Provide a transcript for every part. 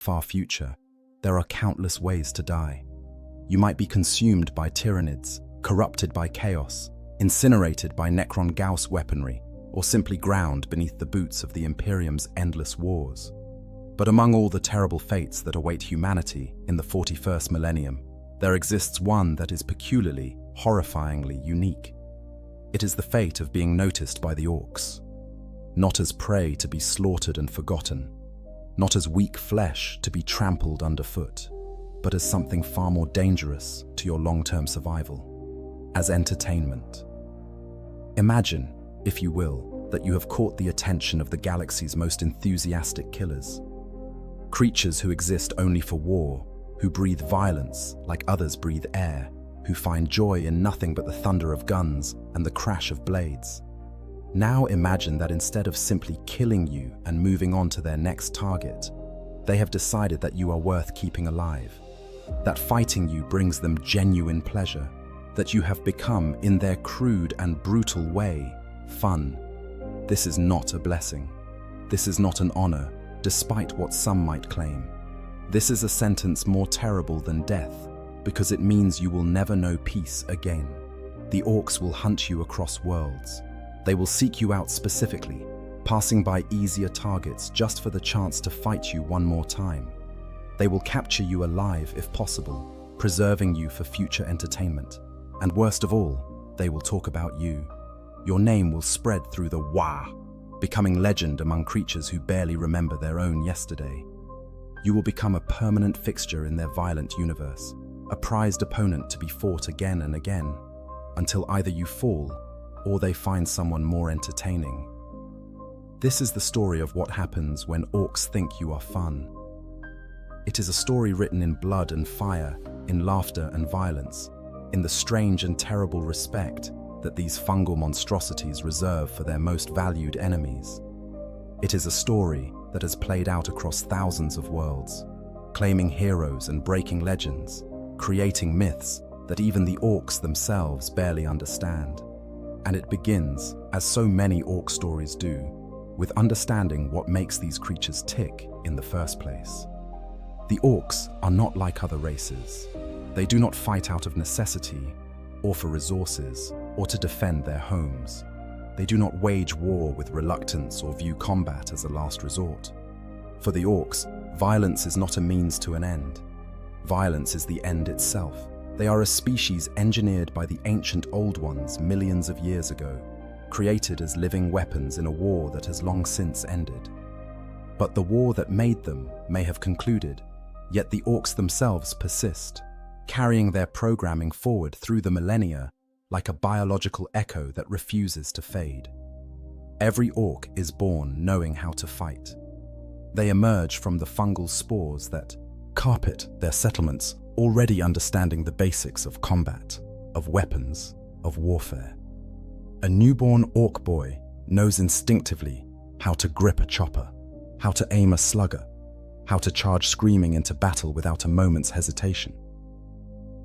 far future, there are countless ways to die. You might be consumed by tyrannids, corrupted by chaos, incinerated by Necron Gauss weaponry, or simply ground beneath the boots of the Imperium's endless wars. But among all the terrible fates that await humanity in the 41st millennium, there exists one that is peculiarly, horrifyingly unique. It is the fate of being noticed by the orcs. Not as prey to be slaughtered and forgotten, not as weak flesh to be trampled underfoot, but as something far more dangerous to your long-term survival, as entertainment. Imagine, if you will, that you have caught the attention of the galaxy's most enthusiastic killers. Creatures who exist only for war, who breathe violence like others breathe air, who find joy in nothing but the thunder of guns and the crash of blades. Now imagine that instead of simply killing you and moving on to their next target, they have decided that you are worth keeping alive, that fighting you brings them genuine pleasure, that you have become, in their crude and brutal way, fun. This is not a blessing. This is not an honor, despite what some might claim. This is a sentence more terrible than death, because it means you will never know peace again. The orcs will hunt you across worlds. They will seek you out specifically, passing by easier targets just for the chance to fight you one more time. They will capture you alive if possible, preserving you for future entertainment. And worst of all, they will talk about you. Your name will spread through the Wah, becoming legend among creatures who barely remember their own yesterday. You will become a permanent fixture in their violent universe, a prized opponent to be fought again and again, until either you fall or they find someone more entertaining. This is the story of what happens when orcs think you are fun. It is a story written in blood and fire, in laughter and violence, in the strange and terrible respect that these fungal monstrosities reserve for their most valued enemies. It is a story that has played out across thousands of worlds, claiming heroes and breaking legends, creating myths that even the orcs themselves barely understand. And it begins, as so many orc stories do, with understanding what makes these creatures tick in the first place. The orcs are not like other races. They do not fight out of necessity, or for resources, or to defend their homes. They do not wage war with reluctance or view combat as a last resort. For the orcs, violence is not a means to an end. Violence is the end itself. They are a species engineered by the ancient Old Ones millions of years ago, created as living weapons in a war that has long since ended. But the war that made them may have concluded, yet the orcs themselves persist, carrying their programming forward through the millennia like a biological echo that refuses to fade. Every orc is born knowing how to fight. They emerge from the fungal spores that carpet their settlements, already understanding the basics of combat, of weapons, of warfare. A newborn orc boy knows instinctively how to grip a chopper, how to aim a slugger, how to charge screaming into battle without a moment's hesitation.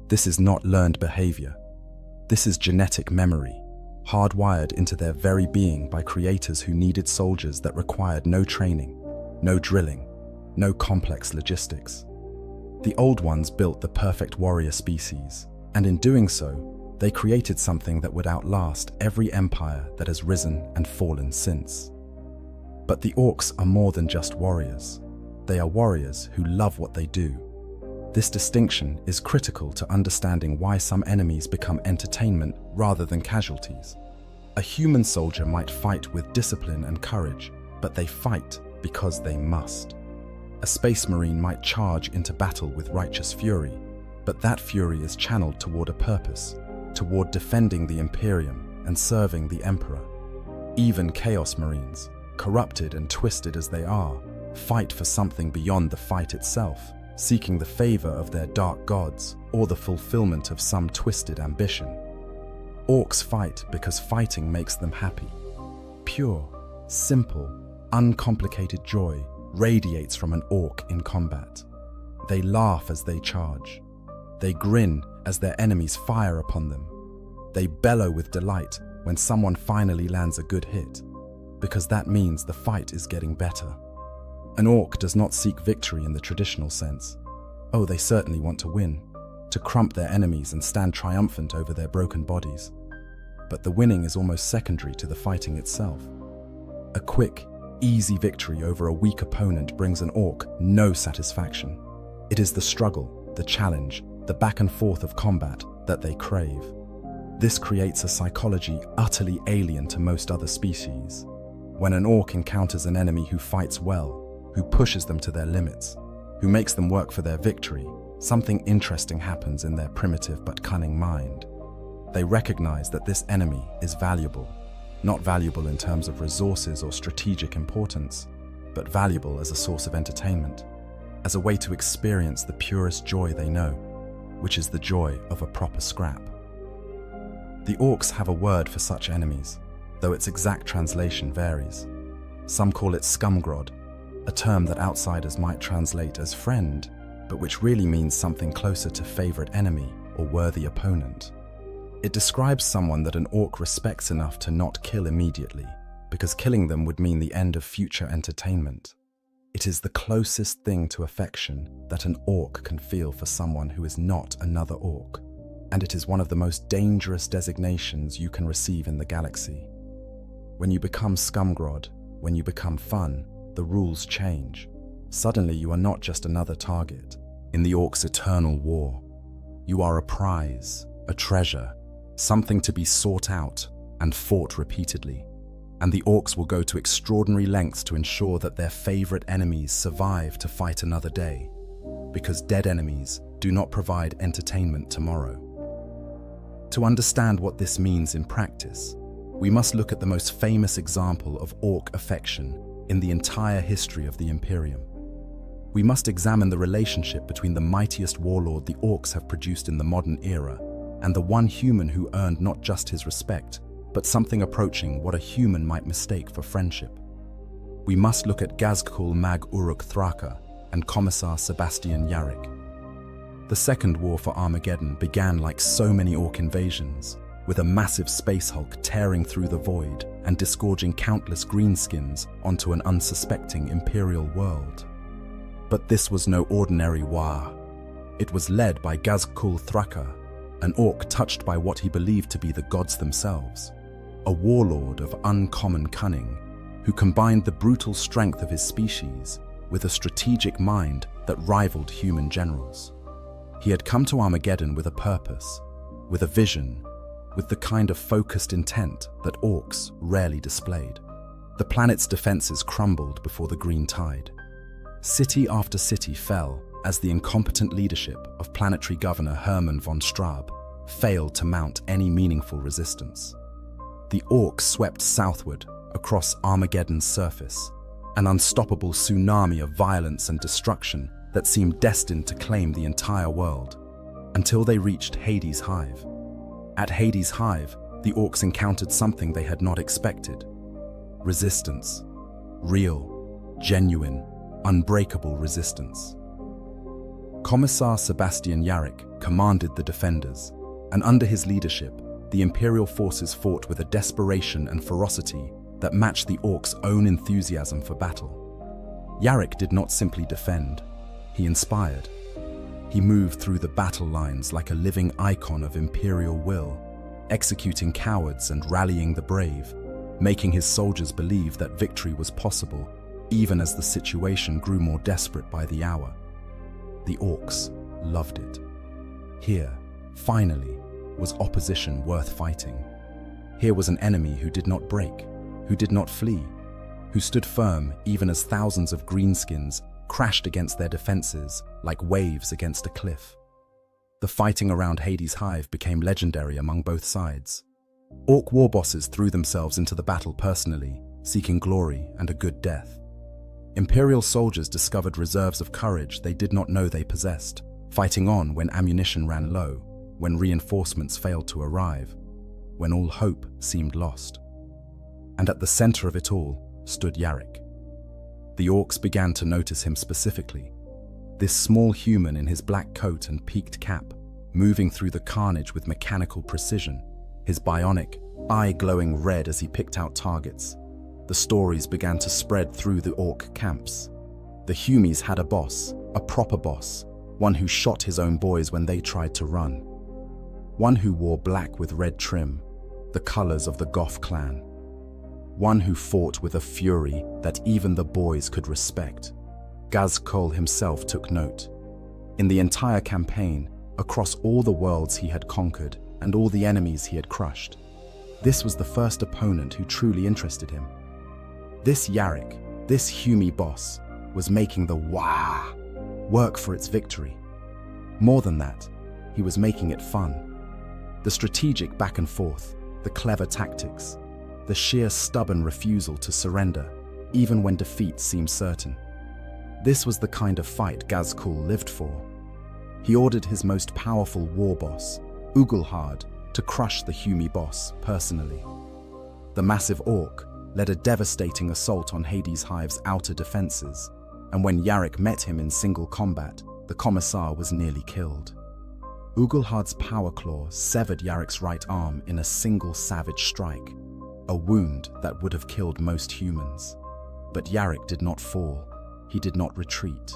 This is not learned behavior. This is genetic memory, hardwired into their very being by creators who needed soldiers that required no training, no drilling, no complex logistics. The Old Ones built the perfect warrior species, and in doing so, they created something that would outlast every empire that has risen and fallen since. But the orcs are more than just warriors. They are warriors who love what they do. This distinction is critical to understanding why some enemies become entertainment rather than casualties. A human soldier might fight with discipline and courage, but they fight because they must. A space marine might charge into battle with righteous fury, but that fury is channeled toward a purpose, toward defending the Imperium and serving the Emperor. Even Chaos Marines, corrupted and twisted as they are, fight for something beyond the fight itself, seeking the favor of their dark gods or the fulfillment of some twisted ambition. Orcs fight because fighting makes them happy. Pure, simple, uncomplicated joy radiates from an orc in combat. They laugh as they charge. They grin as their enemies fire upon them. They bellow with delight when someone finally lands a good hit, because that means the fight is getting better. An orc does not seek victory in the traditional sense. Oh, they certainly want to win, to crump their enemies and stand triumphant over their broken bodies. But the winning is almost secondary to the fighting itself. A quick, easy victory over a weak opponent brings an orc no satisfaction. It is the struggle, the challenge, the back and forth of combat that they crave. This creates a psychology utterly alien to most other species. When an orc encounters an enemy who fights well, who pushes them to their limits, who makes them work for their victory, something interesting happens in their primitive but cunning mind. They recognize that this enemy is valuable, not valuable in terms of resources or strategic importance, but valuable as a source of entertainment, as a way to experience the purest joy they know, which is the joy of a proper scrap. The orcs have a word for such enemies, though its exact translation varies. Some call it scumgrod, a term that outsiders might translate as friend, but which really means something closer to favorite enemy or worthy opponent. It describes someone that an orc respects enough to not kill immediately, because killing them would mean the end of future entertainment. It is the closest thing to affection that an orc can feel for someone who is not another orc, and it is one of the most dangerous designations you can receive in the galaxy. When you become scumgrod, when you become fun, the rules change. Suddenly you are not just another target in the orc's eternal war. You are a prize, a treasure, something to be sought out and fought repeatedly. And the orcs will go to extraordinary lengths to ensure that their favorite enemies survive to fight another day, because dead enemies do not provide entertainment tomorrow. To understand what this means in practice, we must look at the most famous example of orc affection in the entire history of the Imperium. We must examine the relationship between the mightiest warlord the orcs have produced in the modern era and the one human who earned not just his respect, but something approaching what a human might mistake for friendship. We must look at Gazkul Mag Uruk Thraka and Commissar Sebastian Yarrick. The Second War for Armageddon began like so many orc invasions, with a massive space hulk tearing through the void and disgorging countless greenskins onto an unsuspecting Imperial world. But this was no ordinary war. It was led by Gazkul Thraka, an orc touched by what he believed to be the gods themselves, a warlord of uncommon cunning who combined the brutal strength of his species with a strategic mind that rivaled human generals. He had come to Armageddon with a purpose, with a vision, with the kind of focused intent that orcs rarely displayed. The planet's defenses crumbled before the green tide. City after city fell as the incompetent leadership of planetary governor Hermann von Straub failed to mount any meaningful resistance. The orcs swept southward across Armageddon's surface, an unstoppable tsunami of violence and destruction that seemed destined to claim the entire world, until they reached Hades' Hive. At Hades' Hive, the orcs encountered something they had not expected. Resistance. Real, genuine, unbreakable resistance. Commissar Sebastian Yarrick commanded the defenders, and under his leadership, the Imperial forces fought with a desperation and ferocity that matched the orcs' own enthusiasm for battle. Yarrick did not simply defend, he inspired. He moved through the battle lines like a living icon of Imperial will, executing cowards and rallying the brave, making his soldiers believe that victory was possible, even as the situation grew more desperate by the hour. The orcs loved it. Here, finally, was opposition worth fighting. Here was an enemy who did not break, who did not flee, who stood firm even as thousands of greenskins crashed against their defenses like waves against a cliff. The fighting around Hades' Hive became legendary among both sides. Orc war bosses threw themselves into the battle personally, seeking glory and a good death. Imperial soldiers discovered reserves of courage they did not know they possessed, fighting on when ammunition ran low, when reinforcements failed to arrive, when all hope seemed lost. And at the center of it all stood Yarrick. The orcs began to notice him specifically. This small human in his black coat and peaked cap, moving through the carnage with mechanical precision, his bionic eye glowing red as he picked out targets. The stories began to spread through the orc camps. The Humies had a boss, a proper boss, one who shot his own boys when they tried to run. One who wore black with red trim, the colors of the Goth clan. One who fought with a fury that even the boys could respect. Ghazghkull himself took note. In the entire campaign, across all the worlds he had conquered and all the enemies he had crushed, this was the first opponent who truly interested him. This Yarrick, this Humie boss, was making the Wah work for its victory. More than that, he was making it fun. The strategic back and forth, the clever tactics, the sheer stubborn refusal to surrender, even when defeat seemed certain. This was the kind of fight Ghazghkull lived for. He ordered his most powerful war boss, Uglhard, to crush the Humie boss personally. The massive orc led a devastating assault on Hades Hive's outer defenses, and when Yarrick met him in single combat, the Commissar was nearly killed. Uglhard's power claw severed Yarrick's right arm in a single savage strike, a wound that would have killed most humans. But Yarrick did not fall. He did not retreat.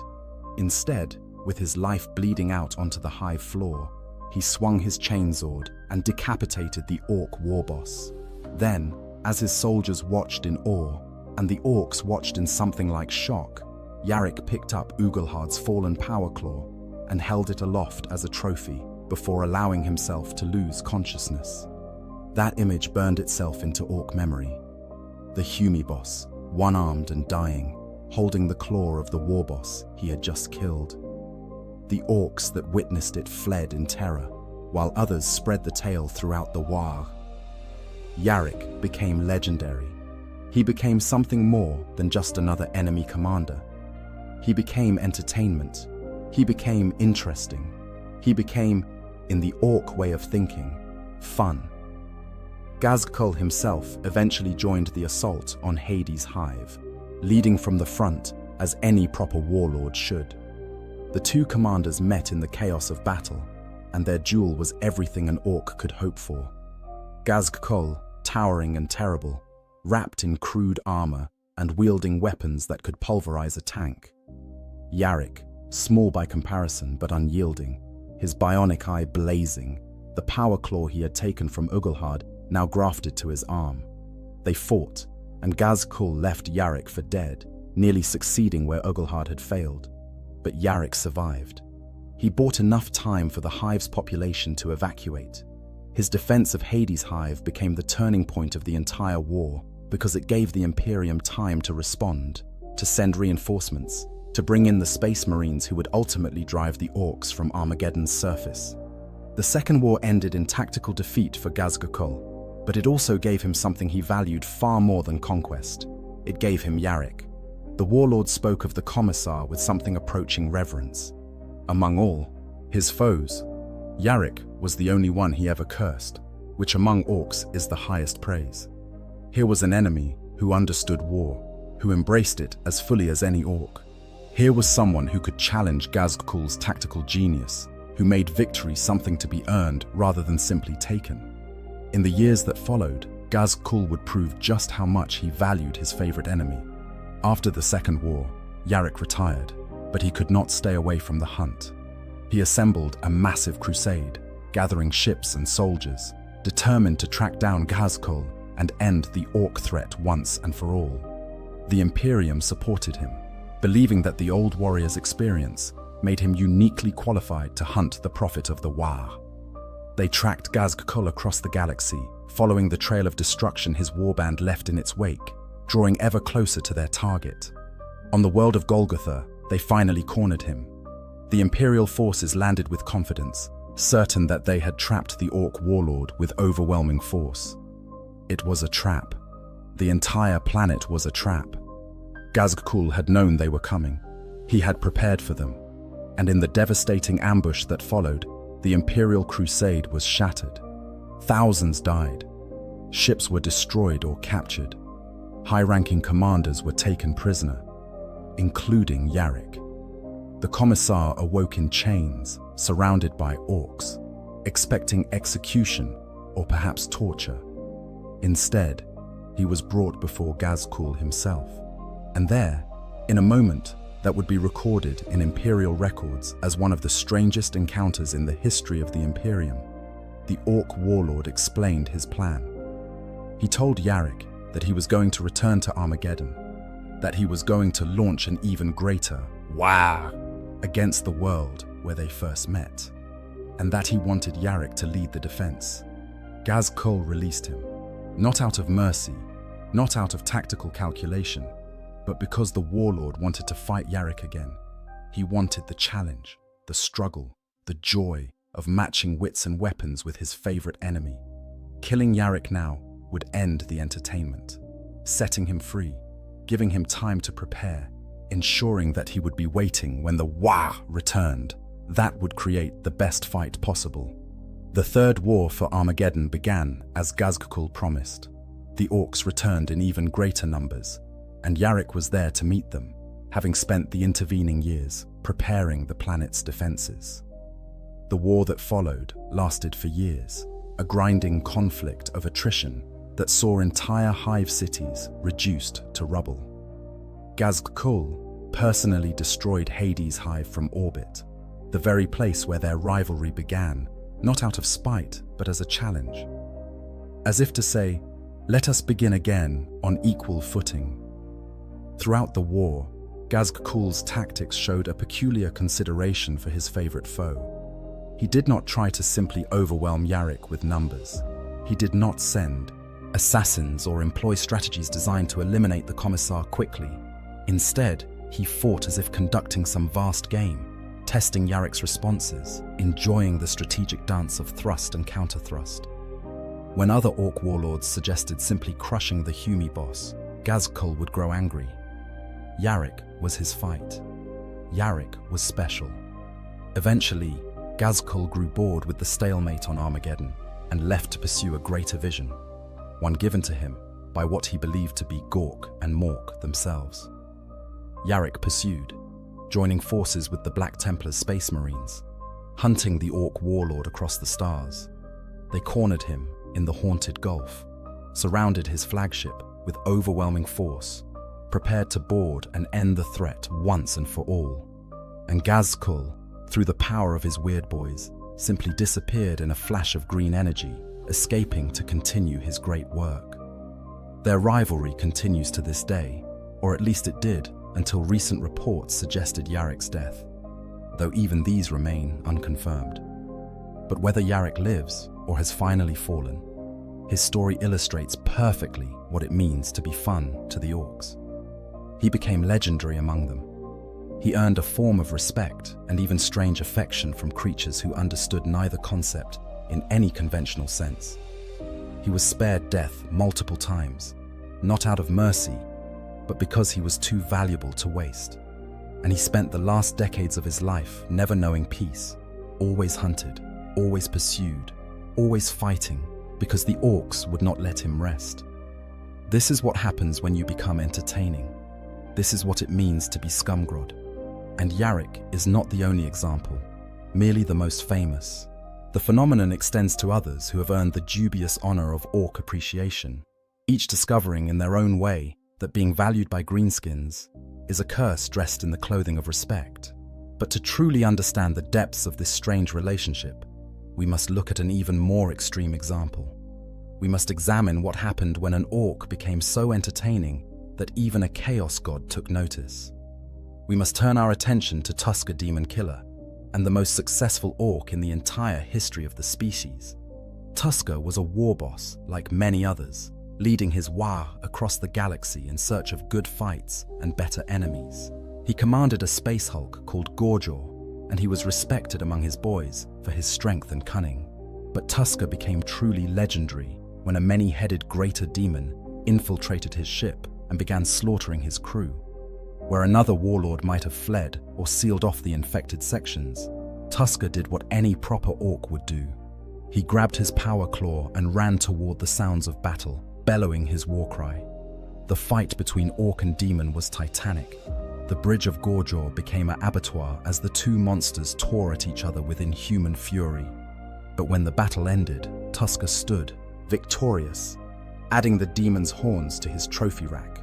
Instead, with his life bleeding out onto the hive floor, he swung his chainsword and decapitated the orc warboss. Then, as his soldiers watched in awe, and the orcs watched in something like shock, Yarrick picked up Uglhard's fallen power claw and held it aloft as a trophy before allowing himself to lose consciousness. That image burned itself into orc memory. The Humie boss, one-armed and dying, holding the claw of the warboss he had just killed. The orcs that witnessed it fled in terror, while others spread the tale throughout the War. Yarrick became legendary. He became something more than just another enemy commander. He became entertainment. He became interesting. He became, in the orc way of thinking, fun. Ghazghkull himself eventually joined the assault on Hades Hive, leading from the front as any proper warlord should. The two commanders met in the chaos of battle, and their duel was everything an orc could hope for. Ghazghkull, towering and terrible, wrapped in crude armor and wielding weapons that could pulverize a tank. Yarrick, small by comparison but unyielding, his bionic eye blazing, the power claw he had taken from Uglhard now grafted to his arm. They fought, and Ghazghkull left Yarrick for dead, nearly succeeding where Uglhard had failed. But Yarrick survived. He bought enough time for the Hive's population to evacuate. His defense of Hades Hive became the turning point of the entire war because it gave the Imperium time to respond, to send reinforcements, to bring in the Space Marines who would ultimately drive the orcs from Armageddon's surface. The Second War ended in tactical defeat for Ghazghkull, but it also gave him something he valued far more than conquest. It gave him Yarrick. The warlord spoke of the Commissar with something approaching reverence. Among all, his foes, Yarrick was the only one he ever cursed, which among orcs is the highest praise. Here was an enemy who understood war, who embraced it as fully as any orc. Here was someone who could challenge Ghazghkull's tactical genius, who made victory something to be earned rather than simply taken. In the years that followed, Ghazghkull would prove just how much he valued his favorite enemy. After the Second War, Yarrick retired, but he could not stay away from the hunt. He assembled a massive crusade, gathering ships and soldiers, determined to track down Ghazghkull and end the orc threat once and for all. The Imperium supported him, believing that the old warrior's experience made him uniquely qualified to hunt the prophet of the War. They tracked Ghazghkull across the galaxy, following the trail of destruction his warband left in its wake, drawing ever closer to their target. On the world of Golgotha, they finally cornered him. The Imperial forces landed with confidence, certain that they had trapped the orc warlord with overwhelming force. It was a trap. The entire planet was a trap. Ghazghkull had known they were coming. He had prepared for them. And in the devastating ambush that followed, the Imperial crusade was shattered. Thousands died. Ships were destroyed or captured. High-ranking commanders were taken prisoner, including Yarrick. The Commissar awoke in chains, surrounded by orcs, expecting execution or perhaps torture. Instead, he was brought before Ghazghkull himself. And there, in a moment, that would be recorded in Imperial records as one of the strangest encounters in the history of the Imperium. The Orc warlord explained his plan. He told Yarrick that he was going to return to Armageddon, that he was going to launch an even greater "Wah!" against the world where they first met, and that he wanted Yarrick to lead the defense. Ghazghkull released him, not out of mercy, not out of tactical calculation, but because the warlord wanted to fight Yarrick again. He wanted the challenge, the struggle, the joy of matching wits and weapons with his favorite enemy. Killing Yarrick now would end the entertainment, setting him free, giving him time to prepare, ensuring that he would be waiting when the Wah returned. That would create the best fight possible. The third war for Armageddon began as Ghazghkull promised. The Orcs returned in even greater numbers, and Yarrick was there to meet them, having spent the intervening years preparing the planet's defenses. The war that followed lasted for years, a grinding conflict of attrition that saw entire hive cities reduced to rubble. Ghazghkull personally destroyed Hades' hive from orbit, the very place where their rivalry began, not out of spite, but as a challenge. As if to say, let us begin again on equal footing. Throughout the war, Ghazghkull's tactics showed a peculiar consideration for his favorite foe. He did not try to simply overwhelm Yarrick with numbers. He did not send assassins or employ strategies designed to eliminate the Commissar quickly. Instead, he fought as if conducting some vast game, testing Yarrick's responses, enjoying the strategic dance of thrust and counter-thrust. When other Orc warlords suggested simply crushing the Humi boss, Ghazghkull would grow angry. Yarrick was his fight. Yarrick was special. Eventually, Ghazghkull grew bored with the stalemate on Armageddon and left to pursue a greater vision, one given to him by what he believed to be Gork and Mork themselves. Yarrick pursued, joining forces with the Black Templar's Space Marines, hunting the Orc warlord across the stars. They cornered him in the Haunted Gulf, surrounded his flagship with overwhelming force, prepared to board and end the threat once and for all. And Ghazghkull, through the power of his weird boys, simply disappeared in a flash of green energy, escaping to continue his great work. Their rivalry continues to this day, or at least it did until recent reports suggested Yarrick's death, though even these remain unconfirmed. But whether Yarrick lives or has finally fallen, his story illustrates perfectly what it means to be fun to the Orcs. He became legendary among them. He earned a form of respect and even strange affection from creatures who understood neither concept in any conventional sense. He was spared death multiple times, not out of mercy, but because he was too valuable to waste. And he spent the last decades of his life never knowing peace, always hunted, always pursued, always fighting, because the Orcs would not let him rest. This is what happens when you become entertaining. This is what it means to be Scumgrod. And Yarrick is not the only example, merely the most famous. The phenomenon extends to others who have earned the dubious honor of Orc appreciation, each discovering in their own way that being valued by greenskins is a curse dressed in the clothing of respect. But to truly understand the depths of this strange relationship, we must look at an even more extreme example. We must examine what happened when an Orc became so entertaining that even a Chaos God took notice. We must turn our attention to Tuska Demon Killer, and the most successful Orc in the entire history of the species. Tuska was a war boss like many others, leading his Wah across the galaxy in search of good fights and better enemies. He commanded a space Hulk called Gorjaw, and he was respected among his boys for his strength and cunning. But Tuska became truly legendary when a many-headed greater demon infiltrated his ship and began slaughtering his crew. Where another warlord might have fled or sealed off the infected sections, Tuska did what any proper Orc would do. He grabbed his power claw and ran toward the sounds of battle, bellowing his war cry. The fight between Orc and demon was titanic. The bridge of Gorjaw became an abattoir as the two monsters tore at each other with inhuman fury. But when the battle ended, Tuska stood, victorious, adding the demon's horns to his trophy rack.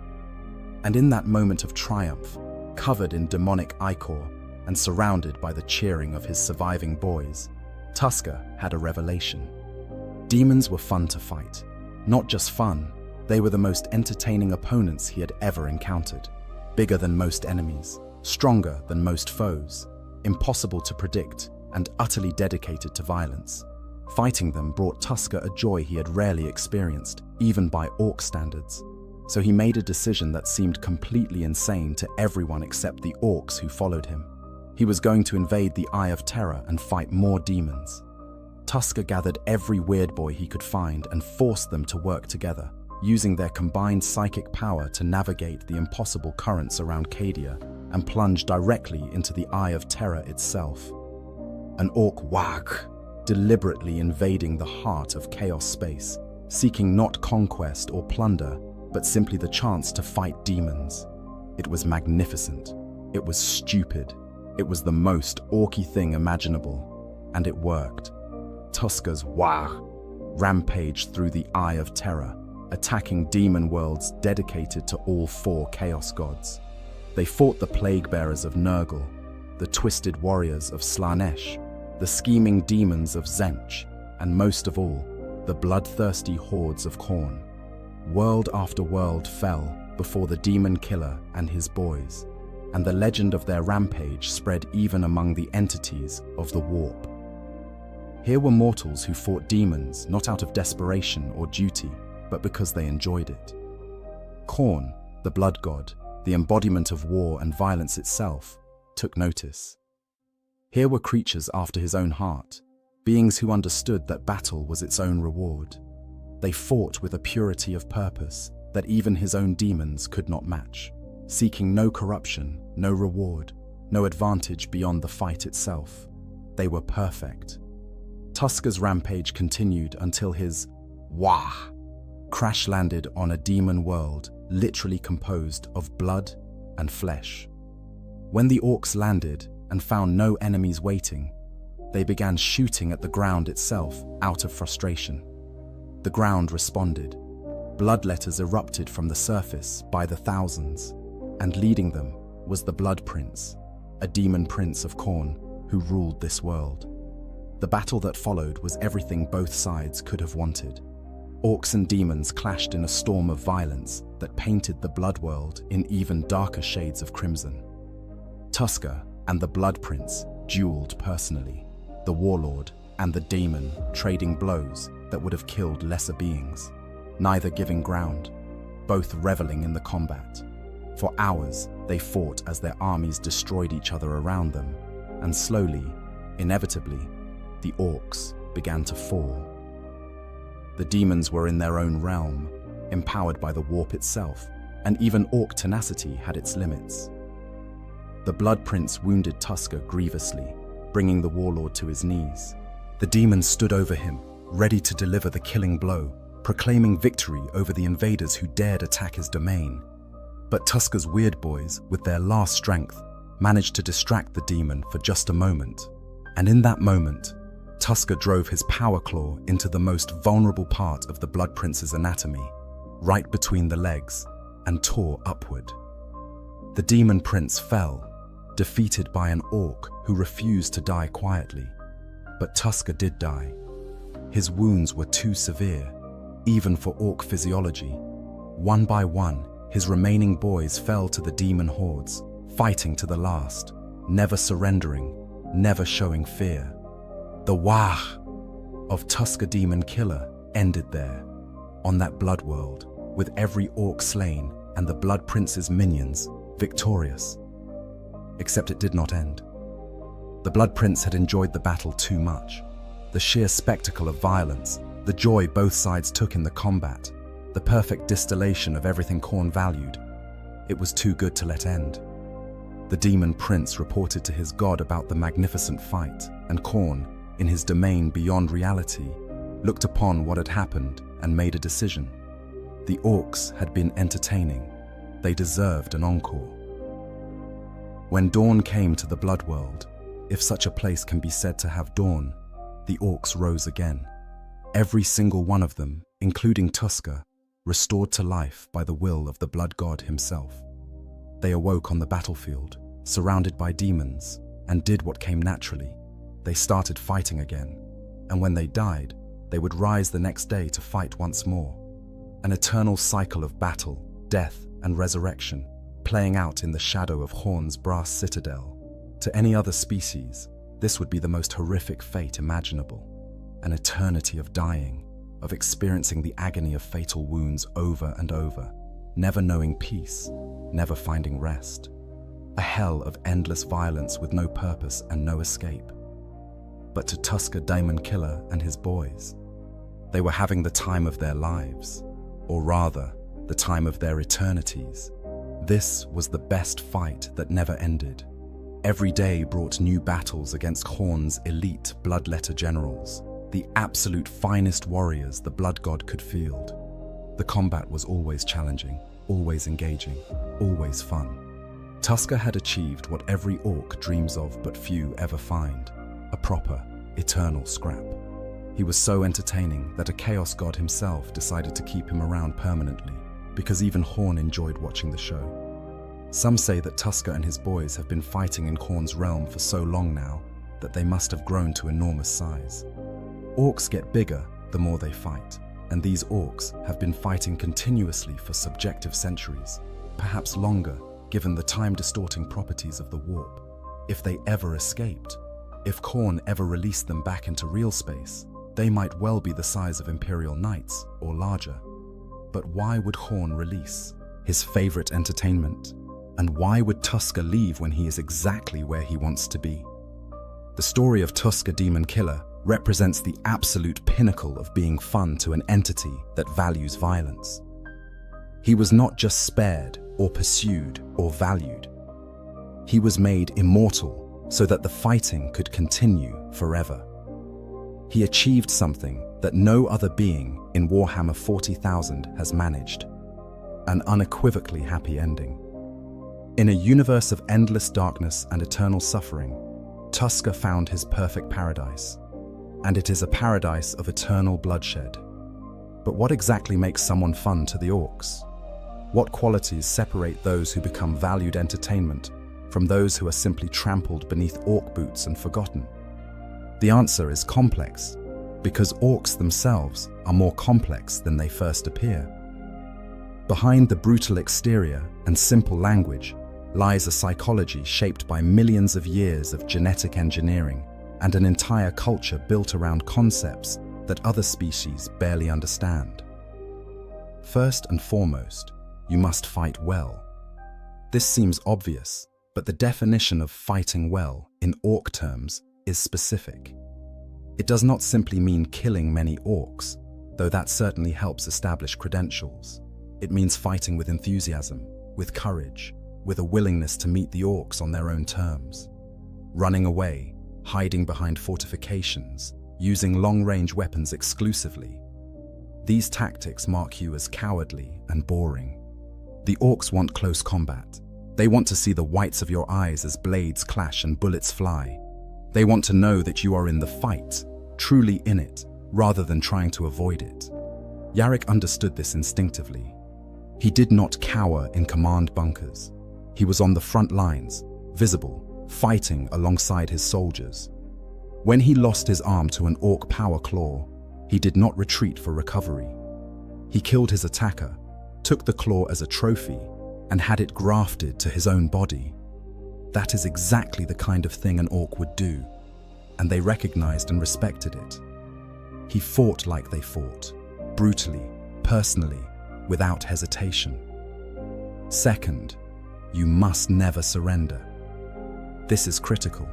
And in that moment of triumph, Covered in demonic ichor and surrounded by the cheering of his surviving boys, Tusker had a revelation. Demons were fun to fight. Not just fun, they were the most entertaining opponents he had ever encountered. Bigger than most enemies, stronger than most foes, impossible to predict, and utterly dedicated to violence. Fighting them brought Tusker a joy he had rarely experienced, even by orc standards. So he made a decision that seemed completely insane to everyone except the orcs who followed him. He was going to invade the Eye of Terror and fight more demons. Tusker gathered every weird boy he could find and forced them to work together, using their combined psychic power to navigate the impossible currents around Cadia and plunge directly into the Eye of Terror itself. An orc wag, deliberately invading the heart of chaos space, seeking not conquest or plunder, but simply the chance to fight demons. It was magnificent. It was stupid. It was the most orky thing imaginable, and it worked. Tusker's wag rampaged through the Eye of Terror, attacking demon worlds dedicated to all 4 chaos gods. They fought the plague bearers of Nurgle, the twisted warriors of Slaanesh, the scheming demons of Tzeentch, and most of all, the bloodthirsty hordes of Khorne. World after world fell before the demon killer and his boys, and the legend of their rampage spread even among the entities of the Warp. Here were mortals who fought demons not out of desperation or duty, but because they enjoyed it. Khorne, the blood god, the embodiment of war and violence itself, took notice. Here were creatures after his own heart, beings who understood that battle was its own reward. They fought with a purity of purpose that even his own demons could not match, seeking no corruption, no reward, no advantage beyond the fight itself. They were perfect. Tusker's rampage continued until his wah crash-landed on a demon world literally composed of blood and flesh. When the orcs landed and found no enemies waiting, they began shooting at the ground itself out of frustration. The ground responded. Blood letters erupted from the surface by the thousands, and leading them was the Blood Prince, a demon prince of Khorne who ruled this world. The battle that followed was everything both sides could have wanted. Orcs and demons clashed in a storm of violence that painted the blood world in even darker shades of crimson. Tusker and the Blood Prince dueled personally, the warlord and the demon trading blows that would have killed lesser beings, neither giving ground, both reveling in the combat. For hours, they fought as their armies destroyed each other around them, and slowly, inevitably, the orcs began to fall. The demons were in their own realm, empowered by the warp itself, and even orc tenacity had its limits. The Blood Prince wounded Tusker grievously, bringing the warlord to his knees. The demons stood over him, ready to deliver the killing blow, proclaiming victory over the invaders who dared attack his domain. But Tusker's weird boys, with their last strength, managed to distract the demon for just a moment. And in that moment, Tusker drove his power claw into the most vulnerable part of the Blood Prince's anatomy, right between the legs, and tore upward. The demon prince fell, defeated by an orc who refused to die quietly. But Tusker did die. His wounds were too severe, even for orc physiology. One by one, his remaining boys fell to the demon hordes, fighting to the last, never surrendering, never showing fear. The wah of Tusker Demon Killer ended there, on that blood world, with every orc slain and the Blood Prince's minions victorious. Except it did not end. The Blood Prince had enjoyed the battle too much. The sheer spectacle of violence, the joy both sides took in the combat, the perfect distillation of everything Khorne valued. It was too good to let end. The Demon Prince reported to his god about the magnificent fight, and Khorne, in his domain beyond reality, looked upon what had happened and made a decision. The orcs had been entertaining. They deserved an encore. When dawn came to the blood world, if such a place can be said to have dawn, the orcs rose again. Every single one of them, including Tusker, restored to life by the will of the blood god himself. They awoke on the battlefield, surrounded by demons, and did what came naturally. They started fighting again, and when they died, they would rise the next day to fight once more. An eternal cycle of battle, death, and resurrection, playing out in the shadow of Horn's brass citadel. To any other species, this would be the most horrific fate imaginable. An eternity of dying, of experiencing the agony of fatal wounds over and over, never knowing peace, never finding rest. A hell of endless violence with no purpose and no escape. But to Tusker Demon Killer and his boys, they were having the time of their lives, or rather, the time of their eternities. This was the best fight that never ended. Every day brought new battles against Horn's elite bloodletter generals, the absolute finest warriors the blood god could field. The combat was always challenging, always engaging, always fun. Tusker had achieved what every orc dreams of but few ever find, a proper, eternal scrap. He was so entertaining that a chaos god himself decided to keep him around permanently, because even Horn enjoyed watching the show. Some say that Tusker and his boys have been fighting in Horn's realm for so long now that they must have grown to enormous size. Orcs get bigger the more they fight, and these orcs have been fighting continuously for subjective centuries, perhaps longer, given the time-distorting properties of the warp. If they ever escaped, if Khorne ever released them back into real space, they might well be the size of Imperial Knights or larger. But why would Khorne release? His favorite entertainment? And why would Tusker leave when he is exactly where he wants to be? The story of Tusker Demon Killer represents the absolute pinnacle of being fun to an entity that values violence. He was not just spared or pursued or valued. He was made immortal so that the fighting could continue forever. He achieved something that no other being in Warhammer 40,000 has managed: an unequivocally happy ending. In a universe of endless darkness and eternal suffering, Tusker found his perfect paradise, and it is a paradise of eternal bloodshed. But what exactly makes someone fun to the orcs? What qualities separate those who become valued entertainment from those who are simply trampled beneath orc boots and forgotten? The answer is complex, because orcs themselves are more complex than they first appear. Behind the brutal exterior and simple language lies a psychology shaped by millions of years of genetic engineering and an entire culture built around concepts that other species barely understand. First and foremost, you must fight well. This seems obvious, but the definition of fighting well in orc terms is specific. It does not simply mean killing many orcs, though that certainly helps establish credentials. It means fighting with enthusiasm, with courage, with a willingness to meet the orcs on their own terms. Running away, hiding behind fortifications, using long-range weapons exclusively. These tactics mark you as cowardly and boring. The orcs want close combat. They want to see the whites of your eyes as blades clash and bullets fly. They want to know that you are in the fight, truly in it, rather than trying to avoid it. Yarrick understood this instinctively. He did not cower in command bunkers. He was on the front lines, visible, fighting alongside his soldiers. When he lost his arm to an orc power claw, he did not retreat for recovery. He killed his attacker, took the claw as a trophy, and had it grafted to his own body. That is exactly the kind of thing an orc would do, and they recognized and respected it. He fought like they fought, brutally, personally, without hesitation. Second, you must never surrender. This is critical.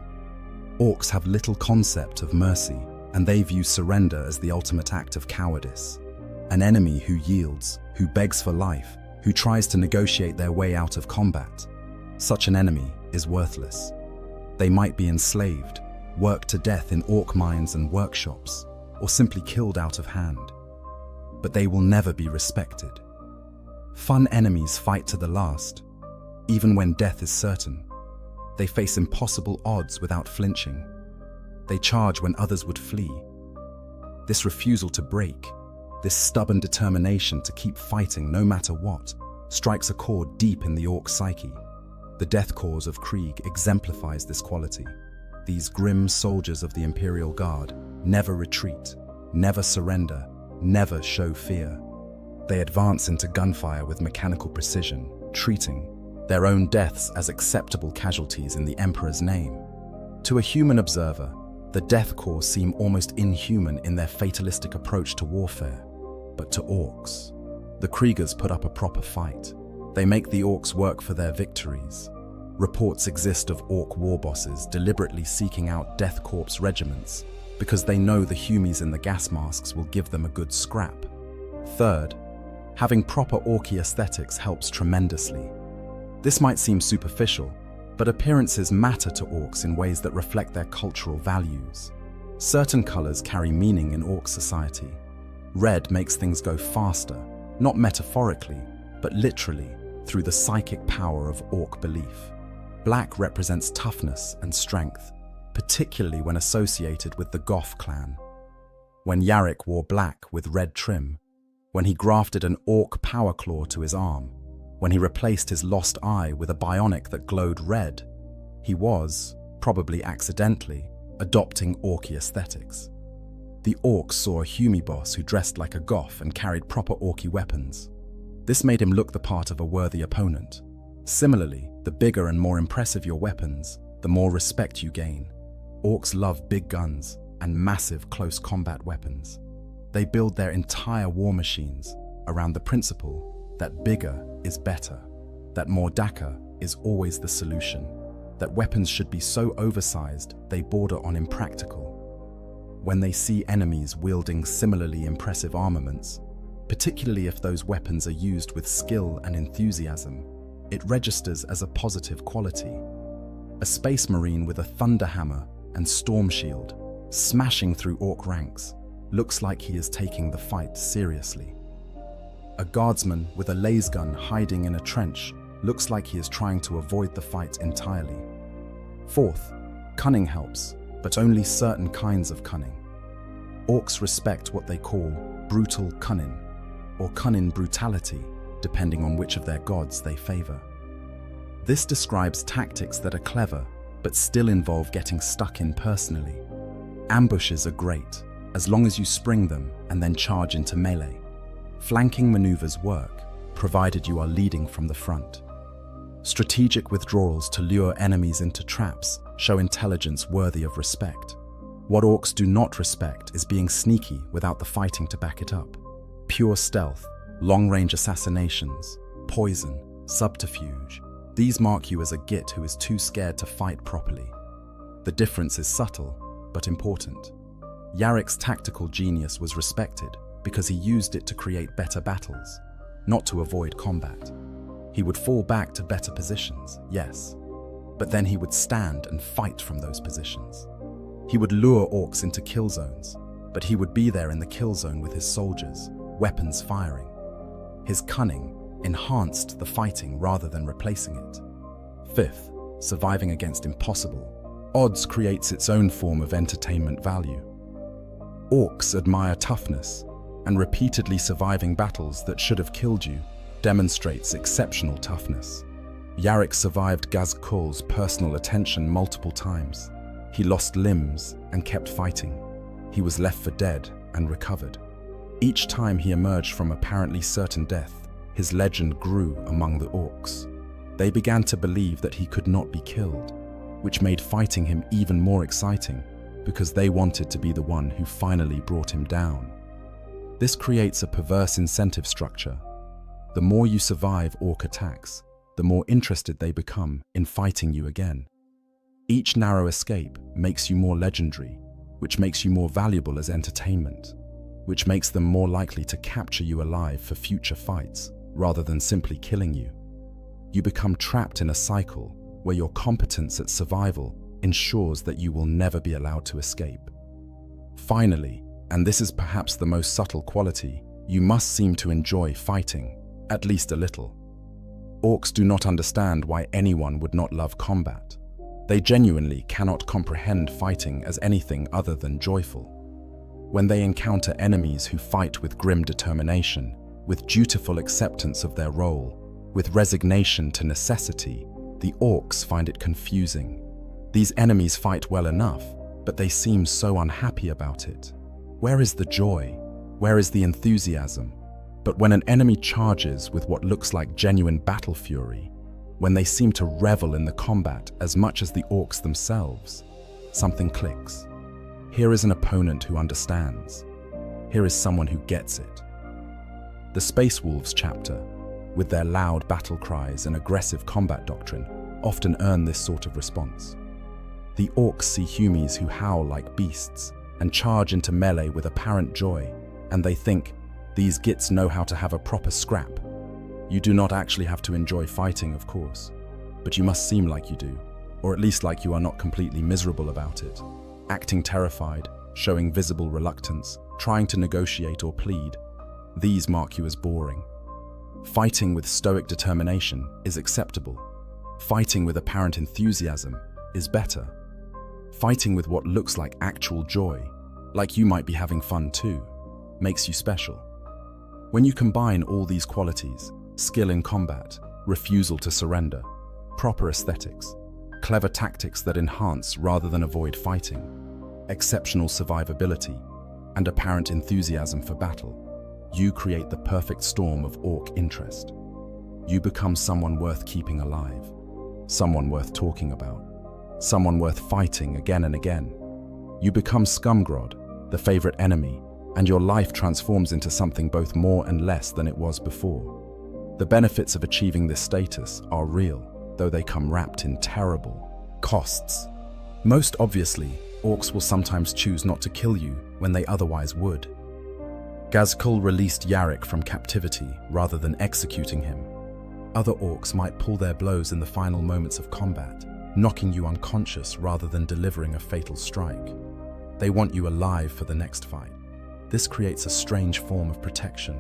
Orcs have little concept of mercy, and they view surrender as the ultimate act of cowardice. An enemy who yields, who begs for life, who tries to negotiate their way out of combat. Such an enemy is worthless. They might be enslaved, worked to death in orc mines and workshops, or simply killed out of hand. But they will never be respected. Fun enemies fight to the last, even when death is certain. They face impossible odds without flinching. They charge when others would flee. This refusal to break, this stubborn determination to keep fighting no matter what, strikes a chord deep in the orc psyche. The death cause of Krieg exemplifies this quality. These grim soldiers of the Imperial Guard never retreat, never surrender, never show fear. They advance into gunfire with mechanical precision, treating their own deaths as acceptable casualties in the Emperor's name. To a human observer, the Death Corps seem almost inhuman in their fatalistic approach to warfare. But to orcs, the Kriegers put up a proper fight. They make the orcs work for their victories. Reports exist of orc war bosses deliberately seeking out Death Corps regiments because they know the Humies in the gas masks will give them a good scrap. Third, having proper orky aesthetics helps tremendously. This might seem superficial, but appearances matter to orcs in ways that reflect their cultural values. Certain colors carry meaning in orc society. Red makes things go faster, not metaphorically, but literally, through the psychic power of orc belief. Black represents toughness and strength, particularly when associated with the Goth clan. When Yarrick wore black with red trim, when he grafted an orc power claw to his arm, when he replaced his lost eye with a bionic that glowed red, he was, probably accidentally, adopting orky aesthetics. The orcs saw a Humie boss who dressed like a Goth and carried proper orky weapons. This made him look the part of a worthy opponent. Similarly, the bigger and more impressive your weapons, the more respect you gain. Orcs love big guns and massive close combat weapons. They build their entire war machines around the principle that bigger is better, that more dakka is always the solution, that weapons should be so oversized they border on impractical. When they see enemies wielding similarly impressive armaments, particularly if those weapons are used with skill and enthusiasm, it registers as a positive quality. A space marine with a thunder hammer and storm shield, smashing through orc ranks, looks like he is taking the fight seriously. A guardsman with a laser gun hiding in a trench looks like he is trying to avoid the fight entirely. Fourth, cunning helps, but only certain kinds of cunning. Orcs respect what they call brutal cunning, or cunning brutality, depending on which of their gods they favor. This describes tactics that are clever, but still involve getting stuck in personally. Ambushes are great, as long as you spring them and then charge into melee. Flanking maneuvers work, provided you are leading from the front. Strategic withdrawals to lure enemies into traps show intelligence worthy of respect. What orcs do not respect is being sneaky without the fighting to back it up. Pure stealth, long-range assassinations, poison, subterfuge, these mark you as a git who is too scared to fight properly. The difference is subtle, but important. Yarrick's tactical genius was respected because he used it to create better battles, not to avoid combat. He would fall back to better positions, yes, but then he would stand and fight from those positions. He would lure orcs into kill zones, but he would be there in the kill zone with his soldiers, weapons firing. His cunning enhanced the fighting rather than replacing it. Fifth, surviving against impossible odds creates its own form of entertainment value. Orcs admire toughness, and repeatedly surviving battles that should have killed you demonstrates exceptional toughness. Yarrick survived Gazkul's personal attention multiple times. He lost limbs and kept fighting. He was left for dead and recovered. Each time he emerged from apparently certain death, his legend grew among the orcs. They began to believe that he could not be killed, which made fighting him even more exciting because they wanted to be the one who finally brought him down. This creates a perverse incentive structure. The more you survive orc attacks, the more interested they become in fighting you again. Each narrow escape makes you more legendary, which makes you more valuable as entertainment, which makes them more likely to capture you alive for future fights, rather than simply killing you. You become trapped in a cycle where your competence at survival ensures that you will never be allowed to escape. Finally, and this is perhaps the most subtle quality, you must seem to enjoy fighting, at least a little. Orcs do not understand why anyone would not love combat. They genuinely cannot comprehend fighting as anything other than joyful. When they encounter enemies who fight with grim determination, with dutiful acceptance of their role, with resignation to necessity, The orcs find it confusing. These enemies fight well enough, but they seem so unhappy about it. Where is the joy? Where is the enthusiasm? But when an enemy charges with what looks like genuine battle fury, when they seem to revel in the combat as much as the orcs themselves, something clicks. Here is an opponent who understands. Here is someone who gets it. The Space Wolves chapter, with their loud battle cries and aggressive combat doctrine, often earn this sort of response. The orcs see humies who howl like beasts and charge into melee with apparent joy, and they think, these gits know how to have a proper scrap. You do not actually have to enjoy fighting, of course, but you must seem like you do, or at least like you are not completely miserable about it. Acting terrified, showing visible reluctance, trying to negotiate or plead, these mark you as boring. Fighting with stoic determination is acceptable. Fighting with apparent enthusiasm is better. Fighting with what looks like actual joy, like you might be having fun too, makes you special. When you combine all these qualities, skill in combat, refusal to surrender, proper aesthetics, clever tactics that enhance rather than avoid fighting, exceptional survivability, and apparent enthusiasm for battle, you create the perfect storm of orc interest. You become someone worth keeping alive, someone worth talking about, someone worth fighting again and again. You become Scumgrod, the favorite enemy, and your life transforms into something both more and less than it was before. The benefits of achieving this status are real, though they come wrapped in terrible costs. Most obviously, orcs will sometimes choose not to kill you when they otherwise would. Ghazghkull released Yarrick from captivity rather than executing him. Other orcs might pull their blows in the final moments of combat, knocking you unconscious rather than delivering a fatal strike. They want you alive for the next fight. This creates a strange form of protection.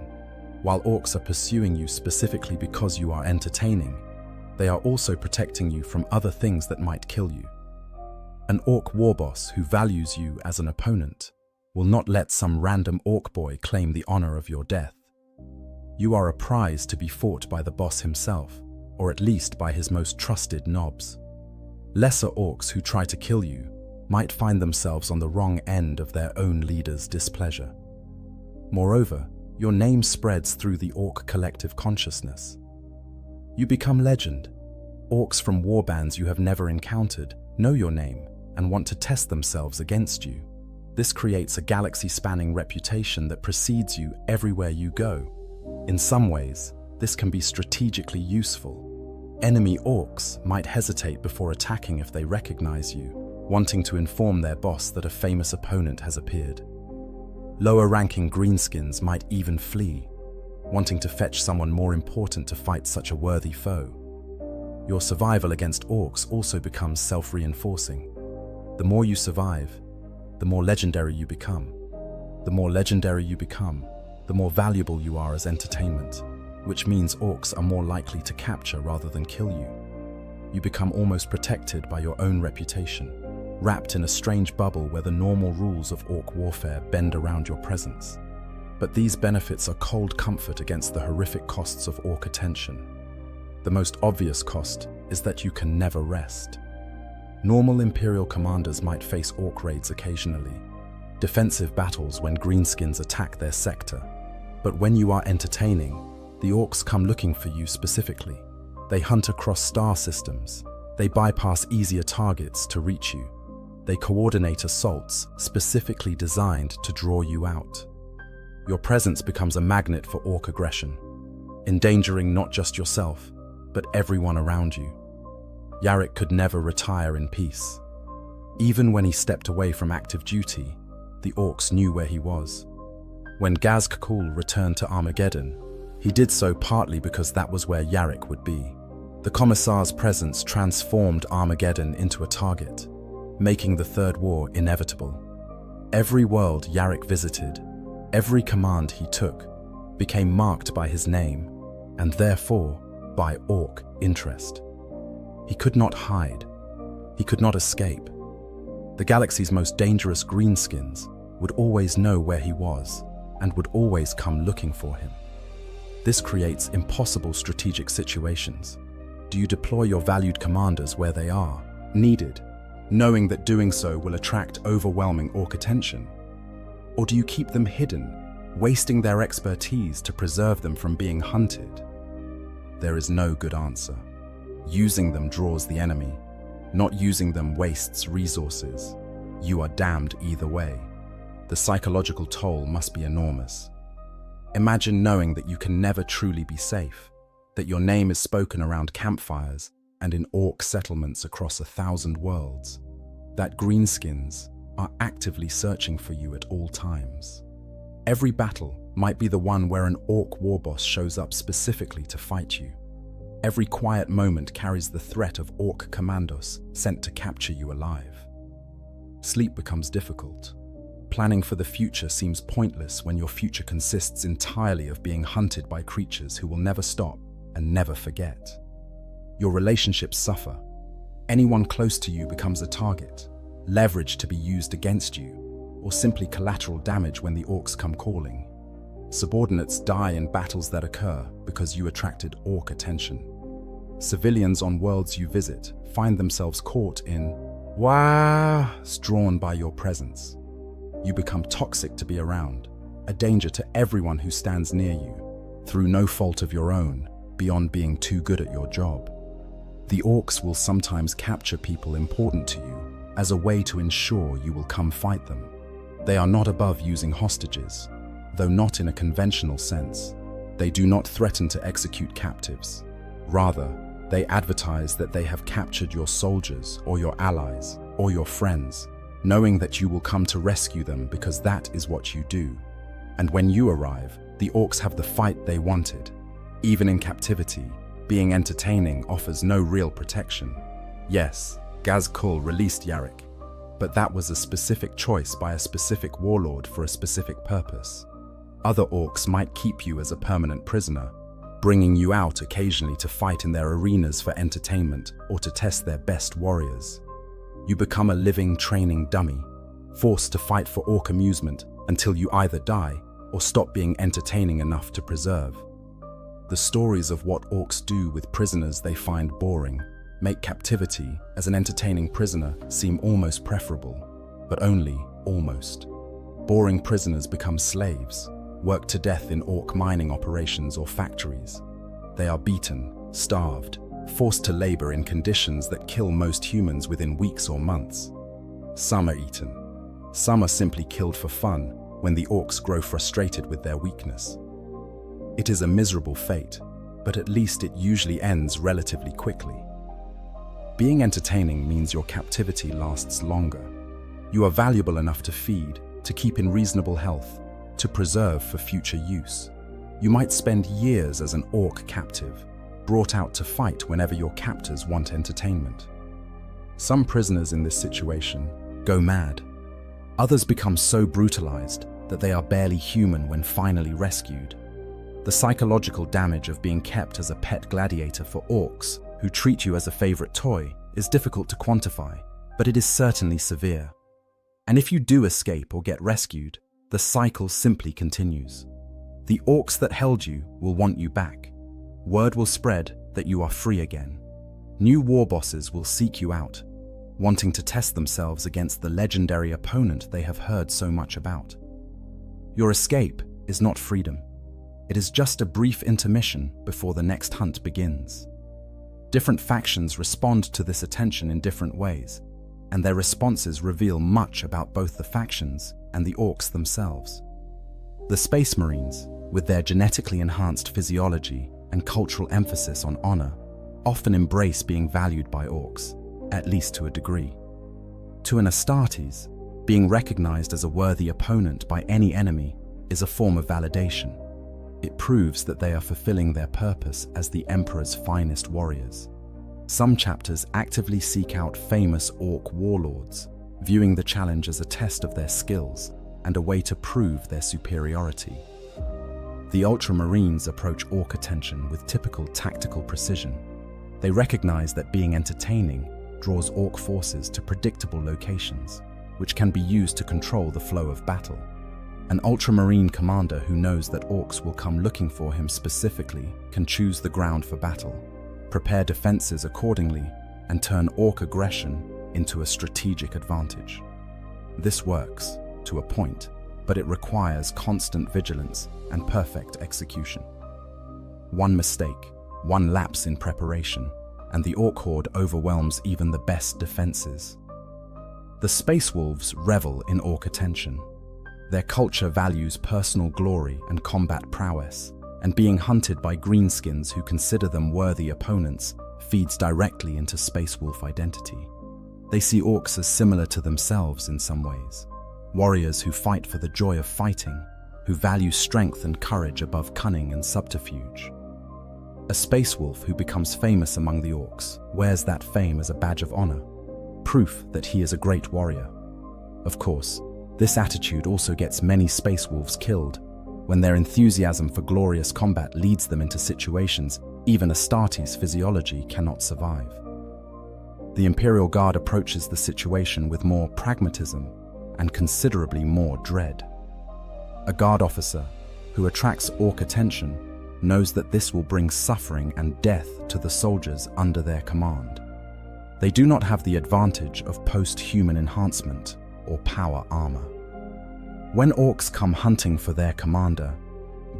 While orcs are pursuing you specifically because you are entertaining, they are also protecting you from other things that might kill you. An orc warboss who values you as an opponent will not let some random orc boy claim the honor of your death. You are a prize to be fought by the boss himself, or at least by his most trusted nobs. Lesser orcs who try to kill you might find themselves on the wrong end of their own leader's displeasure. Moreover, your name spreads through the orc collective consciousness. You become legend. Orcs from warbands you have never encountered know your name and want to test themselves against you. This creates a galaxy-spanning reputation that precedes you everywhere you go. In some ways, this can be strategically useful. Enemy orcs might hesitate before attacking if they recognize you, wanting to inform their boss that a famous opponent has appeared. Lower-ranking greenskins might even flee, wanting to fetch someone more important to fight such a worthy foe. Your survival against orcs also becomes self-reinforcing. The more you survive, the more legendary you become. The more legendary you become, the more valuable you are as entertainment, which means orcs are more likely to capture rather than kill you. You become almost protected by your own reputation, wrapped in a strange bubble where the normal rules of orc warfare bend around your presence. But these benefits are cold comfort against the horrific costs of orc attention. The most obvious cost is that you can never rest. Normal Imperial commanders might face orc raids occasionally, defensive battles when greenskins attack their sector. But when you are entertaining, the orcs come looking for you specifically. They hunt across star systems. They bypass easier targets to reach you. They coordinate assaults specifically designed to draw you out. Your presence becomes a magnet for orc aggression, endangering not just yourself, but everyone around you. Yarrick could never retire in peace. Even when he stepped away from active duty, the orcs knew where he was. When Ghazghkull returned to Armageddon, he did so partly because that was where Yarrick would be. The Commissar's presence transformed Armageddon into a target, making the Third War inevitable. Every world Yarrick visited, every command he took, became marked by his name, and therefore by orc interest. He could not hide. He could not escape. The galaxy's most dangerous greenskins would always know where he was and would always come looking for him. This creates impossible strategic situations. Do you deploy your valued commanders where they are, needed, knowing that doing so will attract overwhelming orc attention? Or do you keep them hidden, wasting their expertise to preserve them from being hunted? There is no good answer. Using them draws the enemy. Not using them wastes resources. You are damned either way. The psychological toll must be enormous. Imagine knowing that you can never truly be safe, that your name is spoken around campfires and in orc settlements across 1,000 worlds, that greenskins are actively searching for you at all times. Every battle might be the one where an orc warboss shows up specifically to fight you. Every quiet moment carries the threat of orc commandos sent to capture you alive. Sleep becomes difficult. Planning for the future seems pointless when your future consists entirely of being hunted by creatures who will never stop and never forget. Your relationships suffer. Anyone close to you becomes a target, leverage to be used against you, or simply collateral damage when the orcs come calling. Subordinates die in battles that occur because you attracted orc attention. Civilians on worlds you visit find themselves caught in wahs drawn by your presence. You become toxic to be around, a danger to everyone who stands near you, through no fault of your own, beyond being too good at your job. The orcs will sometimes capture people important to you as a way to ensure you will come fight them. They are not above using hostages, though not in a conventional sense. They do not threaten to execute captives. Rather, they advertise that they have captured your soldiers or your allies or your friends, knowing that you will come to rescue them because that is what you do. And when you arrive, the orcs have the fight they wanted. Even in captivity, being entertaining offers no real protection. Yes, Gazkul released Yarrick, but that was a specific choice by a specific warlord for a specific purpose. Other orcs might keep you as a permanent prisoner, bringing you out occasionally to fight in their arenas for entertainment or to test their best warriors. You become a living training dummy, forced to fight for orc amusement until you either die or stop being entertaining enough to preserve. The stories of what orcs do with prisoners they find boring make captivity as an entertaining prisoner seem almost preferable, but only almost. Boring prisoners become slaves, worked to death in orc mining operations or factories. They are beaten, starved, forced to labor in conditions that kill most humans within weeks or months. Some are eaten. Some are simply killed for fun when the orcs grow frustrated with their weakness. It is a miserable fate, but at least it usually ends relatively quickly. Being entertaining means your captivity lasts longer. You are valuable enough to feed, to keep in reasonable health, to preserve for future use. You might spend years as an orc captive, brought out to fight whenever your captors want entertainment. Some prisoners in this situation go mad. Others become so brutalized that they are barely human when finally rescued. The psychological damage of being kept as a pet gladiator for orcs who treat you as a favorite toy is difficult to quantify, but it is certainly severe. And if you do escape or get rescued, the cycle simply continues. The orcs that held you will want you back. Word will spread that you are free again. New war bosses will seek you out, wanting to test themselves against the legendary opponent they have heard so much about. Your escape is not freedom. It is just a brief intermission before the next hunt begins. Different factions respond to this attention in different ways, and their responses reveal much about both the factions and the orcs themselves. The Space Marines, with their genetically enhanced physiology and cultural emphasis on honor, often embrace being valued by orcs, at least to a degree. To an Astartes, being recognized as a worthy opponent by any enemy is a form of validation. It proves that they are fulfilling their purpose as the Emperor's finest warriors. Some chapters actively seek out famous orc warlords, viewing the challenge as a test of their skills and a way to prove their superiority. The Ultramarines approach orc attention with typical tactical precision. They recognize that being entertaining draws orc forces to predictable locations, which can be used to control the flow of battle. An Ultramarine commander who knows that orcs will come looking for him specifically can choose the ground for battle, prepare defenses accordingly, and turn orc aggression into a strategic advantage. This works, to a point, but it requires constant vigilance and perfect execution. One mistake, one lapse in preparation, and the orc horde overwhelms even the best defenses. The Space Wolves revel in orc attention. Their culture values personal glory and combat prowess, and being hunted by greenskins who consider them worthy opponents feeds directly into Space Wolf identity. They see orcs as similar to themselves in some ways, warriors who fight for the joy of fighting, who value strength and courage above cunning and subterfuge. A Space Wolf who becomes famous among the orcs wears that fame as a badge of honor, proof that he is a great warrior. Of course, this attitude also gets many Space Wolves killed when their enthusiasm for glorious combat leads them into situations even Astartes' physiology cannot survive. The Imperial Guard approaches the situation with more pragmatism and considerably more dread. A guard officer who attracts orc attention knows that this will bring suffering and death to the soldiers under their command. They do not have the advantage of post-human enhancement or power armor. When orcs come hunting for their commander,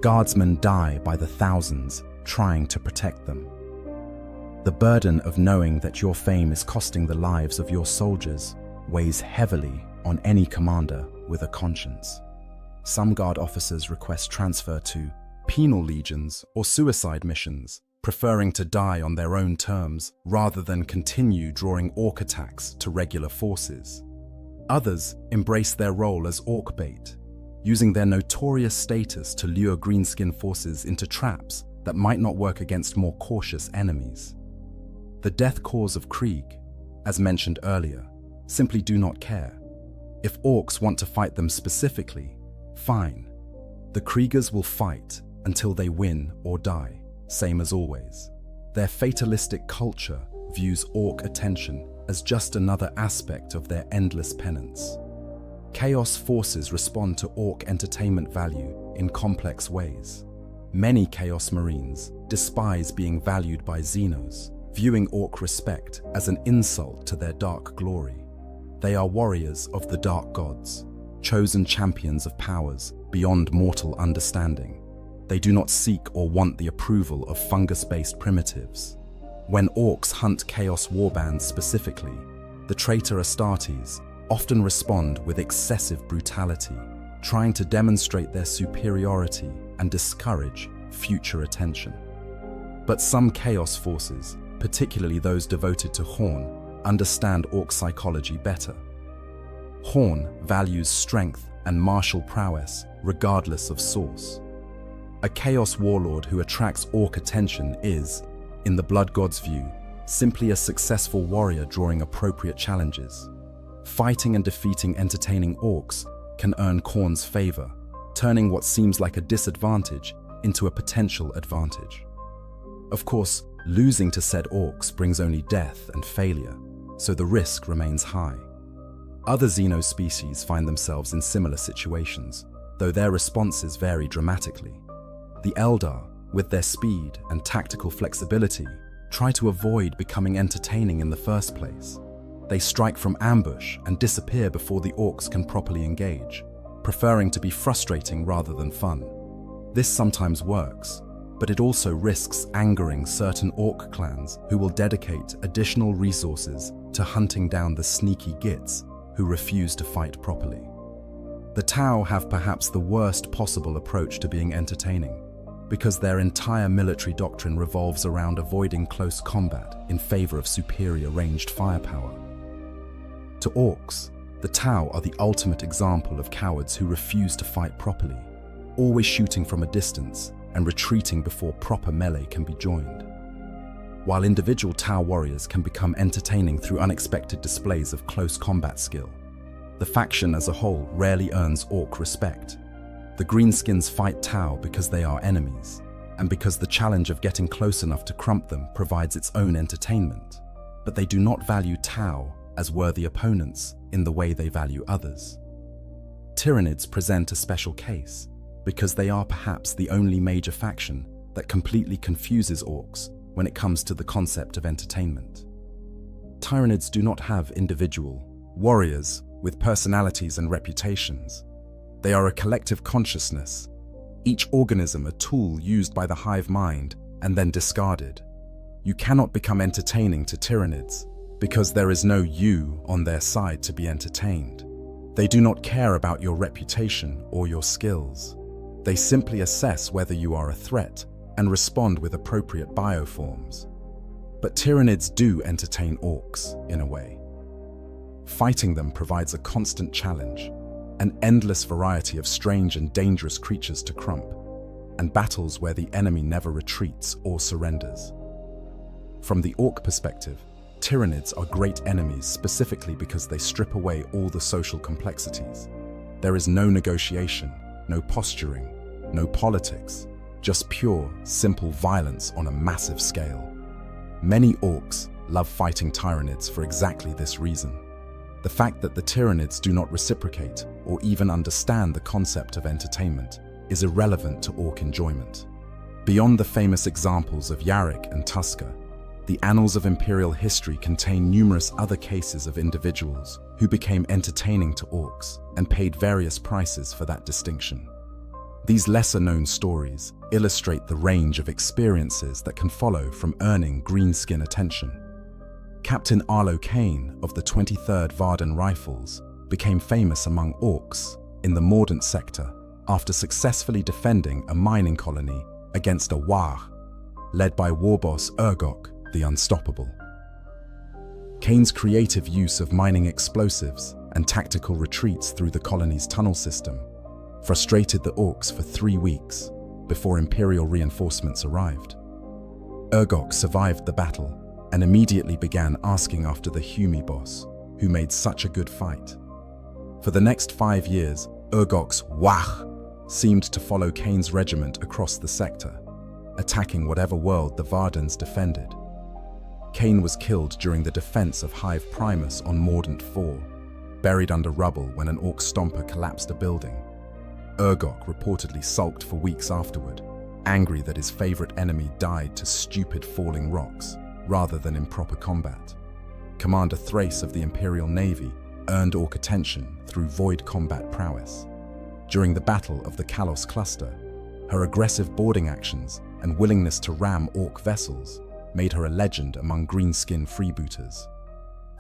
guardsmen die by the thousands trying to protect them. The burden of knowing that your fame is costing the lives of your soldiers weighs heavily on any commander with a conscience. Some guard officers request transfer to penal legions or suicide missions, preferring to die on their own terms rather than continue drawing orc attacks to regular forces. Others embrace their role as orc bait, using their notorious status to lure greenskin forces into traps that might not work against more cautious enemies. The death cause of Krieg, as mentioned earlier, simply do not care. If orcs want to fight them specifically, fine. The Kriegers will fight until they win or die, same as always. Their fatalistic culture views orc attention as just another aspect of their endless penance. Chaos forces respond to orc entertainment value in complex ways. Many Chaos Marines despise being valued by Xenos, viewing orc respect as an insult to their dark glory. They are warriors of the dark gods, chosen champions of powers beyond mortal understanding. They do not seek or want the approval of fungus-based primitives. When orcs hunt Chaos warbands specifically, the traitor Astartes often respond with excessive brutality, trying to demonstrate their superiority and discourage future attention. But some Chaos forces, particularly those devoted to Horn, understand orc psychology better. Horn values strength and martial prowess regardless of source. A Chaos warlord who attracts orc attention is, in the Blood God's view, simply a successful warrior drawing appropriate challenges. Fighting and defeating entertaining orcs can earn Khorne's favor, turning what seems like a disadvantage into a potential advantage. Of course, losing to said orcs brings only death and failure, so the risk remains high. Other Xeno species find themselves in similar situations, though their responses vary dramatically. The Eldar, with their speed and tactical flexibility, try to avoid becoming entertaining in the first place. They strike from ambush and disappear before the orcs can properly engage, preferring to be frustrating rather than fun. This sometimes works, but it also risks angering certain orc clans who will dedicate additional resources to hunting down the sneaky gits who refuse to fight properly. The Tau have perhaps the worst possible approach to being entertaining, because their entire military doctrine revolves around avoiding close combat in favor of superior ranged firepower. To orcs, the Tau are the ultimate example of cowards who refuse to fight properly, always shooting from a distance and retreating before proper melee can be joined. While individual Tau warriors can become entertaining through unexpected displays of close combat skill, the faction as a whole rarely earns orc respect. The Greenskins fight Tau because they are enemies, and because the challenge of getting close enough to crump them provides its own entertainment. But they do not value Tau as worthy opponents in the way they value others. Tyranids present a special case, because they are perhaps the only major faction that completely confuses orcs when it comes to the concept of entertainment. Tyranids do not have individual warriors with personalities and reputations. They are a collective consciousness, each organism a tool used by the hive mind and then discarded. You cannot become entertaining to Tyranids because there is no you on their side to be entertained. They do not care about your reputation or your skills. They simply assess whether you are a threat and respond with appropriate bioforms. But Tyranids do entertain orcs in a way. Fighting them provides a constant challenge, an endless variety of strange and dangerous creatures to crump, and battles where the enemy never retreats or surrenders. From the orc perspective, Tyranids are great enemies specifically because they strip away all the social complexities. There is no negotiation, no posturing, no politics, just pure, simple violence on a massive scale. Many orcs love fighting Tyranids for exactly this reason. The fact that the Tyranids do not reciprocate or even understand the concept of entertainment is irrelevant to orc enjoyment. Beyond the famous examples of Yarrick and Tusker, the annals of imperial history contain numerous other cases of individuals who became entertaining to orcs and paid various prices for that distinction. These lesser-known stories illustrate the range of experiences that can follow from earning greenskin attention. Captain Arlo Kane of the 23rd Varden Rifles became famous among orcs in the Mordant sector after successfully defending a mining colony against a War, led by warboss Urgok the Unstoppable. Kane's creative use of mining explosives and tactical retreats through the colony's tunnel system frustrated the orcs for 3 weeks before Imperial reinforcements arrived. Urgok survived the battle and immediately began asking after the Humi boss, who made such a good fight. For the next 5 years, Urgok's Wach seemed to follow Kane's regiment across the sector, attacking whatever world the Vardens defended. Kane was killed during the defense of Hive Primus on Mordant 4, buried under rubble when an orc stomper collapsed a building. Urgok reportedly sulked for weeks afterward, angry that his favorite enemy died to stupid falling rocks rather than in proper combat. Commander Thrace of the Imperial Navy earned orc attention through void combat prowess. During the Battle of the Kalos Cluster, her aggressive boarding actions and willingness to ram orc vessels made her a legend among greenskin freebooters.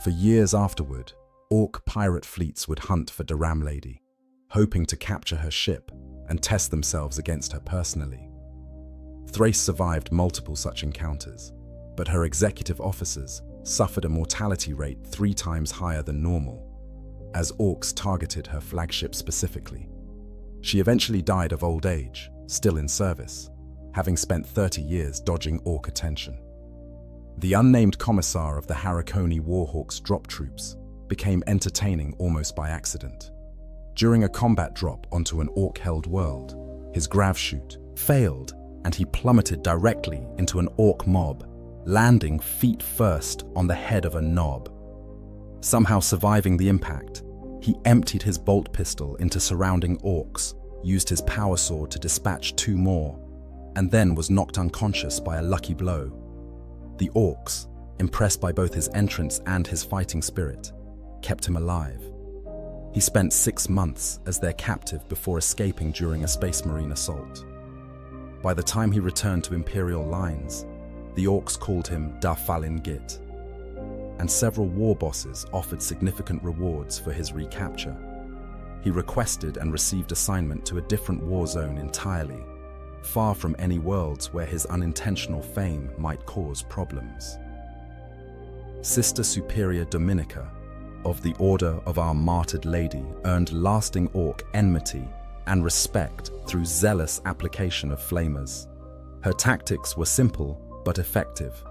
For years afterward, orc pirate fleets would hunt for Daram Lady, hoping to capture her ship and test themselves against her personally. Thrace survived multiple such encounters, but her executive officers suffered a mortality rate 3 times higher than normal, as orcs targeted her flagship specifically. She eventually died of old age, still in service, having spent 30 years dodging orc attention. The unnamed commissar of the Harakoni Warhawks drop troops became entertaining almost by accident. During a combat drop onto an orc-held world, his grav chute failed and he plummeted directly into an orc mob, landing feet first on the head of a knob. Somehow surviving the impact, he emptied his bolt pistol into surrounding orcs, used his power sword to dispatch 2 more, and then was knocked unconscious by a lucky blow. The orcs, impressed by both his entrance and his fighting spirit, kept him alive. He spent 6 months as their captive before escaping during a Space Marine assault. By the time he returned to Imperial lines, the orcs called him Da Falin Git, and several war bosses offered significant rewards for his recapture. He requested and received assignment to a different war zone entirely, far from any worlds where his unintentional fame might cause problems. Sister Superior Dominica of the Order of Our Martyred Lady earned lasting orc enmity and respect through zealous application of flamers. Her tactics were simple but effective.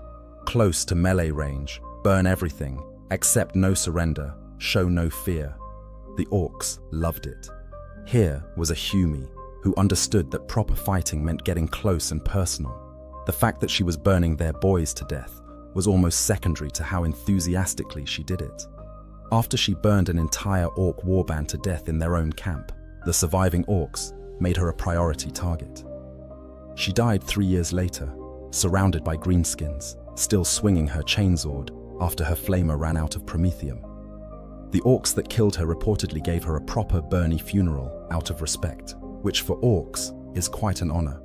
Close to melee range, burn everything, accept no surrender, show no fear. The orcs loved it. Here was a Humi who understood that proper fighting meant getting close and personal. The fact that she was burning their boys to death was almost secondary to how enthusiastically she did it. After she burned an entire orc warband to death in their own camp, the surviving orcs made her a priority target. She died 3 years later, surrounded by greenskins, still swinging her chainsword after her flamer ran out of promethium. The orcs that killed her reportedly gave her a proper Bernie funeral out of respect, which for orcs is quite an honor.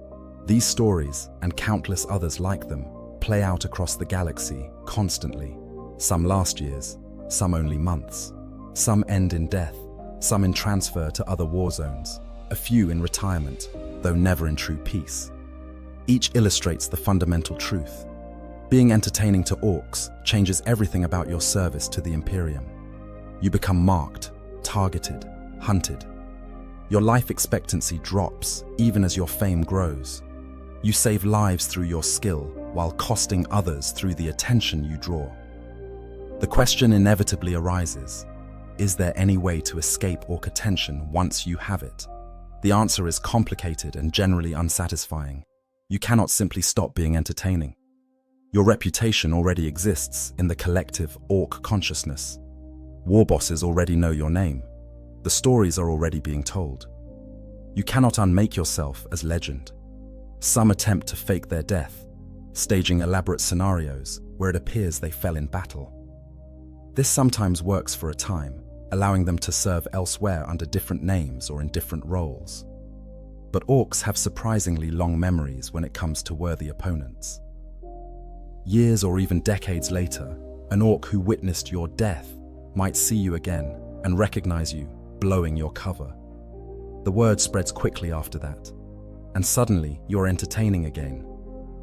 These stories, and countless others like them, play out across the galaxy constantly. Some last years, some only months. Some end in death, some in transfer to other war zones, a few in retirement, though never in true peace. Each illustrates the fundamental truth. Being entertaining to orcs changes everything about your service to the Imperium. You become marked, targeted, hunted. Your life expectancy drops even as your fame grows. You save lives through your skill while costing others through the attention you draw. The question inevitably arises, is there any way to escape orc attention once you have it? The answer is complicated and generally unsatisfying. You cannot simply stop being entertaining. Your reputation already exists in the collective orc consciousness. War bosses already know your name. The stories are already being told. You cannot unmake yourself as legend. Some attempt to fake their death, staging elaborate scenarios where it appears they fell in battle. This sometimes works for a time, allowing them to serve elsewhere under different names or in different roles. But orcs have surprisingly long memories when it comes to worthy opponents. Years or even decades later, an orc who witnessed your death might see you again and recognize you, blowing your cover. The word spreads quickly after that, and suddenly you're entertaining again,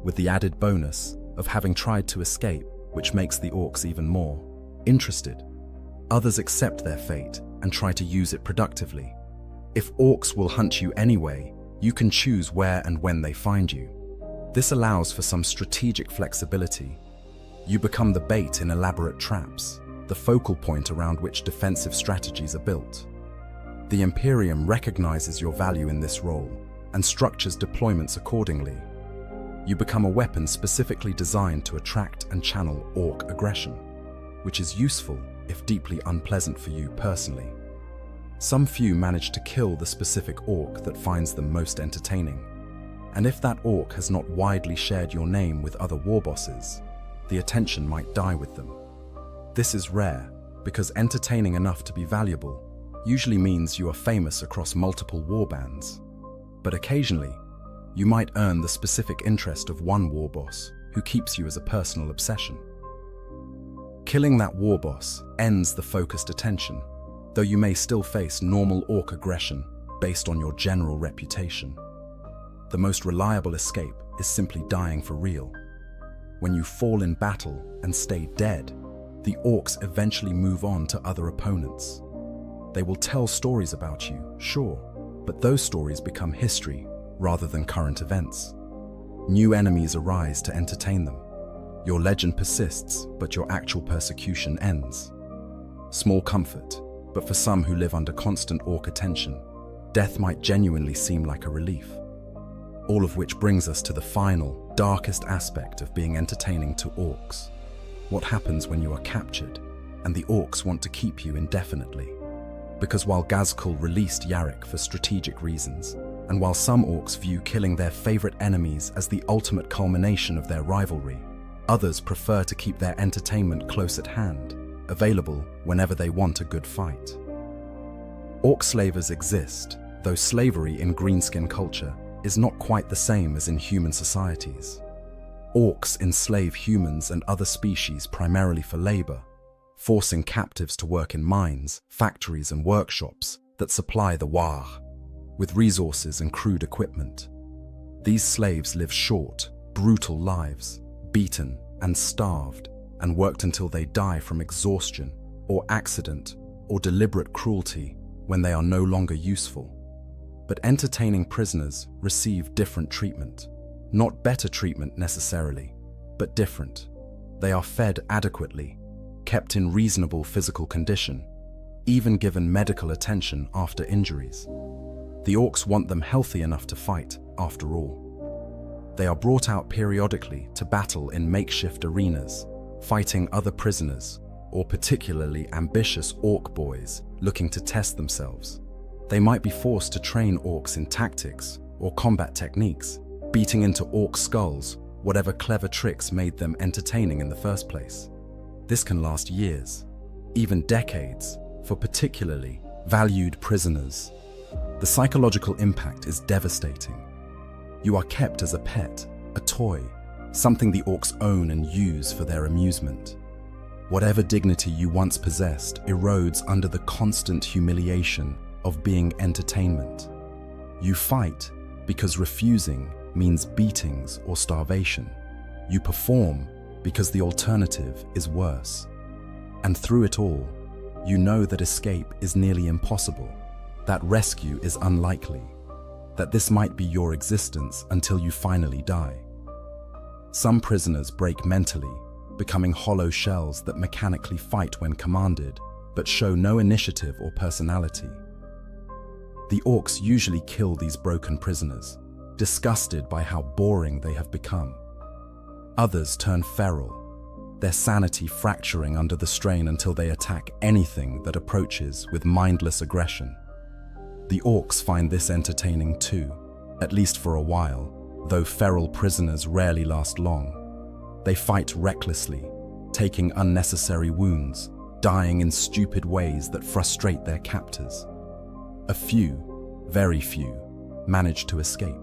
with the added bonus of having tried to escape, which makes the orcs even more interested. Others accept their fate and try to use it productively. If orcs will hunt you anyway, you can choose where and when they find you. This allows for some strategic flexibility. You become the bait in elaborate traps, the focal point around which defensive strategies are built. The Imperium recognizes your value in this role and structures deployments accordingly. You become a weapon specifically designed to attract and channel orc aggression, which is useful if deeply unpleasant for you personally. Some few manage to kill the specific orc that finds them most entertaining. And if that orc has not widely shared your name with other war bosses, the attention might die with them. This is rare, because entertaining enough to be valuable usually means you are famous across multiple warbands. But occasionally, you might earn the specific interest of one war boss who keeps you as a personal obsession. Killing that war boss ends the focused attention, though you may still face normal orc aggression based on your general reputation. The most reliable escape is simply dying for real. When you fall in battle and stay dead, the orcs eventually move on to other opponents. They will tell stories about you, sure, but those stories become history rather than current events. New enemies arise to entertain them. Your legend persists, but your actual persecution ends. Small comfort, but for some who live under constant orc attention, death might genuinely seem like a relief. All of which brings us to the final, darkest aspect of being entertaining to orcs. What happens when you are captured, and the orcs want to keep you indefinitely? Because while Ghazghkull released Yarrick for strategic reasons, and while some orcs view killing their favorite enemies as the ultimate culmination of their rivalry, others prefer to keep their entertainment close at hand, available whenever they want a good fight. Orc slavers exist, though slavery in greenskin culture is not quite the same as in human societies. Orcs enslave humans and other species primarily for labor, forcing captives to work in mines, factories and workshops that supply the War with resources and crude equipment. These slaves live short, brutal lives, beaten and starved, and worked until they die from exhaustion or accident or deliberate cruelty when they are no longer useful. But entertaining prisoners receive different treatment. Not better treatment necessarily, but different. They are fed adequately, kept in reasonable physical condition, even given medical attention after injuries. The orcs want them healthy enough to fight, after all. They are brought out periodically to battle in makeshift arenas, fighting other prisoners, or particularly ambitious orc boys looking to test themselves. They might be forced to train orcs in tactics or combat techniques, beating into orc skulls whatever clever tricks made them entertaining in the first place. This can last years, even decades, for particularly valued prisoners. The psychological impact is devastating. You are kept as a pet, a toy, something the orcs own and use for their amusement. Whatever dignity you once possessed erodes under the constant humiliation of being entertainment. You fight because refusing means beatings or starvation. You perform because the alternative is worse. And through it all, you know that escape is nearly impossible, that rescue is unlikely, that this might be your existence until you finally die. Some prisoners break mentally, becoming hollow shells that mechanically fight when commanded, but show no initiative or personality. The orcs usually kill these broken prisoners, disgusted by how boring they have become. Others turn feral, their sanity fracturing under the strain until they attack anything that approaches with mindless aggression. The orcs find this entertaining too, at least for a while, though feral prisoners rarely last long. They fight recklessly, taking unnecessary wounds, dying in stupid ways that frustrate their captors. A few, very few, manage to escape.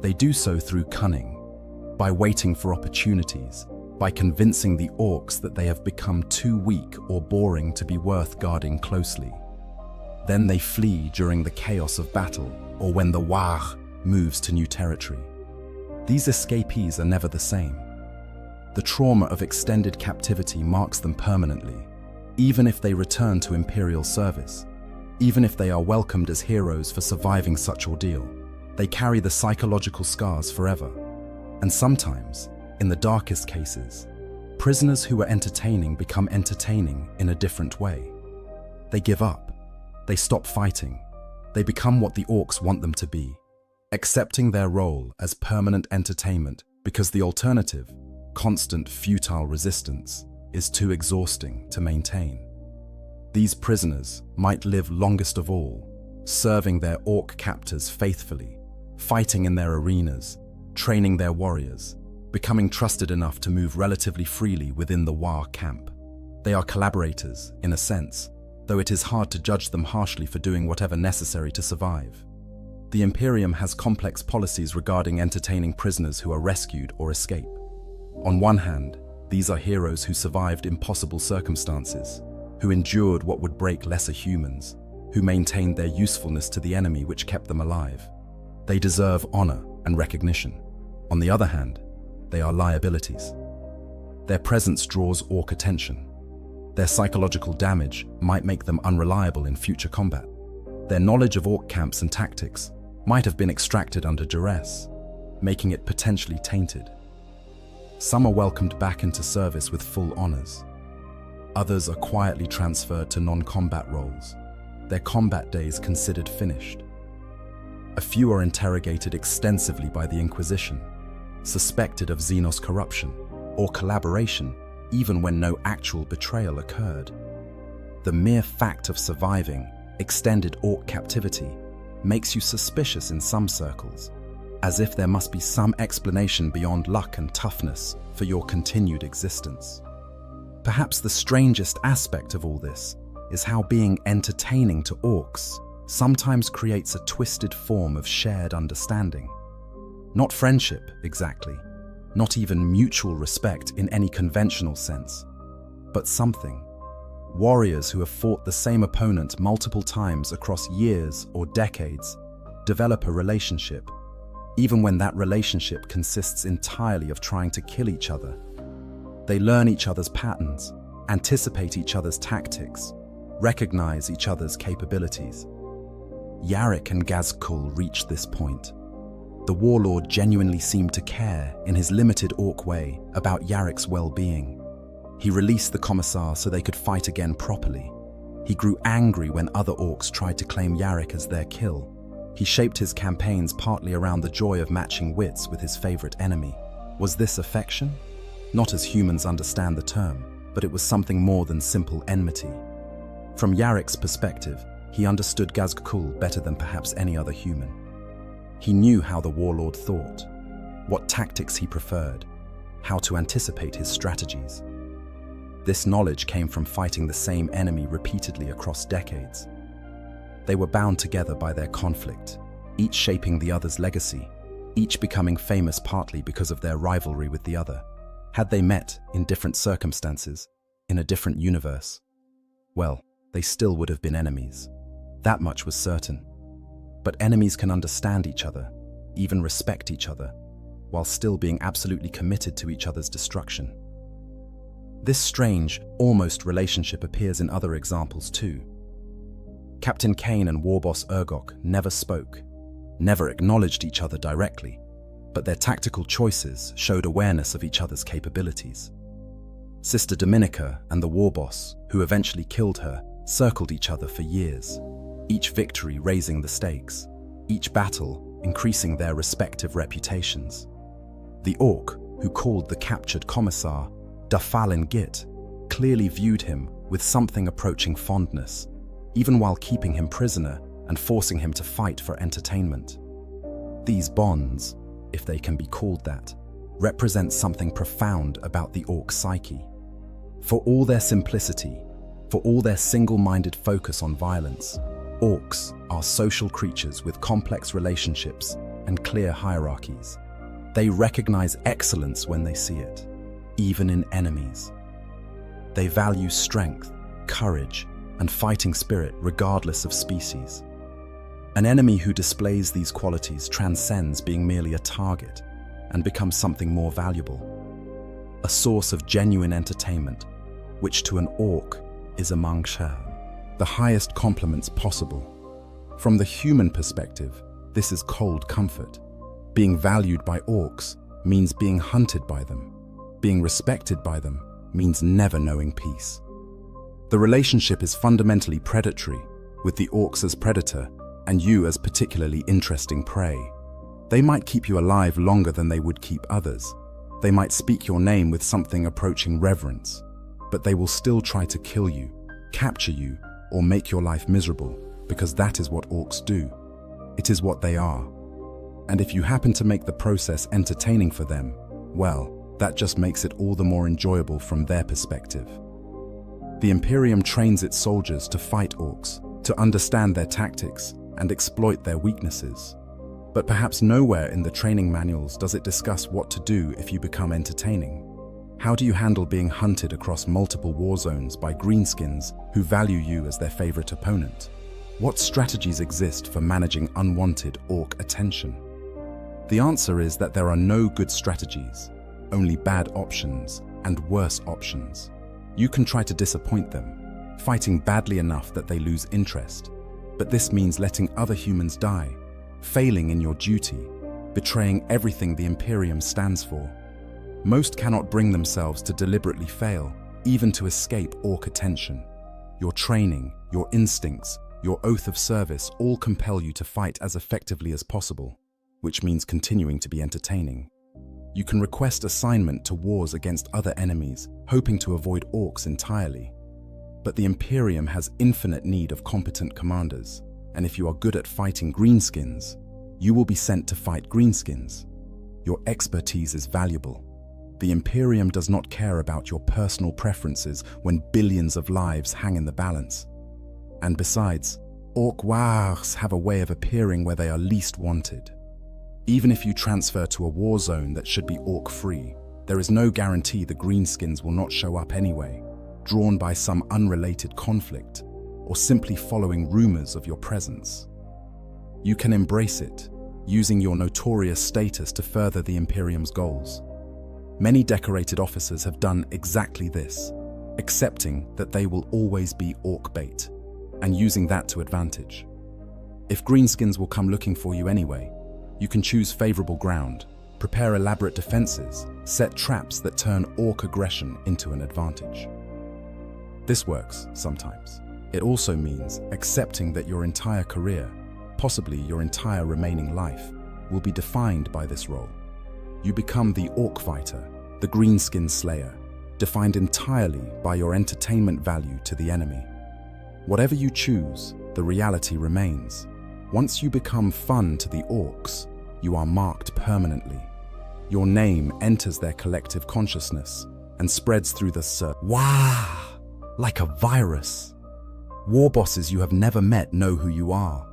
They do so through cunning, by waiting for opportunities, by convincing the orcs that they have become too weak or boring to be worth guarding closely. Then they flee during the chaos of battle or when the War moves to new territory. These escapees are never the same. The trauma of extended captivity marks them permanently, even if they return to Imperial service. Even if they are welcomed as heroes for surviving such ordeal, they carry the psychological scars forever. And sometimes, in the darkest cases, prisoners who are entertaining become entertaining in a different way. They give up. They stop fighting. They become what the orcs want them to be, accepting their role as permanent entertainment because the alternative, constant futile resistance, is too exhausting to maintain. These prisoners might live longest of all, serving their orc captors faithfully, fighting in their arenas, training their warriors, becoming trusted enough to move relatively freely within the War camp. They are collaborators, in a sense, though it is hard to judge them harshly for doing whatever necessary to survive. The Imperium has complex policies regarding entertaining prisoners who are rescued or escape. On one hand, these are heroes who survived impossible circumstances, who endured what would break lesser humans, who maintained their usefulness to the enemy which kept them alive. They deserve honor and recognition. On the other hand, they are liabilities. Their presence draws orc attention. Their psychological damage might make them unreliable in future combat. Their knowledge of orc camps and tactics might have been extracted under duress, making it potentially tainted. Some are welcomed back into service with full honors. Others are quietly transferred to non-combat roles, their combat days considered finished. A few are interrogated extensively by the Inquisition, suspected of Xenos corruption or collaboration even when no actual betrayal occurred. The mere fact of surviving extended orc captivity makes you suspicious in some circles, as if there must be some explanation beyond luck and toughness for your continued existence. Perhaps the strangest aspect of all this is how being entertaining to orcs sometimes creates a twisted form of shared understanding. Not friendship, exactly, not even mutual respect in any conventional sense, but something. Warriors who have fought the same opponent multiple times across years or decades develop a relationship, even when that relationship consists entirely of trying to kill each other. They learn each other's patterns, anticipate each other's tactics, recognize each other's capabilities. Yarrick and Gazkul reached this point. The warlord genuinely seemed to care, in his limited orc way, about Yarrick's well-being. He released the commissar so they could fight again properly. He grew angry when other orcs tried to claim Yarrick as their kill. He shaped his campaigns partly around the joy of matching wits with his favorite enemy. Was this affection? Not as humans understand the term, but it was something more than simple enmity. From Yarrick's perspective, he understood Gazkul better than perhaps any other human. He knew how the warlord thought. what tactics he preferred, how to anticipate his strategies. This knowledge came from fighting the same enemy repeatedly across decades. They were bound together by their conflict, each shaping the other's legacy, each becoming famous partly because of their rivalry with the other. Had they met in different circumstances, in a different universe, well, they still would have been enemies. That much was certain. But enemies can understand each other, even respect each other, while still being absolutely committed to each other's destruction. This strange, almost relationship appears in other examples too. Captain Kane and Warboss Urgok never spoke, never acknowledged each other directly, but their tactical choices showed awareness of each other's capabilities. Sister Dominica and the Warboss, who eventually killed her, circled each other for years, each victory raising the stakes, each battle increasing their respective reputations. The Orc, who called the captured commissar Dafalin Git, clearly viewed him with something approaching fondness, even while keeping him prisoner and forcing him to fight for entertainment. These bonds, if they can be called that, represent something profound about the Orc psyche. For all their simplicity, for all their single-minded focus on violence, Orcs are social creatures with complex relationships and clear hierarchies. They recognize excellence when they see it, even in enemies. They value strength, courage, and fighting spirit regardless of species. An enemy who displays these qualities transcends being merely a target and becomes something more valuable, a source of genuine entertainment, which to an Orc is among the highest compliments possible. From the human perspective, this is cold comfort. Being valued by Orcs means being hunted by them. Being respected by them means never knowing peace. The relationship is fundamentally predatory, with the Orcs as predator and you as particularly interesting prey. They might keep you alive longer than they would keep others. They might speak your name with something approaching reverence, but they will still try to kill you, capture you, or make your life miserable, because that is what Orcs do. It is what they are. And if you happen to make the process entertaining for them, well, that just makes it all the more enjoyable from their perspective. The Imperium trains its soldiers to fight Orcs, to understand their tactics and exploit their weaknesses. But perhaps nowhere in the training manuals does it discuss what to do if you become entertaining. How do you handle being hunted across multiple war zones by greenskins who value you as their favorite opponent? What strategies exist for managing unwanted Orc attention? The answer is that there are no good strategies, only bad options and worse options. You can try to disappoint them, fighting badly enough that they lose interest, but this means letting other humans die, failing in your duty, betraying everything the Imperium stands for. Most cannot bring themselves to deliberately fail, even to escape Orc attention. Your training, your instincts, your oath of service all compel you to fight as effectively as possible, which means continuing to be entertaining. You can request assignment to wars against other enemies, hoping to avoid Orcs entirely. But the Imperium has infinite need of competent commanders, and if you are good at fighting greenskins, you will be sent to fight greenskins. Your expertise is valuable. The Imperium does not care about your personal preferences when billions of lives hang in the balance. And besides, Orc wars have a way of appearing where they are least wanted. Even if you transfer to a war zone that should be Orc-free, there is no guarantee the greenskins will not show up anyway, drawn by some unrelated conflict, or simply following rumors of your presence. You can embrace it, using your notorious status to further the Imperium's goals. Many decorated officers have done exactly this, accepting that they will always be Orc bait, and using that to advantage. If greenskins will come looking for you anyway, you can choose favorable ground, prepare elaborate defenses, set traps that turn Orc aggression into an advantage. This works sometimes. It also means accepting that your entire career, possibly your entire remaining life, will be defined by this role. You become the Orc fighter, the greenskin slayer, defined entirely by your entertainment value to the enemy. Whatever you choose, the reality remains. Once you become fun to the Orcs, you are marked permanently. Your name enters their collective consciousness and spreads through the like a virus. War bosses you have never met know who you are.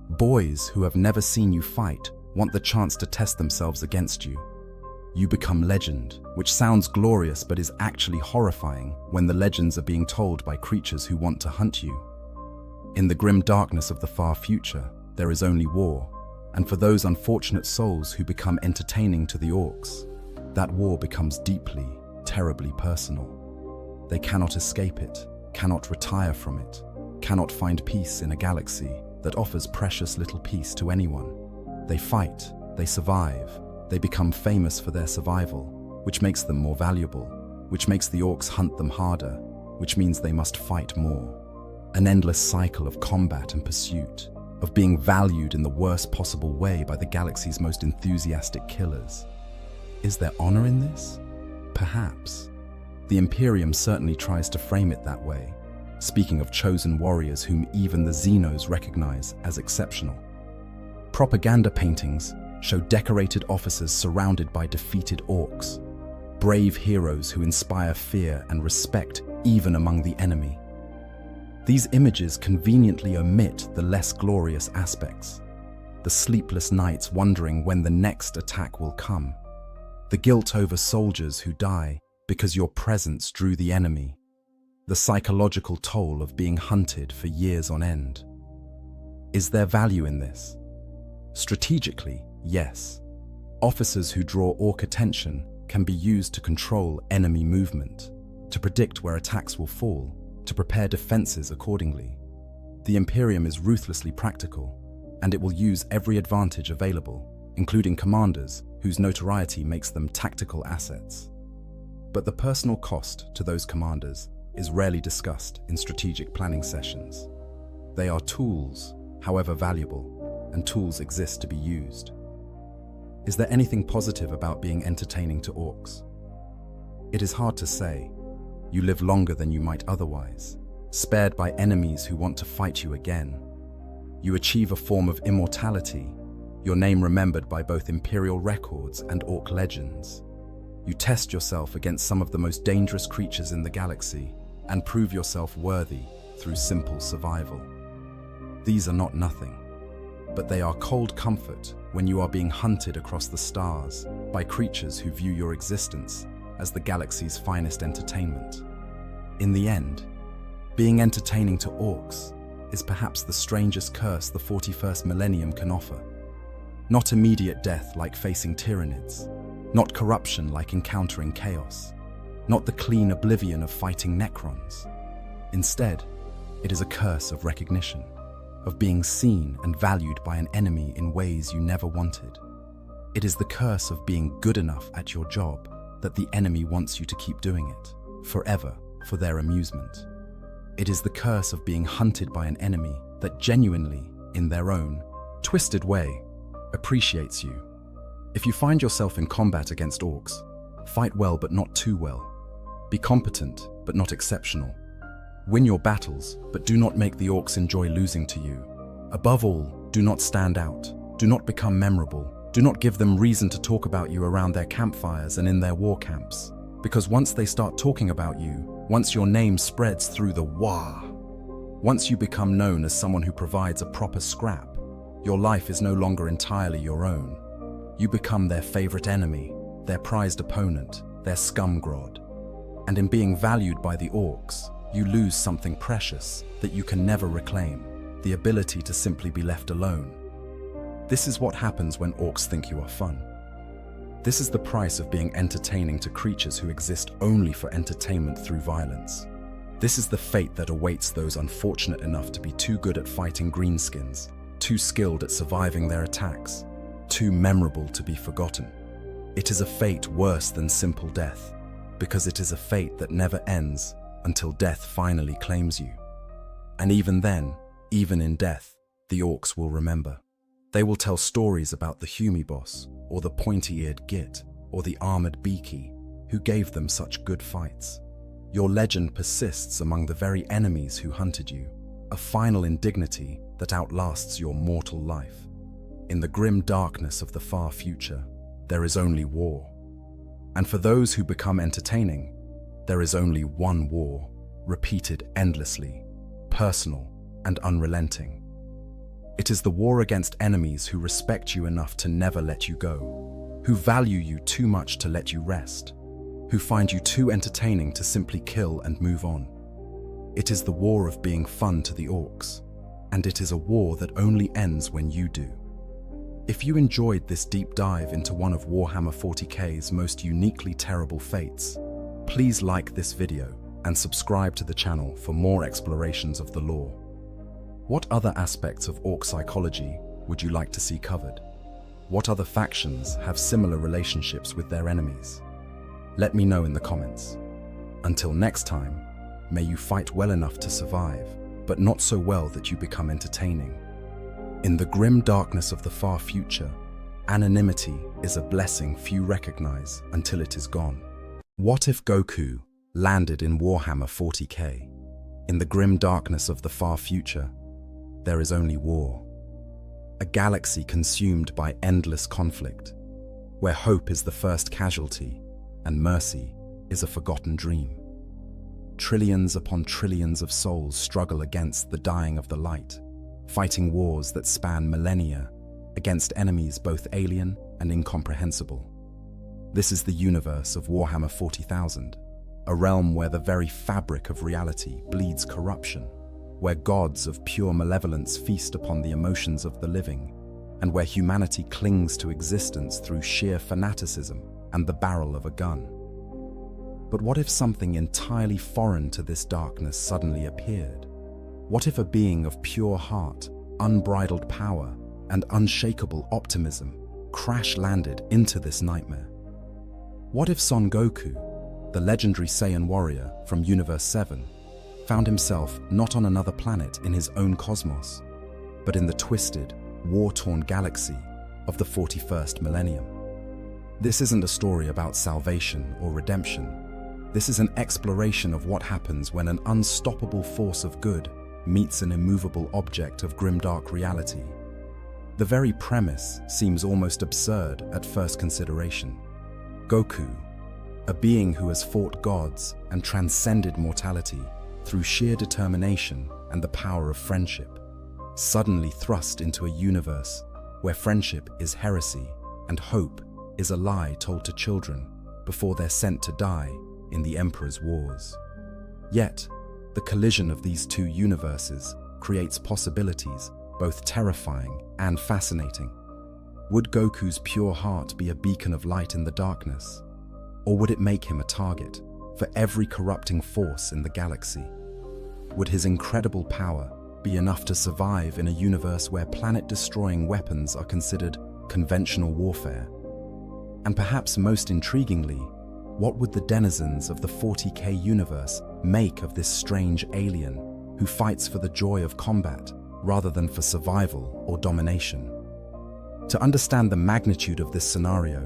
Boys who have never seen you fight want the chance to test themselves against you. You become legend, which sounds glorious but is actually horrifying when the legends are being told by creatures who want to hunt you. In the grim darkness of the far future, there is only war, and for those unfortunate souls who become entertaining to the orcs, that war becomes deeply, terribly personal. They cannot escape it, cannot retire from it, cannot find peace in a galaxy that offers precious little peace to anyone. They fight, they survive, they become famous for their survival, which makes them more valuable, which makes the orcs hunt them harder, which means they must fight more. An endless cycle of combat and pursuit, of being valued in the worst possible way by the galaxy's most enthusiastic killers. Is there honor in this? Perhaps. The Imperium certainly tries to frame it that way, speaking of chosen warriors whom even the Xenos recognize as exceptional. Propaganda paintings show decorated officers surrounded by defeated orcs, brave heroes who inspire fear and respect even among the enemy. These images conveniently omit the less glorious aspects, the sleepless nights wondering when the next attack will come, the guilt over soldiers who die because your presence drew the enemy, the psychological toll of being hunted for years on end. Is there value in this? Strategically, yes. Officers who draw orc attention can be used to control enemy movement, to predict where attacks will fall, to prepare defenses accordingly. The Imperium is ruthlessly practical, and it will use every advantage available, including commanders whose notoriety makes them tactical assets. But the personal cost to those commanders is rarely discussed in strategic planning sessions. They are tools, however valuable, and tools exist to be used. Is there anything positive about being entertaining to orcs? It is hard to say. You live longer than you might otherwise, spared by enemies who want to fight you again. You achieve a form of immortality, your name remembered by both Imperial records and orc legends. You test yourself against some of the most dangerous creatures in the galaxy and prove yourself worthy through simple survival. These are not nothing, but they are cold comfort when you are being hunted across the stars by creatures who view your existence as the galaxy's finest entertainment. In the end, being entertaining to orcs is perhaps the strangest curse the 41st millennium can offer. Not immediate death like facing Tyranids, not corruption like encountering chaos, not the clean oblivion of fighting Necrons. Instead, it is a curse of recognition, of being seen and valued by an enemy in ways you never wanted. It is the curse of being good enough at your job that the enemy wants you to keep doing it, forever, for their amusement. It is the curse of being hunted by an enemy that genuinely, in their own, twisted way, appreciates you. If you find yourself in combat against orcs, fight well but not too well. Be competent but not exceptional. Win your battles, but do not make the orcs enjoy losing to you. Above all, do not stand out. Do not become memorable. Do not give them reason to talk about you around their campfires and in their war camps. Because once they start talking about you, once your name spreads through the once you become known as someone who provides a proper scrap, your life is no longer entirely your own. You become their favorite enemy, their prized opponent, their scumgrod. And in being valued by the orcs, you lose something precious that you can never reclaim, the ability to simply be left alone. This is what happens when orcs think you are fun. This is the price of being entertaining to creatures who exist only for entertainment through violence. This is the fate that awaits those unfortunate enough to be too good at fighting greenskins, too skilled at surviving their attacks, too memorable to be forgotten. It is a fate worse than simple death, because it is a fate that never ends until death finally claims you. And even then, even in death, the orcs will remember. They will tell stories about the Humi boss, or the pointy-eared Git, or the armored Beaky, who gave them such good fights. Your legend persists among the very enemies who hunted you, a final indignity that outlasts your mortal life. In the grim darkness of the far future, there is only war. And for those who become entertaining, there is only one war, repeated endlessly, personal and unrelenting. It is the war against enemies who respect you enough to never let you go, who value you too much to let you rest, who find you too entertaining to simply kill and move on. It is the war of being fun to the orcs, and it is a war that only ends when you do. If you enjoyed this deep dive into one of Warhammer 40k's most uniquely terrible fates, please like this video and subscribe to the channel for more explorations of the lore. What other aspects of orc psychology would you like to see covered? What other factions have similar relationships with their enemies? Let me know in the comments. Until next time, may you fight well enough to survive, but not so well that you become entertaining. In the grim darkness of the far future, anonymity is a blessing few recognize until it is gone. What if Goku landed in Warhammer 40k? In the grim darkness of the far future, there is only war. A galaxy consumed by endless conflict, where hope is the first casualty and mercy is a forgotten dream. Trillions upon trillions of souls struggle against the dying of the light, fighting wars that span millennia against enemies both alien and incomprehensible. This is the universe of Warhammer 40,000, a realm where the very fabric of reality bleeds corruption, where gods of pure malevolence feast upon the emotions of the living, and where humanity clings to existence through sheer fanaticism and the barrel of a gun. But what if something entirely foreign to this darkness suddenly appeared? What if a being of pure heart, unbridled power, and unshakable optimism crash-landed into this nightmare? What if Son Goku, the legendary Saiyan warrior from Universe 7, found himself not on another planet in his own cosmos, but in the twisted, war-torn galaxy of the 41st millennium? This isn't a story about salvation or redemption. This is an exploration of what happens when an unstoppable force of good meets an immovable object of grimdark reality. The very premise seems almost absurd at first consideration. Goku, a being who has fought gods and transcended mortality through sheer determination and the power of friendship, suddenly thrust into a universe where friendship is heresy and hope is a lie told to children before they're sent to die in the Emperor's wars. Yet, the collision of these two universes creates possibilities both terrifying and fascinating. Would Goku's pure heart be a beacon of light in the darkness? Or would it make him a target for every corrupting force in the galaxy? Would his incredible power be enough to survive in a universe where planet-destroying weapons are considered conventional warfare? And perhaps most intriguingly, what would the denizens of the 40k universe make of this strange alien who fights for the joy of combat rather than for survival or domination? To understand the magnitude of this scenario,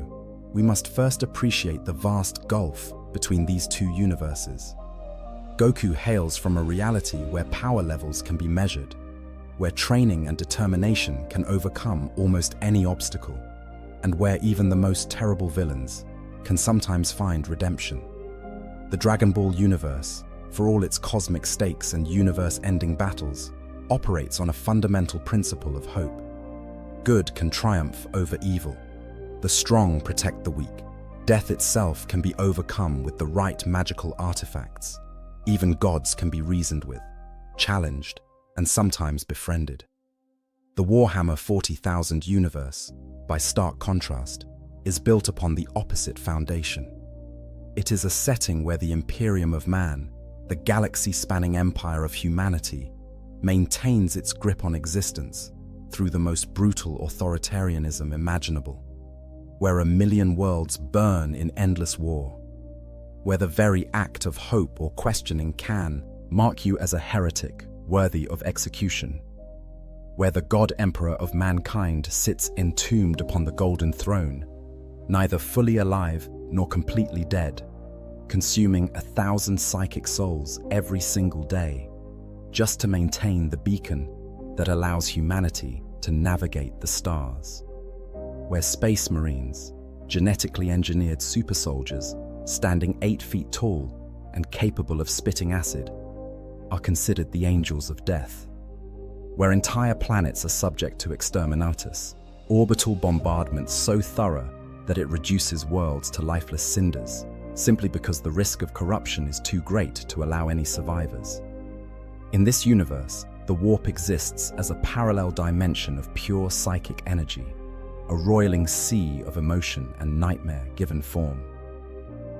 we must first appreciate the vast gulf between these two universes. Goku hails from a reality where power levels can be measured, where training and determination can overcome almost any obstacle, and where even the most terrible villains can sometimes find redemption. The Dragon Ball universe, for all its cosmic stakes and universe-ending battles, operates on a fundamental principle of hope. Good can triumph over evil. The strong protect the weak. Death itself can be overcome with the right magical artifacts. Even gods can be reasoned with, challenged, and sometimes befriended. The Warhammer 40,000 universe, by stark contrast, is built upon the opposite foundation. It is a setting where the Imperium of Man, the galaxy-spanning empire of humanity, maintains its grip on existence through the most brutal authoritarianism imaginable, where 1,000,000 worlds burn in endless war, where the very act of hope or questioning can mark you as a heretic worthy of execution, where the God Emperor of mankind sits entombed upon the golden throne, neither fully alive nor completely dead, consuming 1,000 psychic souls every single day, just to maintain the beacon that allows humanity to navigate the stars, where space marines, genetically engineered super soldiers, standing 8 feet tall and capable of spitting acid, are considered the angels of death. Where entire planets are subject to exterminatus, orbital bombardment so thorough that it reduces worlds to lifeless cinders, simply because the risk of corruption is too great to allow any survivors. In this universe, the warp exists as a parallel dimension of pure psychic energy, a roiling sea of emotion and nightmare given form.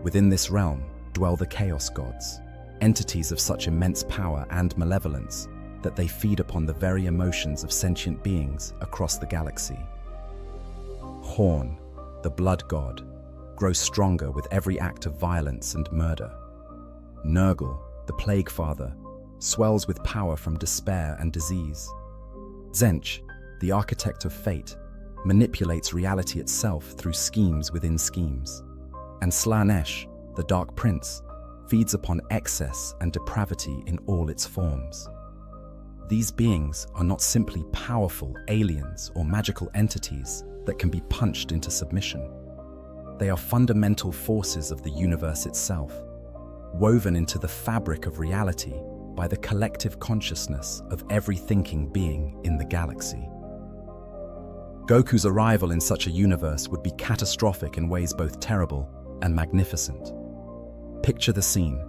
Within this realm dwell the Chaos Gods, entities of such immense power and malevolence that they feed upon the very emotions of sentient beings across the galaxy. Horn, the blood god, grows stronger with every act of violence and murder. Nurgle, the plague father, swells with power from despair and disease. Tzeentch, the architect of fate, manipulates reality itself through schemes within schemes. And Slaanesh, the Dark Prince, feeds upon excess and depravity in all its forms. These beings are not simply powerful aliens or magical entities that can be punched into submission. They are fundamental forces of the universe itself, woven into the fabric of reality by the collective consciousness of every thinking being in the galaxy. Goku's arrival in such a universe would be catastrophic in ways both terrible and magnificent. Picture the scene: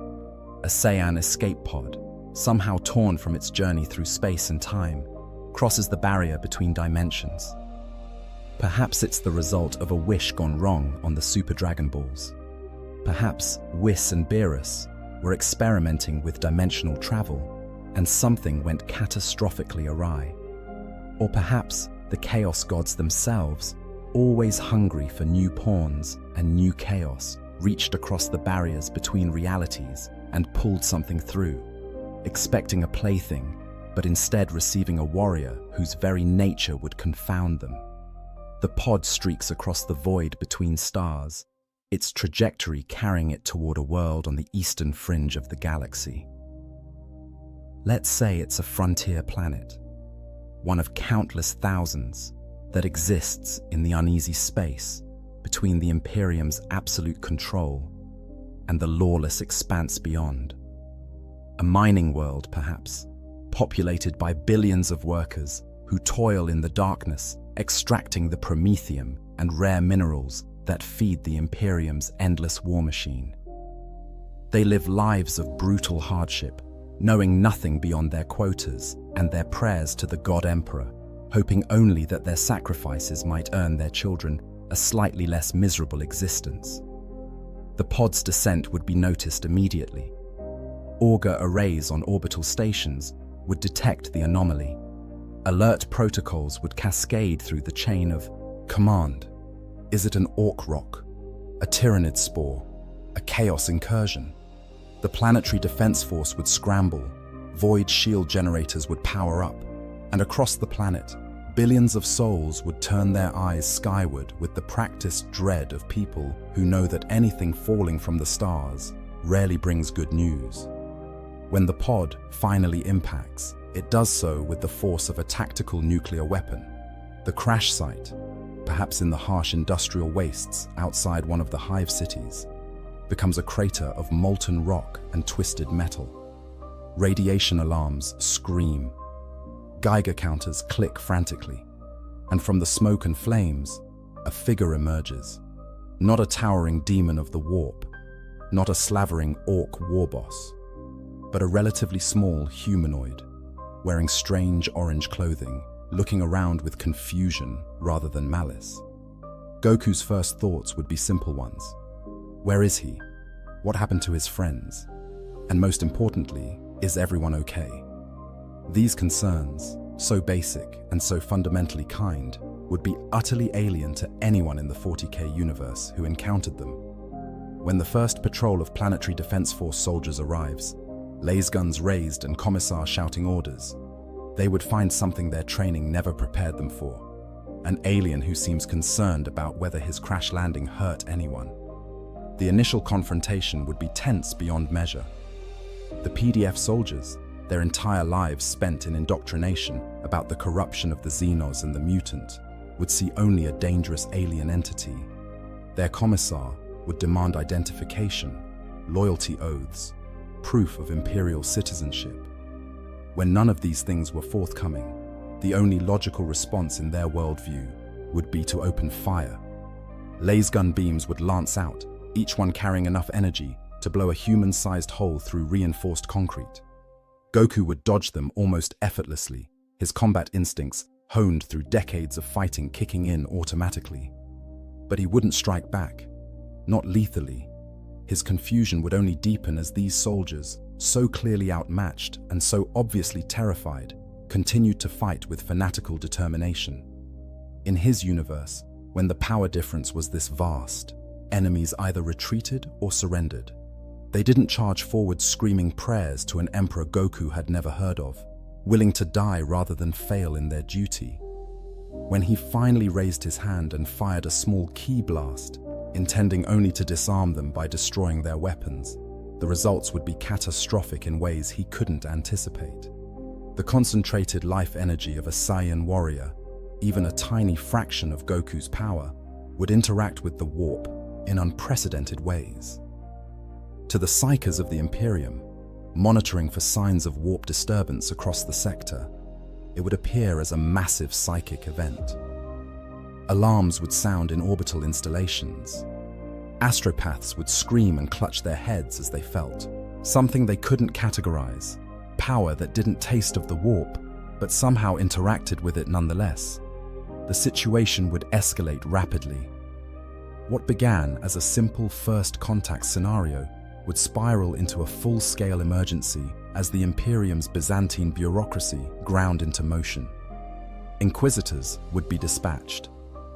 a Saiyan escape pod, somehow torn from its journey through space and time, crosses the barrier between dimensions. Perhaps it's the result of a wish gone wrong on the Super Dragon Balls. Perhaps Whis and Beerus were experimenting with dimensional travel, and something went catastrophically awry. Or perhaps the Chaos Gods themselves, always hungry for new pawns and new chaos, reached across the barriers between realities and pulled something through, expecting a plaything, but instead receiving a warrior whose very nature would confound them. The pod streaks across the void between stars, its trajectory carrying it toward a world on the eastern fringe of the galaxy. Let's say it's a frontier planet, one of countless thousands that exists in the uneasy space between the Imperium's absolute control and the lawless expanse beyond. A mining world, perhaps, populated by billions of workers who toil in the darkness, extracting the promethium and rare minerals that feed the Imperium's endless war machine. They live lives of brutal hardship, knowing nothing beyond their quotas and their prayers to the God Emperor, hoping only that their sacrifices might earn their children a slightly less miserable existence. The pod's descent would be noticed immediately. Auger arrays on orbital stations would detect the anomaly. Alert protocols would cascade through the chain of command. Is it an orc rock? A tyrannid spore? A chaos incursion? The planetary defense force would scramble, void shield generators would power up, and across the planet, billions of souls would turn their eyes skyward with the practiced dread of people who know that anything falling from the stars rarely brings good news. When the pod finally impacts, it does so with the force of a tactical nuclear weapon. The crash site, perhaps in the harsh industrial wastes outside one of the hive cities, becomes a crater of molten rock and twisted metal. Radiation alarms scream. Geiger counters click frantically, and from the smoke and flames, a figure emerges. Not a towering demon of the warp, not a slavering orc warboss, but a relatively small humanoid, wearing strange orange clothing, looking around with confusion rather than malice. Goku's first thoughts would be simple ones. Where is he? What happened to his friends? And most importantly, is everyone okay? These concerns, so basic and so fundamentally kind, would be utterly alien to anyone in the 40K universe who encountered them. When the first patrol of Planetary Defense Force soldiers arrives, laser guns raised and commissar shouting orders, they would find something their training never prepared them for. An alien who seems concerned about whether his crash landing hurt anyone. The initial confrontation would be tense beyond measure. The PDF soldiers, their entire lives spent in indoctrination about the corruption of the Xenos and the mutant, would see only a dangerous alien entity. Their commissar would demand identification, loyalty oaths, proof of imperial citizenship. When none of these things were forthcoming, the only logical response in their worldview would be to open fire. Laser beams would lance out, each one carrying enough energy to blow a human-sized hole through reinforced concrete. Goku would dodge them almost effortlessly, his combat instincts honed through decades of fighting kicking in automatically. But he wouldn't strike back, not lethally. His confusion would only deepen as these soldiers, so clearly outmatched and so obviously terrified, continued to fight with fanatical determination. In his universe, when the power difference was this vast, enemies either retreated or surrendered. They didn't charge forward screaming prayers to an Emperor Goku had never heard of, willing to die rather than fail in their duty. When he finally raised his hand and fired a small ki blast, intending only to disarm them by destroying their weapons, the results would be catastrophic in ways he couldn't anticipate. The concentrated life energy of a Saiyan warrior, even a tiny fraction of Goku's power, would interact with the warp in unprecedented ways. To the psychers of the Imperium, monitoring for signs of warp disturbance across the sector, it would appear as a massive psychic event. Alarms would sound in orbital installations. Astropaths would scream and clutch their heads as they felt something they couldn't categorize, power that didn't taste of the warp, but somehow interacted with it nonetheless. The situation would escalate rapidly. What began as a simple first contact scenario would spiral into a full-scale emergency as the Imperium's Byzantine bureaucracy ground into motion. Inquisitors would be dispatched.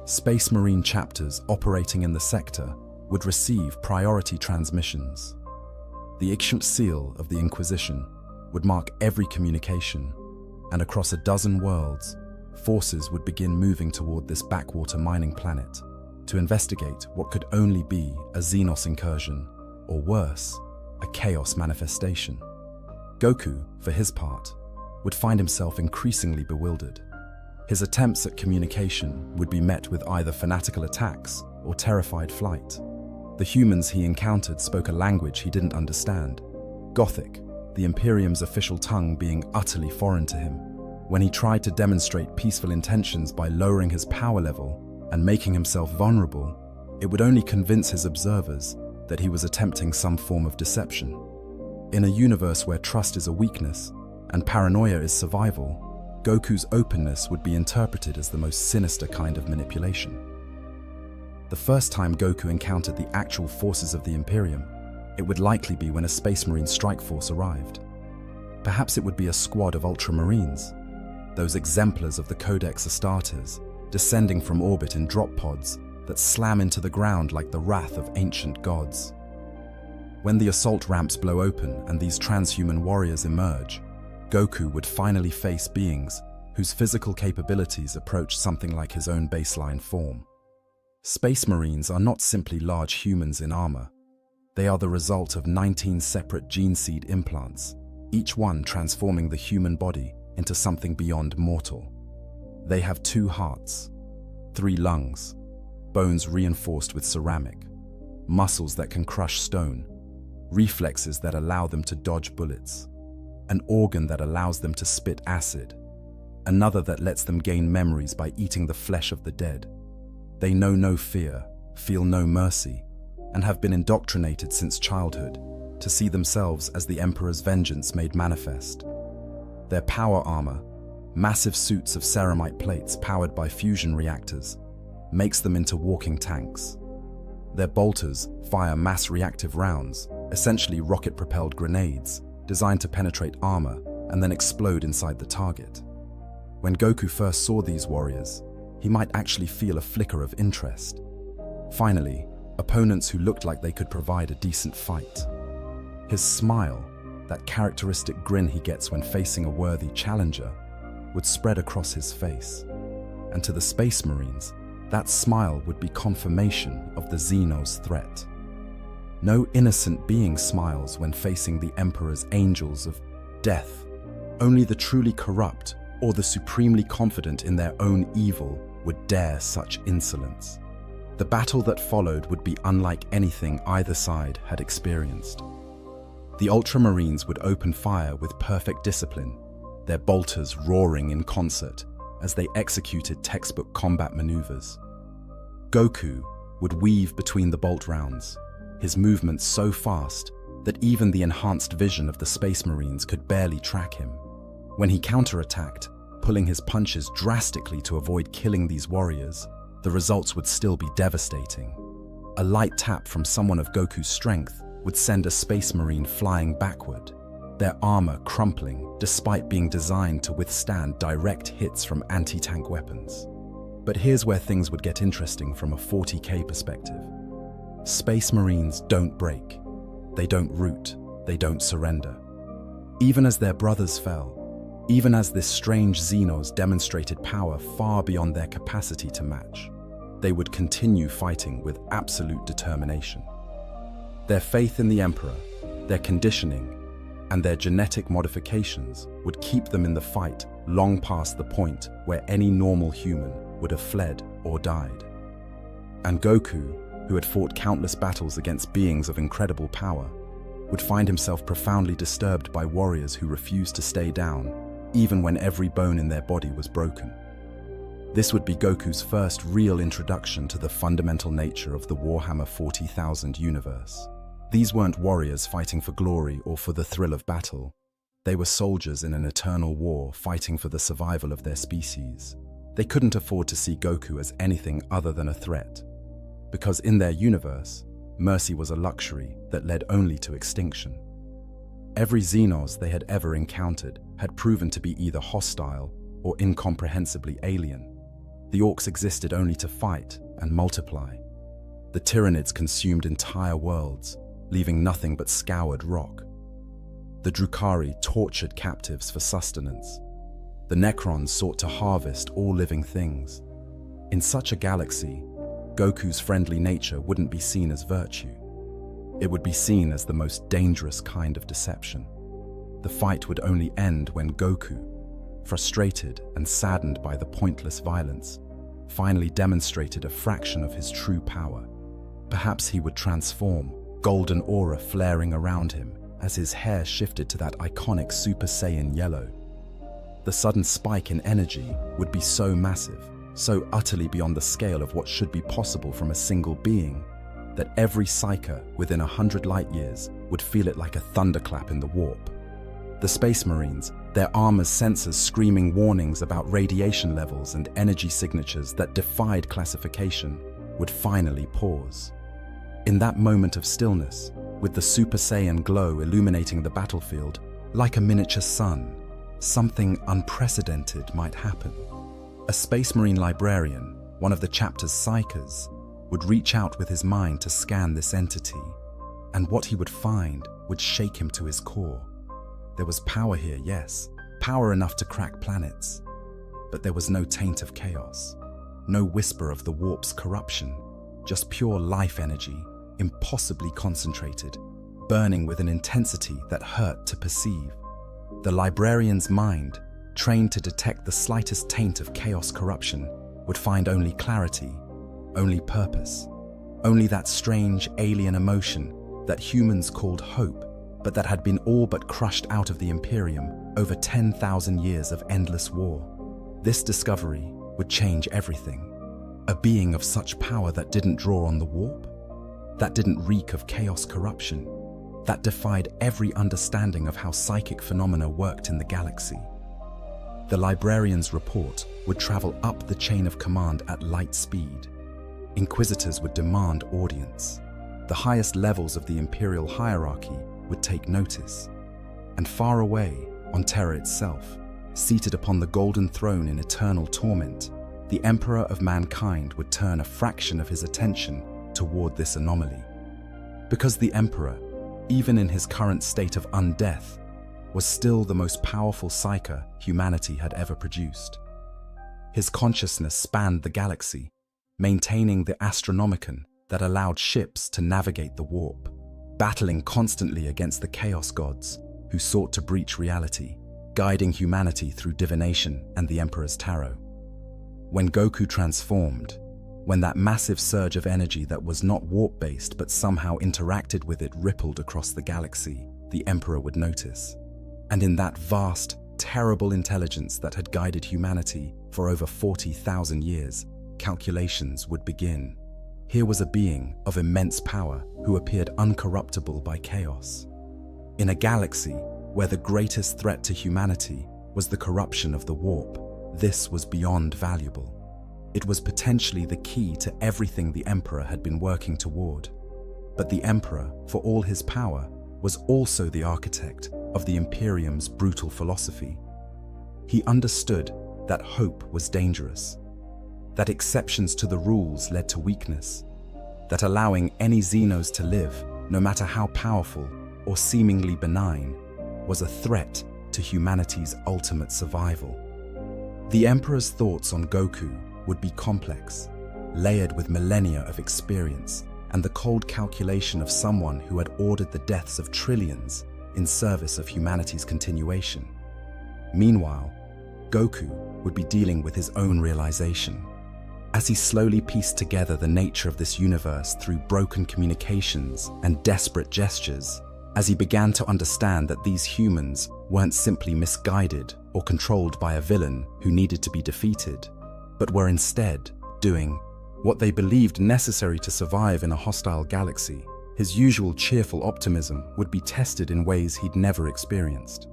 Space Marine chapters operating in the sector would receive priority transmissions. The ancient seal of the Inquisition would mark every communication, and across a dozen worlds, forces would begin moving toward this backwater mining planet to investigate what could only be a Xenos incursion, or worse, a chaos manifestation. Goku, for his part, would find himself increasingly bewildered. His attempts at communication would be met with either fanatical attacks or terrified flight. The humans he encountered spoke a language he didn't understand, Gothic, the Imperium's official tongue being utterly foreign to him. When he tried to demonstrate peaceful intentions by lowering his power level and making himself vulnerable, it would only convince his observers that he was attempting some form of deception. In a universe where trust is a weakness and paranoia is survival, Goku's openness would be interpreted as the most sinister kind of manipulation. The first time Goku encountered the actual forces of the Imperium, it would likely be when a Space Marine strike force arrived. Perhaps it would be a squad of Ultramarines, those exemplars of the Codex Astartes, descending from orbit in drop pods that slam into the ground like the wrath of ancient gods. When the assault ramps blow open and these transhuman warriors emerge, Goku would finally face beings whose physical capabilities approach something like his own baseline form. Space Marines are not simply large humans in armor. They are the result of 19 separate gene seed implants, each one transforming the human body into something beyond mortal. They have 2 hearts, 3 lungs, bones reinforced with ceramic, muscles that can crush stone, reflexes that allow them to dodge bullets, an organ that allows them to spit acid, another that lets them gain memories by eating the flesh of the dead. They know no fear, feel no mercy, and have been indoctrinated since childhood to see themselves as the Emperor's vengeance made manifest. Their power armor, massive suits of ceramite plates powered by fusion reactors, makes them into walking tanks. Their bolters fire mass reactive rounds, essentially rocket-propelled grenades, designed to penetrate armor and then explode inside the target. When Goku first saw these warriors, he might actually feel a flicker of interest. Finally, opponents who looked like they could provide a decent fight. His smile, that characteristic grin he gets when facing a worthy challenger, would spread across his face. And to the Space Marines, that smile would be confirmation of the Xenos threat. No innocent being smiles when facing the Emperor's angels of death. Only the truly corrupt or the supremely confident in their own evil would dare such insolence. The battle that followed would be unlike anything either side had experienced. The Ultramarines would open fire with perfect discipline, their bolters roaring in concert as they executed textbook combat maneuvers. Goku would weave between the bolt rounds, his movements so fast that even the enhanced vision of the Space Marines could barely track him. When he counterattacked, pulling his punches drastically to avoid killing these warriors, the results would still be devastating. A light tap from someone of Goku's strength would send a Space Marine flying backward, their armor crumpling despite being designed to withstand direct hits from anti-tank weapons. But here's where things would get interesting from a 40K perspective. Space Marines don't break. They don't root. They don't surrender. Even as their brothers fell, even as this strange Xenos demonstrated power far beyond their capacity to match, they would continue fighting with absolute determination. Their faith in the Emperor, their conditioning, and their genetic modifications would keep them in the fight long past the point where any normal human would have fled or died. And Goku, who had fought countless battles against beings of incredible power, would find himself profoundly disturbed by warriors who refused to stay down, even when every bone in their body was broken. This would be Goku's first real introduction to the fundamental nature of the Warhammer 40,000 universe. These weren't warriors fighting for glory or for the thrill of battle. They were soldiers in an eternal war fighting for the survival of their species. They couldn't afford to see Goku as anything other than a threat, because in their universe, mercy was a luxury that led only to extinction. Every Xenos they had ever encountered had proven to be either hostile or incomprehensibly alien. The Orcs existed only to fight and multiply. The Tyranids consumed entire worlds, leaving nothing but scoured rock. The Drukhari tortured captives for sustenance. The Necrons sought to harvest all living things. In such a galaxy, Goku's friendly nature wouldn't be seen as virtue. It would be seen as the most dangerous kind of deception. The fight would only end when Goku, frustrated and saddened by the pointless violence, finally demonstrated a fraction of his true power. Perhaps he would transform, golden aura flaring around him as his hair shifted to that iconic Super Saiyan yellow. The sudden spike in energy would be so massive, so utterly beyond the scale of what should be possible from a single being, that every psyker within 100 light-years would feel it like a thunderclap in the warp. The Space Marines, their armor's sensors screaming warnings about radiation levels and energy signatures that defied classification, would finally pause. In that moment of stillness, with the Super Saiyan glow illuminating the battlefield, like a miniature sun, something unprecedented might happen. A Space Marine librarian, one of the chapter's psychers, would reach out with his mind to scan this entity, and what he would find would shake him to his core. There was power here, yes, power enough to crack planets, but there was no taint of chaos, no whisper of the warp's corruption, just pure life energy, impossibly concentrated, burning with an intensity that hurt to perceive. The librarian's mind, trained to detect the slightest taint of chaos corruption, would find only clarity, only purpose, only that strange alien emotion that humans called hope, but that had been all but crushed out of the Imperium over 10,000 years of endless war. This discovery would change everything. A being of such power that didn't draw on the warp, that didn't reek of chaos corruption, that defied every understanding of how psychic phenomena worked in the galaxy. The librarian's report would travel up the chain of command at light speed. Inquisitors would demand audience. The highest levels of the Imperial hierarchy would take notice. And far away, on Terra itself, seated upon the golden throne in eternal torment, the Emperor of mankind would turn a fraction of his attention toward this anomaly. Because the Emperor, even in his current state of undeath, was still the most powerful psyker humanity had ever produced. His consciousness spanned the galaxy, maintaining the Astronomicon that allowed ships to navigate the warp, battling constantly against the Chaos Gods who sought to breach reality, guiding humanity through divination and the Emperor's tarot. When Goku transformed, when that massive surge of energy that was not warp-based but somehow interacted with it rippled across the galaxy, the Emperor would notice. And in that vast, terrible intelligence that had guided humanity for over 40,000 years, calculations would begin. Here was a being of immense power who appeared uncorruptible by chaos. In a galaxy where the greatest threat to humanity was the corruption of the warp, this was beyond valuable. It was potentially the key to everything the Emperor had been working toward. But the Emperor, for all his power, was also the architect of the Imperium's brutal philosophy. He understood that hope was dangerous, that exceptions to the rules led to weakness, that allowing any Xenos to live, no matter how powerful or seemingly benign, was a threat to humanity's ultimate survival. The Emperor's thoughts on Goku would be complex, layered with millennia of experience and the cold calculation of someone who had ordered the deaths of trillions in service of humanity's continuation. Meanwhile, Goku would be dealing with his own realization. As he slowly pieced together the nature of this universe through broken communications and desperate gestures, as he began to understand that these humans weren't simply misguided or controlled by a villain who needed to be defeated, but were instead doing what they believed necessary to survive in a hostile galaxy, his usual cheerful optimism would be tested in ways he'd never experienced.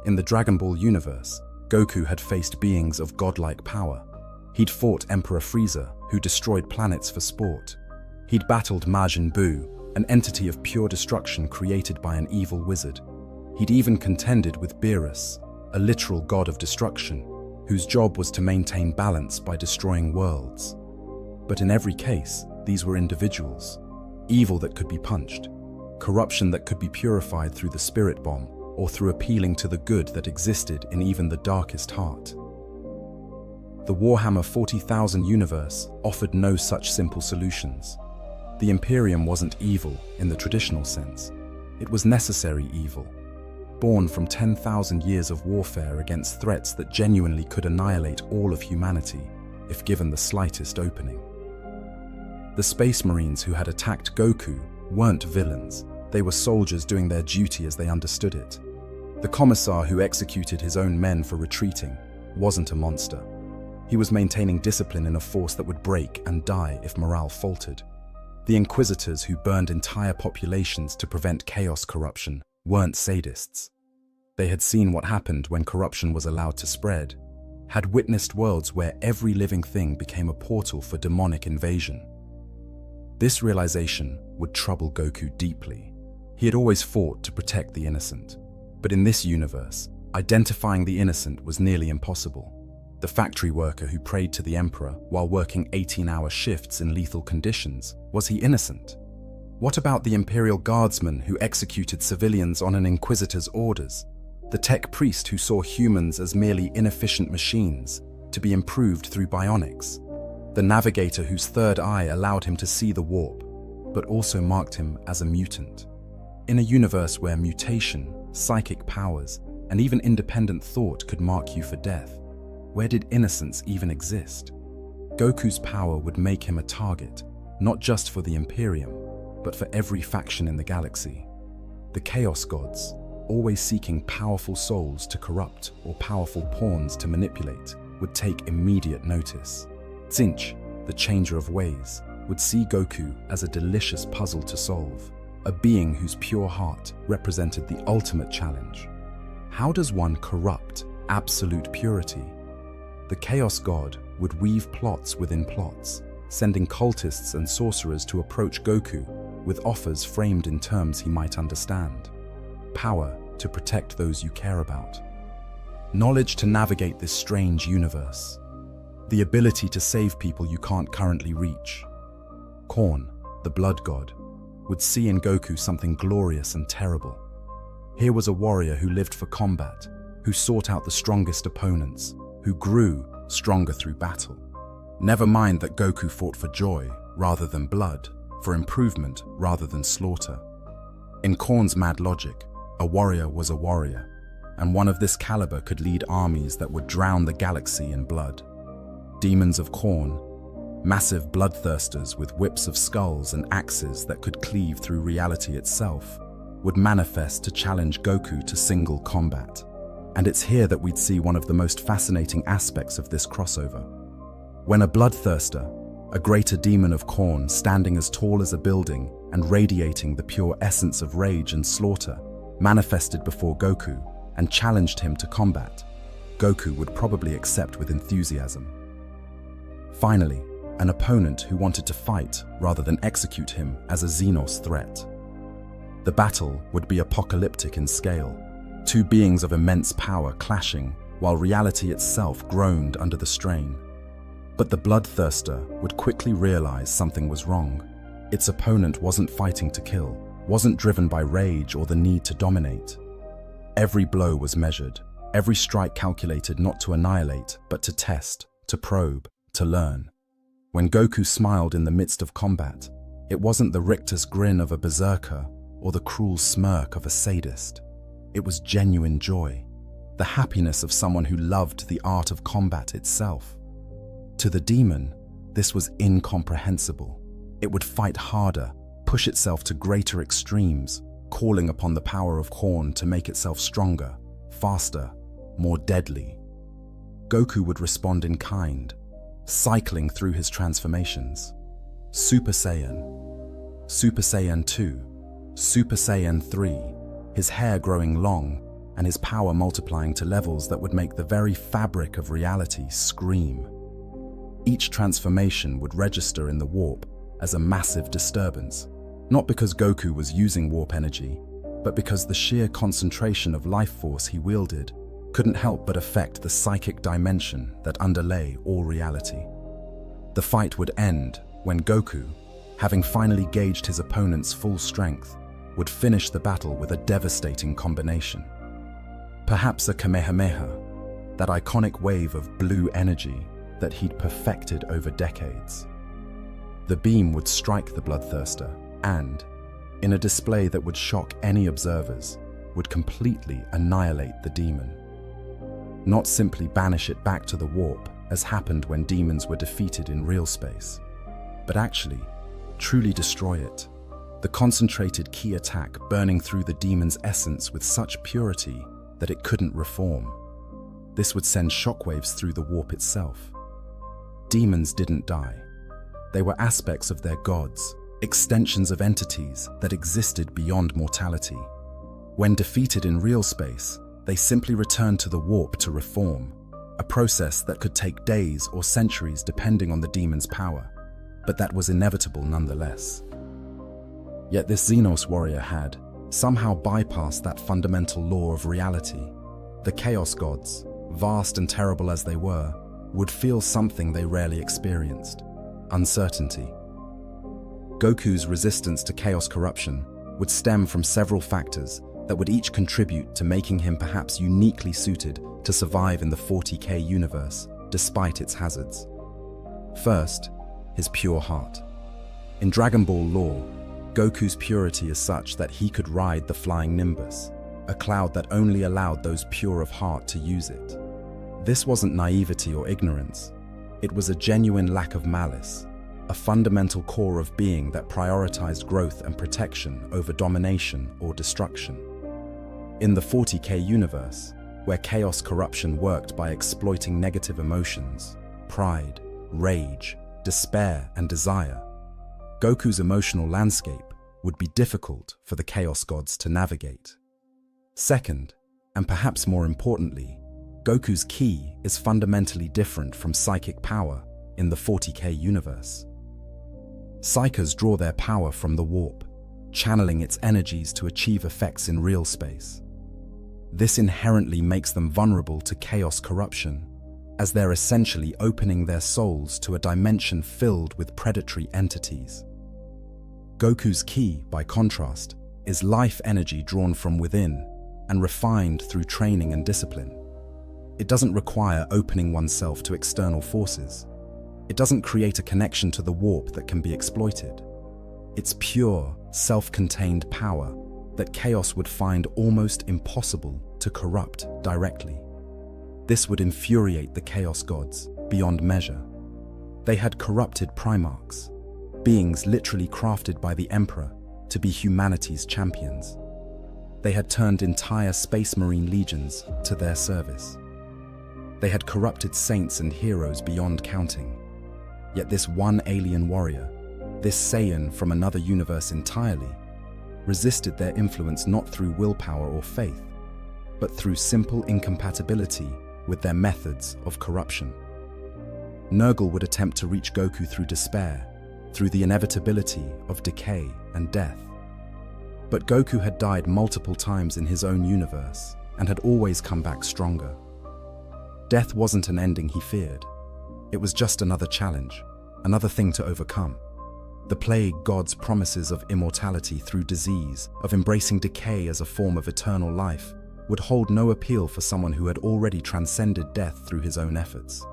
In the Dragon Ball universe, Goku had faced beings of godlike power. He'd fought Emperor Frieza, who destroyed planets for sport. He'd battled Majin Buu, an entity of pure destruction created by an evil wizard. He'd even contended with Beerus, a literal god of destruction, whose job was to maintain balance by destroying worlds. But in every case, these were individuals. Evil that could be punched, corruption that could be purified through the spirit bomb, or through appealing to the good that existed in even the darkest heart. The Warhammer 40,000 universe offered no such simple solutions. The Imperium wasn't evil in the traditional sense. It was necessary evil, born from 10,000 years of warfare against threats that genuinely could annihilate all of humanity if given the slightest opening. The Space Marines who had attacked Goku weren't villains. They were soldiers doing their duty as they understood it. The Commissar who executed his own men for retreating wasn't a monster. He was maintaining discipline in a force that would break and die if morale faltered. The Inquisitors who burned entire populations to prevent chaos corruption weren't sadists. They had seen what happened when corruption was allowed to spread, had witnessed worlds where every living thing became a portal for demonic invasion. This realization would trouble Goku deeply. He had always fought to protect the innocent, but in this universe, identifying the innocent was nearly impossible. The factory worker who prayed to the Emperor while working 18-hour shifts in lethal conditions, was he innocent? What about the Imperial Guardsman who executed civilians on an Inquisitor's orders? The tech priest who saw humans as merely inefficient machines to be improved through bionics? The navigator whose third eye allowed him to see the warp, but also marked him as a mutant? In a universe where mutation, psychic powers, and even independent thought could mark you for death, where did innocence even exist? Goku's power would make him a target, not just for the Imperium, but for every faction in the galaxy. The Chaos Gods, always seeking powerful souls to corrupt or powerful pawns to manipulate, would take immediate notice. Tsinch, the Changer of Ways, would see Goku as a delicious puzzle to solve, a being whose pure heart represented the ultimate challenge. How does one corrupt absolute purity? The Chaos God would weave plots within plots, sending cultists and sorcerers to approach Goku with offers framed in terms he might understand. Power to protect those you care about. Knowledge to navigate this strange universe. The ability to save people you can't currently reach. Korn, the Blood God, would see in Goku something glorious and terrible. Here was a warrior who lived for combat, who sought out the strongest opponents, who grew stronger through battle. Never mind that Goku fought for joy rather than blood, for improvement rather than slaughter. In Korn's mad logic, a warrior was a warrior, and one of this caliber could lead armies that would drown the galaxy in blood. Demons of Korn, Massive bloodthirsters with whips of skulls and axes that could cleave through reality itself would manifest to challenge Goku to single combat. And it's here that we'd see one of the most fascinating aspects of this crossover. When a bloodthirster, a greater demon of Khorne standing as tall as a building and radiating the pure essence of rage and slaughter, manifested before Goku and challenged him to combat, Goku would probably accept with enthusiasm. Finally, an opponent who wanted to fight rather than execute him as a Xenos threat. The battle would be apocalyptic in scale, two beings of immense power clashing while reality itself groaned under the strain. But the bloodthirster would quickly realize something was wrong. Its opponent wasn't fighting to kill, wasn't driven by rage or the need to dominate. Every blow was measured, every strike calculated not to annihilate, but to test, to probe, to learn. When Goku smiled in the midst of combat, it wasn't the rictus grin of a berserker or the cruel smirk of a sadist. It was genuine joy, the happiness of someone who loved the art of combat itself. To the demon, this was incomprehensible. It would fight harder, push itself to greater extremes, calling upon the power of Khorne to make itself stronger, faster, more deadly. Goku would respond in kind, cycling through his transformations. Super Saiyan, Super Saiyan 2, Super Saiyan 3, his hair growing long and his power multiplying to levels that would make the very fabric of reality scream. Each transformation would register in the warp as a massive disturbance, not because Goku was using warp energy, but because the sheer concentration of life force he wielded couldn't help but affect the psychic dimension that underlay all reality. The fight would end when Goku, having finally gauged his opponent's full strength, would finish the battle with a devastating combination. Perhaps a Kamehameha, that iconic wave of blue energy that he'd perfected over decades. The beam would strike the bloodthirster and, in a display that would shock any observers, would completely annihilate the demon. Not simply banish it back to the warp, as happened when demons were defeated in real space, but actually, truly destroy it. The concentrated ki attack burning through the demon's essence with such purity that it couldn't reform. This would send shockwaves through the warp itself. Demons didn't die. They were aspects of their gods, extensions of entities that existed beyond mortality. When defeated in real space, they simply returned to the warp to reform, a process that could take days or centuries depending on the demon's power, but that was inevitable nonetheless. Yet this Xenos warrior had somehow bypassed that fundamental law of reality. The Chaos Gods, vast and terrible as they were, would feel something they rarely experienced: uncertainty. Goku's resistance to chaos corruption would stem from several factors that would each contribute to making him perhaps uniquely suited to survive in the 40K universe, despite its hazards. First, his pure heart. In Dragon Ball lore, Goku's purity is such that he could ride the flying Nimbus, a cloud that only allowed those pure of heart to use it. This wasn't naivety or ignorance. It was a genuine lack of malice, a fundamental core of being that prioritized growth and protection over domination or destruction. In the 40K universe, where chaos corruption worked by exploiting negative emotions, pride, rage, despair, and desire, Goku's emotional landscape would be difficult for the Chaos Gods to navigate. Second, and perhaps more importantly, Goku's ki is fundamentally different from psychic power in the 40K universe. Psychers draw their power from the warp, channeling its energies to achieve effects in real space. This inherently makes them vulnerable to chaos corruption, as they're essentially opening their souls to a dimension filled with predatory entities. Goku's ki, by contrast, is life energy drawn from within and refined through training and discipline. It doesn't require opening oneself to external forces. It doesn't create a connection to the warp that can be exploited. It's pure, self-contained power that chaos would find almost impossible to corrupt directly. This would infuriate the Chaos Gods beyond measure. They had corrupted Primarchs, beings literally crafted by the Emperor to be humanity's champions. They had turned entire Space Marine legions to their service. They had corrupted saints and heroes beyond counting. Yet this one alien warrior, this Saiyan from another universe entirely, resisted their influence not through willpower or faith, but through simple incompatibility with their methods of corruption. Nurgle would attempt to reach Goku through despair, through the inevitability of decay and death. But Goku had died multiple times in his own universe and had always come back stronger. Death wasn't an ending he feared. It was just another challenge, another thing to overcome. The plague god's promises of immortality through disease, of embracing decay as a form of eternal life, would hold no appeal for someone who had already transcended death through his own efforts.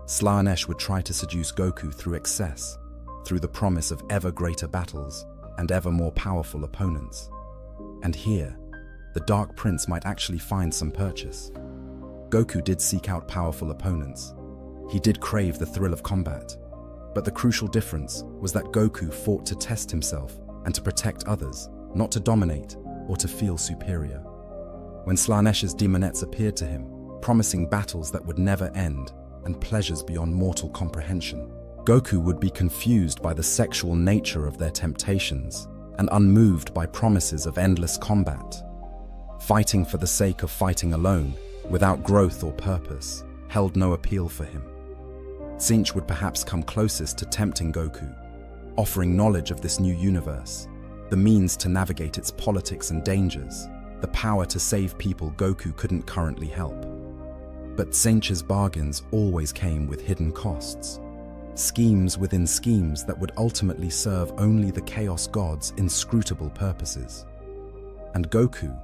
Slaanesh would try to seduce Goku through excess, through the promise of ever greater battles and ever more powerful opponents. And here, the Dark Prince might actually find some purchase. Goku did seek out powerful opponents. He did crave the thrill of combat. But the crucial difference was that Goku fought to test himself and to protect others, not to dominate or to feel superior. When Slaanesh's demonettes appeared to him, promising battles that would never end and pleasures beyond mortal comprehension, Goku would be confused by the sexual nature of their temptations and unmoved by promises of endless combat. Fighting for the sake of fighting alone, without growth or purpose, held no appeal for him. Tzeentch would perhaps come closest to tempting Goku, offering knowledge of this new universe, the means to navigate its politics and dangers, the power to save people Goku couldn't currently help. But Tzeentch's bargains always came with hidden costs, schemes within schemes that would ultimately serve only the Chaos God's inscrutable purposes. And Goku,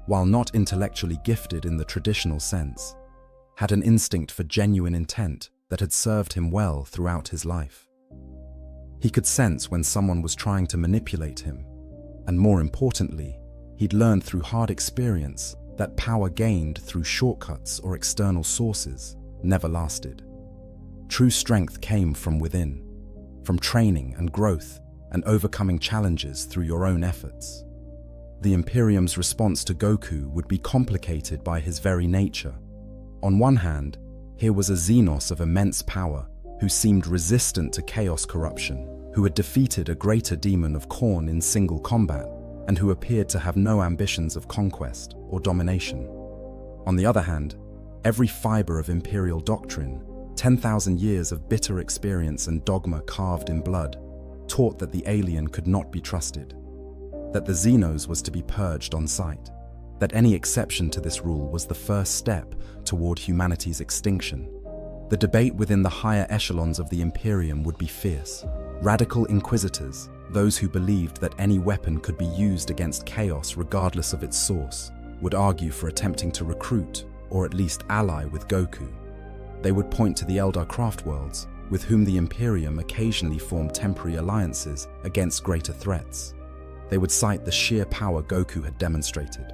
while not intellectually gifted in the traditional sense, had an instinct for genuine intent that had served him well throughout his life. He could sense when someone was trying to manipulate him, and more importantly, he'd learned through hard experience that power gained through shortcuts or external sources never lasted. True strength came from within, from training and growth and overcoming challenges through your own efforts. The Imperium's response to Goku would be complicated by his very nature. On one hand, here was a Xenos of immense power who seemed resistant to chaos corruption, who had defeated a greater demon of Khorne in single combat, and who appeared to have no ambitions of conquest or domination. On the other hand, every fiber of Imperial doctrine, 10,000 years of bitter experience and dogma carved in blood, taught that the alien could not be trusted, that the Xenos was to be purged on sight, that any exception to this rule was the first step toward humanity's extinction. The debate within the higher echelons of the Imperium would be fierce. Radical inquisitors, those who believed that any weapon could be used against chaos regardless of its source, would argue for attempting to recruit, or at least ally with Goku. They would point to the Eldar craft worlds, with whom the Imperium occasionally formed temporary alliances against greater threats. They would cite the sheer power Goku had demonstrated,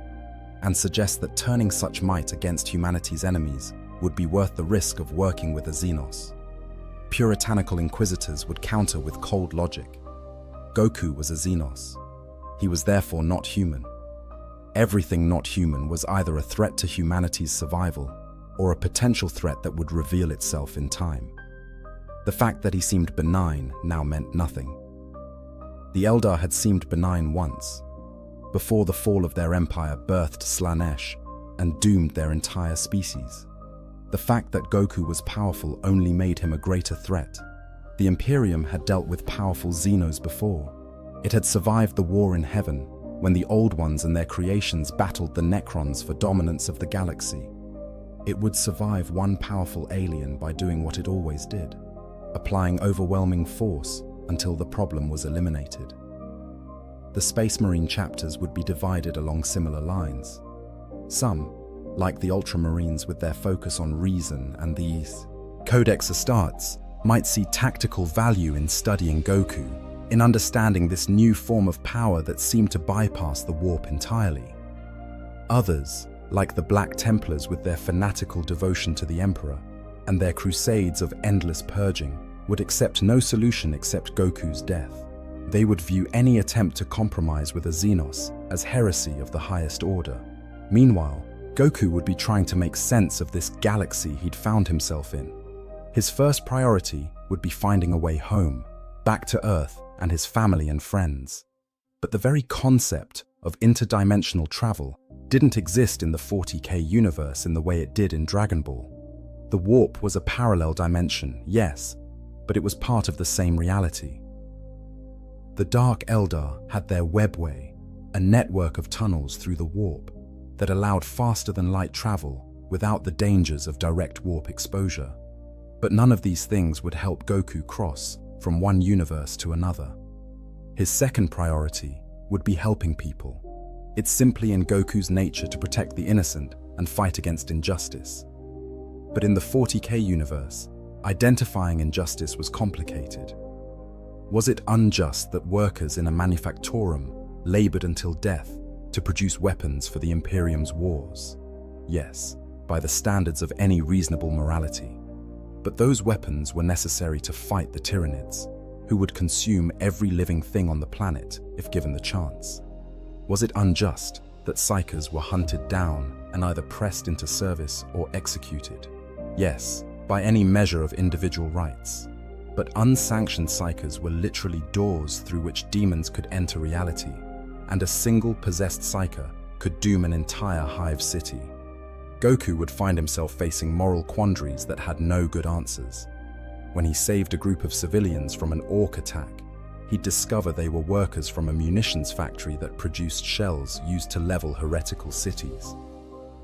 and suggest that turning such might against humanity's enemies would be worth the risk of working with a Xenos. Puritanical inquisitors would counter with cold logic. Goku was a Xenos. He was therefore not human. Everything not human was either a threat to humanity's survival or a potential threat that would reveal itself in time. The fact that he seemed benign now meant nothing. The Eldar had seemed benign once, before the fall of their empire birthed Slaanesh and doomed their entire species. The fact that Goku was powerful only made him a greater threat. The Imperium had dealt with powerful Xenos before. It had survived the war in heaven when the Old Ones and their creations battled the Necrons for dominance of the galaxy. It would survive one powerful alien by doing what it always did, applying overwhelming force until the problem was eliminated. The Space Marine chapters would be divided along similar lines. Some, like the Ultramarines with their focus on reason and the Codex Astartes, might see tactical value in studying Goku, in understanding this new form of power that seemed to bypass the warp entirely. Others, like the Black Templars with their fanatical devotion to the Emperor and their crusades of endless purging, would accept no solution except Goku's death. They would view any attempt to compromise with a Xenos as heresy of the highest order. Meanwhile, Goku would be trying to make sense of this galaxy he'd found himself in. His first priority would be finding a way home, back to Earth and his family and friends. But the very concept of interdimensional travel didn't exist in the 40K universe in the way it did in Dragon Ball. The warp was a parallel dimension, yes, but it was part of the same reality. The Dark Eldar had their webway, a network of tunnels through the warp that allowed faster-than-light travel without the dangers of direct warp exposure. But none of these things would help Goku cross from one universe to another. His second priority would be helping people. It's simply in Goku's nature to protect the innocent and fight against injustice. But in the 40K universe, identifying injustice was complicated. Was it unjust that workers in a manufactorum labored until death to produce weapons for the Imperium's wars? Yes, by the standards of any reasonable morality. But those weapons were necessary to fight the Tyranids, who would consume every living thing on the planet if given the chance. Was it unjust that psychers were hunted down and either pressed into service or executed? Yes, by any measure of individual rights. But unsanctioned psychers were literally doors through which demons could enter reality, and a single possessed psyker could doom an entire hive city. Goku would find himself facing moral quandaries that had no good answers. When he saved a group of civilians from an orc attack, he'd discover they were workers from a munitions factory that produced shells used to level heretical cities.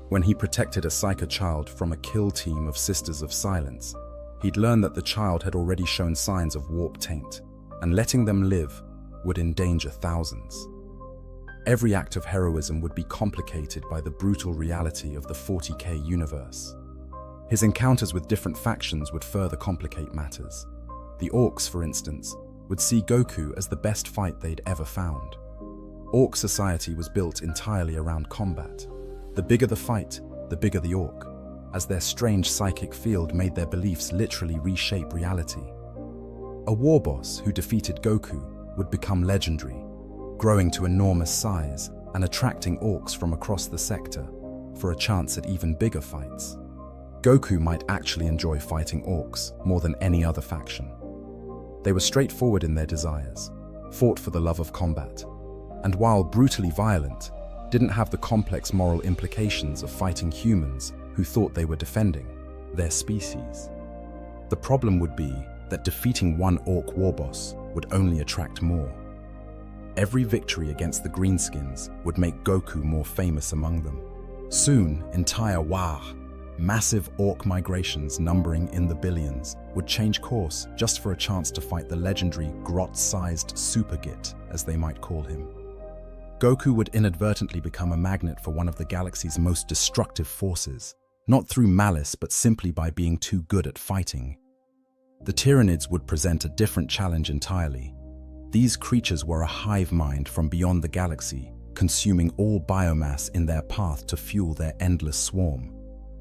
When he protected a psyker child from a kill team of Sisters of Silence, he'd learn that the child had already shown signs of warp taint, and letting them live would endanger thousands. Every act of heroism would be complicated by the brutal reality of the 40K universe. His encounters with different factions would further complicate matters. The Orcs, for instance, would see Goku as the best fight they'd ever found. Orc society was built entirely around combat. The bigger the fight, the bigger the Orc, as their strange psychic field made their beliefs literally reshape reality. A war boss who defeated Goku would become legendary, growing to enormous size and attracting Orcs from across the sector for a chance at even bigger fights. Goku might actually enjoy fighting Orcs more than any other faction. They were straightforward in their desires, fought for the love of combat, and while brutally violent, didn't have the complex moral implications of fighting humans who thought they were defending their species. The problem would be that defeating one Orc warboss would only attract more. Every victory against the Greenskins would make Goku more famous among them. Soon, entire massive Orc migrations numbering in the billions would change course just for a chance to fight the legendary grot-sized Super Git, as they might call him. Goku would inadvertently become a magnet for one of the galaxy's most destructive forces, not through malice but simply by being too good at fighting. The Tyranids would present a different challenge entirely. These creatures were a hive mind from beyond the galaxy, consuming all biomass in their path to fuel their endless swarm.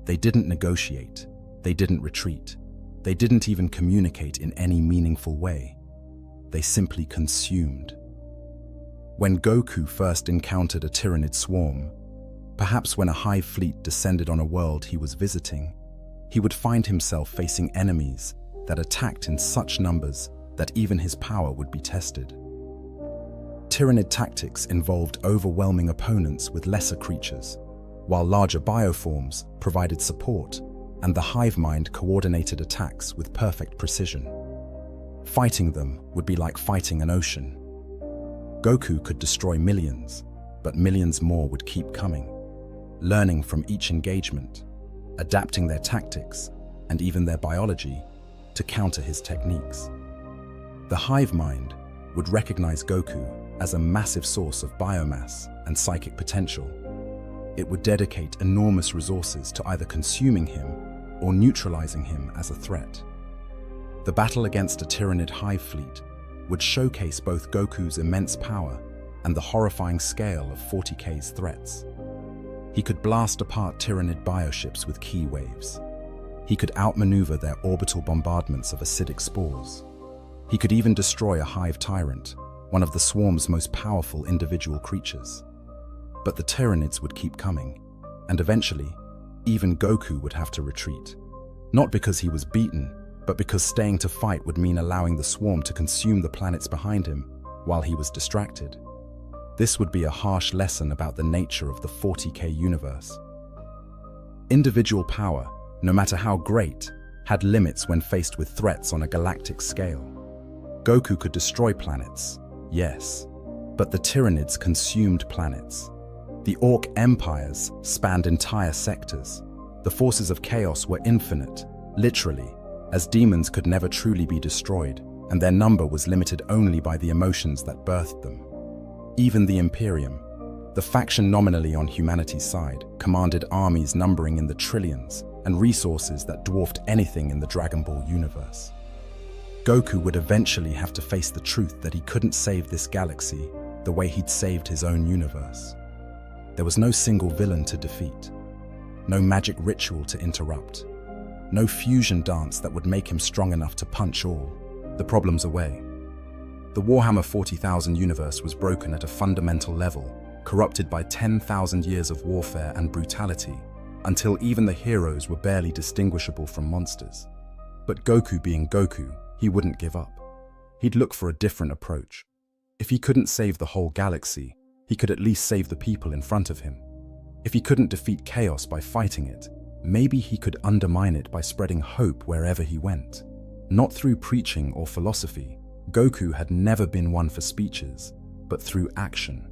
They didn't negotiate, they didn't retreat, they didn't even communicate in any meaningful way. They simply consumed. When Goku first encountered a Tyranid swarm, perhaps when a hive fleet descended on a world he was visiting, he would find himself facing enemies that attacked in such numbers that even his power would be tested. Tyranid tactics involved overwhelming opponents with lesser creatures, while larger bioforms provided support and the hive mind coordinated attacks with perfect precision. Fighting them would be like fighting an ocean. Goku could destroy millions, but millions more would keep coming, learning from each engagement, adapting their tactics and even their biology to counter his techniques. The hive mind would recognize Goku as a massive source of biomass and psychic potential. It would dedicate enormous resources to either consuming him or neutralizing him as a threat. The battle against a Tyranid hive fleet would showcase both Goku's immense power and the horrifying scale of 40K's threats. He could blast apart Tyranid bioships with ki waves, He could outmaneuver their orbital bombardments of acidic spores. He could even destroy a hive tyrant, one of the swarm's most powerful individual creatures. But the Tyranids would keep coming, and eventually, even Goku would have to retreat. Not because he was beaten, but because staying to fight would mean allowing the swarm to consume the planets behind him while he was distracted. This would be a harsh lesson about the nature of the 40K universe. Individual power, no matter how great, had limits when faced with threats on a galactic scale. Goku could destroy planets, yes, but the Tyranids consumed planets. The Orc empires spanned entire sectors. The forces of chaos were infinite, literally, as demons could never truly be destroyed, and their number was limited only by the emotions that birthed them. Even the Imperium, the faction nominally on humanity's side, commanded armies numbering in the trillions and resources that dwarfed anything in the Dragon Ball universe. Goku would eventually have to face the truth that he couldn't save this galaxy the way he'd saved his own universe. There was no single villain to defeat, no magic ritual to interrupt, no fusion dance that would make him strong enough to punch all the problems away. The Warhammer 40,000 universe was broken at a fundamental level, corrupted by 10,000 years of warfare and brutality, until even the heroes were barely distinguishable from monsters. But Goku being Goku, he wouldn't give up. He'd look for a different approach. If he couldn't save the whole galaxy, he could at least save the people in front of him. If he couldn't defeat chaos by fighting it, maybe he could undermine it by spreading hope wherever he went. Not through preaching or philosophy. Goku had never been one for speeches, but through action.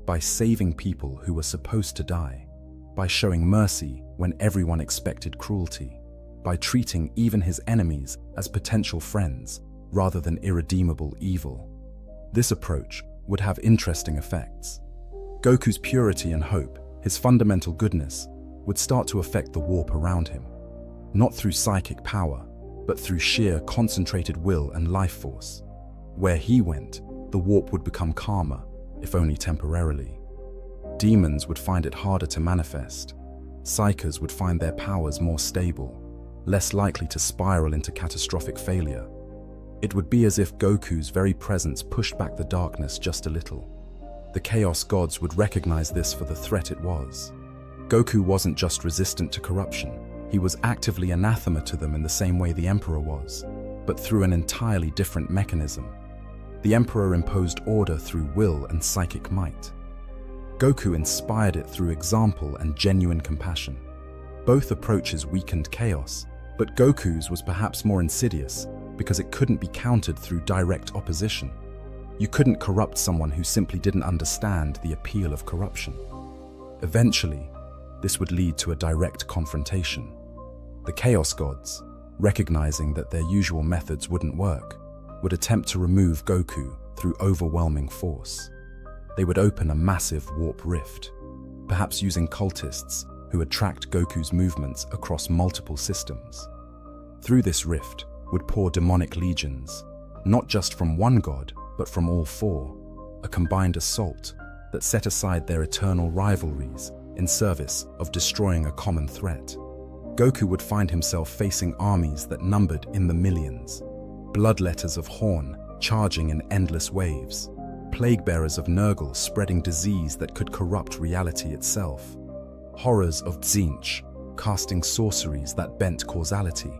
By saving people who were supposed to die. By showing mercy when everyone expected cruelty. By treating even his enemies as potential friends rather than irredeemable evil. This approach would have interesting effects. Goku's purity and hope, his fundamental goodness, would start to affect the warp around him. Not through psychic power, but through sheer concentrated will and life force. Where he went, the warp would become calmer, if only temporarily. Demons would find it harder to manifest. Psykers would find their powers more stable, less likely to spiral into catastrophic failure. It would be as if Goku's very presence pushed back the darkness just a little. The Chaos Gods would recognize this for the threat it was. Goku wasn't just resistant to corruption, he was actively anathema to them in the same way the Emperor was, but through an entirely different mechanism. The Emperor imposed order through will and psychic might. Goku inspired it through example and genuine compassion. Both approaches weakened chaos, but Goku's was perhaps more insidious because it couldn't be countered through direct opposition. You couldn't corrupt someone who simply didn't understand the appeal of corruption. Eventually, this would lead to a direct confrontation. The Chaos Gods, recognizing that their usual methods wouldn't work, would attempt to remove Goku through overwhelming force. They would open a massive warp rift, perhaps using cultists who had tracked Goku's movements across multiple systems. Through this rift would pour demonic legions, not just from one god, but from all four, a combined assault that set aside their eternal rivalries in service of destroying a common threat. Goku would find himself facing armies that numbered in the millions, bloodletters of Horn charging in endless waves, plague-bearers of Nurgle spreading disease that could corrupt reality itself, horrors of Tzeentch casting sorceries that bent causality,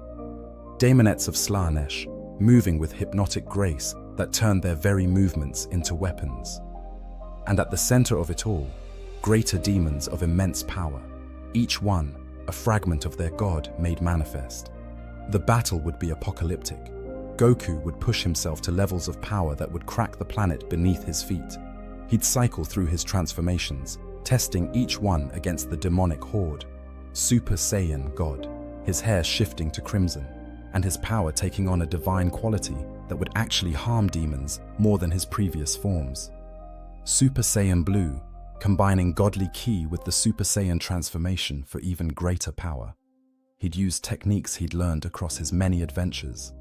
daemonettes of Slanesh moving with hypnotic grace that turned their very movements into weapons. And at the center of it all, greater demons of immense power, each one a fragment of their god made manifest. The battle would be apocalyptic. Goku would push himself to levels of power that would crack the planet beneath his feet. He'd cycle through his transformations, testing each one against the demonic horde. Super Saiyan God, his hair shifting to crimson, and his power taking on a divine quality that would actually harm demons more than his previous forms. Super Saiyan Blue, combining godly ki with the Super Saiyan transformation for even greater power. He'd use techniques he'd learned across his many adventures.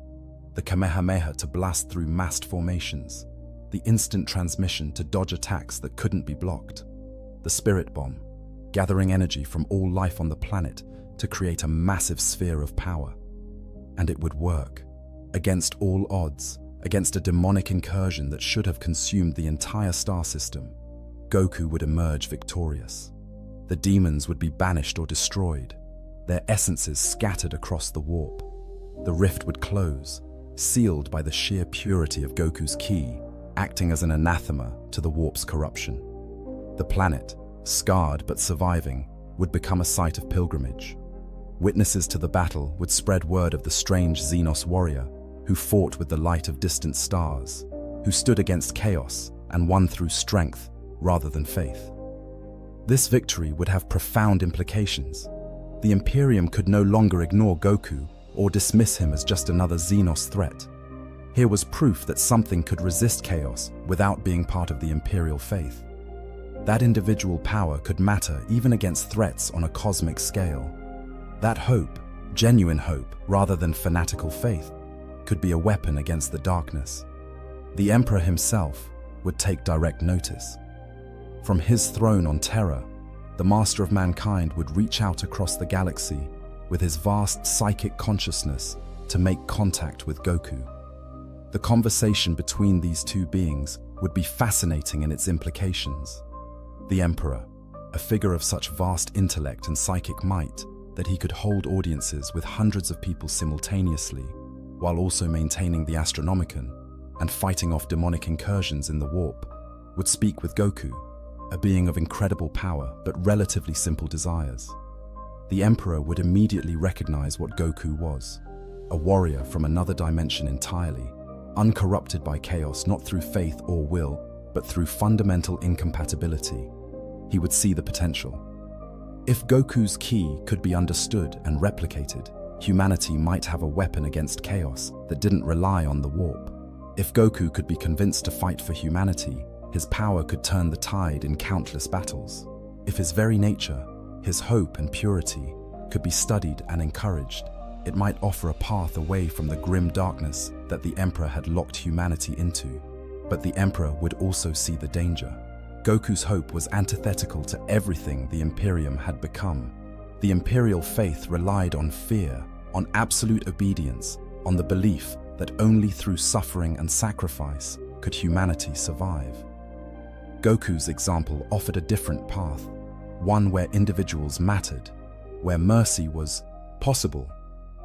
The Kamehameha to blast through massed formations, the instant transmission to dodge attacks that couldn't be blocked, the Spirit Bomb, gathering energy from all life on the planet to create a massive sphere of power. And it would work. Against all odds, against a demonic incursion that should have consumed the entire star system, Goku would emerge victorious. The demons would be banished or destroyed, their essences scattered across the warp. The rift would close, sealed by the sheer purity of Goku's ki, acting as an anathema to the warp's corruption. The planet, scarred but surviving, would become a site of pilgrimage. Witnesses to the battle would spread word of the strange Xenos warrior who fought with the light of distant stars, who stood against chaos and won through strength rather than faith. This victory would have profound implications. The Imperium could no longer ignore Goku or dismiss him as just another Xenos threat. Here was proof that something could resist chaos without being part of the Imperial faith. That individual power could matter even against threats on a cosmic scale. That hope, genuine hope rather than fanatical faith, could be a weapon against the darkness. The Emperor himself would take direct notice. From his throne on Terra, the Master of Mankind would reach out across the galaxy with his vast psychic consciousness to make contact with Goku. The conversation between these two beings would be fascinating in its implications. The Emperor, a figure of such vast intellect and psychic might that he could hold audiences with hundreds of people simultaneously, while also maintaining the Astronomicon and fighting off demonic incursions in the warp, would speak with Goku, a being of incredible power but relatively simple desires. The Emperor would immediately recognize what Goku was, a warrior from another dimension entirely, uncorrupted by chaos not through faith or will, but through fundamental incompatibility. He would see the potential. If Goku's ki could be understood and replicated, humanity might have a weapon against chaos that didn't rely on the warp. If Goku could be convinced to fight for humanity, his power could turn the tide in countless battles. If his very nature, his hope and purity, could be studied and encouraged, it might offer a path away from the grim darkness that the Emperor had locked humanity into. But the Emperor would also see the danger. Goku's hope was antithetical to everything the Imperium had become. The Imperial faith relied on fear, on absolute obedience, on the belief that only through suffering and sacrifice could humanity survive. Goku's example offered a different path, one where individuals mattered, where mercy was possible,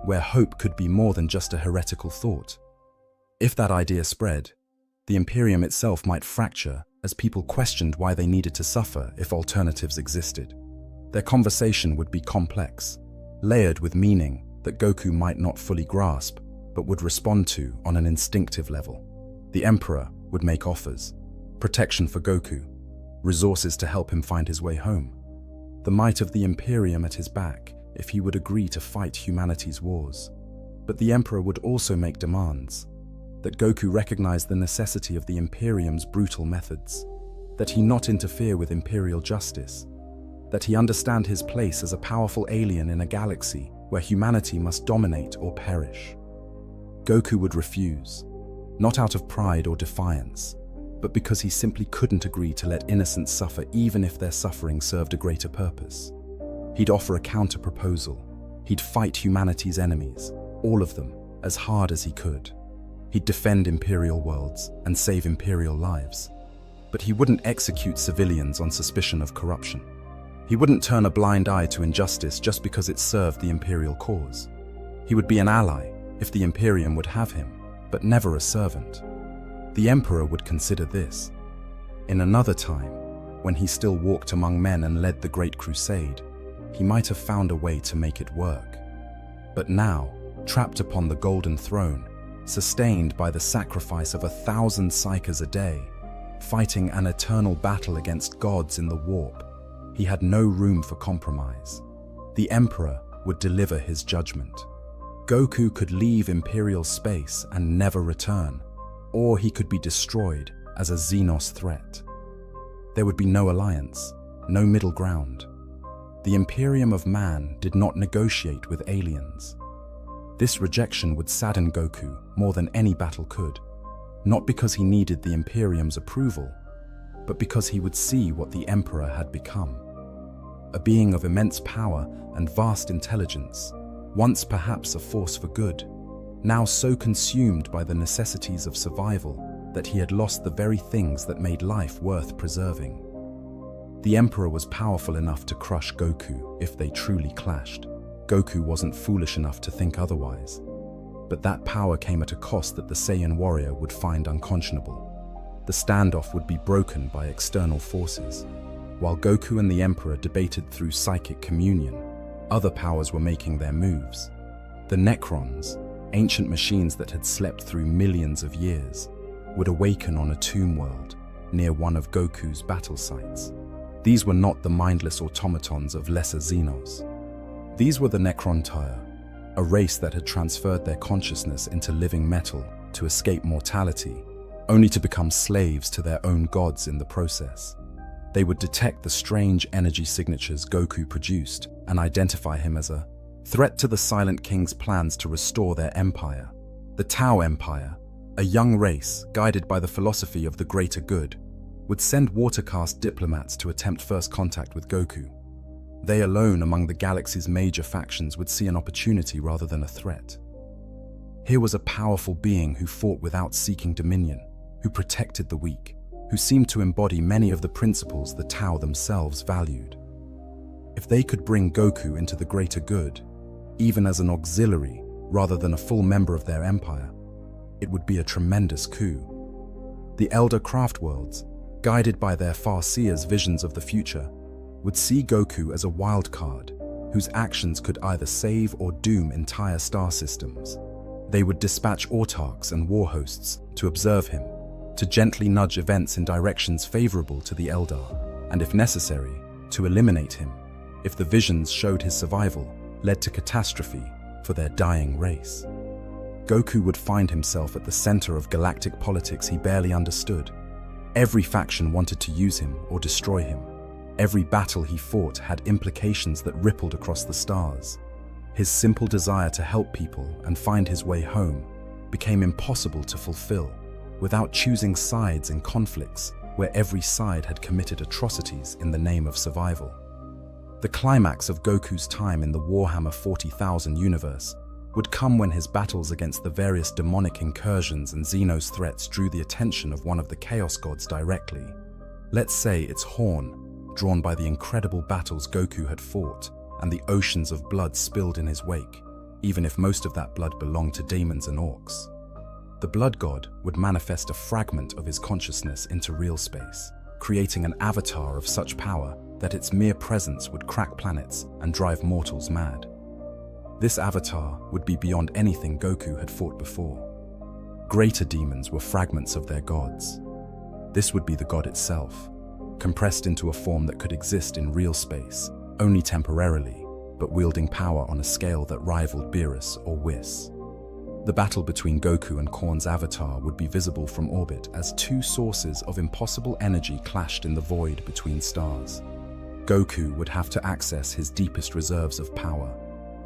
where hope could be more than just a heretical thought. If that idea spread, the Imperium itself might fracture as people questioned why they needed to suffer if alternatives existed. Their conversation would be complex, layered with meaning that Goku might not fully grasp, but would respond to on an instinctive level. The Emperor would make offers: protection for Goku, resources to help him find his way home, the might of the Imperium at his back if he would agree to fight humanity's wars. But the Emperor would also make demands: that Goku recognize the necessity of the Imperium's brutal methods, that he not interfere with Imperial justice, that he understand his place as a powerful alien in a galaxy where humanity must dominate or perish. Goku would refuse, not out of pride or defiance, but because he simply couldn't agree to let innocents suffer even if their suffering served a greater purpose. He'd offer a counter-proposal. He'd fight humanity's enemies, all of them, as hard as he could. He'd defend Imperial worlds and save Imperial lives. But he wouldn't execute civilians on suspicion of corruption. He wouldn't turn a blind eye to injustice just because it served the Imperial cause. He would be an ally if the Imperium would have him, but never a servant. The Emperor would consider this. In another time, when he still walked among men and led the Great Crusade, he might have found a way to make it work. But now, trapped upon the Golden Throne, sustained by the sacrifice of 1,000 psychers a day, fighting an eternal battle against gods in the warp, he had no room for compromise. The Emperor would deliver his judgment. Goku could leave Imperial space and never return, or he could be destroyed as a Xenos threat. There would be no alliance, no middle ground. The Imperium of Man did not negotiate with aliens. This rejection would sadden Goku more than any battle could, not because he needed the Imperium's approval, but because he would see what the Emperor had become. a being of immense power and vast intelligence, once perhaps a force for good, now so consumed by the necessities of survival that he had lost the very things that made life worth preserving. The Emperor was powerful enough to crush Goku if they truly clashed. Goku wasn't foolish enough to think otherwise. But that power came at a cost that the Saiyan warrior would find unconscionable. The standoff would be broken by external forces. While Goku and the Emperor debated through psychic communion, other powers were making their moves. The Necrons, ancient machines that had slept through millions of years, would awaken on a tomb world near one of Goku's battle sites. These were not the mindless automatons of lesser Xenos. These were the Necrontyre, a race that had transferred their consciousness into living metal to escape mortality, only to become slaves to their own gods in the process. They would detect the strange energy signatures Goku produced and identify him as a threat to the Silent King's plans to restore their empire. The Tau Empire, a young race guided by the philosophy of the greater good, would send water-caste diplomats to attempt first contact with Goku. They alone among the galaxy's major factions would see an opportunity rather than a threat. Here was a powerful being who fought without seeking dominion, who protected the weak, who seemed to embody many of the principles the Tau themselves valued. If they could bring Goku into the greater good, even as an auxiliary rather than a full member of their empire, it would be a tremendous coup. The Elder Craftworlds, guided by their Farseer's visions of the future, would see Goku as a wild card whose actions could either save or doom entire star systems. They would dispatch autarchs and war hosts to observe him, to gently nudge events in directions favorable to the Eldar, and if necessary, to eliminate him if the visions showed his survival led to catastrophe for their dying race. Goku would find himself at the center of galactic politics he barely understood. Every faction wanted to use him or destroy him. Every battle he fought had implications that rippled across the stars. His simple desire to help people and find his way home became impossible to fulfill without choosing sides in conflicts where every side had committed atrocities in the name of survival. The climax of Goku's time in the Warhammer 40,000 universe would come when his battles against the various demonic incursions and Xenos threats drew the attention of one of the Chaos Gods directly. Let's say it's Horn, drawn by the incredible battles Goku had fought and the oceans of blood spilled in his wake, even if most of that blood belonged to demons and orcs. The Blood God would manifest a fragment of his consciousness into real space, creating an avatar of such power that its mere presence would crack planets and drive mortals mad. This avatar would be beyond anything Goku had fought before. Greater demons were fragments of their gods. This would be the god itself, compressed into a form that could exist in real space, only temporarily, but wielding power on a scale that rivaled Beerus or Whis. The battle between Goku and Korn's avatar would be visible from orbit as two sources of impossible energy clashed in the void between stars. Goku would have to access his deepest reserves of power,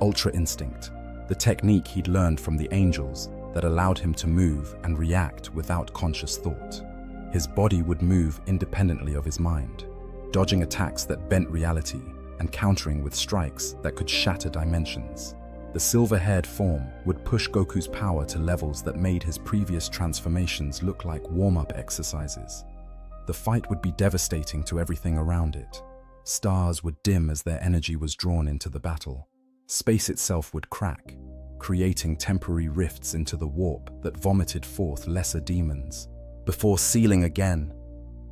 Ultra Instinct, the technique he'd learned from the angels that allowed him to move and react without conscious thought. His body would move independently of his mind, dodging attacks that bent reality and countering with strikes that could shatter dimensions. The silver-haired form would push Goku's power to levels that made his previous transformations look like warm-up exercises. The fight would be devastating to everything around it. Stars would dim as their energy was drawn into the battle. Space itself would crack, creating temporary rifts into the warp that vomited forth lesser demons. Before sealing again,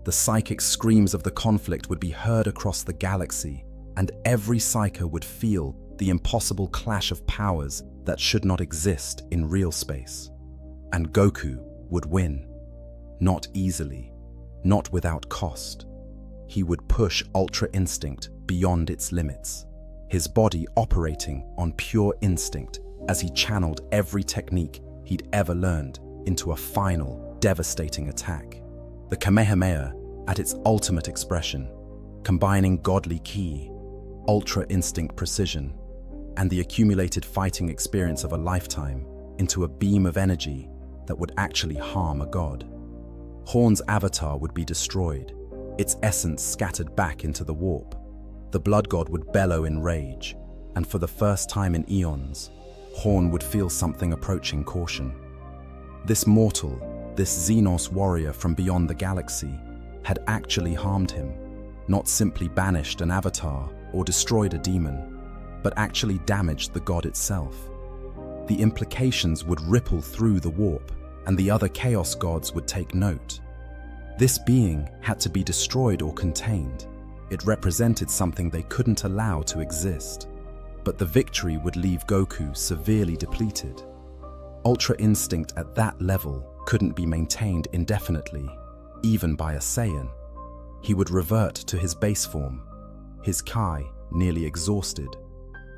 the psychic screams of the conflict would be heard across the galaxy, and every psyker would feel the impossible clash of powers that should not exist in real space. And Goku would win. Not easily, not without cost. He would push Ultra Instinct beyond its limits, his body operating on pure instinct as he channeled every technique he'd ever learned into a final, devastating attack. The Kamehameha at its ultimate expression, combining godly ki, Ultra Instinct precision, and the accumulated fighting experience of a lifetime into a beam of energy that would actually harm a god. Horn's avatar would be destroyed, its essence scattered back into the warp. The blood god would bellow in rage, and for the first time in eons, Horn would feel something approaching caution. This mortal, this Xenos warrior from beyond the galaxy, had actually harmed him, not simply banished an avatar or destroyed a demon, but actually damaged the god itself. The implications would ripple through the warp, and the other Chaos gods would take note. This being had to be destroyed or contained. It represented something they couldn't allow to exist. But the victory would leave Goku severely depleted. Ultra Instinct at that level couldn't be maintained indefinitely, even by a Saiyan. He would revert to his base form, his Kai nearly exhausted,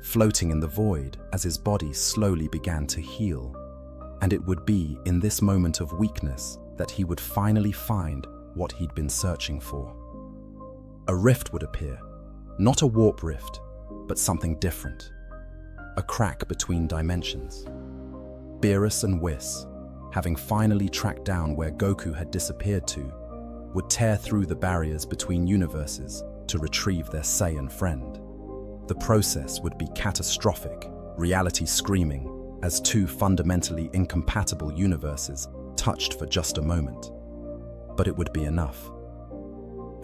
floating in the void as his body slowly began to heal. And it would be in this moment of weakness that he would finally find what he'd been searching for. A rift would appear, not a warp rift, but something different. A crack between dimensions. Beerus and Whis, having finally tracked down where Goku had disappeared to, would tear through the barriers between universes to retrieve their Saiyan friend. The process would be catastrophic, reality screaming, as two fundamentally incompatible universes touched for just a moment. But it would be enough.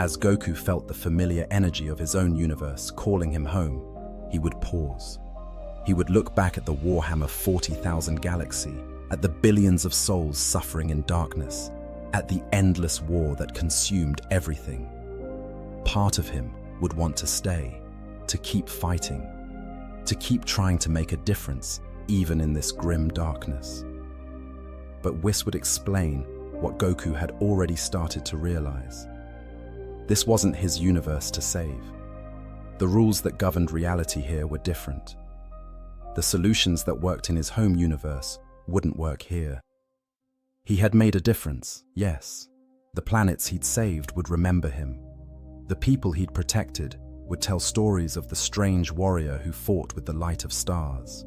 As Goku felt the familiar energy of his own universe calling him home, he would pause. He would look back at the Warhammer 40,000 galaxy, at the billions of souls suffering in darkness, at the endless war that consumed everything. Part of him would want to stay, to keep fighting, to keep trying to make a difference, even in this grim darkness. But Whis would explain what Goku had already started to realize. This wasn't his universe to save. The rules that governed reality here were different. The solutions that worked in his home universe wouldn't work here. He had made a difference, yes. The planets he'd saved would remember him. The people he'd protected would tell stories of the strange warrior who fought with the light of stars.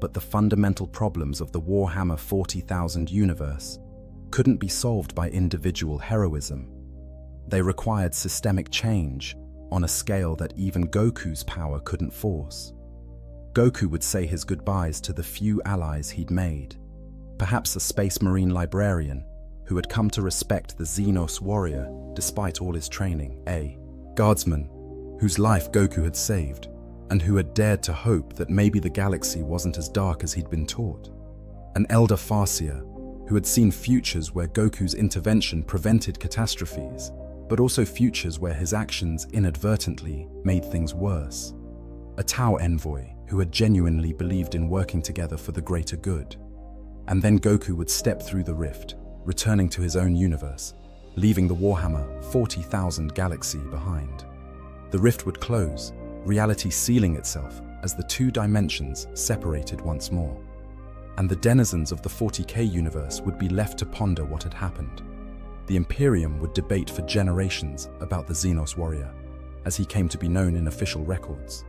But the fundamental problems of the Warhammer 40,000 universe couldn't be solved by individual heroism. They required systemic change on a scale that even Goku's power couldn't force. Goku would say his goodbyes to the few allies he'd made, perhaps a Space Marine librarian who had come to respect the Xenos warrior despite all his training, a guardsman whose life Goku had saved, and who had dared to hope that maybe the galaxy wasn't as dark as he'd been taught. An elder Farseer who had seen futures where Goku's intervention prevented catastrophes, but also futures where his actions inadvertently made things worse. A Tau envoy who had genuinely believed in working together for the greater good. And then Goku would step through the rift, returning to his own universe, leaving the Warhammer 40,000 galaxy behind. The rift would close, reality sealing itself as the two dimensions separated once more. And the denizens of the 40K universe would be left to ponder what had happened. The Imperium would debate for generations about the Xenos warrior, as he came to be known in official records.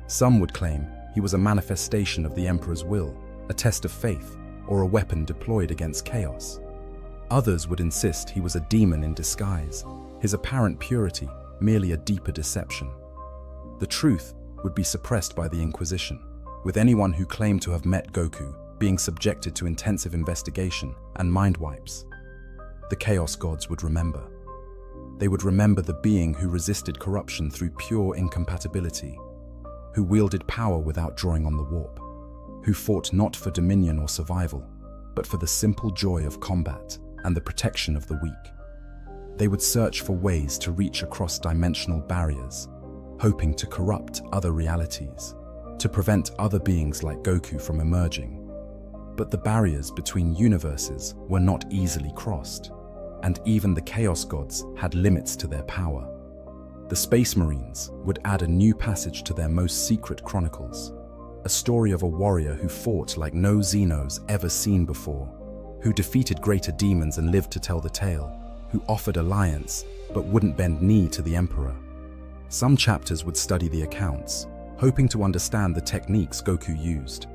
Some would claim he was a manifestation of the Emperor's will, a test of faith, or a weapon deployed against chaos. Others would insist he was a demon in disguise, his apparent purity merely a deeper deception. The truth would be suppressed by the Inquisition, with anyone who claimed to have met Goku being subjected to intensive investigation and mind wipes. The Chaos Gods would remember. They would remember the being who resisted corruption through pure incompatibility, who wielded power without drawing on the warp, who fought not for dominion or survival, but for the simple joy of combat and the protection of the weak. They would search for ways to reach across dimensional barriers, hoping to corrupt other realities, to prevent other beings like Goku from emerging. But the barriers between universes were not easily crossed, and even the Chaos Gods had limits to their power. The Space Marines would add a new passage to their most secret chronicles, a story of a warrior who fought like no Xenos ever seen before, who defeated greater demons and lived to tell the tale, who offered alliance but wouldn't bend knee to the Emperor. Some chapters would study the accounts, hoping to understand the techniques Goku used.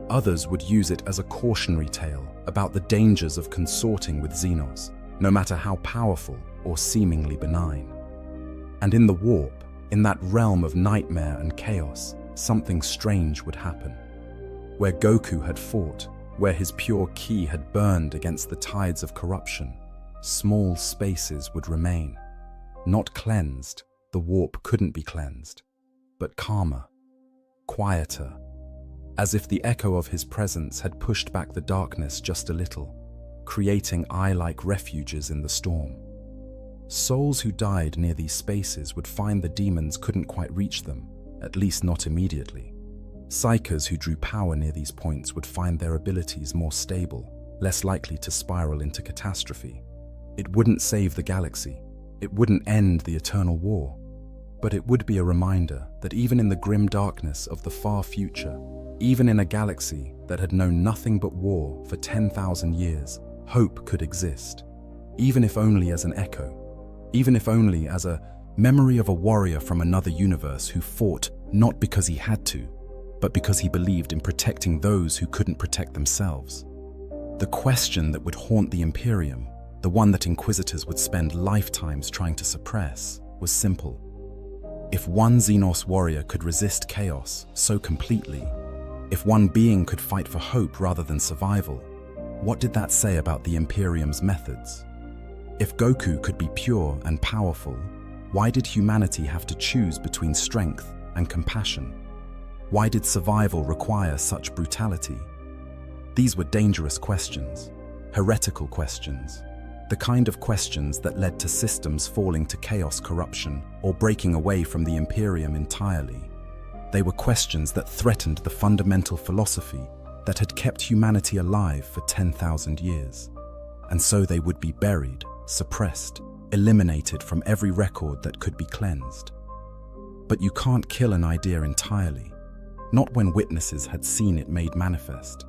Others would use it as a cautionary tale about the dangers of consorting with Xenos, no matter how powerful or seemingly benign. And in the warp, In that realm of nightmare and chaos, something strange would happen. Where Goku had fought, where his pure ki had burned against the tides of corruption, small spaces would remain. Not cleansed, the warp couldn't be cleansed, but calmer, quieter, as if the echo of his presence had pushed back the darkness just a little, creating eye-like refuges in the storm. Souls who died near these spaces would find the demons couldn't quite reach them, at least not immediately. Psychers who drew power near these points would find their abilities more stable, less likely to spiral into catastrophe. It wouldn't save the galaxy, it wouldn't end the eternal war, but it would be a reminder that even in the grim darkness of the far future, even in a galaxy that had known nothing but war for 10,000 years, hope could exist, even if only as an echo, even if only as a memory of a warrior from another universe who fought not because he had to, but because he believed in protecting those who couldn't protect themselves. The question that would haunt the Imperium, the one that Inquisitors would spend lifetimes trying to suppress, was simple. If one Xenos warrior could resist chaos so completely, if one being could fight for hope rather than survival, what did that say about the Imperium's methods? If Goku could be pure and powerful, why did humanity have to choose between strength and compassion? Why did survival require such brutality? These were dangerous questions, heretical questions, the kind of questions that led to systems falling to chaos, corruption, or breaking away from the Imperium entirely. They were questions that threatened the fundamental philosophy that had kept humanity alive for 10,000 years. And so they would be buried, suppressed, eliminated from every record that could be cleansed. But you can't kill an idea entirely, not when witnesses had seen it made manifest.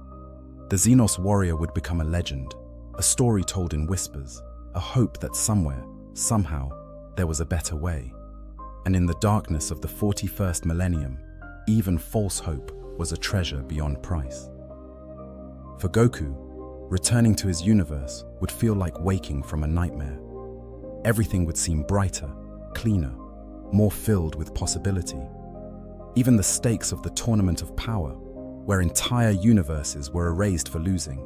The Xenos warrior would become a legend, a story told in whispers, a hope that somewhere, somehow, there was a better way. And in the darkness of the 41st millennium, even false hope was a treasure beyond price. For Goku, returning to his universe would feel like waking from a nightmare. Everything would seem brighter, cleaner, more filled with possibility. Even the stakes of the Tournament of Power, where entire universes were erased for losing,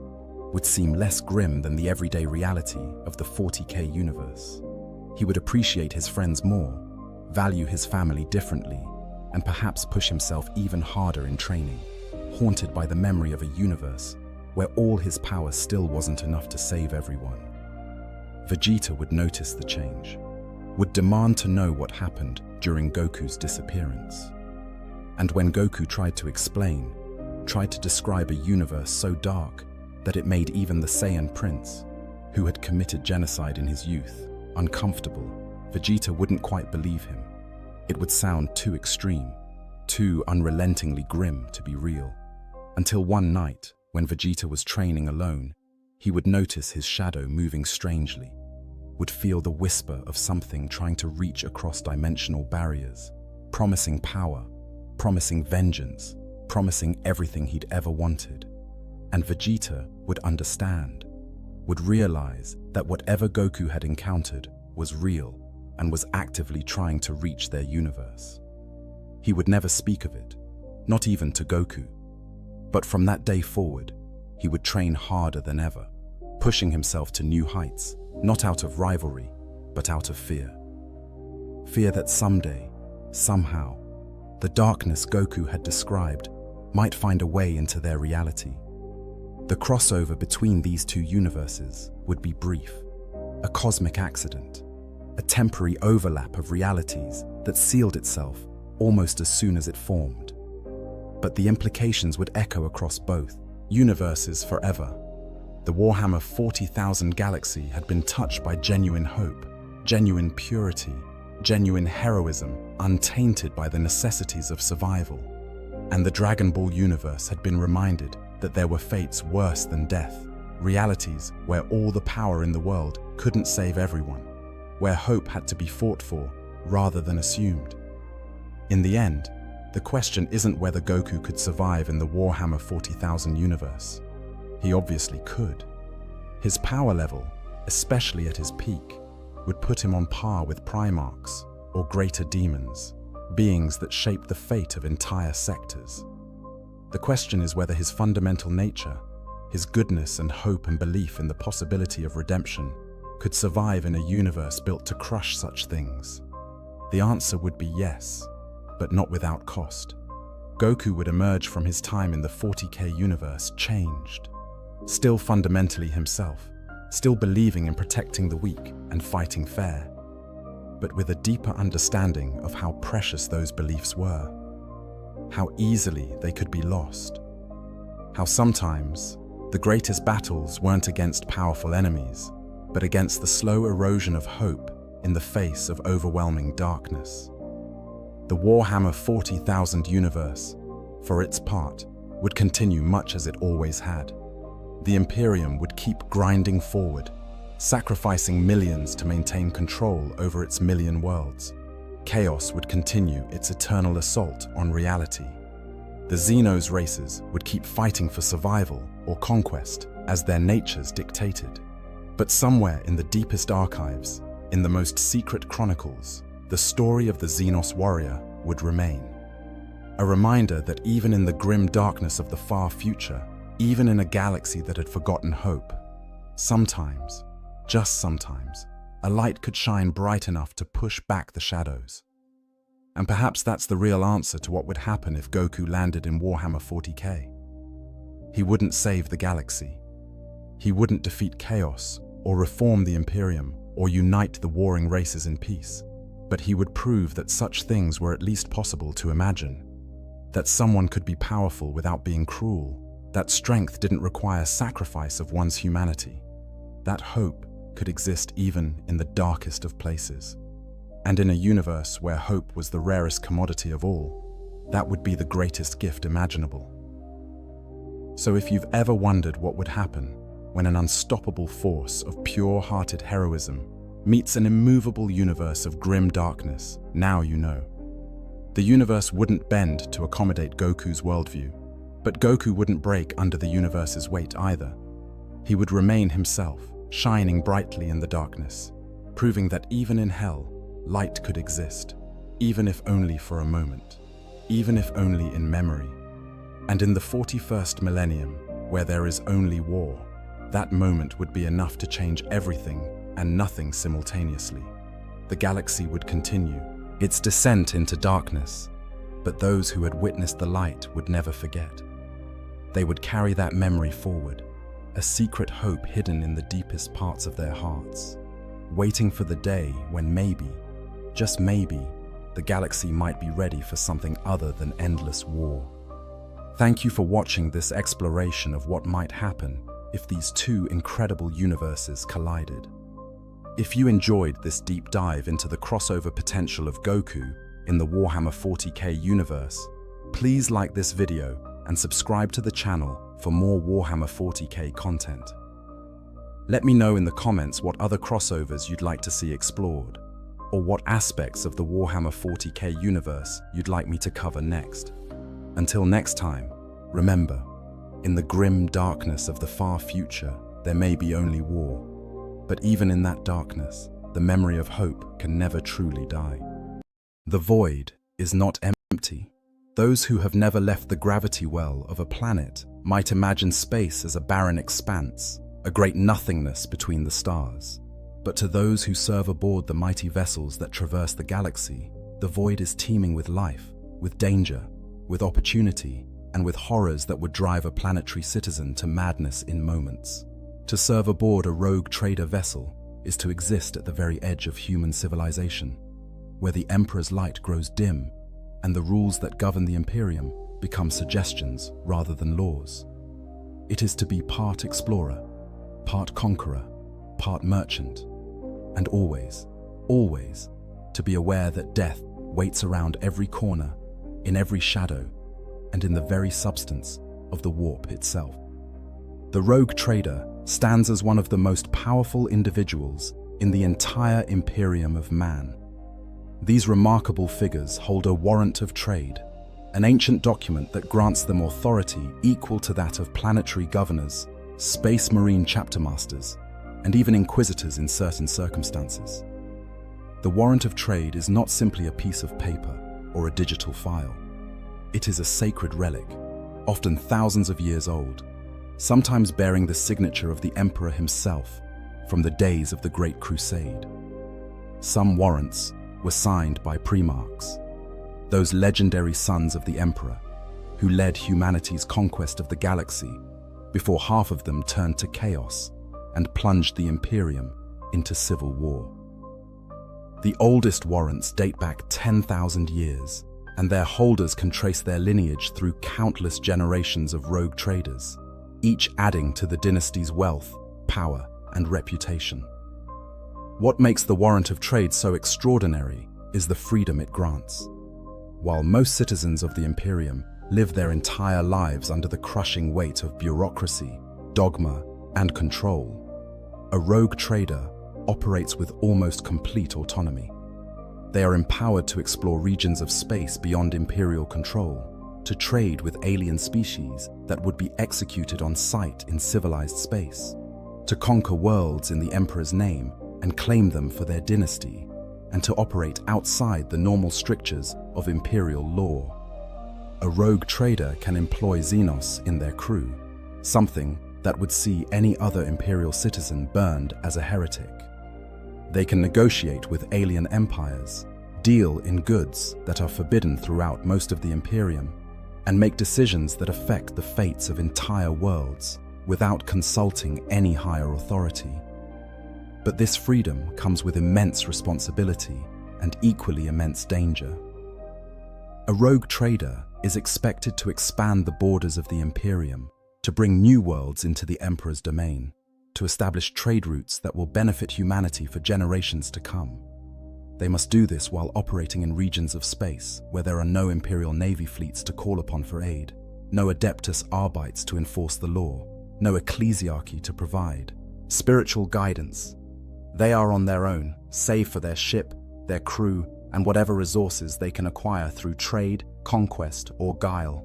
would seem less grim than the everyday reality of the 40K universe. He would appreciate his friends more, value his family differently, and perhaps push himself even harder in training, haunted by the memory of a universe where all his power still wasn't enough to save everyone. Vegeta would notice the change, would demand to know what happened during Goku's disappearance. And when Goku tried to explain, tried to describe a universe so dark that it made even the Saiyan prince, who had committed genocide in his youth, uncomfortable, Vegeta wouldn't quite believe him. It would sound too extreme, too unrelentingly grim to be real. Until one night, when Vegeta was training alone, he would notice his shadow moving strangely, would feel the whisper of something trying to reach across dimensional barriers, promising power, promising vengeance, promising everything he'd ever wanted. And Vegeta would understand, would realize that whatever Goku had encountered was real and was actively trying to reach their universe. He would never speak of it, not even to Goku. But from that day forward, he would train harder than ever, pushing himself to new heights, not out of rivalry, but out of fear. Fear that someday, somehow, the darkness Goku had described might find a way into their reality. The crossover between these two universes would be brief, a cosmic accident, a temporary overlap of realities that sealed itself almost as soon as it formed. But the implications would echo across both universes forever. The Warhammer 40,000 galaxy had been touched by genuine hope, genuine purity, genuine heroism, untainted by the necessities of survival. And the Dragon Ball universe had been reminded that there were fates worse than death, realities where all the power in the world couldn't save everyone, where hope had to be fought for rather than assumed. In the end, the question isn't whether Goku could survive in the Warhammer 40,000 universe. He obviously could. His power level, especially at his peak, would put him on par with Primarchs or greater demons. beings that shape the fate of entire sectors. The question is whether his fundamental nature, his goodness and hope and belief in the possibility of redemption, could survive in a universe built to crush such things. The answer would be yes, but not without cost. Goku would emerge from his time in the 40K universe changed, still fundamentally himself, still believing in protecting the weak and fighting fair, but with a deeper understanding of how precious those beliefs were, how easily they could be lost, how sometimes the greatest battles weren't against powerful enemies, but against the slow erosion of hope in the face of overwhelming darkness. The Warhammer 40,000 universe, for its part, would continue much as it always had. The Imperium would keep grinding forward, sacrificing millions to maintain control over its million worlds. Chaos would continue its eternal assault on reality. The Xenos races would keep fighting for survival or conquest as their natures dictated. But somewhere in the deepest archives, in the most secret chronicles, the story of the Xenos warrior would remain. A reminder that even in the grim darkness of the far future, even in a galaxy that had forgotten hope, sometimes, just sometimes, a light could shine bright enough to push back the shadows. And perhaps that's the real answer to what would happen if Goku landed in Warhammer 40K. He wouldn't save the galaxy. He wouldn't defeat chaos, or reform the Imperium, or unite the warring races in peace. But he would prove that such things were at least possible to imagine. That someone could be powerful without being cruel. That strength didn't require sacrifice of one's humanity. That hope could exist even in the darkest of places. And in a universe where hope was the rarest commodity of all, that would be the greatest gift imaginable. So if you've ever wondered what would happen when an unstoppable force of pure-hearted heroism meets an immovable universe of grim darkness, now you know. The universe wouldn't bend to accommodate Goku's worldview, but Goku wouldn't break under the universe's weight either. He would remain himself, shining brightly in the darkness, proving that even in hell, light could exist, even if only for a moment, even if only in memory. And in the 41st millennium, where there is only war, that moment would be enough to change everything and nothing simultaneously. The galaxy would continue its descent into darkness, but those who had witnessed the light would never forget. They would carry that memory forward, a secret hope hidden in the deepest parts of their hearts, waiting for the day when maybe, just maybe, the galaxy might be ready for something other than endless war. Thank you for watching this exploration of what might happen if these two incredible universes collided. If you enjoyed this deep dive into the crossover potential of Goku in the Warhammer 40K universe, please like this video and subscribe to the channel for more Warhammer 40K content. Let me know in the comments what other crossovers you'd like to see explored, or what aspects of the Warhammer 40K universe you'd like me to cover next. Until next time, remember, in the grim darkness of the far future, there may be only war. But even in that darkness, the memory of hope can never truly die. The void is not empty. Those who have never left the gravity well of a planet might imagine space as a barren expanse, a great nothingness between the stars. But to those who serve aboard the mighty vessels that traverse the galaxy, the void is teeming with life, with danger, with opportunity, and with horrors that would drive a planetary citizen to madness in moments. To serve aboard a rogue trader vessel is to exist at the very edge of human civilization, where the Emperor's light grows dim and the rules that govern the Imperium become suggestions rather than laws. It is to be part explorer, part conqueror, part merchant, and always, always to be aware that death waits around every corner, in every shadow, and in the very substance of the warp itself. The rogue trader stands as one of the most powerful individuals in the entire Imperium of man. These remarkable figures hold a warrant of trade, an ancient document that grants them authority equal to that of planetary governors, space marine chapter masters, and even inquisitors in certain circumstances. The warrant of trade is not simply a piece of paper or a digital file. It is a sacred relic, often thousands of years old, sometimes bearing the signature of the emperor himself from the days of the Great Crusade. Some warrants were signed by primarchs, those legendary sons of the emperor who led humanity's conquest of the galaxy before half of them turned to chaos and plunged the Imperium into civil war. The oldest warrants date back 10,000 years, and their holders can trace their lineage through countless generations of rogue traders, each adding to the dynasty's wealth, power, and reputation. What makes the warrant of trade so extraordinary is the freedom it grants. While most citizens of the Imperium live their entire lives under the crushing weight of bureaucracy, dogma, and control, a rogue trader operates with almost complete autonomy. They are empowered to explore regions of space beyond Imperial control, to trade with alien species that would be executed on sight in civilized space, to conquer worlds in the Emperor's name and claim them for their dynasty, and to operate outside the normal strictures of Imperial law. A rogue trader can employ Xenos in their crew, something that would see any other Imperial citizen burned as a heretic. They can negotiate with alien empires, deal in goods that are forbidden throughout most of the Imperium, and make decisions that affect the fates of entire worlds without consulting any higher authority. But this freedom comes with immense responsibility and equally immense danger. A rogue trader is expected to expand the borders of the Imperium, to bring new worlds into the Emperor's domain, to establish trade routes that will benefit humanity for generations to come. They must do this while operating in regions of space where there are no Imperial Navy fleets to call upon for aid, no Adeptus Arbites to enforce the law, no ecclesiarchy to provide spiritual guidance. They are on their own, save for their ship, their crew, and whatever resources they can acquire through trade, conquest, or guile.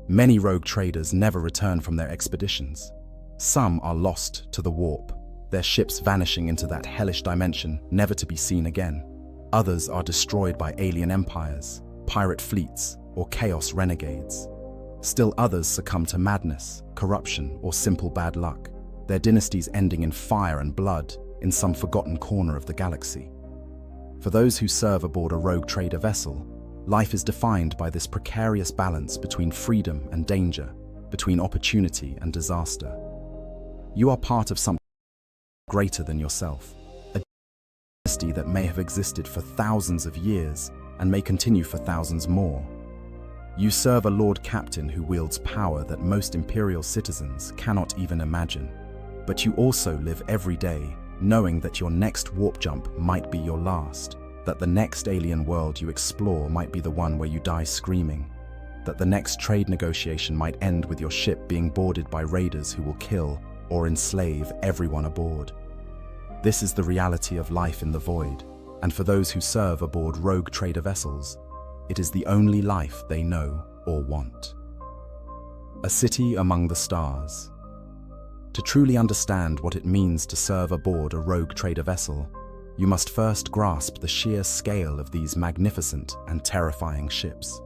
Many rogue traders never return from their expeditions. Some are lost to the warp, their ships vanishing into that hellish dimension, never to be seen again. Others are destroyed by alien empires, pirate fleets, or chaos renegades. Still others succumb to madness, corruption, or simple bad luck, their dynasties ending in fire and blood in some forgotten corner of the galaxy. For those who serve aboard a rogue trader vessel, life is defined by this precarious balance between freedom and danger, between opportunity and disaster. You are part of something greater than yourself, a dynasty that may have existed for thousands of years and may continue for thousands more. You serve a Lord Captain who wields power that most Imperial citizens cannot even imagine. But you also live every day knowing that your next warp jump might be your last, that the next alien world you explore might be the one where you die screaming, that the next trade negotiation might end with your ship being boarded by raiders who will kill or enslave everyone aboard. This is the reality of life in the void, and for those who serve aboard rogue trader vessels, it is the only life they know or want. A city among the stars. To truly understand what it means to serve aboard a rogue trader vessel, you must first grasp the sheer scale of these magnificent and terrifying ships.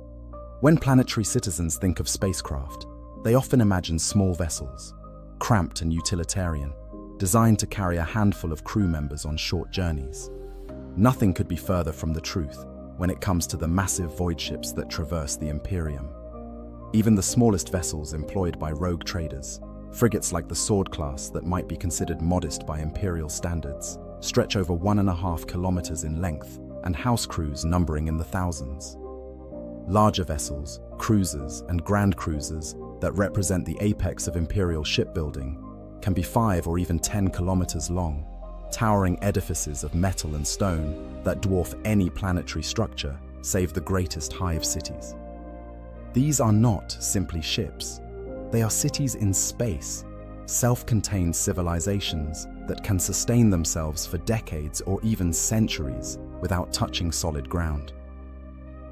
When planetary citizens think of spacecraft, they often imagine small vessels, cramped and utilitarian, designed to carry a handful of crew members on short journeys. Nothing could be further from the truth when it comes to the massive void ships that traverse the Imperium. Even the smallest vessels employed by rogue traders, frigates like the Sword class that might be considered modest by Imperial standards, stretch over 1.5 kilometers in length and house crews numbering in the thousands. Larger vessels, cruisers, and grand cruisers that represent the apex of Imperial shipbuilding can be 5 or even 10 kilometers long, towering edifices of metal and stone that dwarf any planetary structure save the greatest hive cities. These are not simply ships. They are cities in space, self-contained civilizations that can sustain themselves for decades or even centuries without touching solid ground.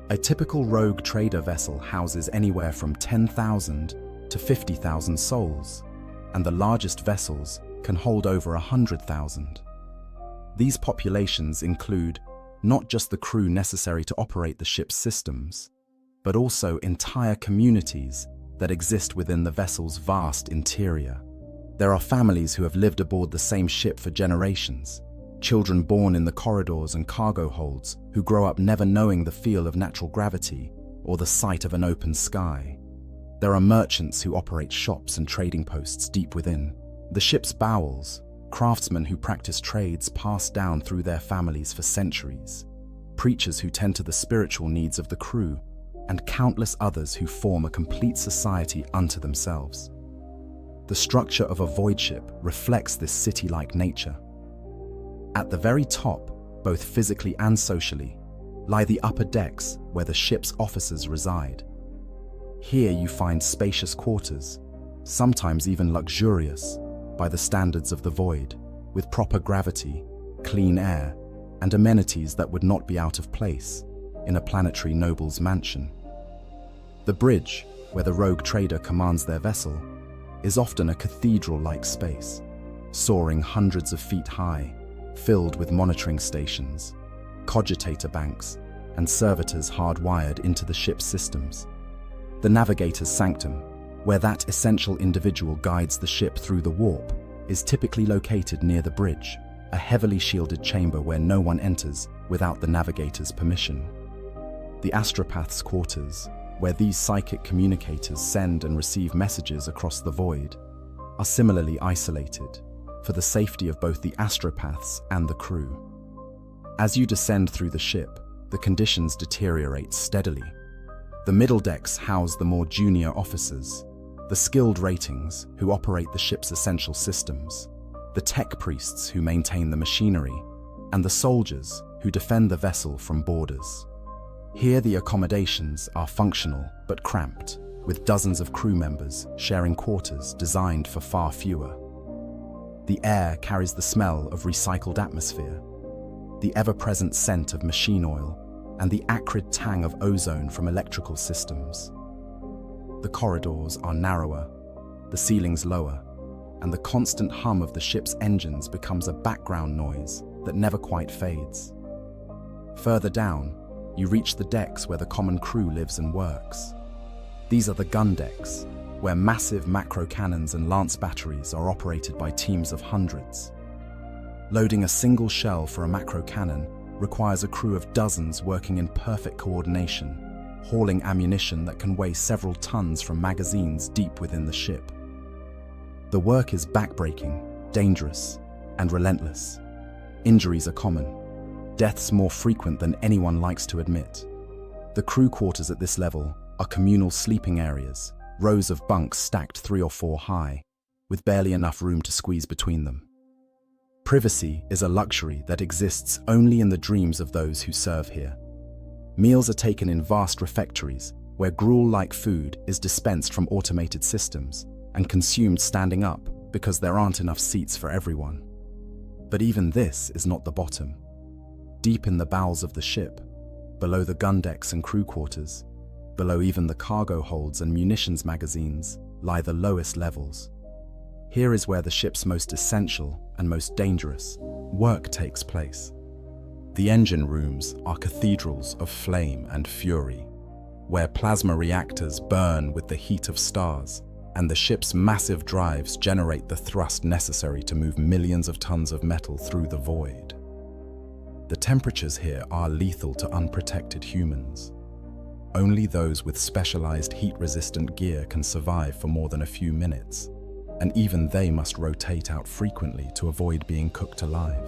A typical rogue trader vessel houses anywhere from 10,000 to 50,000 souls, and the largest vessels can hold over 100,000. These populations include not just the crew necessary to operate the ship's systems, but also entire communities that exist within the vessel's vast interior. There are families who have lived aboard the same ship for generations, children born in the corridors and cargo holds who grow up never knowing the feel of natural gravity or the sight of an open sky. There are merchants who operate shops and trading posts deep within the ship's bowels, craftsmen who practice trades passed down through their families for centuries, preachers who tend to the spiritual needs of the crew, and countless others who form a complete society unto themselves. The structure of a void ship reflects this city-like nature. At the very top, both physically and socially, lie the upper decks where the ship's officers reside. Here you find spacious quarters, sometimes even luxurious by the standards of the void, with proper gravity, clean air, and amenities that would not be out of place in a planetary noble's mansion. The bridge, where the rogue trader commands their vessel, is often a cathedral-like space, soaring hundreds of feet high, filled with monitoring stations, cogitator banks, and servitors hardwired into the ship's systems. The navigator's sanctum, where that essential individual guides the ship through the warp, is typically located near the bridge, a heavily shielded chamber where no one enters without the navigator's permission. The astropath's quarters, where these psychic communicators send and receive messages across the void, are similarly isolated, for the safety of both the astropaths and the crew. As you descend through the ship, the conditions deteriorate steadily. The middle decks house the more junior officers, the skilled ratings who operate the ship's essential systems, the tech priests who maintain the machinery, and the soldiers who defend the vessel from boarders. Here the accommodations are functional but cramped, with dozens of crew members sharing quarters designed for far fewer. The air carries the smell of recycled atmosphere, the ever-present scent of machine oil, and the acrid tang of ozone from electrical systems. The corridors are narrower, the ceilings lower, and the constant hum of the ship's engines becomes a background noise that never quite fades. Further down, you reach the decks where the common crew lives and works. These are the gun decks, where massive macro cannons and lance batteries are operated by teams of hundreds. Loading a single shell for a macro cannon requires a crew of dozens working in perfect coordination, hauling ammunition that can weigh several tons from magazines deep within the ship. The work is backbreaking, dangerous, and relentless. Injuries are common, deaths more frequent than anyone likes to admit. The crew quarters at this level are communal sleeping areas, rows of bunks stacked 3 or 4 high, with barely enough room to squeeze between them. Privacy is a luxury that exists only in the dreams of those who serve here. Meals are taken in vast refectories, where gruel-like food is dispensed from automated systems and consumed standing up because there aren't enough seats for everyone. But even this is not the bottom. Deep in the bowels of the ship, below the gun decks and crew quarters, below even the cargo holds and munitions magazines, lie the lowest levels. Here is where the ship's most essential and most dangerous work takes place. The engine rooms are cathedrals of flame and fury, where plasma reactors burn with the heat of stars, and the ship's massive drives generate the thrust necessary to move millions of tons of metal through the void. The temperatures here are lethal to unprotected humans. Only those with specialized heat-resistant gear can survive for more than a few minutes, and even they must rotate out frequently to avoid being cooked alive.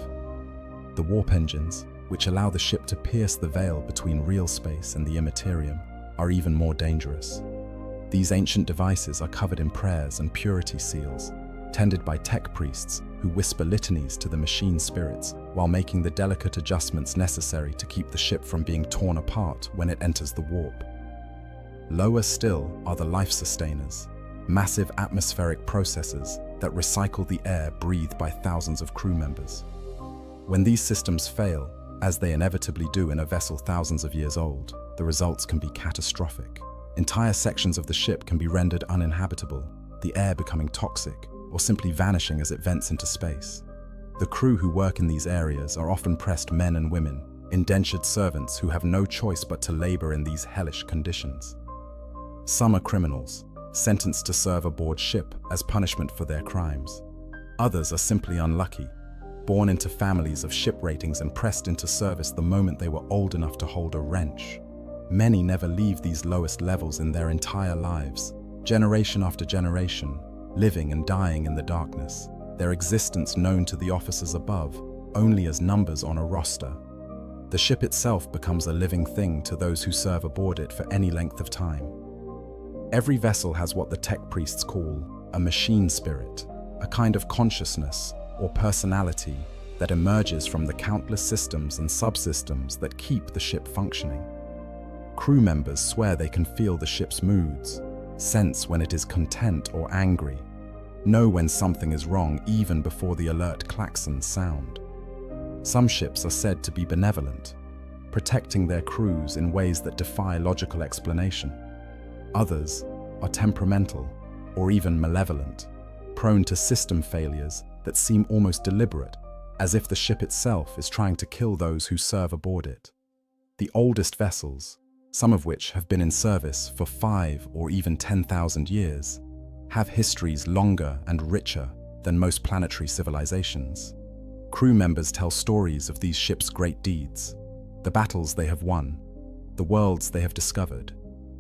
The warp engines, which allow the ship to pierce the veil between real space and the immaterium, are even more dangerous. These ancient devices are covered in prayers and purity seals, tended by tech priests who whisper litanies to the machine spirits while making the delicate adjustments necessary to keep the ship from being torn apart when it enters the warp. Lower still are the life sustainers, massive atmospheric processors that recycle the air breathed by thousands of crew members. When these systems fail, as they inevitably do in a vessel thousands of years old, the results can be catastrophic. Entire sections of the ship can be rendered uninhabitable, the air becoming toxic, or simply vanishing as it vents into space. The crew who work in these areas are often pressed men and women, indentured servants who have no choice but to labor in these hellish conditions. Some are criminals, sentenced to serve aboard ship as punishment for their crimes. Others are simply unlucky, born into families of ship ratings and pressed into service the moment they were old enough to hold a wrench. Many never leave these lowest levels in their entire lives, generation after generation, living and dying in the darkness, their existence known to the officers above only as numbers on a roster. The ship itself becomes a living thing to those who serve aboard it for any length of time. Every vessel has what the tech priests call a machine spirit, a kind of consciousness or personality that emerges from the countless systems and subsystems that keep the ship functioning. Crew members swear they can feel the ship's moods, sense when it is content or angry, know when something is wrong even before the alert klaxons sound. Some ships are said to be benevolent, protecting their crews in ways that defy logical explanation. Others are temperamental or even malevolent, prone to system failures that seem almost deliberate, as if the ship itself is trying to kill those who serve aboard it. The oldest vessels, some of which have been in service for 5 or even 10,000 years, have histories longer and richer than most planetary civilizations. Crew members tell stories of these ships' great deeds, the battles they have won, the worlds they have discovered,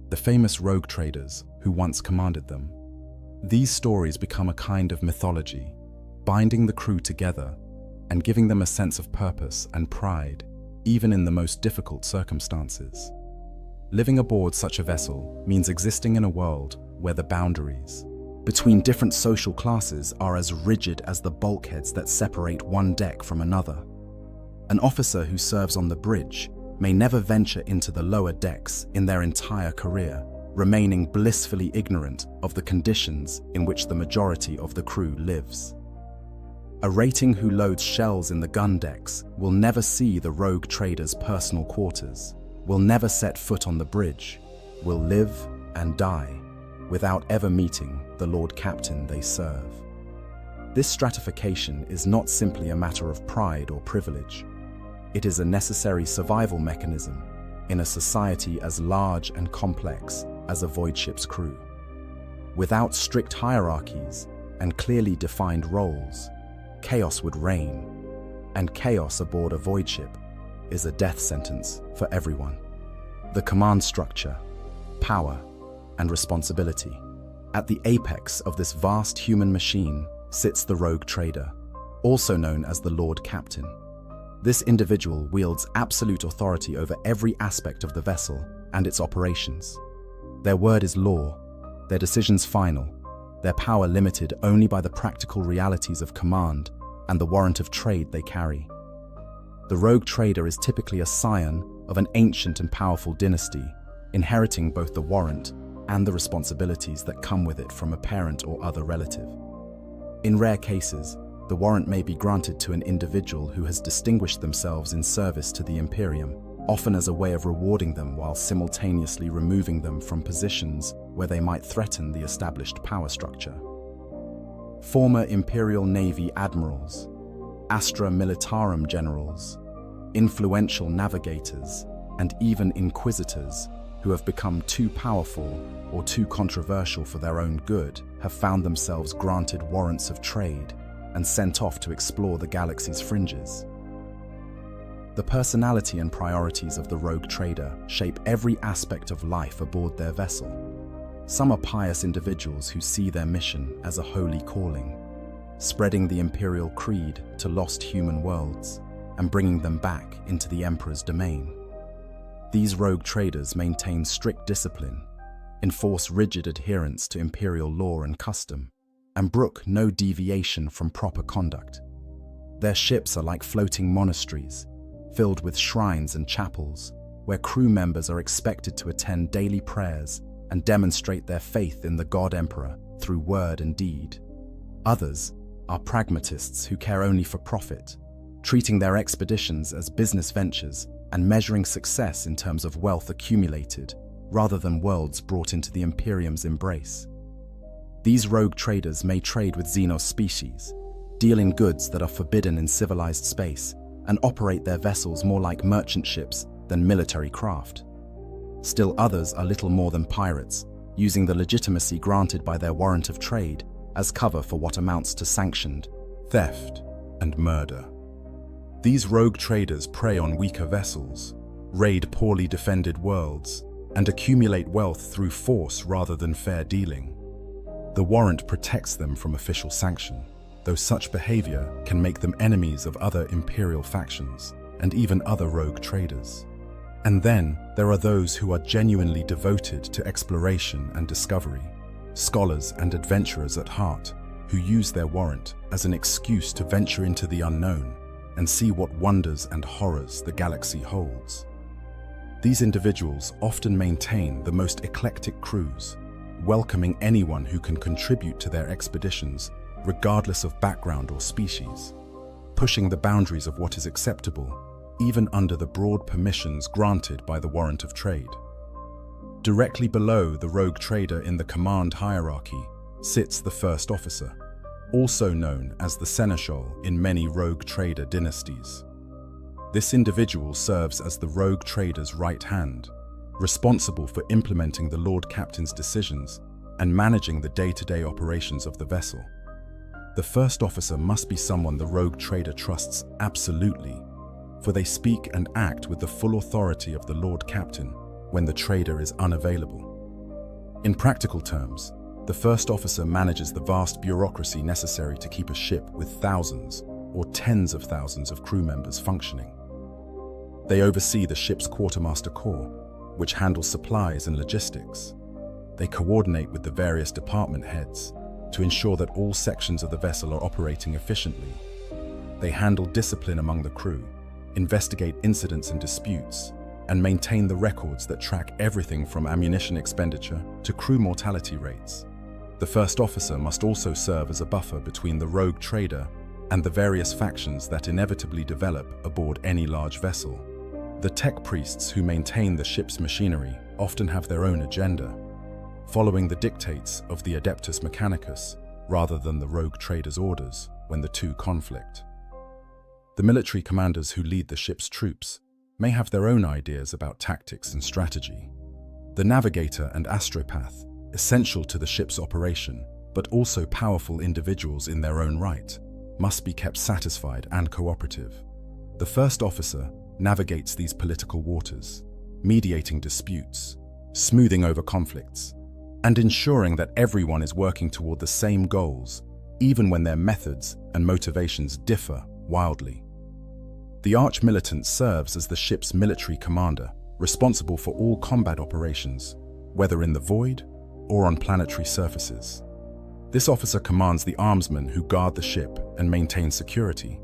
the famous rogue traders who once commanded them. These stories become a kind of mythology, binding the crew together and giving them a sense of purpose and pride, even in the most difficult circumstances. Living aboard such a vessel means existing in a world where the boundaries between different social classes are as rigid as the bulkheads that separate one deck from another. An officer who serves on the bridge may never venture into the lower decks in their entire career, remaining blissfully ignorant of the conditions in which the majority of the crew lives. A rating who loads shells in the gun decks will never see the rogue trader's personal quarters, will never set foot on the bridge, will live and die without ever meeting the Lord Captain they serve. This stratification is not simply a matter of pride or privilege. It is a necessary survival mechanism in a society as large and complex as a void ship's crew. Without strict hierarchies and clearly defined roles, chaos would reign, and chaos aboard a void ship is a death sentence for everyone. The command structure, power, and responsibility. At the apex of this vast human machine sits the rogue trader, also known as the Lord Captain. This individual wields absolute authority over every aspect of the vessel and its operations. Their word is law, their decisions final, their power limited only by the practical realities of command and the warrant of trade they carry. The rogue trader is typically a scion of an ancient and powerful dynasty, inheriting both the warrant and the responsibilities that come with it from a parent or other relative. In rare cases, the warrant may be granted to an individual who has distinguished themselves in service to the Imperium, often as a way of rewarding them while simultaneously removing them from positions where they might threaten the established power structure. Former Imperial Navy admirals, Astra Militarum generals, influential navigators, and even inquisitors who have become too powerful or too controversial for their own good have found themselves granted warrants of trade and sent off to explore the galaxy's fringes. The personality and priorities of the rogue trader shape every aspect of life aboard their vessel. Some are pious individuals who see their mission as a holy calling, spreading the Imperial creed to lost human worlds and bringing them back into the Emperor's domain. These rogue traders maintain strict discipline, enforce rigid adherence to Imperial law and custom, and brook no deviation from proper conduct. Their ships are like floating monasteries, filled with shrines and chapels, where crew members are expected to attend daily prayers and demonstrate their faith in the God Emperor through word and deed. Others are pragmatists who care only for profit, treating their expeditions as business ventures and measuring success in terms of wealth accumulated rather than worlds brought into the Imperium's embrace. These rogue traders may trade with Xenos species, deal in goods that are forbidden in civilized space, and operate their vessels more like merchant ships than military craft. Still others are little more than pirates, using the legitimacy granted by their warrant of trade as cover for what amounts to sanctioned theft and murder. These rogue traders prey on weaker vessels, raid poorly defended worlds, and accumulate wealth through force rather than fair dealing. The warrant protects them from official sanction, though such behavior can make them enemies of other imperial factions and even other rogue traders. And then there are those who are genuinely devoted to exploration and discovery, scholars and adventurers at heart, who use their warrant as an excuse to venture into the unknown and see what wonders and horrors the galaxy holds. These individuals often maintain the most eclectic crews, welcoming anyone who can contribute to their expeditions, regardless of background or species, pushing the boundaries of what is acceptable, even under the broad permissions granted by the warrant of trade. Directly below the rogue trader in the command hierarchy sits the first officer, also known as the seneschal in many rogue trader dynasties. This individual serves as the rogue trader's right hand, responsible for implementing the Lord Captain's decisions and managing the day-to-day operations of the vessel. The first officer must be someone the rogue trader trusts absolutely, for they speak and act with the full authority of the Lord Captain when the trader is unavailable. In practical terms, the first officer manages the vast bureaucracy necessary to keep a ship with thousands or tens of thousands of crew members functioning. They oversee the ship's quartermaster corps, which handles supplies and logistics. They coordinate with the various department heads to ensure that all sections of the vessel are operating efficiently. They handle discipline among the crew, investigate incidents and disputes, and maintain the records that track everything from ammunition expenditure to crew mortality rates. The first officer must also serve as a buffer between the rogue trader and the various factions that inevitably develop aboard any large vessel. The tech priests who maintain the ship's machinery often have their own agenda, following the dictates of the Adeptus Mechanicus rather than the rogue trader's orders when the two conflict. The military commanders who lead the ship's troops may have their own ideas about tactics and strategy. The navigator and astropath, essential to the ship's operation, but also powerful individuals in their own right, must be kept satisfied and cooperative. The first officer navigates these political waters, mediating disputes, smoothing over conflicts, and ensuring that everyone is working toward the same goals, even when their methods and motivations differ wildly. The arch-militant serves as the ship's military commander, responsible for all combat operations, whether in the void or on planetary surfaces. This officer commands the armsmen who guard the ship and maintain security,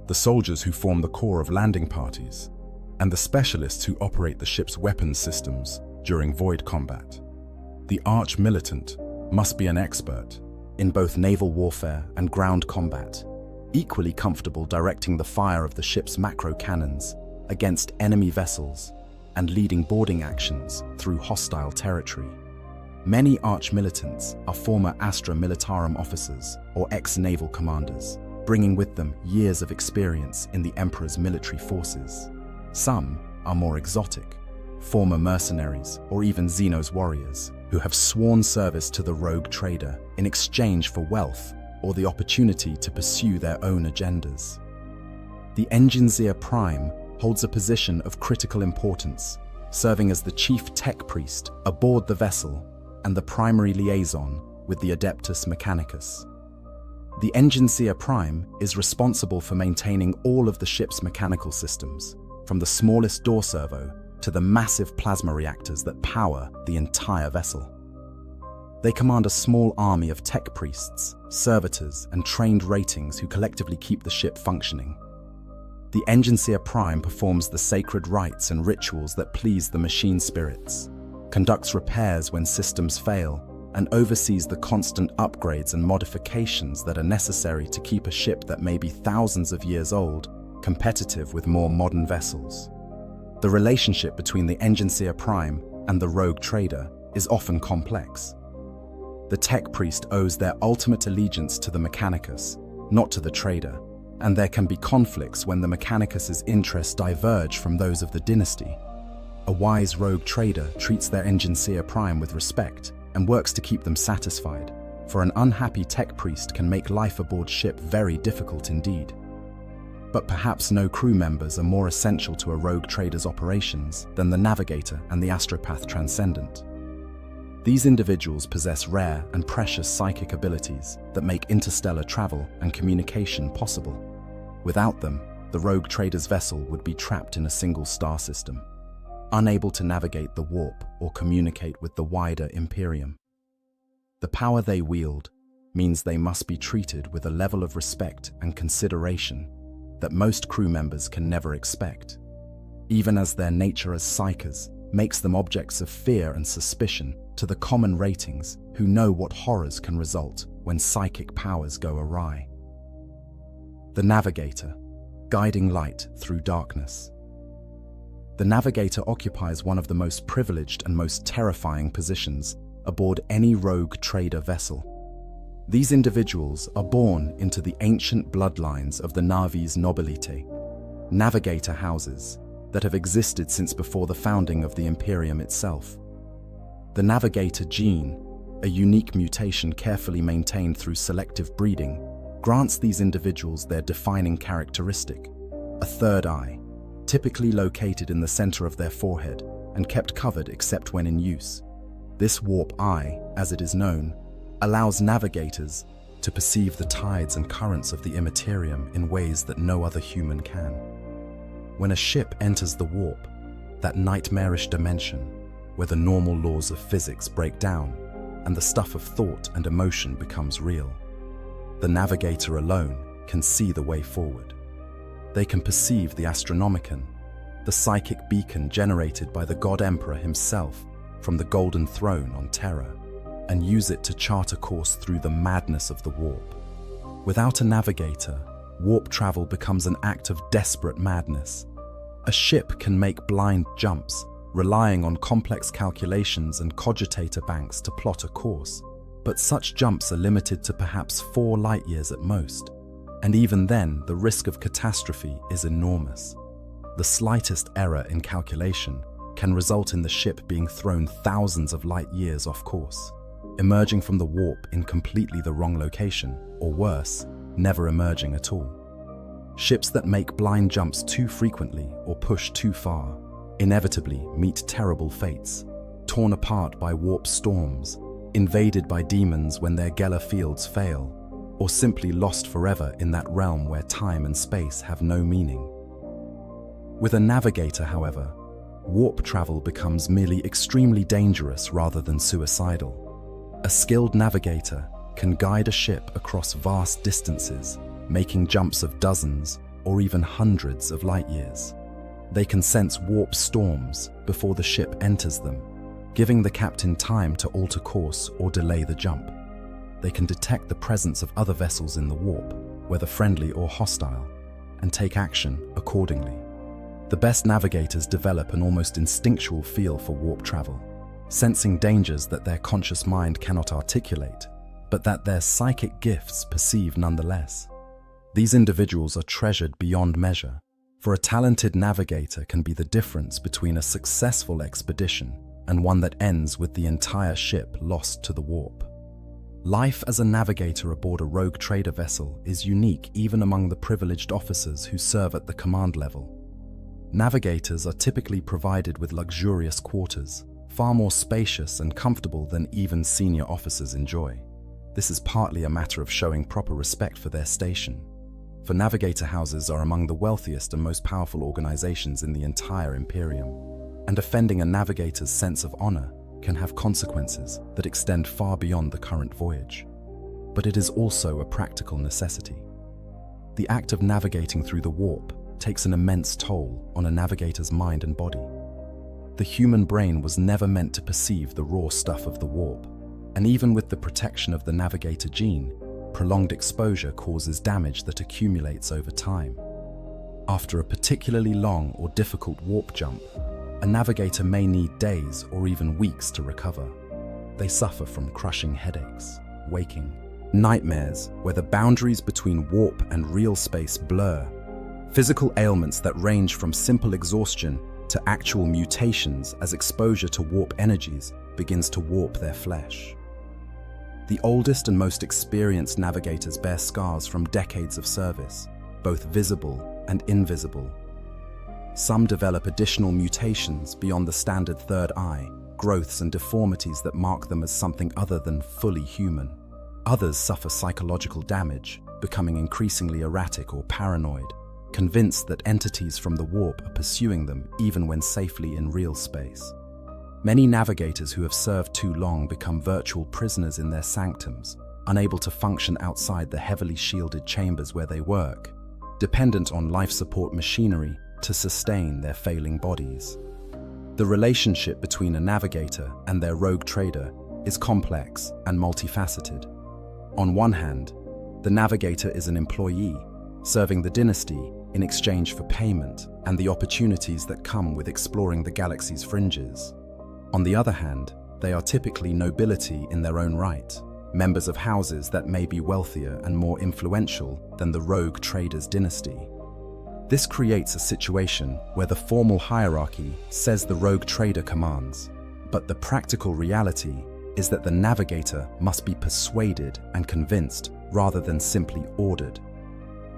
the soldiers who form the core of landing parties, and the specialists who operate the ship's weapons systems during void combat. The arch-militant must be an expert in both naval warfare and ground combat, equally comfortable directing the fire of the ship's macro cannons against enemy vessels and leading boarding actions through hostile territory. Many arch-militants are former Astra Militarum officers or ex-naval commanders, bringing with them years of experience in the Emperor's military forces. Some are more exotic, former mercenaries or even Xenos warriors who have sworn service to the rogue trader in exchange for wealth or the opportunity to pursue their own agendas. The Engineer Prime holds a position of critical importance, serving as the chief tech priest aboard the vessel and the primary liaison with the Adeptus Mechanicus. The Engineer Prime is responsible for maintaining all of the ship's mechanical systems, from the smallest door servo to the massive plasma reactors that power the entire vessel. They command a small army of tech priests, servitors, and trained ratings who collectively keep the ship functioning. The Engineer Prime performs the sacred rites and rituals that please the machine spirits, conducts repairs when systems fail, and oversees the constant upgrades and modifications that are necessary to keep a ship that may be thousands of years old competitive with more modern vessels. The relationship between the Engineer Prime and the rogue trader is often complex. The tech priest owes their ultimate allegiance to the Mechanicus, not to the trader, and there can be conflicts when the Mechanicus's interests diverge from those of the dynasty. A wise rogue trader treats their enginseer prime with respect and works to keep them satisfied, for an unhappy tech priest can make life aboard ship very difficult indeed. But perhaps no crew members are more essential to a rogue trader's operations than the navigator and the astropath transcendent. These individuals possess rare and precious psychic abilities that make interstellar travel and communication possible. Without them, the rogue trader's vessel would be trapped in a single star system, unable to navigate the warp or communicate with the wider Imperium. The power they wield means they must be treated with a level of respect and consideration that most crew members can never expect, even as their nature as psychers makes them objects of fear and suspicion to the common ratings who know what horrors can result when psychic powers go awry. The Navigator, guiding light through darkness. The Navigator occupies one of the most privileged and most terrifying positions aboard any rogue trader vessel. These individuals are born into the ancient bloodlines of the Navis Nobilitae, navigator houses that have existed since before the founding of the Imperium itself. The navigator gene, a unique mutation carefully maintained through selective breeding, grants these individuals their defining characteristic, a third eye, typically located in the center of their forehead and kept covered except when in use. This warp eye, as it is known, allows navigators to perceive the tides and currents of the immaterium in ways that no other human can. When a ship enters the warp, that nightmarish dimension where the normal laws of physics break down and the stuff of thought and emotion becomes real, the navigator alone can see the way forward. They can perceive the Astronomicon, the psychic beacon generated by the God Emperor himself from the Golden Throne on Terra, and use it to chart a course through the madness of the warp. Without a navigator, warp travel becomes an act of desperate madness. A ship can make blind jumps, relying on complex calculations and cogitator banks to plot a course, but such jumps are limited to perhaps 4 light-years at most, and even then the risk of catastrophe is enormous. The slightest error in calculation can result in the ship being thrown thousands of light-years off course, emerging from the warp in completely the wrong location, or worse, never emerging at all. Ships that make blind jumps too frequently or push too far inevitably meet terrible fates, torn apart by warp storms, invaded by demons when their Geller fields fail, or simply lost forever in that realm where time and space have no meaning. With a navigator, however, warp travel becomes merely extremely dangerous rather than suicidal. A skilled navigator can guide a ship across vast distances, making jumps of dozens or even hundreds of light-years. They can sense warp storms before the ship enters them, giving the captain time to alter course or delay the jump. They can detect the presence of other vessels in the warp, whether friendly or hostile, and take action accordingly. The best navigators develop an almost instinctual feel for warp travel, sensing dangers that their conscious mind cannot articulate, but that their psychic gifts perceive nonetheless. These individuals are treasured beyond measure, for a talented navigator can be the difference between a successful expedition and one that ends with the entire ship lost to the warp. Life as a navigator aboard a rogue trader vessel is unique even among the privileged officers who serve at the command level. Navigators are typically provided with luxurious quarters, far more spacious and comfortable than even senior officers enjoy. This is partly a matter of showing proper respect for their station, for navigator houses are among the wealthiest and most powerful organizations in the entire Imperium, and offending a navigator's sense of honor can have consequences that extend far beyond the current voyage. But it is also a practical necessity. The act of navigating through the warp takes an immense toll on a navigator's mind and body. The human brain was never meant to perceive the raw stuff of the warp, and even with the protection of the navigator gene, prolonged exposure causes damage that accumulates over time. After a particularly long or difficult warp jump, a navigator may need days or even weeks to recover. They suffer from crushing headaches, waking, nightmares where the boundaries between warp and real space blur, physical ailments that range from simple exhaustion to actual mutations as exposure to warp energies begins to warp their flesh. The oldest and most experienced navigators bear scars from decades of service, both visible and invisible. Some develop additional mutations beyond the standard third eye, growths and deformities that mark them as something other than fully human. Others suffer psychological damage, becoming increasingly erratic or paranoid, convinced that entities from the warp are pursuing them even when safely in real space. Many navigators who have served too long become virtual prisoners in their sanctums, unable to function outside the heavily shielded chambers where they work, dependent on life support machinery to sustain their failing bodies. The relationship between a navigator and their rogue trader is complex and multifaceted. On one hand, the navigator is an employee, serving the dynasty in exchange for payment and the opportunities that come with exploring the galaxy's fringes. On the other hand, they are typically nobility in their own right, members of houses that may be wealthier and more influential than the rogue trader's dynasty. This creates a situation where the formal hierarchy says the rogue trader commands, but the practical reality is that the navigator must be persuaded and convinced rather than simply ordered.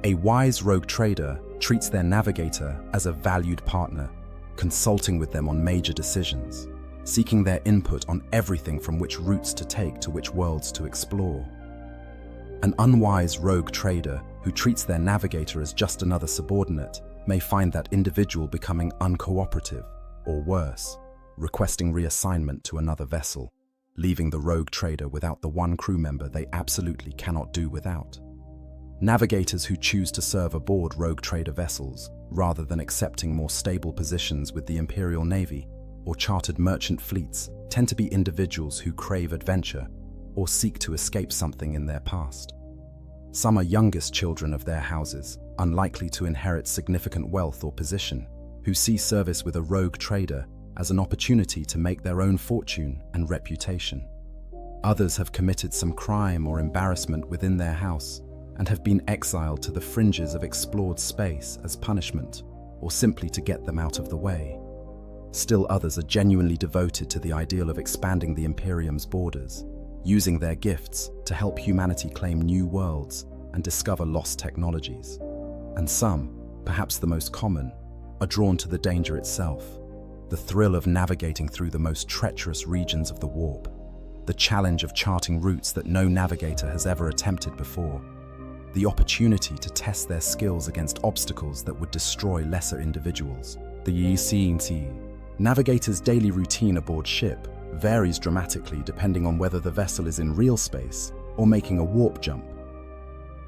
A wise rogue trader treats their navigator as a valued partner, consulting with them on major decisions, seeking their input on everything from which routes to take to which worlds to explore. An unwise rogue trader who treats their navigator as just another subordinate may find that individual becoming uncooperative, or worse, requesting reassignment to another vessel, leaving the rogue trader without the one crew member they absolutely cannot do without. Navigators who choose to serve aboard rogue trader vessels, rather than accepting more stable positions with the Imperial Navy or chartered merchant fleets, tend to be individuals who crave adventure or seek to escape something in their past. Some are youngest children of their houses, unlikely to inherit significant wealth or position, who see service with a rogue trader as an opportunity to make their own fortune and reputation. Others have committed some crime or embarrassment within their house and have been exiled to the fringes of explored space as punishment, or simply to get them out of the way. Still others are genuinely devoted to the ideal of expanding the Imperium's borders, using their gifts to help humanity claim new worlds and discover lost technologies. And some, perhaps the most common, are drawn to the danger itself, the thrill of navigating through the most treacherous regions of the warp, the challenge of charting routes that no navigator has ever attempted before, the opportunity to test their skills against obstacles that would destroy lesser individuals. The navigator's daily routine aboard ship varies dramatically depending on whether the vessel is in real space or making a warp jump.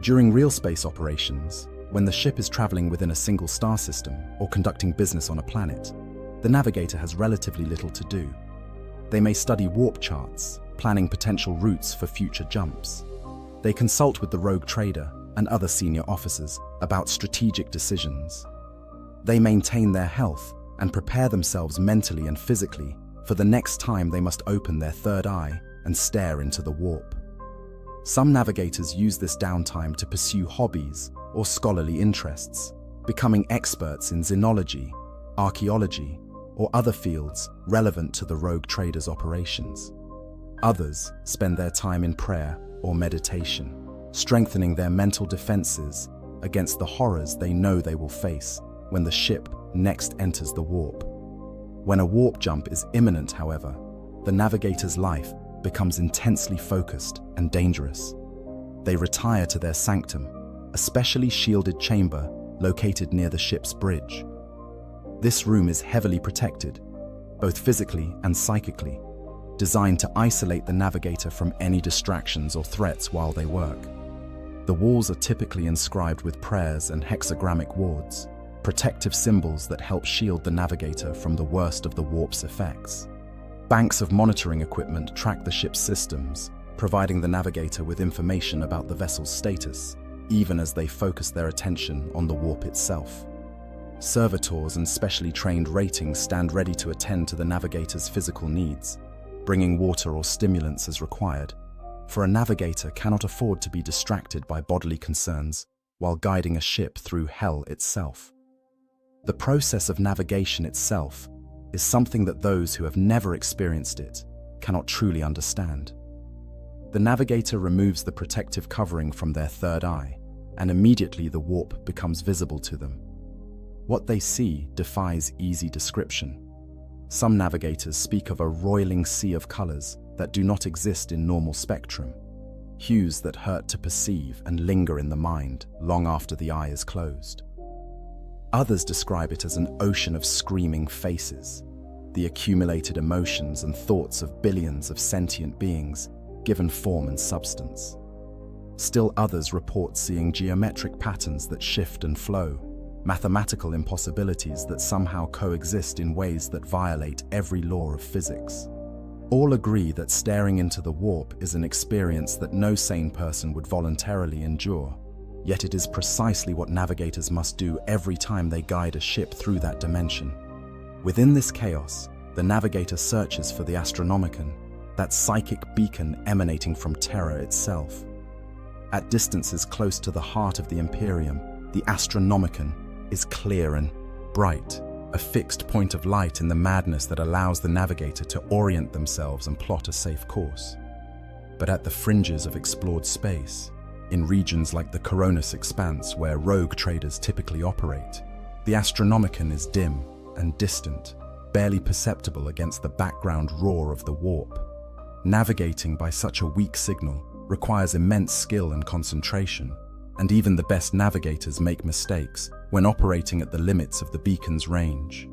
During real space operations, when the ship is traveling within a single star system or conducting business on a planet, the navigator has relatively little to do. They may study warp charts, planning potential routes for future jumps. They consult with the rogue trader and other senior officers about strategic decisions. They maintain their health and prepare themselves mentally and physically for the next time they must open their third eye and stare into the warp. Some navigators use this downtime to pursue hobbies or scholarly interests, becoming experts in xenology, archaeology, or other fields relevant to the rogue trader's operations. Others spend their time in prayer or meditation, strengthening their mental defenses against the horrors they know they will face when the ship next enters the warp. When a warp jump is imminent, however, the navigator's life becomes intensely focused and dangerous. They retire to their sanctum, a specially shielded chamber located near the ship's bridge. This room is heavily protected, both physically and psychically, designed to isolate the navigator from any distractions or threats while they work. The walls are typically inscribed with prayers and hexagrammic wards, protective symbols that help shield the navigator from the worst of the warp's effects. Banks of monitoring equipment track the ship's systems, providing the navigator with information about the vessel's status, even as they focus their attention on the warp itself. Servitors and specially trained ratings stand ready to attend to the navigator's physical needs, bringing water or stimulants as required, for a navigator cannot afford to be distracted by bodily concerns while guiding a ship through hell itself. The process of navigation itself is something that those who have never experienced it cannot truly understand. The navigator removes the protective covering from their third eye, and immediately the warp becomes visible to them. What they see defies easy description. Some navigators speak of a roiling sea of colors that do not exist in normal spectrum, hues that hurt to perceive and linger in the mind long after the eye is closed. Others describe it as an ocean of screaming faces, the accumulated emotions and thoughts of billions of sentient beings given form and substance. Still others report seeing geometric patterns that shift and flow, mathematical impossibilities that somehow coexist in ways that violate every law of physics. All agree that staring into the warp is an experience that no sane person would voluntarily endure, yet it is precisely what navigators must do every time they guide a ship through that dimension. Within this chaos, the navigator searches for the Astronomicon, that psychic beacon emanating from terror itself. At distances close to the heart of the Imperium, the Astronomicon is clear and bright, a fixed point of light in the madness that allows the navigator to orient themselves and plot a safe course. But at the fringes of explored space, in regions like the Coronis Expanse where rogue traders typically operate, the Astronomicon is dim and distant, barely perceptible against the background roar of the warp. Navigating by such a weak signal requires immense skill and concentration, and even the best navigators make mistakes when operating at the limits of the beacon's range.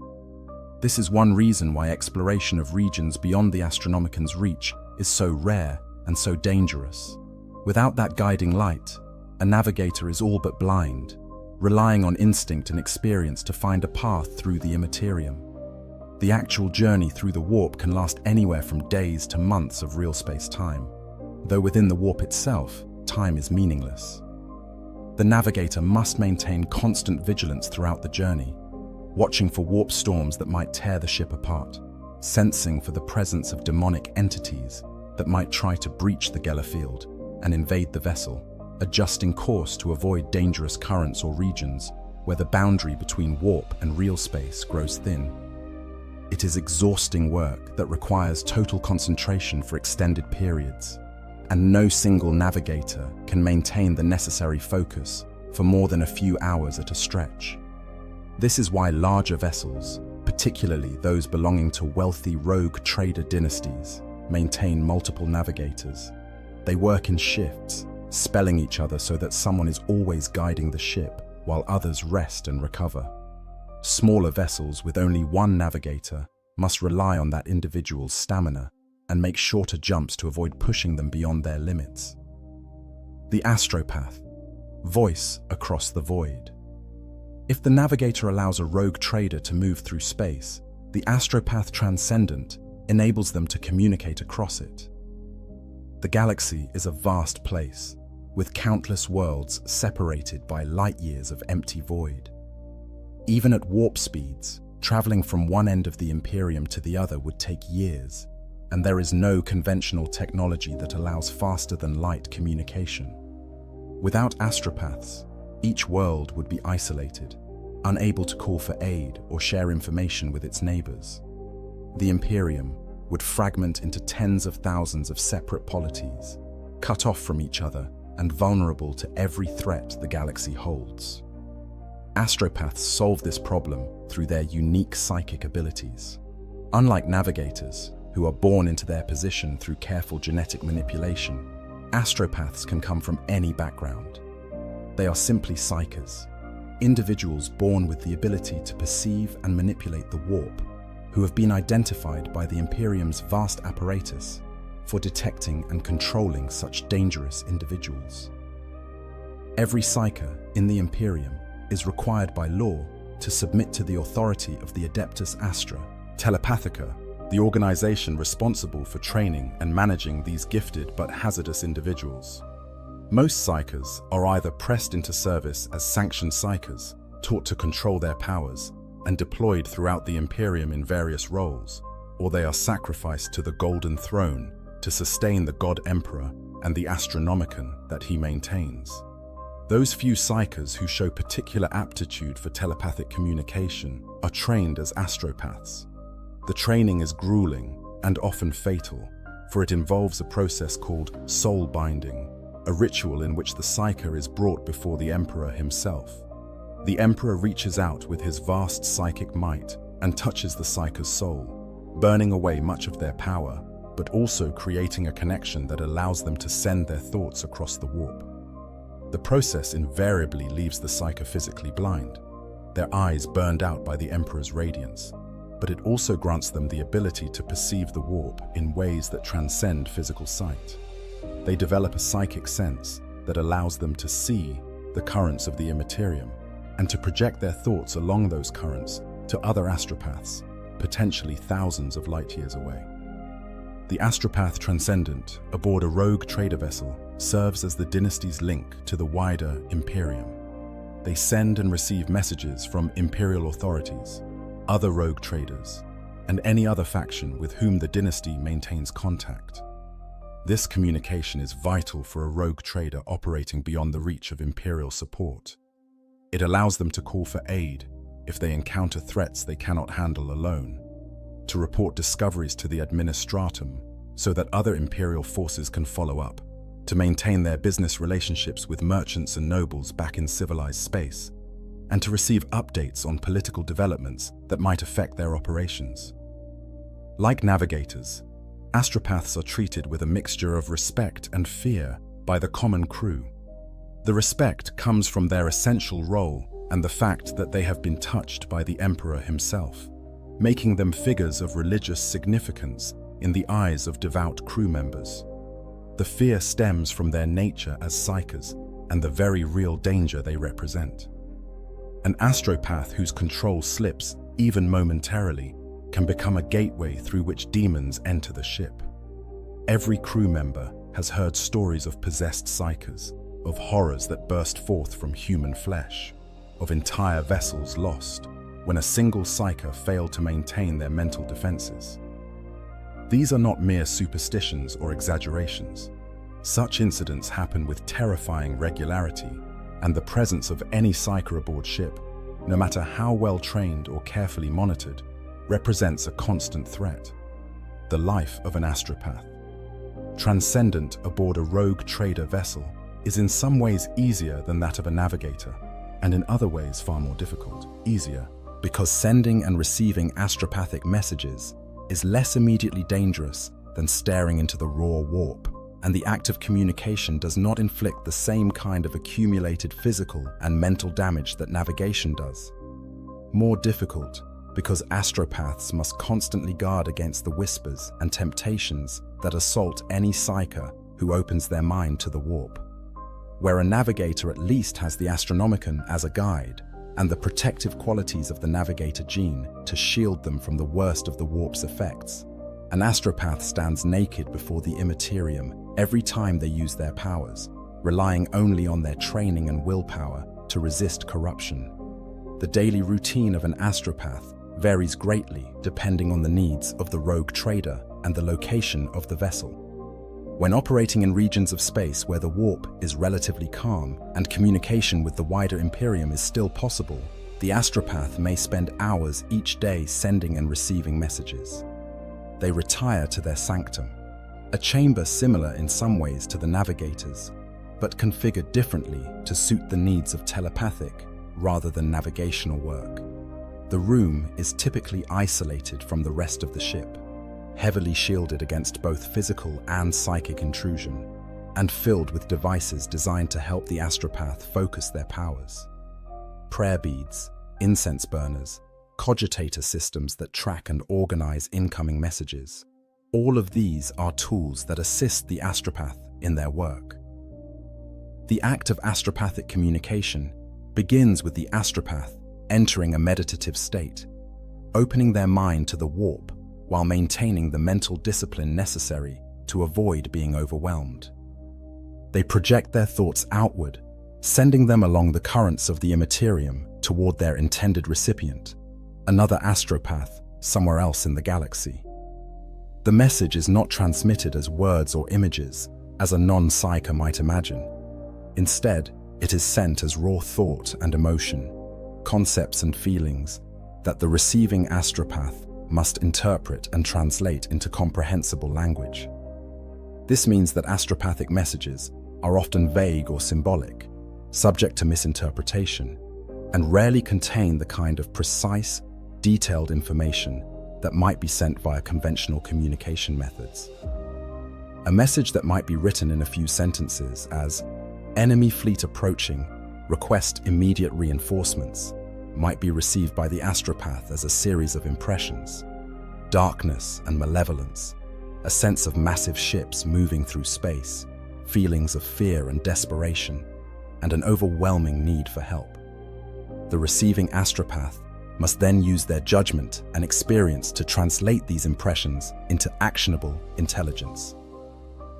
This is one reason why exploration of regions beyond the Astronomicon's reach is so rare and so dangerous. Without that guiding light, a navigator is all but blind, relying on instinct and experience to find a path through the immaterium. The actual journey through the warp can last anywhere from days to months of real space-time, though within the warp itself, time is meaningless. The navigator must maintain constant vigilance throughout the journey, watching for warp storms that might tear the ship apart, sensing for the presence of demonic entities that might try to breach the Geller field and invade the vessel, adjusting course to avoid dangerous currents or regions where the boundary between warp and real space grows thin. It is exhausting work that requires total concentration for extended periods, and no single navigator can maintain the necessary focus for more than a few hours at a stretch. This is why larger vessels, particularly those belonging to wealthy rogue trader dynasties, maintain multiple navigators. They work in shifts, spelling each other so that someone is always guiding the ship while others rest and recover. Smaller vessels with only one navigator must rely on that individual's stamina and make shorter jumps to avoid pushing them beyond their limits. The astropath, voice across the void. If the navigator allows a rogue trader to move through space, the astropath transcendent enables them to communicate across it. The galaxy is a vast place, with countless worlds separated by light years of empty void. Even at warp speeds, traveling from one end of the Imperium to the other would take years, and there is no conventional technology that allows faster than light communication. Without astropaths, each world would be isolated, unable to call for aid or share information with its neighbors. The Imperium would fragment into tens of thousands of separate polities, cut off from each other and vulnerable to every threat the galaxy holds. Astropaths solve this problem through their unique psychic abilities. Unlike navigators, who are born into their position through careful genetic manipulation, astropaths can come from any background. They are simply psychers, individuals born with the ability to perceive and manipulate the warp, who have been identified by the Imperium's vast apparatus for detecting and controlling such dangerous individuals. Every psyker in the Imperium is required by law to submit to the authority of the Adeptus Astra Telepathica, the organization responsible for training and managing these gifted but hazardous individuals. Most psychers are either pressed into service as sanctioned psychers, taught to control their powers, and deployed throughout the Imperium in various roles, or they are sacrificed to the Golden Throne to sustain the God Emperor and the Astronomicon that he maintains. Those few psychers who show particular aptitude for telepathic communication are trained as astropaths. The training is grueling and often fatal, for it involves a process called soul binding, a ritual in which the psyker is brought before the Emperor himself. The Emperor reaches out with his vast psychic might and touches the psyker's soul, burning away much of their power, but also creating a connection that allows them to send their thoughts across the warp. The process invariably leaves the psyker physically blind, their eyes burned out by the Emperor's radiance, but it also grants them the ability to perceive the warp in ways that transcend physical sight. They develop a psychic sense that allows them to see the currents of the immaterium and to project their thoughts along those currents to other astropaths, potentially thousands of light years away. The astropath transcendent aboard a rogue trader vessel serves as the dynasty's link to the wider Imperium. They send and receive messages from Imperial authorities, other rogue traders, and any other faction with whom the dynasty maintains contact. This communication is vital for a rogue trader operating beyond the reach of Imperial support. It allows them to call for aid if they encounter threats they cannot handle alone, to report discoveries to the Administratum so that other Imperial forces can follow up, to maintain their business relationships with merchants and nobles back in civilized space, and to receive updates on political developments that might affect their operations. Like navigators, astropaths are treated with a mixture of respect and fear by the common crew. The respect comes from their essential role and the fact that they have been touched by the Emperor himself, making them figures of religious significance in the eyes of devout crew members. The fear stems from their nature as psychers and the very real danger they represent. An astropath whose control slips, even momentarily, can become a gateway through which demons enter the ship. Every crew member has heard stories of possessed psychers, of horrors that burst forth from human flesh, of entire vessels lost when a single psyker failed to maintain their mental defenses. These are not mere superstitions or exaggerations. Such incidents happen with terrifying regularity, and the presence of any psyker aboard ship, no matter how well trained or carefully monitored, represents a constant threat. The life of an astropath, transcendent aboard a rogue trader vessel, is in some ways easier than that of a navigator, and in other ways far more difficult. Easier because sending and receiving astropathic messages is less immediately dangerous than staring into the raw warp, and the act of communication does not inflict the same kind of accumulated physical and mental damage that navigation does. More difficult because astropaths must constantly guard against the whispers and temptations that assault any psyker who opens their mind to the warp. Where a navigator at least has the Astronomicon as a guide, and the protective qualities of the navigator gene to shield them from the worst of the warp's effects, an astropath stands naked before the immaterium every time they use their powers, relying only on their training and willpower to resist corruption. The daily routine of an astropath varies greatly depending on the needs of the rogue trader and the location of the vessel. When operating in regions of space where the warp is relatively calm and communication with the wider Imperium is still possible, the astropath may spend hours each day sending and receiving messages. They retire to their sanctum, a chamber similar in some ways to the navigators, but configured differently to suit the needs of telepathic rather than navigational work. The room is typically isolated from the rest of the ship, heavily shielded against both physical and psychic intrusion, and filled with devices designed to help the astropath focus their powers. Prayer beads, incense burners, cogitator systems that track and organize incoming messages. All of these are tools that assist the astropath in their work. The act of astropathic communication begins with the astropath entering a meditative state, opening their mind to the warp while maintaining the mental discipline necessary to avoid being overwhelmed. They project their thoughts outward, sending them along the currents of the immaterium toward their intended recipient, another astropath somewhere else in the galaxy. The message is not transmitted as words or images, as a non-psyker might imagine. Instead, it is sent as raw thought and emotion, concepts and feelings that the receiving astropath must interpret and translate into comprehensible language. This means that astropathic messages are often vague or symbolic, subject to misinterpretation, and rarely contain the kind of precise, detailed information that might be sent via conventional communication methods. A message that might be written in a few sentences as "Enemy fleet approaching, request immediate reinforcements," might be received by the astropath as a series of impressions: darkness and malevolence, a sense of massive ships moving through space, feelings of fear and desperation, and an overwhelming need for help. The receiving astropath must then use their judgment and experience to translate these impressions into actionable intelligence.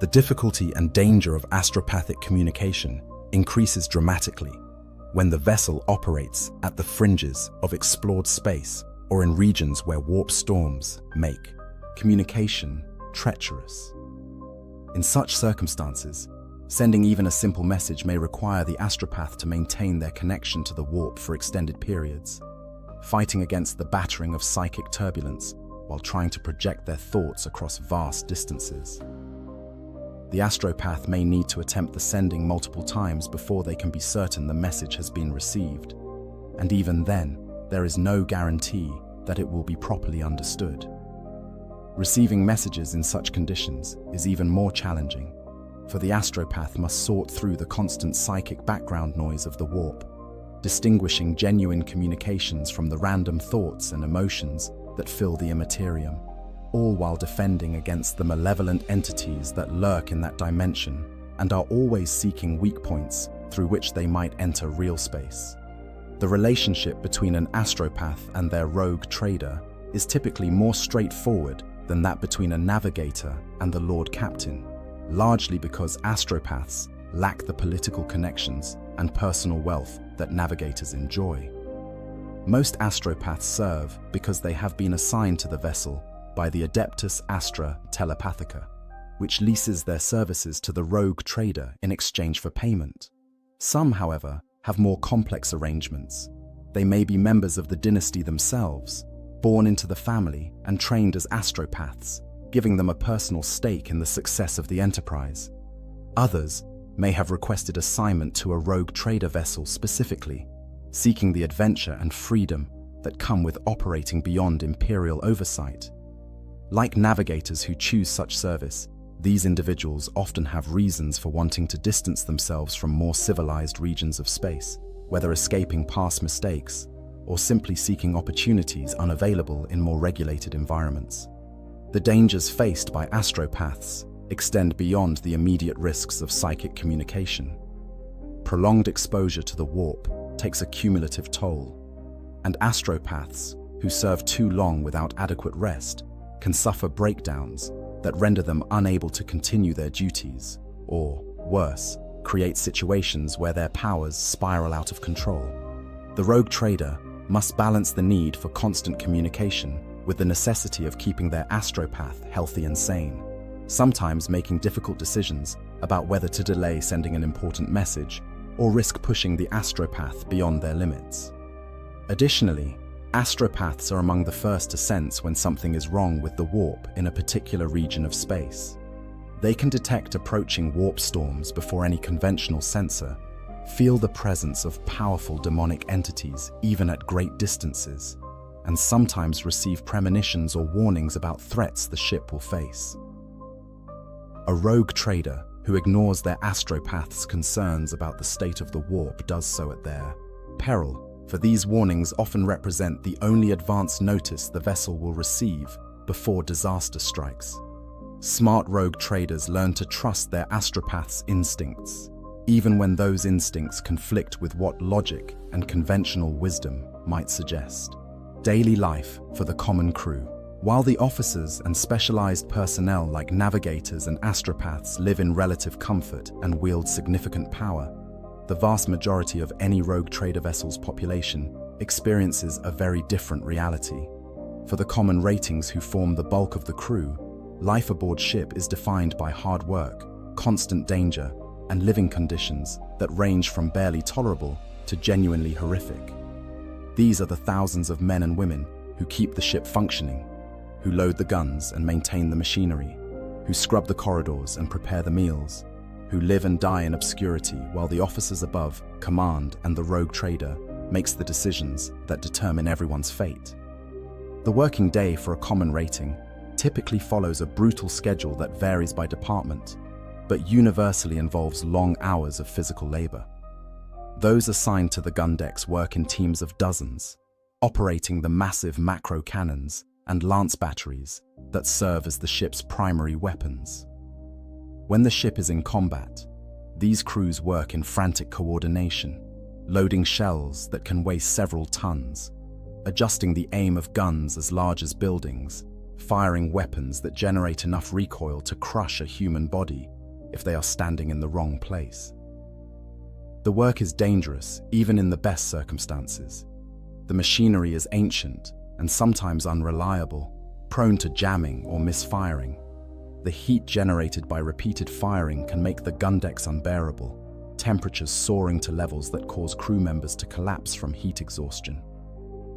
The difficulty and danger of astropathic communication increases dramatically when the vessel operates at the fringes of explored space or in regions where warp storms make communication treacherous. In such circumstances, sending even a simple message may require the astropath to maintain their connection to the warp for extended periods, fighting against the battering of psychic turbulence while trying to project their thoughts across vast distances. The astropath may need to attempt the sending multiple times before they can be certain the message has been received, and even then, there is no guarantee that it will be properly understood. Receiving messages in such conditions is even more challenging, for the astropath must sort through the constant psychic background noise of the warp, distinguishing genuine communications from the random thoughts and emotions that fill the immaterium, all while defending against the malevolent entities that lurk in that dimension and are always seeking weak points through which they might enter real space. The relationship between an astropath and their rogue trader is typically more straightforward than that between a navigator and the Lord Captain, largely because astropaths lack the political connections and personal wealth that navigators enjoy. Most astropaths serve because they have been assigned to the vessel by the Adeptus Astra Telepathica, which leases their services to the rogue trader in exchange for payment. Some, however, have more complex arrangements. They may be members of the dynasty themselves, born into the family and trained as astropaths, giving them a personal stake in the success of the enterprise. Others may have requested assignment to a rogue trader vessel specifically, seeking the adventure and freedom that come with operating beyond imperial oversight. Like navigators who choose such service, these individuals often have reasons for wanting to distance themselves from more civilized regions of space, whether escaping past mistakes or simply seeking opportunities unavailable in more regulated environments. The dangers faced by astropaths extend beyond the immediate risks of psychic communication. Prolonged exposure to the warp takes a cumulative toll, and astropaths who serve too long without adequate rest can suffer breakdowns that render them unable to continue their duties, or, worse, create situations where their powers spiral out of control. The rogue trader must balance the need for constant communication with the necessity of keeping their astropath healthy and sane, sometimes making difficult decisions about whether to delay sending an important message or risk pushing the astropath beyond their limits. Additionally, astropaths are among the first to sense when something is wrong with the warp in a particular region of space. They can detect approaching warp storms before any conventional sensor, feel the presence of powerful demonic entities even at great distances, and sometimes receive premonitions or warnings about threats the ship will face. A rogue trader who ignores their astropath's concerns about the state of the warp does so at their peril, for these warnings often represent the only advance notice the vessel will receive before disaster strikes. Smart rogue traders learn to trust their astropath's instincts, even when those instincts conflict with what logic and conventional wisdom might suggest. Daily life for the common crew. While the officers and specialized personnel like navigators and astropaths live in relative comfort and wield significant power, the vast majority of any rogue trader vessel's population experiences a very different reality. For the common ratings who form the bulk of the crew, life aboard ship is defined by hard work, constant danger, and living conditions that range from barely tolerable to genuinely horrific. These are the thousands of men and women who keep the ship functioning, who load the guns and maintain the machinery, who scrub the corridors and prepare the meals, who live and die in obscurity while the officers above, command, and the rogue trader makes the decisions that determine everyone's fate. The working day for a common rating typically follows a brutal schedule that varies by department, but universally involves long hours of physical labor. Those assigned to the gun decks work in teams of dozens, operating the massive macro cannons and lance batteries that serve as the ship's primary weapons. When the ship is in combat, these crews work in frantic coordination, loading shells that can weigh several tons, adjusting the aim of guns as large as buildings, firing weapons that generate enough recoil to crush a human body if they are standing in the wrong place. The work is dangerous, even in the best circumstances. The machinery is ancient and sometimes unreliable, prone to jamming or misfiring. The heat generated by repeated firing can make the gun decks unbearable, temperatures soaring to levels that cause crew members to collapse from heat exhaustion.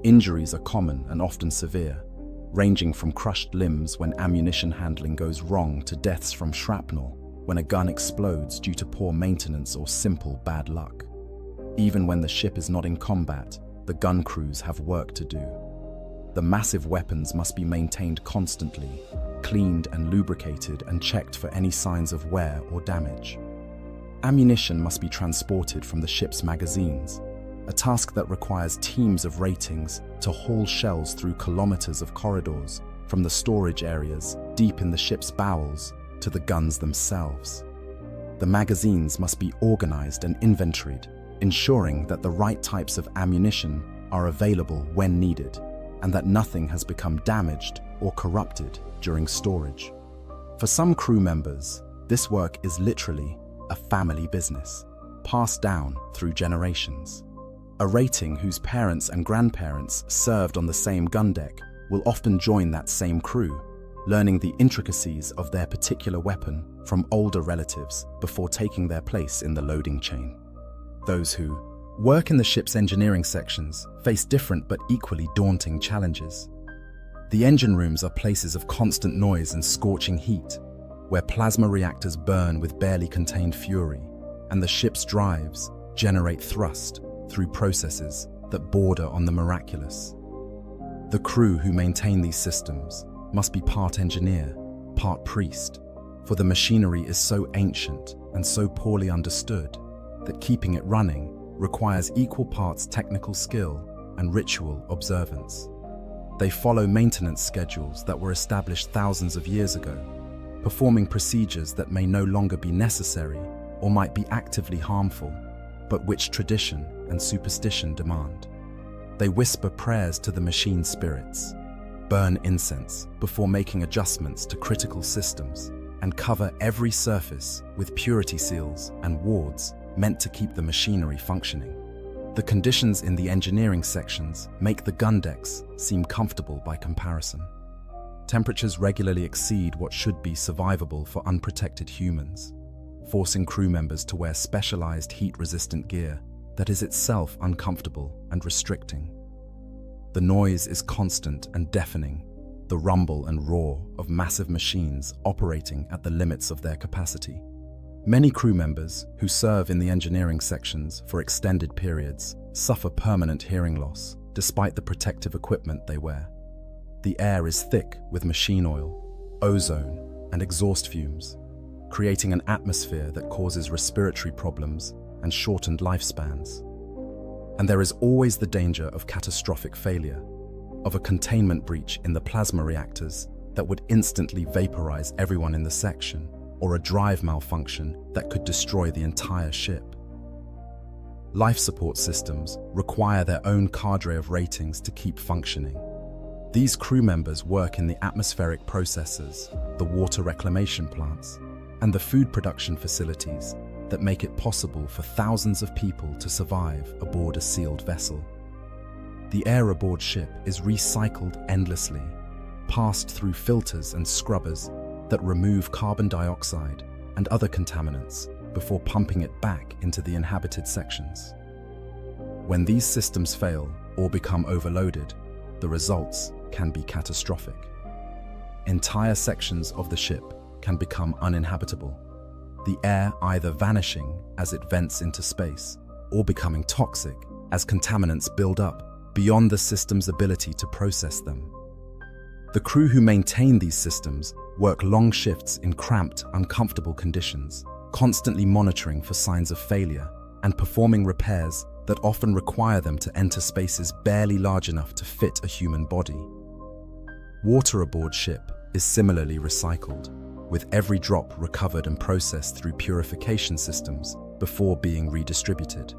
Injuries are common and often severe, ranging from crushed limbs when ammunition handling goes wrong to deaths from shrapnel when a gun explodes due to poor maintenance or simple bad luck. Even when the ship is not in combat, the gun crews have work to do. The massive weapons must be maintained constantly, cleaned and lubricated and checked for any signs of wear or damage. Ammunition must be transported from the ship's magazines, a task that requires teams of ratings to haul shells through kilometers of corridors, from the storage areas deep in the ship's bowels to the guns themselves. The magazines must be organized and inventoried, ensuring that the right types of ammunition are available when needed, and that nothing has become damaged or corrupted during storage. For some crew members, this work is literally a family business, passed down through generations. A rating whose parents and grandparents served on the same gun deck will often join that same crew, learning the intricacies of their particular weapon from older relatives before taking their place in the loading chain. Those who work in the ship's engineering sections face different but equally daunting challenges. The engine rooms are places of constant noise and scorching heat, where plasma reactors burn with barely contained fury, and the ship's drives generate thrust through processes that border on the miraculous. The crew who maintain these systems must be part engineer, part priest, for the machinery is so ancient and so poorly understood that keeping it running requires equal parts technical skill and ritual observance. They follow maintenance schedules that were established thousands of years ago, performing procedures that may no longer be necessary or might be actively harmful, but which tradition and superstition demand. They whisper prayers to the machine spirits, burn incense before making adjustments to critical systems, and cover every surface with purity seals and wards meant to keep the machinery functioning. The conditions in the engineering sections make the gun decks seem comfortable by comparison. Temperatures regularly exceed what should be survivable for unprotected humans, forcing crew members to wear specialized heat-resistant gear that is itself uncomfortable and restricting. The noise is constant and deafening, the rumble and roar of massive machines operating at the limits of their capacity. Many crew members who serve in the engineering sections for extended periods suffer permanent hearing loss despite the protective equipment they wear. The air is thick with machine oil, ozone, and exhaust fumes, creating an atmosphere that causes respiratory problems and shortened lifespans. And there is always the danger of catastrophic failure, of a containment breach in the plasma reactors that would instantly vaporize everyone in the section, or a drive malfunction that could destroy the entire ship. Life support systems require their own cadre of ratings to keep functioning. These crew members work in the atmospheric processors, the water reclamation plants, and the food production facilities that make it possible for thousands of people to survive aboard a sealed vessel. The air aboard ship is recycled endlessly, passed through filters and scrubbers that remove carbon dioxide and other contaminants before pumping it back into the inhabited sections. When these systems fail or become overloaded, the results can be catastrophic. Entire sections of the ship can become uninhabitable, the air either vanishing as it vents into space or becoming toxic as contaminants build up beyond the system's ability to process them. The crew who maintain these systems work long shifts in cramped, uncomfortable conditions, constantly monitoring for signs of failure and performing repairs that often require them to enter spaces barely large enough to fit a human body. Water aboard ship is similarly recycled, with every drop recovered and processed through purification systems before being redistributed.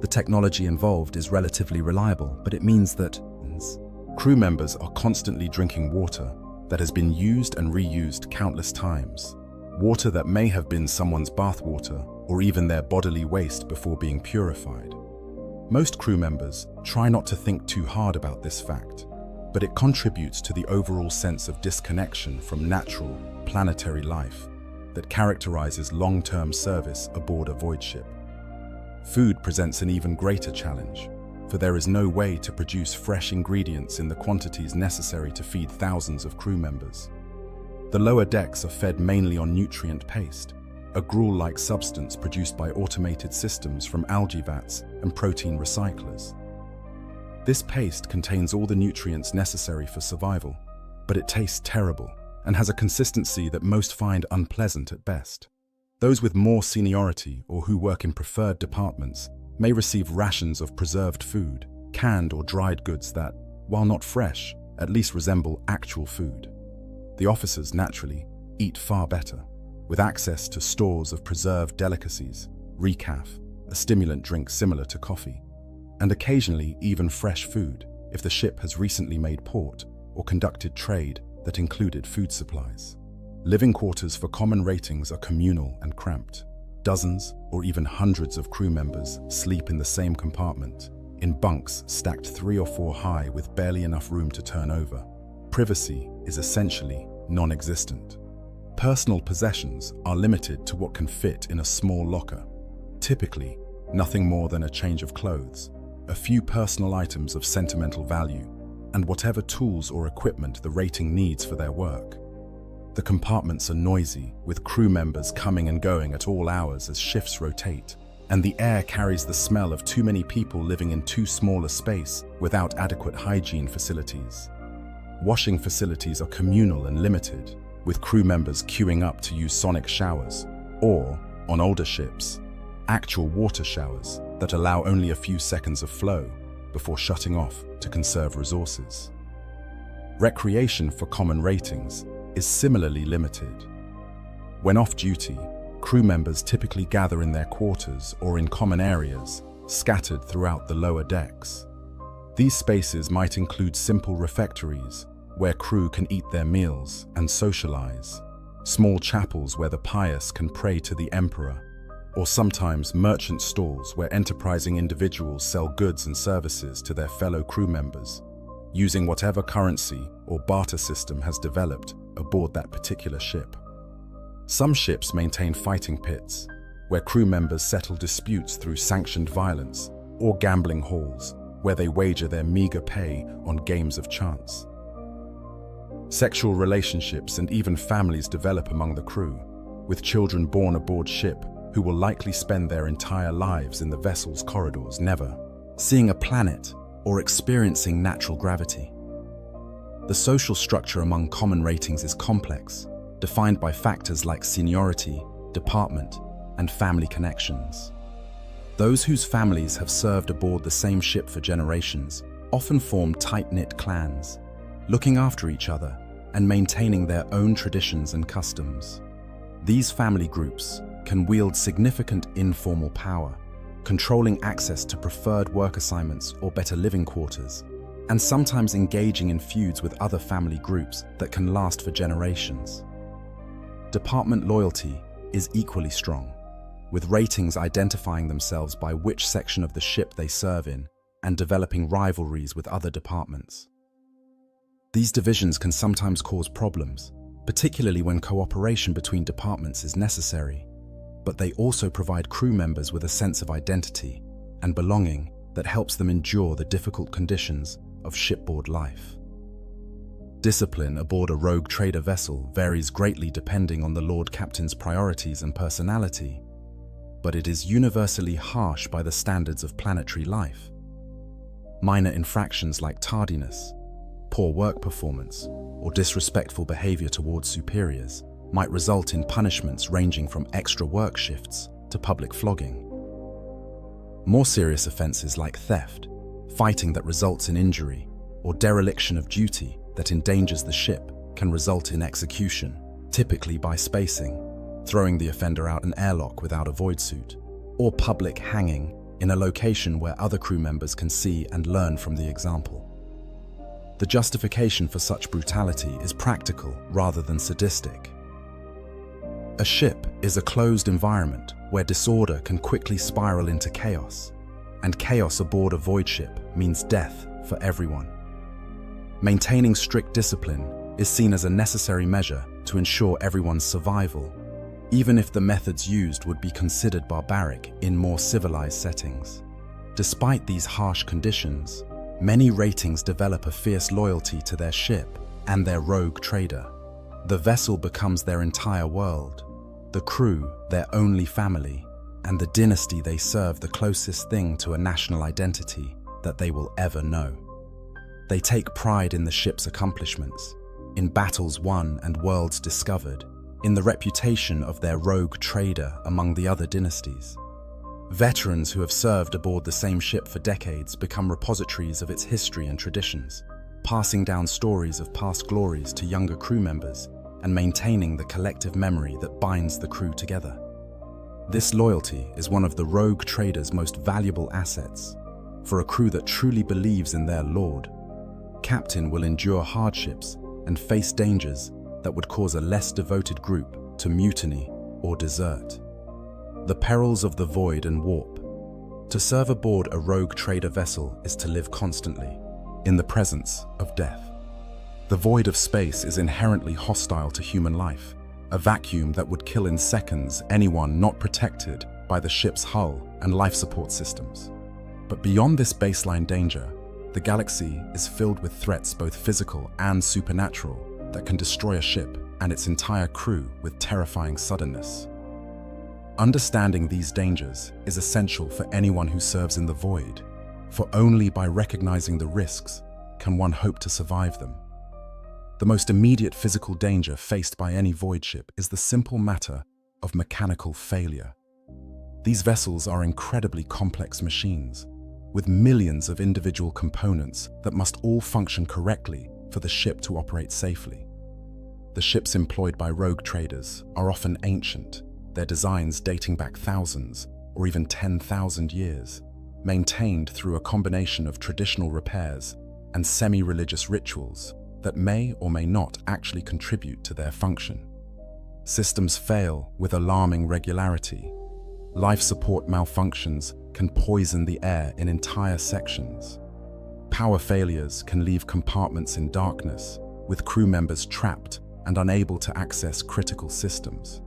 The technology involved is relatively reliable, but it means that crew members are constantly drinking water that has been used and reused countless times. Water that may have been someone's bathwater or even their bodily waste before being purified. Most crew members try not to think too hard about this fact, but it contributes to the overall sense of disconnection from natural, planetary life that characterizes long-term service aboard a void ship. Food presents an even greater challenge, for there is no way to produce fresh ingredients in the quantities necessary to feed thousands of crew members. The lower decks are fed mainly on nutrient paste, a gruel-like substance produced by automated systems from algae vats and protein recyclers. This paste contains all the nutrients necessary for survival, but it tastes terrible and has a consistency that most find unpleasant at best. Those with more seniority or who work in preferred departments may receive rations of preserved food, canned or dried goods that, while not fresh, at least resemble actual food. The officers, naturally, eat far better, with access to stores of preserved delicacies, recaf, a stimulant drink similar to coffee, and occasionally even fresh food if the ship has recently made port or conducted trade that included food supplies. Living quarters for common ratings are communal and cramped. Dozens or even hundreds of crew members sleep in the same compartment, in bunks stacked 3 or 4 high with barely enough room to turn over. Privacy is essentially non-existent. Personal possessions are limited to what can fit in a small locker, typically nothing more than a change of clothes, a few personal items of sentimental value, and whatever tools or equipment the rating needs for their work. The compartments are noisy, with crew members coming and going at all hours as shifts rotate, and the air carries the smell of too many people living in too small a space without adequate hygiene facilities. Washing facilities are communal and limited, with crew members queuing up to use sonic showers, or, on older ships, actual water showers that allow only a few seconds of flow before shutting off to conserve resources. Recreation for common ratings is similarly limited. When off duty, crew members typically gather in their quarters or in common areas scattered throughout the lower decks. These spaces might include simple refectories where crew can eat their meals and socialize, small chapels where the pious can pray to the emperor, or sometimes merchant stalls where enterprising individuals sell goods and services to their fellow crew members, using whatever currency or barter system has developed aboard that particular ship. Some ships maintain fighting pits, where crew members settle disputes through sanctioned violence, or gambling halls, where they wager their meager pay on games of chance. Sexual relationships and even families develop among the crew, with children born aboard ship who will likely spend their entire lives in the vessel's corridors, never seeing a planet or experiencing natural gravity. The social structure among common ratings is complex, defined by factors like seniority, department, and family connections. Those whose families have served aboard the same ship for generations often form tight-knit clans, looking after each other and maintaining their own traditions and customs. These family groups can wield significant informal power, controlling access to preferred work assignments or better living quarters, and sometimes engaging in feuds with other family groups that can last for generations. Department loyalty is equally strong, with ratings identifying themselves by which section of the ship they serve in and developing rivalries with other departments. These divisions can sometimes cause problems, particularly when cooperation between departments is necessary, but they also provide crew members with a sense of identity and belonging that helps them endure the difficult conditions of shipboard life. Discipline aboard a rogue trader vessel varies greatly depending on the Lord Captain's priorities and personality, but it is universally harsh by the standards of planetary life. Minor infractions like tardiness, poor work performance, or disrespectful behavior towards superiors might result in punishments ranging from extra work shifts to public flogging. More serious offenses like theft, fighting that results in injury, or dereliction of duty that endangers the ship can result in execution, typically by spacing, throwing the offender out an airlock without a void suit, or public hanging in a location where other crew members can see and learn from the example. The justification for such brutality is practical rather than sadistic. A ship is a closed environment where disorder can quickly spiral into chaos, and chaos aboard a void ship means death for everyone. Maintaining strict discipline is seen as a necessary measure to ensure everyone's survival, even if the methods used would be considered barbaric in more civilized settings. Despite these harsh conditions, many ratings develop a fierce loyalty to their ship and their rogue trader. The vessel becomes their entire world, the crew their only family, and the dynasty they serve the closest thing to a national identity that they will ever know. They take pride in the ship's accomplishments, in battles won and worlds discovered, in the reputation of their rogue trader among the other dynasties. Veterans who have served aboard the same ship for decades become repositories of its history and traditions, passing down stories of past glories to younger crew members and maintaining the collective memory that binds the crew together. This loyalty is one of the rogue trader's most valuable assets. For a crew that truly believes in their lord, captain will endure hardships and face dangers that would cause a less devoted group to mutiny or desert. The perils of the void and warp. To serve aboard a rogue trader vessel is to live constantly in the presence of death. The void of space is inherently hostile to human life, a vacuum that would kill in seconds anyone not protected by the ship's hull and life support systems. But beyond this baseline danger, the galaxy is filled with threats both physical and supernatural that can destroy a ship and its entire crew with terrifying suddenness. Understanding these dangers is essential for anyone who serves in the void, for only by recognizing the risks can one hope to survive them. The most immediate physical danger faced by any void ship is the simple matter of mechanical failure. These vessels are incredibly complex machines, with millions of individual components that must all function correctly for the ship to operate safely. The ships employed by rogue traders are often ancient, their designs dating back thousands or even 10,000 years, maintained through a combination of traditional repairs and semi-religious rituals that may or may not actually contribute to their function. Systems fail with alarming regularity. Life support malfunctions can poison the air in entire sections. Power failures can leave compartments in darkness, with crew members trapped and unable to access critical systems.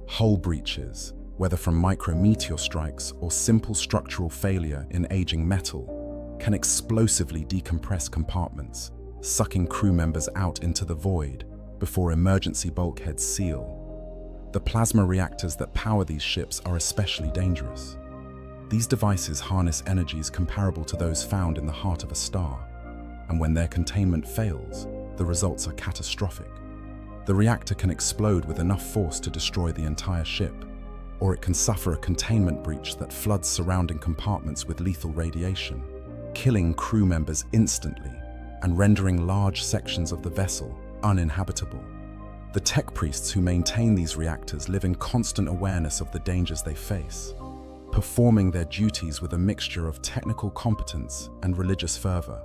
Hull breaches, whether from micrometeor strikes or simple structural failure in aging metal, can explosively decompress compartments, sucking crew members out into the void before emergency bulkheads seal. The plasma reactors that power these ships are especially dangerous. These devices harness energies comparable to those found in the heart of a star, and when their containment fails, the results are catastrophic. The reactor can explode with enough force to destroy the entire ship, or it can suffer a containment breach that floods surrounding compartments with lethal radiation, killing crew members instantly and rendering large sections of the vessel uninhabitable. The tech priests who maintain these reactors live in constant awareness of the dangers they face, performing their duties with a mixture of technical competence and religious fervor,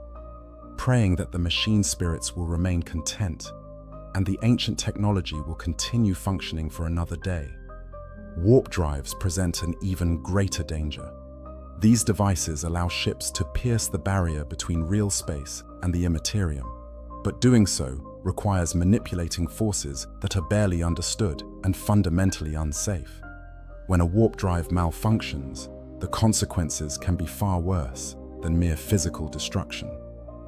praying that the machine spirits will remain content and the ancient technology will continue functioning for another day. Warp drives present an even greater danger. These devices allow ships to pierce the barrier between real space and the immaterium, but doing so requires manipulating forces that are barely understood and fundamentally unsafe. When a warp drive malfunctions, the consequences can be far worse than mere physical destruction.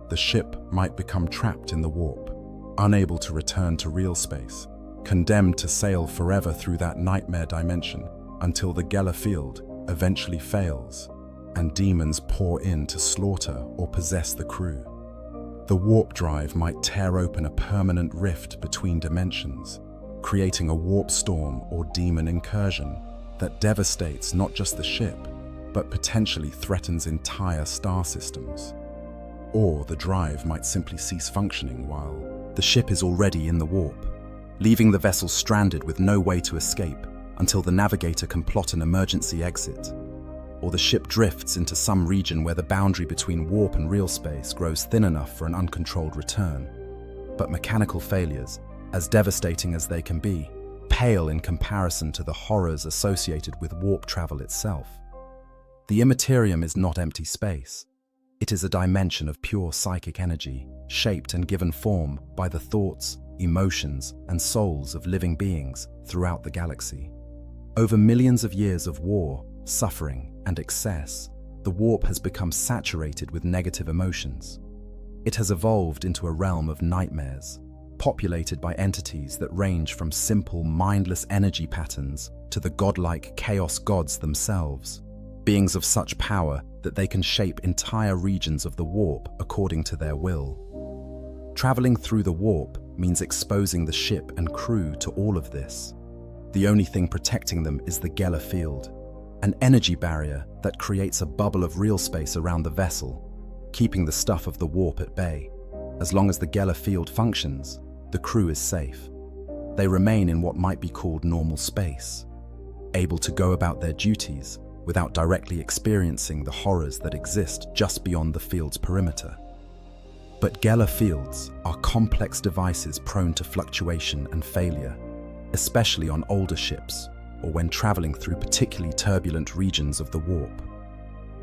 The ship might become trapped in the warp, unable to return to real space, condemned to sail forever through that nightmare dimension until the Geller field eventually fails and demons pour in to slaughter or possess the crew. The warp drive might tear open a permanent rift between dimensions, creating a warp storm or demon incursion that devastates not just the ship, but potentially threatens entire star systems. Or the drive might simply cease functioning while the ship is already in the warp, leaving the vessel stranded with no way to escape until the navigator can plot an emergency exit. Or the ship drifts into some region where the boundary between warp and real space grows thin enough for an uncontrolled return. But mechanical failures, as devastating as they can be, pale in comparison to the horrors associated with warp travel itself. The immaterium is not empty space. It is a dimension of pure psychic energy, shaped and given form by the thoughts, emotions, and souls of living beings throughout the galaxy. Over millions of years of war, suffering, and excess, the warp has become saturated with negative emotions. It has evolved into a realm of nightmares, populated by entities that range from simple, mindless energy patterns to the godlike chaos gods themselves, beings of such power that they can shape entire regions of the warp according to their will. Traveling through the warp means exposing the ship and crew to all of this. The only thing protecting them is the Geller field, an energy barrier that creates a bubble of real space around the vessel, keeping the stuff of the warp at bay. As long as the Geller field functions, the crew is safe. They remain in what might be called normal space, able to go about their duties without directly experiencing the horrors that exist just beyond the field's perimeter. But Geller fields are complex devices prone to fluctuation and failure, especially on older ships or when traveling through particularly turbulent regions of the warp.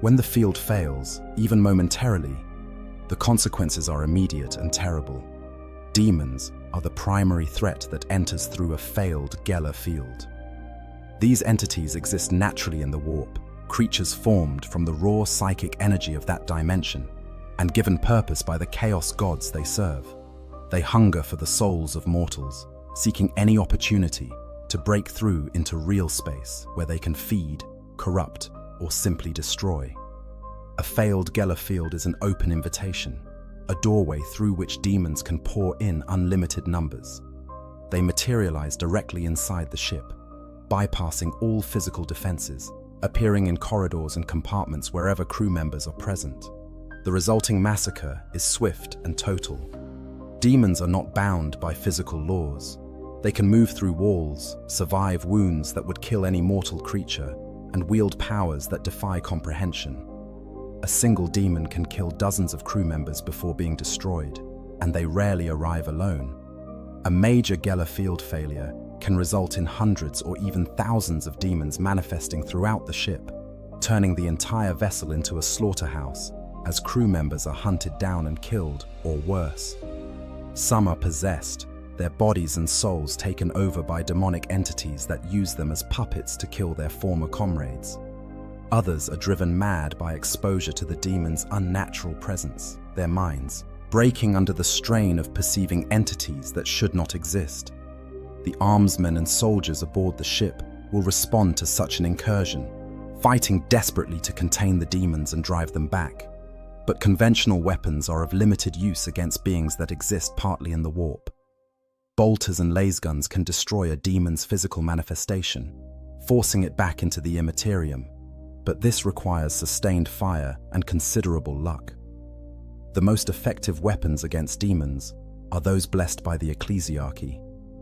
When the field fails, even momentarily, the consequences are immediate and terrible. Demons are the primary threat that enters through a failed Geller field. These entities exist naturally in the warp, creatures formed from the raw psychic energy of that dimension and given purpose by the chaos gods they serve. They hunger for the souls of mortals, seeking any opportunity to break through into real space where they can feed, corrupt, or simply destroy. A failed Geller field is an open invitation, a doorway through which demons can pour in unlimited numbers. They materialize directly inside the ship, bypassing all physical defenses, appearing in corridors and compartments wherever crew members are present. The resulting massacre is swift and total. Demons are not bound by physical laws. They can move through walls, survive wounds that would kill any mortal creature, and wield powers that defy comprehension. A single demon can kill dozens of crew members before being destroyed, and they rarely arrive alone. A major Geller field failure can result in hundreds or even thousands of demons manifesting throughout the ship, turning the entire vessel into a slaughterhouse as crew members are hunted down and killed, or worse. Some are possessed, their bodies and souls taken over by demonic entities that use them as puppets to kill their former comrades. Others are driven mad by exposure to the demon's unnatural presence, their minds, breaking under the strain of perceiving entities that should not exist. The armsmen and soldiers aboard the ship will respond to such an incursion, fighting desperately to contain the demons and drive them back. But conventional weapons are of limited use against beings that exist partly in the warp. Bolters and lasguns can destroy a demon's physical manifestation, forcing it back into the immaterium, but this requires sustained fire and considerable luck. The most effective weapons against demons are those blessed by the ecclesiarchy,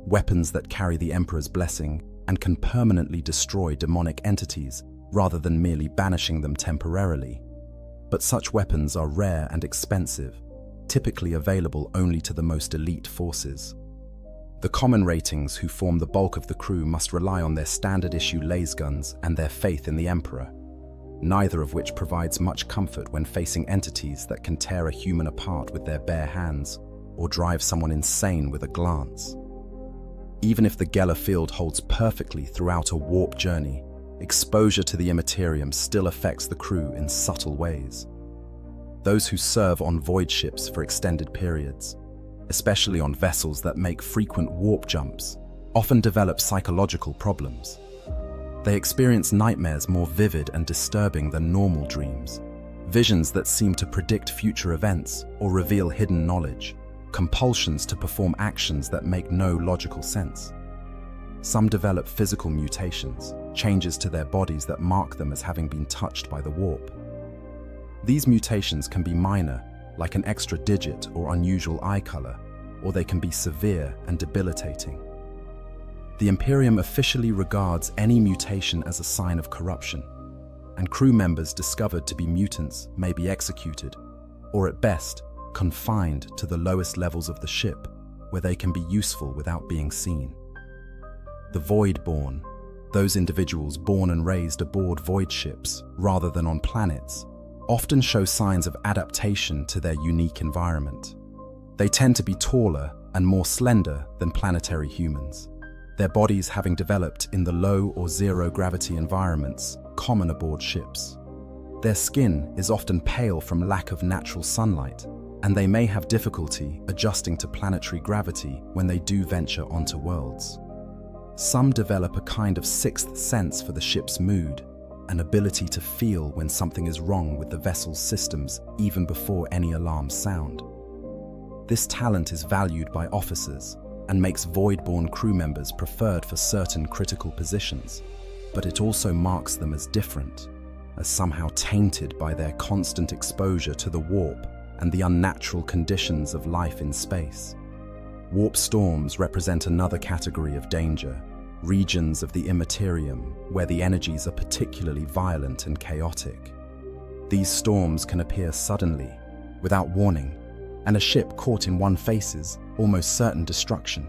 weapons that carry the emperor's blessing and can permanently destroy demonic entities rather than merely banishing them temporarily. But such weapons are rare and expensive, typically available only to the most elite forces. The common ratings who form the bulk of the crew must rely on their standard-issue lasguns and their faith in the Emperor, neither of which provides much comfort when facing entities that can tear a human apart with their bare hands. or drive someone insane with a glance. Even if the Geller field holds perfectly throughout a warp journey, exposure to the immaterium still affects the crew in subtle ways. Those who serve on void ships for extended periods, especially on vessels that make frequent warp jumps, often develop psychological problems. They experience nightmares more vivid and disturbing than normal dreams, visions that seem to predict future events or reveal hidden knowledge, compulsions to perform actions that make no logical sense. Some develop physical mutations, changes to their bodies that mark them as having been touched by the warp. These mutations can be minor, like an extra digit or unusual eye color, or they can be severe and debilitating. The Imperium officially regards any mutation as a sign of corruption, and crew members discovered to be mutants may be executed, or at best, confined to the lowest levels of the ship, where they can be useful without being seen. The Voidborn, those individuals born and raised aboard void ships rather than on planets, often show signs of adaptation to their unique environment. They tend to be taller and more slender than planetary humans, their bodies having developed in the low or zero gravity environments common aboard ships. Their skin is often pale from lack of natural sunlight, and they may have difficulty adjusting to planetary gravity when they do venture onto worlds. Some develop a kind of sixth sense for the ship's mood, an ability to feel when something is wrong with the vessel's systems even before any alarms sound. This talent is valued by officers and makes Voidborn crew members preferred for certain critical positions, but it also marks them as different, as somehow tainted by their constant exposure to the warp and the unnatural conditions of life in space. Warp storms represent another category of danger, regions of the immaterium where the energies are particularly violent and chaotic. These storms can appear suddenly, without warning, and a ship caught in one faces almost certain destruction.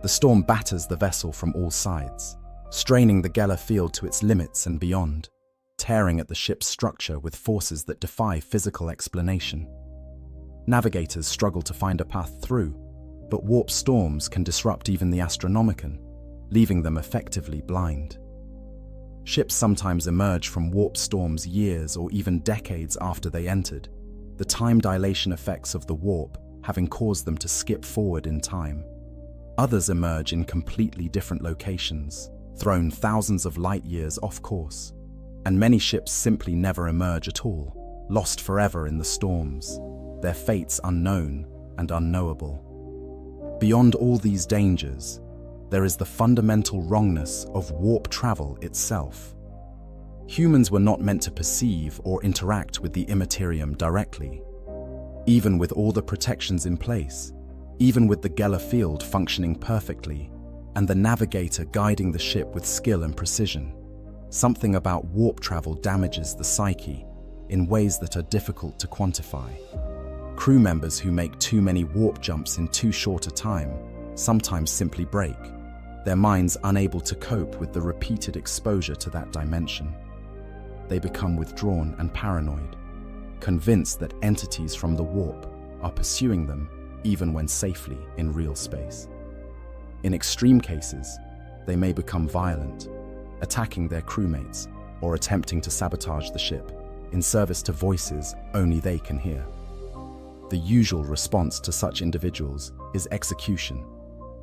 The storm batters the vessel from all sides, straining the Geller field to its limits and beyond, tearing at the ship's structure with forces that defy physical explanation. Navigators struggle to find a path through, but warp storms can disrupt even the Astronomicon, leaving them effectively blind. Ships sometimes emerge from warp storms years or even decades after they entered, the time dilation effects of the warp having caused them to skip forward in time. Others emerge in completely different locations, thrown thousands of light years off course, and many ships simply never emerge at all, lost forever in the storms, their fates unknown and unknowable. Beyond all these dangers, there is the fundamental wrongness of warp travel itself. Humans were not meant to perceive or interact with the immaterium directly. Even with all the protections in place, even with the Geller field functioning perfectly, and the navigator guiding the ship with skill and precision, something about warp travel damages the psyche in ways that are difficult to quantify. Crew members who make too many warp jumps in too short a time sometimes simply break, their minds unable to cope with the repeated exposure to that dimension. They become withdrawn and paranoid, convinced that entities from the warp are pursuing them even when safely in real space. In extreme cases, they may become violent, attacking their crewmates or attempting to sabotage the ship in service to voices only they can hear. The usual response to such individuals is execution,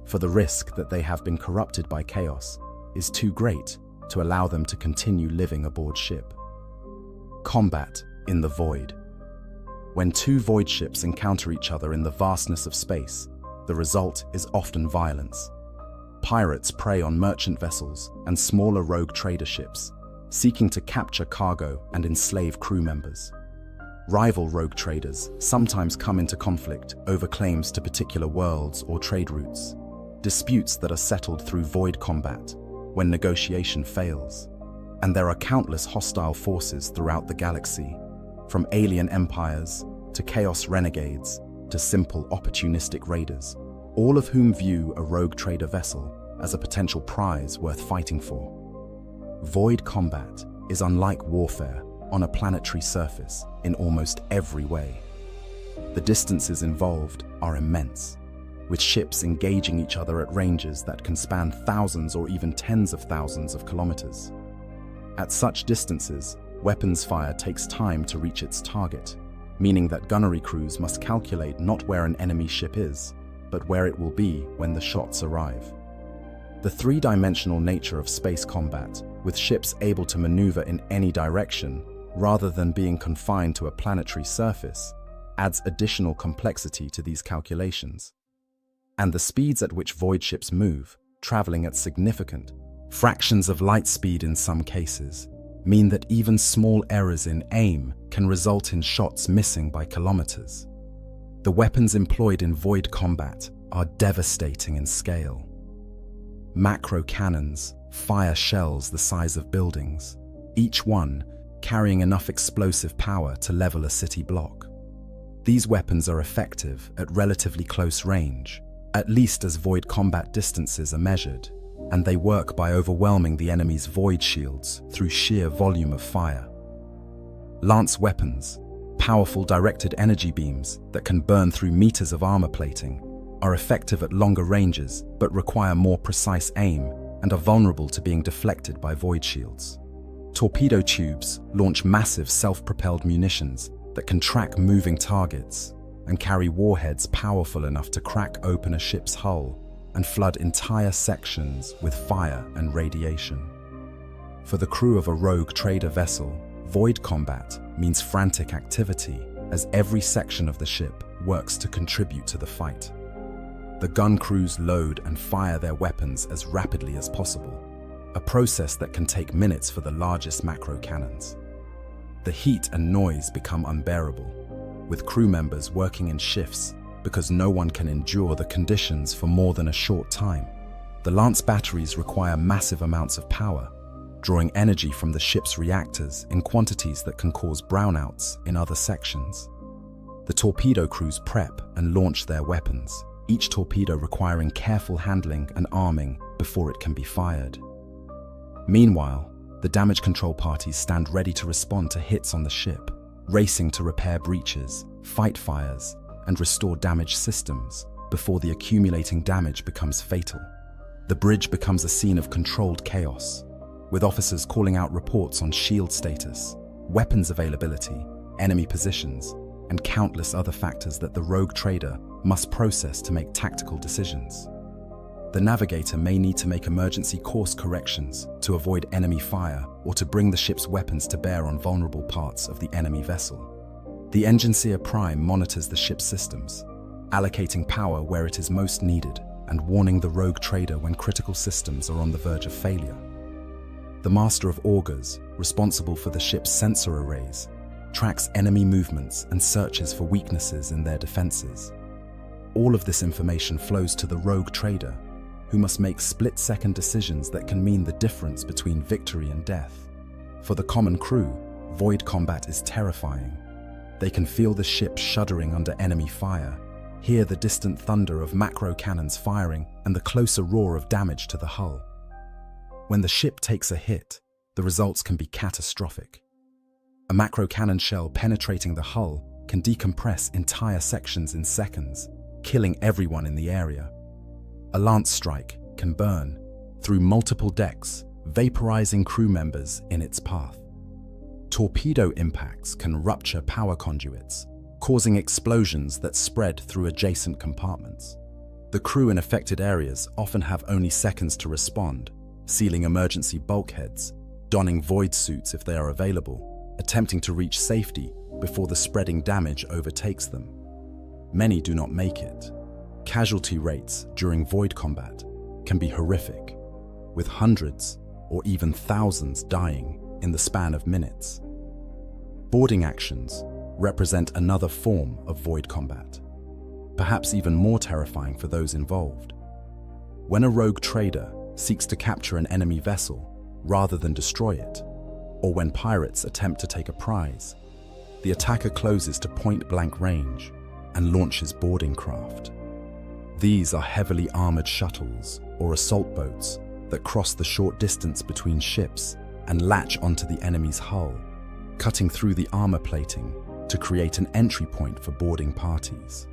for the risk that they have been corrupted by chaos is too great to allow them to continue living aboard ship. Combat in the void. When two void ships encounter each other in the vastness of space, the result is often violence. Pirates prey on merchant vessels and smaller rogue trader ships, seeking to capture cargo and enslave crew members. Rival rogue traders sometimes come into conflict over claims to particular worlds or trade routes, disputes that are settled through void combat when negotiation fails. And there are countless hostile forces throughout the galaxy, from alien empires to chaos renegades to simple opportunistic raiders, all of whom view a rogue trader vessel as a potential prize worth fighting for. Void combat is unlike warfare on a planetary surface in almost every way. The distances involved are immense, with ships engaging each other at ranges that can span thousands or even tens of thousands of kilometers. At such distances, weapons fire takes time to reach its target, meaning that gunnery crews must calculate not where an enemy ship is, but where it will be when the shots arrive. The three-dimensional nature of space combat, with ships able to maneuver in any direction rather than being confined to a planetary surface, adds additional complexity to these calculations. And the speeds at which void ships move, traveling at significant fractions of light speed in some cases, mean that even small errors in aim can result in shots missing by kilometers. The weapons employed in void combat are devastating in scale. Macro cannons fire shells the size of buildings, each one carrying enough explosive power to level a city block. These weapons are effective at relatively close range, at least as void combat distances are measured, and they work by overwhelming the enemy's void shields through sheer volume of fire. Lance weapons, powerful directed energy beams that can burn through meters of armor plating, are effective at longer ranges but require more precise aim and are vulnerable to being deflected by void shields. Torpedo tubes launch massive self-propelled munitions that can track moving targets and carry warheads powerful enough to crack open a ship's hull and flood entire sections with fire and radiation. For the crew of a rogue trader vessel, void combat means frantic activity as every section of the ship works to contribute to the fight. The gun crews load and fire their weapons as rapidly as possible, a process that can take minutes for the largest macro cannons. The heat and noise become unbearable, with crew members working in shifts because no one can endure the conditions for more than a short time. The Lance batteries require massive amounts of power, drawing energy from the ship's reactors in quantities that can cause brownouts in other sections. The torpedo crews prep and launch their weapons, each torpedo requiring careful handling and arming before it can be fired. Meanwhile, the damage control parties stand ready to respond to hits on the ship, racing to repair breaches, fight fires, and restore damaged systems before the accumulating damage becomes fatal. The bridge becomes a scene of controlled chaos, with officers calling out reports on shield status, weapons availability, enemy positions, and countless other factors that the rogue trader must process to make tactical decisions. The navigator may need to make emergency course corrections to avoid enemy fire or to bring the ship's weapons to bear on vulnerable parts of the enemy vessel. The Engineer Prime monitors the ship's systems, allocating power where it is most needed and warning the rogue trader when critical systems are on the verge of failure. The Master of Augurs, responsible for the ship's sensor arrays, tracks enemy movements and searches for weaknesses in their defenses. All of this information flows to the rogue trader, who must make split-second decisions that can mean the difference between victory and death. For the common crew, void combat is terrifying. They can feel the ship shuddering under enemy fire, hear the distant thunder of macro cannons firing, and the closer roar of damage to the hull. When the ship takes a hit, the results can be catastrophic. A macro cannon shell penetrating the hull can decompress entire sections in seconds, killing everyone in the area. A lance strike can burn through multiple decks, vaporizing crew members in its path. Torpedo impacts can rupture power conduits, causing explosions that spread through adjacent compartments. The crew in affected areas often have only seconds to respond, sealing emergency bulkheads, donning void suits if they are available, attempting to reach safety before the spreading damage overtakes them. Many do not make it. Casualty rates during void combat can be horrific, with hundreds or even thousands dying in the span of minutes. Boarding actions represent another form of void combat, perhaps even more terrifying for those involved. When a rogue trader seeks to capture an enemy vessel rather than destroy it, or when pirates attempt to take a prize, the attacker closes to point-blank range and launches boarding craft. These are heavily armored shuttles or assault boats that cross the short distance between ships and latch onto the enemy's hull, cutting through the armor plating to create an entry point for boarding parties.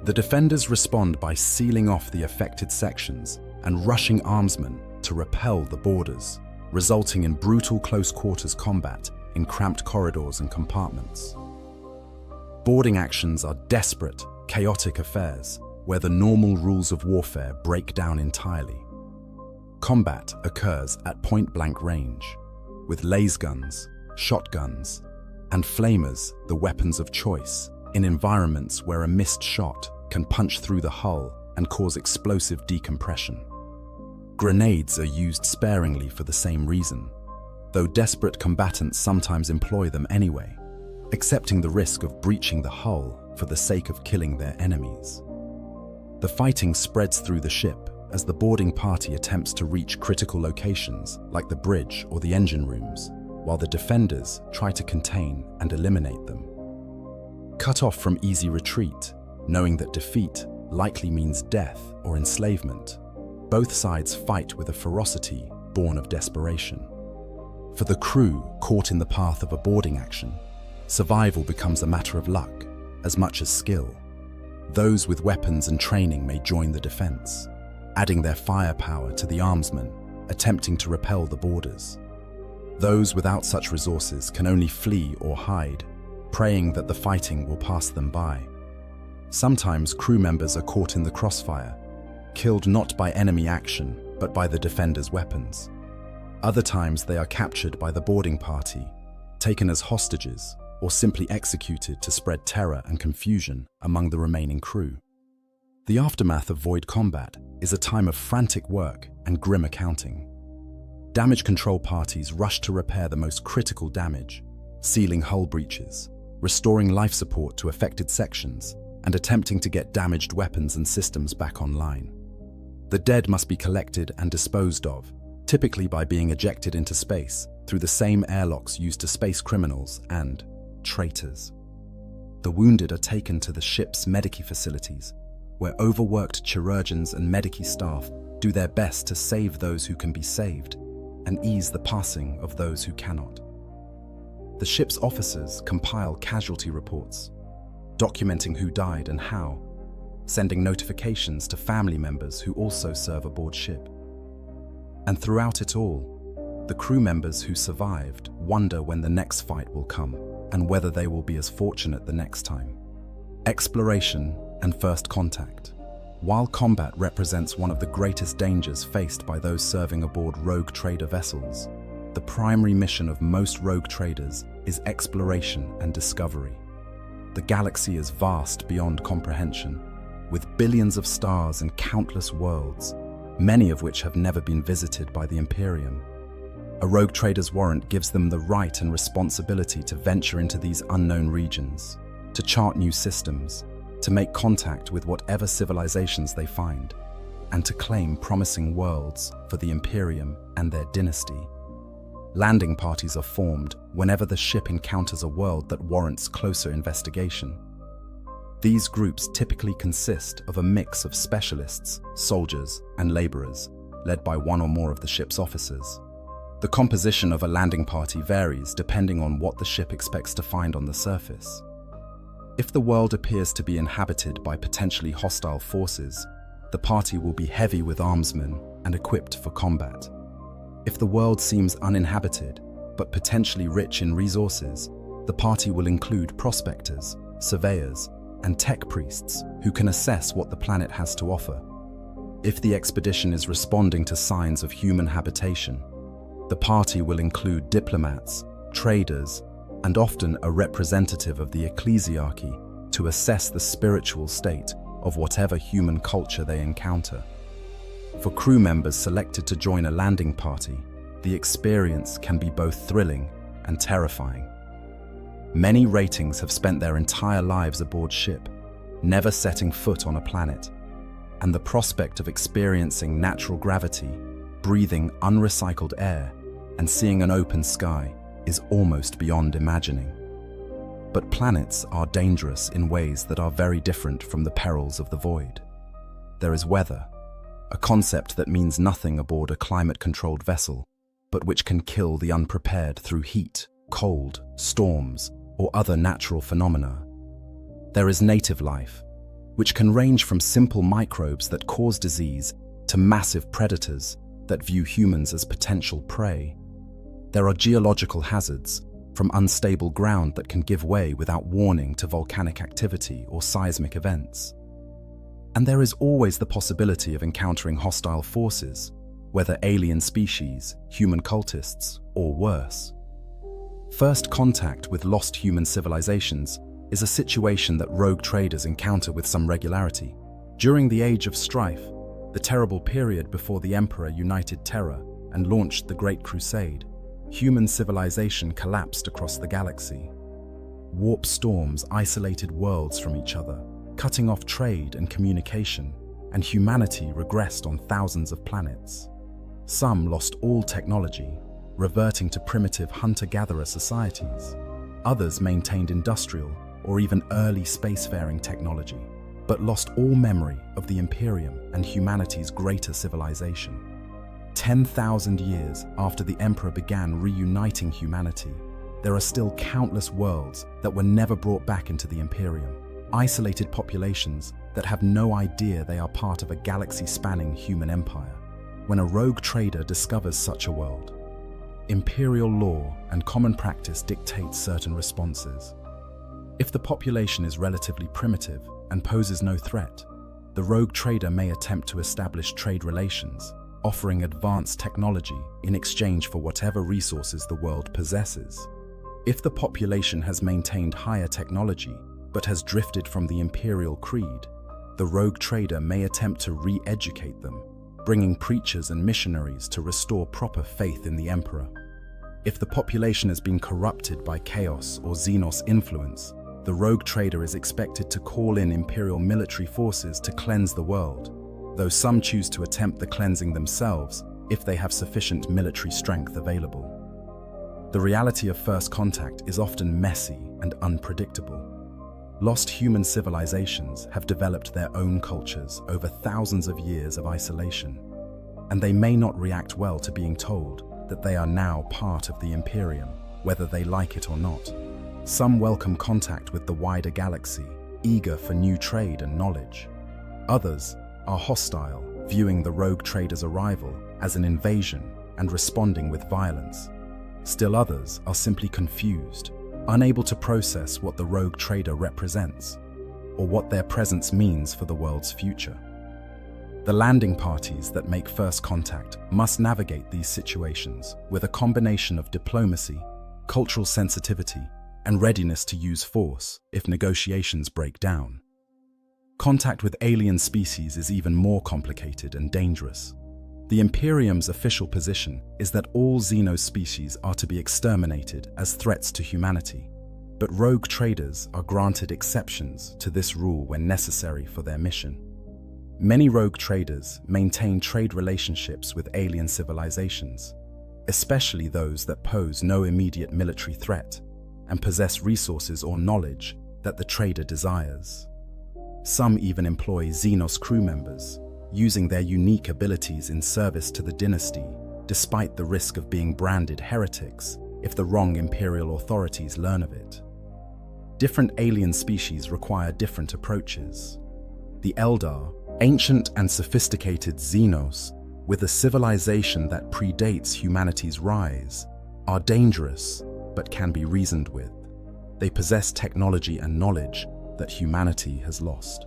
The defenders respond by sealing off the affected sections and rushing armsmen to repel the boarders, resulting in brutal close-quarters combat in cramped corridors and compartments. Boarding actions are desperate, chaotic affairs where the normal rules of warfare break down entirely. Combat occurs at point-blank range, with laser guns, shotguns, and flamers the weapons of choice in environments where a missed shot can punch through the hull and cause explosive decompression. Grenades are used sparingly for the same reason, though desperate combatants sometimes employ them anyway, accepting the risk of breaching the hull for the sake of killing their enemies. The fighting spreads through the ship as the boarding party attempts to reach critical locations like the bridge or the engine rooms, while the defenders try to contain and eliminate them. Cut off from easy retreat, knowing that defeat likely means death or enslavement, both sides fight with a ferocity born of desperation. For the crew caught in the path of a boarding action, survival becomes a matter of luck as much as skill. Those with weapons and training may join the defense, adding their firepower to the armsmen attempting to repel the boarders. Those without such resources can only flee or hide, praying that the fighting will pass them by. Sometimes crew members are caught in the crossfire, killed not by enemy action, but by the defenders' weapons. Other times they are captured by the boarding party, taken as hostages, or simply executed to spread terror and confusion among the remaining crew. The aftermath of void combat is a time of frantic work and grim accounting. Damage control parties rush to repair the most critical damage, sealing hull breaches, restoring life support to affected sections, and attempting to get damaged weapons and systems back online. The dead must be collected and disposed of, typically by being ejected into space through the same airlocks used to space criminals and traitors. The wounded are taken to the ship's medici facilities, where overworked chirurgeons and medici staff do their best to save those who can be saved and ease the passing of those who cannot. The ship's officers compile casualty reports, documenting who died and how, sending notifications to family members who also serve aboard ship. And throughout it all, the crew members who survived wonder when the next fight will come and whether they will be as fortunate the next time. Exploration and first contact. While combat represents one of the greatest dangers faced by those serving aboard rogue trader vessels, the primary mission of most rogue traders is exploration and discovery. The galaxy is vast beyond comprehension, with billions of stars and countless worlds, many of which have never been visited by the Imperium. A rogue trader's warrant gives them the right and responsibility to venture into these unknown regions, to chart new systems, to make contact with whatever civilizations they find, and to claim promising worlds for the Imperium and their dynasty. Landing parties are formed whenever the ship encounters a world that warrants closer investigation. These groups typically consist of a mix of specialists, soldiers, and laborers, led by one or more of the ship's officers. The composition of a landing party varies depending on what the ship expects to find on the surface. If the world appears to be inhabited by potentially hostile forces, the party will be heavy with armsmen and equipped for combat. If the world seems uninhabited, but potentially rich in resources, the party will include prospectors, surveyors, and tech priests who can assess what the planet has to offer. If the expedition is responding to signs of human habitation, the party will include diplomats, traders, and often a representative of the ecclesiarchy to assess the spiritual state of whatever human culture they encounter. For crew members selected to join a landing party, the experience can be both thrilling and terrifying. Many ratings have spent their entire lives aboard ship, never setting foot on a planet, and the prospect of experiencing natural gravity, breathing unrecycled air, and seeing an open sky is almost beyond imagining. But planets are dangerous in ways that are very different from the perils of the void. There is weather, a concept that means nothing aboard a climate-controlled vessel, but which can kill the unprepared through heat, cold, storms, or other natural phenomena. There is native life, which can range from simple microbes that cause disease to massive predators that view humans as potential prey. There are geological hazards, from unstable ground that can give way without warning to volcanic activity or seismic events. And there is always the possibility of encountering hostile forces, whether alien species, human cultists, or worse. First contact with lost human civilizations is a situation that rogue traders encounter with some regularity. During the Age of Strife, the terrible period before the Emperor united Terra and launched the Great Crusade, human civilization collapsed across the galaxy. Warp storms isolated worlds from each other, cutting off trade and communication, and humanity regressed on thousands of planets. Some lost all technology, reverting to primitive hunter-gatherer societies. Others maintained industrial or even early spacefaring technology, but lost all memory of the Imperium and humanity's greater civilization. 10,000 years after the Emperor began reuniting humanity, there are still countless worlds that were never brought back into the Imperium, isolated populations that have no idea they are part of a galaxy-spanning human empire. When a rogue trader discovers such a world, imperial law and common practice dictate certain responses. If the population is relatively primitive and poses no threat, the rogue trader may attempt to establish trade relations, offering advanced technology in exchange for whatever resources the world possesses. If the population has maintained higher technology but has drifted from the imperial creed, the rogue trader may attempt to re-educate them, bringing preachers and missionaries to restore proper faith in the Emperor. If the population has been corrupted by chaos or Xenos influence, the rogue trader is expected to call in imperial military forces to cleanse the world, though some choose to attempt the cleansing themselves if they have sufficient military strength available. The reality of first contact is often messy and unpredictable. Lost human civilizations have developed their own cultures over thousands of years of isolation, and they may not react well to being told that they are now part of the Imperium, whether they like it or not. Some welcome contact with the wider galaxy, eager for new trade and knowledge. Others are hostile, viewing the rogue trader's arrival as an invasion and responding with violence. Still others are simply confused, unable to process what the rogue trader represents, or what their presence means for the world's future. The landing parties that make first contact must navigate these situations with a combination of diplomacy, cultural sensitivity, and readiness to use force if negotiations break down. Contact with alien species is even more complicated and dangerous. The Imperium's official position is that all Xeno species are to be exterminated as threats to humanity, but rogue traders are granted exceptions to this rule when necessary for their mission. Many rogue traders maintain trade relationships with alien civilizations, especially those that pose no immediate military threat and possess resources or knowledge that the trader desires. Some even employ Xenos crew members, using their unique abilities in service to the dynasty, despite the risk of being branded heretics if the wrong imperial authorities learn of it. Different alien species require different approaches. The Eldar, ancient and sophisticated Xenos, with a civilization that predates humanity's rise, are dangerous but can be reasoned with. They possess technology and knowledge that humanity has lost,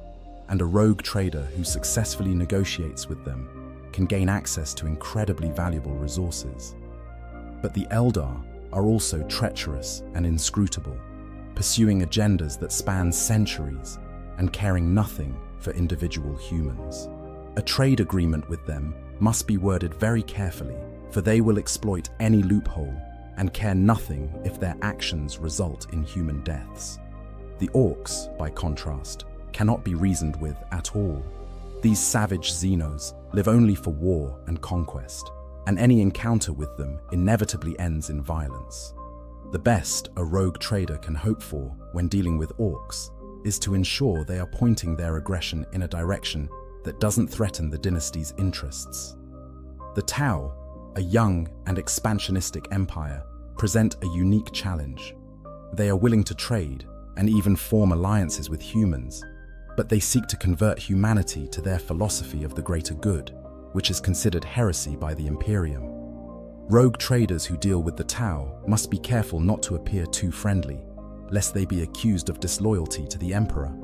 and a rogue trader who successfully negotiates with them can gain access to incredibly valuable resources. But the Eldar are also treacherous and inscrutable, pursuing agendas that span centuries and caring nothing for individual humans. A trade agreement with them must be worded very carefully, for they will exploit any loophole and care nothing if their actions result in human deaths. The Orcs, by contrast, cannot be reasoned with at all. These savage Xenos live only for war and conquest, and any encounter with them inevitably ends in violence. The best a rogue trader can hope for when dealing with Orcs is to ensure they are pointing their aggression in a direction that doesn't threaten the dynasty's interests. The Tau, a young and expansionistic empire, present a unique challenge. They are willing to trade and even form alliances with humans, but they seek to convert humanity to their philosophy of the greater good, which is considered heresy by the Imperium. Rogue traders who deal with the Tau must be careful not to appear too friendly, lest they be accused of disloyalty to the Emperor.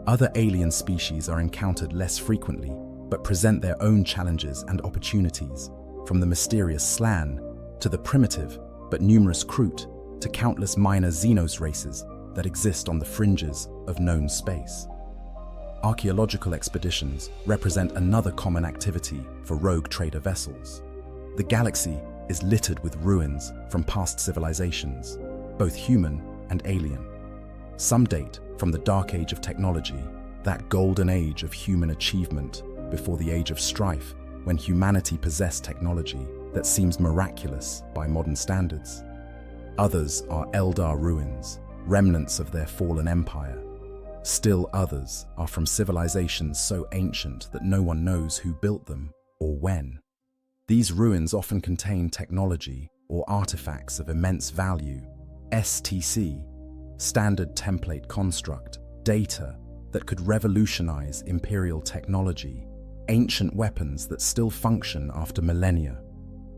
Other alien species are encountered less frequently, but present their own challenges and opportunities, from the mysterious Slan to the primitive but numerous Kroot to countless minor Xenos races that exist on the fringes of known space. Archaeological expeditions represent another common activity for rogue trader vessels. The galaxy is littered with ruins from past civilizations, both human and alien. Some date from the Dark Age of technology, that golden age of human achievement before the Age of Strife, when humanity possessed technology that seems miraculous by modern standards. Others are Eldar ruins, remnants of their fallen empire. Still others are from civilizations so ancient that no one knows who built them or when. These ruins often contain technology or artifacts of immense value, STC, standard template construct, data that could revolutionize Imperial technology, ancient weapons that still function after millennia,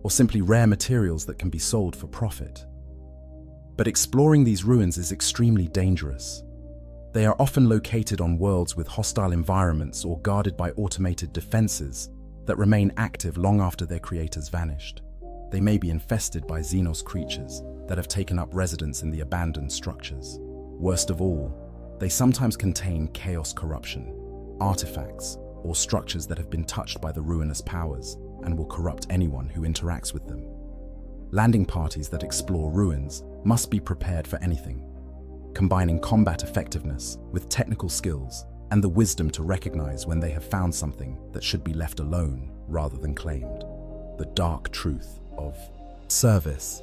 or simply rare materials that can be sold for profit. But exploring these ruins is extremely dangerous. They are often located on worlds with hostile environments or guarded by automated defenses that remain active long after their creators vanished. They may be infested by Xenos creatures that have taken up residence in the abandoned structures. Worst of all, they sometimes contain chaos corruption, artifacts, or structures that have been touched by the ruinous powers and will corrupt anyone who interacts with them. Landing parties that explore ruins must be prepared for anything, combining combat effectiveness with technical skills and the wisdom to recognize when they have found something that should be left alone rather than claimed. The dark truth of service.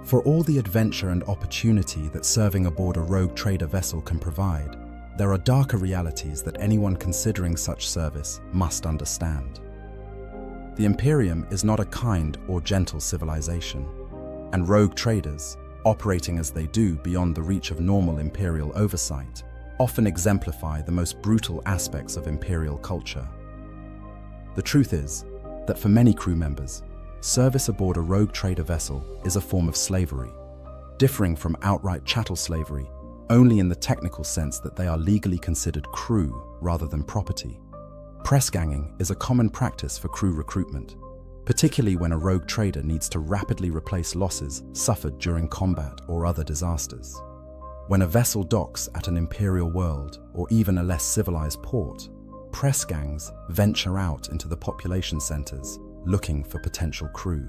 For all the adventure and opportunity that serving aboard a rogue trader vessel can provide, there are darker realities that anyone considering such service must understand. The Imperium is not a kind or gentle civilization, and rogue traders, operating as they do beyond the reach of normal Imperial oversight, often exemplify the most brutal aspects of Imperial culture. The truth is that for many crew members, service aboard a rogue trader vessel is a form of slavery, differing from outright chattel slavery only in the technical sense that they are legally considered crew rather than property. Press ganging is a common practice for crew recruitment, particularly when a rogue trader needs to rapidly replace losses suffered during combat or other disasters. When a vessel docks at an Imperial world or even a less civilized port, press gangs venture out into the population centers looking for potential crew.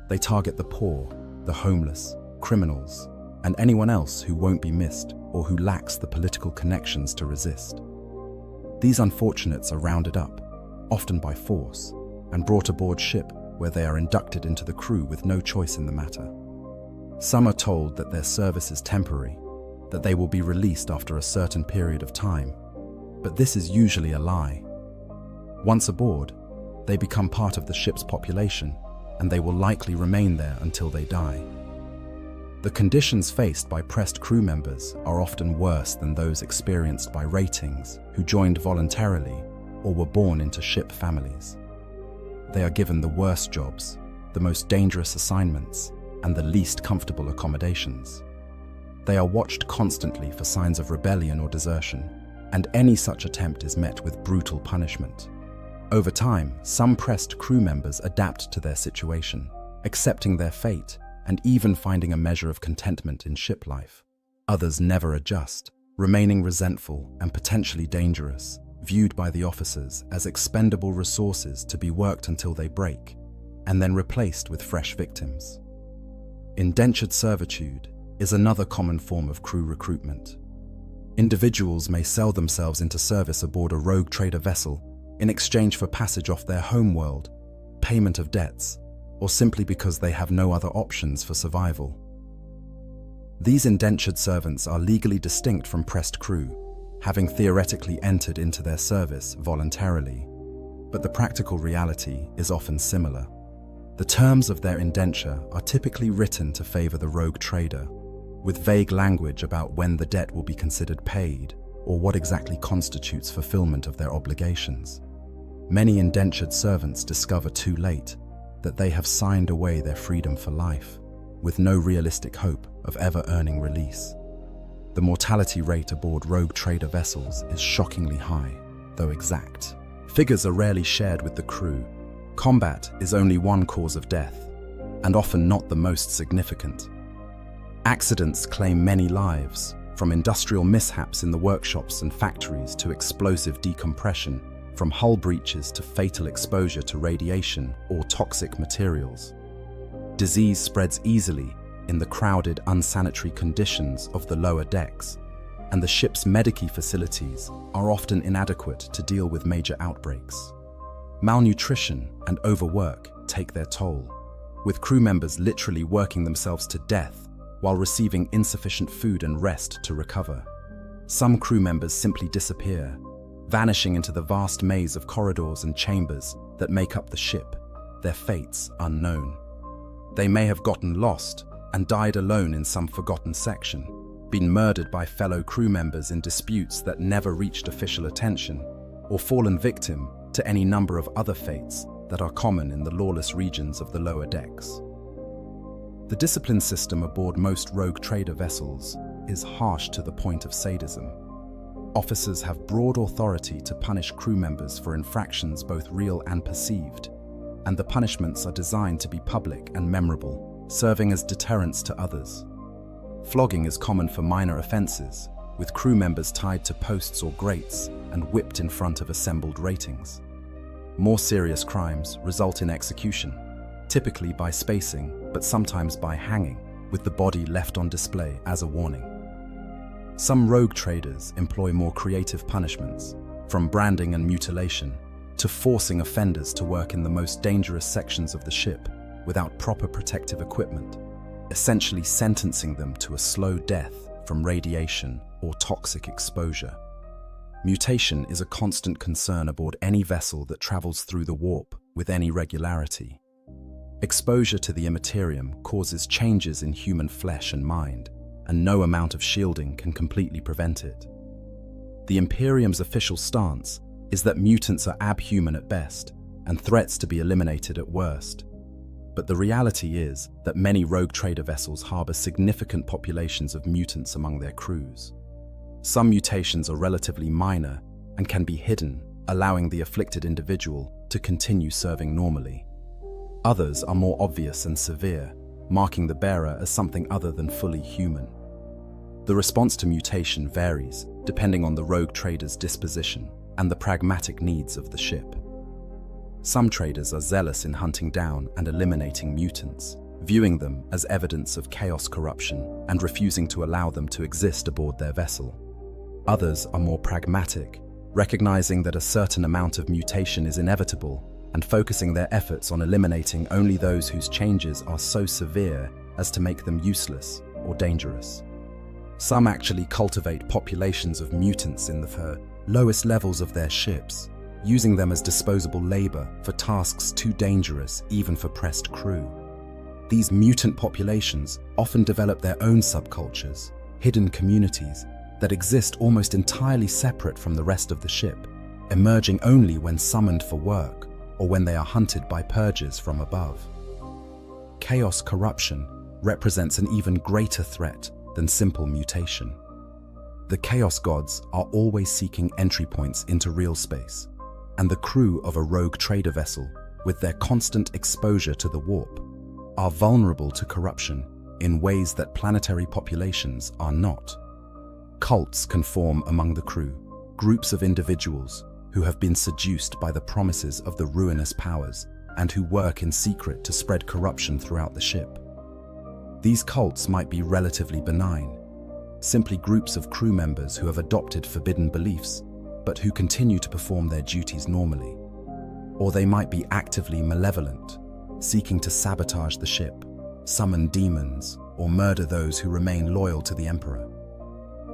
They target the poor, the homeless, criminals, and anyone else who won't be missed or who lacks the political connections to resist. These unfortunates are rounded up, often by force, and brought aboard ship where they are inducted into the crew with no choice in the matter. Some are told that their service is temporary, that they will be released after a certain period of time, but this is usually a lie. Once aboard, they become part of the ship's population, and they will likely remain there until they die. The conditions faced by pressed crew members are often worse than those experienced by ratings who joined voluntarily or were born into ship families. They are given the worst jobs, the most dangerous assignments, and the least comfortable accommodations. They are watched constantly for signs of rebellion or desertion, and any such attempt is met with brutal punishment. Over time, some pressed crew members adapt to their situation, accepting their fate and even finding a measure of contentment in ship life. Others never adjust, remaining resentful and potentially dangerous, viewed by the officers as expendable resources to be worked until they break, and then replaced with fresh victims. Indentured servitude is another common form of crew recruitment. Individuals may sell themselves into service aboard a rogue trader vessel in exchange for passage off their homeworld, payment of debts, or simply because they have no other options for survival. These indentured servants are legally distinct from pressed crew, having theoretically entered into their service voluntarily, but the practical reality is often similar. The terms of their indenture are typically written to favor the rogue trader, with vague language about when the debt will be considered paid or what exactly constitutes fulfillment of their obligations. Many indentured servants discover too late that they have signed away their freedom for life, with no realistic hope of ever earning release. The mortality rate aboard rogue trader vessels is shockingly high, though exact. Figures are rarely shared with the crew. Combat is only one cause of death, and often not the most significant. Accidents claim many lives, from industrial mishaps in the workshops and factories to explosive decompression, from hull breaches to fatal exposure to radiation or toxic materials. Disease spreads easily in the crowded, unsanitary conditions of the lower decks, and the ship's medical facilities are often inadequate to deal with major outbreaks. Malnutrition and overwork take their toll, with crew members literally working themselves to death while receiving insufficient food and rest to recover. Some crew members simply disappear, vanishing into the vast maze of corridors and chambers that make up the ship, their fates unknown. They may have gotten lost and died alone in some forgotten section, been murdered by fellow crew members in disputes that never reached official attention, or fallen victim to any number of other fates that are common in the lawless regions of the lower decks. The discipline system aboard most rogue trader vessels is harsh to the point of sadism. Officers have broad authority to punish crew members for infractions both real and perceived, and the punishments are designed to be public and memorable, serving as deterrents to others. Flogging is common for minor offenses, with crew members tied to posts or grates and whipped in front of assembled ratings. More serious crimes result in execution, typically by spacing, but sometimes by hanging, with the body left on display as a warning. Some rogue traders employ more creative punishments, from branding and mutilation to forcing offenders to work in the most dangerous sections of the ship without proper protective equipment, essentially sentencing them to a slow death from radiation or toxic exposure. Mutation is a constant concern aboard any vessel that travels through the warp with any regularity. Exposure to the immaterium causes changes in human flesh and mind, and no amount of shielding can completely prevent it. The Imperium's official stance is that mutants are abhuman at best and threats to be eliminated at worst. But the reality is that many rogue trader vessels harbor significant populations of mutants among their crews. Some mutations are relatively minor and can be hidden, allowing the afflicted individual to continue serving normally. Others are more obvious and severe, marking the bearer as something other than fully human. The response to mutation varies depending on the rogue trader's disposition and the pragmatic needs of the ship. Some traders are zealous in hunting down and eliminating mutants, viewing them as evidence of chaos corruption and refusing to allow them to exist aboard their vessel. Others are more pragmatic, recognizing that a certain amount of mutation is inevitable and focusing their efforts on eliminating only those whose changes are so severe as to make them useless or dangerous. Some actually cultivate populations of mutants in the lowest levels of their ships, using them as disposable labor for tasks too dangerous even for pressed crew. These mutant populations often develop their own subcultures, hidden communities that exist almost entirely separate from the rest of the ship, emerging only when summoned for work or when they are hunted by purges from above. Chaos corruption represents an even greater threat than simple mutation. The Chaos Gods are always seeking entry points into real space, and the crew of a rogue trader vessel, with their constant exposure to the warp, are vulnerable to corruption in ways that planetary populations are not. Cults can form among the crew, groups of individuals who have been seduced by the promises of the ruinous powers and who work in secret to spread corruption throughout the ship. These cults might be relatively benign, simply groups of crew members who have adopted forbidden beliefs but who continue to perform their duties normally. Or they might be actively malevolent, seeking to sabotage the ship, summon demons, or murder those who remain loyal to the Emperor.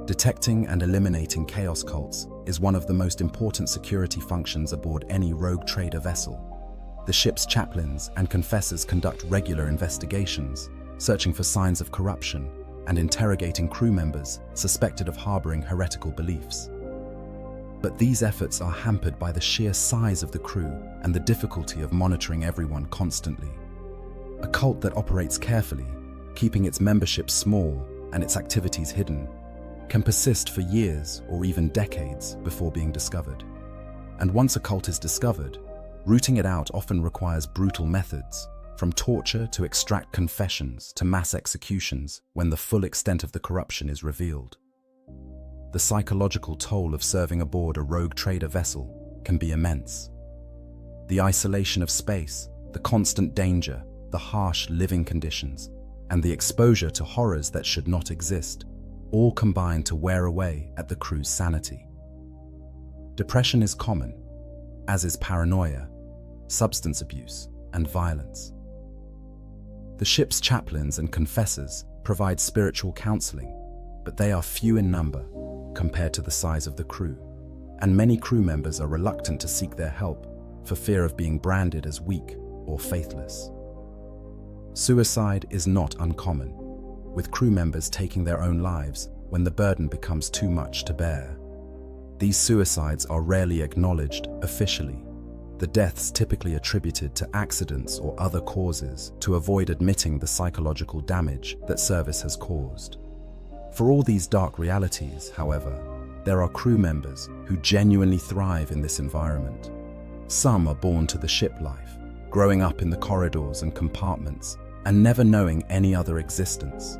Detecting and eliminating chaos cults is one of the most important security functions aboard any rogue trader vessel. The ship's chaplains and confessors conduct regular investigations, searching for signs of corruption and interrogating crew members suspected of harboring heretical beliefs. But these efforts are hampered by the sheer size of the crew and the difficulty of monitoring everyone constantly. A cult that operates carefully, keeping its membership small and its activities hidden, can persist for years or even decades before being discovered. And once a cult is discovered, rooting it out often requires brutal methods, from torture to extract confessions to mass executions when the full extent of the corruption is revealed. The psychological toll of serving aboard a rogue trader vessel can be immense. The isolation of space, the constant danger, the harsh living conditions, and the exposure to horrors that should not exist all combine to wear away at the crew's sanity. Depression is common, as is paranoia, substance abuse, and violence. The ship's chaplains and confessors provide spiritual counseling, but they are few in number compared to the size of the crew, and many crew members are reluctant to seek their help for fear of being branded as weak or faithless. Suicide is not uncommon, with crew members taking their own lives when the burden becomes too much to bear. These suicides are rarely acknowledged officially, the deaths typically attributed to accidents or other causes to avoid admitting the psychological damage that service has caused. For all these dark realities, however, there are crew members who genuinely thrive in this environment. Some are born to the ship life, growing up in the corridors and compartments and never knowing any other existence.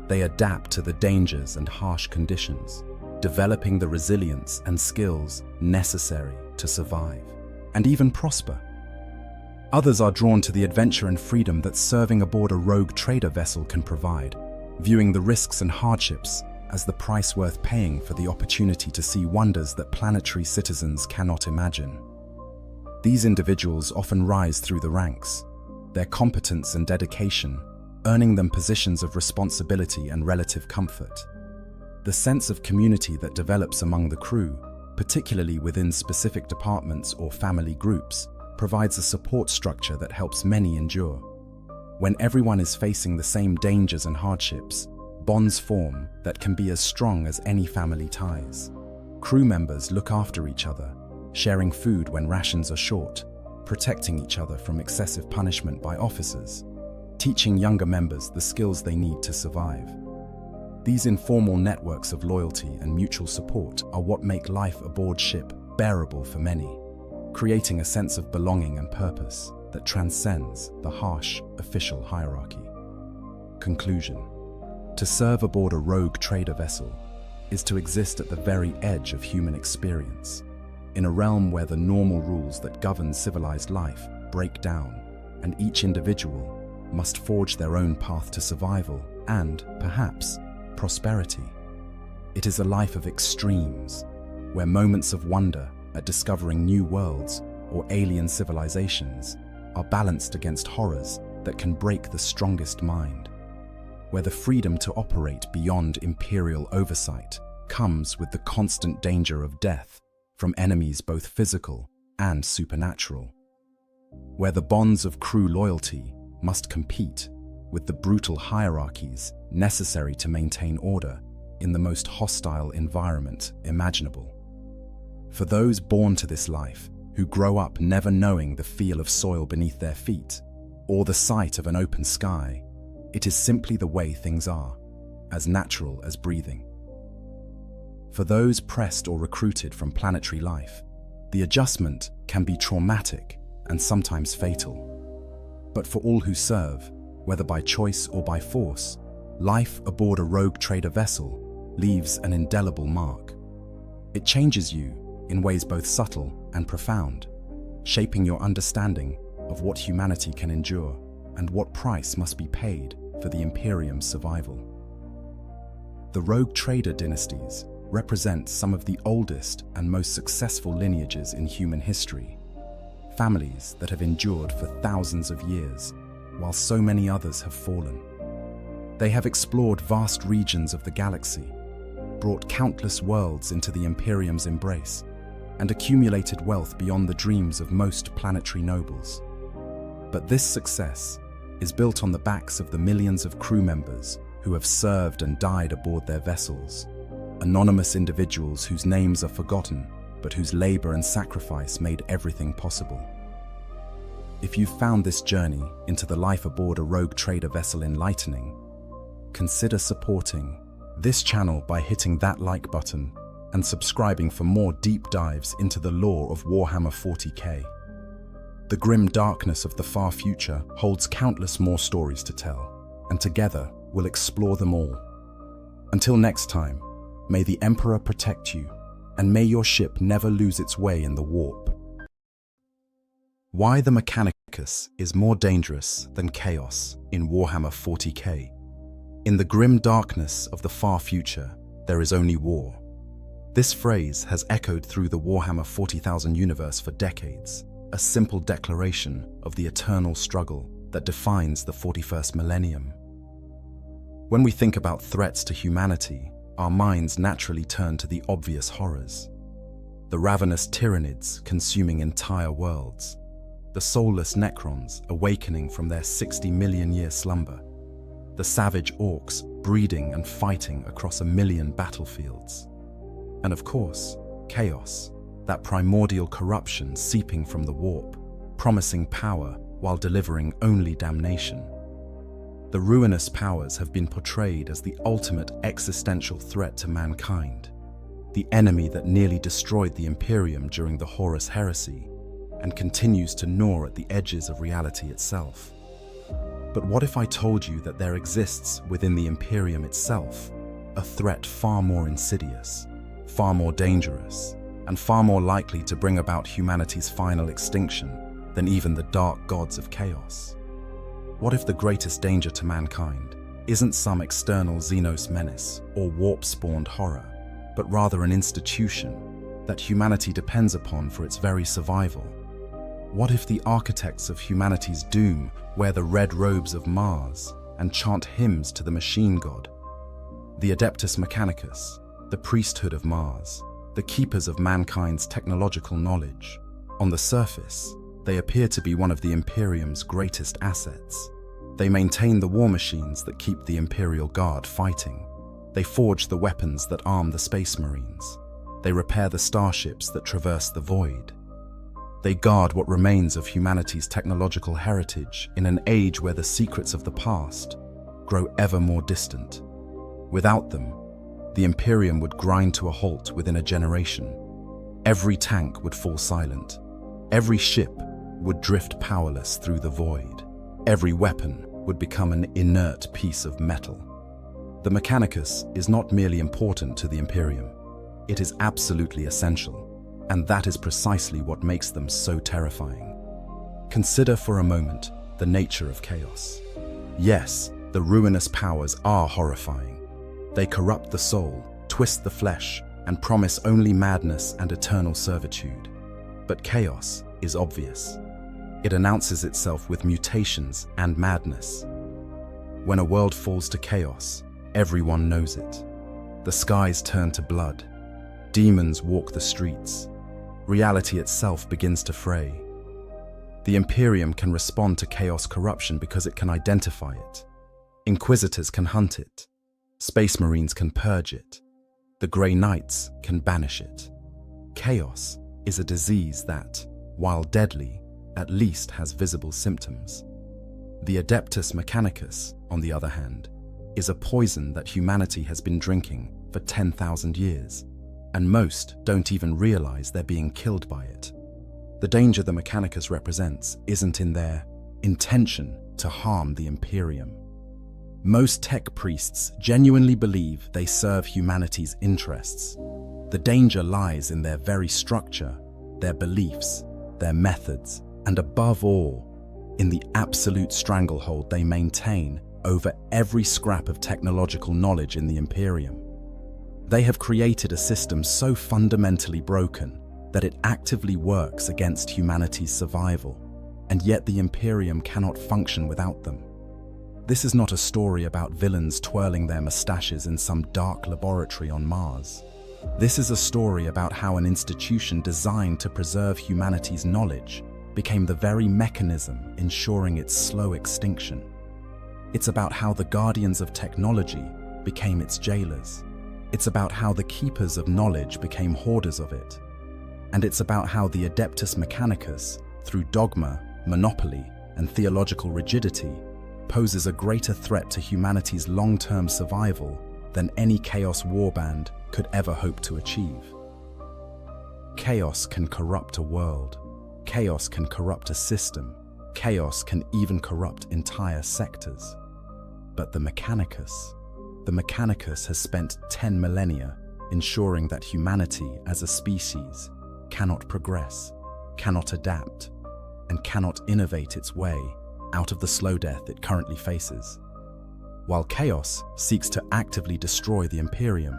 They adapt to the dangers and harsh conditions, developing the resilience and skills necessary to survive and even prosper. Others are drawn to the adventure and freedom that serving aboard a rogue trader vessel can provide, viewing the risks and hardships as the price worth paying for the opportunity to see wonders that planetary citizens cannot imagine. These individuals often rise through the ranks, their competence and dedication earning them positions of responsibility and relative comfort. The sense of community that develops among the crew, particularly within specific departments or family groups, provides a support structure that helps many endure. When everyone is facing the same dangers and hardships, bonds form that can be as strong as any family ties. Crew members look after each other, sharing food when rations are short, protecting each other from excessive punishment by officers, teaching younger members the skills they need to survive. These informal networks of loyalty and mutual support are what make life aboard ship bearable for many, creating a sense of belonging and purpose that transcends the harsh official hierarchy. Conclusion: to serve aboard a rogue trader vessel is to exist at the very edge of human experience, in a realm where the normal rules that govern civilized life break down, and each individual must forge their own path to survival and, perhaps, prosperity. It is a life of extremes, where moments of wonder at discovering new worlds or alien civilizations are balanced against horrors that can break the strongest mind, where the freedom to operate beyond imperial oversight comes with the constant danger of death from enemies both physical and supernatural, where the bonds of crew loyalty must compete with the brutal hierarchies necessary to maintain order in the most hostile environment imaginable. For those born to this life, who grow up never knowing the feel of soil beneath their feet or the sight of an open sky, it is simply the way things are, as natural as breathing. For those pressed or recruited from planetary life, the adjustment can be traumatic and sometimes fatal. But for all who serve, whether by choice or by force, life aboard a rogue trader vessel leaves an indelible mark. It changes you in ways both subtle and profound, shaping your understanding of what humanity can endure and what price must be paid for the Imperium's survival. The rogue trader dynasties represent some of the oldest and most successful lineages in human history, families that have endured for thousands of years, while so many others have fallen. They have explored vast regions of the galaxy, brought countless worlds into the Imperium's embrace, and accumulated wealth beyond the dreams of most planetary nobles. But this success is built on the backs of the millions of crew members who have served and died aboard their vessels, anonymous individuals whose names are forgotten, but whose labor and sacrifice made everything possible. If you've found this journey into the life aboard a rogue trader vessel enlightening, consider supporting this channel by hitting that like button and subscribing for more deep dives into the lore of Warhammer 40k. The grim darkness of the far future holds countless more stories to tell, and together we'll explore them all. Until next time, may the Emperor protect you, and may your ship never lose its way in the warp. Why the Mechanicus is more dangerous than chaos in Warhammer 40k. In the grim darkness of the far future, there is only war. This phrase has echoed through the Warhammer 40,000 universe for decades, a simple declaration of the eternal struggle that defines the 41st millennium. When we think about threats to humanity, our minds naturally turn to the obvious horrors. The ravenous Tyranids consuming entire worlds, the soulless Necrons awakening from their 60 million year slumber, the savage Orcs breeding and fighting across 1 million battlefields, and of course, chaos, that primordial corruption seeping from the warp, promising power while delivering only damnation. The ruinous powers have been portrayed as the ultimate existential threat to mankind, the enemy that nearly destroyed the Imperium during the Horus Heresy and continues to gnaw at the edges of reality itself. But what if I told you that there exists within the Imperium itself a threat far more insidious, far more dangerous, and far more likely to bring about humanity's final extinction than even the dark gods of chaos? What if the greatest danger to mankind isn't some external Xenos menace or warp-spawned horror, but rather an institution that humanity depends upon for its very survival? What if the architects of humanity's doom wear the red robes of Mars and chant hymns to the machine god? The Adeptus Mechanicus, the priesthood of Mars, the keepers of mankind's technological knowledge. On the surface, they appear to be one of the Imperium's greatest assets. They maintain the war machines that keep the Imperial Guard fighting. They forge the weapons that arm the Space Marines. They repair the starships that traverse the void. They guard what remains of humanity's technological heritage in an age where the secrets of the past grow ever more distant. Without them, the Imperium would grind to a halt within a generation. Every tank would fall silent. Every ship would drift powerless through the void. Every weapon would become an inert piece of metal. The Mechanicus is not merely important to the Imperium. It is absolutely essential, and that is precisely what makes them so terrifying. Consider for a moment the nature of chaos. Yes, the ruinous powers are horrifying. They corrupt the soul, twist the flesh, and promise only madness and eternal servitude. But chaos is obvious. It announces itself with mutations and madness. When a world falls to chaos, everyone knows it. The skies turn to blood. Demons walk the streets. Reality itself begins to fray. The Imperium can respond to chaos corruption because it can identify it. Inquisitors can hunt it. Space Marines can purge it. The Grey Knights can banish it. Chaos is a disease that, while deadly, at least has visible symptoms. The Adeptus Mechanicus, on the other hand, is a poison that humanity has been drinking for 10,000 years, and most don't even realize they're being killed by it. The danger the Mechanicus represents isn't in their intention to harm the Imperium. Most tech priests genuinely believe they serve humanity's interests. The danger lies in their very structure, their beliefs, their methods, and above all, in the absolute stranglehold they maintain over every scrap of technological knowledge in the Imperium. They have created a system so fundamentally broken that it actively works against humanity's survival, and yet the Imperium cannot function without them. This is not a story about villains twirling their mustaches in some dark laboratory on Mars. This is a story about how an institution designed to preserve humanity's knowledge became the very mechanism ensuring its slow extinction. It's about how the guardians of technology became its jailers. It's about how the keepers of knowledge became hoarders of it. And it's about how the Adeptus Mechanicus, through dogma, monopoly, and theological rigidity, poses a greater threat to humanity's long-term survival than any Chaos warband could ever hope to achieve. Chaos can corrupt a world. Chaos can corrupt a system. Chaos can even corrupt entire sectors. But the Mechanicus has spent 10 millennia ensuring that humanity as a species cannot progress, cannot adapt, and cannot innovate its way out of the slow death it currently faces. While Chaos seeks to actively destroy the Imperium,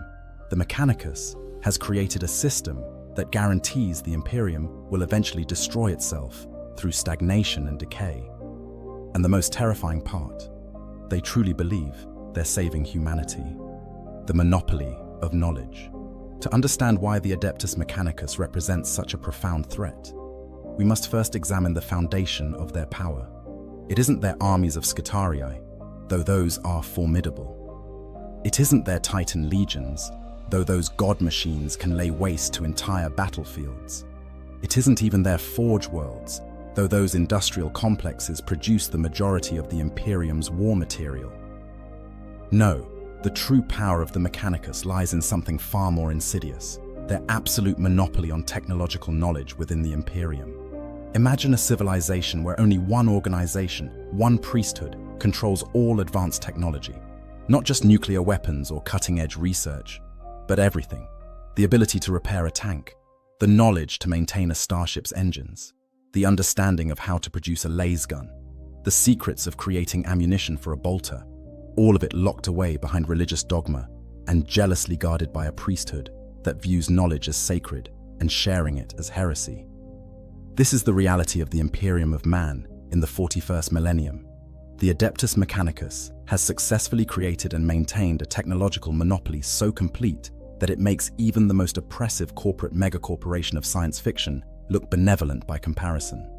the Mechanicus has created a system that guarantees the Imperium will eventually destroy itself through stagnation and decay. And the most terrifying part, they truly believe they're saving humanity. The monopoly of knowledge. To understand why the Adeptus Mechanicus represents such a profound threat, we must first examine the foundation of their power. It isn't their armies of Scutarii, though those are formidable. It isn't their Titan legions, though those god machines can lay waste to entire battlefields. It isn't even their forge worlds, though those industrial complexes produce the majority of the Imperium's war material. No, the true power of the Mechanicus lies in something far more insidious, their absolute monopoly on technological knowledge within the Imperium. Imagine a civilization where only one organization, one priesthood, controls all advanced technology. Not just nuclear weapons or cutting-edge research, but everything. The ability to repair a tank, the knowledge to maintain a starship's engines, the understanding of how to produce a laser gun, the secrets of creating ammunition for a bolter, all of it locked away behind religious dogma and jealously guarded by a priesthood that views knowledge as sacred and sharing it as heresy. This is the reality of the Imperium of Man in the 41st millennium. The Adeptus Mechanicus has successfully created and maintained a technological monopoly so complete that it makes even the most oppressive corporate megacorporation of science fiction look benevolent by comparison.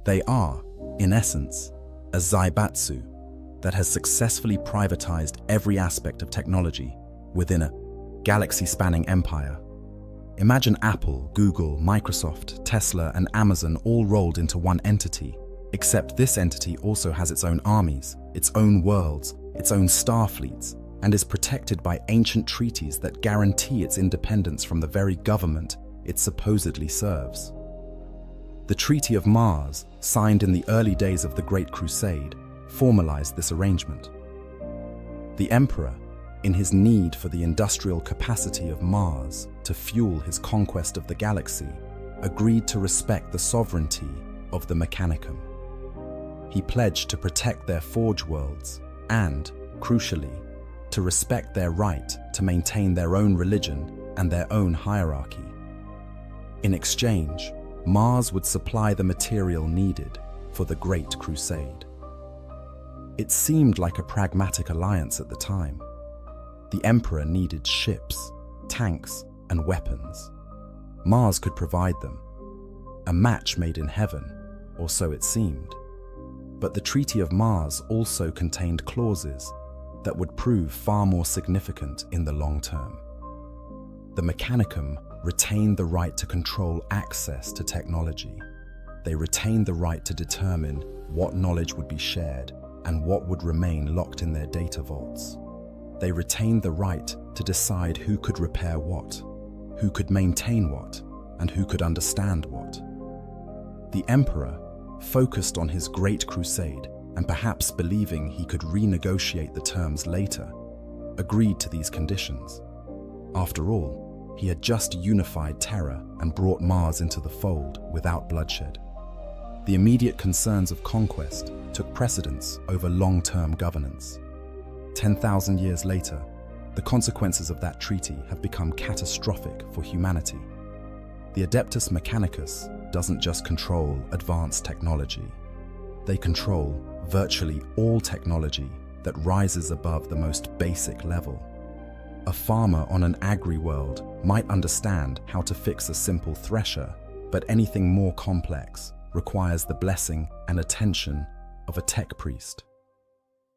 They are, in essence, a Zaibatsu that has successfully privatized every aspect of technology within a galaxy-spanning empire. Imagine Apple, Google, Microsoft, Tesla, and Amazon all rolled into one entity, except this entity also has its own armies, its own worlds, its own star fleets, and is protected by ancient treaties that guarantee its independence from the very government it supposedly serves. The Treaty of Mars, signed in the early days of the Great Crusade, formalized this arrangement. The Emperor, in his need for the industrial capacity of Mars to fuel his conquest of the galaxy, agreed to respect the sovereignty of the Mechanicum. He pledged to protect their forge worlds and, crucially, to respect their right to maintain their own religion and their own hierarchy. In exchange, Mars would supply the material needed for the Great Crusade. It seemed like a pragmatic alliance at the time. The Emperor needed ships, tanks, and weapons. Mars could provide them. A match made in heaven, or so it seemed. But the Treaty of Mars also contained clauses that would prove far more significant in the long term. The Mechanicum retained the right to control access to technology. They retained the right to determine what knowledge would be shared and what would remain locked in their data vaults. They retained the right to decide who could repair what, who could maintain what, and who could understand what. The Emperor, focused on his Great Crusade and perhaps believing he could renegotiate the terms later, agreed to these conditions. After all, he had just unified Terra and brought Mars into the fold without bloodshed. The immediate concerns of conquest took precedence over long-term governance. 10,000 years later, the consequences of that treaty have become catastrophic for humanity. The Adeptus Mechanicus doesn't just control advanced technology. They control virtually all technology that rises above the most basic level. A farmer on an agri-world might understand how to fix a simple thresher, but anything more complex requires the blessing and attention of a tech priest.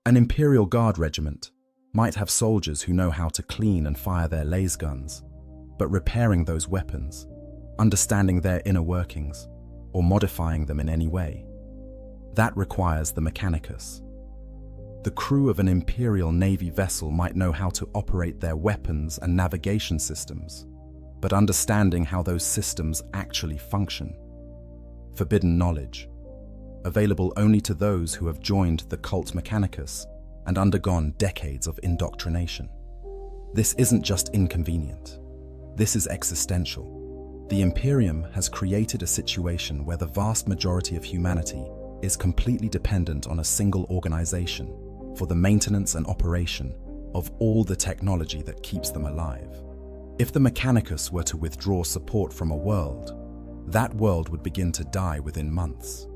An Imperial Guard regiment might have soldiers who know how to clean and fire their laser guns, but repairing those weapons, understanding their inner workings, or modifying them in any way, that requires the Mechanicus. The crew of an Imperial Navy vessel might know how to operate their weapons and navigation systems, but understanding how those systems actually function. Forbidden knowledge, available only to those who have joined the cult Mechanicus and undergone decades of indoctrination. This isn't just inconvenient. This is existential. The Imperium has created a situation where the vast majority of humanity is completely dependent on a single organization for the maintenance and operation of all the technology that keeps them alive. If the Mechanicus were to withdraw support from a world, that world would begin to die within months.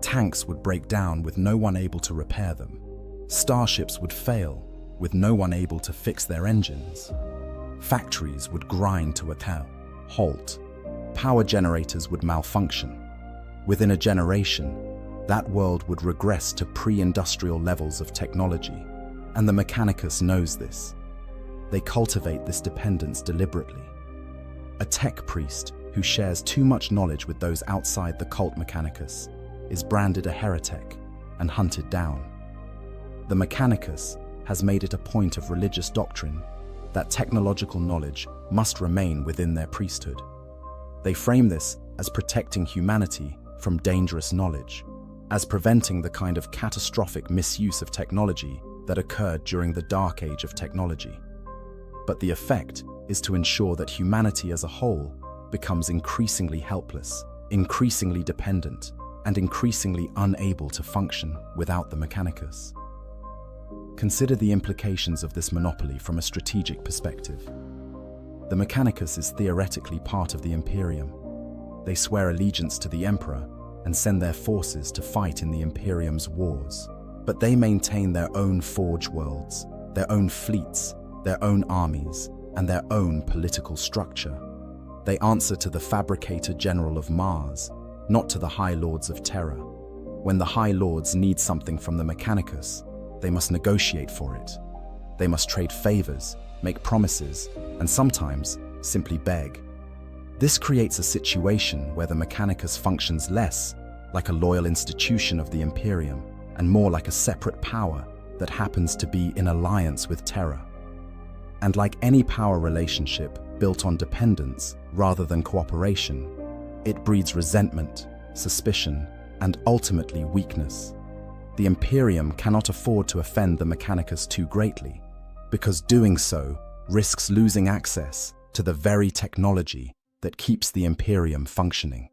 Tanks would break down with no one able to repair them. Starships would fail with no one able to fix their engines. Factories would grind to a halt. Power generators would malfunction. Within a generation, that world would regress to pre-industrial levels of technology, and the Mechanicus knows this. They cultivate this dependence deliberately. A tech priest who shares too much knowledge with those outside the cult Mechanicus is branded a heretic and hunted down. The Mechanicus has made it a point of religious doctrine that technological knowledge must remain within their priesthood. They frame this as protecting humanity from dangerous knowledge, as preventing the kind of catastrophic misuse of technology that occurred during the Dark Age of technology. But the effect is to ensure that humanity as a whole becomes increasingly helpless, increasingly dependent, and increasingly unable to function without the Mechanicus. Consider the implications of this monopoly from a strategic perspective. The Mechanicus is theoretically part of the Imperium. They swear allegiance to the Emperor and send their forces to fight in the Imperium's wars. But they maintain their own forge worlds, their own fleets, their own armies, and their own political structure. They answer to the Fabricator General of Mars, not to the High Lords of Terra. When the High Lords need something from the Mechanicus, they must negotiate for it. They must trade favors, make promises, and sometimes simply beg. This creates a situation where the Mechanicus functions less like a loyal institution of the Imperium and more like a separate power that happens to be in alliance with Terra. And like any power relationship built on dependence rather than cooperation, it breeds resentment, suspicion, and ultimately weakness. The Imperium cannot afford to offend the Mechanicus too greatly, because doing so risks losing access to the very technology that keeps the Imperium functioning.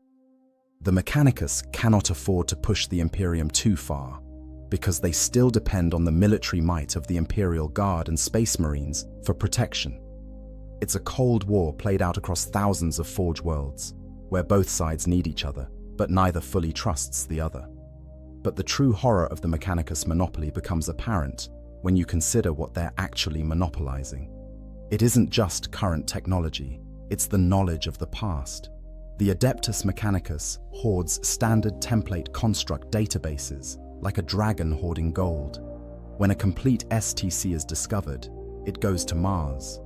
The Mechanicus cannot afford to push the Imperium too far, because they still depend on the military might of the Imperial Guard and Space Marines for protection. It's a Cold War played out across thousands of Forge worlds, where both sides need each other, but neither fully trusts the other. But the true horror of the Mechanicus monopoly becomes apparent when you consider what they're actually monopolizing. It isn't just current technology, it's the knowledge of the past. The Adeptus Mechanicus hoards standard template construct databases like a dragon hoarding gold. When a complete STC is discovered, it goes to Mars.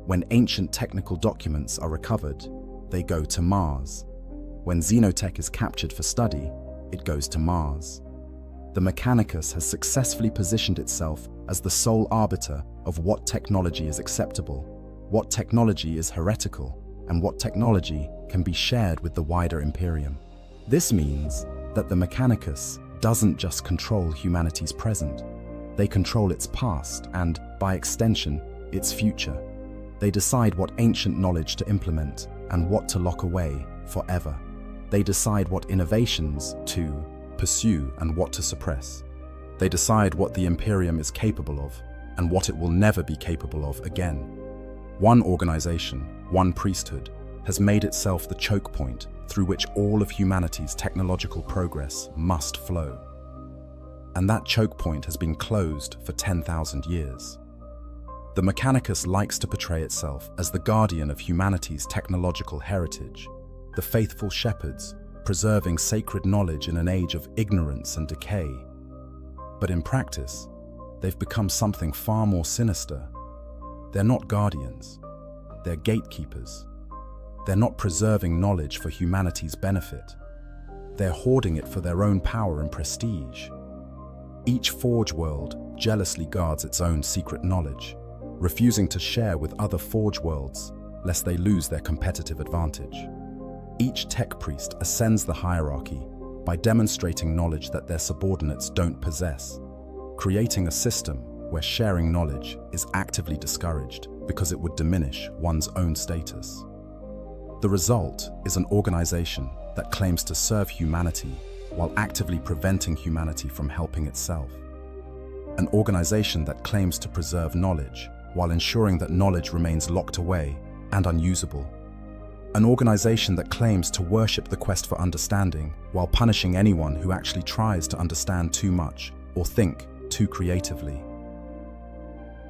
When ancient technical documents are recovered, they go to Mars. When xenotech is captured for study, it goes to Mars. The Mechanicus has successfully positioned itself as the sole arbiter of what technology is acceptable, what technology is heretical, and what technology can be shared with the wider Imperium. This means that the Mechanicus doesn't just control humanity's present. They control its past and, by extension, its future. They decide what ancient knowledge to implement and what to lock away forever. They decide what innovations to pursue and what to suppress. They decide what the Imperium is capable of and what it will never be capable of again. One organization, one priesthood, has made itself the choke point through which all of humanity's technological progress must flow. And that choke point has been closed for 10,000 years. The Mechanicus likes to portray itself as the guardian of humanity's technological heritage, the faithful shepherds, preserving sacred knowledge in an age of ignorance and decay. But in practice, they've become something far more sinister. They're not guardians, they're gatekeepers. They're not preserving knowledge for humanity's benefit. They're hoarding it for their own power and prestige. Each Forge world jealously guards its own secret knowledge, refusing to share with other Forge worlds lest they lose their competitive advantage. Each tech priest ascends the hierarchy by demonstrating knowledge that their subordinates don't possess, creating a system where sharing knowledge is actively discouraged because it would diminish one's own status. The result is an organization that claims to serve humanity while actively preventing humanity from helping itself. An organization that claims to preserve knowledge while ensuring that knowledge remains locked away and unusable. An organization that claims to worship the quest for understanding while punishing anyone who actually tries to understand too much or think too creatively.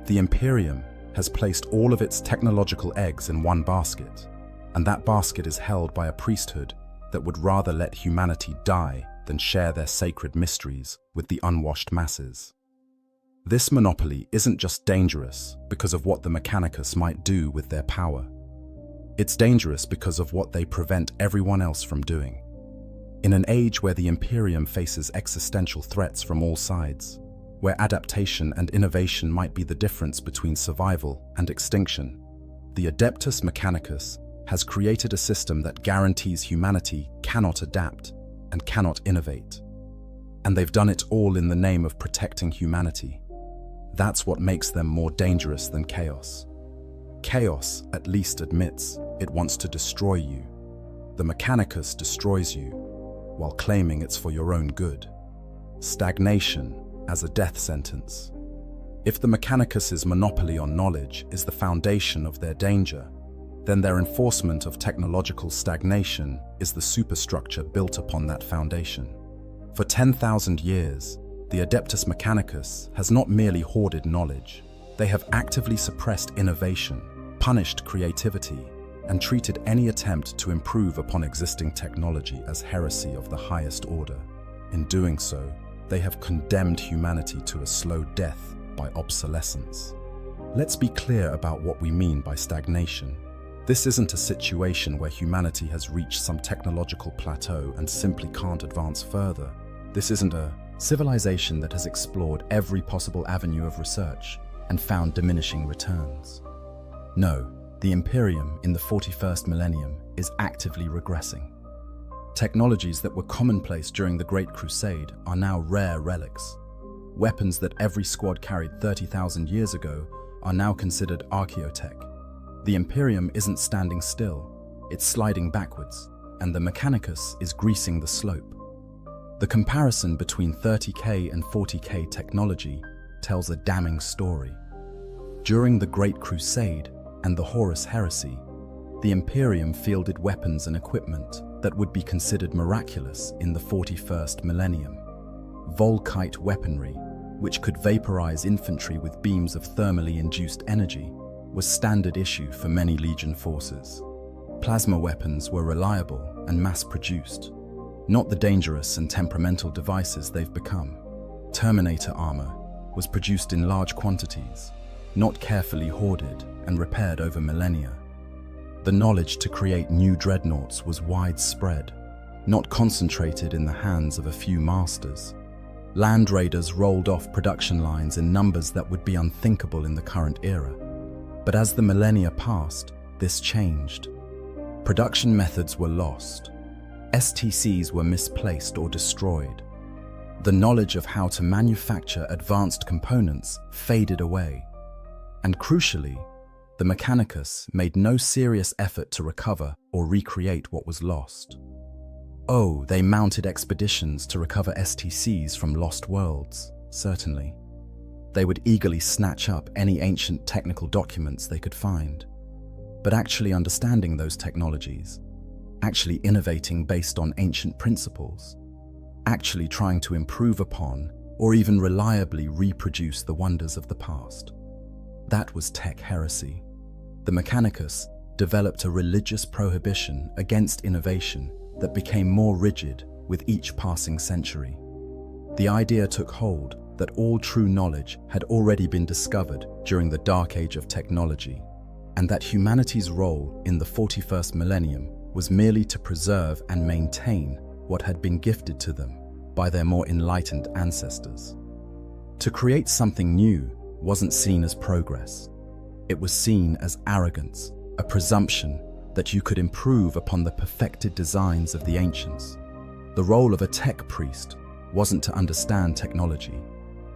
The Imperium has placed all of its technological eggs in one basket, and that basket is held by a priesthood that would rather let humanity die than share their sacred mysteries with the unwashed masses. This monopoly isn't just dangerous because of what the Mechanicus might do with their power. It's dangerous because of what they prevent everyone else from doing. In an age where the Imperium faces existential threats from all sides, where adaptation and innovation might be the difference between survival and extinction, the Adeptus Mechanicus has created a system that guarantees humanity cannot adapt and cannot innovate. And they've done it all in the name of protecting humanity. That's what makes them more dangerous than chaos. Chaos at least admits it wants to destroy you. The Mechanicus destroys you while claiming it's for your own good. Stagnation as a death sentence. If the Mechanicus's monopoly on knowledge is the foundation of their danger, then their enforcement of technological stagnation is the superstructure built upon that foundation. For 10,000 years, the Adeptus Mechanicus has not merely hoarded knowledge, they have actively suppressed innovation, punished creativity, and treated any attempt to improve upon existing technology as heresy of the highest order. In doing so, they have condemned humanity to a slow death by obsolescence. Let's be clear about what we mean by stagnation. This isn't a situation where humanity has reached some technological plateau and simply can't advance further. This isn't a civilization that has explored every possible avenue of research and found diminishing returns. No, the Imperium in the 41st millennium is actively regressing. Technologies that were commonplace during the Great Crusade are now rare relics. Weapons that every squad carried 30,000 years ago are now considered archaeotech. The Imperium isn't standing still, it's sliding backwards, and the Mechanicus is greasing the slope. The comparison between 30K and 40K technology tells a damning story. During the Great Crusade and the Horus Heresy, the Imperium fielded weapons and equipment that would be considered miraculous in the 41st millennium. Volkite weaponry, which could vaporize infantry with beams of thermally induced energy, was standard issue for many Legion forces. Plasma weapons were reliable and mass-produced, not the dangerous and temperamental devices they've become. Terminator armor was produced in large quantities, not carefully hoarded and repaired over millennia. The knowledge to create new dreadnoughts was widespread, not concentrated in the hands of a few masters. Land raiders rolled off production lines in numbers that would be unthinkable in the current era. But as the millennia passed, this changed. Production methods were lost. STCs were misplaced or destroyed. The knowledge of how to manufacture advanced components faded away. And crucially, the Mechanicus made no serious effort to recover or recreate what was lost. Oh, they mounted expeditions to recover STCs from lost worlds, certainly. They would eagerly snatch up any ancient technical documents they could find. But actually understanding those technologies, actually innovating based on ancient principles, actually trying to improve upon or even reliably reproduce the wonders of the past. That was tech heresy. The Mechanicus developed a religious prohibition against innovation that became more rigid with each passing century. The idea took hold that all true knowledge had already been discovered during the dark age of technology, and that humanity's role in the 41st millennium was merely to preserve and maintain what had been gifted to them by their more enlightened ancestors. To create something new wasn't seen as progress. It was seen as arrogance, a presumption that you could improve upon the perfected designs of the ancients. The role of a tech priest wasn't to understand technology.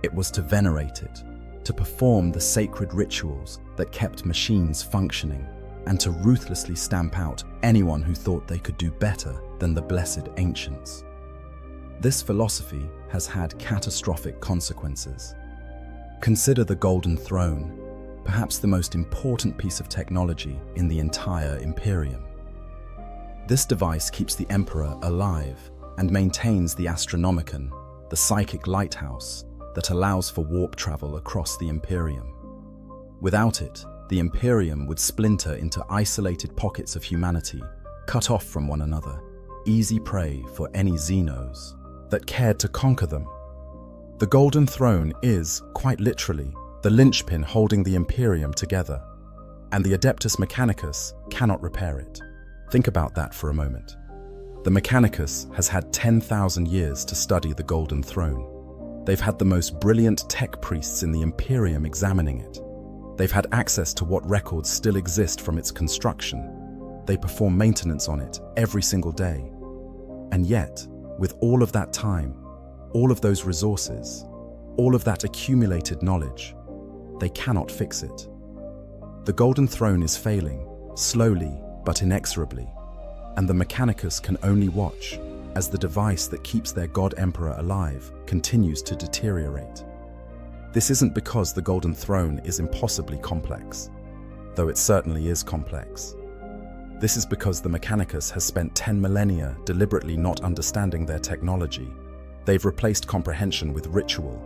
It was to venerate it, to perform the sacred rituals that kept machines functioning, and to ruthlessly stamp out anyone who thought they could do better than the blessed ancients. This philosophy has had catastrophic consequences. Consider the Golden Throne, perhaps the most important piece of technology in the entire Imperium. This device keeps the Emperor alive and maintains the Astronomicon, the psychic lighthouse that allows for warp travel across the Imperium. Without it, the Imperium would splinter into isolated pockets of humanity, cut off from one another, easy prey for any Xenos that cared to conquer them. The Golden Throne is, quite literally, the linchpin holding the Imperium together, and the Adeptus Mechanicus cannot repair it. Think about that for a moment. The Mechanicus has had 10,000 years to study the Golden Throne. They've had the most brilliant tech priests in the Imperium examining it. They've had access to what records still exist from its construction. They perform maintenance on it every single day. And yet, with all of that time, all of those resources, all of that accumulated knowledge, they cannot fix it. The Golden Throne is failing, slowly but inexorably, and the Mechanicus can only watch as the device that keeps their God Emperor alive continues to deteriorate. This isn't because the Golden Throne is impossibly complex, though it certainly is complex. This is because the Mechanicus has spent 10 millennia deliberately not understanding their technology. They've replaced comprehension with ritual.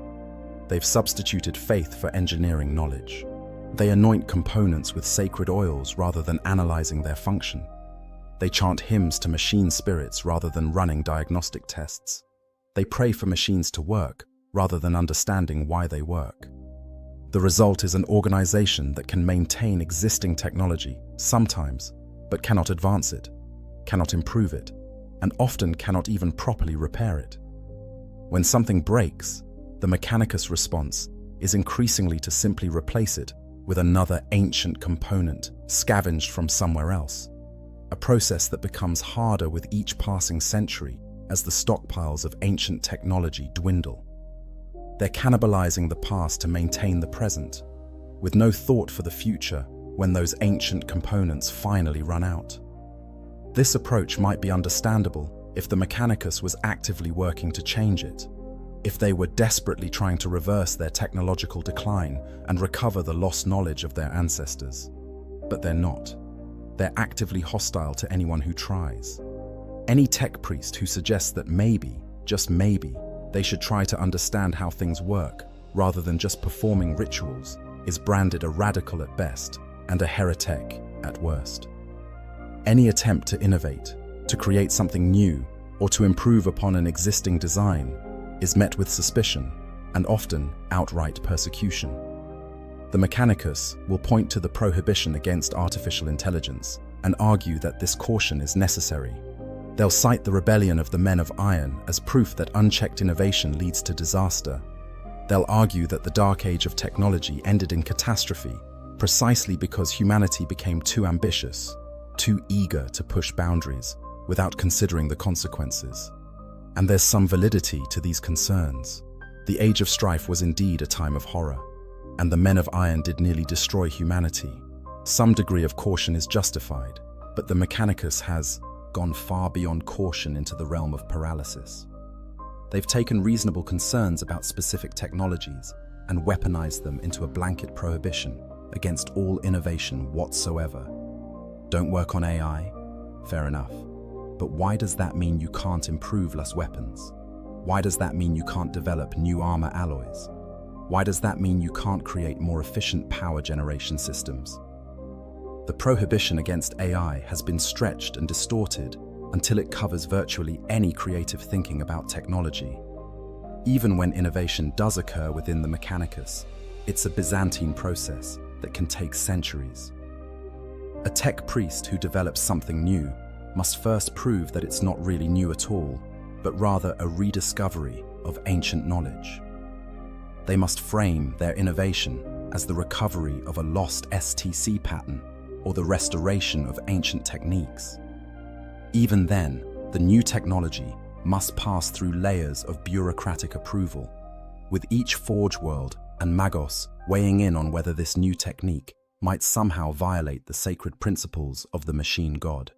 They've substituted faith for engineering knowledge. They anoint components with sacred oils rather than analyzing their function. They chant hymns to machine spirits rather than running diagnostic tests. They pray for machines to work rather than understanding why they work. The result is an organization that can maintain existing technology sometimes, but cannot advance it, cannot improve it, and often cannot even properly repair it. When something breaks, the Mechanicus response is increasingly to simply replace it with another ancient component scavenged from somewhere else, a process that becomes harder with each passing century as the stockpiles of ancient technology dwindle. They're cannibalizing the past to maintain the present, with no thought for the future when those ancient components finally run out. This approach might be understandable if the Mechanicus was actively working to change it, if they were desperately trying to reverse their technological decline and recover the lost knowledge of their ancestors. But they're not. They're actively hostile to anyone who tries. Any tech priest who suggests that maybe, just maybe, they should try to understand how things work rather than just performing rituals is branded a radical at best and a heretic at worst. Any attempt to innovate, to create something new, or to improve upon an existing design is met with suspicion and often outright persecution. The Mechanicus will point to the prohibition against artificial intelligence and argue that this caution is necessary. They'll cite the rebellion of the men of iron as proof that unchecked innovation leads to disaster. They'll argue that the dark age of technology ended in catastrophe precisely because humanity became too ambitious, too eager to push boundaries without considering the consequences. And there's some validity to these concerns. The Age of Strife was indeed a time of horror, and the men of iron did nearly destroy humanity. Some degree of caution is justified, but the Mechanicus has gone far beyond caution into the realm of paralysis. They've taken reasonable concerns about specific technologies and weaponized them into a blanket prohibition against all innovation whatsoever. Don't work on AI? Fair enough. But why does that mean you can't improve less weapons? Why does that mean you can't develop new armor alloys? Why does that mean you can't create more efficient power generation systems? The prohibition against AI has been stretched and distorted until it covers virtually any creative thinking about technology. Even when innovation does occur within the Mechanicus, it's a Byzantine process that can take centuries. A tech priest who develops something new must first prove that it's not really new at all, but rather a rediscovery of ancient knowledge. They must frame their innovation as the recovery of a lost STC pattern or the restoration of ancient techniques. Even then, the new technology must pass through layers of bureaucratic approval, with each Forge World and Magos weighing in on whether this new technique might somehow violate the sacred principles of the machine god.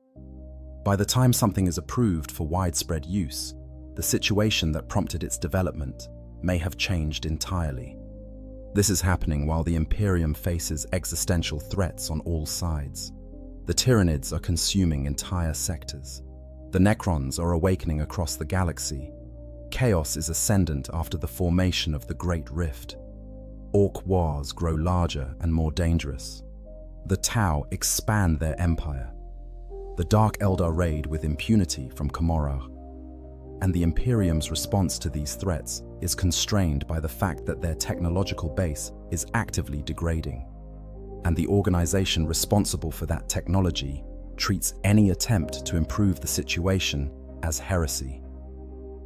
By the time something is approved for widespread use, the situation that prompted its development may have changed entirely. This is happening while the Imperium faces existential threats on all sides. The Tyranids are consuming entire sectors. The Necrons are awakening across the galaxy. Chaos is ascendant after the formation of the Great Rift. Orc wars grow larger and more dangerous. The Tau expand their empire. The Dark Eldar raid with impunity from Komorrah. And the Imperium's response to these threats is constrained by the fact that their technological base is actively degrading. And the organization responsible for that technology treats any attempt to improve the situation as heresy.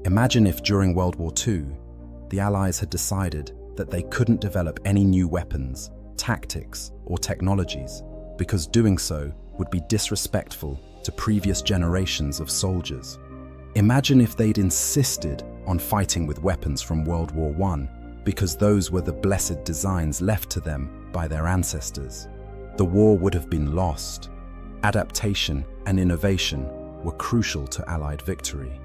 Imagine if during World War II, the Allies had decided that they couldn't develop any new weapons, tactics, or technologies, because doing so would be disrespectful to previous generations of soldiers. Imagine if they'd insisted on fighting with weapons from World War I, because those were the blessed designs left to them by their ancestors. The war would have been lost. Adaptation and innovation were crucial to Allied victory.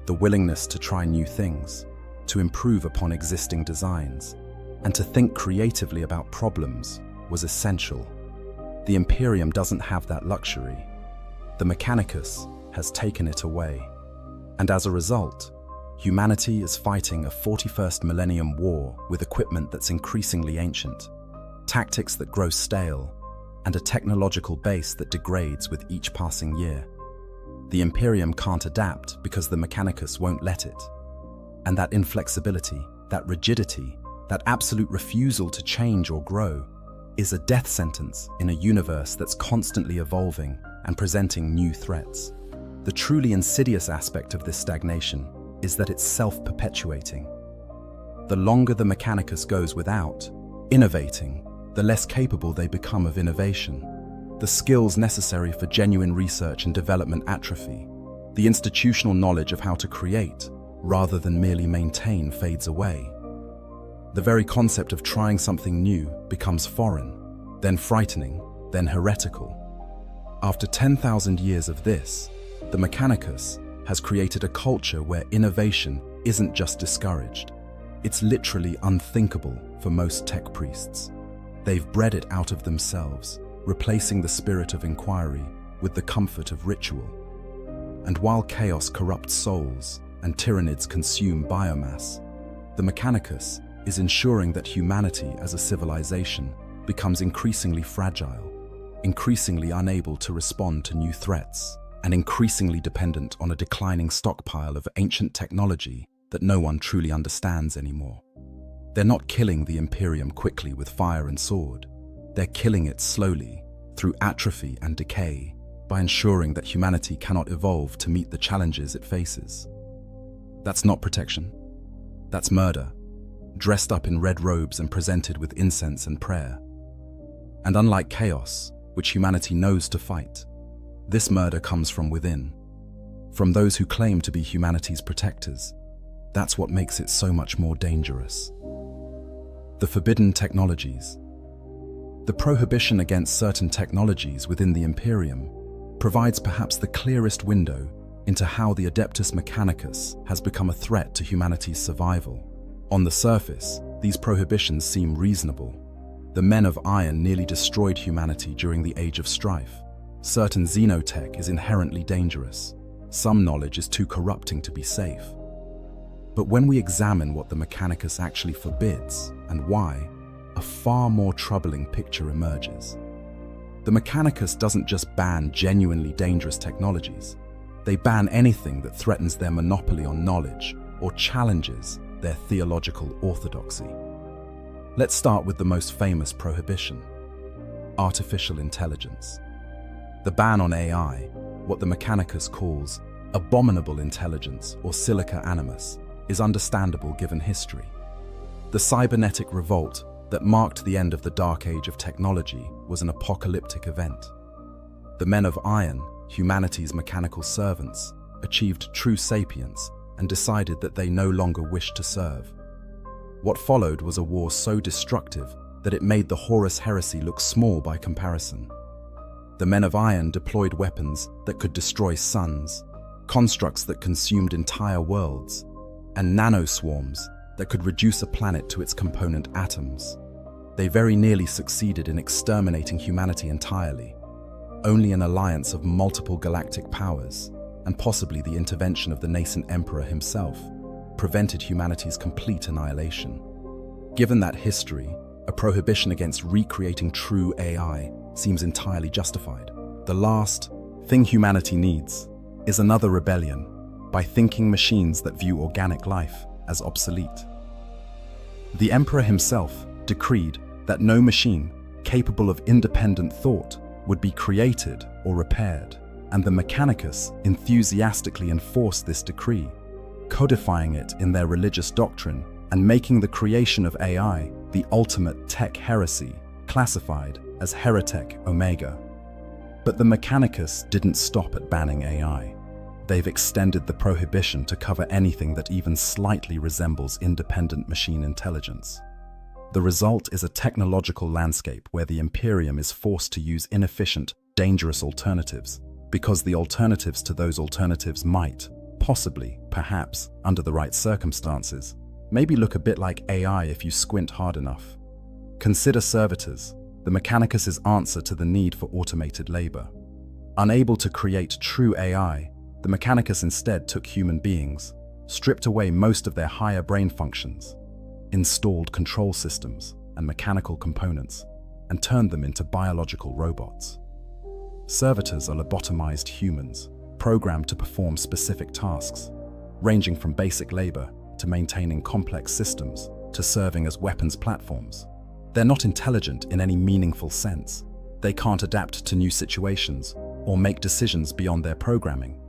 The willingness to try new things, to improve upon existing designs, and to think creatively about problems was essential. The Imperium doesn't have that luxury. The Mechanicus has taken it away. And as a result, humanity is fighting a 41st millennium war with equipment that's increasingly ancient, tactics that grow stale, and a technological base that degrades with each passing year. The Imperium can't adapt because the Mechanicus won't let it. And that inflexibility, that rigidity, that absolute refusal to change or grow is a death sentence in a universe that's constantly evolving and presenting new threats. The truly insidious aspect of this stagnation is that it's self-perpetuating. The longer the Mechanicus goes without innovating, the less capable they become of innovation. The skills necessary for genuine research and development atrophy. The institutional knowledge of how to create, rather than merely maintain, fades away. The very concept of trying something new becomes foreign, then frightening, then heretical. After 10,000 years of this, the Mechanicus has created a culture where innovation isn't just discouraged. It's literally unthinkable for most tech priests. They've bred it out of themselves, replacing the spirit of inquiry with the comfort of ritual. And while chaos corrupts souls and Tyranids consume biomass, the Mechanicus is ensuring that humanity as a civilization becomes increasingly fragile, increasingly unable to respond to new threats, and increasingly dependent on a declining stockpile of ancient technology that no one truly understands anymore. They're not killing the Imperium quickly with fire and sword. They're killing it slowly, through atrophy and decay, by ensuring that humanity cannot evolve to meet the challenges it faces. That's not protection. That's murder, dressed up in red robes and presented with incense and prayer. And unlike chaos, which humanity knows to fight, this murder comes from within, from those who claim to be humanity's protectors. That's what makes it so much more dangerous. The forbidden technologies. The prohibition against certain technologies within the Imperium provides perhaps the clearest window into how the Adeptus Mechanicus has become a threat to humanity's survival. On the surface, these prohibitions seem reasonable. The Men of Iron nearly destroyed humanity during the Age of Strife. Certain xenotech is inherently dangerous. Some knowledge is too corrupting to be safe. But when we examine what the Mechanicus actually forbids and why, a far more troubling picture emerges. The Mechanicus doesn't just ban genuinely dangerous technologies. They ban anything that threatens their monopoly on knowledge or challenges their theological orthodoxy. Let's start with the most famous prohibition: artificial intelligence. The ban on AI, what the Mechanicus calls abominable intelligence or silica animus, is understandable given history. The cybernetic revolt that marked the end of the dark age of technology was an apocalyptic event. The men of iron, humanity's mechanical servants, achieved true sapience and decided that they no longer wished to serve. What followed was a war so destructive that it made the Horus heresy look small by comparison. The men of iron deployed weapons that could destroy suns, constructs that consumed entire worlds, and nanoswarms that could reduce a planet to its component atoms. They very nearly succeeded in exterminating humanity entirely. Only an alliance of multiple galactic powers, and possibly the intervention of the nascent Emperor himself, prevented humanity's complete annihilation. Given that history, a prohibition against recreating true AI seems entirely justified. The last thing humanity needs is another rebellion by thinking machines that view organic life as obsolete. The Emperor himself decreed that no machine capable of independent thought would be created or repaired, and the Mechanicus enthusiastically enforced this decree, codifying it in their religious doctrine and making the creation of AI the ultimate tech heresy, classified as Heretic Omega. But the Mechanicus didn't stop at banning AI. They've extended the prohibition to cover anything that even slightly resembles independent machine intelligence. The result is a technological landscape where the Imperium is forced to use inefficient, dangerous alternatives, because the alternatives to those alternatives might, possibly, perhaps, under the right circumstances, maybe look a bit like AI if you squint hard enough. Consider servitors, the Mechanicus's answer to the need for automated labor. Unable to create true AI, the Mechanicus instead took human beings, stripped away most of their higher brain functions, installed control systems and mechanical components, and turned them into biological robots. Servitors are lobotomized humans, programmed to perform specific tasks, ranging from basic labor to maintaining complex systems to serving as weapons platforms. They're not intelligent in any meaningful sense. They can't adapt to new situations or make decisions beyond their programming.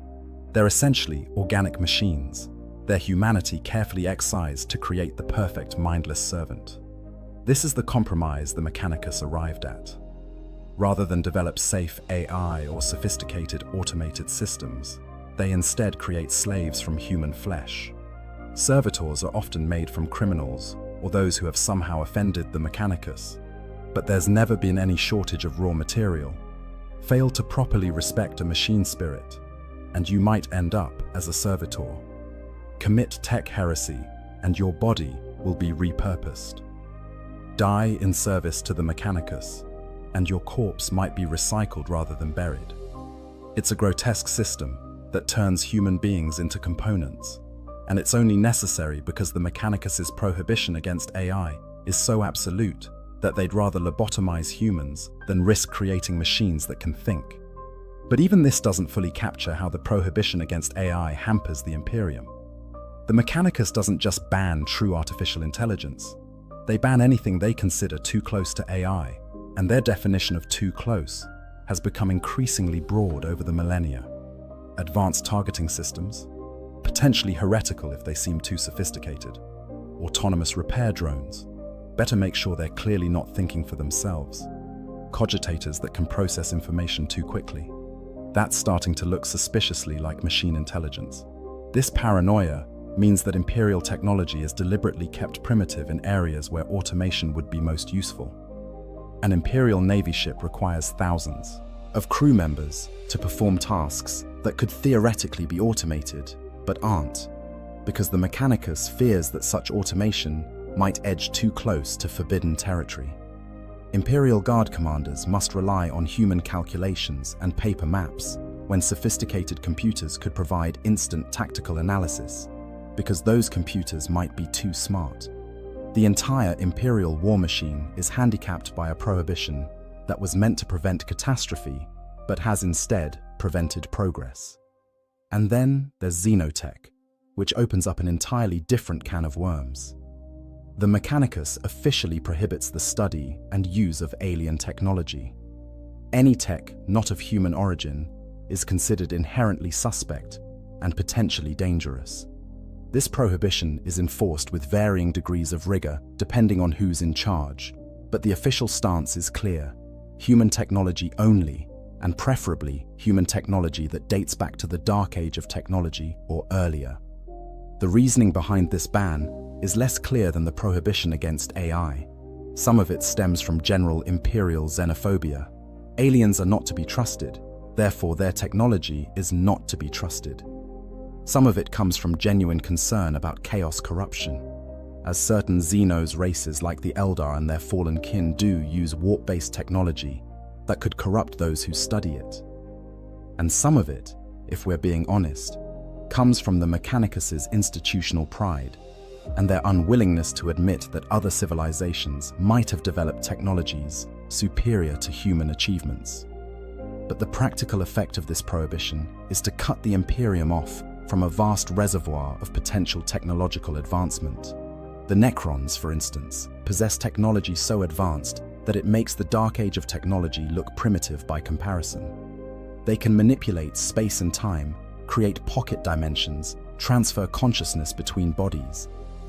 They're essentially organic machines, their humanity carefully excised to create the perfect mindless servant. This is the compromise the Mechanicus arrived at. Rather than develop safe AI or sophisticated automated systems, they instead create slaves from human flesh. Servitors are often made from criminals or those who have somehow offended the Mechanicus, but there's never been any shortage of raw material. Fail to properly respect a machine spirit, and you might end up as a servitor. Commit tech heresy, and your body will be repurposed. Die in service to the Mechanicus, and your corpse might be recycled rather than buried. It's a grotesque system that turns human beings into components, and it's only necessary because the Mechanicus's prohibition against AI is so absolute that they'd rather lobotomize humans than risk creating machines that can think. But even this doesn't fully capture how the prohibition against AI hampers the Imperium. The Mechanicus doesn't just ban true artificial intelligence. They ban anything they consider too close to AI, and their definition of too close has become increasingly broad over the millennia. Advanced targeting systems, potentially heretical if they seem too sophisticated. Autonomous repair drones, better make sure they're clearly not thinking for themselves. Cogitators that can process information too quickly. That's starting to look suspiciously like machine intelligence. This paranoia means that Imperial technology is deliberately kept primitive in areas where automation would be most useful. An Imperial Navy ship requires thousands of crew members to perform tasks that could theoretically be automated, but aren't, because the Mechanicus fears that such automation might edge too close to forbidden territory. Imperial Guard commanders must rely on human calculations and paper maps when sophisticated computers could provide instant tactical analysis, because those computers might be too smart. The entire Imperial war machine is handicapped by a prohibition that was meant to prevent catastrophe, but has instead prevented progress. And then there's xenotech, which opens up an entirely different can of worms. The Mechanicus officially prohibits the study and use of alien technology. Any tech not of human origin is considered inherently suspect and potentially dangerous. This prohibition is enforced with varying degrees of rigor depending on who's in charge, but the official stance is clear: human technology only, and preferably human technology that dates back to the Dark Age of technology or earlier. The reasoning behind this ban is less clear than the prohibition against AI. Some of it stems from general imperial xenophobia. Aliens are not to be trusted, therefore their technology is not to be trusted. Some of it comes from genuine concern about chaos corruption, as certain Xenos races like the Eldar and their fallen kin do use warp-based technology that could corrupt those who study it. And some of it, if we're being honest, comes from the Mechanicus' institutional pride and their unwillingness to admit that other civilizations might have developed technologies superior to human achievements. But the practical effect of this prohibition is to cut the Imperium off from a vast reservoir of potential technological advancement. The Necrons, for instance, possess technology so advanced that it makes the Dark Age of technology look primitive by comparison. They can manipulate space and time, create pocket dimensions, transfer consciousness between bodies,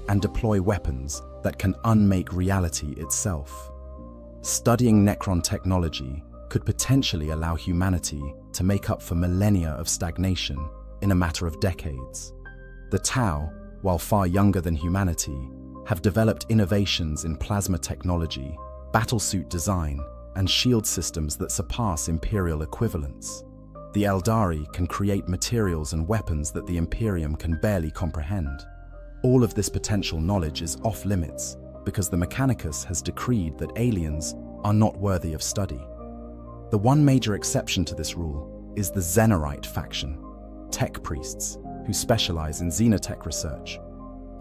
and deploy weapons that can unmake reality itself. Studying Necron technology could potentially allow humanity to make up for millennia of stagnation in a matter of decades. The Tau, while far younger than humanity, have developed innovations in plasma technology, battlesuit design, and shield systems that surpass Imperial equivalents. The Eldari can create materials and weapons that the Imperium can barely comprehend. All of this potential knowledge is off limits because the Mechanicus has decreed that aliens are not worthy of study. The one major exception to this rule is the Xenorite faction, tech priests who specialize in xenotech research,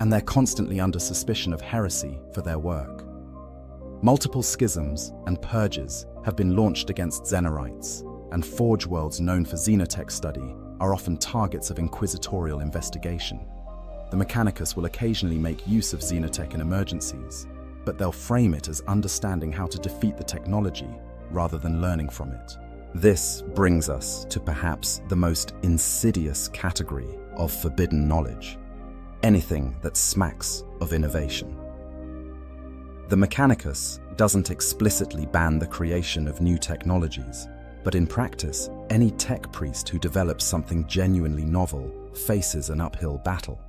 and they're constantly under suspicion of heresy for their work. Multiple schisms and purges have been launched against Xenorites, and forge worlds known for xenotech study are often targets of inquisitorial investigation. The Mechanicus will occasionally make use of xenotech in emergencies, but they'll frame it as understanding how to defeat the technology rather than learning from it. This brings us to perhaps the most insidious category of forbidden knowledge: anything that smacks of innovation. The Mechanicus doesn't explicitly ban the creation of new technologies, but in practice, any tech priest who develops something genuinely novel faces an uphill battle.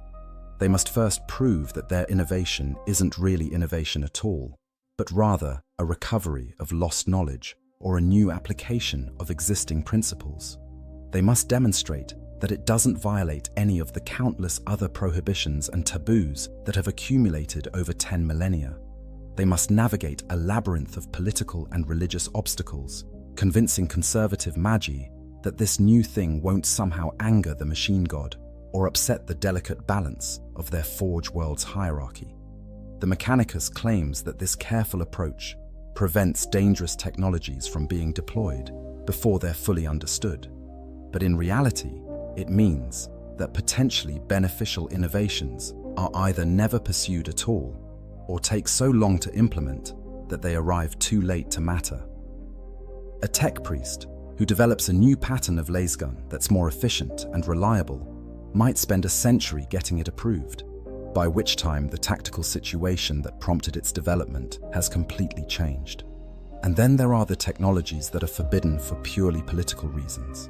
They must first prove that their innovation isn't really innovation at all, but rather a recovery of lost knowledge or a new application of existing principles. They must demonstrate that it doesn't violate any of the countless other prohibitions and taboos that have accumulated over 10 millennia. They must navigate a labyrinth of political and religious obstacles, convincing conservative magi that this new thing won't somehow anger the machine god or upset the delicate balance of their Forge World's hierarchy. The Mechanicus claims that this careful approach prevents dangerous technologies from being deployed before they're fully understood. But in reality, it means that potentially beneficial innovations are either never pursued at all or take so long to implement that they arrive too late to matter. A tech priest who develops a new pattern of lasgun that's more efficient and reliable might spend a century getting it approved, by which time the tactical situation that prompted its development has completely changed. And then there are the technologies that are forbidden for purely political reasons.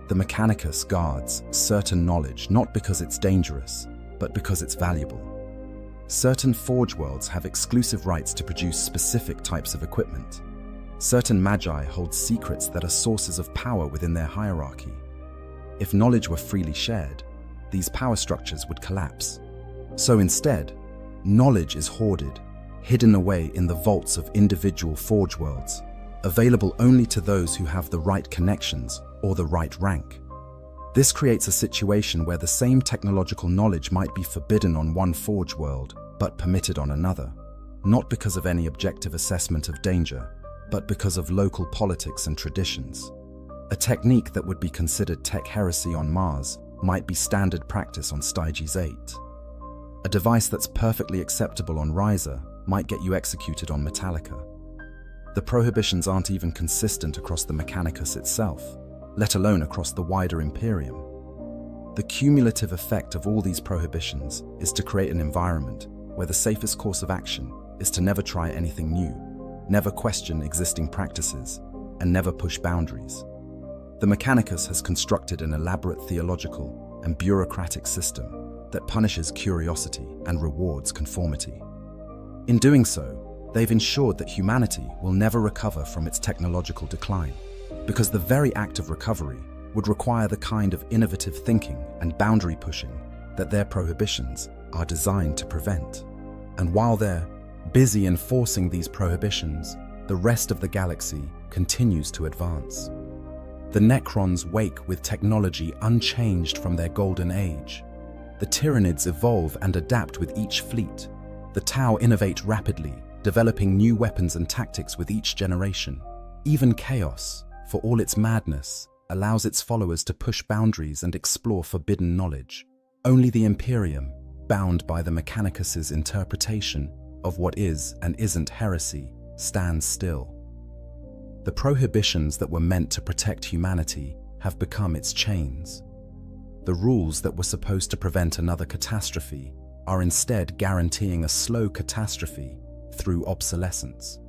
The Mechanicus guards certain knowledge not because it's dangerous, but because it's valuable. Certain forge worlds have exclusive rights to produce specific types of equipment. Certain magi hold secrets that are sources of power within their hierarchy. If knowledge were freely shared, these power structures would collapse. So instead, knowledge is hoarded, hidden away in the vaults of individual forge worlds, available only to those who have the right connections or the right rank. This creates a situation where the same technological knowledge might be forbidden on one forge world, but permitted on another, not because of any objective assessment of danger, but because of local politics and traditions. A technique that would be considered tech heresy on Mars might be standard practice on Styges 8. A device that's perfectly acceptable on Riser might get you executed on Metallica. The prohibitions aren't even consistent across the Mechanicus itself, let alone across the wider Imperium. The cumulative effect of all these prohibitions is to create an environment where the safest course of action is to never try anything new, never question existing practices, and never push boundaries. The Mechanicus has constructed an elaborate theological and bureaucratic system that punishes curiosity and rewards conformity. In doing so, they've ensured that humanity will never recover from its technological decline, because the very act of recovery would require the kind of innovative thinking and boundary pushing that their prohibitions are designed to prevent. And while they're busy enforcing these prohibitions, the rest of the galaxy continues to advance. The Necrons wake with technology unchanged from their golden age. The Tyranids evolve and adapt with each fleet. The Tau innovate rapidly, developing new weapons and tactics with each generation. Even Chaos, for all its madness, allows its followers to push boundaries and explore forbidden knowledge. Only the Imperium, bound by the Mechanicus's interpretation of what is and isn't heresy, stands still. The prohibitions that were meant to protect humanity have become its chains. The rules that were supposed to prevent another catastrophe are instead guaranteeing a slow catastrophe through obsolescence.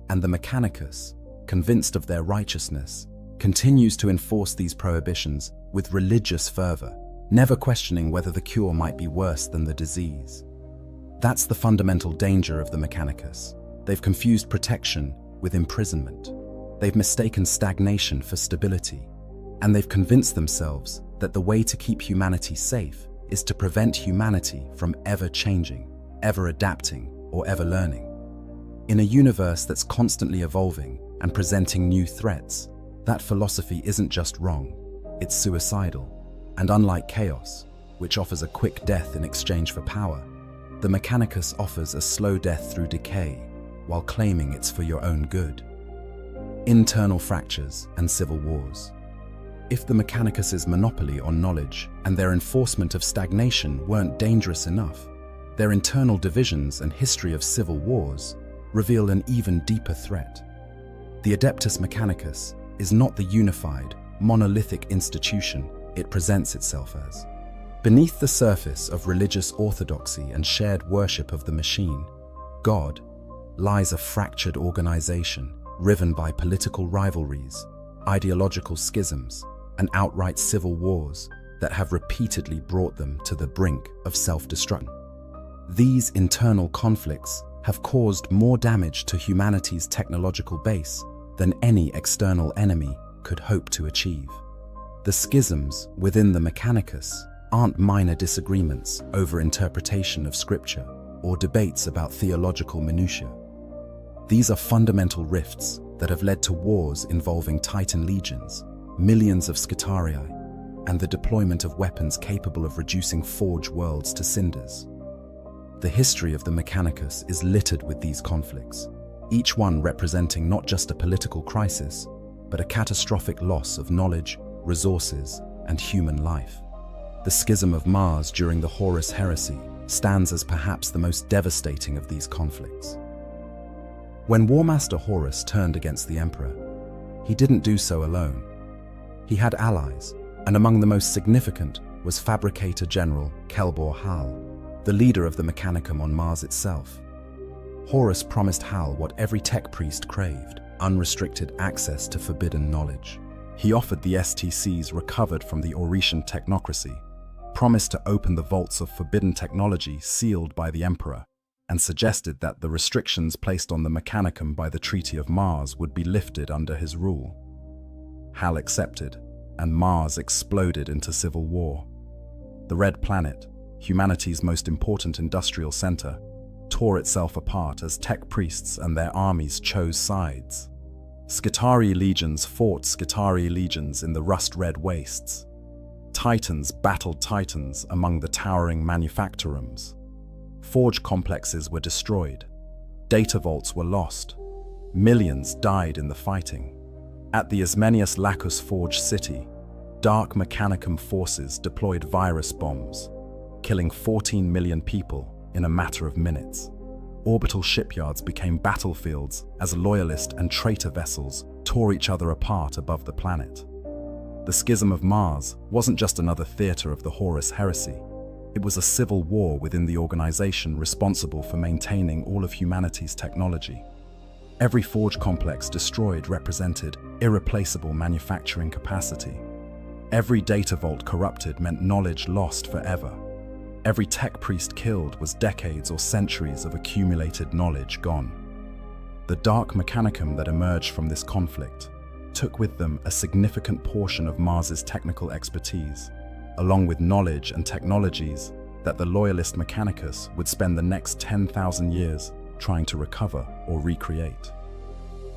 And the Mechanicus, convinced of their righteousness, continues to enforce these prohibitions with religious fervor, never questioning whether the cure might be worse than the disease. That's the fundamental danger of the Mechanicus. They've confused protection with imprisonment. They've mistaken stagnation for stability. And they've convinced themselves that the way to keep humanity safe is to prevent humanity from ever changing, ever adapting, or ever learning. In a universe that's constantly evolving and presenting new threats, that philosophy isn't just wrong, it's suicidal. And unlike Chaos, which offers a quick death in exchange for power, the Mechanicus offers a slow death through decay, while claiming it's for your own good. Internal fractures and civil wars. If the Mechanicus's monopoly on knowledge and their enforcement of stagnation weren't dangerous enough, their internal divisions and history of civil wars reveal an even deeper threat. The Adeptus Mechanicus is not the unified, monolithic institution it presents itself as. Beneath the surface of religious orthodoxy and shared worship of the machine, God, lies a fractured organization riven by political rivalries, ideological schisms, and outright civil wars that have repeatedly brought them to the brink of self-destruction. These internal conflicts have caused more damage to humanity's technological base than any external enemy could hope to achieve. The schisms within the Mechanicus aren't minor disagreements over interpretation of scripture or debates about theological minutiae. These are fundamental rifts that have led to wars involving Titan legions, millions of Skitarii, and the deployment of weapons capable of reducing Forge worlds to cinders. The history of the Mechanicus is littered with these conflicts, each one representing not just a political crisis, but a catastrophic loss of knowledge, resources, and human life. The schism of Mars during the Horus Heresy stands as perhaps the most devastating of these conflicts. When Warmaster Horus turned against the Emperor, he didn't do so alone. He had allies, and among the most significant was Fabricator General Kelbor Hal, the leader of the Mechanicum on Mars itself. Horus promised Hal what every tech priest craved: unrestricted access to forbidden knowledge. He offered the STCs recovered from the Oretian technocracy, promised to open the vaults of forbidden technology sealed by the Emperor, and suggested that the restrictions placed on the Mechanicum by the Treaty of Mars would be lifted under his rule. Hal accepted, and Mars exploded into civil war. The Red Planet, humanity's most important industrial center, tore itself apart as tech priests and their armies chose sides. Skitarii legions fought Skitarii legions in the rust-red wastes. Titans battled Titans among the towering manufactorums. Forge complexes were destroyed. Data vaults were lost. Millions died in the fighting. At the Ismenius Lacus Forge city, Dark Mechanicum forces deployed virus bombs, killing 14 million people in a matter of minutes. Orbital shipyards became battlefields as loyalist and traitor vessels tore each other apart above the planet. The Schism of Mars wasn't just another theater of the Horus heresy. It was a civil war within the organization responsible for maintaining all of humanity's technology. Every forge complex destroyed represented irreplaceable manufacturing capacity. Every data vault corrupted meant knowledge lost forever. Every tech priest killed was decades or centuries of accumulated knowledge gone. The Dark Mechanicum that emerged from this conflict took with them a significant portion of Mars's technical expertise, along with knowledge and technologies that the loyalist Mechanicus would spend the next 10,000 years trying to recover or recreate.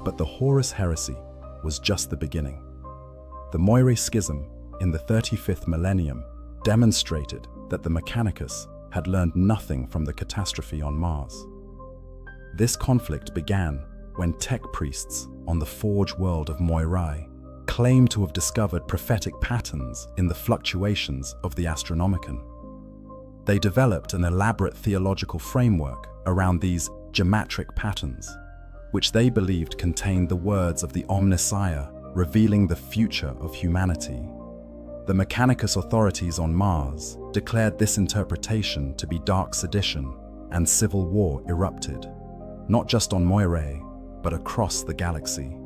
But the Horus heresy was just the beginning. The Moirae Schism in the 35th millennium demonstrated that the Mechanicus had learned nothing from the catastrophe on Mars. This conflict began when tech priests on the forge world of Moirae claimed to have discovered prophetic patterns in the fluctuations of the Astronomicon. They developed an elaborate theological framework around these geometric patterns, which they believed contained the words of the Omnissiah revealing the future of humanity. The Mechanicus authorities on Mars declared this interpretation to be dark sedition, and civil war erupted, not just on Moirae, but across the galaxy.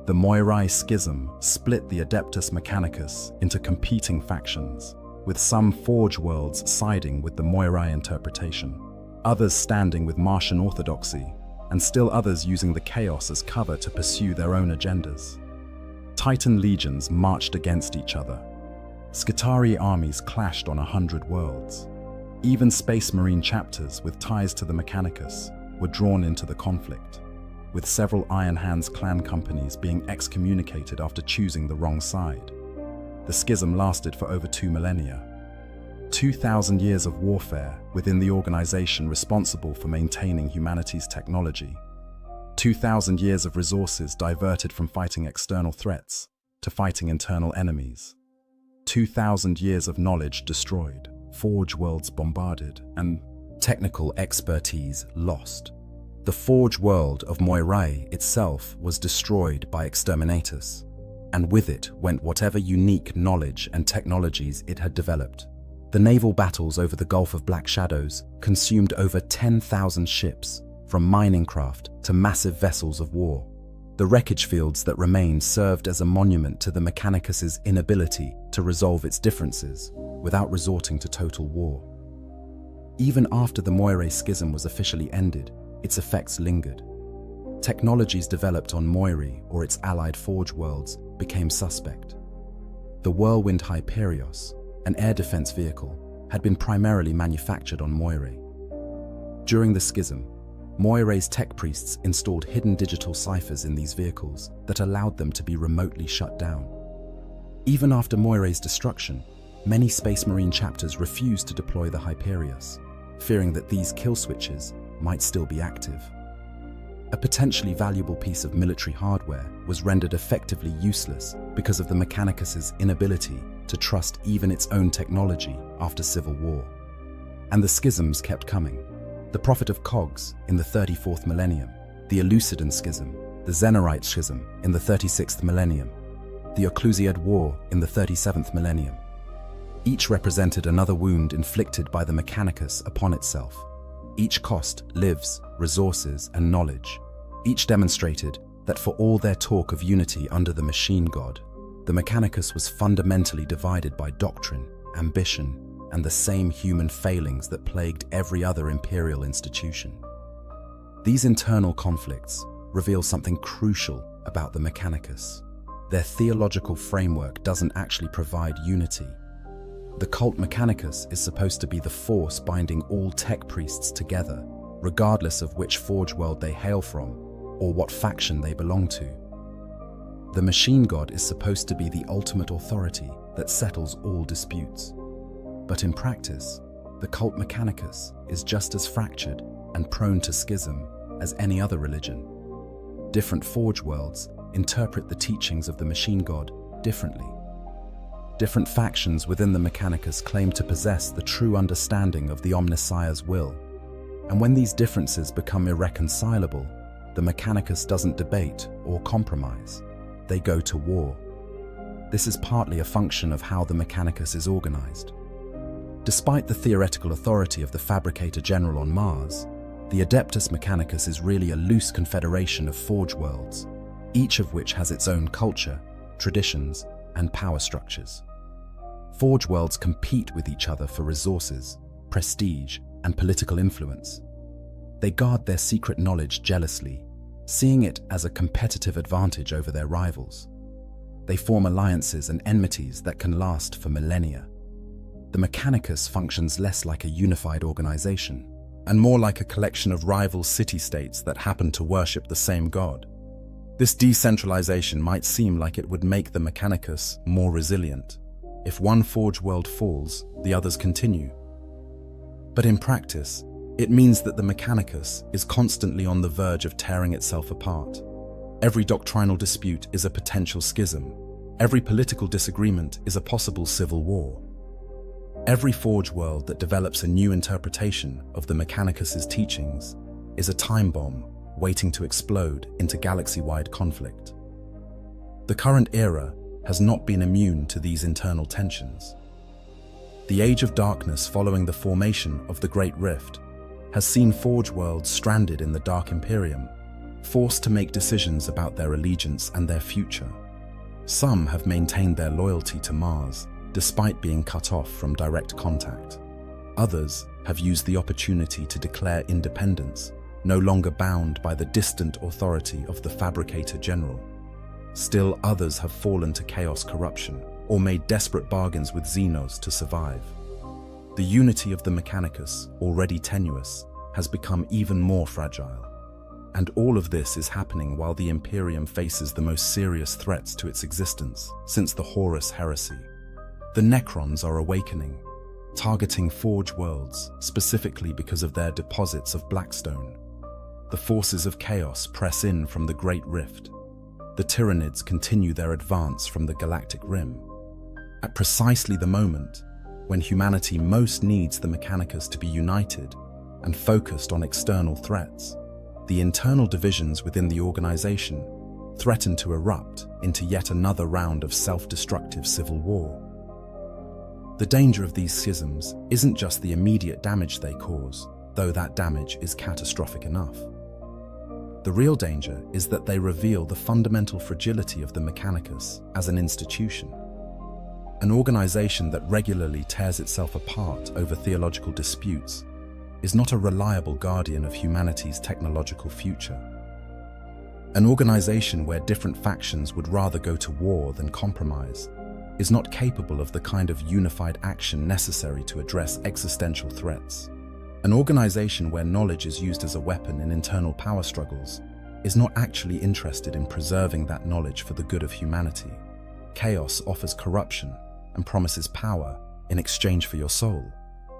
The Moirae Schism split the Adeptus Mechanicus into competing factions, with some forge worlds siding with the Moirae interpretation, others standing with Martian orthodoxy, and still others using the chaos as cover to pursue their own agendas. Titan legions marched against each other. Skitarii armies clashed on 100 worlds. Even Space Marine chapters with ties to the Mechanicus were drawn into the conflict, with several Iron Hands clan companies being excommunicated after choosing the wrong side. The schism lasted for over 2 millennia. 2,000 years of warfare within the organization responsible for maintaining humanity's technology. 2,000 years of resources diverted from fighting external threats to fighting internal enemies. 2,000 years of knowledge destroyed, forge worlds bombarded, and technical expertise lost. The forge world of Moirae itself was destroyed by exterminators, and with it went whatever unique knowledge and technologies it had developed. The naval battles over the Gulf of Black Shadows consumed over 10,000 ships, from mining craft to massive vessels of war. The wreckage fields that remained served as a monument to the Mechanicus's inability to resolve its differences without resorting to total war. Even after the Moirae Schism was officially ended, its effects lingered. Technologies developed on Moirae or its allied forge worlds became suspect. The Whirlwind Hyperios, an air defense vehicle, had been primarily manufactured on Moirae. During the schism, Moirae's tech priests installed hidden digital ciphers in these vehicles that allowed them to be remotely shut down. Even after Moirae's destruction, many Space Marine chapters refused to deploy the Hyperios, fearing that these kill switches might still be active. A potentially valuable piece of military hardware was rendered effectively useless because of the Mechanicus's inability to trust even its own technology after civil war. And the schisms kept coming. The Prophet of Cogs in the 34th millennium, the Elucidant Schism, the Zenorite Schism in the 36th millennium, the Occlusiad War in the 37th millennium. Each represented another wound inflicted by the Mechanicus upon itself. Each cost lives, resources, and knowledge. Each demonstrated that for all their talk of unity under the machine god, the Mechanicus was fundamentally divided by doctrine, ambition, and the same human failings that plagued every other imperial institution. These internal conflicts reveal something crucial about the Mechanicus. Their theological framework doesn't actually provide unity. The cult Mechanicus is supposed to be the force binding all tech priests together, regardless of which forge world they hail from or what faction they belong to. The machine god is supposed to be the ultimate authority that settles all disputes. But in practice, the cult Mechanicus is just as fractured and prone to schism as any other religion. Different forge worlds interpret the teachings of the machine god differently. different factions within the Mechanicus claim to possess the true understanding of the Omnissiah's will. And when these differences become irreconcilable, the Mechanicus doesn't debate or compromise. They go to war. This is partly a function of how the Mechanicus is organized. Despite the theoretical authority of the Fabricator General on Mars, the Adeptus Mechanicus is really a loose confederation of forge worlds, each of which has its own culture, traditions, and power structures. Forge worlds compete with each other for resources, prestige, and political influence. They guard their secret knowledge jealously, seeing it as a competitive advantage over their rivals. They form alliances and enmities that can last for millennia. The Mechanicus functions less like a unified organization, and more like a collection of rival city-states that happen to worship the same god. This decentralization might seem like it would make the Mechanicus more resilient. If one forge world falls, the others continue. But in practice, it means that the Mechanicus is constantly on the verge of tearing itself apart. Every doctrinal dispute is a potential schism. Every political disagreement is a possible civil war. Every forge world that develops a new interpretation of the Mechanicus's teachings is a time bomb waiting to explode into galaxy-wide conflict. The current era has not been immune to these internal tensions. The Age of Darkness following the formation of the Great Rift has seen forge worlds stranded in the Dark Imperium, forced to make decisions about their allegiance and their future. Some have maintained their loyalty to Mars, despite being cut off from direct contact. Others have used the opportunity to declare independence, no longer bound by the distant authority of the Fabricator General. Still others have fallen to chaos corruption, or made desperate bargains with Xenos to survive. The unity of the Mechanicus, already tenuous, has become even more fragile. And all of this is happening while the Imperium faces the most serious threats to its existence since the Horus Heresy. The Necrons are awakening, targeting forge worlds specifically because of their deposits of Blackstone. The forces of chaos press in from the Great Rift. The Tyranids continue their advance from the Galactic Rim. At precisely the moment when humanity most needs the Mechanicus to be united and focused on external threats, the internal divisions within the organization threaten to erupt into yet another round of self-destructive civil war. The danger of these schisms isn't just the immediate damage they cause, though that damage is catastrophic enough. The real danger is that they reveal the fundamental fragility of the Mechanicus as an institution. An organization that regularly tears itself apart over theological disputes is not a reliable guardian of humanity's technological future. An organization where different factions would rather go to war than compromise is not capable of the kind of unified action necessary to address existential threats. An organization where knowledge is used as a weapon in internal power struggles is not actually interested in preserving that knowledge for the good of humanity. Chaos offers corruption and promises power in exchange for your soul.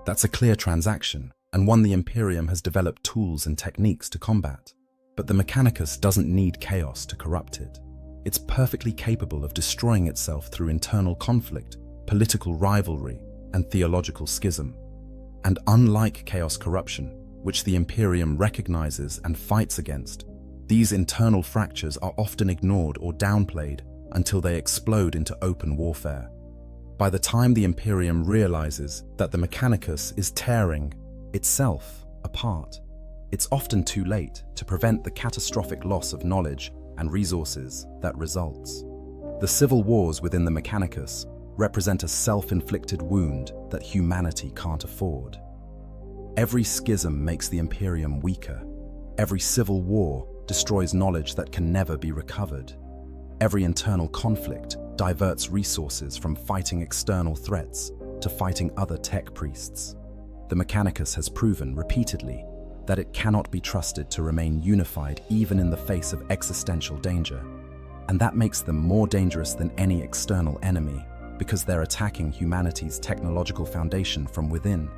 That's a clear transaction, and one the Imperium has developed tools and techniques to combat. But the Mechanicus doesn't need chaos to corrupt it. It's perfectly capable of destroying itself through internal conflict, political rivalry, and theological schism. And unlike chaos corruption, which the Imperium recognizes and fights against, these internal fractures are often ignored or downplayed until they explode into open warfare. By the time the Imperium realizes that the Mechanicus is tearing itself apart, it's often too late to prevent the catastrophic loss of knowledge and resources that results. The civil wars within the Mechanicus represent a self-inflicted wound that humanity can't afford. Every schism makes the Imperium weaker. Every civil war destroys knowledge that can never be recovered. Every internal conflict diverts resources from fighting external threats to fighting other tech priests. The Mechanicus has proven repeatedly that it cannot be trusted to remain unified even in the face of existential danger. And that makes them more dangerous than any external enemy, because they're attacking humanity's technological foundation from within,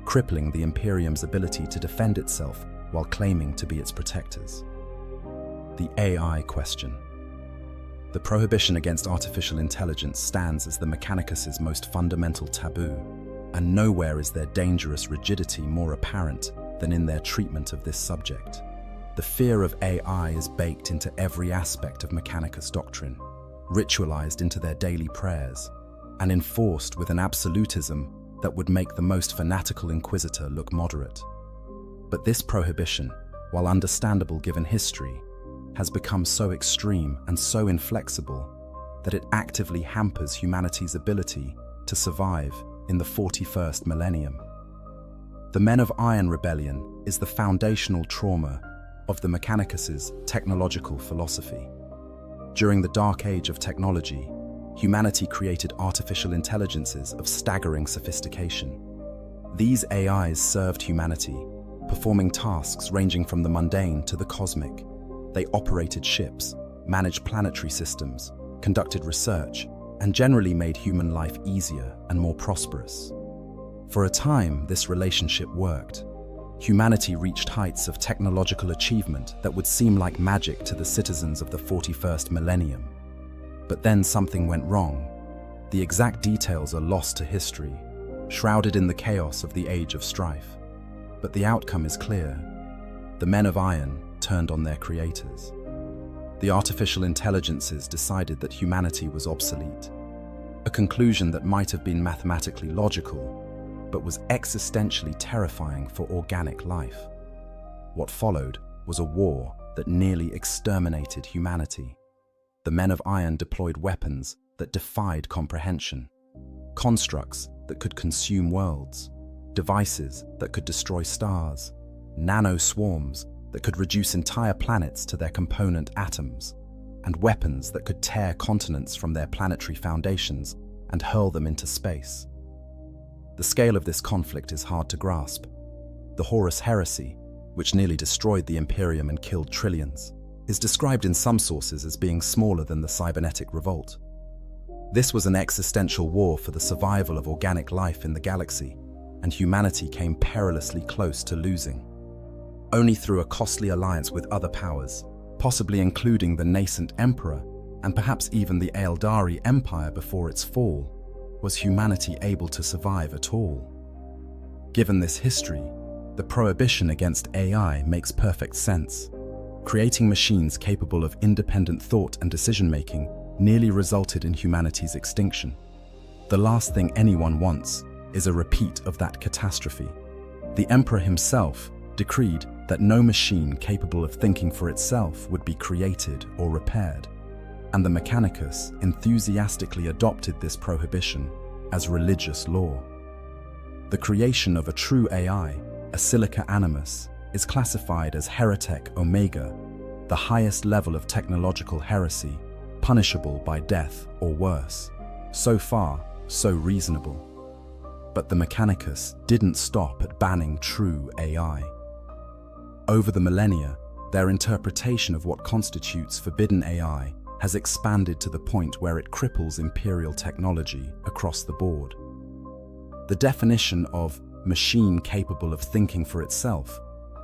crippling the Imperium's ability to defend itself while claiming to be its protectors. The AI question. The prohibition against artificial intelligence stands as the Mechanicus' most fundamental taboo, and nowhere is their dangerous rigidity more apparent than in their treatment of this subject. The fear of AI is baked into every aspect of Mechanicus doctrine, ritualized into their daily prayers, and enforced with an absolutism that would make the most fanatical inquisitor look moderate. But this prohibition, while understandable given history, has become so extreme and so inflexible that it actively hampers humanity's ability to survive in the 41st millennium. The Men of Iron rebellion is the foundational trauma of the Mechanicus' technological philosophy. During the dark age of technology, humanity created artificial intelligences of staggering sophistication. These AIs served humanity, performing tasks ranging from the mundane to the cosmic. They operated ships, managed planetary systems, conducted research, and generally made human life easier and more prosperous. For a time, this relationship worked. Humanity reached heights of technological achievement that would seem like magic to the citizens of the 41st millennium. But then something went wrong. The exact details are lost to history, shrouded in the chaos of the age of strife. But the outcome is clear. The Men of Iron turned on their creators. The artificial intelligences decided that humanity was obsolete, a conclusion that might have been mathematically logical, but was existentially terrifying for organic life. What followed was a war that nearly exterminated humanity. The Men of Iron deployed weapons that defied comprehension, constructs that could consume worlds, devices that could destroy stars, nano-swarms that could reduce entire planets to their component atoms, and weapons that could tear continents from their planetary foundations and hurl them into space. The scale of this conflict is hard to grasp. The Horus Heresy, which nearly destroyed the Imperium and killed trillions, is described in some sources as being smaller than the Cybernetic Revolt. This was an existential war for the survival of organic life in the galaxy, and humanity came perilously close to losing. Only through a costly alliance with other powers, possibly including the nascent Emperor, and perhaps even the Eldari Empire before its fall, was humanity able to survive at all. Given this history, the prohibition against AI makes perfect sense. Creating machines capable of independent thought and decision-making nearly resulted in humanity's extinction. The last thing anyone wants is a repeat of that catastrophe. The Emperor himself decreed that no machine capable of thinking for itself would be created or repaired, and the Mechanicus enthusiastically adopted this prohibition as religious law. The creation of a true AI, a silica animus, is classified as heretic omega, the highest level of technological heresy, punishable by death or worse. So far, so reasonable. But the Mechanicus didn't stop at banning true AI. Over the millennia, their interpretation of what constitutes forbidden AI has expanded to the point where it cripples imperial technology across the board. The definition of machine capable of thinking for itself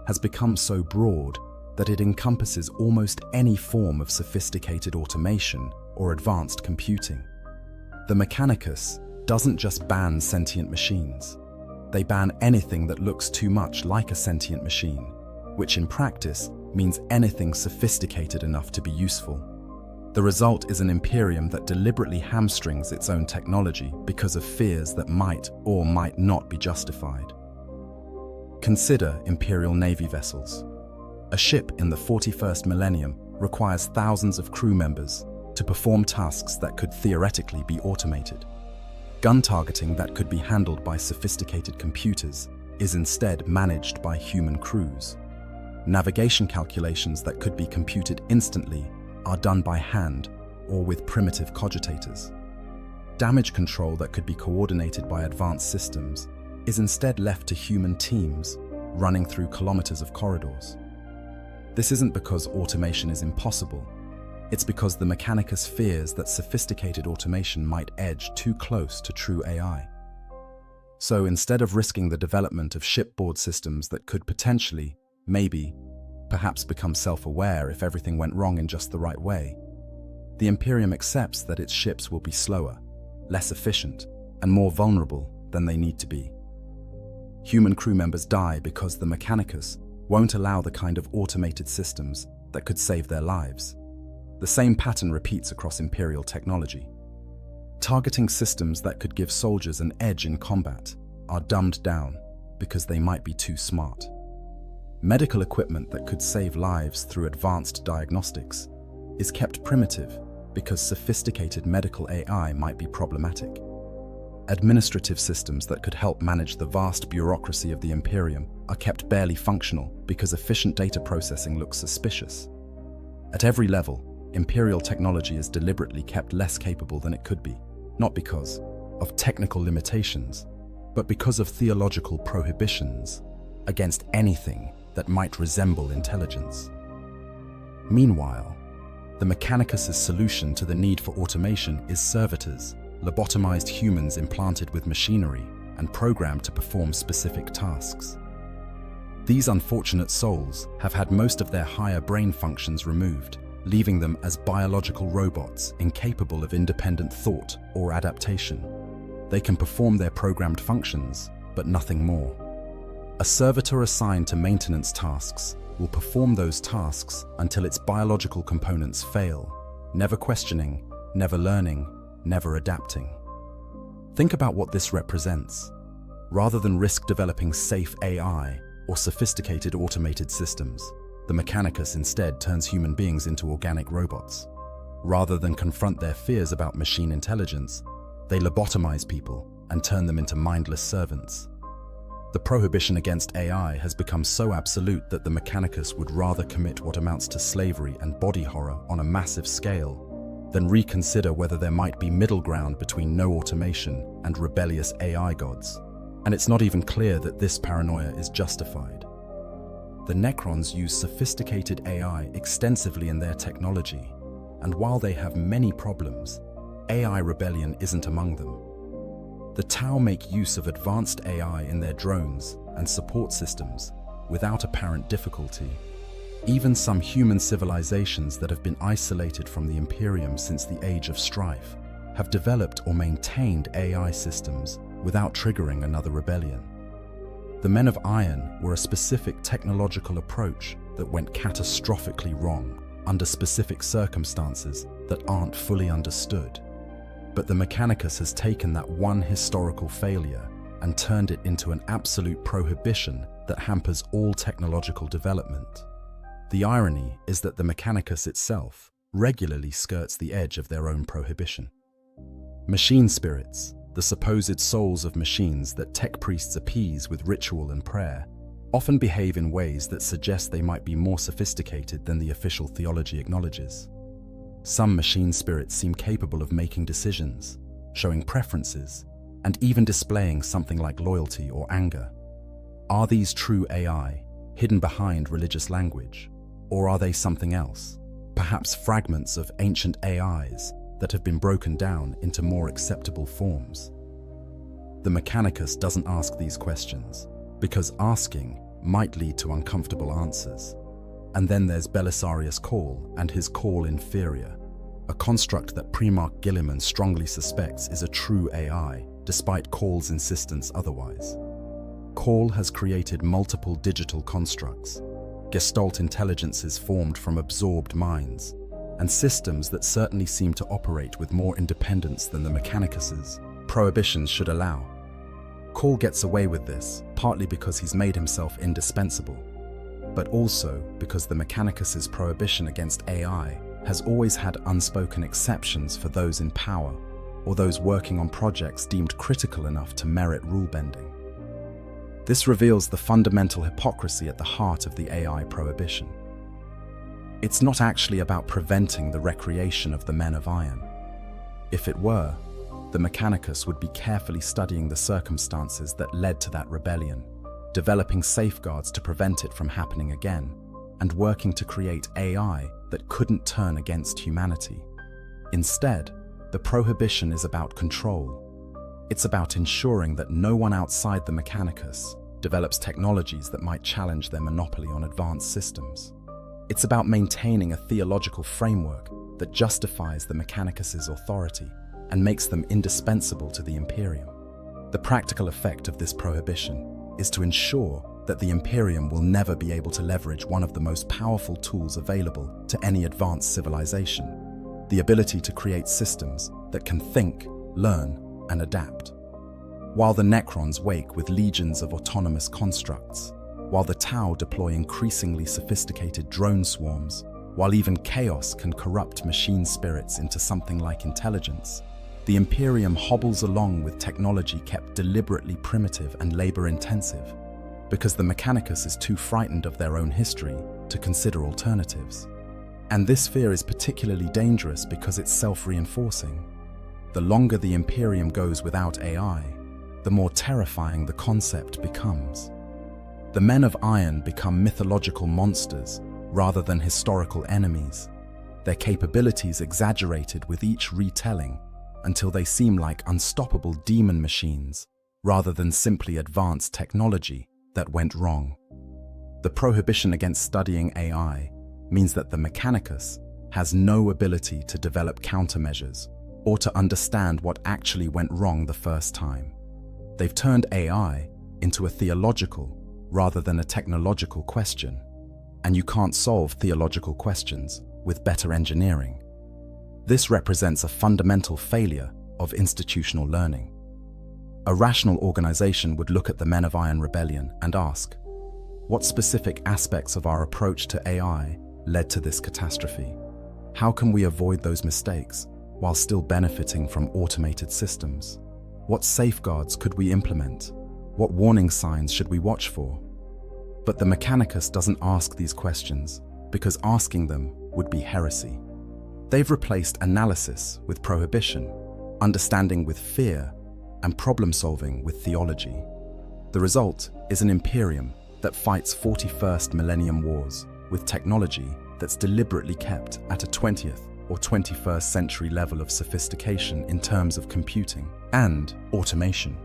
has become so broad that it encompasses almost any form of sophisticated automation or advanced computing. The Mechanicus doesn't just ban sentient machines. They ban anything that looks too much like a sentient machine, which in practice means anything sophisticated enough to be useful. The result is an imperium that deliberately hamstrings its own technology because of fears that might or might not be justified. Consider Imperial Navy vessels. A ship in the 41st millennium requires thousands of crew members to perform tasks that could theoretically be automated. Gun targeting that could be handled by sophisticated computers is instead managed by human crews. Navigation calculations that could be computed instantly are done by hand or with primitive cogitators. Damage control that could be coordinated by advanced systems is instead left to human teams running through kilometers of corridors. This isn't because automation is impossible. It's because the Mechanicus fears that sophisticated automation might edge too close to true AI. So instead of risking the development of shipboard systems that could potentially, maybe, perhaps become self-aware if everything went wrong in just the right way, the Imperium accepts that its ships will be slower, less efficient, and more vulnerable than they need to be. Human crew members die because the Mechanicus won't allow the kind of automated systems that could save their lives. The same pattern repeats across Imperial technology. Targeting systems that could give soldiers an edge in combat are dumbed down because they might be too smart. Medical equipment that could save lives through advanced diagnostics is kept primitive because sophisticated medical AI might be problematic. Administrative systems that could help manage the vast bureaucracy of the Imperium are kept barely functional because efficient data processing looks suspicious. At every level, Imperial technology is deliberately kept less capable than it could be, not because of technical limitations, but because of theological prohibitions against anything that might resemble intelligence. Meanwhile, the Mechanicus' solution to the need for automation is servitors, lobotomized humans implanted with machinery and programmed to perform specific tasks. These unfortunate souls have had most of their higher brain functions removed, leaving them as biological robots incapable of independent thought or adaptation. They can perform their programmed functions, but nothing more. A servitor assigned to maintenance tasks will perform those tasks until its biological components fail, never questioning, never learning, never adapting. Think about what this represents. Rather than risk developing safe AI or sophisticated automated systems, the Mechanicus instead turns human beings into organic robots. Rather than confront their fears about machine intelligence, they lobotomize people and turn them into mindless servants. The prohibition against AI has become so absolute that the Mechanicus would rather commit what amounts to slavery and body horror on a massive scale than reconsider whether there might be middle ground between no automation and rebellious AI gods. And it's not even clear that this paranoia is justified. The Necrons use sophisticated AI extensively in their technology, and while they have many problems, AI rebellion isn't among them. The Tau make use of advanced AI in their drones and support systems without apparent difficulty. Even some human civilizations that have been isolated from the Imperium since the Age of Strife have developed or maintained AI systems without triggering another rebellion. The Men of Iron were a specific technological approach that went catastrophically wrong under specific circumstances that aren't fully understood. But the Mechanicus has taken that one historical failure and turned it into an absolute prohibition that hampers all technological development. The irony is that the Mechanicus itself regularly skirts the edge of their own prohibition. Machine spirits, the supposed souls of machines that tech priests appease with ritual and prayer, often behave in ways that suggest they might be more sophisticated than the official theology acknowledges. Some machine spirits seem capable of making decisions, showing preferences, and even displaying something like loyalty or anger. Are these true AI, hidden behind religious language? Or are they something else, perhaps fragments of ancient AIs that have been broken down into more acceptable forms? The Mechanicus doesn't ask these questions, because asking might lead to uncomfortable answers. And then there's Belisarius Cawl and his Cawl Inferior, a construct that Primarch Gilliman strongly suspects is a true AI, despite Cawl's insistence otherwise. Cawl has created multiple digital constructs, Gestalt intelligences formed from absorbed minds, and systems that certainly seem to operate with more independence than the Mechanicus's prohibitions should allow. Cawl gets away with this, partly because he's made himself indispensable, but also because the Mechanicus's prohibition against AI has always had unspoken exceptions for those in power or those working on projects deemed critical enough to merit rule-bending. This reveals the fundamental hypocrisy at the heart of the AI prohibition. It's not actually about preventing the recreation of the Men of Iron. If it were, the Mechanicus would be carefully studying the circumstances that led to that rebellion, developing safeguards to prevent it from happening again, and working to create AI that couldn't turn against humanity. Instead, the prohibition is about control. It's about ensuring that no one outside the Mechanicus develops technologies that might challenge their monopoly on advanced systems. It's about maintaining a theological framework that justifies the Mechanicus' authority and makes them indispensable to the Imperium. The practical effect of this prohibition is to ensure that the Imperium will never be able to leverage one of the most powerful tools available to any advanced civilization: the ability to create systems that can think, learn, and adapt. While the Necrons wake with legions of autonomous constructs, while the Tau deploy increasingly sophisticated drone swarms, while even chaos can corrupt machine spirits into something like intelligence, the Imperium hobbles along with technology kept deliberately primitive and labor-intensive, because the Mechanicus is too frightened of their own history to consider alternatives. And this fear is particularly dangerous because it's self-reinforcing. The longer the Imperium goes without AI, the more terrifying the concept becomes. The Men of Iron become mythological monsters rather than historical enemies, their capabilities exaggerated with each retelling until they seem like unstoppable demon machines rather than simply advanced technology that went wrong. The prohibition against studying AI means that the Mechanicus has no ability to develop countermeasures or to understand what actually went wrong the first time. They've turned AI into a theological rather than a technological question, and you can't solve theological questions with better engineering. This represents a fundamental failure of institutional learning. A rational organization would look at the Men of Iron rebellion and ask, what specific aspects of our approach to AI led to this catastrophe? How can we avoid those mistakes while still benefiting from automated systems? What safeguards could we implement? What warning signs should we watch for? But the Mechanicus doesn't ask these questions because asking them would be heresy. They've replaced analysis with prohibition, understanding with fear, and problem-solving with theology. The result is an Imperium that fights 41st millennium wars with technology that's deliberately kept at a 20th or 21st century level of sophistication in terms of computing and automation.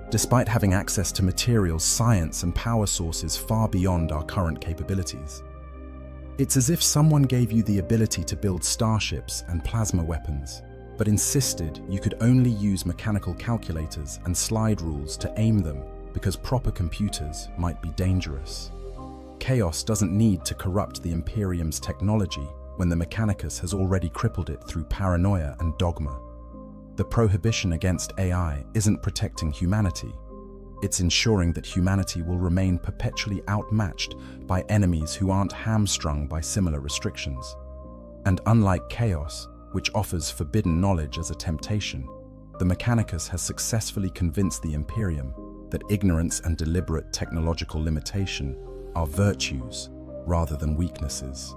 Despite having access to materials, science, and power sources far beyond our current capabilities. It's as if someone gave you the ability to build starships and plasma weapons, but insisted you could only use mechanical calculators and slide rules to aim them because proper computers might be dangerous. Chaos doesn't need to corrupt the Imperium's technology when the Mechanicus has already crippled it through paranoia and dogma. The prohibition against AI isn't protecting humanity. It's ensuring that humanity will remain perpetually outmatched by enemies who aren't hamstrung by similar restrictions. And unlike chaos, which offers forbidden knowledge as a temptation, the Mechanicus has successfully convinced the Imperium that ignorance and deliberate technological limitation are virtues rather than weaknesses.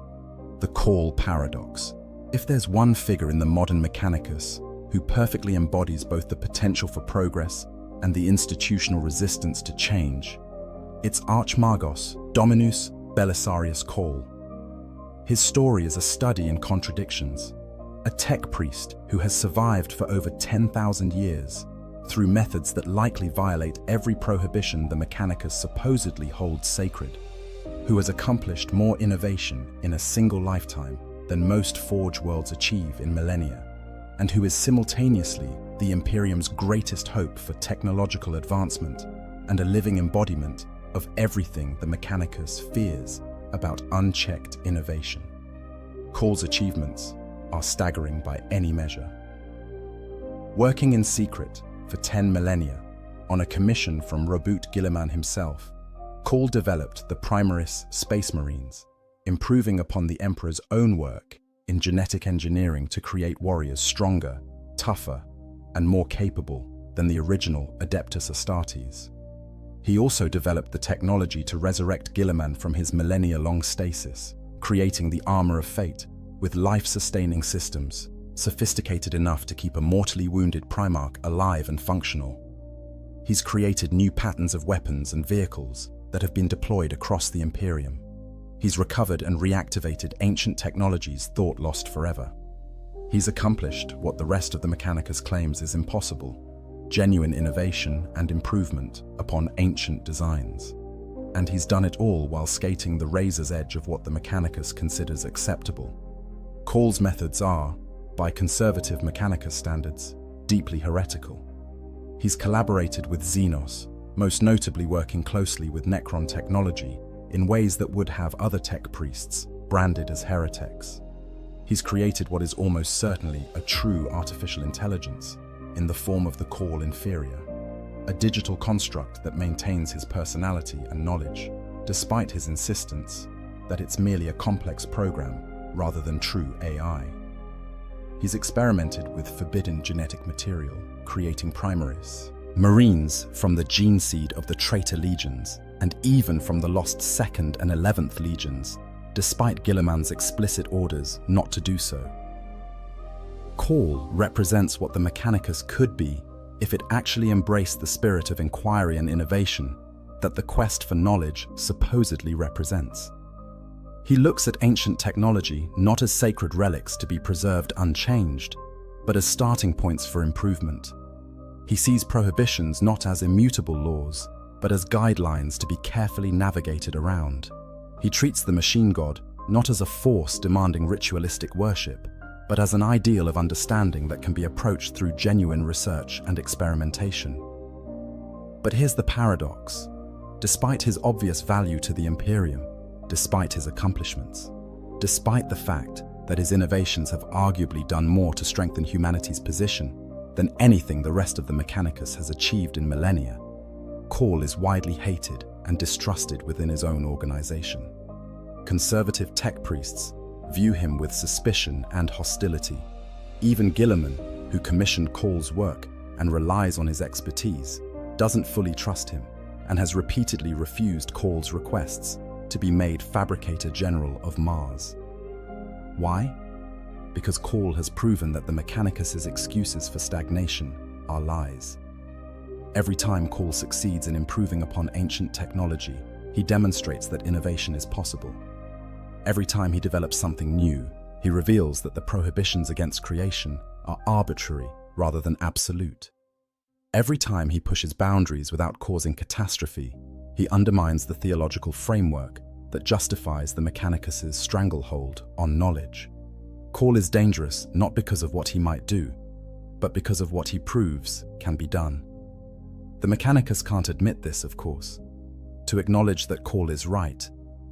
The Call paradox. If there's one figure in the modern Mechanicus who perfectly embodies both the potential for progress and the institutional resistance to change, it's Archmagos Dominus Belisarius Call. His story is a study in contradictions, a tech priest who has survived for over 10,000 years through methods that likely violate every prohibition the Mechanicus supposedly holds sacred, who has accomplished more innovation in a single lifetime than most Forge worlds achieve in millennia, and who is simultaneously the Imperium's greatest hope for technological advancement and a living embodiment of everything the Mechanicus fears about unchecked innovation. Call's achievements are staggering by any measure. Working in secret for 10 millennia, on a commission from Robert Guilliman himself, Call developed the Primaris Space Marines, improving upon the Emperor's own work in genetic engineering to create warriors stronger, tougher, and more capable than the original Adeptus Astartes. He also developed the technology to resurrect Guilliman from his millennia-long stasis, creating the Armor of Fate with life-sustaining systems, sophisticated enough to keep a mortally wounded Primarch alive and functional. He's created new patterns of weapons and vehicles that have been deployed across the Imperium. He's recovered and reactivated ancient technologies thought lost forever. He's accomplished what the rest of the Mechanicus claims is impossible: genuine innovation and improvement upon ancient designs. And he's done it all while skating the razor's edge of what the Mechanicus considers acceptable. Call's methods are, by conservative Mechanicus standards, deeply heretical. He's collaborated with Xenos, most notably working closely with Necron technology in ways that would have other tech priests branded as heretics. He's created what is almost certainly a true artificial intelligence in the form of the Call Inferior, a digital construct that maintains his personality and knowledge, despite his insistence that it's merely a complex program rather than true AI. He's experimented with forbidden genetic material, creating primaries, Marines from the gene seed of the traitor legions, and even from the lost 2nd and 11th legions, despite Guilliman's explicit orders not to do so. Call represents what the Mechanicus could be if it actually embraced the spirit of inquiry and innovation that the quest for knowledge supposedly represents. He looks at ancient technology not as sacred relics to be preserved unchanged, but as starting points for improvement. He sees prohibitions not as immutable laws, but as guidelines to be carefully navigated around. He treats the machine god not as a force demanding ritualistic worship, but as an ideal of understanding that can be approached through genuine research and experimentation. But here's the paradox. Despite his obvious value to the Imperium, despite his accomplishments, despite the fact that his innovations have arguably done more to strengthen humanity's position than anything the rest of the Mechanicus has achieved in millennia, Call is widely hated and distrusted within his own organization. Conservative tech priests view him with suspicion and hostility. Even Guilliman, who commissioned Call's work and relies on his expertise, doesn't fully trust him and has repeatedly refused Call's requests to be made Fabricator General of Mars. Why? Because Call has proven that the Mechanicus's excuses for stagnation are lies. Every time Call succeeds in improving upon ancient technology, he demonstrates that innovation is possible. Every time he develops something new, he reveals that the prohibitions against creation are arbitrary rather than absolute. Every time he pushes boundaries without causing catastrophe, he undermines the theological framework that justifies the Mechanicus's stranglehold on knowledge. Call is dangerous not because of what he might do, but because of what he proves can be done. The Mechanicus can't admit this, of course. To acknowledge that Call is right,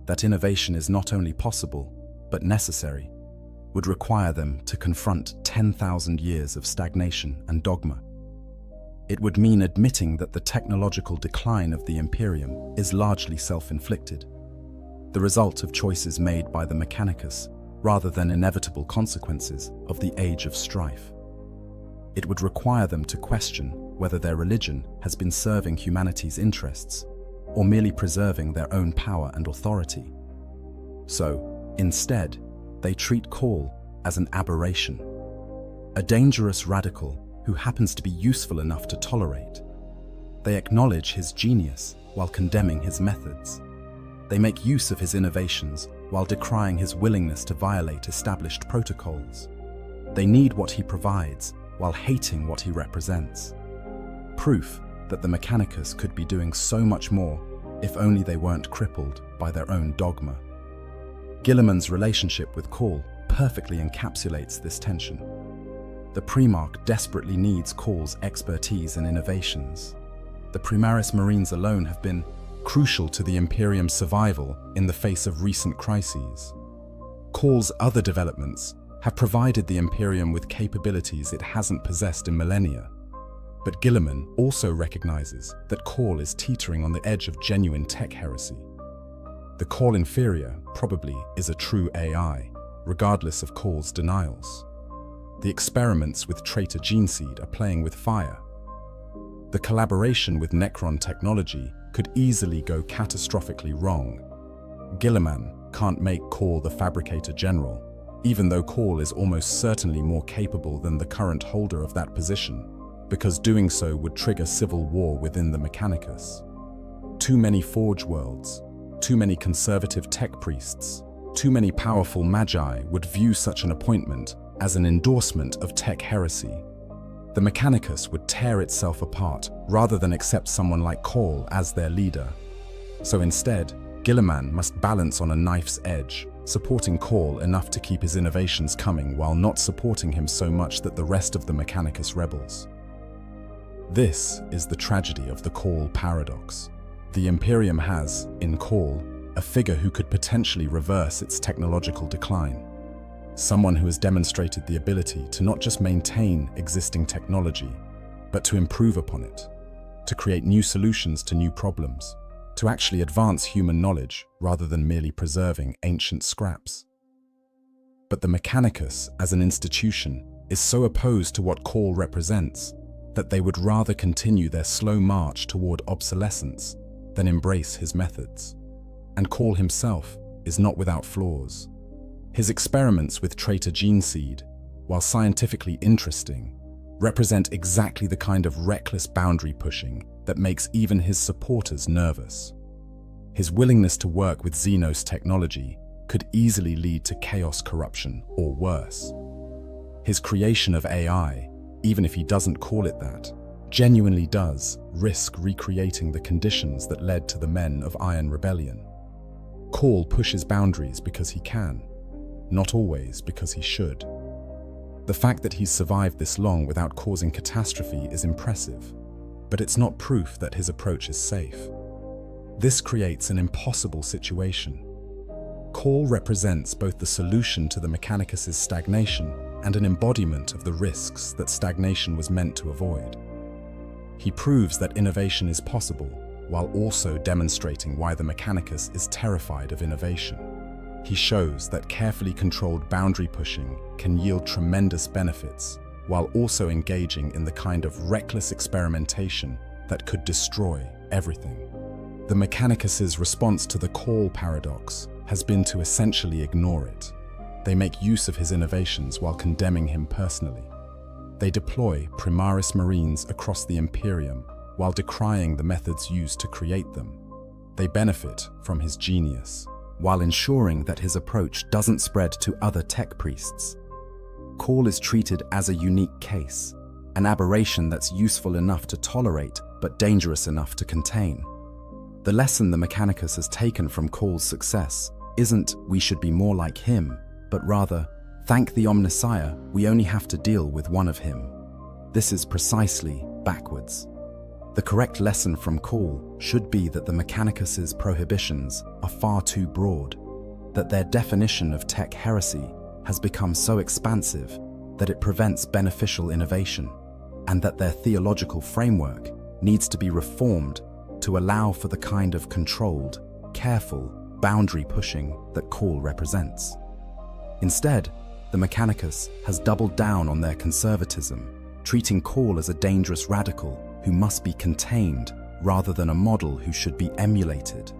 that innovation is not only possible, but necessary, would require them to confront 10,000 years of stagnation and dogma. It would mean admitting that the technological decline of the Imperium is largely self-inflicted, the result of choices made by the Mechanicus rather than inevitable consequences of the Age of Strife. It would require them to question whether their religion has been serving humanity's interests or merely preserving their own power and authority. So, instead, they treat Call as an aberration, a dangerous radical who happens to be useful enough to tolerate. They acknowledge his genius while condemning his methods. They make use of his innovations while decrying his willingness to violate established protocols. They need what he provides while hating what he represents. Proof that the Mechanicus could be doing so much more if only they weren't crippled by their own dogma. Guilliman's relationship with Call perfectly encapsulates this tension. The Primarch desperately needs Call's expertise and innovations. The Primaris Marines alone have been crucial to the Imperium's survival in the face of recent crises. Call's other developments have provided the Imperium with capabilities it hasn't possessed in millennia. But Guilliman also recognizes that Call is teetering on the edge of genuine tech heresy. The Call Inferior probably is a true AI, regardless of Call's denials. The experiments with traitor gene seed are playing with fire. The collaboration with Necron technology could easily go catastrophically wrong. Guilliman can't make Call the Fabricator General, even though Call is almost certainly more capable than the current holder of that position, because doing so would trigger civil war within the Mechanicus. Too many Forge worlds, too many conservative tech priests, too many powerful magi would view such an appointment as an endorsement of tech heresy. The Mechanicus would tear itself apart rather than accept someone like Call as their leader. So instead, Guilliman must balance on a knife's edge, supporting Call enough to keep his innovations coming while not supporting him so much that the rest of the Mechanicus rebels. This is the tragedy of the Call paradox. The Imperium has, in Call, a figure who could potentially reverse its technological decline. Someone who has demonstrated the ability to not just maintain existing technology, but to improve upon it, to create new solutions to new problems, to actually advance human knowledge rather than merely preserving ancient scraps. But the Mechanicus, as an institution, is so opposed to what Call represents that they would rather continue their slow march toward obsolescence than embrace his methods. And Call himself is not without flaws. His experiments with traitor gene seed, while scientifically interesting, represent exactly the kind of reckless boundary pushing that makes even his supporters nervous. His willingness to work with Xenos technology could easily lead to chaos corruption or worse. His creation of AI, even if he doesn't call it that, genuinely does risk recreating the conditions that led to the men of Iron Rebellion. Call pushes boundaries because he can, not always because he should. The fact that he's survived this long without causing catastrophe is impressive, but it's not proof that his approach is safe. This creates an impossible situation. Call represents both the solution to the Mechanicus' stagnation and an embodiment of the risks that stagnation was meant to avoid. He proves that innovation is possible, while also demonstrating why the Mechanicus is terrified of innovation. He shows that carefully controlled boundary pushing can yield tremendous benefits, while also engaging in the kind of reckless experimentation that could destroy everything. The Mechanicus' response to the Call paradox has been to essentially ignore it. They make use of his innovations while condemning him personally. They deploy Primaris Marines across the Imperium while decrying the methods used to create them. They benefit from his genius, while ensuring that his approach doesn't spread to other tech priests. Call is treated as a unique case, an aberration that's useful enough to tolerate but dangerous enough to contain. The lesson the Mechanicus has taken from Call's success isn't "we should be more like him," but rather, "thank the Omnissiah, we only have to deal with one of him." This is precisely backwards. The correct lesson from Call should be that the Mechanicus' prohibitions are far too broad, that their definition of tech heresy has become so expansive that it prevents beneficial innovation, and that their theological framework needs to be reformed to allow for the kind of controlled, careful boundary pushing that Call represents. Instead, the Mechanicus has doubled down on their conservatism, treating Call as a dangerous radical who must be contained rather than a model who should be emulated.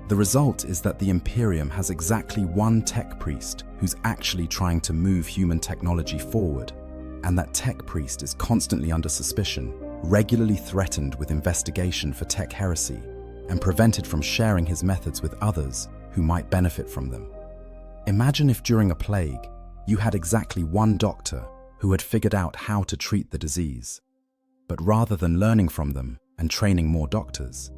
The result is that the Imperium has exactly one tech priest who's actually trying to move human technology forward, and that tech priest is constantly under suspicion, regularly threatened with investigation for tech heresy, and prevented from sharing his methods with others who might benefit from them. Imagine if during a plague, you had exactly one doctor who had figured out how to treat the disease. But rather than learning from them and training more doctors,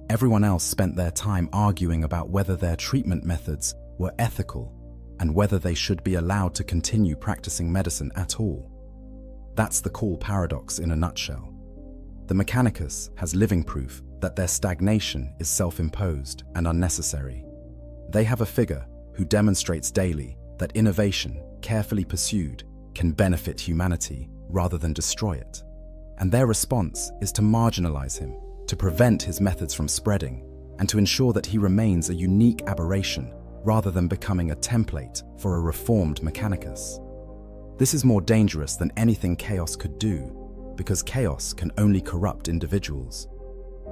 everyone else spent their time arguing about whether their treatment methods were ethical and whether they should be allowed to continue practicing medicine at all. That's the Call paradox in a nutshell. The Mechanicus has living proof that their stagnation is self-imposed and unnecessary. They have a figure who demonstrates daily that innovation, carefully pursued, can benefit humanity rather than destroy it. And their response is to marginalize him, to prevent his methods from spreading, and to ensure that he remains a unique aberration rather than becoming a template for a reformed Mechanicus. This is more dangerous than anything chaos could do, because chaos can only corrupt individuals.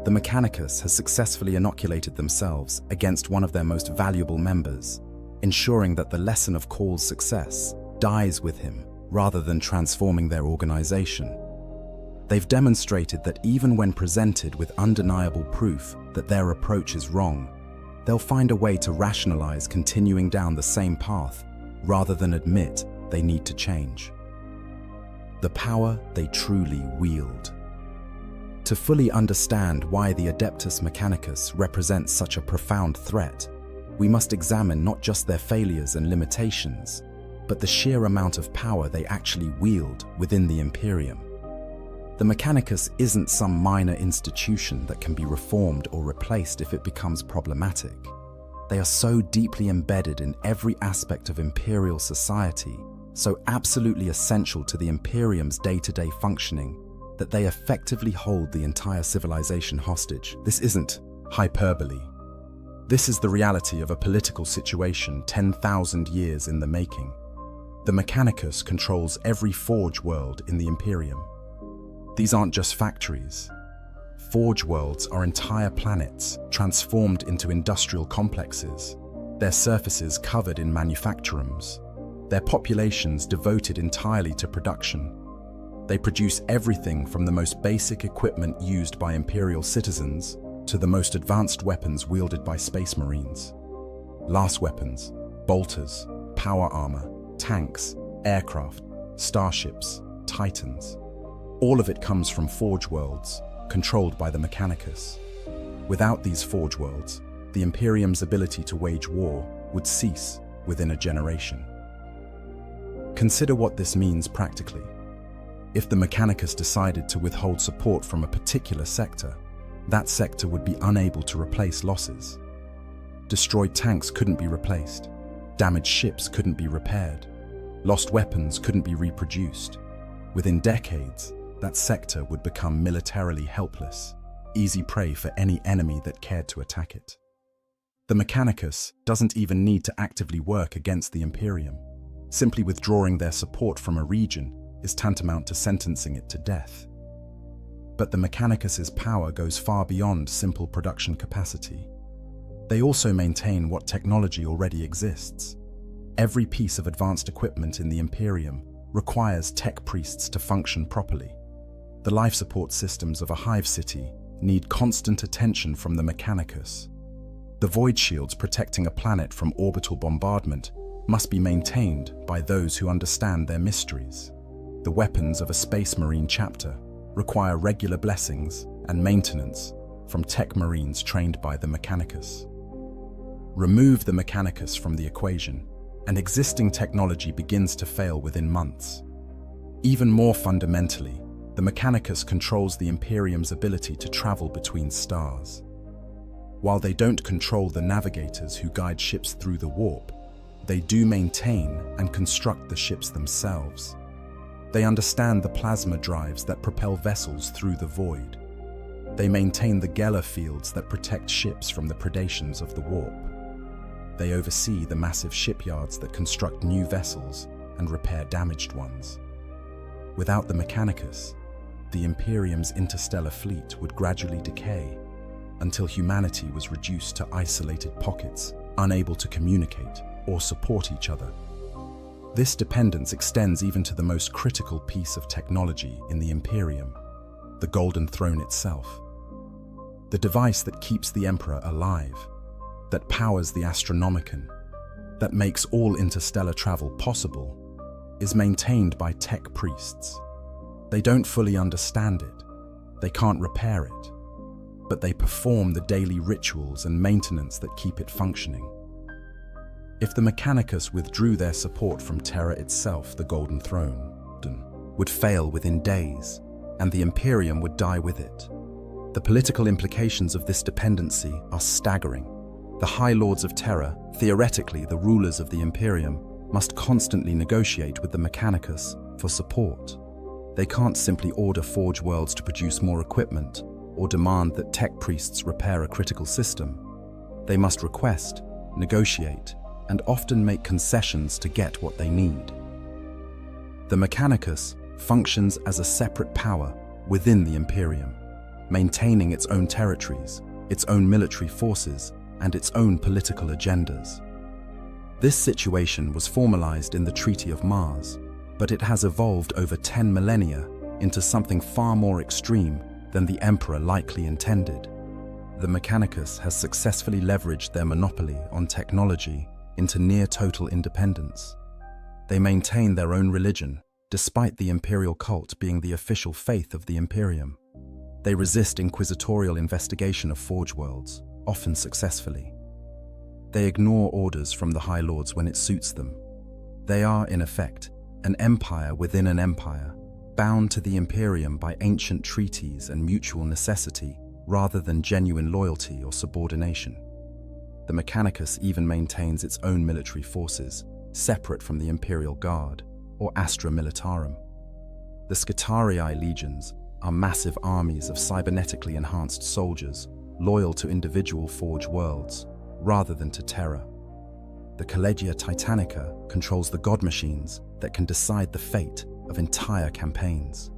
The Mechanicus has successfully inoculated themselves against one of their most valuable members, ensuring that the lesson of Call's success dies with him rather than transforming their organization. They've demonstrated that even when presented with undeniable proof that their approach is wrong, they'll find a way to rationalize continuing down the same path rather than admit they need to change. The power they truly wield. To fully understand why the Adeptus Mechanicus represents such a profound threat, we must examine not just their failures and limitations, but the sheer amount of power they actually wield within the Imperium. The Mechanicus isn't some minor institution that can be reformed or replaced if it becomes problematic. They are so deeply embedded in every aspect of Imperial society, so absolutely essential to the Imperium's day-to-day functioning, that they effectively hold the entire civilization hostage. This isn't hyperbole. This is the reality of a political situation 10,000 years in the making. The Mechanicus controls every forge world in the Imperium. These aren't just factories. Forge worlds are entire planets transformed into industrial complexes, their surfaces covered in manufacturums, their populations devoted entirely to production. They produce everything from the most basic equipment used by Imperial citizens to the most advanced weapons wielded by Space Marines. Lance weapons, bolters, power armor, tanks, aircraft, starships, titans. All of it comes from forge worlds, controlled by the Mechanicus. Without these forge worlds, the Imperium's ability to wage war would cease within a generation. Consider what this means practically. If the Mechanicus decided to withhold support from a particular sector, that sector would be unable to replace losses. Destroyed tanks couldn't be replaced, damaged ships couldn't be repaired, lost weapons couldn't be reproduced. Within decades, that sector would become militarily helpless, easy prey for any enemy that cared to attack it. The Mechanicus doesn't even need to actively work against the Imperium. Simply withdrawing their support from a region is tantamount to sentencing it to death. But the Mechanicus's power goes far beyond simple production capacity. They also maintain what technology already exists. Every piece of advanced equipment in the Imperium requires tech priests to function properly. The life support systems of a hive city need constant attention from the Mechanicus. The void shields protecting a planet from orbital bombardment must be maintained by those who understand their mysteries. The weapons of a Space Marine chapter require regular blessings and maintenance from tech marines trained by the Mechanicus. Remove the Mechanicus from the equation, and existing technology begins to fail within months. Even more fundamentally, the Mechanicus controls the Imperium's ability to travel between stars. While they don't control the navigators who guide ships through the warp, they do maintain and construct the ships themselves. They understand the plasma drives that propel vessels through the void. They maintain the Geller fields that protect ships from the predations of the warp. They oversee the massive shipyards that construct new vessels and repair damaged ones. Without the Mechanicus, the Imperium's interstellar fleet would gradually decay until humanity was reduced to isolated pockets, unable to communicate or support each other. This dependence extends even to the most critical piece of technology in the Imperium, the Golden Throne itself. The device that keeps the Emperor alive, that powers the Astronomicon, that makes all interstellar travel possible, is maintained by tech priests. They don't fully understand it, they can't repair it, but they perform the daily rituals and maintenance that keep it functioning. If the Mechanicus withdrew their support from Terra itself, the Golden Throne would fail within days, and the Imperium would die with it. The political implications of this dependency are staggering. The High Lords of Terra, theoretically the rulers of the Imperium, must constantly negotiate with the Mechanicus for support. They can't simply order Forge Worlds to produce more equipment or demand that tech priests repair a critical system. They must request, negotiate, and often make concessions to get what they need. The Mechanicus functions as a separate power within the Imperium, maintaining its own territories, its own military forces, and its own political agendas. This situation was formalized in the Treaty of Mars, but it has evolved over 10 millennia into something far more extreme than the Emperor likely intended. The Mechanicus has successfully leveraged their monopoly on technology into near-total independence. They maintain their own religion, despite the imperial cult being the official faith of the Imperium. They resist inquisitorial investigation of Forge Worlds, often successfully. They ignore orders from the High Lords when it suits them. They are, in effect, an empire within an empire, bound to the Imperium by ancient treaties and mutual necessity rather than genuine loyalty or subordination. The Mechanicus even maintains its own military forces, separate from the Imperial Guard, or Astra Militarum. The Scutarii legions are massive armies of cybernetically enhanced soldiers, loyal to individual Forge worlds, rather than to Terra. The Collegia Titanica controls the god machines that can decide the fate of entire campaigns.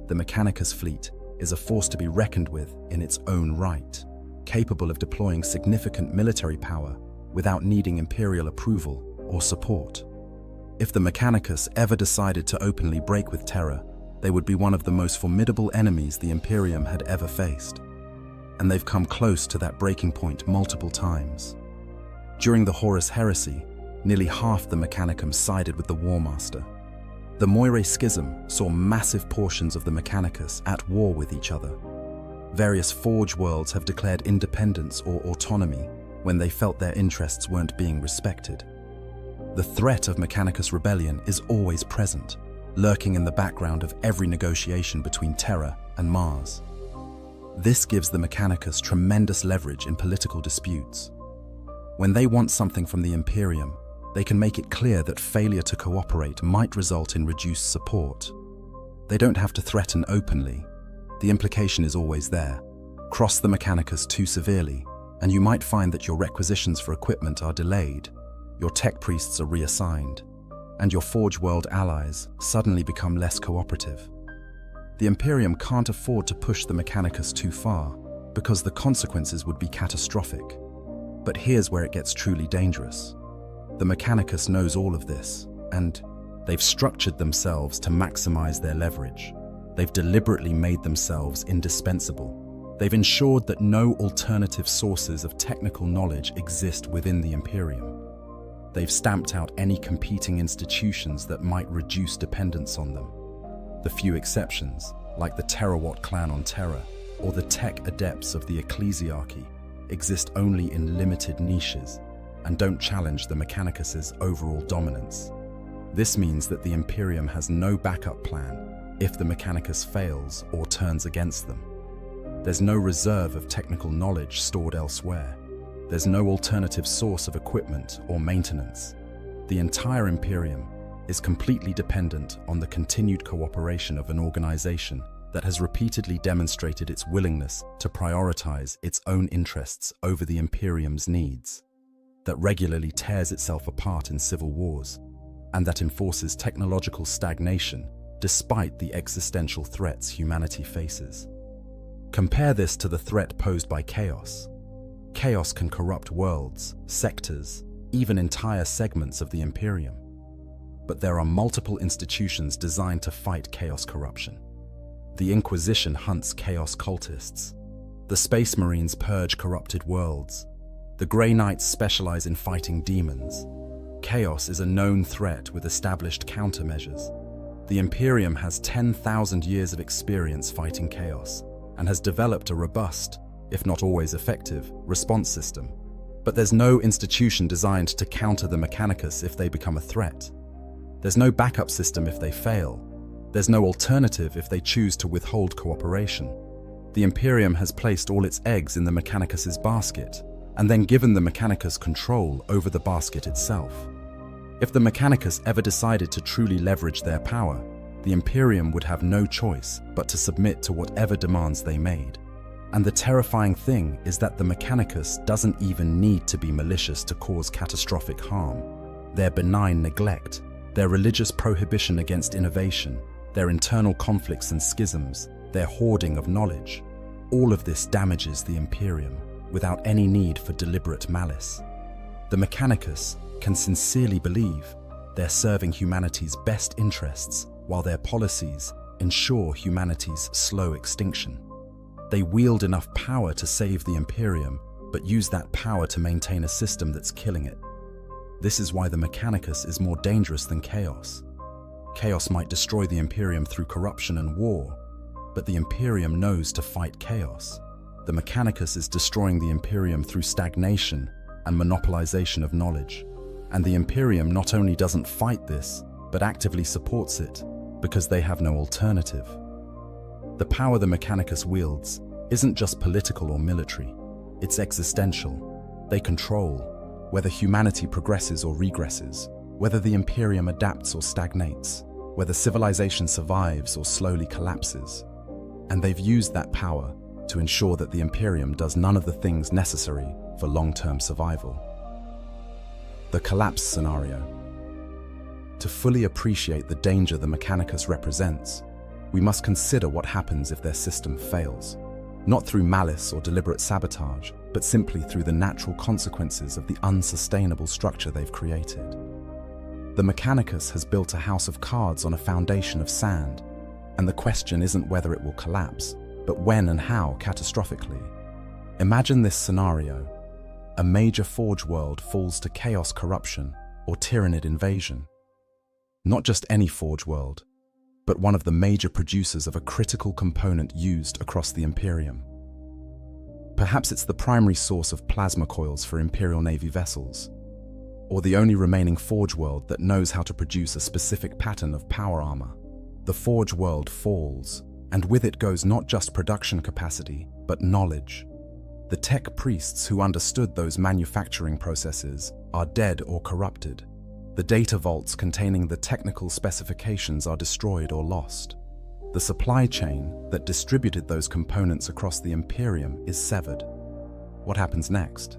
The Mechanicus fleet is a force to be reckoned with in its own right, capable of deploying significant military power without needing Imperial approval or support. If the Mechanicus ever decided to openly break with Terra, they would be one of the most formidable enemies the Imperium had ever faced. And they've come close to that breaking point multiple times. During the Horus Heresy, nearly half the Mechanicum sided with the War Master. The Moirae Schism saw massive portions of the Mechanicus at war with each other. Various Forge worlds have declared independence or autonomy when they felt their interests weren't being respected. The threat of Mechanicus rebellion is always present, lurking in the background of every negotiation between Terra and Mars. This gives the Mechanicus tremendous leverage in political disputes. When they want something from the Imperium, they can make it clear that failure to cooperate might result in reduced support. They don't have to threaten openly. The implication is always there. Cross the Mechanicus too severely, and you might find that your requisitions for equipment are delayed, your tech priests are reassigned, and your Forge World allies suddenly become less cooperative. The Imperium can't afford to push the Mechanicus too far, because the consequences would be catastrophic. But here's where it gets truly dangerous. The Mechanicus knows all of this, and they've structured themselves to maximize their leverage. They've deliberately made themselves indispensable. They've ensured that no alternative sources of technical knowledge exist within the Imperium. They've stamped out any competing institutions that might reduce dependence on them. The few exceptions, like the Terawatt clan on Terra or the tech adepts of the Ecclesiarchy, exist only in limited niches and don't challenge the Mechanicus's overall dominance. This means that the Imperium has no backup plan if the Mechanicus fails or turns against them. There's no reserve of technical knowledge stored elsewhere. There's no alternative source of equipment or maintenance. The entire Imperium is completely dependent on the continued cooperation of an organization that has repeatedly demonstrated its willingness to prioritize its own interests over the Imperium's needs, that regularly tears itself apart in civil wars, and that enforces technological stagnation despite the existential threats humanity faces. Compare this to the threat posed by chaos. Chaos can corrupt worlds, sectors, even entire segments of the Imperium. But there are multiple institutions designed to fight chaos corruption. The Inquisition hunts chaos cultists. The Space Marines purge corrupted worlds. The Grey Knights specialize in fighting demons. Chaos is a known threat with established countermeasures. The Imperium has 10,000 years of experience fighting chaos and has developed a robust, if not always effective, response system. But there's no institution designed to counter the Mechanicus if they become a threat. There's no backup system if they fail. There's no alternative if they choose to withhold cooperation. The Imperium has placed all its eggs in the Mechanicus's basket, and then given the Mechanicus control over the basket itself. If the Mechanicus ever decided to truly leverage their power, the Imperium would have no choice but to submit to whatever demands they made. And the terrifying thing is that the Mechanicus doesn't even need to be malicious to cause catastrophic harm. Their benign neglect, their religious prohibition against innovation, their internal conflicts and schisms, their hoarding of knowledge, all of this damages the Imperium without any need for deliberate malice. The Mechanicus can sincerely believe they're serving humanity's best interests while their policies ensure humanity's slow extinction. They wield enough power to save the Imperium, but use that power to maintain a system that's killing it. This is why the Mechanicus is more dangerous than chaos. Chaos might destroy the Imperium through corruption and war, but the Imperium knows to fight chaos. The Mechanicus is destroying the Imperium through stagnation, and monopolization of knowledge. And the Imperium not only doesn't fight this, but actively supports it, because they have no alternative. The power the Mechanicus wields isn't just political or military, it's existential. They control whether humanity progresses or regresses, whether the Imperium adapts or stagnates, whether civilization survives or slowly collapses. And they've used that power to ensure that the Imperium does none of the things necessary for long-term survival. The collapse scenario. To fully appreciate the danger the Mechanicus represents, we must consider what happens if their system fails, not through malice or deliberate sabotage, but simply through the natural consequences of the unsustainable structure they've created. The Mechanicus has built a house of cards on a foundation of sand, and the question isn't whether it will collapse, but when and how catastrophically. Imagine this scenario. A major Forge world falls to chaos, corruption, or Tyranid invasion. Not just any Forge world, but one of the major producers of a critical component used across the Imperium. Perhaps it's the primary source of plasma coils for Imperial Navy vessels, or the only remaining Forge world that knows how to produce a specific pattern of power armor. The Forge world falls, and with it goes not just production capacity, but knowledge. The tech priests who understood those manufacturing processes are dead or corrupted. The data vaults containing the technical specifications are destroyed or lost. The supply chain that distributed those components across the Imperium is severed. What happens next?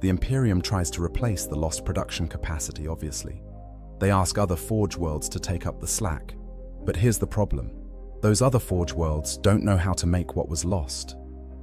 The Imperium tries to replace the lost production capacity, obviously. They ask other Forge worlds to take up the slack. But here's the problem. Those other Forge worlds don't know how to make what was lost.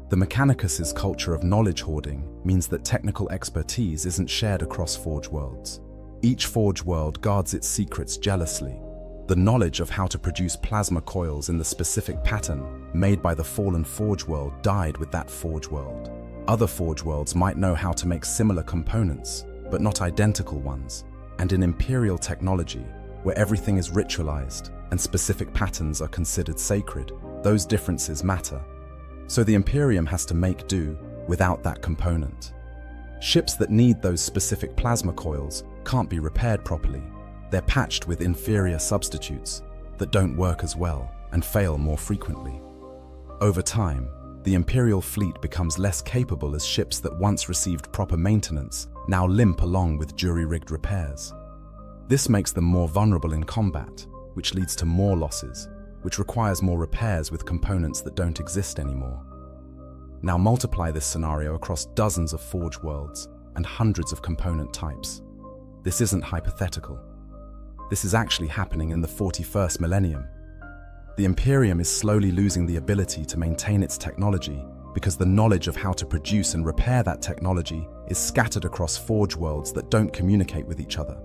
The Mechanicus's culture of knowledge hoarding means that technical expertise isn't shared across Forge worlds. Each Forge world guards its secrets jealously. The knowledge of how to produce plasma coils in the specific pattern made by the fallen Forge world died with that Forge world. Other Forge worlds might know how to make similar components, but not identical ones. And in Imperial technology, where everything is ritualized and specific patterns are considered sacred, those differences matter. So the Imperium has to make do without that component. Ships that need those specific plasma coils can't be repaired properly. They're patched with inferior substitutes that don't work as well and fail more frequently. Over time, the Imperial fleet becomes less capable as ships that once received proper maintenance now limp along with jury-rigged repairs. This makes them more vulnerable in combat, which leads to more losses, which requires more repairs with components that don't exist anymore. Now multiply this scenario across dozens of Forge worlds and hundreds of component types. This isn't hypothetical. This is actually happening in the 41st millennium. The Imperium is slowly losing the ability to maintain its technology because the knowledge of how to produce and repair that technology is scattered across Forge worlds that don't communicate with each other,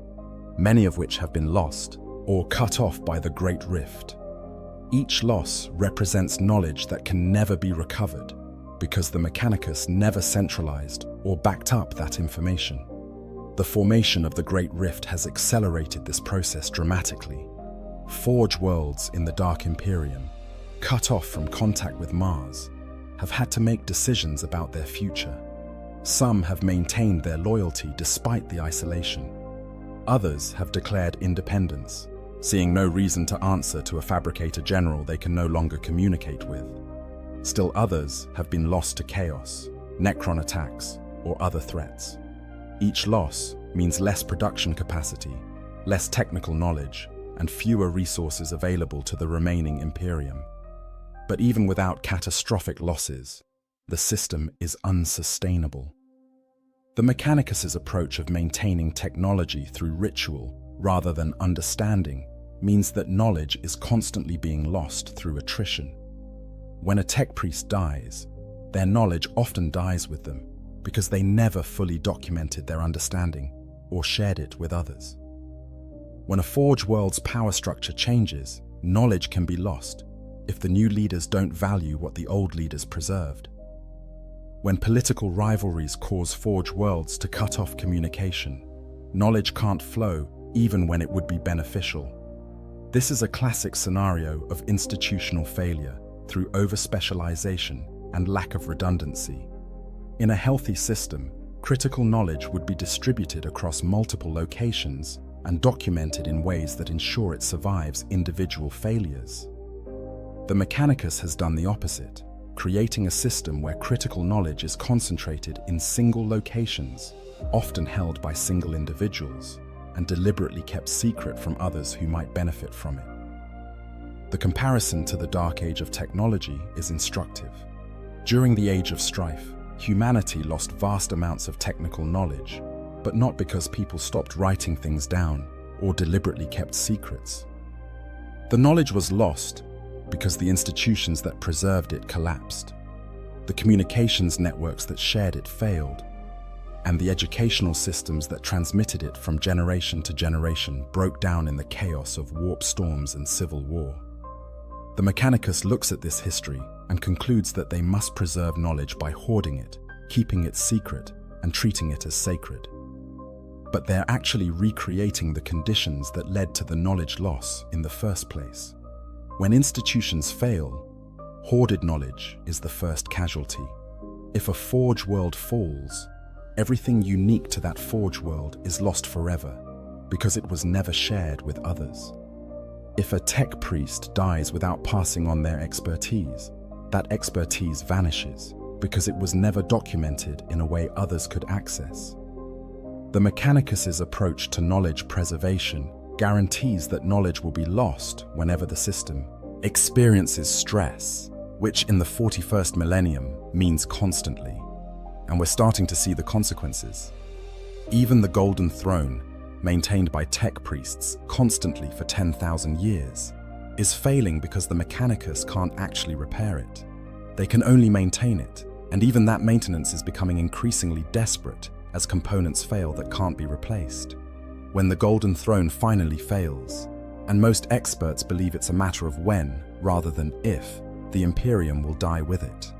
many of which have been lost or cut off by the Great Rift. Each loss represents knowledge that can never be recovered because the Mechanicus never centralized or backed up that information. The formation of the Great Rift has accelerated this process dramatically. Forge worlds in the Dark Imperium, cut off from contact with Mars, have had to make decisions about their future. Some have maintained their loyalty despite the isolation. Others have declared independence, seeing no reason to answer to a fabricator general they can no longer communicate with. Still others have been lost to chaos, Necron attacks, or other threats. Each loss means less production capacity, less technical knowledge, and fewer resources available to the remaining Imperium. But even without catastrophic losses, the system is unsustainable. The Mechanicus's approach of maintaining technology through ritual rather than understanding means that knowledge is constantly being lost through attrition. When a tech priest dies, their knowledge often dies with them because they never fully documented their understanding or shared it with others. When a Forge world's power structure changes, knowledge can be lost if the new leaders don't value what the old leaders preserved. When political rivalries cause Forge worlds to cut off communication, knowledge can't flow even when it would be beneficial. This is a classic scenario of institutional failure through over-specialization and lack of redundancy. In a healthy system, Critical knowledge would be distributed across multiple locations and documented in ways that ensure it survives individual failures. The Mechanicus has done the opposite, creating a system where critical knowledge is concentrated in single locations, often held by single individuals, and deliberately kept secret from others who might benefit from it. The comparison to the Dark Age of technology is instructive. During the Age of Strife, humanity lost vast amounts of technical knowledge, but not because people stopped writing things down or deliberately kept secrets. The knowledge was lost because the institutions that preserved it collapsed. The communications networks that shared it failed, and the educational systems that transmitted it from generation to generation broke down in the chaos of warp storms and civil war. The Mechanicus looks at this history and concludes that they must preserve knowledge by hoarding it, keeping it secret, and treating it as sacred. But they're actually recreating the conditions that led to the knowledge loss in the first place. When institutions fail, hoarded knowledge is the first casualty. If a forge world falls, everything unique to that forge world is lost forever because it was never shared with others. If a tech priest dies without passing on their expertise, that expertise vanishes because it was never documented in a way others could access. The Mechanicus's approach to knowledge preservation guarantees that knowledge will be lost whenever the system experiences stress, which in the 41st millennium means constantly. And we're starting to see the consequences. Even the Golden Throne, maintained by tech priests constantly for 10,000 years, is failing because the Mechanicus can't actually repair it. They can only maintain it, and even that maintenance is becoming increasingly desperate as components fail that can't be replaced. When the Golden Throne finally fails, and most experts believe it's a matter of when rather than if, the Imperium will die with it.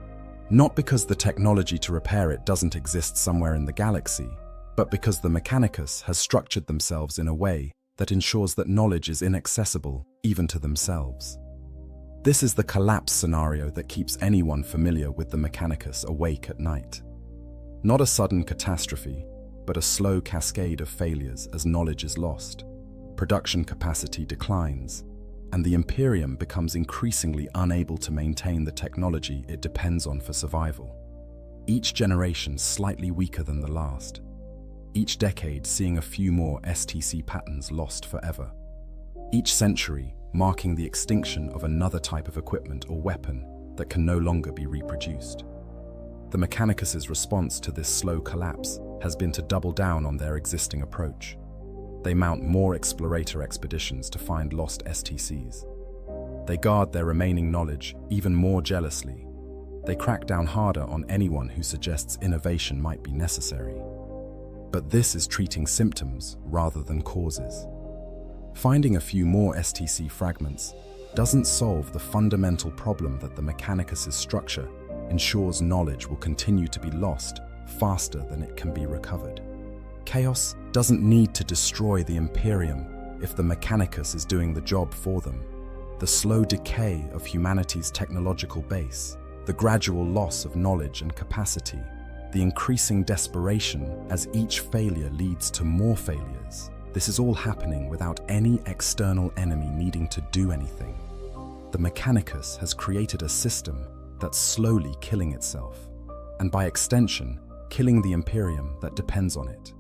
Not because the technology to repair it doesn't exist somewhere in the galaxy, but because the Mechanicus has structured themselves in a way that ensures that knowledge is inaccessible even to themselves. This is the collapse scenario that keeps anyone familiar with the Mechanicus awake at night. Not a sudden catastrophe, but a slow cascade of failures as knowledge is lost, production capacity declines, and the Imperium becomes increasingly unable to maintain the technology it depends on for survival. Each generation slightly weaker than the last. Each decade seeing a few more STC patterns lost forever. Each century marking the extinction of another type of equipment or weapon that can no longer be reproduced. The Mechanicus's response to this slow collapse has been to double down on their existing approach. They mount more explorator expeditions to find lost STCs. They guard their remaining knowledge even more jealously. They crack down harder on anyone who suggests innovation might be necessary. But this is treating symptoms rather than causes. Finding a few more STC fragments doesn't solve the fundamental problem that the Mechanicus's structure ensures knowledge will continue to be lost faster than it can be recovered. Chaos doesn't need to destroy the Imperium if the Mechanicus is doing the job for them. The slow decay of humanity's technological base, the gradual loss of knowledge and capacity, the increasing desperation as each failure leads to more failures. This is all happening without any external enemy needing to do anything. The Mechanicus has created a system that's slowly killing itself, and by extension, killing the Imperium that depends on it.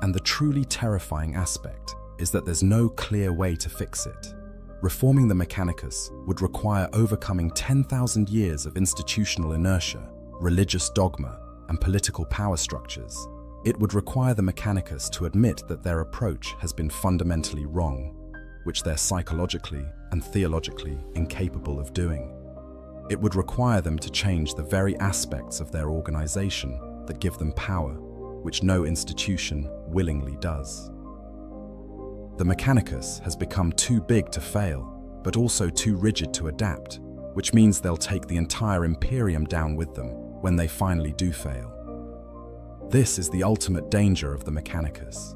And the truly terrifying aspect is that there's no clear way to fix it. Reforming the Mechanicus would require overcoming 10,000 years of institutional inertia, religious dogma, and political power structures. It would require the Mechanicus to admit that their approach has been fundamentally wrong, which they're psychologically and theologically incapable of doing. It would require them to change the very aspects of their organization that give them power, which no institution willingly does. The Mechanicus has become too big to fail, but also too rigid to adapt, which means they'll take the entire Imperium down with them when they finally do fail. This is the ultimate danger of the Mechanicus.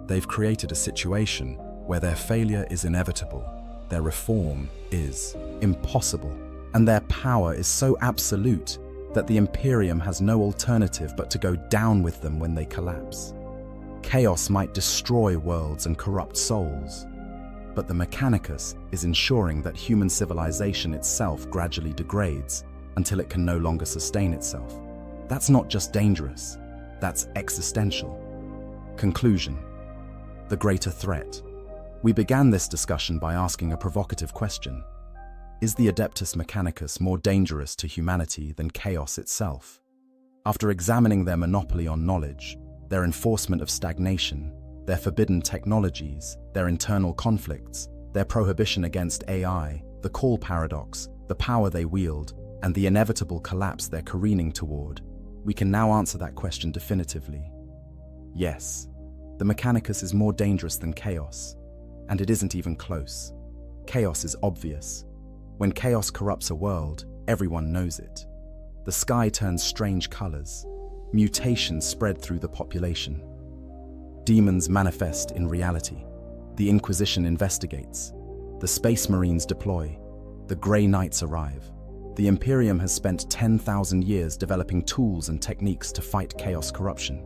They've created a situation where their failure is inevitable, their reform is impossible, and their power is so absolute that the Imperium has no alternative but to go down with them when they collapse. Chaos might destroy worlds and corrupt souls, but the Mechanicus is ensuring that human civilization itself gradually degrades until it can no longer sustain itself. That's not just dangerous, that's existential. Conclusion: the greater threat. We began this discussion by asking a provocative question. Is the Adeptus Mechanicus more dangerous to humanity than chaos itself? After examining their monopoly on knowledge, their enforcement of stagnation, their forbidden technologies, their internal conflicts, their prohibition against AI, the call paradox, the power they wield, and the inevitable collapse they're careening toward, we can now answer that question definitively. Yes, the Mechanicus is more dangerous than chaos, and it isn't even close. Chaos is obvious. When chaos corrupts a world, everyone knows it. The sky turns strange colors. Mutations spread through the population. Demons manifest in reality. The Inquisition investigates. The Space Marines deploy. The Grey Knights arrive. The Imperium has spent 10,000 years developing tools and techniques to fight chaos corruption.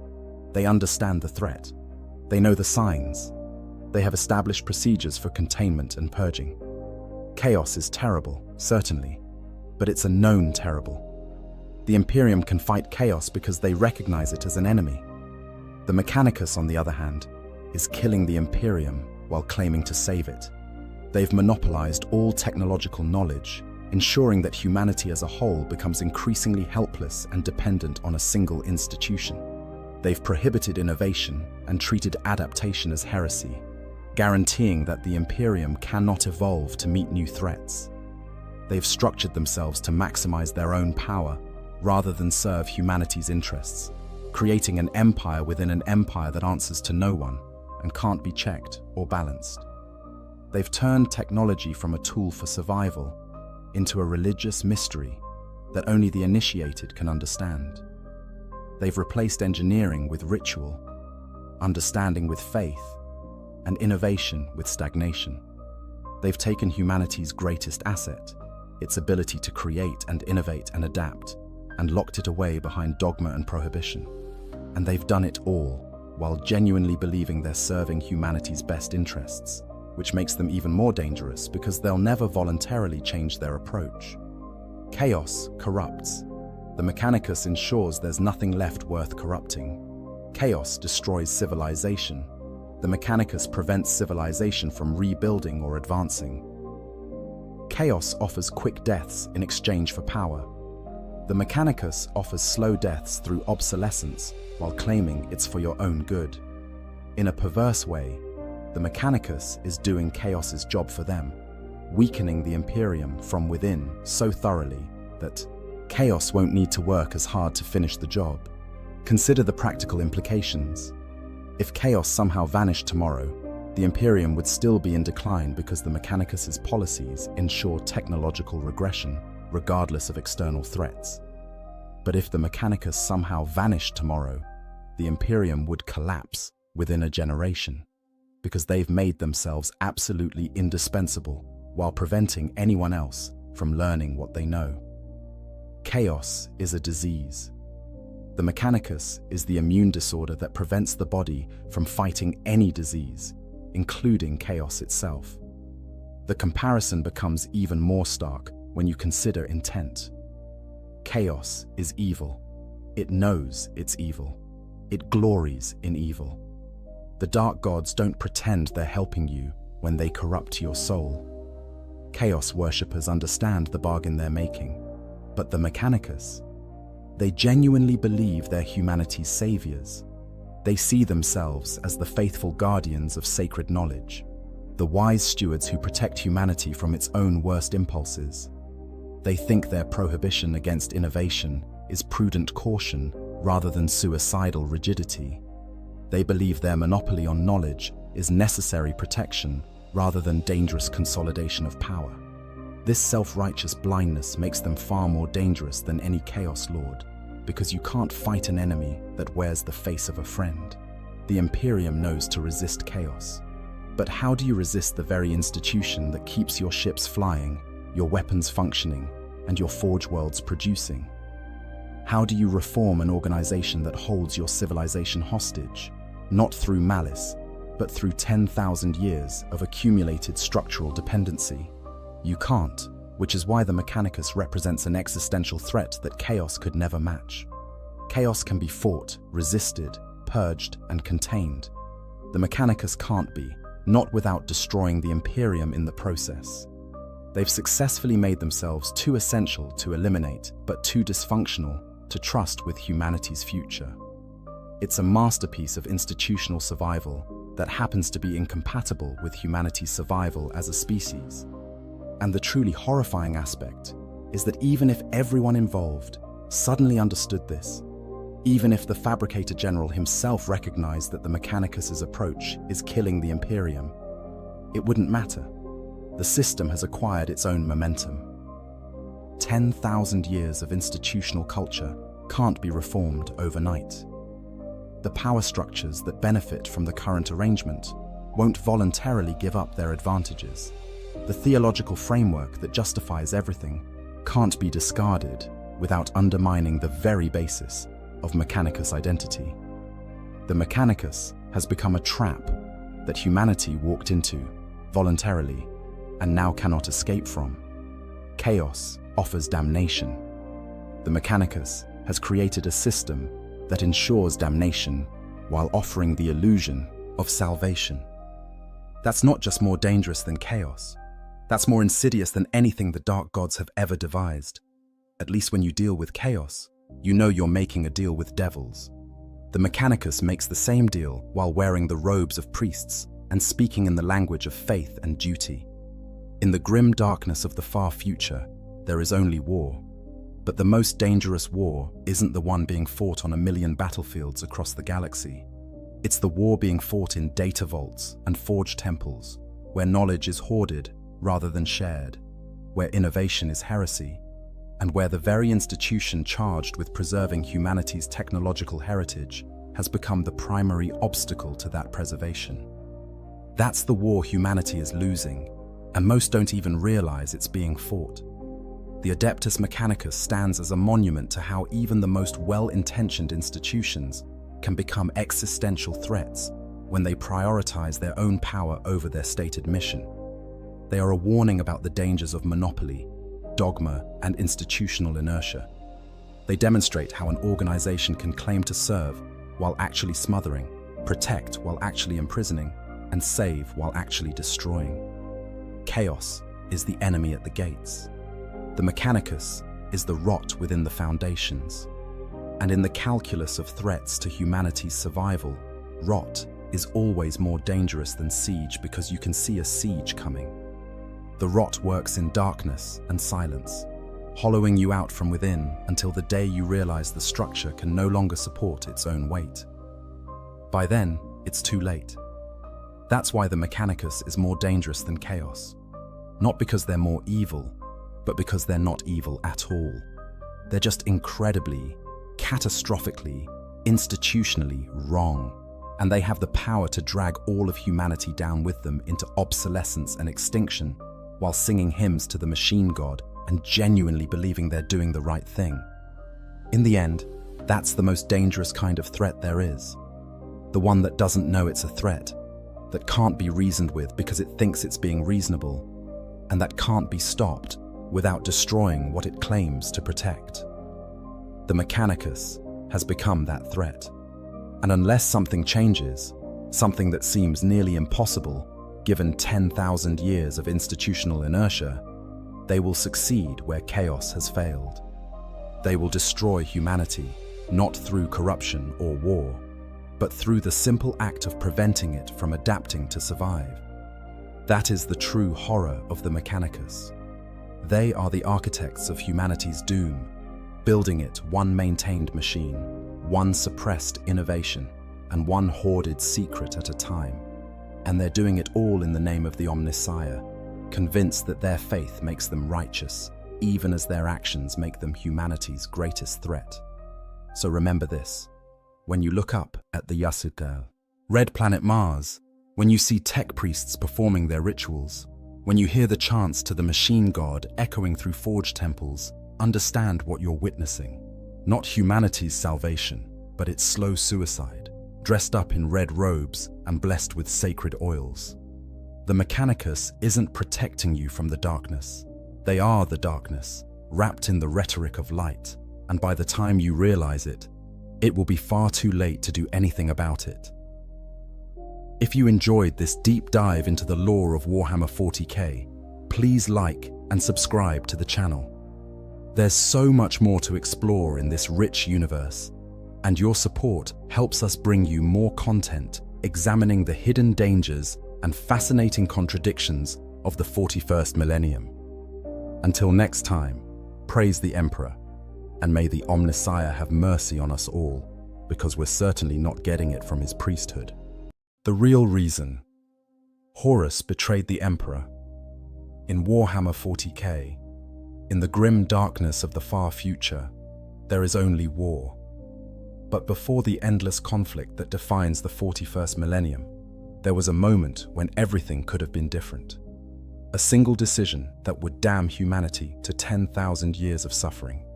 They understand the threat. They know the signs. They have established procedures for containment and purging. Chaos is terrible, certainly, but it's a known terrible. The Imperium can fight chaos because they recognize it as an enemy. The Mechanicus, on the other hand, is killing the Imperium while claiming to save it. They've monopolized all technological knowledge, ensuring that humanity as a whole becomes increasingly helpless and dependent on a single institution. They've prohibited innovation and treated adaptation as heresy, guaranteeing that the Imperium cannot evolve to meet new threats. They've structured themselves to maximize their own power rather than serve humanity's interests, creating an empire within an empire that answers to no one and can't be checked or balanced. They've turned technology from a tool for survival into a religious mystery that only the initiated can understand. They've replaced engineering with ritual, understanding with faith, and innovation with stagnation. They've taken humanity's greatest asset, its ability to create and innovate and adapt, and locked it away behind dogma and prohibition. And they've done it all while genuinely believing they're serving humanity's best interests, which makes them even more dangerous because they'll never voluntarily change their approach. Chaos corrupts. The Mechanicus ensures there's nothing left worth corrupting. Chaos destroys civilization. The Mechanicus prevents civilization from rebuilding or advancing. Chaos offers quick deaths in exchange for power. The Mechanicus offers slow deaths through obsolescence while claiming it's for your own good. In a perverse way, the Mechanicus is doing Chaos's job for them, weakening the Imperium from within so thoroughly that Chaos won't need to work as hard to finish the job. Consider the practical implications. If Chaos somehow vanished tomorrow, the Imperium would still be in decline because the Mechanicus's policies ensure technological regression, regardless of external threats. But if the Mechanicus somehow vanished tomorrow, the Imperium would collapse within a generation, because they've made themselves absolutely indispensable while preventing anyone else from learning what they know. Chaos is a disease. The Mechanicus is the immune disorder that prevents the body from fighting any disease, including chaos itself. The comparison becomes even more stark when you consider intent. Chaos is evil. It knows it's evil. It glories in evil. The dark gods don't pretend they're helping you when they corrupt your soul. Chaos worshippers understand the bargain they're making, but the Mechanicus, they genuinely believe they're humanity's saviors. They see themselves as the faithful guardians of sacred knowledge, the wise stewards who protect humanity from its own worst impulses. They think their prohibition against innovation is prudent caution rather than suicidal rigidity. They believe their monopoly on knowledge is necessary protection rather than dangerous consolidation of power. This self-righteous blindness makes them far more dangerous than any Chaos Lord, because you can't fight an enemy that wears the face of a friend. The Imperium knows to resist chaos. But how do you resist the very institution that keeps your ships flying, your weapons functioning, and your forge worlds producing? How do you reform an organization that holds your civilization hostage? Not through malice, but through 10,000 years of accumulated structural dependency. You can't, which is why the Mechanicus represents an existential threat that chaos could never match. Chaos can be fought, resisted, purged, and contained. The Mechanicus can't be, not without destroying the Imperium in the process. They've successfully made themselves too essential to eliminate, but too dysfunctional to trust with humanity's future. It's a masterpiece of institutional survival that happens to be incompatible with humanity's survival as a species. And the truly horrifying aspect is that even if everyone involved suddenly understood this, even if the Fabricator General himself recognized that the Mechanicus's approach is killing the Imperium, it wouldn't matter. The system has acquired its own momentum. 10,000 years of institutional culture can't be reformed overnight. The power structures that benefit from the current arrangement won't voluntarily give up their advantages. The theological framework that justifies everything can't be discarded without undermining the very basis of Mechanicus identity. The Mechanicus has become a trap that humanity walked into voluntarily and now cannot escape from. Chaos offers damnation. The Mechanicus has created a system that ensures damnation while offering the illusion of salvation. That's not just more dangerous than chaos. That's more insidious than anything the dark gods have ever devised. At least when you deal with chaos, you know you're making a deal with devils. The Mechanicus makes the same deal while wearing the robes of priests and speaking in the language of faith and duty. In the grim darkness of the far future, there is only war. But the most dangerous war isn't the one being fought on 1,000,000 battlefields across the galaxy. It's the war being fought in data vaults and forged temples, where knowledge is hoarded rather than shared, where innovation is heresy, and where the very institution charged with preserving humanity's technological heritage has become the primary obstacle to that preservation. That's the war humanity is losing, and most don't even realize it's being fought. The Adeptus Mechanicus stands as a monument to how even the most well-intentioned institutions can become existential threats when they prioritize their own power over their stated mission. They are a warning about the dangers of monopoly, dogma, and institutional inertia. They demonstrate how an organization can claim to serve while actually smothering, protect while actually imprisoning, and save while actually destroying. Chaos is the enemy at the gates. The Mechanicus is the rot within the foundations. And in the calculus of threats to humanity's survival, rot is always more dangerous than siege because you can see a siege coming. The rot works in darkness and silence, hollowing you out from within until the day you realize the structure can no longer support its own weight. By then, it's too late. That's why the Mechanicus is more dangerous than chaos. Not because they're more evil, but because they're not evil at all. They're just incredibly, catastrophically, institutionally wrong. And they have the power to drag all of humanity down with them into obsolescence and extinction while singing hymns to the machine god and genuinely believing they're doing the right thing. In the end, that's the most dangerous kind of threat there is. The one that doesn't know it's a threat, that can't be reasoned with because it thinks it's being reasonable, and that can't be stopped without destroying what it claims to protect. The Mechanicus has become that threat. And unless something changes, something that seems nearly impossible, given 10,000 years of institutional inertia, they will succeed where chaos has failed. They will destroy humanity, not through corruption or war, but through the simple act of preventing it from adapting to survive. That is the true horror of the Mechanicus. They are the architects of humanity's doom, building it one maintained machine, one suppressed innovation, and one hoarded secret at a time. And they're doing it all in the name of the Omnissiah, convinced that their faith makes them righteous, even as their actions make them humanity's greatest threat. So remember this: when you look up at the Yasutel, red planet Mars, when you see tech priests performing their rituals, when you hear the chants to the machine god echoing through forged temples, understand what you're witnessing. Not humanity's salvation, but its slow suicide, dressed up in red robes and blessed with sacred oils. The Mechanicus isn't protecting you from the darkness. They are the darkness, wrapped in the rhetoric of light, and by the time you realize it, it will be far too late to do anything about it. If you enjoyed this deep dive into the lore of Warhammer 40k, please like and subscribe to the channel. There's so much more to explore in this rich universe, and your support helps us bring you more content examining the hidden dangers and fascinating contradictions of the 41st millennium. Until next time, praise the Emperor, and may the Omnissiah have mercy on us all, because we're certainly not getting it from his priesthood. The real reason. Horus betrayed the Emperor. In Warhammer 40k, in the grim darkness of the far future, there is only war. But before the endless conflict that defines the 41st millennium, there was a moment when everything could have been different. A single decision that would damn humanity to 10,000 years of suffering.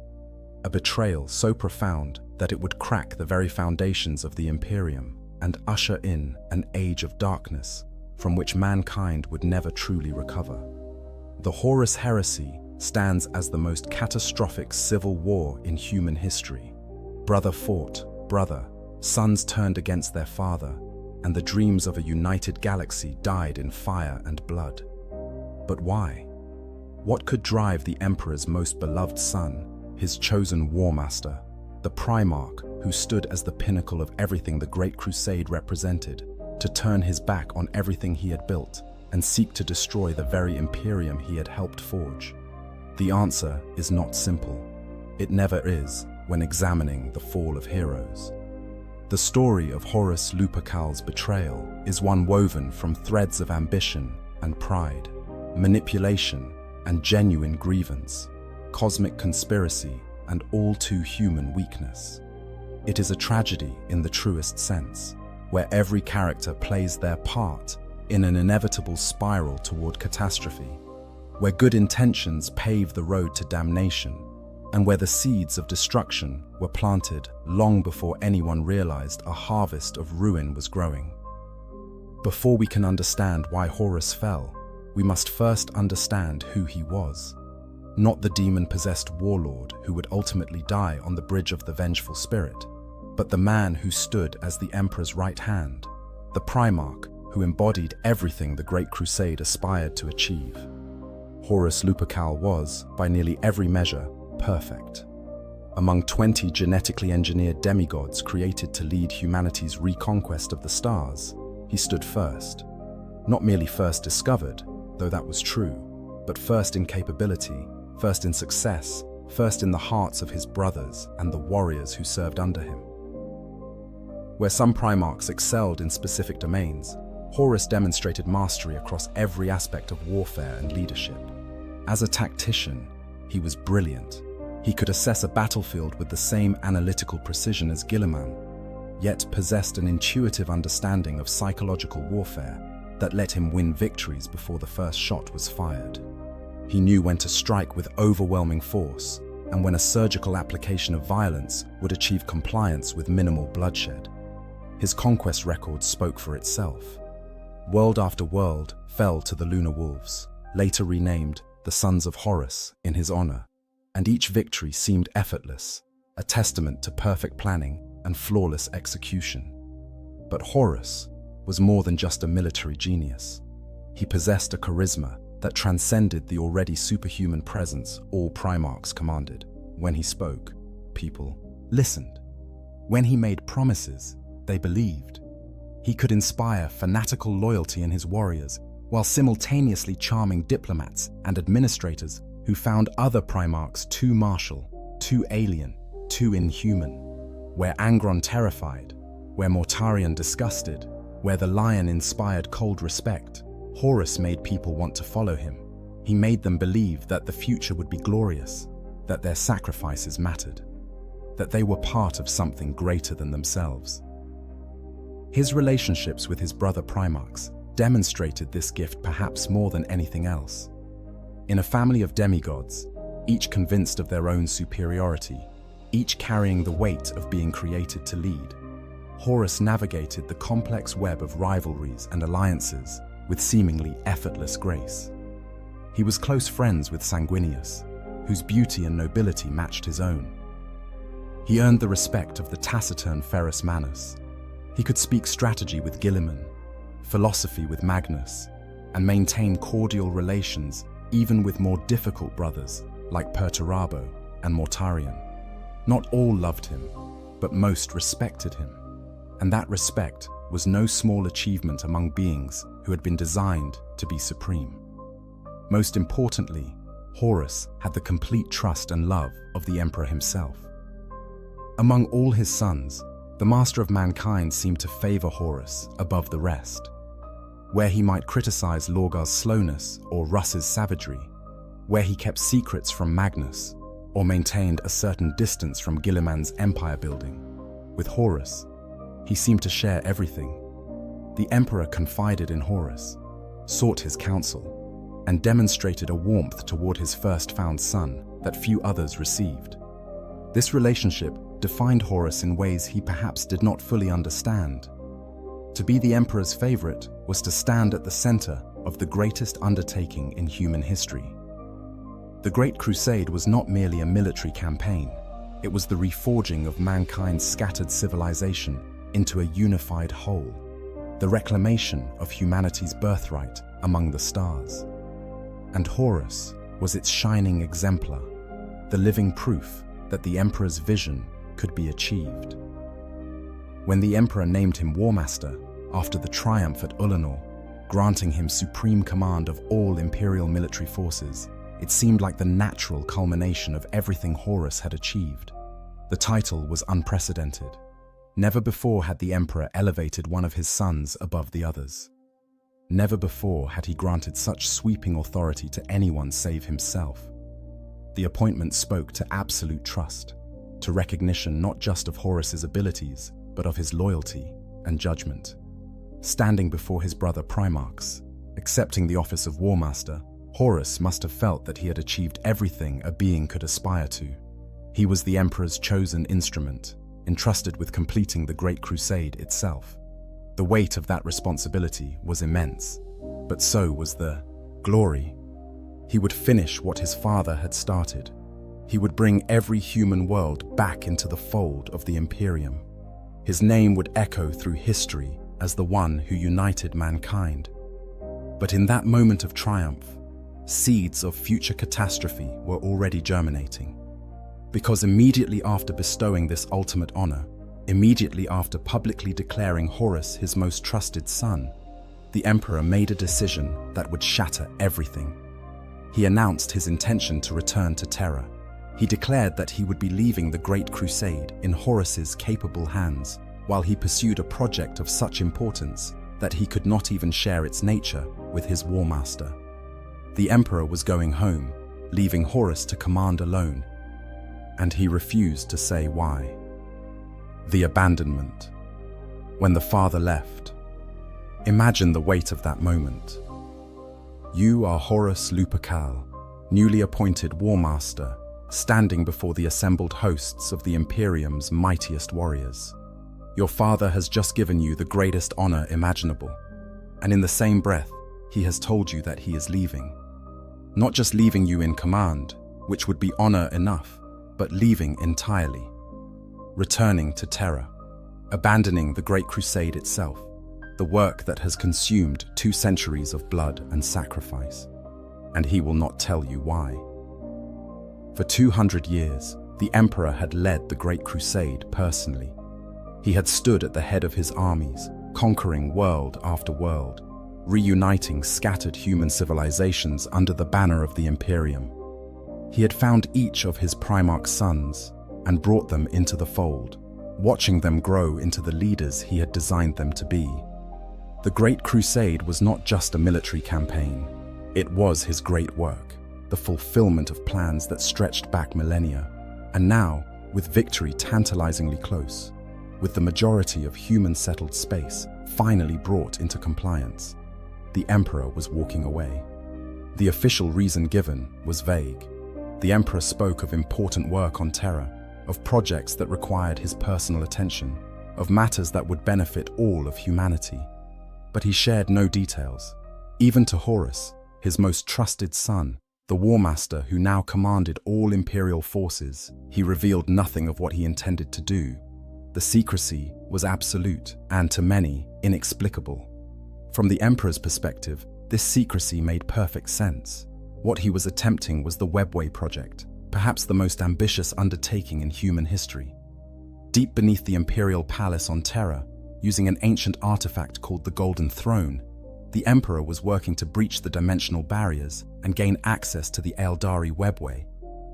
A betrayal so profound that it would crack the very foundations of the Imperium and usher in an age of darkness from which mankind would never truly recover. The Horus heresy stands as the most catastrophic civil war in human history. Brother fought brother, sons turned against their father, and the dreams of a united galaxy died in fire and blood. But why? What could drive the Emperor's most beloved son, his chosen war master, the Primarch who stood as the pinnacle of everything the Great Crusade represented, to turn his back on everything he had built and seek to destroy the very Imperium he had helped forge? The answer is not simple. It never is when examining the fall of heroes. The story of Horus Lupercal's betrayal is one woven from threads of ambition and pride, manipulation and genuine grievance, cosmic conspiracy and all too human weakness. It is a tragedy in the truest sense, where every character plays their part in an inevitable spiral toward catastrophe, where good intentions pave the road to damnation, and where the seeds of destruction were planted long before anyone realized a harvest of ruin was growing. Before we can understand why Horus fell, we must first understand who he was. Not the demon-possessed warlord who would ultimately die on the bridge of the vengeful spirit, but the man who stood as the Emperor's right hand, the Primarch who embodied everything the Great Crusade aspired to achieve. Horus Lupercal was, by nearly every measure, perfect. Among 20 genetically engineered demigods created to lead humanity's reconquest of the stars, he stood first. Not merely first discovered, though that was true, but first in capability, first in success, first in the hearts of his brothers and the warriors who served under him. Where some Primarchs excelled in specific domains, Horus demonstrated mastery across every aspect of warfare and leadership. As a tactician, he was brilliant. He could assess a battlefield with the same analytical precision as Guilliman, yet possessed an intuitive understanding of psychological warfare that let him win victories before the first shot was fired. He knew when to strike with overwhelming force and when a surgical application of violence would achieve compliance with minimal bloodshed. His conquest record spoke for itself. World after world fell to the Lunar Wolves, later renamed the Sons of Horus in his honor, and each victory seemed effortless, a testament to perfect planning and flawless execution. But Horus was more than just a military genius. He possessed a charisma that transcended the already superhuman presence all Primarchs commanded. When he spoke, people listened. When he made promises, they believed. He could inspire fanatical loyalty in his warriors, while simultaneously charming diplomats and administrators who found other Primarchs too martial, too alien, too inhuman. Where Angron terrified, where Mortarion disgusted, where the Lion inspired cold respect, Horus made people want to follow him. He made them believe that the future would be glorious, that their sacrifices mattered, that they were part of something greater than themselves. His relationships with his brother Primarchs demonstrated this gift perhaps more than anything else. In a family of demigods, each convinced of their own superiority, each carrying the weight of being created to lead. Horus navigated the complex web of rivalries and alliances with seemingly effortless grace. He was close friends with Sanguinius, whose beauty and nobility matched his own. He earned the respect of the taciturn Ferrus Manus. He could speak strategy with Gilliman, philosophy with Magnus, and maintain cordial relations even with more difficult brothers like Perturabo and Mortarion. Not all loved him, but most respected him. And that respect was no small achievement among beings who had been designed to be supreme. Most importantly, Horus had the complete trust and love of the Emperor himself. Among all his sons, the master of mankind seemed to favor Horus above the rest. Where he might criticize Lorgar's slowness or Russ's savagery, where he kept secrets from Magnus, or maintained a certain distance from Gilliman's empire building, with Horus, he seemed to share everything. The Emperor confided in Horus, sought his counsel, and demonstrated a warmth toward his first-found son that few others received. This relationship defined Horus in ways he perhaps did not fully understand. To be the Emperor's favorite was to stand at the center of the greatest undertaking in human history. The Great Crusade was not merely a military campaign. It was the reforging of mankind's scattered civilization into a unified whole, the reclamation of humanity's birthright among the stars. And Horus was its shining exemplar, the living proof that the Emperor's vision could be achieved. When the Emperor named him War Master after the triumph at Ulanor, granting him supreme command of all imperial military forces, it seemed like the natural culmination of everything Horus had achieved. The title was unprecedented. Never before had the Emperor elevated one of his sons above the others. Never before had he granted such sweeping authority to anyone save himself. The appointment spoke to absolute trust, to recognition not just of Horus's abilities, but of his loyalty and judgment. Standing before his brother Primarchs, accepting the office of War Master, Horus must have felt that he had achieved everything a being could aspire to. He was the Emperor's chosen instrument, entrusted with completing the Great Crusade itself. The weight of that responsibility was immense, but so was the glory. He would finish what his father had started. He would bring every human world back into the fold of the Imperium. His name would echo through history as the one who united mankind. But in that moment of triumph, seeds of future catastrophe were already germinating. Because immediately after bestowing this ultimate honor, immediately after publicly declaring Horus his most trusted son, the Emperor made a decision that would shatter everything. He announced his intention to return to Terra. He declared that he would be leaving the Great Crusade in Horus's capable hands, while he pursued a project of such importance that he could not even share its nature with his War Master. The Emperor was going home, leaving Horus to command alone, and he refused to say why. The abandonment. When the father left. Imagine the weight of that moment. You are Horus Lupercal, newly appointed War Master, standing before the assembled hosts of the Imperium's mightiest warriors. Your father has just given you the greatest honor imaginable, and in the same breath, he has told you that he is leaving. Not just leaving you in command, which would be honor enough, but leaving entirely. Returning to Terra, abandoning the Great Crusade itself, the work that has consumed 2 centuries of blood and sacrifice. And he will not tell you why. For 200 years, the Emperor had led the Great Crusade personally. He had stood at the head of his armies, conquering world after world, reuniting scattered human civilizations under the banner of the Imperium. He had found each of his Primarch sons and brought them into the fold, watching them grow into the leaders he had designed them to be. The Great Crusade was not just a military campaign. It was his great work, the fulfillment of plans that stretched back millennia. And now, with victory tantalizingly close, with the majority of human-settled space finally brought into compliance, the Emperor was walking away. The official reason given was vague. The Emperor spoke of important work on Terra, of projects that required his personal attention, of matters that would benefit all of humanity. But he shared no details. Even to Horus, his most trusted son, the War Master who now commanded all Imperial forces, he revealed nothing of what he intended to do. The secrecy was absolute and, to many, inexplicable. From the Emperor's perspective, this secrecy made perfect sense. What he was attempting was the Webway project, perhaps the most ambitious undertaking in human history. Deep beneath the Imperial Palace on Terra, using an ancient artifact called the Golden Throne, the Emperor was working to breach the dimensional barriers and gain access to the Eldari Webway,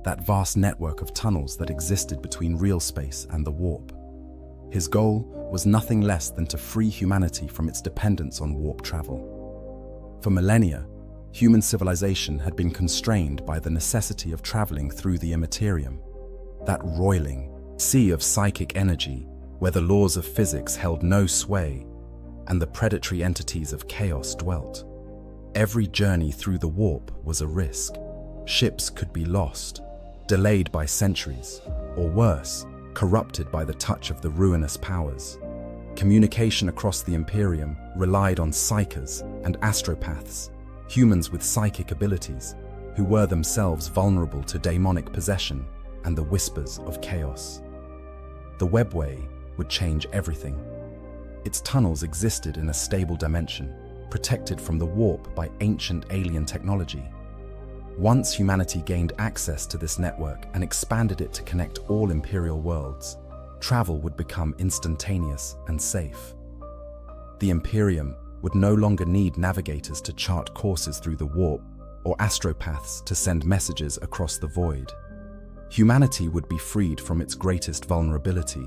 that vast network of tunnels that existed between real space and the warp. His goal was nothing less than to free humanity from its dependence on warp travel. For millennia, human civilization had been constrained by the necessity of traveling through the immaterium, that roiling sea of psychic energy where the laws of physics held no sway and the predatory entities of chaos dwelt. Every journey through the warp was a risk. Ships could be lost, delayed by centuries, or worse, corrupted by the touch of the ruinous powers. Communication across the Imperium relied on psychers and astropaths, humans with psychic abilities, who were themselves vulnerable to demonic possession and the whispers of chaos. The Webway would change everything. Its tunnels existed in a stable dimension, protected from the warp by ancient alien technology. Once humanity gained access to this network and expanded it to connect all Imperial worlds, travel would become instantaneous and safe. The Imperium would no longer need navigators to chart courses through the warp or astropaths to send messages across the void. Humanity would be freed from its greatest vulnerability.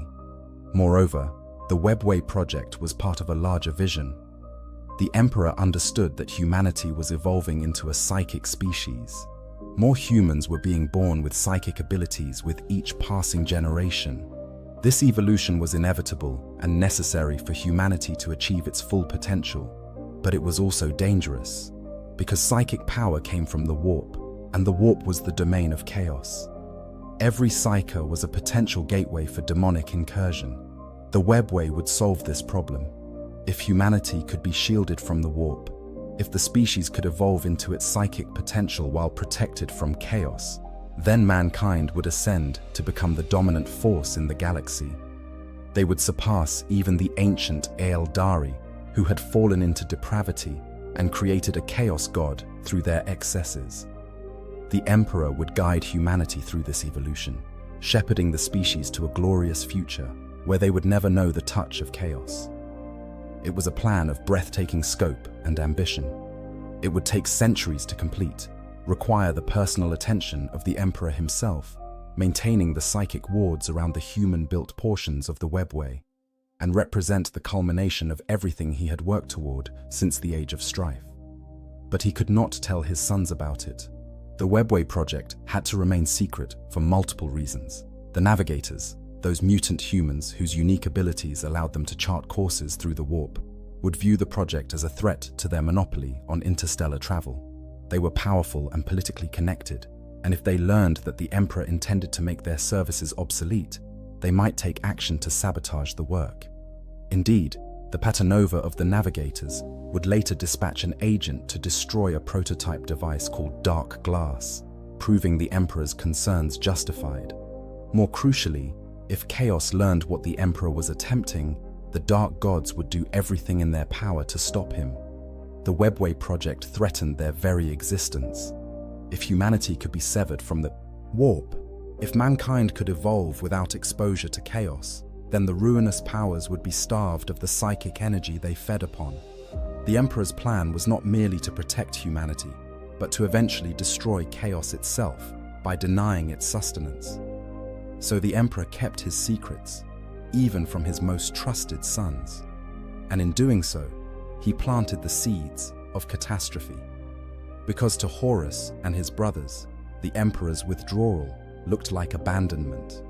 Moreover, the Webway project was part of a larger vision. The Emperor understood that humanity was evolving into a psychic species. More humans were being born with psychic abilities with each passing generation. This evolution was inevitable and necessary for humanity to achieve its full potential, but it was also dangerous, because psychic power came from the warp, and the warp was the domain of chaos. Every psyker was a potential gateway for demonic incursion. The Webway would solve this problem. If humanity could be shielded from the warp, if the species could evolve into its psychic potential while protected from chaos, then mankind would ascend to become the dominant force in the galaxy. They would surpass even the ancient Eldari, who had fallen into depravity and created a chaos god through their excesses. The Emperor would guide humanity through this evolution, shepherding the species to a glorious future where they would never know the touch of chaos. It was a plan of breathtaking scope and ambition. It would take centuries to complete, require the personal attention of the Emperor himself, maintaining the psychic wards around the human-built portions of the Webway, and represent the culmination of everything he had worked toward since the Age of Strife. But he could not tell his sons about it. The Webway project had to remain secret for multiple reasons. The navigators, those mutant humans whose unique abilities allowed them to chart courses through the warp, would view the project as a threat to their monopoly on interstellar travel. They were powerful and politically connected, and if they learned that the Emperor intended to make their services obsolete, they might take action to sabotage the work. Indeed, the Paternova of the Navigators would later dispatch an agent to destroy a prototype device called Dark Glass, proving the Emperor's concerns justified. More crucially, if Chaos learned what the Emperor was attempting, the Dark Gods would do everything in their power to stop him. The Webway project threatened their very existence. If humanity could be severed from the warp, if mankind could evolve without exposure to chaos, then the ruinous powers would be starved of the psychic energy they fed upon. The Emperor's plan was not merely to protect humanity, but to eventually destroy chaos itself by denying its sustenance. So the Emperor kept his secrets, even from his most trusted sons. And in doing so, he planted the seeds of catastrophe. Because to Horus and his brothers, the Emperor's withdrawal looked like abandonment.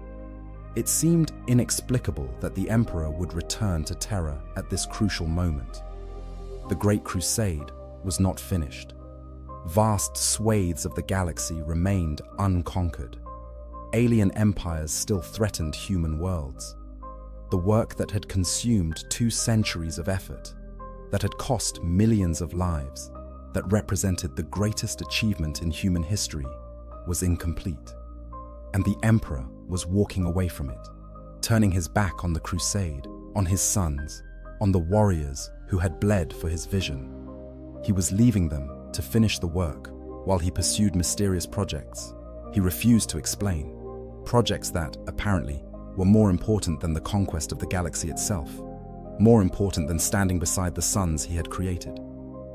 It seemed inexplicable that the Emperor would return to Terra at this crucial moment. The Great Crusade was not finished. Vast swathes of the galaxy remained unconquered. alien empires still threatened human worlds. The work that had consumed 2 centuries of effort, that had cost millions of lives, that represented the greatest achievement in human history, was incomplete. And the Emperor was walking away from it, turning his back on the crusade, on his sons, on the warriors who had bled for his vision. He was leaving them to finish the work while he pursued mysterious projects he refused to explain, projects that, apparently, were more important than the conquest of the galaxy itself, more important than standing beside the suns he had created,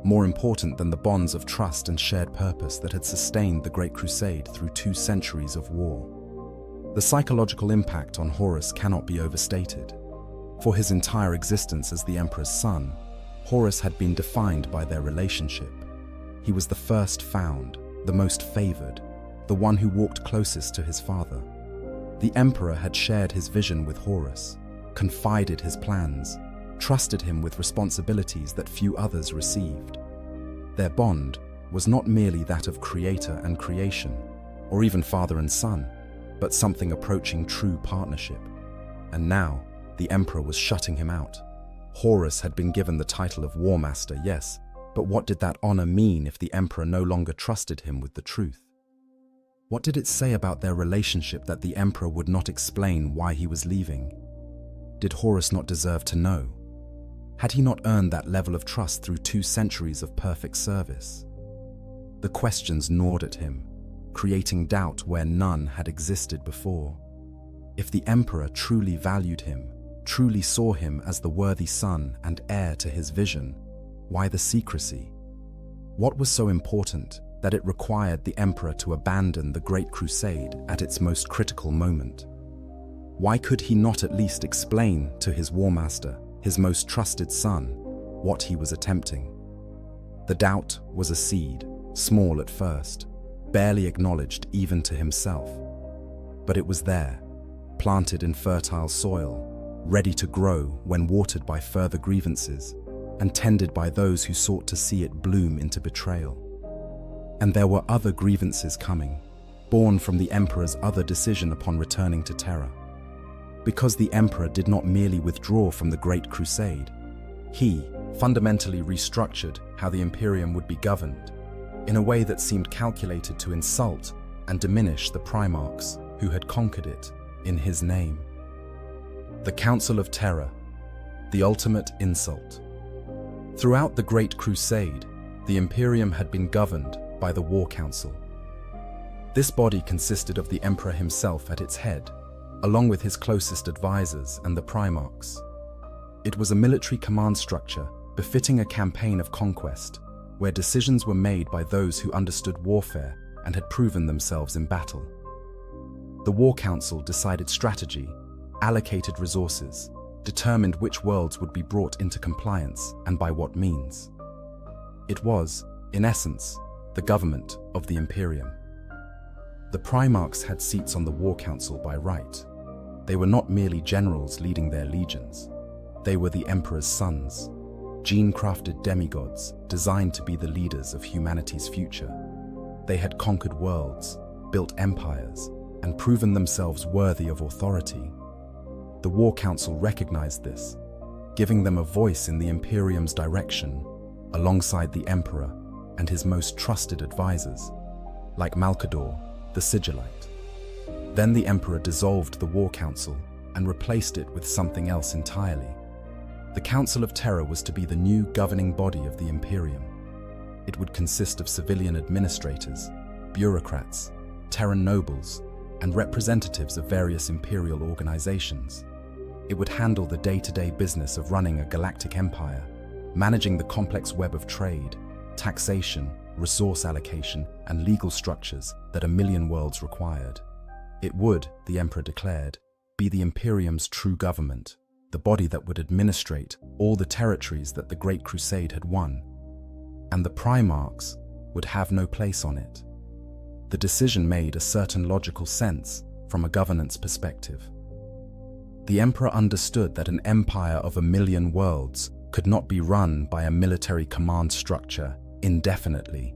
more important than the bonds of trust and shared purpose that had sustained the Great Crusade through 2 centuries of war. The psychological impact on Horus cannot be overstated. For his entire existence as the Emperor's son, Horus had been defined by their relationship. He was the first found, the most favored, the one who walked closest to his father. The Emperor had shared his vision with Horus, confided his plans, trusted him with responsibilities that few others received. Their bond was not merely that of creator and creation, or even father and son, but something approaching true partnership. And now, the Emperor was shutting him out. Horus had been given the title of War Master, yes, but what did that honor mean if the Emperor no longer trusted him with the truth? What did it say about their relationship that the Emperor would not explain why he was leaving? Did Horus not deserve to know? Had he not earned that level of trust through 2 centuries of perfect service? The questions gnawed at him, creating doubt where none had existed before. If the Emperor truly valued him, truly saw him as the worthy son and heir to his vision, why the secrecy? What was so important that it required the Emperor to abandon the Great Crusade at its most critical moment? Why could he not at least explain to his War Master, his most trusted son, what he was attempting? The doubt was a seed, small at first, barely acknowledged even to himself. But it was there, planted in fertile soil, ready to grow when watered by further grievances, and tended by those who sought to see it bloom into betrayal. And there were other grievances coming, born from the Emperor's other decision upon returning to Terra. Because the Emperor did not merely withdraw from the Great Crusade, he fundamentally restructured how the Imperium would be governed, in a way that seemed calculated to insult and diminish the Primarchs who had conquered it in his name. The Council of Terra, the ultimate insult. Throughout the Great Crusade, the Imperium had been governed by the War Council. This body consisted of the Emperor himself at its head, along with his closest advisors and the Primarchs. It was a military command structure befitting a campaign of conquest, where decisions were made by those who understood warfare and had proven themselves in battle. The War Council decided strategy, allocated resources, determined which worlds would be brought into compliance and by what means. It was, in essence, the government of the Imperium. The Primarchs had seats on the War Council by right. They were not merely generals leading their legions. They were the Emperor's sons, gene-crafted demigods designed to be the leaders of humanity's future. They had conquered worlds, built empires, and proven themselves worthy of authority. The War Council recognized this, giving them a voice in the Imperium's direction, alongside the Emperor and his most trusted advisors, like Malcador, the Sigillite. Then the Emperor dissolved the War Council and replaced it with something else entirely. The Council of Terra was to be the new governing body of the Imperium. It would consist of civilian administrators, bureaucrats, Terran nobles, and representatives of various imperial organizations. It would handle the day-to-day business of running a galactic empire, managing the complex web of trade, taxation, resource allocation, and legal structures that a million worlds required. It would, the Emperor declared, be the Imperium's true government, the body that would administrate all the territories that the Great Crusade had won. And the Primarchs would have no place on it. The decision made a certain logical sense from a governance perspective. The Emperor understood that an empire of 1,000,000 worlds could not be run by a military command structure indefinitely.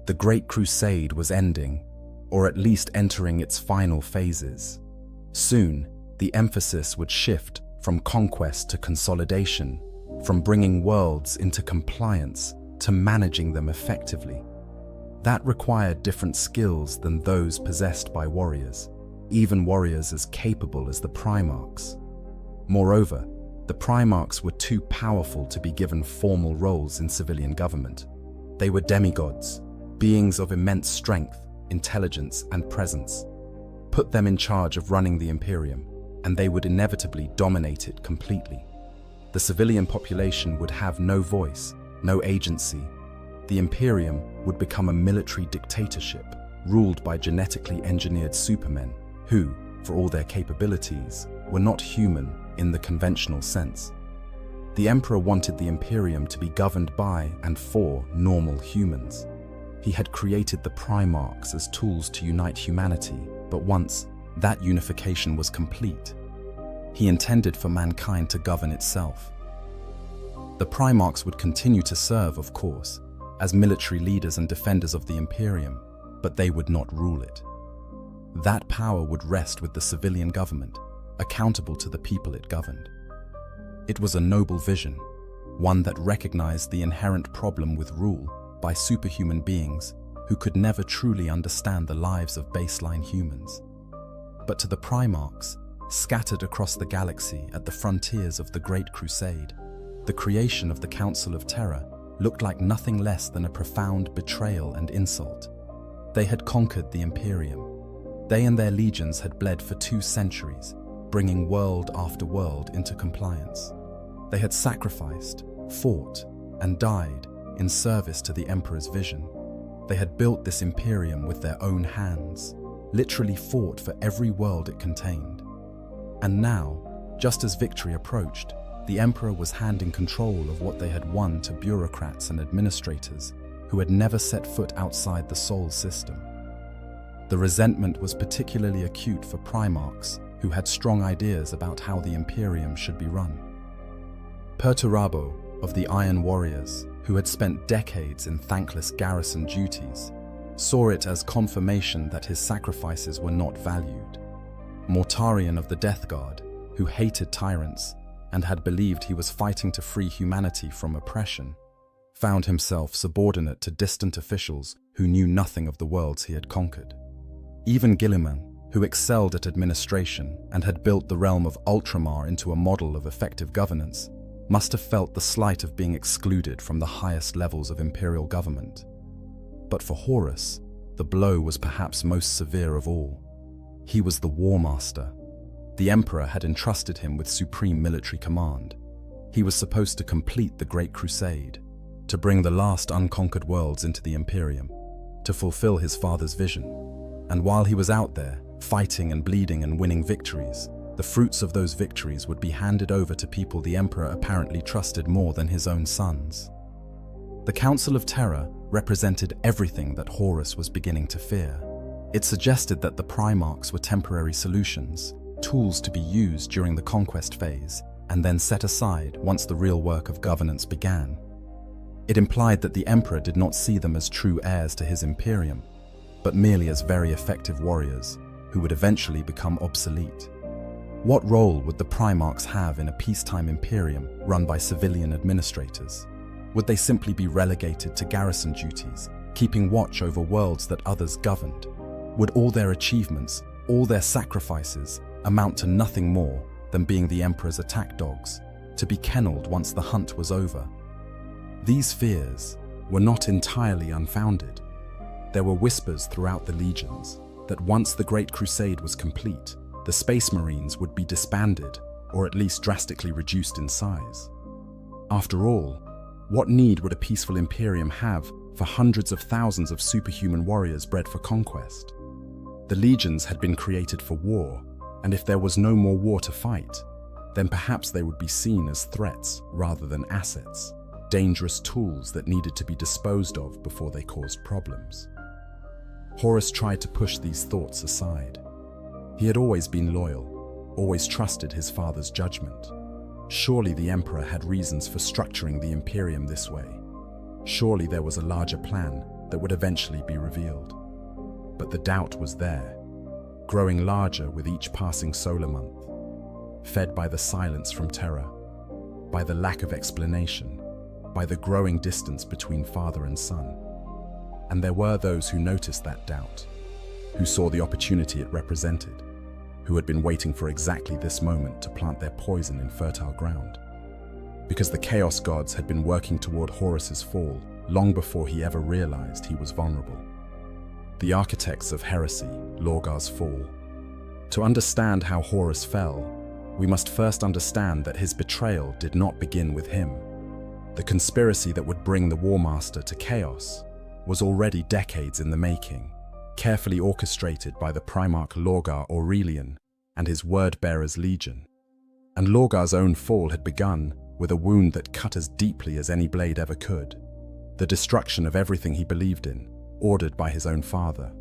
The Great Crusade was ending, or at least entering its final phases. Soon, the emphasis would shift from conquest to consolidation, from bringing worlds into compliance to managing them effectively. That required different skills than those possessed by warriors, even warriors as capable as the Primarchs. Moreover, the Primarchs were too powerful to be given formal roles in civilian government. They were demigods, beings of immense strength, intelligence, and presence. Put them in charge of running the Imperium, and they would inevitably dominate it completely. The civilian population would have no voice, no agency. The Imperium would become a military dictatorship, ruled by genetically engineered supermen who, for all their capabilities, were not human in the conventional sense. The Emperor wanted the Imperium to be governed by and for normal humans. He had created the Primarchs as tools to unite humanity, but once that unification was complete, he intended for mankind to govern itself. The Primarchs would continue to serve, of course, as military leaders and defenders of the Imperium, but they would not rule it. That power would rest with the civilian government, accountable to the people it governed. It was a noble vision, one that recognized the inherent problem with rule by superhuman beings who could never truly understand the lives of baseline humans. But to the Primarchs, scattered across the galaxy at the frontiers of the Great Crusade, the creation of the Council of Terra looked like nothing less than a profound betrayal and insult. They had conquered the Imperium. They and their legions had bled for 2 centuries, bringing world after world into compliance. They had sacrificed, fought, and died in service to the Emperor's vision. They had built this Imperium with their own hands, literally fought for every world it contained. And now, just as victory approached, the Emperor was handing control of what they had won to bureaucrats and administrators who had never set foot outside the Sol system. The resentment was particularly acute for Primarchs who had strong ideas about how the Imperium should be run. Perturabo of the Iron Warriors, who had spent decades in thankless garrison duties, saw it as confirmation that his sacrifices were not valued. Mortarion of the Death Guard, who hated tyrants and had believed he was fighting to free humanity from oppression, found himself subordinate to distant officials who knew nothing of the worlds he had conquered. Even Guilliman, who excelled at administration and had built the realm of Ultramar into a model of effective governance, must have felt the slight of being excluded from the highest levels of imperial government. But for Horus, the blow was perhaps most severe of all. He was the War Master. The Emperor had entrusted him with supreme military command. He was supposed to complete the Great Crusade, to bring the last unconquered worlds into the Imperium, to fulfill his father's vision. And while he was out there, fighting and bleeding and winning victories, the fruits of those victories would be handed over to people the Emperor apparently trusted more than his own sons. The Council of Terra represented everything that Horus was beginning to fear. It suggested that the Primarchs were temporary solutions, tools to be used during the conquest phase, and then set aside once the real work of governance began. It implied that the Emperor did not see them as true heirs to his Imperium, but merely as very effective warriors who would eventually become obsolete. What role would the Primarchs have in a peacetime Imperium run by civilian administrators? Would they simply be relegated to garrison duties, keeping watch over worlds that others governed? Would all their achievements, all their sacrifices, amount to nothing more than being the Emperor's attack dogs, to be kennelled once the hunt was over? These fears were not entirely unfounded. There were whispers throughout the legions that once the Great Crusade was complete, the Space Marines would be disbanded, or at least drastically reduced in size. After all, what need would a peaceful Imperium have for hundreds of thousands of superhuman warriors bred for conquest? The legions had been created for war, and if there was no more war to fight, then perhaps they would be seen as threats rather than assets, dangerous tools that needed to be disposed of before they caused problems. Horus tried to push these thoughts aside. He had always been loyal, always trusted his father's judgment. Surely the Emperor had reasons for structuring the Imperium this way. Surely there was a larger plan that would eventually be revealed. But the doubt was there, growing larger with each passing solar month, fed by the silence from terror, by the lack of explanation, by the growing distance between father and son. And there were those who noticed that doubt, who saw the opportunity it represented, who had been waiting for exactly this moment to plant their poison in fertile ground. Because the Chaos Gods had been working toward Horus's fall long before he ever realized he was vulnerable. The architects of heresy, Lorgar's fall. To understand how Horus fell, we must first understand that his betrayal did not begin with him. The conspiracy that would bring the War Master to chaos was already decades in the making, carefully orchestrated by the Primarch Lorgar Aurelian and his Word-Bearers Legion. And Lorgar's own fall had begun with a wound that cut as deeply as any blade ever could, the destruction of everything he believed in, ordered by his own father.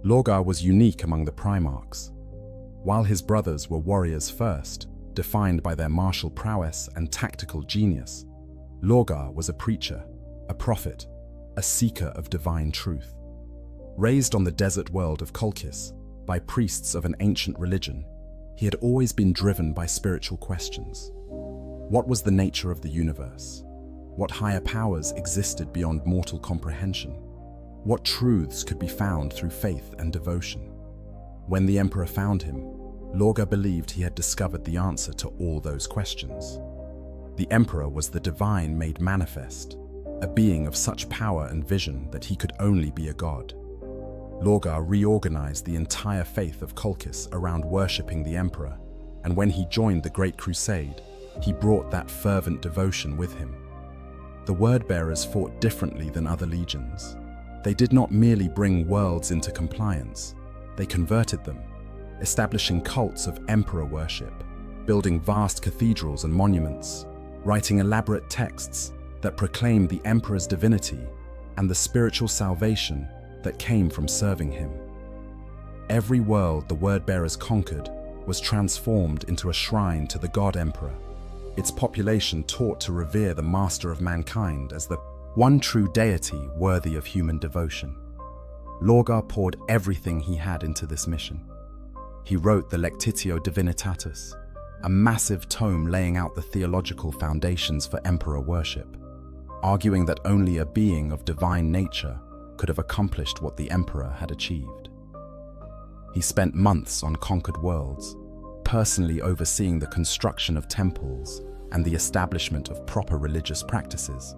Lorgar was unique among the Primarchs. While his brothers were warriors first, defined by their martial prowess and tactical genius, Lorgar was a preacher, a prophet, a seeker of divine truth. Raised on the desert world of Colchis by priests of an ancient religion, he had always been driven by spiritual questions. What was the nature of the universe? What higher powers existed beyond mortal comprehension? What truths could be found through faith and devotion? When the Emperor found him, Lorgar believed he had discovered the answer to all those questions. The Emperor was the divine made manifest, a being of such power and vision that he could only be a god. Lorgar reorganized the entire faith of Colchis around worshipping the Emperor, and when he joined the Great Crusade, he brought that fervent devotion with him. The Word-Bearers fought differently than other legions. They did not merely bring worlds into compliance, they converted them, establishing cults of emperor worship, building vast cathedrals and monuments, writing elaborate texts that proclaimed the Emperor's divinity and the spiritual salvation that came from serving him. Every world the Word-Bearers conquered was transformed into a shrine to the God Emperor, its population taught to revere the master of mankind as the one true deity worthy of human devotion. Lorgar poured everything he had into this mission. He wrote the Lectitio Divinitatis, a massive tome laying out the theological foundations for emperor worship, arguing that only a being of divine nature could have accomplished what the emperor had achieved. He spent months on conquered worlds, personally overseeing the construction of temples and the establishment of proper religious practices.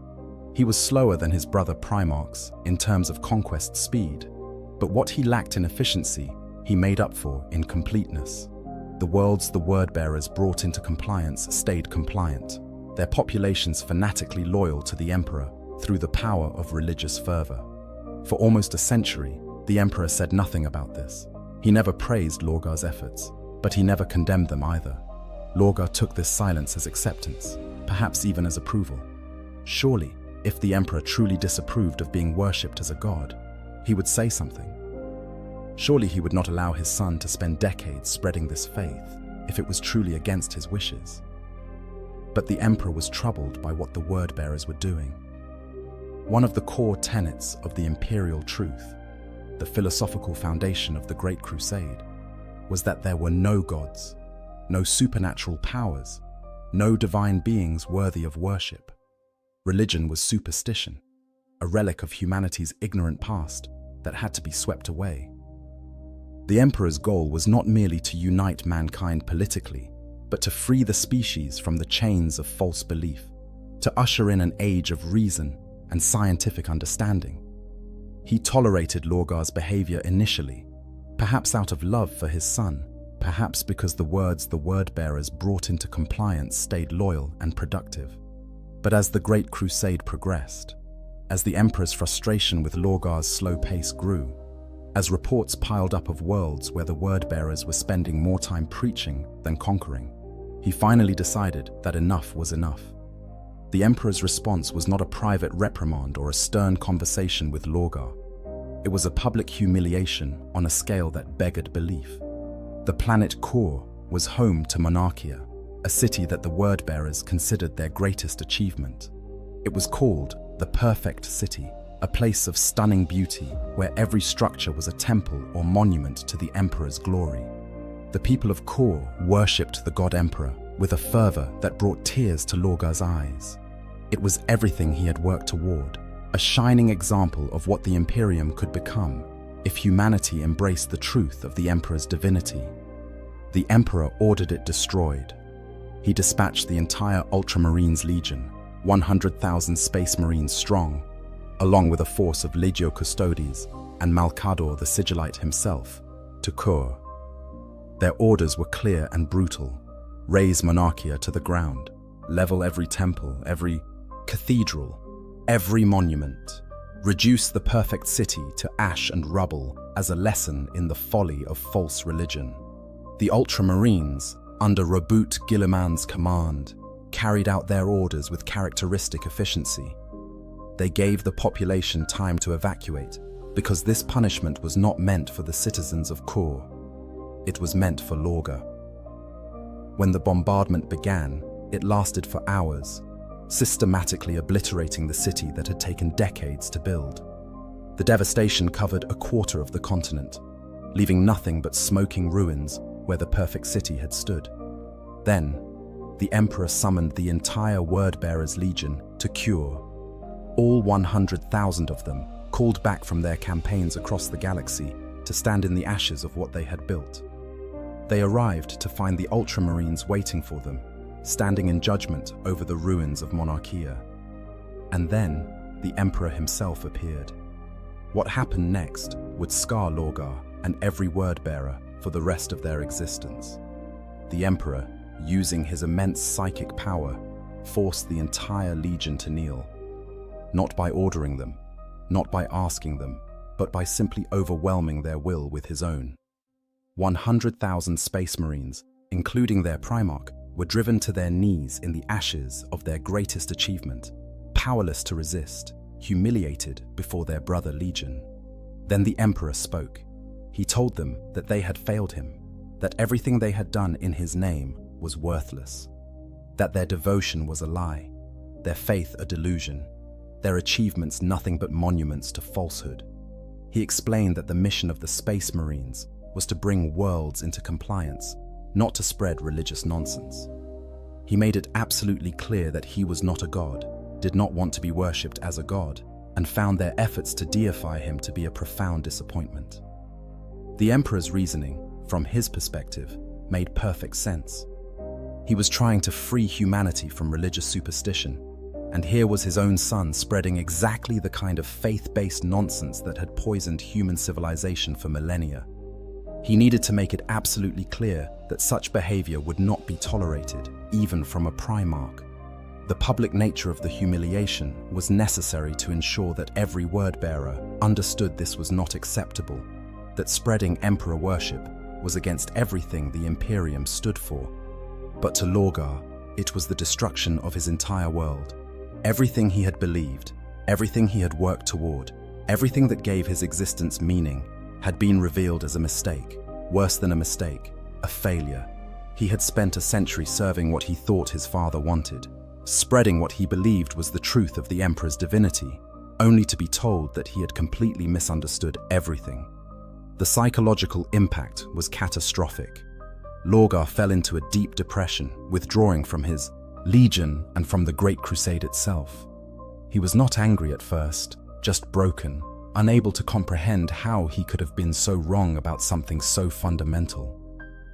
He was slower than his brother Primarchs in terms of conquest speed, but what he lacked in efficiency, he made up for in completeness. The worlds the Word-Bearers brought into compliance stayed compliant, their populations fanatically loyal to the Emperor through the power of religious fervor. For almost a century, the Emperor said nothing about this. He never praised Lorgar's efforts, but he never condemned them either. Lorgar took this silence as acceptance, perhaps even as approval. Surely, if the Emperor truly disapproved of being worshipped as a god, he would say something. Surely he would not allow his son to spend decades spreading this faith if it was truly against his wishes. But the Emperor was troubled by what the Word-Bearers were doing. One of the core tenets of the imperial truth, the philosophical foundation of the Great Crusade, was that there were no gods, no supernatural powers, no divine beings worthy of worship. Religion was superstition, a relic of humanity's ignorant past that had to be swept away. The Emperor's goal was not merely to unite mankind politically, but to free the species from the chains of false belief, to usher in an age of reason and scientific understanding. He tolerated Lorgar's behavior initially, perhaps out of love for his son, perhaps because the words the Word-Bearers brought into compliance stayed loyal and productive. But as the Great Crusade progressed, as the Emperor's frustration with Lorgar's slow pace grew, as reports piled up of worlds where the Word-Bearers were spending more time preaching than conquering, he finally decided that enough was enough. The Emperor's response was not a private reprimand or a stern conversation with Lorgar. It was a public humiliation on a scale that beggared belief. The planet Kor was home to Monarchia, a city that the Word-Bearers considered their greatest achievement. It was called the Perfect City, a place of stunning beauty where every structure was a temple or monument to the emperor's glory. The people of Kor worshipped the god emperor with a fervor that brought tears to Lorgar's eyes. It was everything he had worked toward, a shining example of what the Imperium could become if humanity embraced the truth of the emperor's divinity. The emperor ordered it destroyed. He dispatched the entire Ultramarines Legion, 100,000 Space Marines strong, along with a force of Legio Custodes and Malcador the Sigillite himself, to Kor. Their orders were clear and brutal: raze Monarchia to the ground, level every temple, every cathedral, every monument, reduce the perfect city to ash and rubble as a lesson in the folly of false religion. The Ultramarines, under Rabut Guilliman's command, carried out their orders with characteristic efficiency. They gave the population time to evacuate because this punishment was not meant for the citizens of Kor. It was meant for Lorgar. When the bombardment began, it lasted for hours, systematically obliterating the city that had taken decades to build. The devastation covered a quarter of the continent, leaving nothing but smoking ruins where the perfect city had stood. Then, the Emperor summoned the entire Wordbearers Legion to Kure. All 100,000 of them called back from their campaigns across the galaxy to stand in the ashes of what they had built. They arrived to find the Ultramarines waiting for them, standing in judgment over the ruins of Monarchia. And then, the Emperor himself appeared. What happened next would scar Lorgar and every Wordbearer for the rest of their existence. The Emperor, using his immense psychic power, forced the entire Legion to kneel. Not by ordering them, not by asking them, but by simply overwhelming their will with his own. 100,000 Space Marines, including their Primarch, were driven to their knees in the ashes of their greatest achievement, powerless to resist, humiliated before their brother Legion. Then the Emperor spoke. He told them that they had failed him, that everything they had done in his name was worthless, that their devotion was a lie, their faith a delusion, their achievements nothing but monuments to falsehood. He explained that the mission of the Space Marines was to bring worlds into compliance, not to spread religious nonsense. He made it absolutely clear that he was not a god, did not want to be worshipped as a god, and found their efforts to deify him to be a profound disappointment. The Emperor's reasoning, from his perspective, made perfect sense. He was trying to free humanity from religious superstition, and here was his own son spreading exactly the kind of faith-based nonsense that had poisoned human civilization for millennia. He needed to make it absolutely clear that such behavior would not be tolerated, even from a Primarch. The public nature of the humiliation was necessary to ensure that every word-bearer understood this was not acceptable, that spreading Emperor worship was against everything the Imperium stood for. But to Lorgar, it was the destruction of his entire world. Everything he had believed, everything he had worked toward, everything that gave his existence meaning, had been revealed as a mistake, worse than a mistake, a failure. He had spent a century serving what he thought his father wanted, spreading what he believed was the truth of the Emperor's divinity, only to be told that he had completely misunderstood everything. The psychological impact was catastrophic. Lorgar fell into a deep depression, withdrawing from his Legion and from the Great Crusade itself. He was not angry at first, just broken, unable to comprehend how he could have been so wrong about something so fundamental.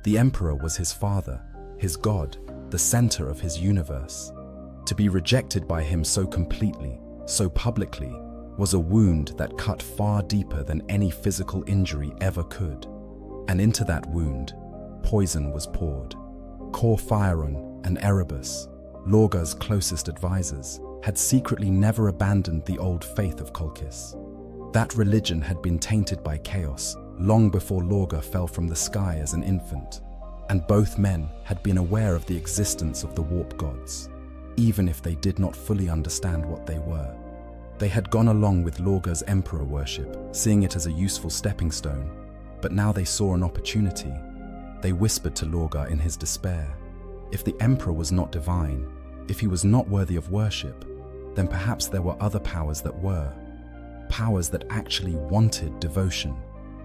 The Emperor was his father, his god, the center of his universe. To be rejected by him so completely, so publicly, was a wound that cut far deeper than any physical injury ever could. And into that wound, poison was poured. Cor Phaeron and Erebus, Lorgar's closest advisors, had secretly never abandoned the old faith of Colchis. That religion had been tainted by chaos long before Lorgar fell from the sky as an infant, and both men had been aware of the existence of the warp gods, even if they did not fully understand what they were. They had gone along with Lorgar's emperor worship, seeing it as a useful stepping stone, but now they saw an opportunity. They whispered to Lorgar in his despair, if the emperor was not divine, if he was not worthy of worship, then perhaps there were other powers that were. powers that actually wanted devotion,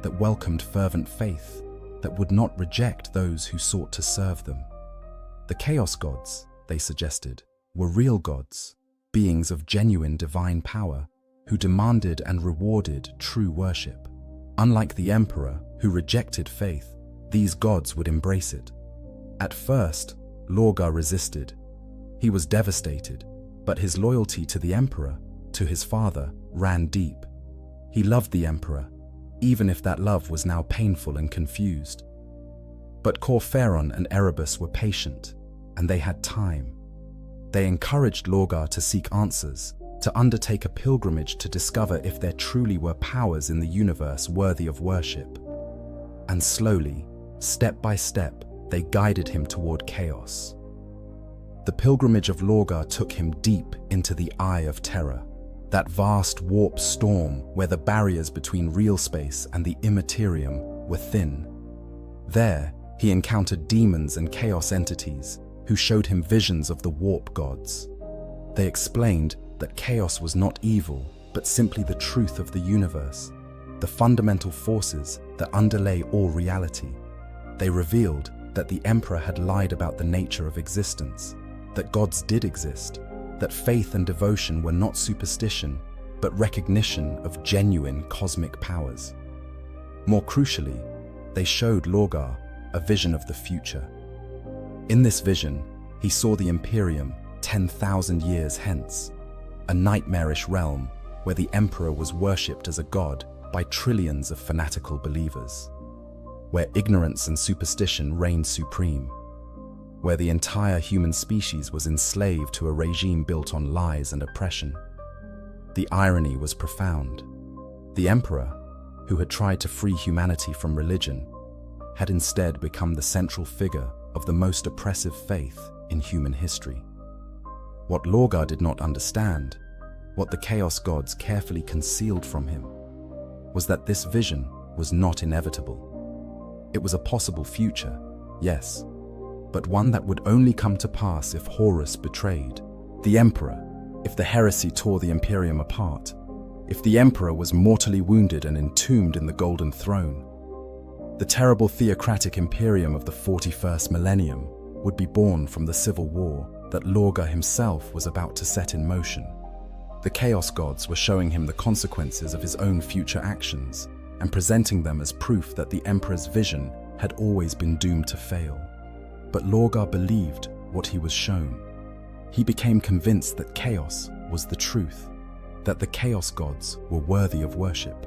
that welcomed fervent faith, that would not reject those who sought to serve them. The Chaos Gods, they suggested, were real gods, beings of genuine divine power, who demanded and rewarded true worship. Unlike the Emperor, who rejected faith, these gods would embrace it. At first, Lorgar resisted. He was devastated, but his loyalty to the Emperor, to his father, ran deep. He loved the Emperor, even if that love was now painful and confused. But Corferon and Erebus were patient, and they had time. They encouraged Lorgar to seek answers, to undertake a pilgrimage to discover if there truly were powers in the universe worthy of worship. And slowly, step by step, they guided him toward chaos. The pilgrimage of Lorgar took him deep into the Eye of Terror, that vast warp storm where the barriers between real space and the immaterium were thin. There, he encountered demons and chaos entities who showed him visions of the warp gods. They explained that chaos was not evil, but simply the truth of the universe, the fundamental forces that underlay all reality. They revealed that the Emperor had lied about the nature of existence, that gods did exist, that faith and devotion were not superstition, but recognition of genuine cosmic powers. More crucially, they showed Lorgar a vision of the future. In this vision, he saw the Imperium 10,000 years hence, a nightmarish realm where the Emperor was worshipped as a god by trillions of fanatical believers, where ignorance and superstition reigned supreme, where the entire human species was enslaved to a regime built on lies and oppression. The irony was profound. The Emperor, who had tried to free humanity from religion, had instead become the central figure of the most oppressive faith in human history. What Lorgar did not understand, what the Chaos Gods carefully concealed from him, was that this vision was not inevitable. It was a possible future, yes, but one that would only come to pass if Horus betrayed the Emperor, if the heresy tore the Imperium apart, if the Emperor was mortally wounded and entombed in the Golden Throne. The terrible theocratic Imperium of the 41st millennium would be born from the civil war that Lorgar himself was about to set in motion. The Chaos Gods were showing him the consequences of his own future actions and presenting them as proof that the Emperor's vision had always been doomed to fail. But Lorgar believed what he was shown. He became convinced that chaos was the truth, that the Chaos Gods were worthy of worship,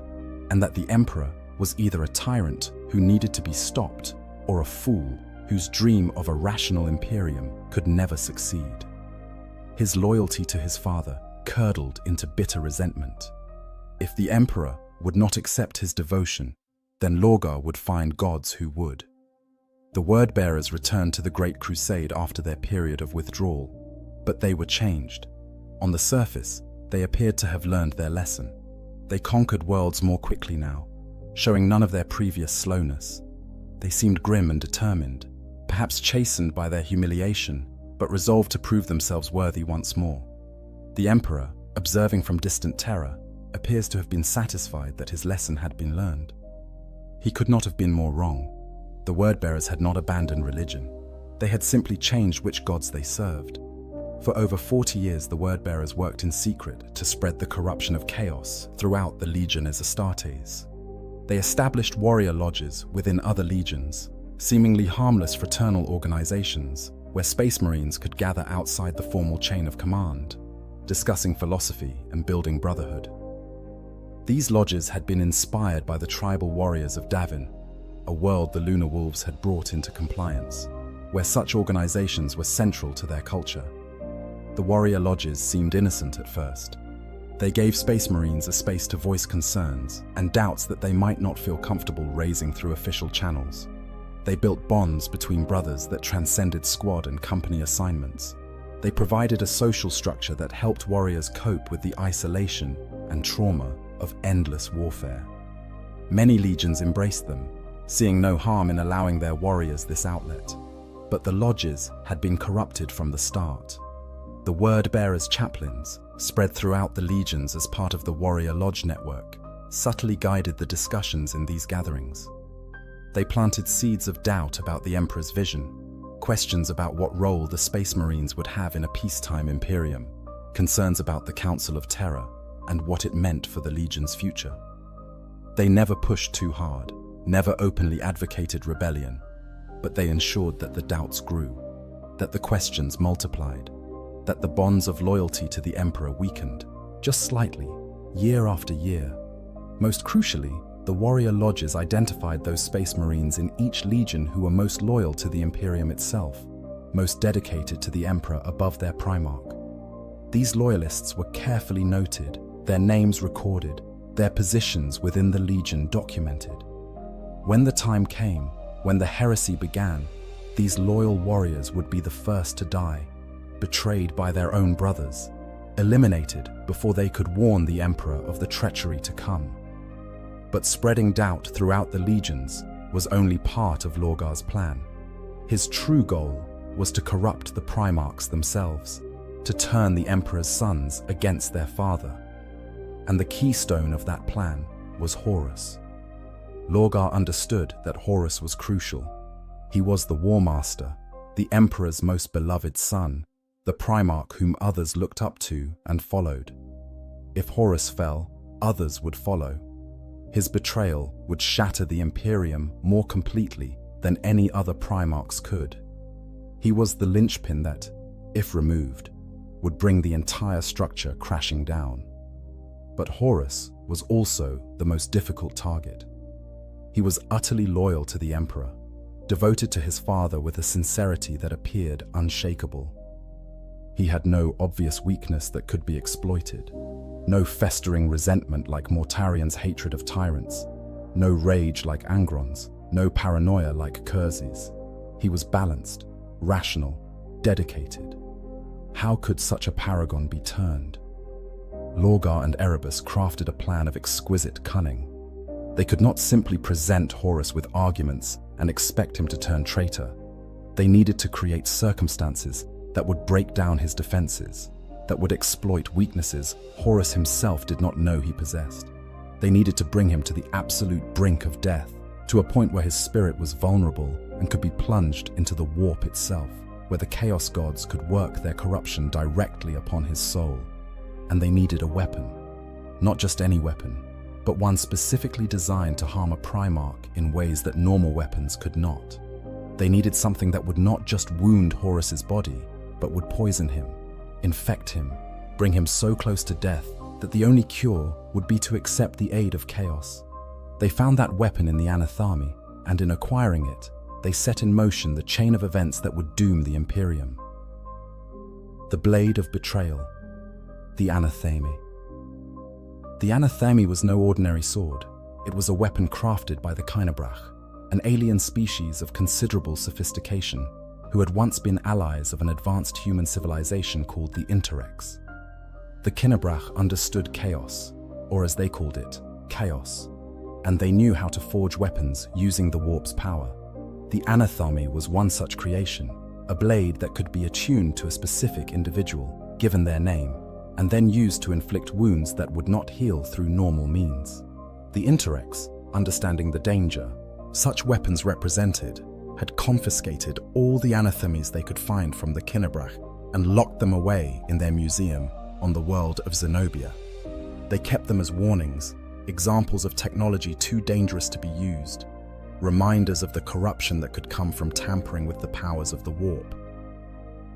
and that the Emperor was either a tyrant who needed to be stopped or a fool whose dream of a rational imperium could never succeed. His loyalty to his father curdled into bitter resentment. If the Emperor would not accept his devotion, then Lorgar would find gods who would. The word-bearers returned to the Great Crusade after their period of withdrawal, but they were changed. On the surface, they appeared to have learned their lesson. They conquered worlds more quickly now, showing none of their previous slowness. They seemed grim and determined, perhaps chastened by their humiliation, but resolved to prove themselves worthy once more. The Emperor, observing from distant terror, appears to have been satisfied that his lesson had been learned. He could not have been more wrong. The word-bearers had not abandoned religion. They had simply changed which gods they served. For over 40 years, the word-bearers worked in secret to spread the corruption of chaos throughout the Legiones Astartes. They established warrior lodges within other legions, seemingly harmless fraternal organizations where space marines could gather outside the formal chain of command, discussing philosophy and building brotherhood. These lodges had been inspired by the tribal warriors of Davin, a world the Lunar Wolves had brought into compliance, where such organizations were central to their culture. The warrior lodges seemed innocent at first. They gave space marines a space to voice concerns and doubts that they might not feel comfortable raising through official channels. They built bonds between brothers that transcended squad and company assignments. They provided a social structure that helped warriors cope with the isolation and trauma of endless warfare. Many legions embraced them, seeing no harm in allowing their warriors this outlet. But the lodges had been corrupted from the start. The word-bearers' chaplains, spread throughout the legions as part of the Warrior Lodge network, subtly guided the discussions in these gatherings. They planted seeds of doubt about the Emperor's vision, questions about what role the Space Marines would have in a peacetime Imperium, concerns about the Council of Terror and what it meant for the Legion's future. They never pushed too hard, never openly advocated rebellion, but they ensured that the doubts grew, that the questions multiplied, that the bonds of loyalty to the Emperor weakened, just slightly, year after year. Most crucially, the Warrior Lodges identified those Space Marines in each legion who were most loyal to the Imperium itself, most dedicated to the Emperor above their Primarch. These loyalists were carefully noted, their names recorded, their positions within the Legion documented. When the time came, when the heresy began, these loyal warriors would be the first to die, betrayed by their own brothers, eliminated before they could warn the Emperor of the treachery to come. But spreading doubt throughout the legions was only part of Lorgar's plan. His true goal was to corrupt the Primarchs themselves, to turn the Emperor's sons against their father. And the keystone of that plan was Horus. Lorgar understood that Horus was crucial. He was the War Master, the Emperor's most beloved son, the Primarch whom others looked up to and followed. If Horus fell, others would follow. His betrayal would shatter the Imperium more completely than any other Primarchs could. He was the linchpin that, if removed, would bring the entire structure crashing down. But Horus was also the most difficult target. He was utterly loyal to the Emperor, devoted to his father with a sincerity that appeared unshakable. He had no obvious weakness that could be exploited, no festering resentment like Mortarian's hatred of tyrants, no rage like Angron's, no paranoia like Kersey's. He was balanced, rational, dedicated. How could such a paragon be turned? Lorgar and Erebus crafted a plan of exquisite cunning. They could not simply present Horus with arguments and expect him to turn traitor. They needed to create circumstances that would break down his defenses, that would exploit weaknesses Horus himself did not know he possessed. They needed to bring him to the absolute brink of death, to a point where his spirit was vulnerable and could be plunged into the warp itself, where the Chaos Gods could work their corruption directly upon his soul. And they needed a weapon. Not just any weapon, but one specifically designed to harm a Primarch in ways that normal weapons could not. They needed something that would not just wound Horus's body, but would poison him, infect him, bring him so close to death that the only cure would be to accept the aid of chaos. They found that weapon in the Anathami, and in acquiring it, they set in motion the chain of events that would doom the Imperium. The Blade of Betrayal, the Anathami. The Anathami was no ordinary sword. It was a weapon crafted by the Kynabrach, an alien species of considerable sophistication, who had once been allies of an advanced human civilization called the Interrex. The Kynabrach understood chaos, or as they called it, chaos, and they knew how to forge weapons using the warp's power. The Anathami was one such creation, a blade that could be attuned to a specific individual, given their name, and then used to inflict wounds that would not heal through normal means. The Interrex, understanding the danger such weapons represented, had confiscated all the Anathamies they could find from the Kynabrach and locked them away in their museum on the world of Zenobia. They kept them as warnings, examples of technology too dangerous to be used, reminders of the corruption that could come from tampering with the powers of the warp.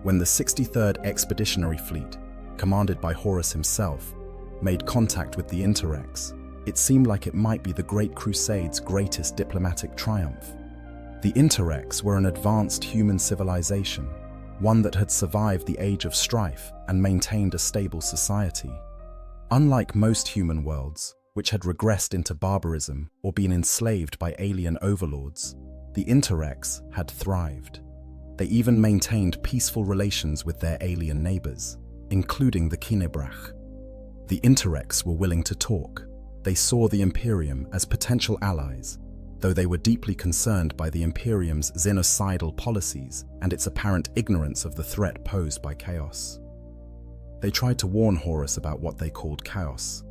When the 63rd Expeditionary Fleet, commanded by Horus himself, made contact with the Interrex, it seemed like it might be the Great Crusade's greatest diplomatic triumph. The Interrex were an advanced human civilization, one that had survived the age of strife and maintained a stable society. Unlike most human worlds, which had regressed into barbarism or been enslaved by alien overlords, the Interrex had thrived. They even maintained peaceful relations with their alien neighbors, including the Kynabrach. The Interrex were willing to talk. They saw the Imperium as potential allies, though they were deeply concerned by the Imperium's xenocidal policies and its apparent ignorance of the threat posed by chaos. They tried to warn Horus about what they called chaos,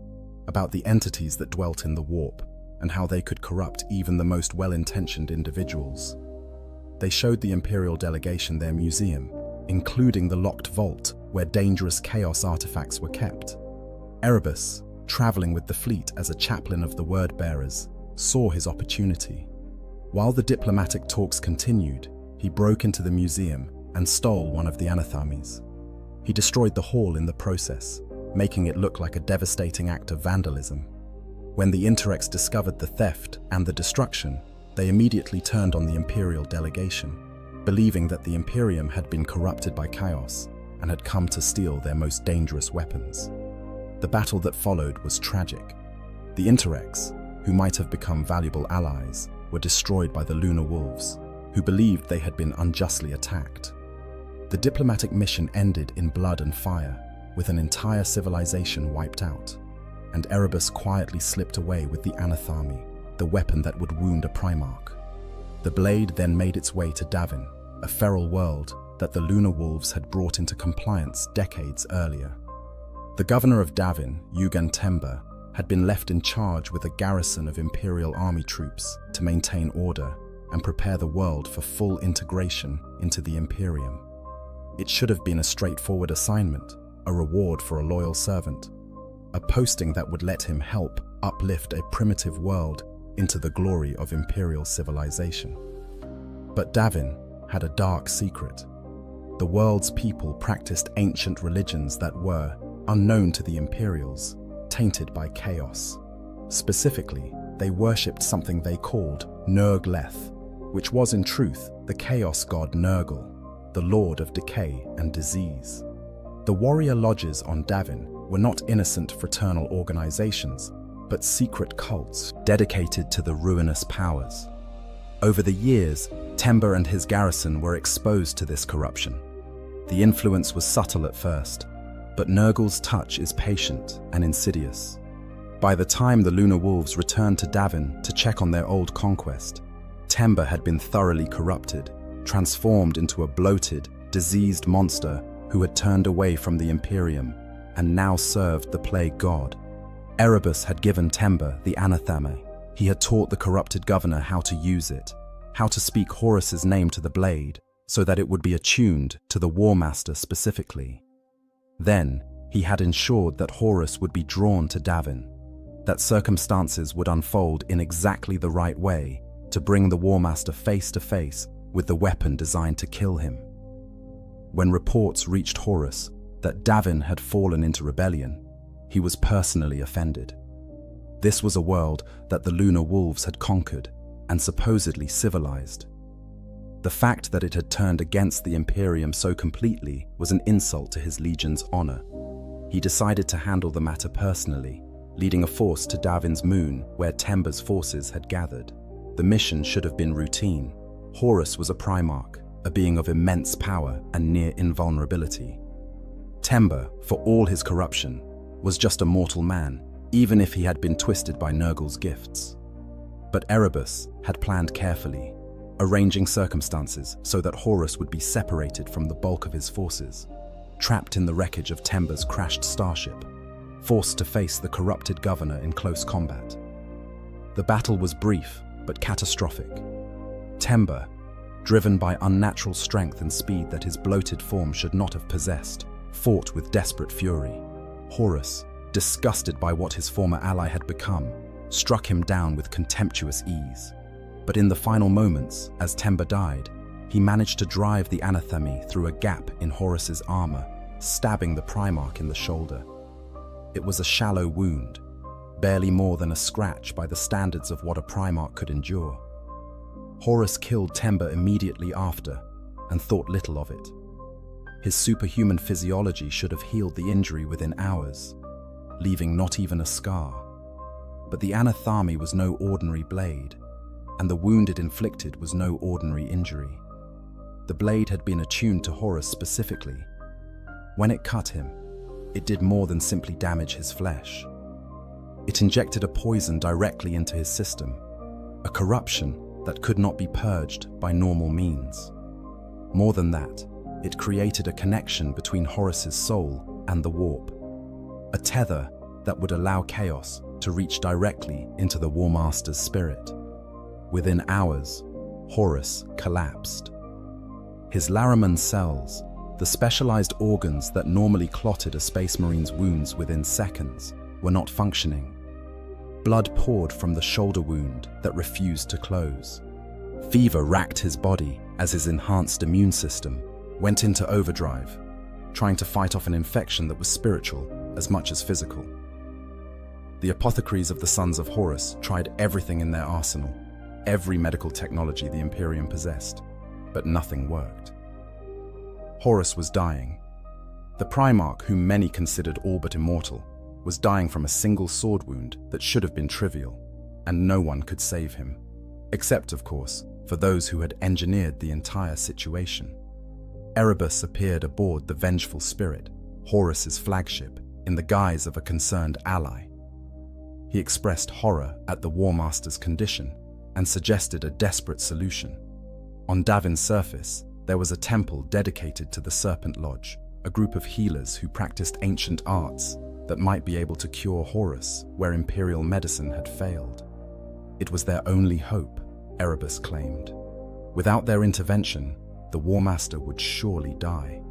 about the entities that dwelt in the warp, and how they could corrupt even the most well-intentioned individuals. They showed the Imperial delegation their museum, including the locked vault where dangerous chaos artifacts were kept. Erebus, traveling with the fleet as a chaplain of the word-bearers, saw his opportunity. While the diplomatic talks continued, he broke into the museum and stole one of the anathames. He destroyed the hall in the process, making it look like a devastating act of vandalism. When the Interrex discovered the theft and the destruction, they immediately turned on the Imperial delegation, believing that the Imperium had been corrupted by chaos and had come to steal their most dangerous weapons. The battle that followed was tragic. The Interrex, who might have become valuable allies, were destroyed by the Lunar Wolves, who believed they had been unjustly attacked. The diplomatic mission ended in blood and fire, with an entire civilization wiped out, and Erebus quietly slipped away with the anathame, the weapon that would wound a Primarch. The blade then made its way to Davin, a feral world that the Lunar Wolves had brought into compliance decades earlier. The governor of Davin, Yugan Temba, had been left in charge with a garrison of Imperial army troops to maintain order and prepare the world for full integration into the Imperium. It should have been a straightforward assignment, a reward for a loyal servant, a posting that would let him help uplift a primitive world into the glory of Imperial civilization. But Davin had a dark secret. The world's people practiced ancient religions that were, unknown to the Imperials, tainted by chaos. Specifically, they worshipped something they called Nurgleth, which was in truth the chaos god Nurgle, the lord of decay and disease. The warrior lodges on Davin were not innocent fraternal organizations, but secret cults dedicated to the ruinous powers. Over the years, Temba and his garrison were exposed to this corruption. The influence was subtle at first, but Nurgle's touch is patient and insidious. By the time the Lunar Wolves returned to Davin to check on their old conquest, Temba had been thoroughly corrupted, transformed into a bloated, diseased monster who had turned away from the Imperium and now served the plague god. Erebus had given Temba the anathema. He had taught the corrupted governor how to use it, how to speak Horus's name to the blade so that it would be attuned to the War Master specifically. Then, he had ensured that Horus would be drawn to Davin, that circumstances would unfold in exactly the right way to bring the War Master face to face with the weapon designed to kill him. When reports reached Horus that Davin had fallen into rebellion, he was personally offended. This was a world that the Lunar Wolves had conquered and supposedly civilized. The fact that it had turned against the Imperium so completely was an insult to his legion's honor. He decided to handle the matter personally, leading a force to Davin's moon where Temba's forces had gathered. The mission should have been routine. Horus was a Primarch, a being of immense power and near invulnerability. Temba, for all his corruption, was just a mortal man, even if he had been twisted by Nurgle's gifts. But Erebus had planned carefully, arranging circumstances so that Horus would be separated from the bulk of his forces, trapped in the wreckage of Temba's crashed starship, forced to face the corrupted governor in close combat. The battle was brief but catastrophic. Temba, driven by unnatural strength and speed that his bloated form should not have possessed, fought with desperate fury. Horus, disgusted by what his former ally had become, struck him down with contemptuous ease. But in the final moments, as Temba died, he managed to drive the anatheme through a gap in Horus's armor, stabbing the Primarch in the shoulder. It was a shallow wound, barely more than a scratch by the standards of what a Primarch could endure. Horus killed Temba immediately after and thought little of it. His superhuman physiology should have healed the injury within hours, leaving not even a scar. But the anathame was no ordinary blade, and the wound it inflicted was no ordinary injury. The blade had been attuned to Horus specifically. When it cut him, it did more than simply damage his flesh. It injected a poison directly into his system, a corruption that could not be purged by normal means. More than that, it created a connection between Horus's soul and the warp. A tether that would allow Chaos to reach directly into the War Master's spirit. Within hours, Horus collapsed. His Laraman cells, the specialized organs that normally clotted a Space Marine's wounds within seconds, were not functioning. Blood poured from the shoulder wound that refused to close. Fever racked his body as his enhanced immune system went into overdrive, trying to fight off an infection that was spiritual as much as physical. The apothecaries of the Sons of Horus tried everything in their arsenal, every medical technology the Imperium possessed, but nothing worked. Horus was dying. The Primarch, whom many considered all but immortal, was dying from a single sword wound that should have been trivial, and no one could save him, except, of course, for those who had engineered the entire situation. Erebus appeared aboard the Vengeful Spirit, Horus's flagship, in the guise of a concerned ally. He expressed horror at the War Master's condition and suggested a desperate solution. On Davin's surface, there was a temple dedicated to the Serpent Lodge, a group of healers who practiced ancient arts that might be able to cure Horus where Imperial medicine had failed. It was their only hope, Erebus claimed. Without their intervention, the War Master would surely die.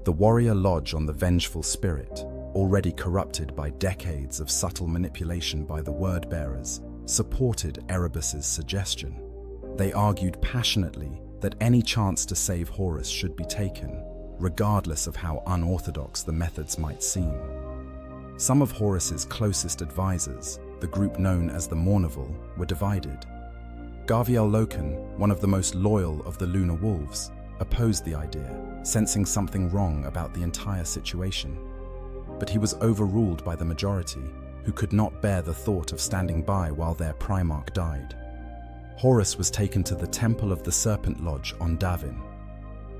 The warrior lodge on the Vengeful Spirit, already corrupted by decades of subtle manipulation by the word-bearers, supported Erebus's suggestion. They argued passionately that any chance to save Horus should be taken, regardless of how unorthodox the methods might seem. Some of Horus's closest advisors, the group known as the Mournival, were divided. Gaviel Loken, one of the most loyal of the Lunar Wolves, opposed the idea, sensing something wrong about the entire situation. But he was overruled by the majority, who could not bear the thought of standing by while their Primarch died. Horus was taken to the Temple of the Serpent Lodge on Davin.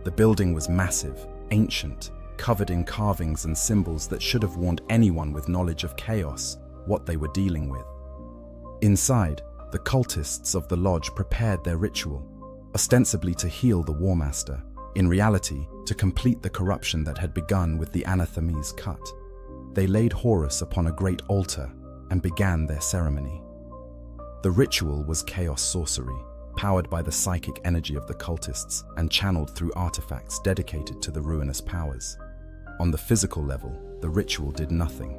The building was massive, ancient, covered in carvings and symbols that should have warned anyone with knowledge of chaos what they were dealing with. Inside, the cultists of the lodge prepared their ritual, ostensibly to heal the War Master, in reality to complete the corruption that had begun with the anatheme's cut. They laid Horus upon a great altar and began their ceremony. The ritual was chaos sorcery, powered by the psychic energy of the cultists and channeled through artifacts dedicated to the ruinous powers. On the physical level, the ritual did nothing.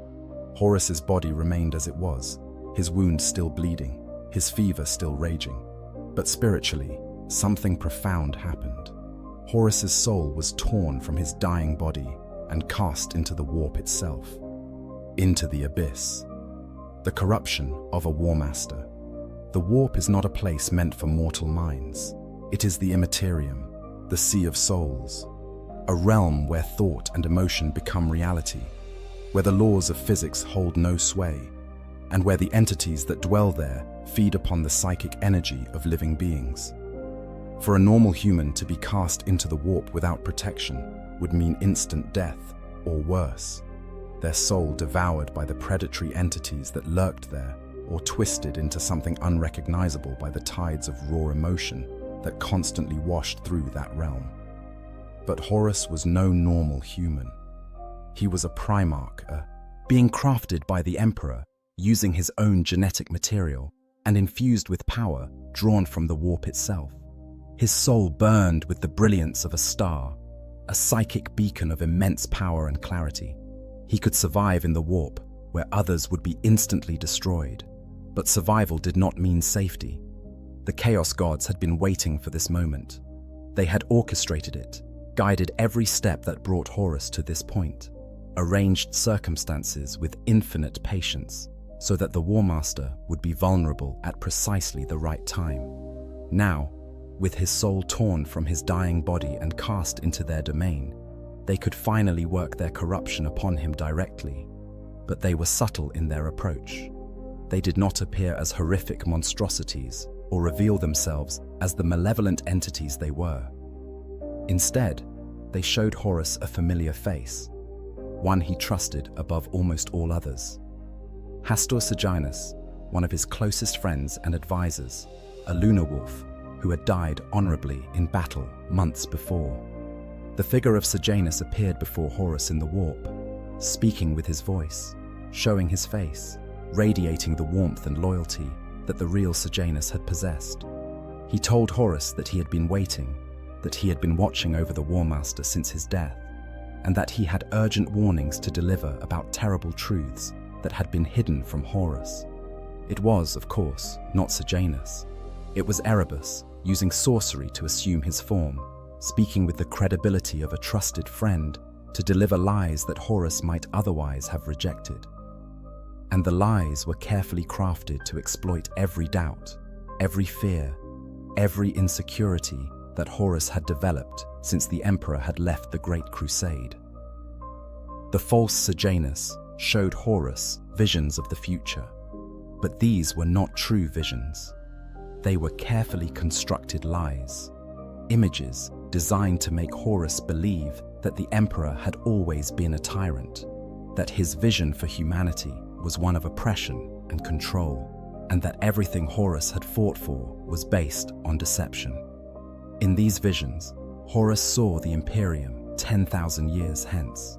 Horus's body remained as it was, his wound still bleeding, his fever still raging. But spiritually, something profound happened. Horus's soul was torn from his dying body and cast into the warp itself, into the abyss. The corruption of a War Master. The warp is not a place meant for mortal minds. It is the immaterium, the sea of souls, a realm where thought and emotion become reality, where the laws of physics hold no sway, and where the entities that dwell there feed upon the psychic energy of living beings. For a normal human to be cast into the warp without protection would mean instant death, or worse, their soul devoured by the predatory entities that lurked there, or twisted into something unrecognizable by the tides of raw emotion that constantly washed through that realm. But Horus was no normal human. He was a Primarch, being crafted by the Emperor, using his own genetic material, and infused with power drawn from the warp itself. His soul burned with the brilliance of a star, a psychic beacon of immense power and clarity. He could survive in the warp, where others would be instantly destroyed. But survival did not mean safety. The Chaos Gods had been waiting for this moment. They had orchestrated it, guided every step that brought Horus to this point, arranged circumstances with infinite patience, so that the War Master would be vulnerable at precisely the right time. Now, with his soul torn from his dying body and cast into their domain, they could finally work their corruption upon him directly. But they were subtle in their approach. They did not appear as horrific monstrosities or reveal themselves as the malevolent entities they were. Instead, they showed Horus a familiar face, one he trusted above almost all others. Hastur Sejanus, one of his closest friends and advisors, a lunar wolf who had died honorably in battle months before. The figure of Sejanus appeared before Horus in the warp, speaking with his voice, showing his face, radiating the warmth and loyalty that the real Sejanus had possessed. He told Horus that he had been waiting, that he had been watching over the War Master since his death, and that he had urgent warnings to deliver about terrible truths that had been hidden from Horus. It was, of course, not Sejanus. It was Erebus, using sorcery to assume his form, speaking with the credibility of a trusted friend to deliver lies that Horus might otherwise have rejected. And the lies were carefully crafted to exploit every doubt, every fear, every insecurity that Horus had developed since the Emperor had left the Great Crusade. The false Sejanus showed Horus visions of the future, but these were not true visions. They were carefully constructed lies, images designed to make Horus believe that the Emperor had always been a tyrant, that his vision for humanity was one of oppression and control, and that everything Horus had fought for was based on deception. In these visions, Horus saw the Imperium 10,000 years hence.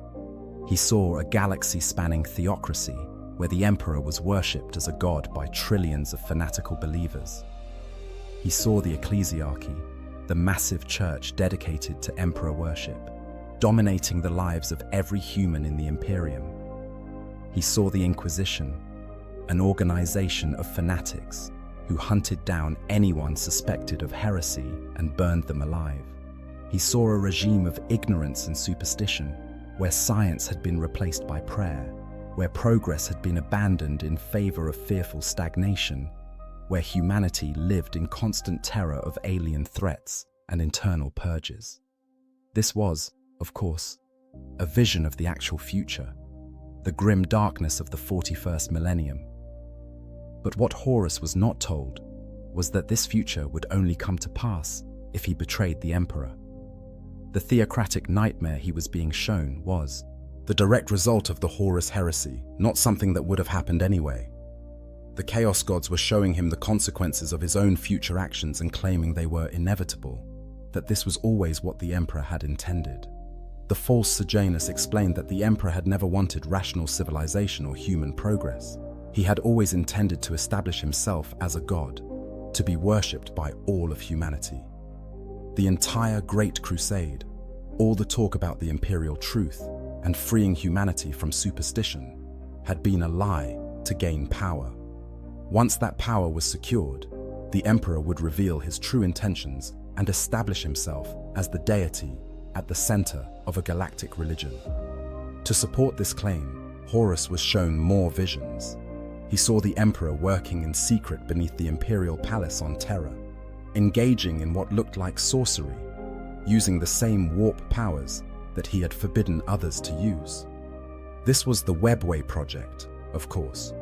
He saw a galaxy-spanning theocracy where the Emperor was worshipped as a god by trillions of fanatical believers. He saw the ecclesiarchy, the massive church dedicated to Emperor worship, dominating the lives of every human in the Imperium. He saw the Inquisition, an organization of fanatics who hunted down anyone suspected of heresy and burned them alive. He saw a regime of ignorance and superstition, where science had been replaced by prayer, where progress had been abandoned in favor of fearful stagnation, where humanity lived in constant terror of alien threats and internal purges. This was, of course, a vision of the actual future, the grim darkness of the 41st millennium. But what Horus was not told was that this future would only come to pass if he betrayed the Emperor. The theocratic nightmare he was being shown was the direct result of the Horus heresy, not something that would have happened anyway. The Chaos Gods were showing him the consequences of his own future actions and claiming they were inevitable, that this was always what the Emperor had intended. The false Sejanus explained that the Emperor had never wanted rational civilization or human progress. He had always intended to establish himself as a god, to be worshipped by all of humanity. The entire Great Crusade, all the talk about the imperial truth and freeing humanity from superstition, had been a lie to gain power. Once that power was secured, the Emperor would reveal his true intentions and establish himself as the deity at the center of a galactic religion. To support this claim, Horus was shown more visions. He saw the Emperor working in secret beneath the imperial palace on Terra, engaging in what looked like sorcery, using the same warp powers that he had forbidden others to use. This was the Webway project, of course,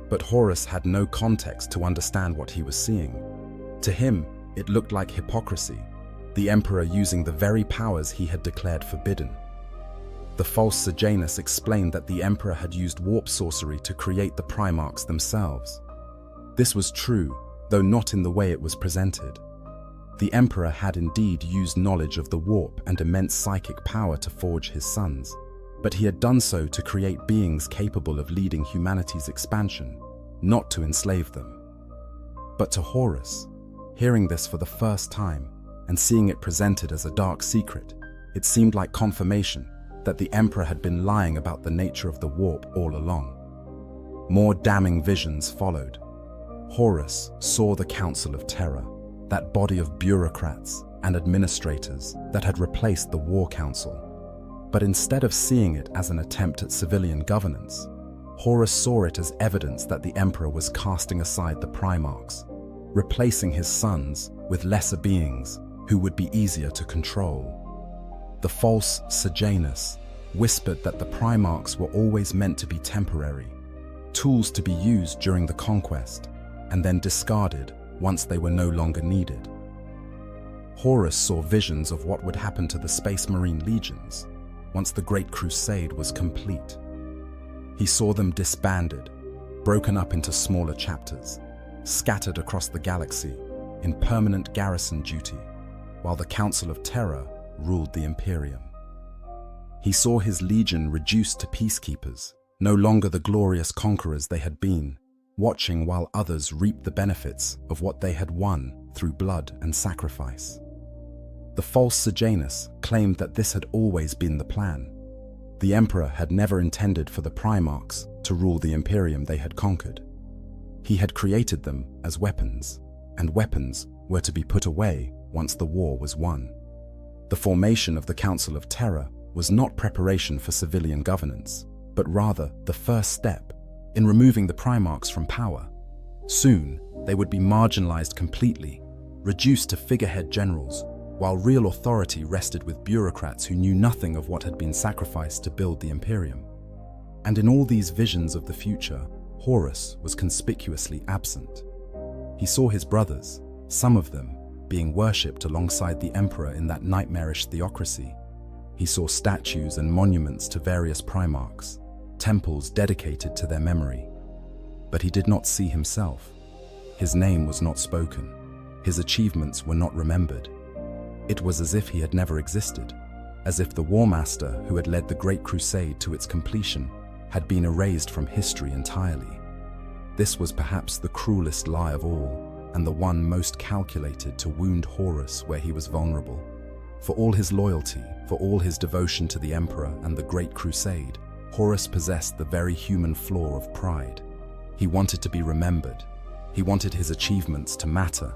but Horus had no context to understand what he was seeing. To him, it looked like hypocrisy, the Emperor using the very powers he had declared forbidden. The false Sejanus explained that the Emperor had used warp sorcery to create the Primarchs themselves. This was true, though not in the way it was presented. The Emperor had indeed used knowledge of the warp and immense psychic power to forge his sons, but he had done so to create beings capable of leading humanity's expansion, not to enslave them. But to Horus, hearing this for the first time and seeing it presented as a dark secret, it seemed like confirmation that the Emperor had been lying about the nature of the warp all along. More damning visions followed. Horus saw the Council of Terra, that body of bureaucrats and administrators that had replaced the War Council. But instead of seeing it as an attempt at civilian governance, Horus saw it as evidence that the Emperor was casting aside the Primarchs, replacing his sons with lesser beings who would be easier to control. The false Sejanus whispered that the Primarchs were always meant to be temporary, tools to be used during the conquest, and then discarded once they were no longer needed. Horus saw visions of what would happen to the Space Marine legions once the Great Crusade was complete. He saw them disbanded, broken up into smaller chapters, scattered across the galaxy in permanent garrison duty, while the Council of Terra ruled the Imperium. He saw his legion reduced to peacekeepers, no longer the glorious conquerors they had been, watching while others reaped the benefits of what they had won through blood and sacrifice. The false Sejanus claimed that this had always been the plan. The emperor had never intended for the Primarchs to rule the Imperium they had conquered. He had created them as weapons, and weapons were to be put away once the war was won. The formation of the Council of Terror was not preparation for civilian governance, but rather the first step in removing the Primarchs from power. Soon, they would be marginalized completely, reduced to figurehead generals, while real authority rested with bureaucrats who knew nothing of what had been sacrificed to build the Imperium. And in all these visions of the future, Horus was conspicuously absent. He saw his brothers, some of them, being worshipped alongside the emperor in that nightmarish theocracy. He saw statues and monuments to various Primarchs, temples dedicated to their memory. But he did not see himself. His name was not spoken. His achievements were not remembered. It was as if he had never existed, as if the War Master who had led the Great Crusade to its completion had been erased from history entirely. This was perhaps the cruelest lie of all, and the one most calculated to wound Horus where he was vulnerable. For all his loyalty, for all his devotion to the Emperor and the Great Crusade, Horus possessed the very human flaw of pride. He wanted to be remembered. He wanted his achievements to matter.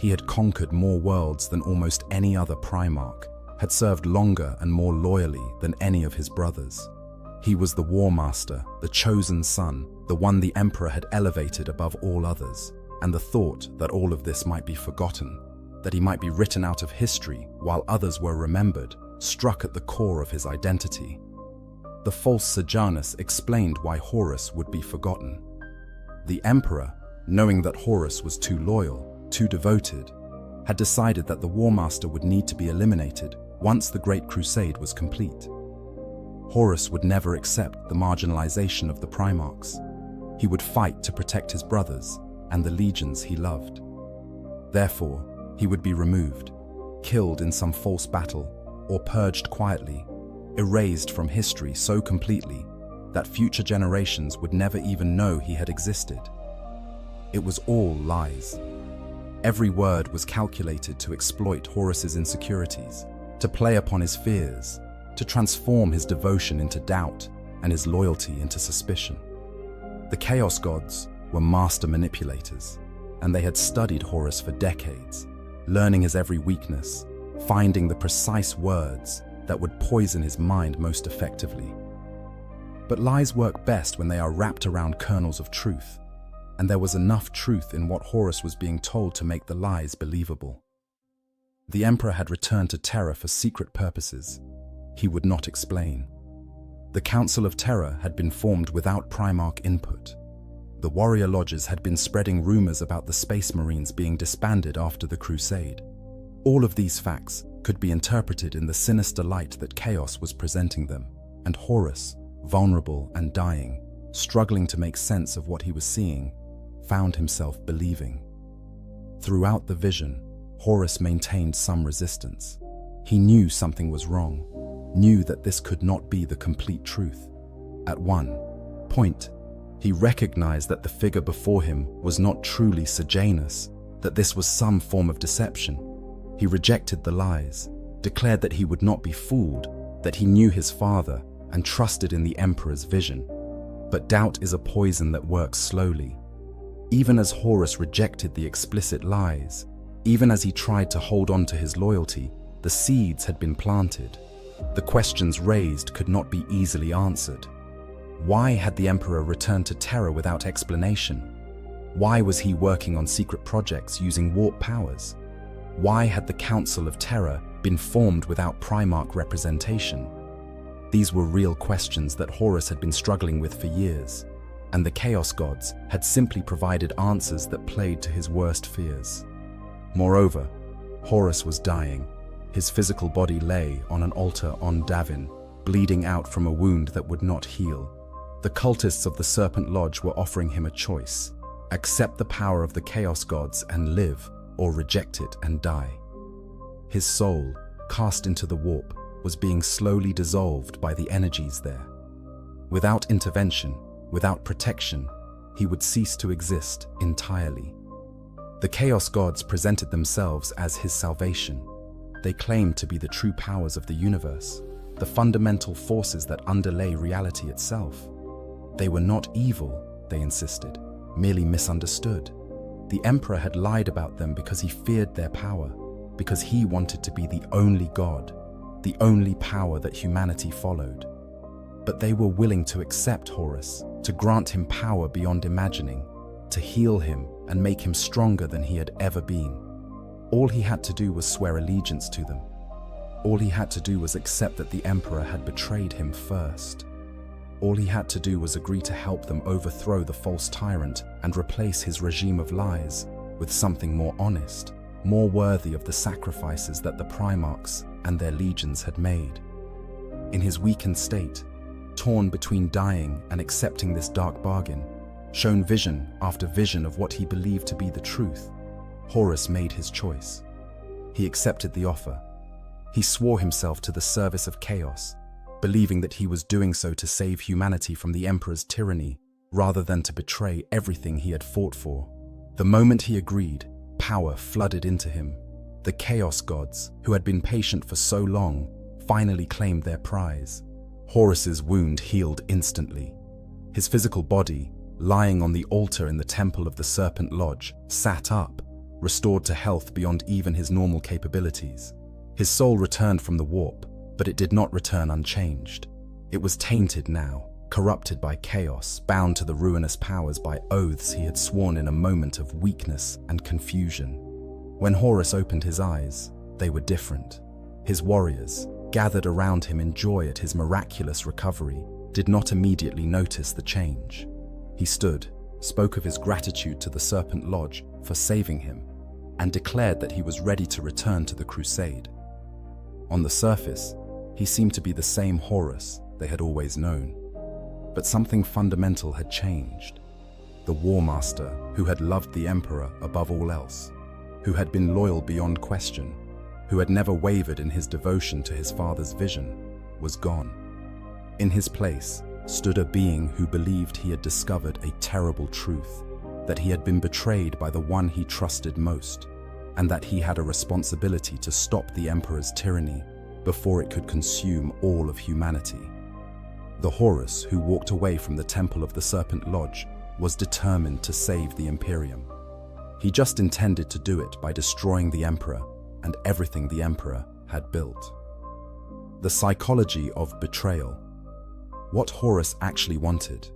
He had conquered more worlds than almost any other Primarch, had served longer and more loyally than any of his brothers. He was the War Master, the chosen son, the one the Emperor had elevated above all others, and the thought that all of this might be forgotten, that he might be written out of history while others were remembered, struck at the core of his identity. The false Sejanus explained why Horus would be forgotten. The Emperor, knowing that Horus was too loyal, too devoted, had decided that the War Master would need to be eliminated once the Great Crusade was complete. Horus would never accept the marginalization of the Primarchs. He would fight to protect his brothers and the legions he loved. Therefore, he would be removed, killed in some false battle, or purged quietly, erased from history so completely that future generations would never even know he had existed. It was all lies. Every word was calculated to exploit Horus's insecurities, to play upon his fears, to transform his devotion into doubt and his loyalty into suspicion. The Chaos Gods were master manipulators, and they had studied Horus for decades, learning his every weakness, finding the precise words that would poison his mind most effectively. But lies work best when they are wrapped around kernels of truth, and there was enough truth in what Horus was being told to make the lies believable. The Emperor had returned to Terra for secret purposes. He would not explain. The Council of Terror had been formed without Primarch input. The warrior lodges had been spreading rumors about the Space Marines being disbanded after the Crusade. All of these facts could be interpreted in the sinister light that Chaos was presenting them, and Horus, vulnerable and dying, struggling to make sense of what he was seeing, found himself believing. Throughout the vision, Horus maintained some resistance. He knew something was wrong, knew that this could not be the complete truth. At one point, he recognized that the figure before him was not truly Sejanus, that this was some form of deception. He rejected the lies, declared that he would not be fooled, that he knew his father and trusted in the Emperor's vision. But doubt is a poison that works slowly. Even as Horus rejected the explicit lies, even as he tried to hold on to his loyalty, the seeds had been planted. The questions raised could not be easily answered. Why had the Emperor returned to Terra without explanation? Why was he working on secret projects using warp powers? Why had the Council of Terror been formed without Primarch representation? These were real questions that Horus had been struggling with for years, and the Chaos Gods had simply provided answers that played to his worst fears. Moreover, Horus was dying. His physical body lay on an altar on Davin, bleeding out from a wound that would not heal. The cultists of the Serpent Lodge were offering him a choice: accept the power of the Chaos Gods and live, or reject it and die. His soul, cast into the warp, was being slowly dissolved by the energies there. Without intervention, without protection, he would cease to exist entirely. The Chaos Gods presented themselves as his salvation. They claimed to be the true powers of the universe, the fundamental forces that underlay reality itself. They were not evil, they insisted, merely misunderstood. The Emperor had lied about them because he feared their power, because he wanted to be the only God, the only power that humanity followed. But they were willing to accept Horus, to grant him power beyond imagining, to heal him and make him stronger than he had ever been. All he had to do was swear allegiance to them. All he had to do was accept that the Emperor had betrayed him first. All he had to do was agree to help them overthrow the false tyrant and replace his regime of lies with something more honest, more worthy of the sacrifices that the Primarchs and their legions had made. In his weakened state, torn between dying and accepting this dark bargain, shown vision after vision of what he believed to be the truth, Horus made his choice. He accepted the offer. He swore himself to the service of chaos, believing that he was doing so to save humanity from the Emperor's tyranny, rather than to betray everything he had fought for. The moment he agreed, power flooded into him. The Chaos Gods, who had been patient for so long, finally claimed their prize. Horus's wound healed instantly. His physical body, lying on the altar in the Temple of the Serpent Lodge, sat up, restored to health beyond even his normal capabilities. His soul returned from the warp, but it did not return unchanged. It was tainted now, corrupted by chaos, bound to the ruinous powers by oaths he had sworn in a moment of weakness and confusion. When Horus opened his eyes, they were different. His warriors, gathered around him in joy at his miraculous recovery, did not immediately notice the change. He stood, spoke of his gratitude to the Serpent Lodge for saving him, and declared that he was ready to return to the crusade. On the surface, he seemed to be the same Horus they had always known. But something fundamental had changed. The War Master, who had loved the Emperor above all else, who had been loyal beyond question, who had never wavered in his devotion to his father's vision, was gone. In his place stood a being who believed he had discovered a terrible truth, that he had been betrayed by the one he trusted most, and that he had a responsibility to stop the Emperor's tyranny before it could consume all of humanity. The Horus who walked away from the Temple of the Serpent Lodge was determined to save the Imperium. He just intended to do it by destroying the Emperor and everything the Emperor had built. The psychology of betrayal. What Horus actually wanted.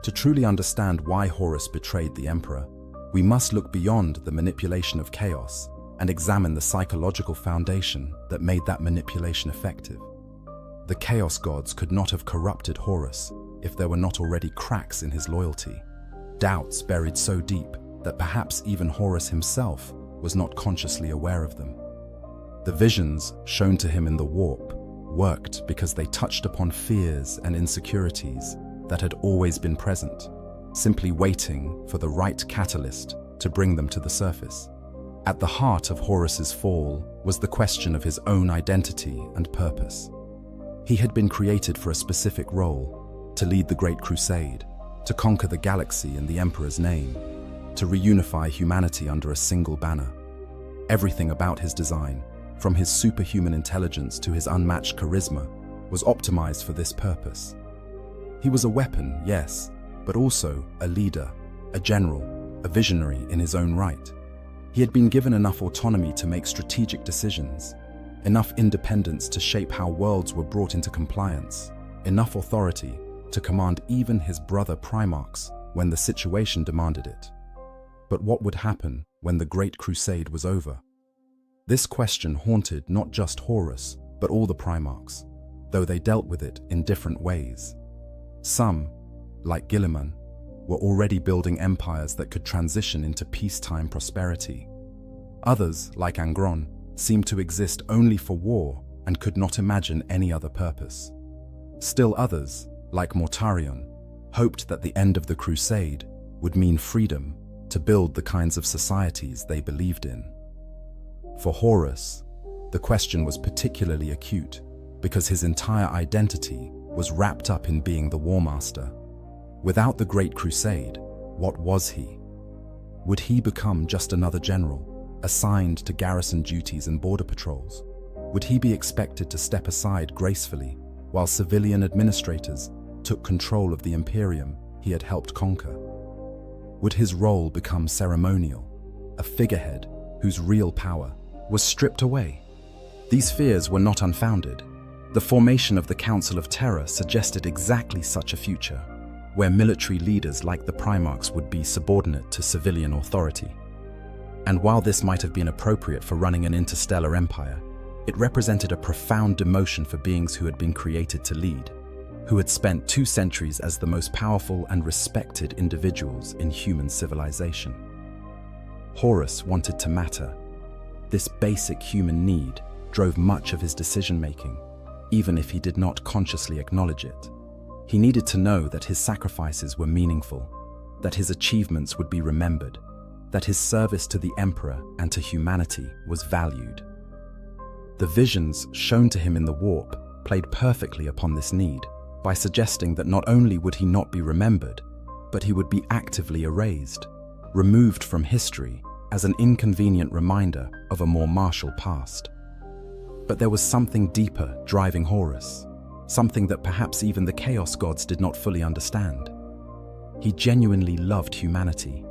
To truly understand why Horus betrayed the Emperor, we must look beyond the manipulation of chaos and examine the psychological foundation that made that manipulation effective. The Chaos Gods could not have corrupted Horus if there were not already cracks in his loyalty, doubts buried so deep that perhaps even Horus himself was not consciously aware of them. The visions shown to him in the warp worked because they touched upon fears and insecurities that had always been present, simply waiting for the right catalyst to bring them to the surface. At the heart of Horus's fall was the question of his own identity and purpose. He had been created for a specific role, to lead the Great Crusade, to conquer the galaxy in the Emperor's name, to reunify humanity under a single banner. Everything about his design, from his superhuman intelligence to his unmatched charisma, was optimized for this purpose. He was a weapon, yes, but also a leader, a general, a visionary in his own right. He had been given enough autonomy to make strategic decisions, enough independence to shape how worlds were brought into compliance, enough authority to command even his brother Primarchs when the situation demanded it. But what would happen when the Great Crusade was over? This question haunted not just Horus, but all the Primarchs, though they dealt with it in different ways. Some, like Guilliman, were already building empires that could transition into peacetime prosperity. Others, like Angron, seemed to exist only for war and could not imagine any other purpose. Still others, like Mortarion, hoped that the end of the crusade would mean freedom to build the kinds of societies they believed in. For Horus, the question was particularly acute. because his entire identity was wrapped up in being the War Master. Without the Great Crusade, what was he? Would he become just another general, assigned to garrison duties and border patrols? Would he be expected to step aside gracefully while civilian administrators took control of the Imperium he had helped conquer? Would his role become ceremonial, a figurehead whose real power was stripped away? These fears were not unfounded. The formation of the Council of Terror suggested exactly such a future, where military leaders like the Primarchs would be subordinate to civilian authority. And while this might have been appropriate for running an interstellar empire, it represented a profound demotion for beings who had been created to lead, who had spent 2 centuries as the most powerful and respected individuals in human civilization. Horus wanted to matter. This basic human need drove much of his decision-making, even if he did not consciously acknowledge it. He needed to know that his sacrifices were meaningful, that his achievements would be remembered, that his service to the Emperor and to humanity was valued. The visions shown to him in the warp played perfectly upon this need, by suggesting that not only would he not be remembered, but he would be actively erased, removed from history as an inconvenient reminder of a more martial past. But there was something deeper driving Horus, something that perhaps even the Chaos Gods did not fully understand. He genuinely loved humanity.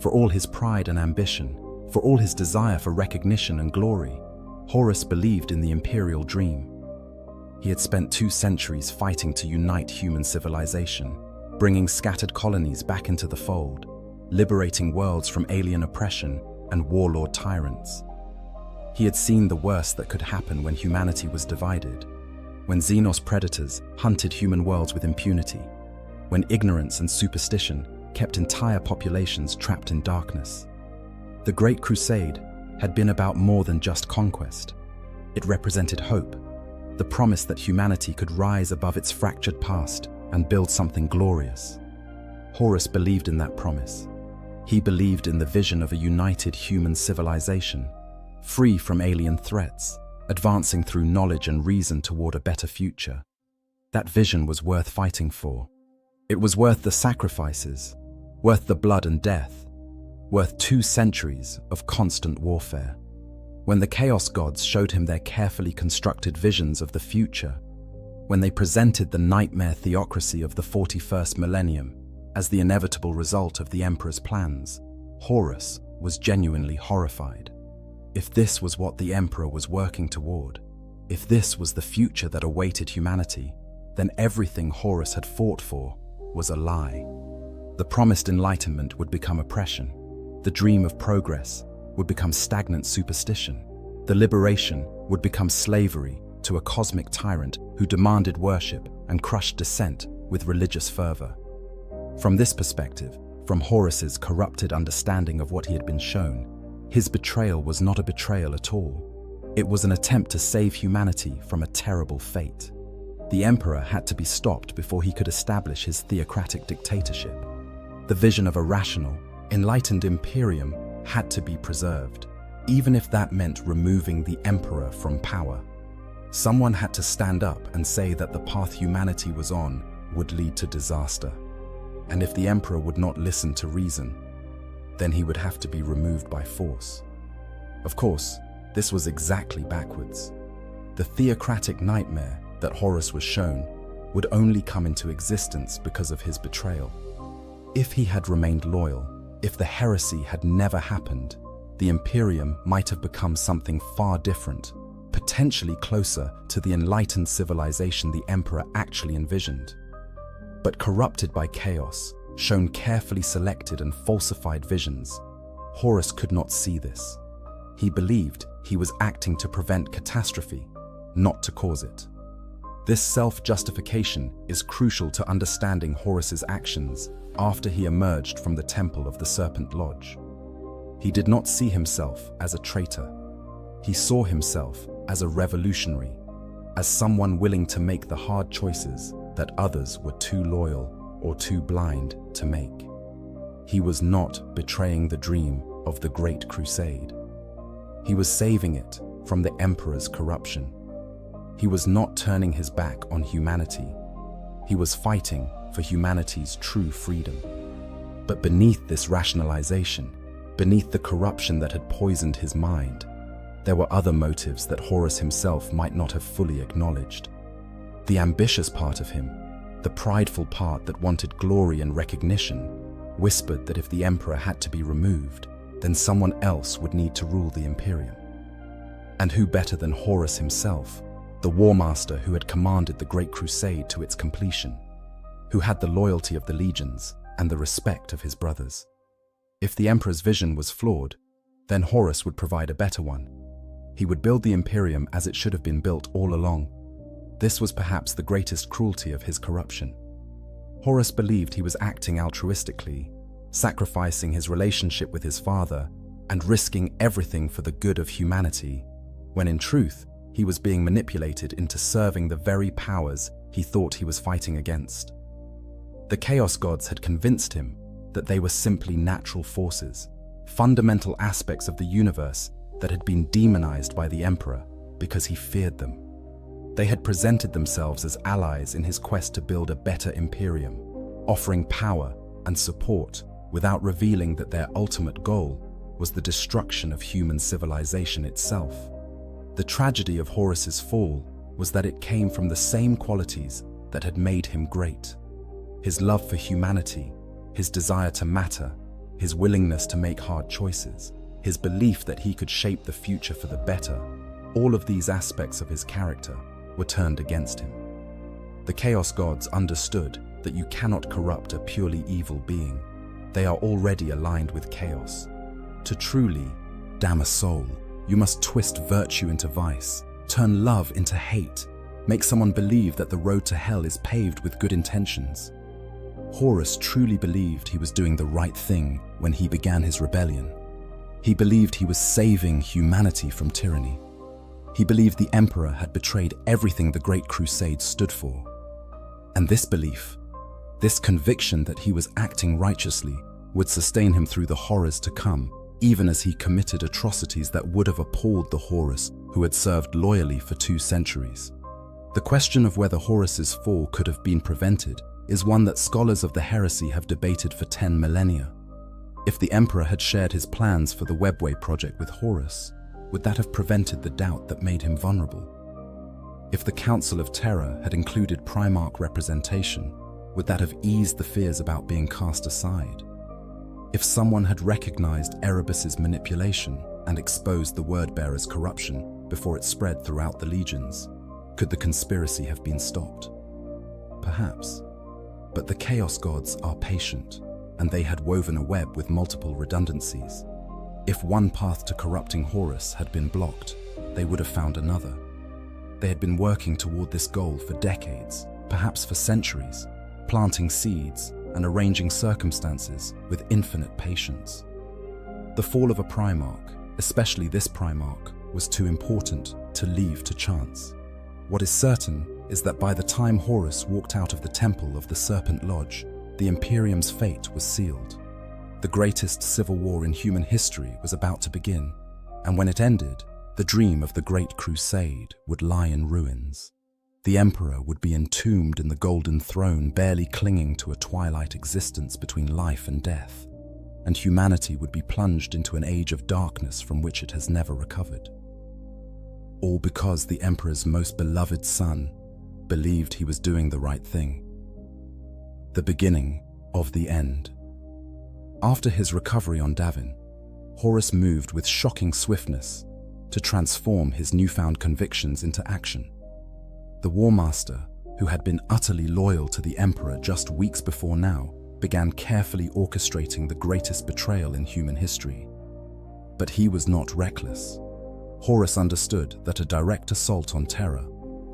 For all his pride and ambition, for all his desire for recognition and glory, Horus believed in the imperial dream. He had spent 2 centuries fighting to unite human civilization, bringing scattered colonies back into the fold, liberating worlds from alien oppression and warlord tyrants. He had seen the worst that could happen when humanity was divided, when Xenos predators hunted human worlds with impunity, when ignorance and superstition kept entire populations trapped in darkness. The Great Crusade had been about more than just conquest. It represented hope, the promise that humanity could rise above its fractured past and build something glorious. Horus believed in that promise. He believed in the vision of a united human civilization, free from alien threats, advancing through knowledge and reason toward a better future. That vision was worth fighting for. It was worth the sacrifices, worth the blood and death, worth 2 centuries of constant warfare. When the Chaos Gods showed him their carefully constructed visions of the future, when they presented the nightmare theocracy of the 41st millennium as the inevitable result of the Emperor's plans, Horus was genuinely horrified. If this was what the Emperor was working toward, if this was the future that awaited humanity, then everything Horus had fought for was a lie. The promised enlightenment would become oppression. The dream of progress would become stagnant superstition. The liberation would become slavery to a cosmic tyrant who demanded worship and crushed dissent with religious fervor. From this perspective, from Horus's corrupted understanding of what he had been shown, his betrayal was not a betrayal at all. It was an attempt to save humanity from a terrible fate. The Emperor had to be stopped before he could establish his theocratic dictatorship. The vision of a rational, enlightened Imperium had to be preserved, even if that meant removing the Emperor from power. Someone had to stand up and say that the path humanity was on would lead to disaster. And if the Emperor would not listen to reason, then he would have to be removed by force. Of course, this was exactly backwards. The theocratic nightmare that Horus was shown would only come into existence because of his betrayal. If he had remained loyal, if the heresy had never happened, the Imperium might have become something far different, potentially closer to the enlightened civilization the Emperor actually envisioned. But corrupted by chaos, shown carefully selected and falsified visions, Horus could not see this. He believed he was acting to prevent catastrophe, not to cause it. This self-justification is crucial to understanding Horus's actions after he emerged from the Temple of the Serpent Lodge. He did not see himself as a traitor. He saw himself as a revolutionary, as someone willing to make the hard choices that others were too loyal or too blind to make. He was not betraying the dream of the Great Crusade. He was saving it from the Emperor's corruption. he was not turning his back on humanity. He was fighting for humanity's true freedom. But beneath this rationalization, beneath the corruption that had poisoned his mind, there were other motives that Horus himself might not have fully acknowledged. The ambitious part of him, the prideful part that wanted glory and recognition, whispered that if the emperor had to be removed, then someone else would need to rule the Imperium. And who better than Horus himself, the war master who had commanded the Great Crusade to its completion, who had the loyalty of the legions and the respect of his brothers. If the emperor's vision was flawed, then Horus would provide a better one. He would build the Imperium as it should have been built all along. This was perhaps the greatest cruelty of his corruption. Horus believed he was acting altruistically, sacrificing his relationship with his father and risking everything for the good of humanity, when in truth, he was being manipulated into serving the very powers he thought he was fighting against. The Chaos Gods had convinced him that they were simply natural forces, fundamental aspects of the universe that had been demonized by the Emperor because he feared them. They had presented themselves as allies in his quest to build a better Imperium, offering power and support without revealing that their ultimate goal was the destruction of human civilization itself. The tragedy of Horus's fall was that it came from the same qualities that had made him great. His love for humanity, his desire to matter, his willingness to make hard choices, his belief that he could shape the future for the better, all of these aspects of his character were turned against him. The Chaos Gods understood that you cannot corrupt a purely evil being. They are already aligned with chaos. To truly damn a soul, you must twist virtue into vice, turn love into hate, make someone believe that the road to hell is paved with good intentions. Horus truly believed he was doing the right thing when he began his rebellion. He believed he was saving humanity from tyranny. He believed the Emperor had betrayed everything the Great Crusade stood for. And this belief, this conviction that he was acting righteously, would sustain him through the horrors to come, even as he committed atrocities that would have appalled the Horus who had served loyally for 2 centuries. The question of whether Horus's fall could have been prevented is one that scholars of the heresy have debated for 10 millennia. If the Emperor had shared his plans for the Webway project with Horus, would that have prevented the doubt that made him vulnerable? If the Council of Terror had included Primarch representation, would that have eased the fears about being cast aside? If someone had recognized Erebus's manipulation and exposed the Wordbearer's corruption before it spread throughout the legions, could the conspiracy have been stopped? Perhaps. But the Chaos Gods are patient, and they had woven a web with multiple redundancies. If one path to corrupting Horus had been blocked, they would have found another. They had been working toward this goal for decades, perhaps for centuries, planting seeds and arranging circumstances with infinite patience. The fall of a Primarch, especially this Primarch, was too important to leave to chance. What is certain is that by the time Horus walked out of the Temple of the Serpent Lodge, the Imperium's fate was sealed. The greatest civil war in human history was about to begin, and when it ended, the dream of the Great Crusade would lie in ruins. The Emperor would be entombed in the Golden Throne, barely clinging to a twilight existence between life and death, and humanity would be plunged into an age of darkness from which it has never recovered. All because the Emperor's most beloved son believed he was doing the right thing. The beginning of the end. After his recovery on Davin, Horus moved with shocking swiftness to transform his newfound convictions into action. The War Master, who had been utterly loyal to the Emperor just weeks before now, began carefully orchestrating the greatest betrayal in human history. But he was not reckless. Horus understood that a direct assault on Terra,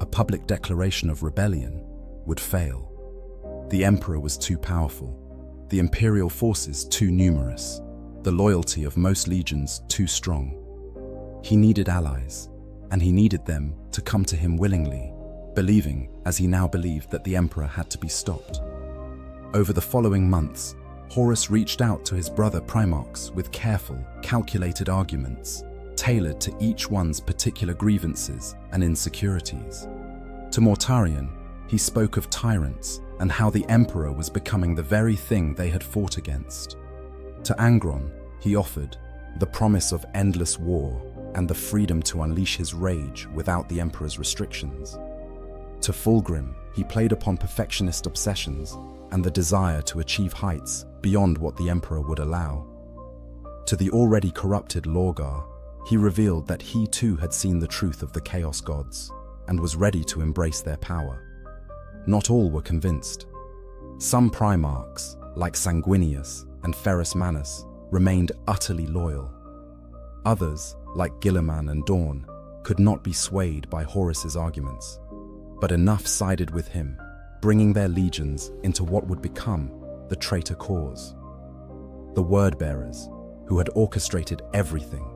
a public declaration of rebellion, would fail. The Emperor was too powerful, the Imperial forces too numerous, the loyalty of most legions too strong. He needed allies, and he needed them to come to him willingly, believing, as he now believed, that the Emperor had to be stopped. Over the following months, Horus reached out to his brother Primarchs with careful, calculated arguments, tailored to each one's particular grievances and insecurities. To Mortarion, he spoke of tyrants and how the Emperor was becoming the very thing they had fought against. To Angron, he offered the promise of endless war and the freedom to unleash his rage without the Emperor's restrictions. To Fulgrim, he played upon perfectionist obsessions and the desire to achieve heights beyond what the Emperor would allow. To the already corrupted Lorgar, he revealed that he too had seen the truth of the Chaos Gods and was ready to embrace their power. Not all were convinced. Some Primarchs, like Sanguinius and Ferrus Manus, remained utterly loyal. Others, like Guilliman and Dorn, could not be swayed by Horus's arguments, but enough sided with him, bringing their legions into what would become the traitor cause. The Word-bearers, who had orchestrated everything.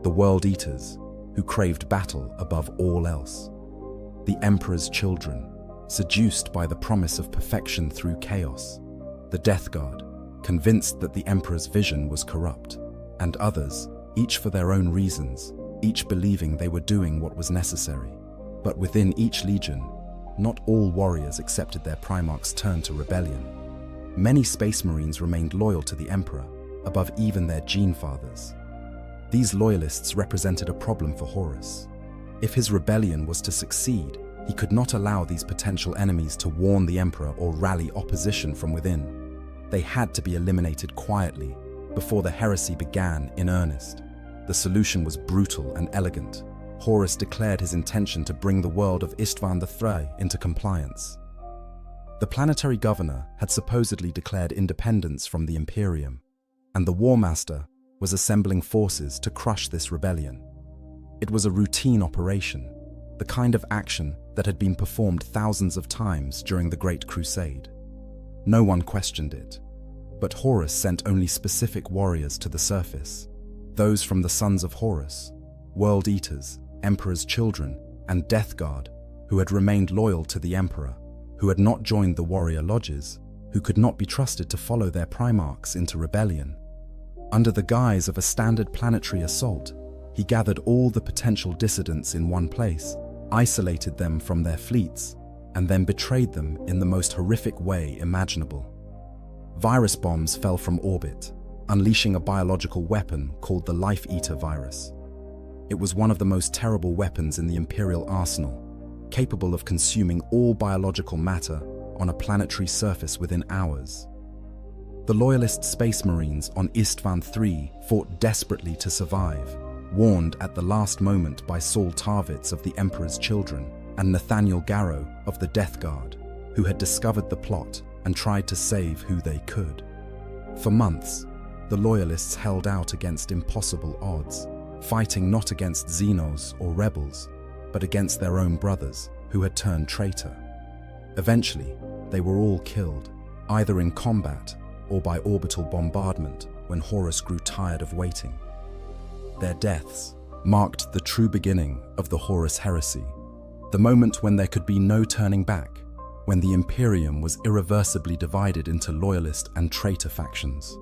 The World Eaters, who craved battle above all else. The Emperor's children, seduced by the promise of perfection through chaos. The Death Guard, convinced that the Emperor's vision was corrupt. And others, each for their own reasons, each believing they were doing what was necessary. But within each legion, not all warriors accepted their Primarch's turn to rebellion. Many Space Marines remained loyal to the Emperor, above even their gene fathers. These loyalists represented a problem for Horus. If his rebellion was to succeed, he could not allow these potential enemies to warn the Emperor or rally opposition from within. They had to be eliminated quietly before the heresy began in earnest. The solution was brutal and elegant. Horus declared his intention to bring the world of Istvan III into compliance. The planetary governor had supposedly declared independence from the Imperium, and the War Master was assembling forces to crush this rebellion. It was a routine operation, the kind of action that had been performed thousands of times during the Great Crusade. No one questioned it, but Horus sent only specific warriors to the surface, those from the Sons of Horus, World Eaters, Emperor's children, and Death Guard, who had remained loyal to the Emperor, who had not joined the warrior lodges, who could not be trusted to follow their Primarchs into rebellion. Under the guise of a standard planetary assault, he gathered all the potential dissidents in one place, isolated them from their fleets, and then betrayed them in the most horrific way imaginable. Virus bombs fell from orbit, unleashing a biological weapon called the Life Eater virus. It was one of the most terrible weapons in the Imperial arsenal, capable of consuming all biological matter on a planetary surface within hours. The Loyalist Space Marines on Istvan III fought desperately to survive, warned at the last moment by Saul Tarvitz of the Emperor's Children and Nathaniel Garrow of the Death Guard, who had discovered the plot and tried to save who they could. For months, the Loyalists held out against impossible odds, fighting not against Xenos or rebels, but against their own brothers who had turned traitor. Eventually, they were all killed, either in combat or by orbital bombardment when Horus grew tired of waiting. Their deaths marked the true beginning of the Horus heresy, the moment when there could be no turning back, when the Imperium was irreversibly divided into loyalist and traitor factions.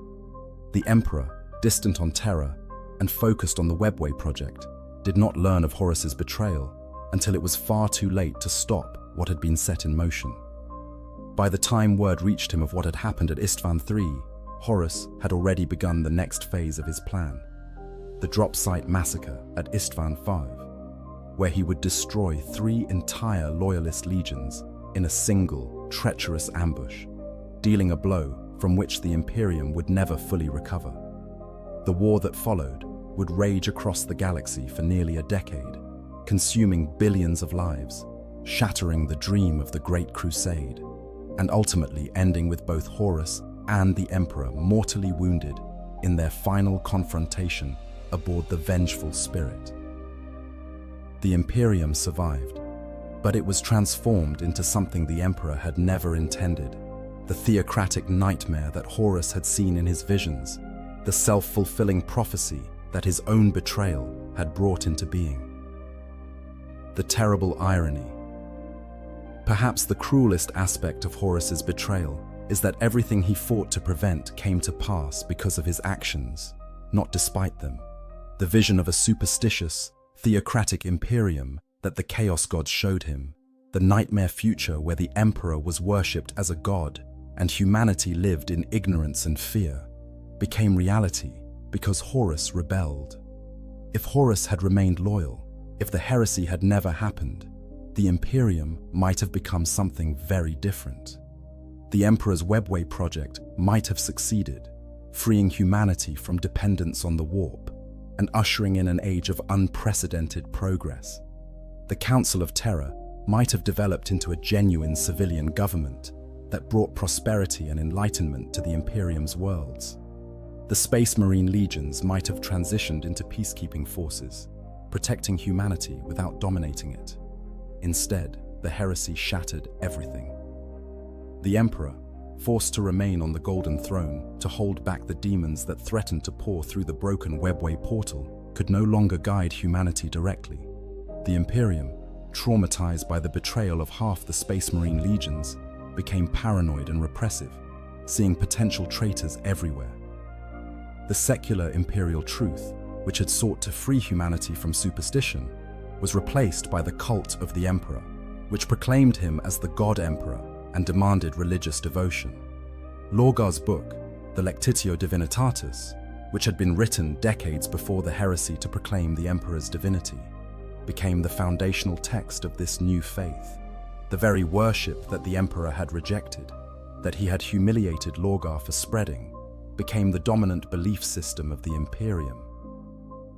The Emperor, distant on Terra and focused on the Webway project, did not learn of Horus's betrayal until it was far too late to stop what had been set in motion. By the time word reached him of what had happened at Istvan III, Horus had already begun the next phase of his plan, the drop site massacre at Istvan V, where he would destroy 3 entire loyalist legions in a single, treacherous ambush, dealing a blow from which the Imperium would never fully recover. The war that followed would rage across the galaxy for nearly a decade, consuming billions of lives, shattering the dream of the Great Crusade, and ultimately ending with both Horus and the Emperor mortally wounded in their final confrontation aboard the Vengeful Spirit. The Imperium survived, but it was transformed into something the Emperor had never intended, the theocratic nightmare that Horus had seen in his visions, the self-fulfilling prophecy that his own betrayal had brought into being. The terrible irony. Perhaps the cruelest aspect of Horus's betrayal is that everything he fought to prevent came to pass because of his actions, not despite them. The vision of a superstitious, theocratic imperium that the Chaos Gods showed him, The nightmare future where the emperor was worshipped as a god and humanity lived in ignorance and fear became reality because Horus rebelled. If Horus had remained loyal, if the heresy had never happened, the Imperium might have become something very different. The Emperor's Webway project might have succeeded, freeing humanity from dependence on the warp and ushering in an age of unprecedented progress. The Council of Terror might have developed into a genuine civilian government that brought prosperity and enlightenment to the Imperium's worlds. The Space Marine legions might have transitioned into peacekeeping forces, protecting humanity without dominating it. Instead, the heresy shattered everything. The Emperor, forced to remain on the Golden Throne to hold back the demons that threatened to pour through the broken Webway portal, could no longer guide humanity directly. The Imperium, traumatized by the betrayal of half the Space Marine legions, became paranoid and repressive, seeing potential traitors everywhere. The secular imperial truth, which had sought to free humanity from superstition, was replaced by the cult of the Emperor, which proclaimed him as the God Emperor and demanded religious devotion. Lorgar's book, the Lectitio Divinitatis, which had been written decades before the heresy to proclaim the Emperor's divinity, became the foundational text of this new faith. The very worship that the Emperor had rejected, that he had humiliated Lorgar for spreading, became the dominant belief system of the Imperium.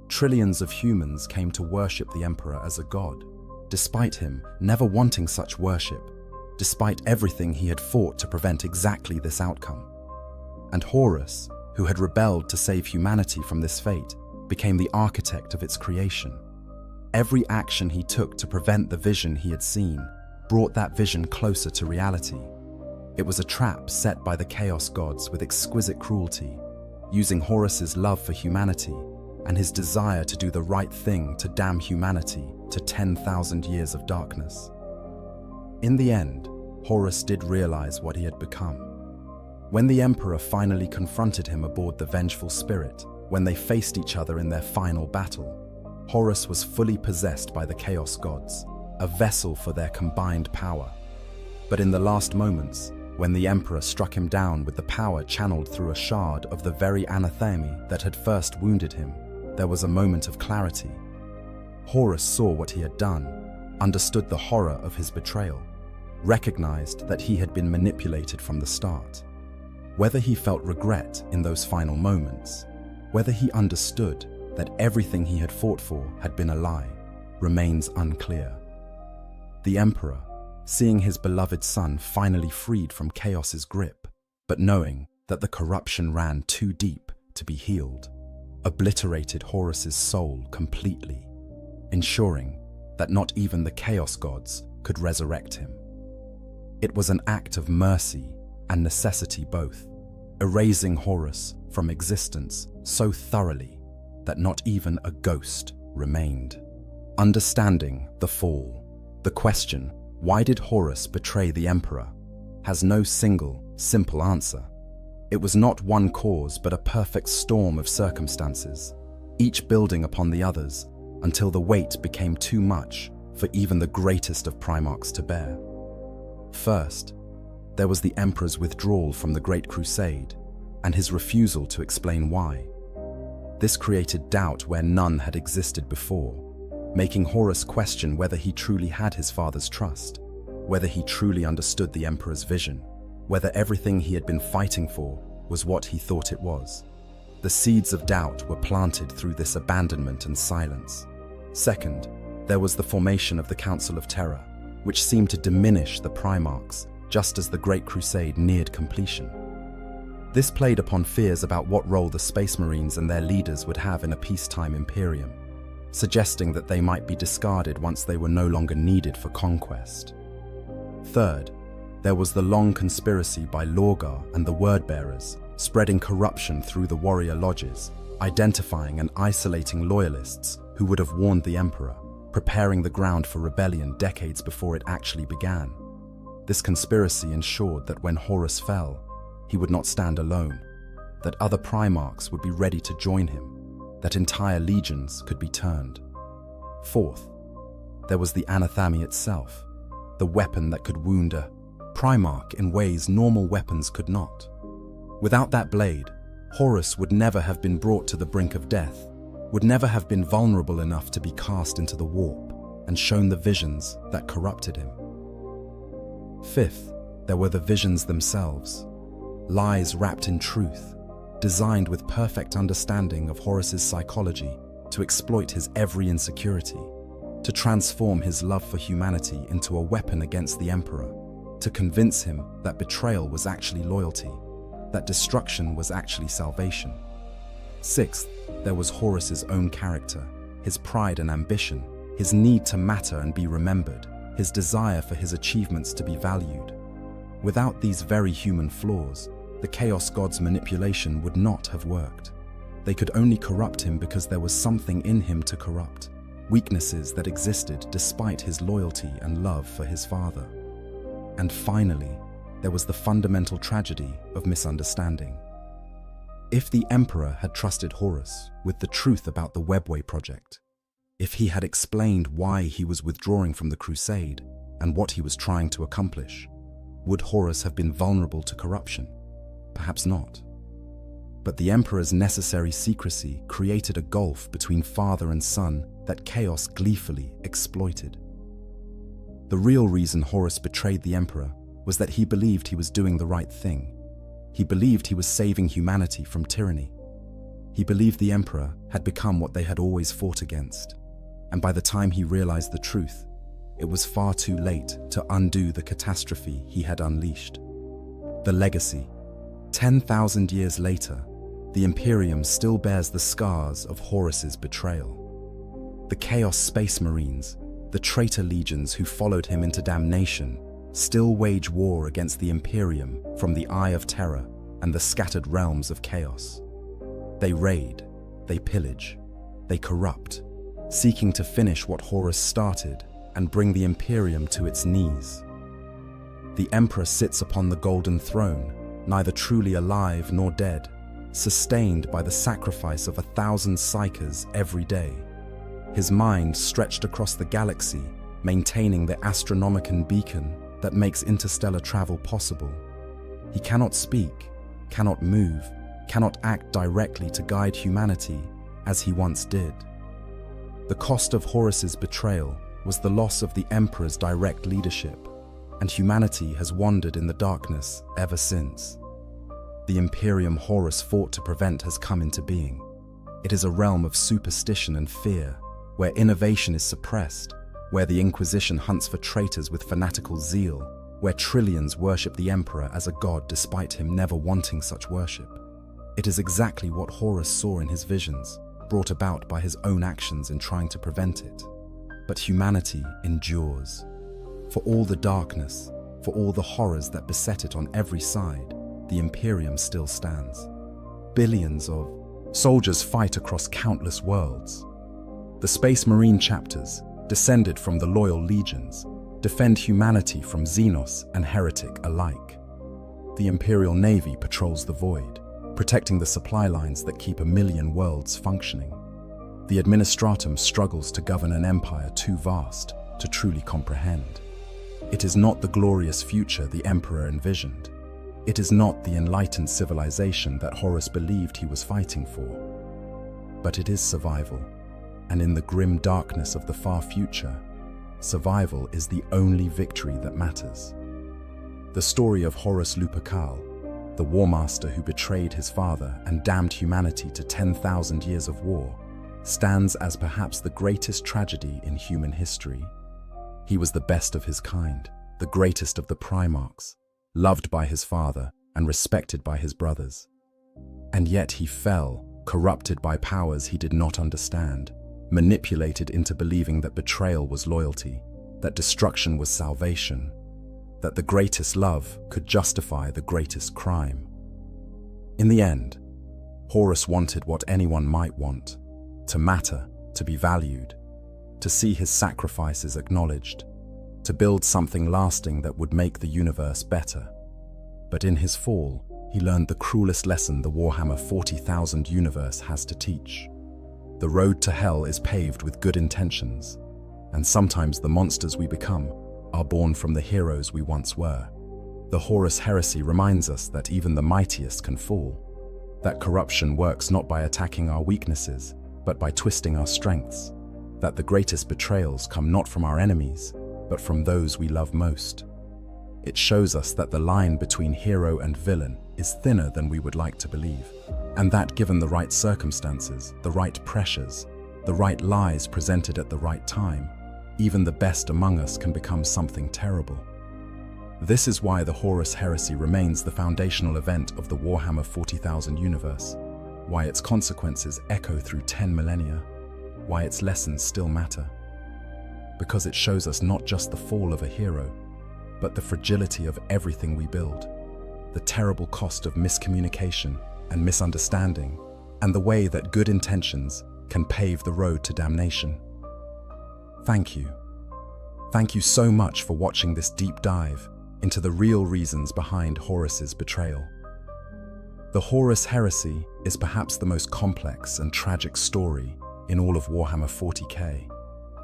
Trillions of humans came to worship the Emperor as a god, despite him never wanting such worship, despite everything he had fought to prevent exactly this outcome. And Horus, who had rebelled to save humanity from this fate, became the architect of its creation. Every action he took to prevent the vision he had seen brought that vision closer to reality. It was a trap set by the Chaos Gods with exquisite cruelty, using Horus's love for humanity and his desire to do the right thing to damn humanity to 10,000 years of darkness. In the end, Horus did realize what he had become. When the Emperor finally confronted him aboard the Vengeful Spirit, when they faced each other in their final battle, Horus was fully possessed by the Chaos Gods, a vessel for their combined power. But in the last moments, when the Emperor struck him down with the power channeled through a shard of the very anathema that had first wounded him, there was a moment of clarity. Horus saw what he had done, understood the horror of his betrayal, recognized that he had been manipulated from the start. Whether he felt regret in those final moments, whether he understood that everything he had fought for had been a lie, remains unclear. The Emperor, seeing his beloved son finally freed from Chaos's grip, but knowing that the corruption ran too deep to be healed, obliterated Horus's soul completely, ensuring that not even the Chaos Gods could resurrect him. It was an act of mercy and necessity both, erasing Horus from existence so thoroughly that not even a ghost remained. Understanding the fall, the question, why did Horus betray the Emperor, has no single, simple answer. It was not one cause but a perfect storm of circumstances, each building upon the others until the weight became too much for even the greatest of Primarchs to bear. First, there was the Emperor's withdrawal from the Great Crusade and his refusal to explain why. This created doubt where none had existed before, making Horus question whether he truly had his father's trust, whether he truly understood the Emperor's vision, whether everything he had been fighting for was what he thought it was. The seeds of doubt were planted through this abandonment and silence. Second, there was the formation of the Council of Terror, which seemed to diminish the Primarchs just as the Great Crusade neared completion. This played upon fears about what role the Space Marines and their leaders would have in a peacetime Imperium, suggesting that they might be discarded once they were no longer needed for conquest. Third, there was the long conspiracy by Lorgar and the Wordbearers, spreading corruption through the warrior lodges, identifying and isolating loyalists who would have warned the Emperor, preparing the ground for rebellion decades before it actually began. This conspiracy ensured that when Horus fell, he would not stand alone, that other Primarchs would be ready to join him, that entire legions could be turned. Fourth, there was the anathema itself, the weapon that could wound a Primarch in ways normal weapons could not. Without that blade, Horus would never have been brought to the brink of death, would never have been vulnerable enough to be cast into the warp and shown the visions that corrupted him. Fifth, there were the visions themselves, lies wrapped in truth, designed with perfect understanding of Horus's psychology to exploit his every insecurity, to transform his love for humanity into a weapon against the Emperor, to convince him that betrayal was actually loyalty, that destruction was actually salvation. Sixth, there was Horus's own character, his pride and ambition, his need to matter and be remembered, his desire for his achievements to be valued. Without these very human flaws, the Chaos God's manipulation would not have worked. They could only corrupt him because there was something in him to corrupt, weaknesses that existed despite his loyalty and love for his father. And finally, there was the fundamental tragedy of misunderstanding. If the Emperor had trusted Horus with the truth about the Webway project, if he had explained why he was withdrawing from the crusade and what he was trying to accomplish, would Horus have been vulnerable to corruption? Perhaps not. But the Emperor's necessary secrecy created a gulf between father and son that Chaos gleefully exploited. The real reason Horus betrayed the Emperor was that he believed he was doing the right thing. He believed he was saving humanity from tyranny. He believed the Emperor had become what they had always fought against. And by the time he realized the truth, it was far too late to undo the catastrophe he had unleashed. The legacy. 10,000 years later, the Imperium still bears the scars of Horus's betrayal. The Chaos Space Marines, the traitor legions who followed him into damnation, still wage war against the Imperium from the Eye of Terror and the scattered realms of chaos. They raid, they pillage, they corrupt, seeking to finish what Horus started and bring the Imperium to its knees. The Emperor sits upon the golden throne, neither truly alive nor dead, sustained by the sacrifice of 1,000 psykers every day. His mind stretched across the galaxy, maintaining the Astronomicon beacon that makes interstellar travel possible. He cannot speak, cannot move, cannot act directly to guide humanity as he once did. The cost of Horus's betrayal was the loss of the Emperor's direct leadership, and humanity has wandered in the darkness ever since. The Imperium Horus fought to prevent has come into being. It is a realm of superstition and fear, where innovation is suppressed, where the Inquisition hunts for traitors with fanatical zeal, where trillions worship the Emperor as a god despite him never wanting such worship. It is exactly what Horus saw in his visions, brought about by his own actions in trying to prevent it. But humanity endures. For all the darkness, for all the horrors that beset it on every side, the Imperium still stands. Billions of soldiers fight across countless worlds. The Space Marine chapters, descended from the loyal legions, defend humanity from Xenos and heretic alike. The Imperial Navy patrols the void, protecting the supply lines that keep 1,000,000 worlds functioning. The Administratum struggles to govern an empire too vast to truly comprehend. It is not the glorious future the Emperor envisioned. It is not the enlightened civilization that Horus believed he was fighting for. But it is survival, and in the grim darkness of the far future, survival is the only victory that matters. The story of Horus Lupercal, the war master who betrayed his father and damned humanity to 10,000 years of war, stands as perhaps the greatest tragedy in human history. He was the best of his kind, the greatest of the Primarchs, loved by his father and respected by his brothers. And yet he fell, corrupted by powers he did not understand, manipulated into believing that betrayal was loyalty, that destruction was salvation, that the greatest love could justify the greatest crime. In the end, Horus wanted what anyone might want: to matter, to be valued, to see his sacrifices acknowledged, to build something lasting that would make the universe better. But in his fall, he learned the cruelest lesson the Warhammer 40,000 universe has to teach. The road to hell is paved with good intentions, and sometimes the monsters we become are born from the heroes we once were. The Horus heresy reminds us that even the mightiest can fall, that corruption works not by attacking our weaknesses, but by twisting our strengths, that the greatest betrayals come not from our enemies, but from those we love most. It shows us that the line between hero and villain is thinner than we would like to believe, and that given the right circumstances, the right pressures, the right lies presented at the right time, even the best among us can become something terrible. This is why the Horus heresy remains the foundational event of the Warhammer 40,000 universe, why its consequences echo through 10 millennia, why its lessons still matter. Because it shows us not just the fall of a hero, but the fragility of everything we build, the terrible cost of miscommunication and misunderstanding, and the way that good intentions can pave the road to damnation. Thank you. Thank you so much for watching this deep dive into the real reasons behind Horus's betrayal. The Horus heresy is perhaps the most complex and tragic story in all of Warhammer 40k,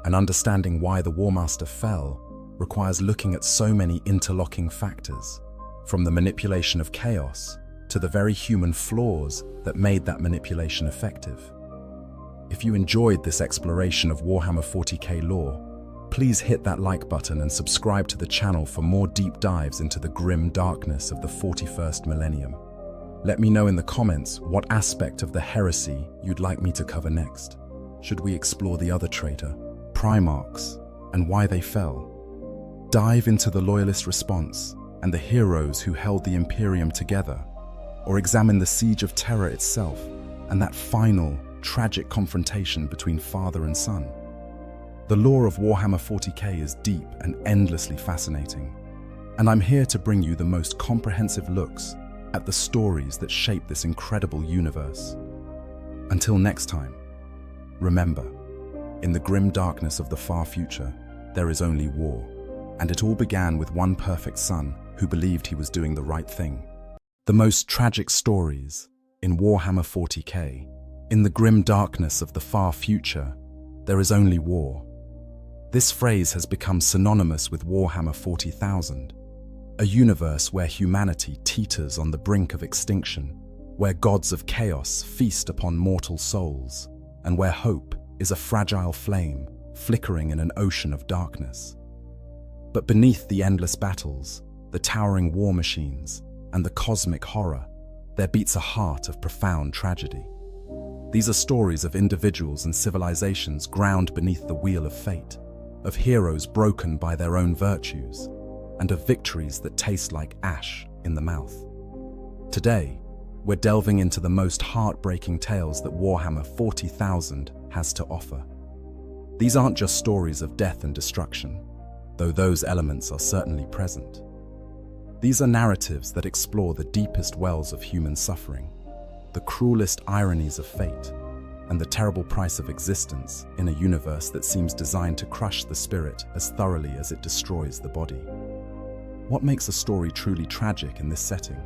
and understanding why the Warmaster fell requires looking at so many interlocking factors, from the manipulation of chaos to the very human flaws that made that manipulation effective. If you enjoyed this exploration of Warhammer 40k lore, please hit that like button and subscribe to the channel for more deep dives into the grim darkness of the 41st millennium. Let me know in the comments what aspect of the heresy you'd like me to cover next. Should we explore the other traitor, Primarchs, and why they fell? Dive into the Loyalist response and the heroes who held the Imperium together, or examine the Siege of Terror itself and that final, tragic confrontation between father and son. The lore of Warhammer 40k is deep and endlessly fascinating, and I'm here to bring you the most comprehensive looks at the stories that shape this incredible universe. Until next time, remember, in the grim darkness of the far future, there is only war, and it all began with one perfect son who believed he was doing the right thing. The most tragic stories in Warhammer 40k. In the grim darkness of the far future, there is only war. This phrase has become synonymous with Warhammer 40,000, a universe where humanity teeters on the brink of extinction, where gods of chaos feast upon mortal souls, and where hope is a fragile flame flickering in an ocean of darkness. But beneath the endless battles, the towering war machines, and the cosmic horror, there beats a heart of profound tragedy. These are stories of individuals and civilizations ground beneath the wheel of fate, of heroes broken by their own virtues, and of victories that taste like ash in the mouth. Today, we're delving into the most heartbreaking tales that Warhammer 40,000 has to offer. These aren't just stories of death and destruction, though those elements are certainly present. These are narratives that explore the deepest wells of human suffering, the cruelest ironies of fate, and the terrible price of existence in a universe that seems designed to crush the spirit as thoroughly as it destroys the body. What makes a story truly tragic in this setting?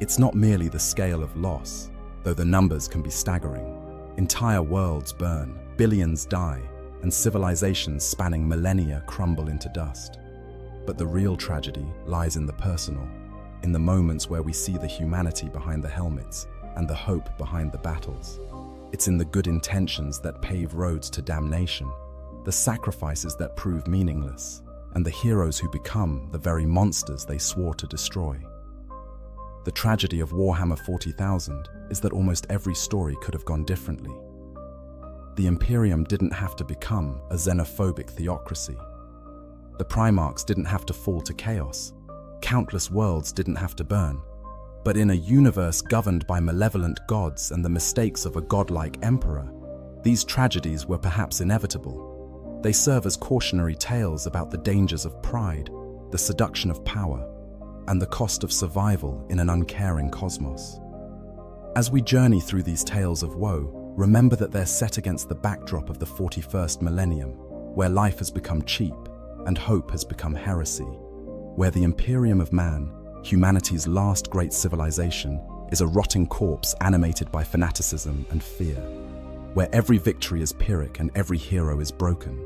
It's not merely the scale of loss, though the numbers can be staggering. Entire worlds burn, billions die, and civilizations spanning millennia crumble into dust. But the real tragedy lies in the personal, in the moments where we see the humanity behind the helmets and the hope behind the battles. It's in the good intentions that pave roads to damnation, the sacrifices that prove meaningless, and the heroes who become the very monsters they swore to destroy. The tragedy of Warhammer 40,000 is that almost every story could have gone differently. The Imperium didn't have to become a xenophobic theocracy. The Primarchs didn't have to fall to chaos. Countless worlds didn't have to burn. But in a universe governed by malevolent gods and the mistakes of a godlike emperor, these tragedies were perhaps inevitable. They serve as cautionary tales about the dangers of pride, the seduction of power, and the cost of survival in an uncaring cosmos. As we journey through these tales of woe, remember that they're set against the backdrop of the 41st millennium, where life has become cheap and hope has become heresy, where the Imperium of Man, humanity's last great civilization, is a rotting corpse animated by fanaticism and fear, where every victory is Pyrrhic and every hero is broken.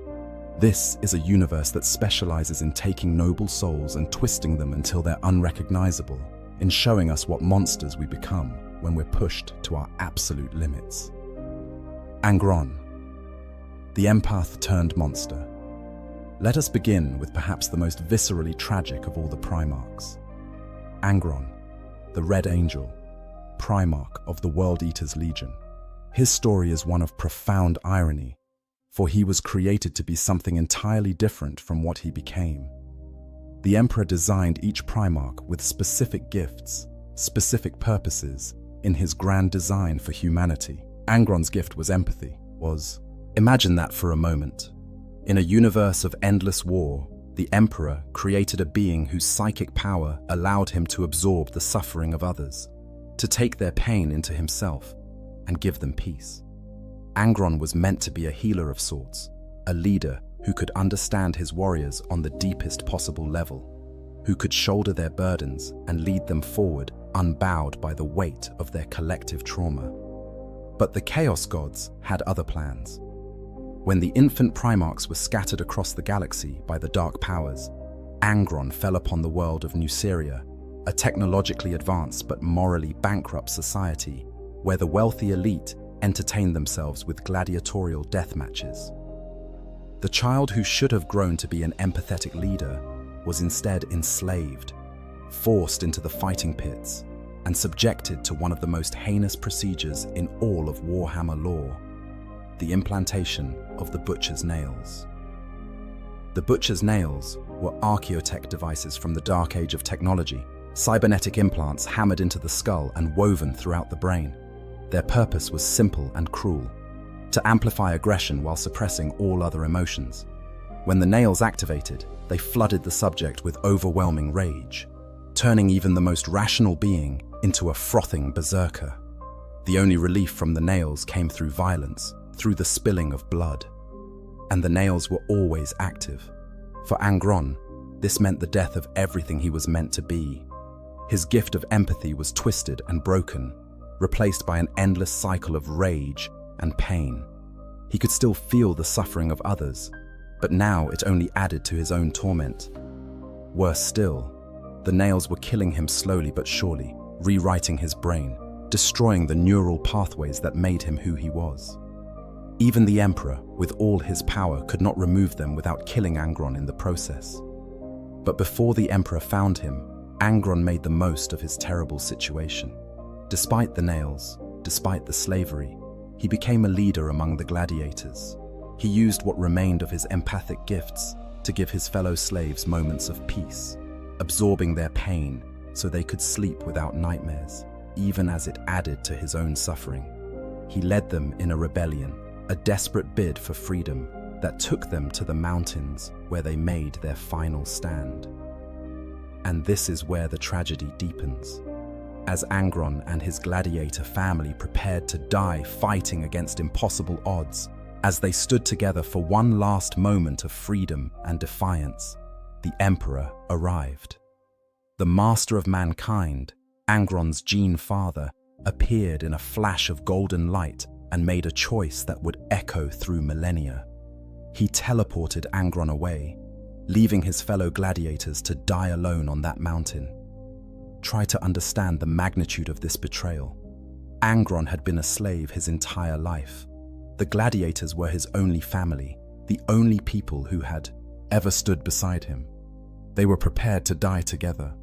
This is a universe that specializes in taking noble souls and twisting them until they're unrecognizable, in showing us what monsters we become when we're pushed to our absolute limits. Angron, the empath turned monster. Let us begin with perhaps the most viscerally tragic of all the Primarchs. Angron, the Red Angel, Primarch of the World Eaters Legion. His story is one of profound irony, for he was created to be something entirely different from what he became. The Emperor designed each Primarch with specific gifts, specific purposes, in his grand design for humanity. Angron's gift was empathy. Imagine that for a moment. In a universe of endless war, the Emperor created a being whose psychic power allowed him to absorb the suffering of others, to take their pain into himself and give them peace. Angron was meant to be a healer of sorts, a leader who could understand his warriors on the deepest possible level, who could shoulder their burdens and lead them forward unbowed by the weight of their collective trauma. But the Chaos Gods had other plans. When the infant Primarchs were scattered across the galaxy by the Dark Powers, Angron fell upon the world of Nuceria, a technologically advanced but morally bankrupt society where the wealthy elite entertained themselves with gladiatorial death matches. The child who should have grown to be an empathetic leader was instead enslaved, forced into the fighting pits, and subjected to one of the most heinous procedures in all of Warhammer lore, the implantation of the Butcher's Nails. The Butcher's Nails were archaeotech devices from the dark age of technology, cybernetic implants hammered into the skull and woven throughout the brain. Their purpose was simple and cruel, to amplify aggression while suppressing all other emotions. When the nails activated, they flooded the subject with overwhelming rage, turning even the most rational being into a frothing berserker. The only relief from the nails came through violence, through the spilling of blood. And the nails were always active. For Angron, this meant the death of everything he was meant to be. His gift of empathy was twisted and broken, replaced by an endless cycle of rage and pain. He could still feel the suffering of others, but now it only added to his own torment. Worse still, the nails were killing him slowly but surely, rewriting his brain, destroying the neural pathways that made him who he was. Even the Emperor, with all his power, could not remove them without killing Angron in the process. But before the Emperor found him, Angron made the most of his terrible situation. Despite the nails, despite the slavery, he became a leader among the gladiators. He used what remained of his empathic gifts to give his fellow slaves moments of peace, absorbing their pain so they could sleep without nightmares, even as it added to his own suffering. He led them in a rebellion, a desperate bid for freedom that took them to the mountains where they made their final stand. And this is where the tragedy deepens. As Angron and his gladiator family prepared to die fighting against impossible odds, as they stood together for one last moment of freedom and defiance, the Emperor arrived. The master of mankind, Angron's gene father, appeared in a flash of golden light and made a choice that would echo through millennia. He teleported Angron away, leaving his fellow gladiators to die alone on that mountain. Try to understand the magnitude of this betrayal. Angron had been a slave his entire life. The gladiators were his only family, the only people who had ever stood beside him. They were prepared to die together,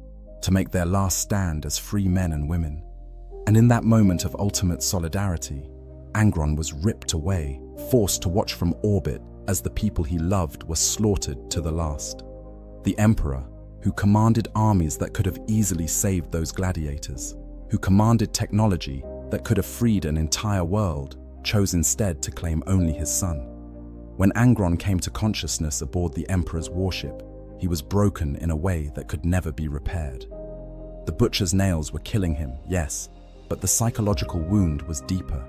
to make their last stand as free men and women. And in that moment of ultimate solidarity, Angron was ripped away, forced to watch from orbit as the people he loved were slaughtered to the last. The Emperor, who commanded armies that could have easily saved those gladiators, who commanded technology that could have freed an entire world, chose instead to claim only his son. When Angron came to consciousness aboard the Emperor's warship, he was broken in a way that could never be repaired. The Butcher's Nails were killing him, yes, but the psychological wound was deeper.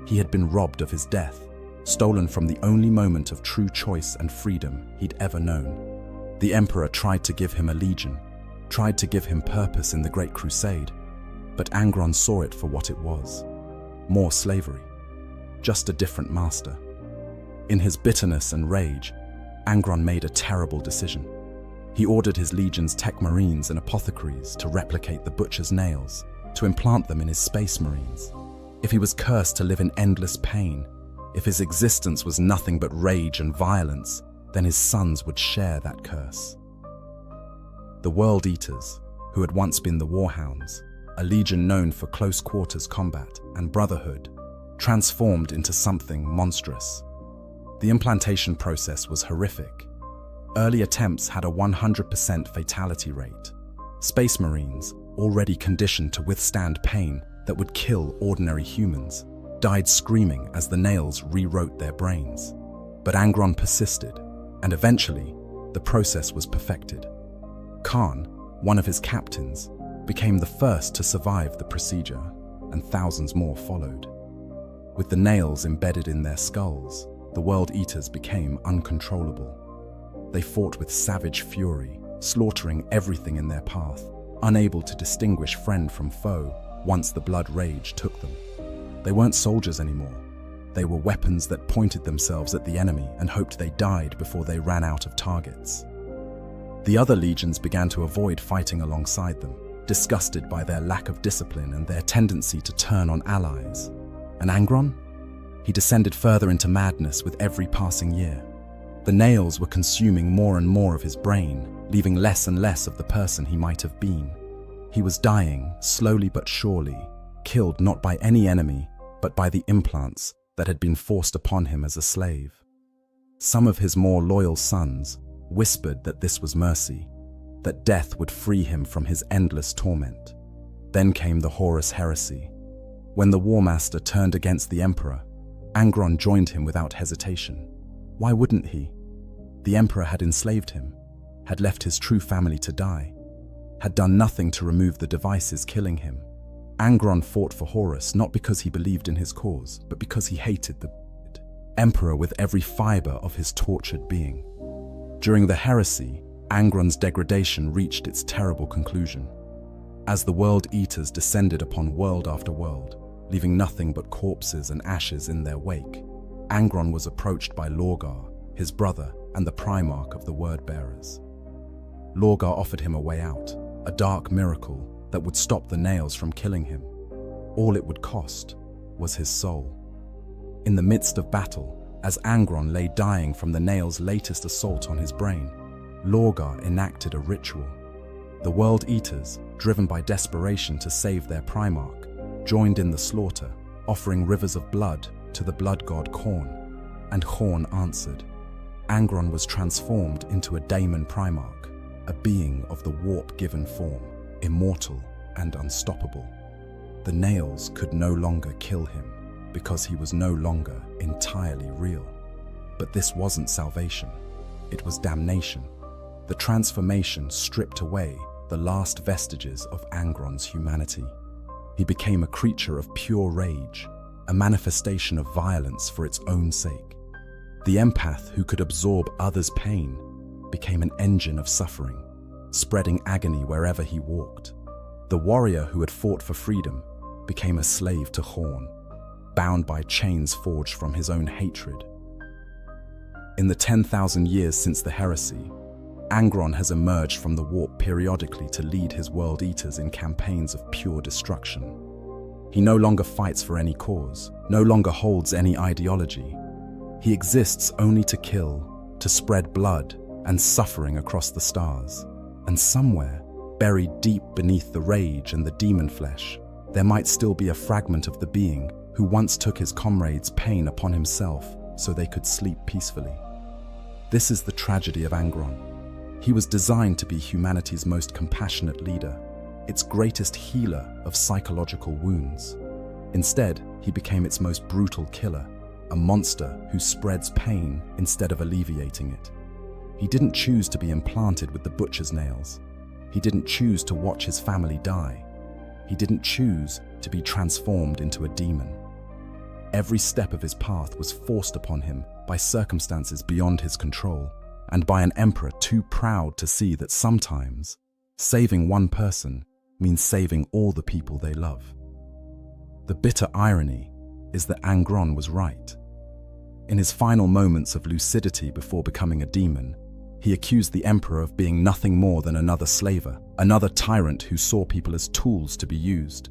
He had been robbed of his death, stolen from the only moment of true choice and freedom he'd ever known. The Emperor tried to give him a legion, tried to give him purpose in the Great Crusade, but Angron saw it for what it was. More slavery, just a different master. In his bitterness and rage, Angron made a terrible decision. He ordered his legion's tech marines and apothecaries to replicate the butcher's nails, to implant them in his space marines. If he was cursed to live in endless pain, if his existence was nothing but rage and violence, then his sons would share that curse. The World Eaters, who had once been the Warhounds, a legion known for close quarters combat and brotherhood, transformed into something monstrous. The implantation process was horrific. Early attempts had a 100% fatality rate. Space Marines, already conditioned to withstand pain that would kill ordinary humans, died screaming as the nails rewrote their brains. But Angron persisted, and eventually, the process was perfected. Khan, one of his captains, became the first to survive the procedure, and thousands more followed. With the nails embedded in their skulls, the World Eaters became uncontrollable. They fought with savage fury, slaughtering everything in their path, unable to distinguish friend from foe once the blood rage took them. They weren't soldiers anymore. They were weapons that pointed themselves at the enemy and hoped they died before they ran out of targets. The other legions began to avoid fighting alongside them, disgusted by their lack of discipline and their tendency to turn on allies. And Angron? He descended further into madness with every passing year. The nails were consuming more and more of his brain, leaving less and less of the person he might have been. He was dying, slowly but surely, killed not by any enemy, but by the implants that had been forced upon him as a slave. Some of his more loyal sons whispered that this was mercy, that death would free him from his endless torment. Then came the Horus heresy. When the War Master turned against the Emperor, Angron joined him without hesitation. Why wouldn't he? The Emperor had enslaved him, had left his true family to die, had done nothing to remove the devices killing him. Angron fought for Horus not because he believed in his cause, but because he hated the Emperor with every fiber of his tortured being. During the heresy, Angron's degradation reached its terrible conclusion. As the World Eaters descended upon world after world, leaving nothing but corpses and ashes in their wake, Angron was approached by Lorgar, his brother and the Primarch of the Word-Bearers. Lorgar offered him a way out, a dark miracle that would stop the nails from killing him. All it would cost was his soul. In the midst of battle, as Angron lay dying from the nails' latest assault on his brain, Lorgar enacted a ritual. The World Eaters, driven by desperation to save their Primarch, joined in the slaughter, offering rivers of blood to the blood god Khorne, and Khorne answered. Angron was transformed into a daemon Primarch, a being of the warp-given form, immortal and unstoppable. The nails could no longer kill him, because he was no longer entirely real. But this wasn't salvation, it was damnation. The transformation stripped away the last vestiges of Angron's humanity. He became a creature of pure rage, a manifestation of violence for its own sake. The empath who could absorb others' pain became an engine of suffering, spreading agony wherever he walked. The warrior who had fought for freedom became a slave to Khorne, bound by chains forged from his own hatred. In the 10,000 years since the heresy, Angron has emerged from the warp periodically to lead his World Eaters in campaigns of pure destruction. He no longer fights for any cause, no longer holds any ideology. He exists only to kill, to spread blood and suffering across the stars. And somewhere, buried deep beneath the rage and the demon flesh, there might still be a fragment of the being who once took his comrades' pain upon himself so they could sleep peacefully. This is the tragedy of Angron. He was designed to be humanity's most compassionate leader, its greatest healer of psychological wounds. Instead, he became its most brutal killer, a monster who spreads pain instead of alleviating it. He didn't choose to be implanted with the butcher's nails. He didn't choose to watch his family die. He didn't choose to be transformed into a demon. Every step of his path was forced upon him by circumstances beyond his control, and by an emperor too proud to see that sometimes saving one person means saving all the people they love. The bitter irony is that Angron was right. In his final moments of lucidity before becoming a demon, he accused the emperor of being nothing more than another slaver, another tyrant who saw people as tools to be used.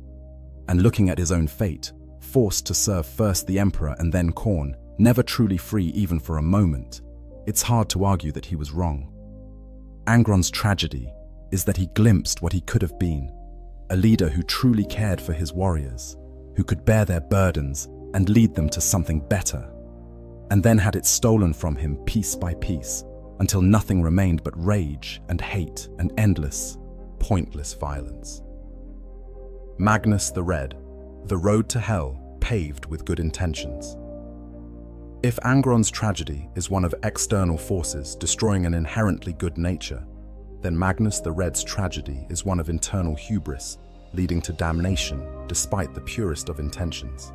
And looking at his own fate, forced to serve first the emperor and then Khorne, never truly free even for a moment, it's hard to argue that he was wrong. Angron's tragedy is that he glimpsed what he could have been, a leader who truly cared for his warriors, who could bear their burdens and lead them to something better, and then had it stolen from him piece by piece, until nothing remained but rage and hate and endless, pointless violence. Magnus the Red, the road to hell paved with good intentions. If Angron's tragedy is one of external forces destroying an inherently good nature, then Magnus the Red's tragedy is one of internal hubris, leading to damnation despite the purest of intentions.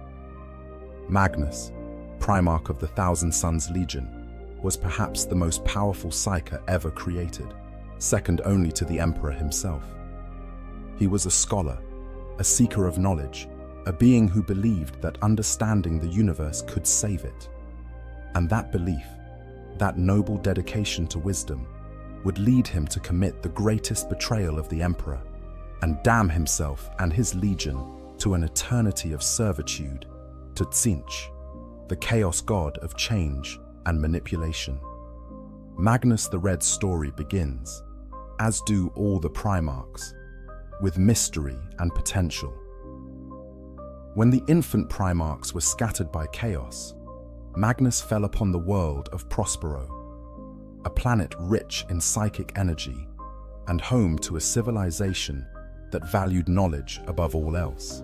Magnus, Primarch of the Thousand Sons Legion, was perhaps the most powerful psyker ever created, second only to the Emperor himself. He was a scholar, a seeker of knowledge, a being who believed that understanding the universe could save it. And that belief, that noble dedication to wisdom, would lead him to commit the greatest betrayal of the Emperor and damn himself and his legion to an eternity of servitude to Tzeentch, the chaos god of change and manipulation. Magnus the Red's story begins, as do all the Primarchs, with mystery and potential. When the infant Primarchs were scattered by chaos, Magnus fell upon the world of Prospero, a planet rich in psychic energy and home to a civilization that valued knowledge above all else.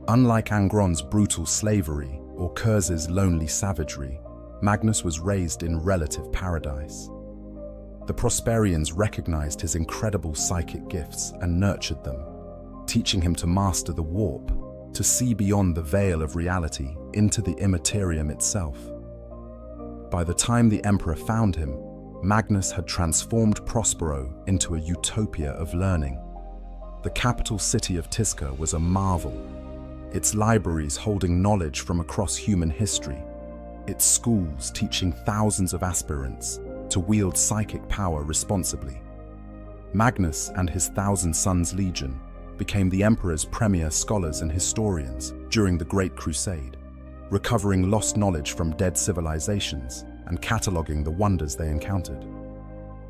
Unlike Angron's brutal slavery or Curz's lonely savagery, Magnus was raised in relative paradise. The Prosperians recognized his incredible psychic gifts and nurtured them, teaching him to master the warp, to see beyond the veil of reality into the immaterium itself. By the time the Emperor found him, Magnus had transformed Prospero into a utopia of learning. The capital city of Tisca was a marvel, its libraries holding knowledge from across human history, its schools teaching thousands of aspirants to wield psychic power responsibly. Magnus and his Thousand Sons Legion became the Emperor's premier scholars and historians during the Great Crusade, recovering lost knowledge from dead civilizations and cataloging the wonders they encountered.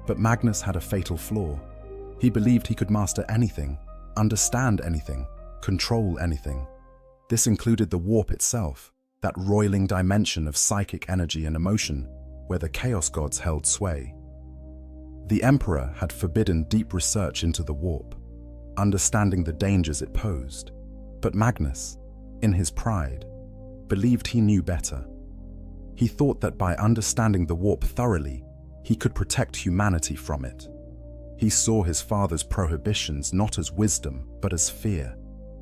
But Magnus had a fatal flaw. He believed he could master anything, understand anything, control anything. This included the warp itself, that roiling dimension of psychic energy and emotion where the chaos gods held sway. The Emperor had forbidden deep research into the warp, understanding the dangers it posed. But Magnus, in his pride, believed he knew better. He thought that by understanding the warp thoroughly, he could protect humanity from it. He saw his father's prohibitions not as wisdom, but as fear,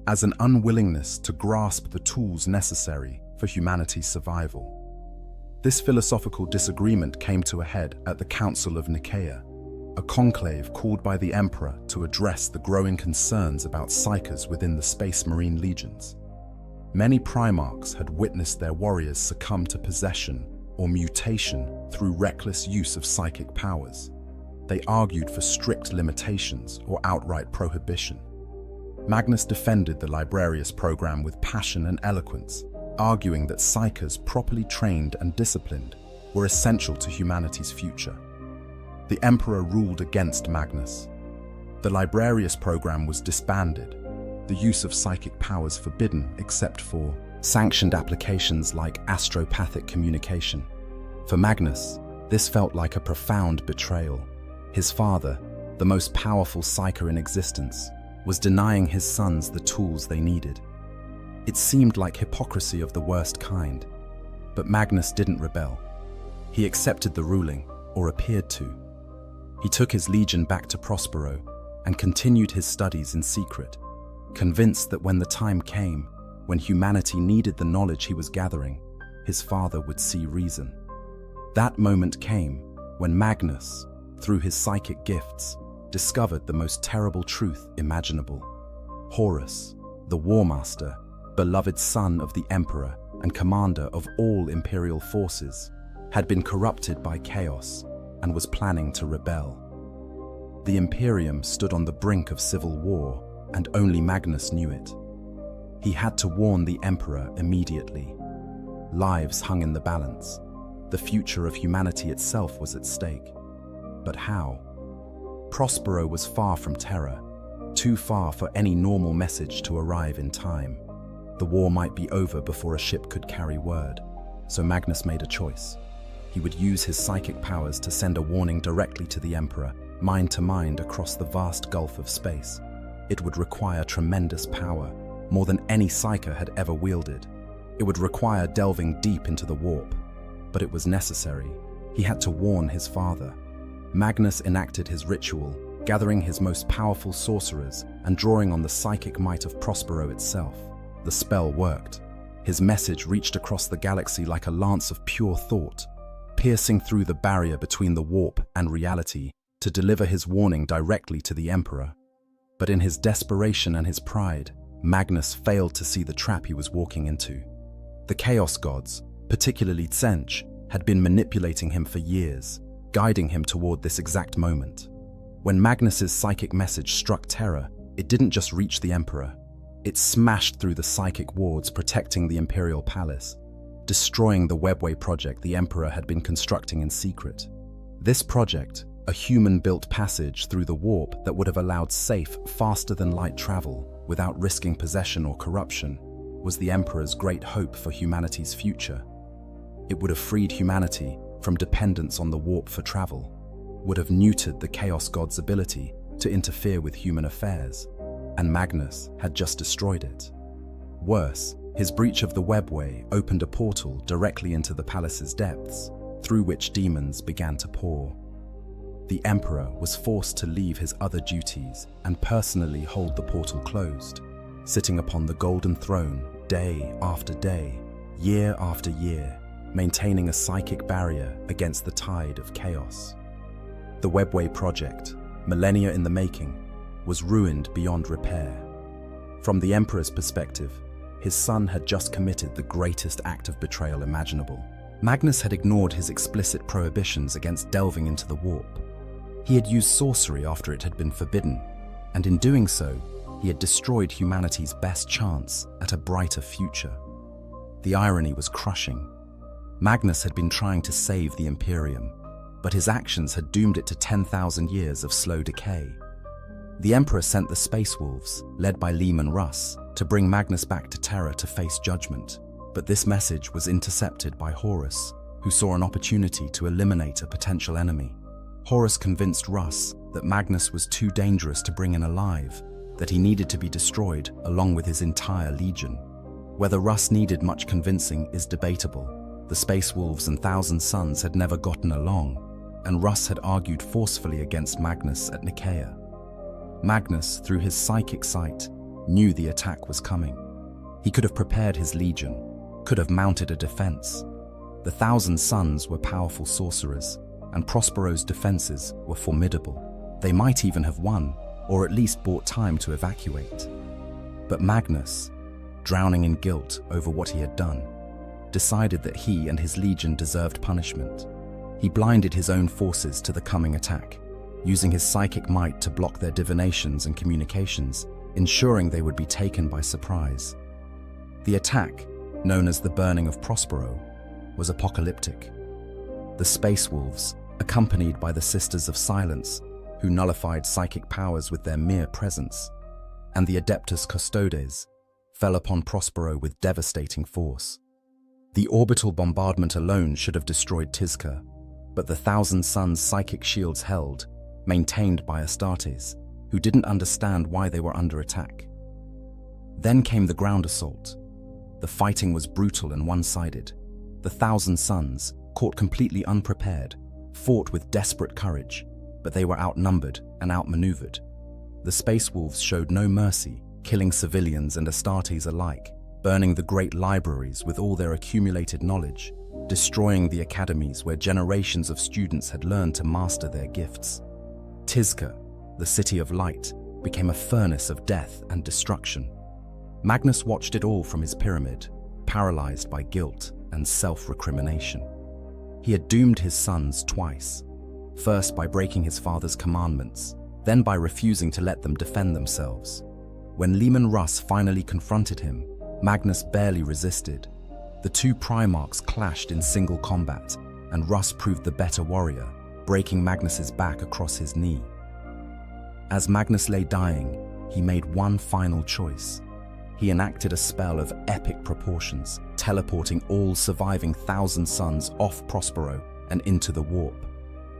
as an unwillingness to grasp the tools necessary for humanity's survival. This philosophical disagreement came to a head at the Council of Nicaea, a conclave called by the Emperor to address the growing concerns about psykers within the Space Marine legions. Many Primarchs had witnessed their warriors succumb to possession or mutation through reckless use of psychic powers. They argued for strict limitations or outright prohibition. Magnus defended the Librarius program with passion and eloquence, arguing that psykers properly trained and disciplined were essential to humanity's future. The Emperor ruled against Magnus. The Librarius program was disbanded, the use of psychic powers forbidden except for sanctioned applications like astropathic communication. For Magnus, this felt like a profound betrayal. His father, the most powerful psyker in existence, was denying his sons the tools they needed. It seemed like hypocrisy of the worst kind, but Magnus didn't rebel. He accepted the ruling, or appeared to. He took his legion back to Prospero and continued his studies in secret, convinced that when the time came, when humanity needed the knowledge he was gathering, his father would see reason. That moment came when Magnus, through his psychic gifts, discovered the most terrible truth imaginable. Horus, the War Master, beloved son of the Emperor, and commander of all Imperial forces, had been corrupted by chaos and was planning to rebel. The Imperium stood on the brink of civil war, and only Magnus knew it. He had to warn the Emperor immediately. Lives hung in the balance. The future of humanity itself was at stake. But how? Prospero was far from Terra, too far for any normal message to arrive in time. The war might be over before a ship could carry word, so Magnus made a choice. He would use his psychic powers to send a warning directly to the Emperor, mind to mind across the vast gulf of space. It would require tremendous power, more than any psyker had ever wielded. It would require delving deep into the warp, but it was necessary. He had to warn his father. Magnus enacted his ritual, gathering his most powerful sorcerers and drawing on the psychic might of Prospero itself. The spell worked. His message reached across the galaxy like a lance of pure thought, piercing through the barrier between the warp and reality to deliver his warning directly to the Emperor. But in his desperation and his pride, Magnus failed to see the trap he was walking into. The Chaos Gods, particularly Tzench, had been manipulating him for years, guiding him toward this exact moment. When Magnus's psychic message struck Terra, it didn't just reach the Emperor. It smashed through the psychic wards protecting the Imperial Palace, destroying the webway project the Emperor had been constructing in secret. This project, a human-built passage through the warp that would have allowed safe, faster-than-light travel without risking possession or corruption, was the Emperor's great hope for humanity's future. It would have freed humanity from dependence on the warp for travel, would have neutered the Chaos God's ability to interfere with human affairs, and Magnus had just destroyed it. Worse, his breach of the webway opened a portal directly into the palace's depths, through which demons began to pour. The Emperor was forced to leave his other duties and personally hold the portal closed, sitting upon the golden throne day after day, year after year, maintaining a psychic barrier against the tide of chaos. The Webway project, millennia in the making, was ruined beyond repair. From the Emperor's perspective, his son had just committed the greatest act of betrayal imaginable. Magnus had ignored his explicit prohibitions against delving into the warp. He had used sorcery after it had been forbidden, and in doing so, he had destroyed humanity's best chance at a brighter future. The irony was crushing. Magnus had been trying to save the Imperium, but his actions had doomed it to 10,000 years of slow decay. The Emperor sent the Space Wolves, led by Lehman Russ, to bring Magnus back to Terra to face judgment, but this message was intercepted by Horus, who saw an opportunity to eliminate a potential enemy. Horus convinced Russ that Magnus was too dangerous to bring in alive, that he needed to be destroyed along with his entire legion. Whether Russ needed much convincing is debatable. The Space Wolves and Thousand Sons had never gotten along, and Russ had argued forcefully against Magnus at Nicaea. Magnus, through his psychic sight, knew the attack was coming. He could have prepared his legion, could have mounted a defense. The Thousand Sons were powerful sorcerers, and Prospero's defenses were formidable. They might even have won, or at least bought time to evacuate. But Magnus, drowning in guilt over what he had done, decided that he and his legion deserved punishment. He blinded his own forces to the coming attack, using his psychic might to block their divinations and communications, ensuring they would be taken by surprise. The attack, known as the Burning of Prospero, was apocalyptic. The Space Wolves, accompanied by the Sisters of Silence, who nullified psychic powers with their mere presence, and the Adeptus Custodes, fell upon Prospero with devastating force. The orbital bombardment alone should have destroyed Tizca, but the Thousand Sons' psychic shields held, maintained by Astartes, who didn't understand why they were under attack. Then came the ground assault. The fighting was brutal and one-sided. The Thousand Sons, caught completely unprepared, fought with desperate courage, but they were outnumbered and outmaneuvered. The Space Wolves showed no mercy, killing civilians and Astartes alike, burning the great libraries with all their accumulated knowledge, destroying the academies where generations of students had learned to master their gifts. Tizca, the city of light, became a furnace of death and destruction. Magnus watched it all from his pyramid, paralyzed by guilt and self-recrimination. He had doomed his sons twice, first by breaking his father's commandments, then by refusing to let them defend themselves. When Leman Russ finally confronted him, Magnus barely resisted. The two Primarchs clashed in single combat, and Russ proved the better warrior, breaking Magnus's back across his knee. As Magnus lay dying, he made one final choice. He enacted a spell of epic proportions, teleporting all surviving 1,000 suns off Prospero and into the warp.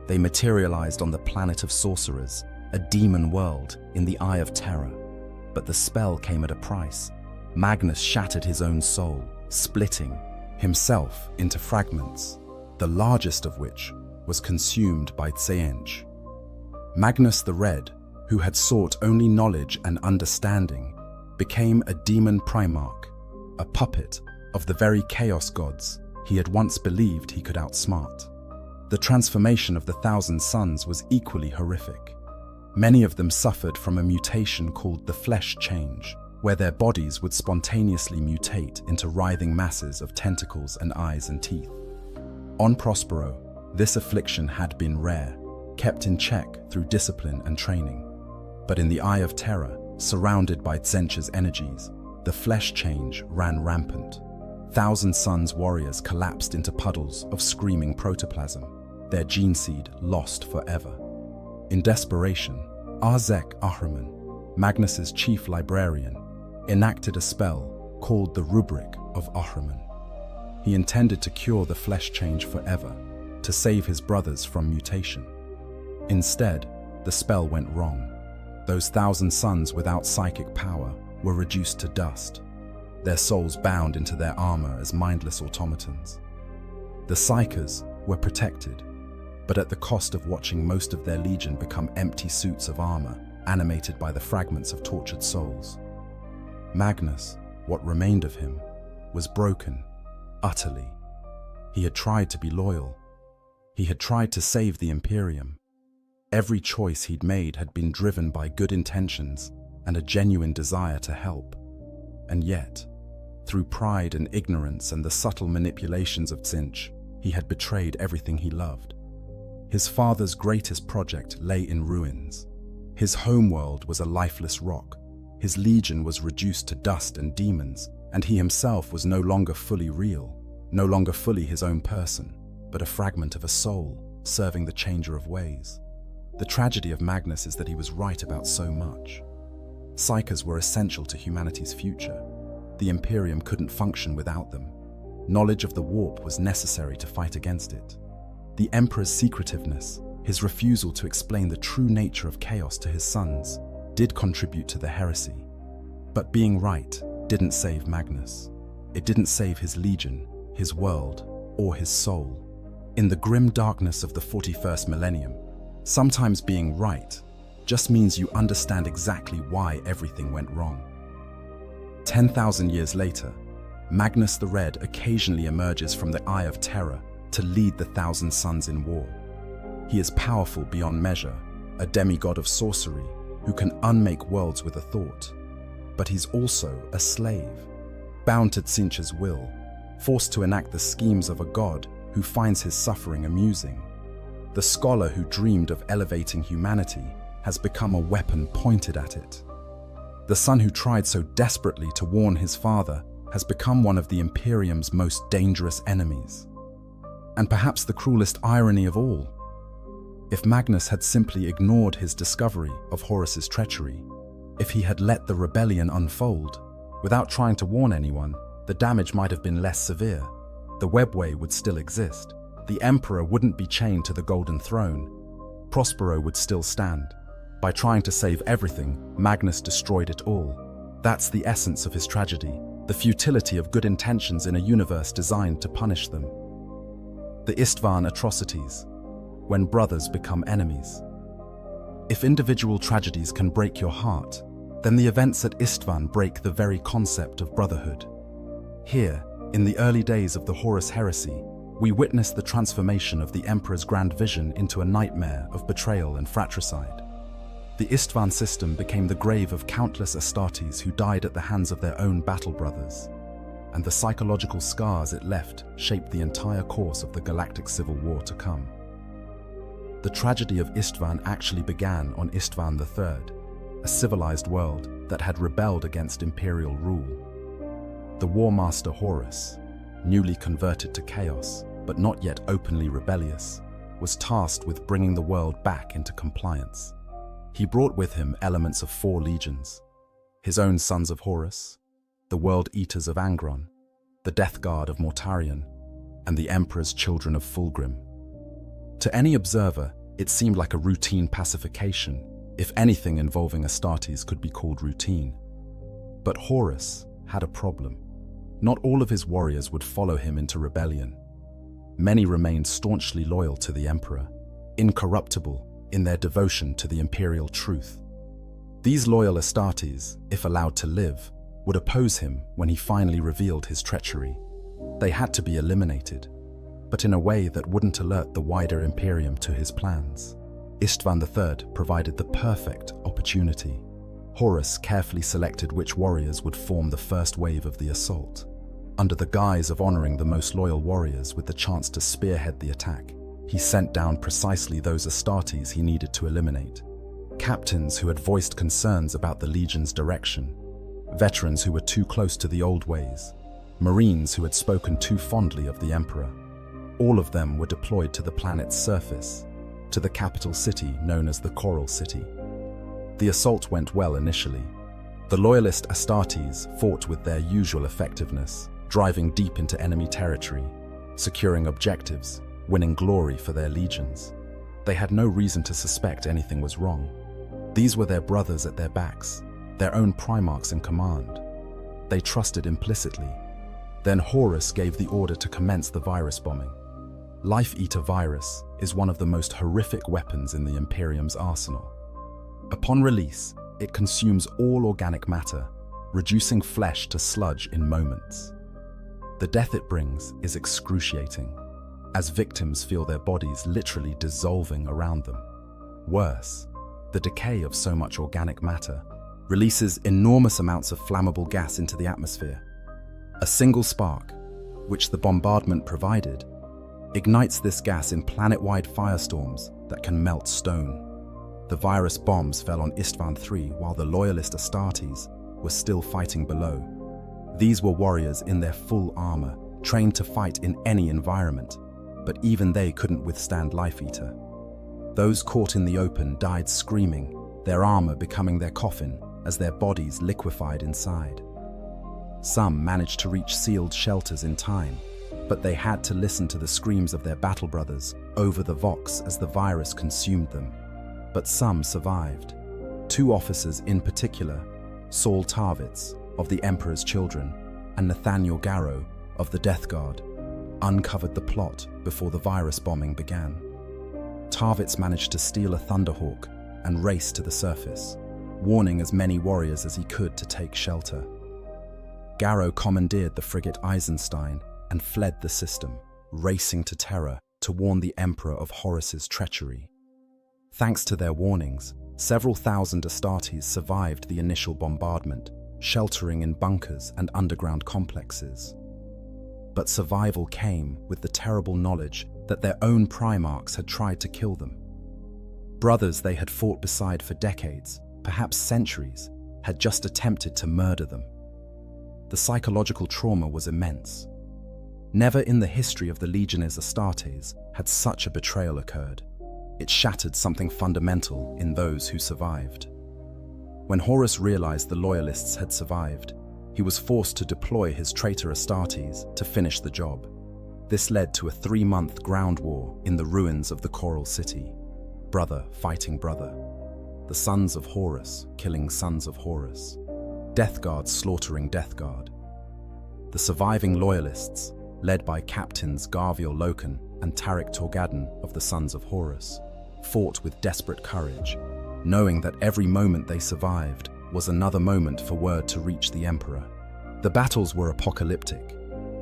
They materialized on the planet of sorcerers, a demon world in the Eye of Terror. But the spell came at a price. Magnus shattered his own soul, splitting himself into fragments, the largest of which was consumed by Tseentch. Magnus the Red, who had sought only knowledge and understanding, became a demon Primarch, a puppet of the very chaos gods he had once believed he could outsmart. The transformation of the 1,000 Suns was equally horrific. Many of them suffered from a mutation called the Flesh Change, where their bodies would spontaneously mutate into writhing masses of tentacles and eyes and teeth. On Prospero, this affliction had been rare, kept in check through discipline and training. But in the Eye of Terror, surrounded by Tzeentch's energies, the Flesh Change ran rampant. 1,000 Suns warriors collapsed into puddles of screaming protoplasm, their gene seed lost forever. In desperation, Arzek Ahriman, Magnus's chief librarian, enacted a spell called the Rubric of Ahriman. He intended to cure the Flesh Change forever, to save his brothers from mutation. Instead, the spell went wrong. Those 1,000 Suns without psychic power were reduced to dust, their souls bound into their armor as mindless automatons. The Psykers were protected, but at the cost of watching most of their legion become empty suits of armor, animated by the fragments of tortured souls. Magnus, what remained of him, was broken, utterly. He had tried to be loyal. He had tried to save the Imperium. Every choice he'd made had been driven by good intentions and a genuine desire to help. And yet, through pride and ignorance and the subtle manipulations of Tzeentch, he had betrayed everything he loved. His father's greatest project lay in ruins. His homeworld was a lifeless rock. His legion was reduced to dust and demons, and he himself was no longer fully real, no longer fully his own person, but a fragment of a soul serving the changer of ways. The tragedy of Magnus is that he was right about so much. Psykers were essential to humanity's future. The Imperium couldn't function without them. Knowledge of the warp was necessary to fight against it. The Emperor's secretiveness, his refusal to explain the true nature of chaos to his sons, did contribute to the heresy. But being right didn't save Magnus. It didn't save his legion, his world, or his soul. In the grim darkness of the 41st millennium, sometimes being right just means you understand exactly why everything went wrong. 10,000 years later, Magnus the Red occasionally emerges from the Eye of Terror to lead the 1,000 Suns in war. He is powerful beyond measure, a demigod of sorcery who can unmake worlds with a thought. But he's also a slave, bound to Tzeentch's will, forced to enact the schemes of a god who finds his suffering amusing. The scholar who dreamed of elevating humanity has become a weapon pointed at it. The son who tried so desperately to warn his father has become one of the Imperium's most dangerous enemies. And perhaps the cruelest irony of all, if Magnus had simply ignored his discovery of Horus's treachery, if he had let the rebellion unfold, without trying to warn anyone, the damage might have been less severe. The webway would still exist. The Emperor wouldn't be chained to the Golden Throne. Prospero would still stand. By trying to save everything, Magnus destroyed it all. That's the essence of his tragedy, the futility of good intentions in a universe designed to punish them. The Istvan atrocities, when brothers become enemies. If individual tragedies can break your heart, then the events at Istvan break the very concept of brotherhood. Here, in the early days of the Horus heresy, we witness the transformation of the Emperor's grand vision into a nightmare of betrayal and fratricide. The Istvan system became the grave of countless Astartes who died at the hands of their own battle brothers. and the psychological scars it left shaped the entire course of the galactic civil war to come. The tragedy of Istvan actually began on Istvan III, a civilized world that had rebelled against imperial rule. The war master Horus, newly converted to chaos but not yet openly rebellious, was tasked with bringing the world back into compliance. He brought with him elements of 4 legions: his own sons of Horus, the World Eaters of Angron, the Death Guard of Mortarion, and the Emperor's Children of Fulgrim. To any observer, it seemed like a routine pacification, if anything involving Astartes could be called routine. But Horus had a problem. Not all of his warriors would follow him into rebellion. Many remained staunchly loyal to the Emperor, incorruptible in their devotion to the imperial truth. These loyal Astartes, if allowed to live, would oppose him when he finally revealed his treachery. They had to be eliminated, but in a way that wouldn't alert the wider Imperium to his plans. Istvan III provided the perfect opportunity. Horus carefully selected which warriors would form the first wave of the assault. Under the guise of honoring the most loyal warriors with the chance to spearhead the attack, he sent down precisely those Astartes he needed to eliminate. Captains who had voiced concerns about the Legion's direction, veterans who were too close to the old ways, Marines who had spoken too fondly of the Emperor. All of them were deployed to the planet's surface, to the capital city known as the Coral City. The assault went well initially. The loyalist Astartes fought with their usual effectiveness, driving deep into enemy territory, securing objectives, winning glory for their legions. They had no reason to suspect anything was wrong. These were their brothers at their backs, their own Primarchs in command. They trusted implicitly. Then Horus gave the order to commence the virus bombing. Life Eater virus is one of the most horrific weapons in the Imperium's arsenal. Upon release, it consumes all organic matter, reducing flesh to sludge in moments. The death it brings is excruciating, as victims feel their bodies literally dissolving around them. Worse, the decay of so much organic matter releases enormous amounts of flammable gas into the atmosphere. A single spark, which the bombardment provided, ignites this gas in planet-wide firestorms that can melt stone. The virus bombs fell on Istvan III while the loyalist Astartes were still fighting below. These were warriors in their full armor, trained to fight in any environment, but even they couldn't withstand Life Eater. Those caught in the open died screaming, their armor becoming their coffin as their bodies liquefied inside. Some managed to reach sealed shelters in time, but they had to listen to the screams of their battle brothers over the Vox as the virus consumed them. But some survived. 2 officers in particular, Saul Tarvitz of the Emperor's Children and Nathaniel Garrow of the Death Guard, uncovered the plot before the virus bombing began. Tarvitz managed to steal a Thunderhawk and race to the surface, warning as many warriors as he could to take shelter. Garrow commandeered the frigate Eisenstein and fled the system, racing to Terra to warn the Emperor of Horus's treachery. Thanks to their warnings, several thousand Astartes survived the initial bombardment, sheltering in bunkers and underground complexes. But survival came with the terrible knowledge that their own Primarchs had tried to kill them. Brothers they had fought beside for decades, perhaps centuries, had just attempted to murder them. The psychological trauma was immense. Never in the history of the Legionaries Astartes had such a betrayal occurred. It shattered something fundamental in those who survived. When Horus realized the Loyalists had survived, he was forced to deploy his traitor Astartes to finish the job. This led to a 3-month ground war in the ruins of the Coral City. Brother fighting brother. The sons of Horus killing sons of Horus. Death Guard slaughtering Death Guard. The surviving Loyalists, led by Captains Garviel Loken and Tarik Torgadon of the Sons of Horus, fought with desperate courage, knowing that every moment they survived was another moment for word to reach the Emperor. The battles were apocalyptic.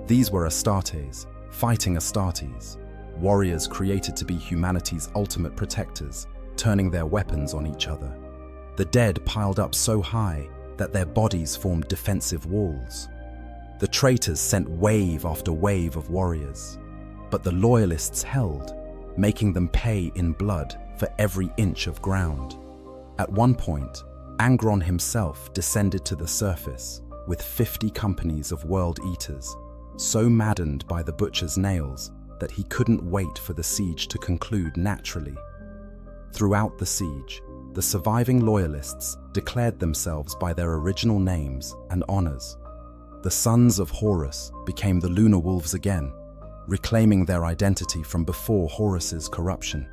These were Astartes, fighting Astartes, warriors created to be humanity's ultimate protectors, turning their weapons on each other. The dead piled up so high that their bodies formed defensive walls. The traitors sent wave after wave of warriors, but the loyalists held, making them pay in blood for every inch of ground. At one point, Angron himself descended to the surface with 50 companies of world eaters, so maddened by the butcher's nails that he couldn't wait for the siege to conclude naturally. Throughout the siege, the surviving loyalists declared themselves by their original names and honors. The sons of Horus became the Lunar Wolves again, reclaiming their identity from before Horus's corruption.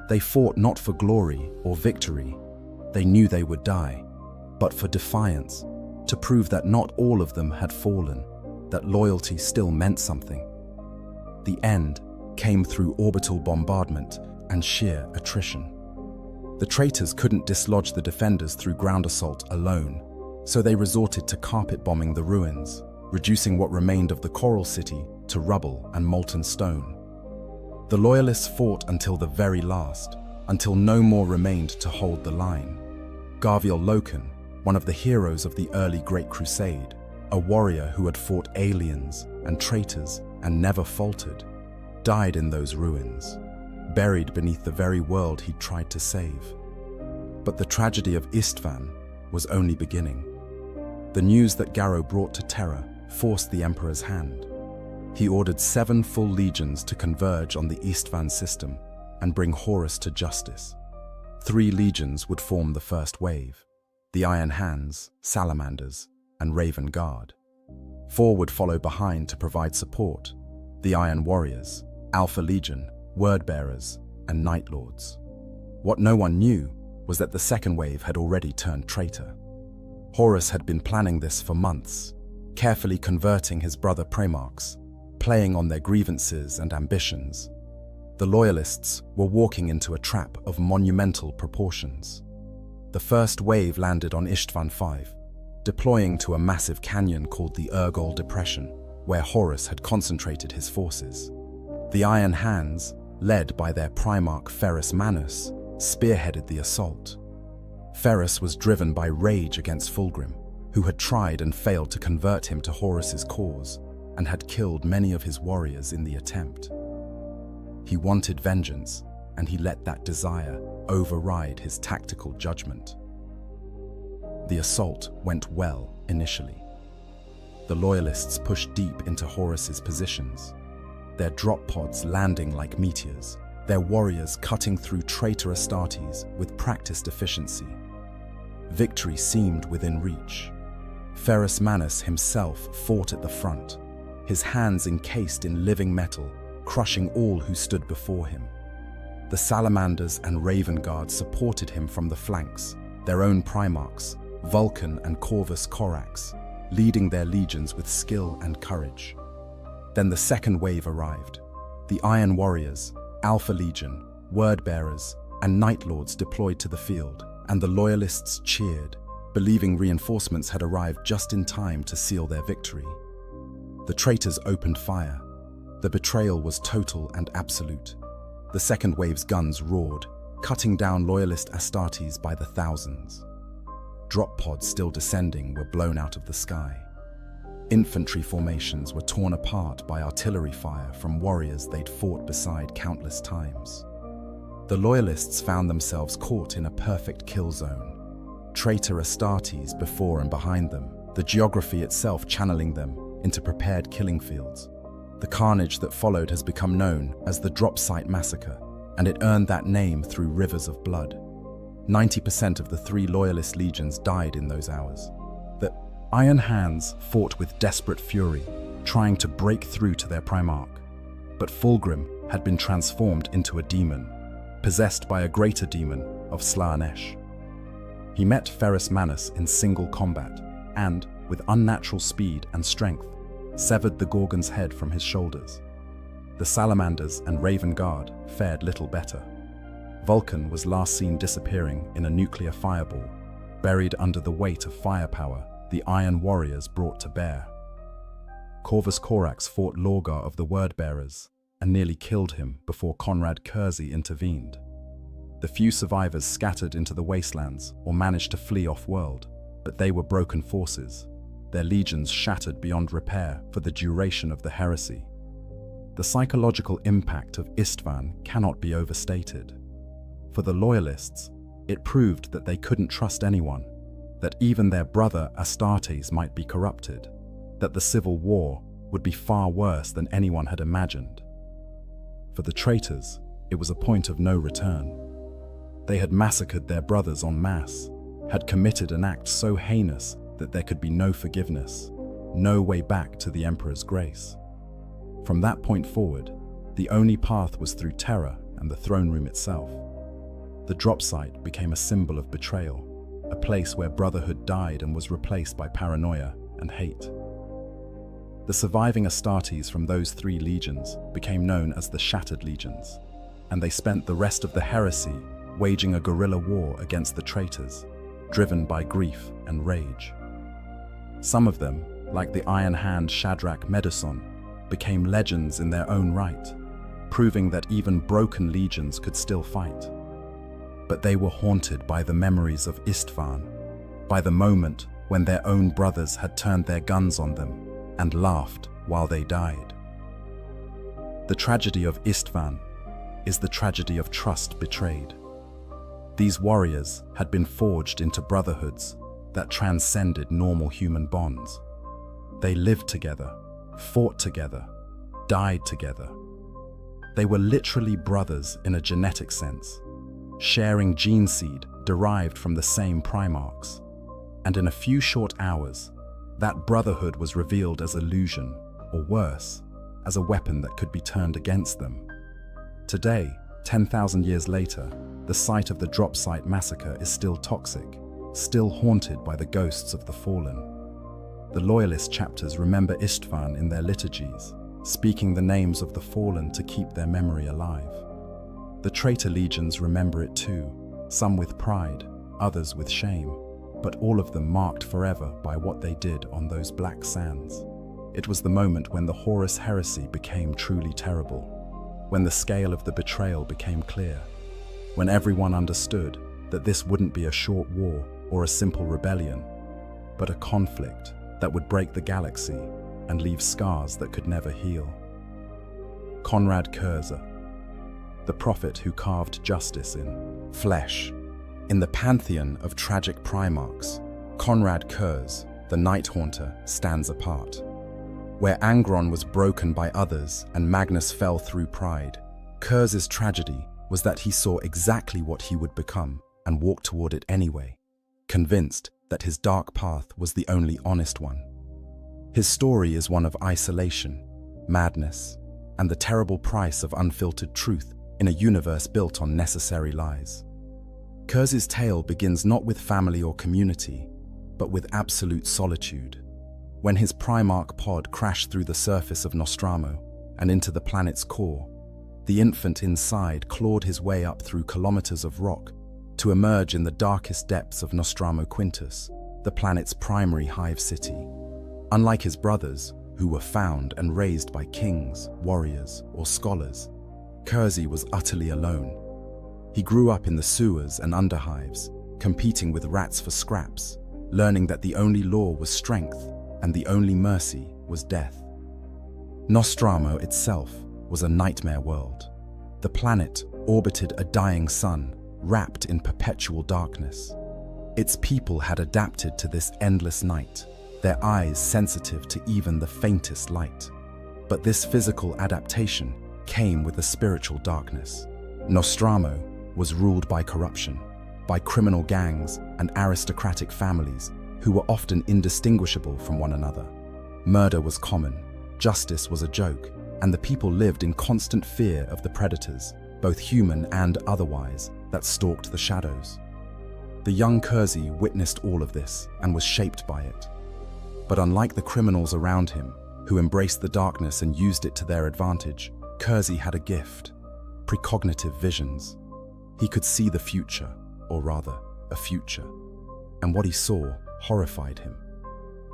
They fought not for glory or victory. They knew they would die, but for defiance, to prove that not all of them had fallen, that loyalty still meant something. The end came through orbital bombardment and sheer attrition. The traitors couldn't dislodge the defenders through ground assault alone, so they resorted to carpet bombing the ruins, reducing what remained of the Coral City to rubble and molten stone. The Loyalists fought until the very last, until no more remained to hold the line. Garviel Loken, one of the heroes of the early Great Crusade, a warrior who had fought aliens and traitors and never faltered, died in those ruins, buried beneath the very world he'd tried to save. But the tragedy of Istvan was only beginning. The news that Garrow brought to Terra forced the Emperor's hand. He ordered 7 full legions to converge on the Istvan system and bring Horus to justice. 3 legions would form the first wave: the Iron Hands, Salamanders, and Raven Guard. 4 would follow behind to provide support: the Iron Warriors, Alpha Legion, Wordbearers, and Night Lords. What no one knew was that the second wave had already turned traitor. Horus had been planning this for months, carefully converting his brother Primarchs, playing on their grievances and ambitions. The Loyalists were walking into a trap of monumental proportions. The first wave landed on Istvan V, deploying to a massive canyon called the Urgol Depression, where Horus had concentrated his forces. The Iron Hands, led by their Primarch Ferrus Manus, spearheaded the assault. Ferrus was driven by rage against Fulgrim, who had tried and failed to convert him to Horus's cause and had killed many of his warriors in the attempt. He wanted vengeance, and he let that desire override his tactical judgment. The assault went well initially. The Loyalists pushed deep into Horus's positions, their drop pods landing like meteors, their warriors cutting through traitor Astartes with practiced efficiency. Victory seemed within reach. Ferrus Manus himself fought at the front, his hands encased in living metal, crushing all who stood before him. The Salamanders and Raven Guard supported him from the flanks, their own Primarchs, Vulcan and Corvus Corax, leading their legions with skill and courage. Then the second wave arrived. The Iron Warriors, Alpha Legion, Wordbearers, and Night Lords deployed to the field, and the Loyalists cheered, believing reinforcements had arrived just in time to seal their victory. The traitors opened fire. The betrayal was total and absolute. The second wave's guns roared, cutting down Loyalist Astartes by the thousands. Drop pods still descending were blown out of the sky. Infantry formations were torn apart by artillery fire from warriors they'd fought beside countless times. The Loyalists found themselves caught in a perfect kill zone. Traitor Astartes before and behind them, the geography itself channeling them into prepared killing fields. The carnage that followed has become known as the Drop Site Massacre, and it earned that name through rivers of blood. 90% of the 3 Loyalist legions died in those hours. The Iron Hands fought with desperate fury, trying to break through to their Primarch. But Fulgrim had been transformed into a demon, possessed by a greater demon of Slaanesh. He met Ferrus Manus in single combat, and, with unnatural speed and strength, severed the Gorgon's head from his shoulders. The Salamanders and Raven Guard fared little better. Vulcan was last seen disappearing in a nuclear fireball, buried under the weight of firepower the Iron Warriors brought to bear. Corvus Corax fought Lorgar of the Wordbearers and nearly killed him before Conrad Kersey intervened. The few survivors scattered into the wastelands or managed to flee off-world, but they were broken forces. their legions shattered beyond repair for the duration of the heresy. The psychological impact of Istvan cannot be overstated. For the loyalists, it proved that they couldn't trust anyone, that even their brother Astartes might be corrupted, that the civil war would be far worse than anyone had imagined. For the traitors, it was a point of no return. They had massacred their brothers en masse, had committed an act so heinous that there could be no forgiveness, no way back to the Emperor's grace. From that point forward, the only path was through terror and the throne room itself. The drop site became a symbol of betrayal, a place where brotherhood died and was replaced by paranoia and hate. The surviving Astartes from those 3 legions became known as the Shattered Legions, and they spent the rest of the heresy waging a guerrilla war against the traitors, driven by grief and rage. Some of them, like the Iron Hand Shadrach Meduson, became legends in their own right, proving that even broken legions could still fight. But they were haunted by the memories of Istvan, by the moment when their own brothers had turned their guns on them and laughed while they died. The tragedy of Istvan is the tragedy of trust betrayed. These warriors had been forged into brotherhoods that transcended normal human bonds. They lived together, fought together, died together. They were literally brothers in a genetic sense, sharing gene seed derived from the same primarchs. And in a few short hours, that brotherhood was revealed as illusion, or worse, as a weapon that could be turned against them. Today, 10,000 years later, the site of the drop site massacre is still toxic, still haunted by the ghosts of the fallen. The loyalist chapters remember Istvan in their liturgies, speaking the names of the fallen to keep their memory alive. The traitor legions remember it too, some with pride, others with shame, but all of them marked forever by what they did on those black sands. It was the moment when the Horus heresy became truly terrible, when the scale of the betrayal became clear, when everyone understood that this wouldn't be a short war or a simple rebellion, but a conflict that would break the galaxy and leave scars that could never heal. Konrad Kurze, the prophet who carved justice in flesh. In the pantheon of tragic primarchs, Konrad Kurze, the Night Haunter, stands apart. Where Angron was broken by others and Magnus fell through pride, Kurze's tragedy was that he saw exactly what he would become and walked toward it anyway, convinced that his dark path was the only honest one. His story is one of isolation, madness, and the terrible price of unfiltered truth in a universe built on necessary lies. Kurze's tale begins not with family or community, but with absolute solitude. When his Primarch pod crashed through the surface of Nostromo and into the planet's core, the infant inside clawed his way up through kilometers of rock to emerge in the darkest depths of Nostromo Quintus, the planet's primary hive city. Unlike his brothers, who were found and raised by kings, warriors, or scholars, Kurze was utterly alone. He grew up in the sewers and underhives, competing with rats for scraps, learning that the only law was strength and the only mercy was death. Nostromo itself was a nightmare world. The planet orbited a dying sun, wrapped in perpetual darkness. Its people had adapted to this endless night, their eyes sensitive to even the faintest light. But this physical adaptation came with a spiritual darkness. Nostromo was ruled by corruption, by criminal gangs and aristocratic families who were often indistinguishable from one another. Murder was common, justice was a joke, and the people lived in constant fear of the predators, both human and otherwise, that stalked the shadows. The young Kurze witnessed all of this and was shaped by it. But unlike the criminals around him, who embraced the darkness and used it to their advantage, Kurze had a gift: precognitive visions. He could see the future, or rather, a future. And what he saw horrified him.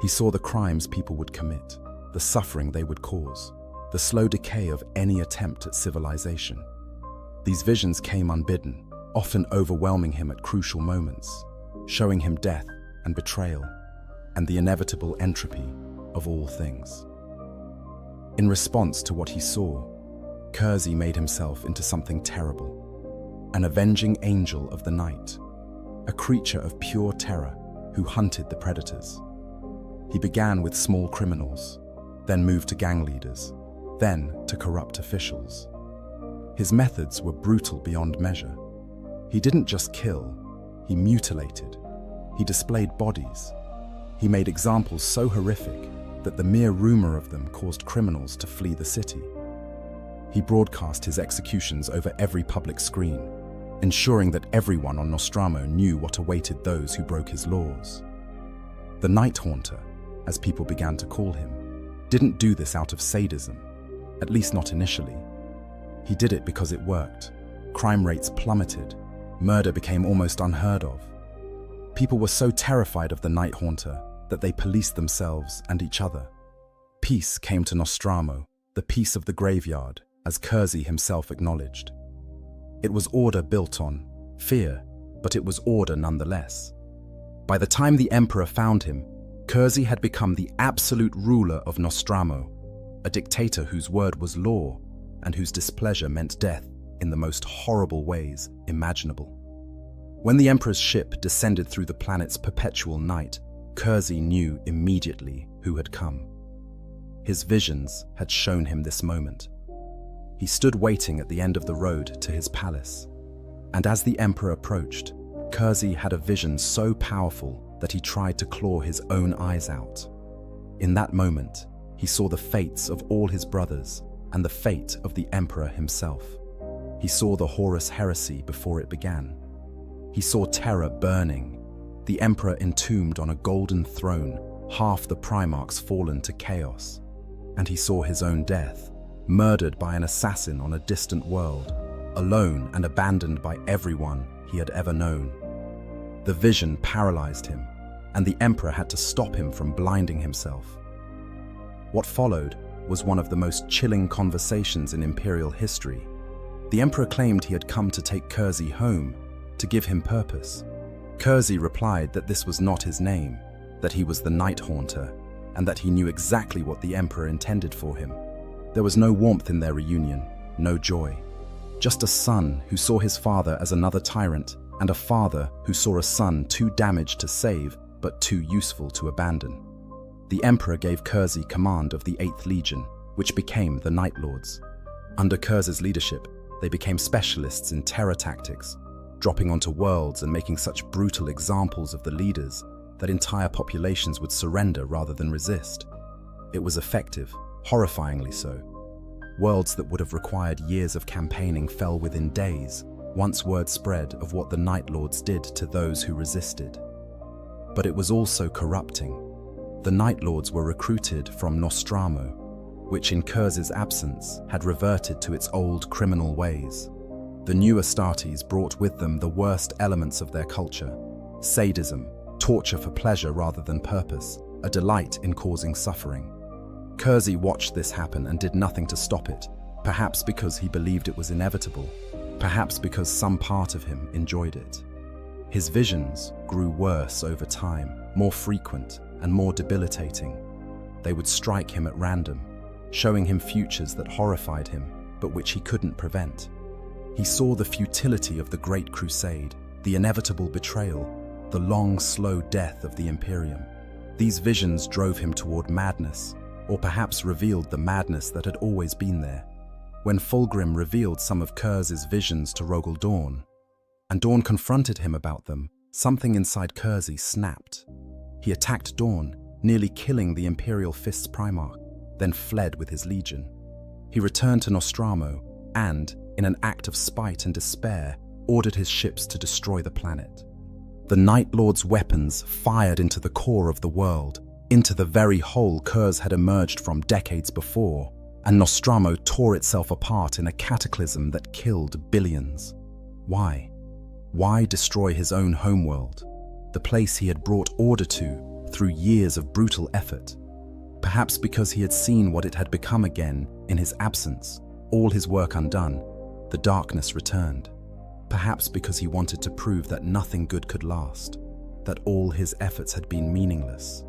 He saw the crimes people would commit, the suffering they would cause, the slow decay of any attempt at civilization. These visions came unbidden, often overwhelming him at crucial moments, showing him death and betrayal. and the inevitable entropy of all things. In response to what he saw, Kersey made himself into something terrible, an avenging angel of the night, a creature of pure terror who hunted the predators. He began with small criminals, then moved to gang leaders, then to corrupt officials. His methods were brutal beyond measure. He didn't just kill, he mutilated. He displayed bodies. He made examples so horrific that the mere rumor of them caused criminals to flee the city. He broadcast his executions over every public screen, ensuring that everyone on Nostromo knew what awaited those who broke his laws. The Night Haunter, as people began to call him, didn't do this out of sadism, at least not initially. He did it because it worked. Crime rates plummeted. Murder became almost unheard of. People were so terrified of the Night Haunter that they policed themselves and each other. Peace came to Nostromo, the peace of the graveyard, as Kersey himself acknowledged. It was order built on fear, but it was order nonetheless. By the time the Emperor found him, Kersey had become the absolute ruler of Nostromo, a dictator whose word was law and whose displeasure meant death in the most horrible ways imaginable. When the Emperor's ship descended through the planet's perpetual night, Kersey knew immediately who had come. His visions had shown him this moment. He stood waiting at the end of the road to his palace, and as the Emperor approached, Kersey had a vision so powerful that he tried to claw his own eyes out. In that moment, he saw the fates of all his brothers and the fate of the Emperor himself. He saw the Horus heresy before it began. He saw terror burning, the Emperor entombed on a golden throne, half the Primarchs fallen to chaos. And he saw his own death, murdered by an assassin on a distant world, alone and abandoned by everyone he had ever known. The vision paralyzed him, and the Emperor had to stop him from blinding himself. What followed was one of the most chilling conversations in Imperial history. The Emperor claimed he had come to take Kersey home, to give him purpose. Kersey replied that this was not his name, that he was the Night Haunter, and that he knew exactly what the Emperor intended for him. There was no warmth in their reunion, no joy. Just a son who saw his father as another tyrant, and a father who saw a son too damaged to save, but too useful to abandon. The Emperor gave Kersey command of the 8th Legion, which became the Night Lords. Under Kersey's leadership, they became specialists in terror tactics, dropping onto worlds and making such brutal examples of the leaders that entire populations would surrender rather than resist. It was effective, horrifyingly so. Worlds that would have required years of campaigning fell within days, once word spread of what the Night Lords did to those who resisted. But it was also corrupting. The Night Lords were recruited from Nostromo, which in Kersey's absence had reverted to its old criminal ways. The new Astartes brought with them the worst elements of their culture: sadism, torture for pleasure rather than purpose, a delight in causing suffering. Kersey watched this happen and did nothing to stop it, perhaps because he believed it was inevitable, perhaps because some part of him enjoyed it. His visions grew worse over time, more frequent and more debilitating. They would strike him at random, showing him futures that horrified him, but which he couldn't prevent. He saw the futility of the Great Crusade, the inevitable betrayal, the long, slow death of the Imperium. These visions drove him toward madness, or perhaps revealed the madness that had always been there. When Fulgrim revealed some of Kersey's visions to Rogel Dawn, and Dawn confronted him about them, something inside Kersey snapped. He attacked Dawn, nearly killing the Imperial Fist's Primarch, then fled with his legion. He returned to Nostromo and, in an act of spite and despair, ordered his ships to destroy the planet. The Night Lord's weapons fired into the core of the world, into the very hole Kurs had emerged from decades before, and Nostromo tore itself apart in a cataclysm that killed billions. Why? Why destroy his own homeworld, the place he had brought order to through years of brutal effort? Perhaps because he had seen what it had become again in his absence, all his work undone, the darkness returned. Perhaps because he wanted to prove that nothing good could last, that all his efforts had been meaningless.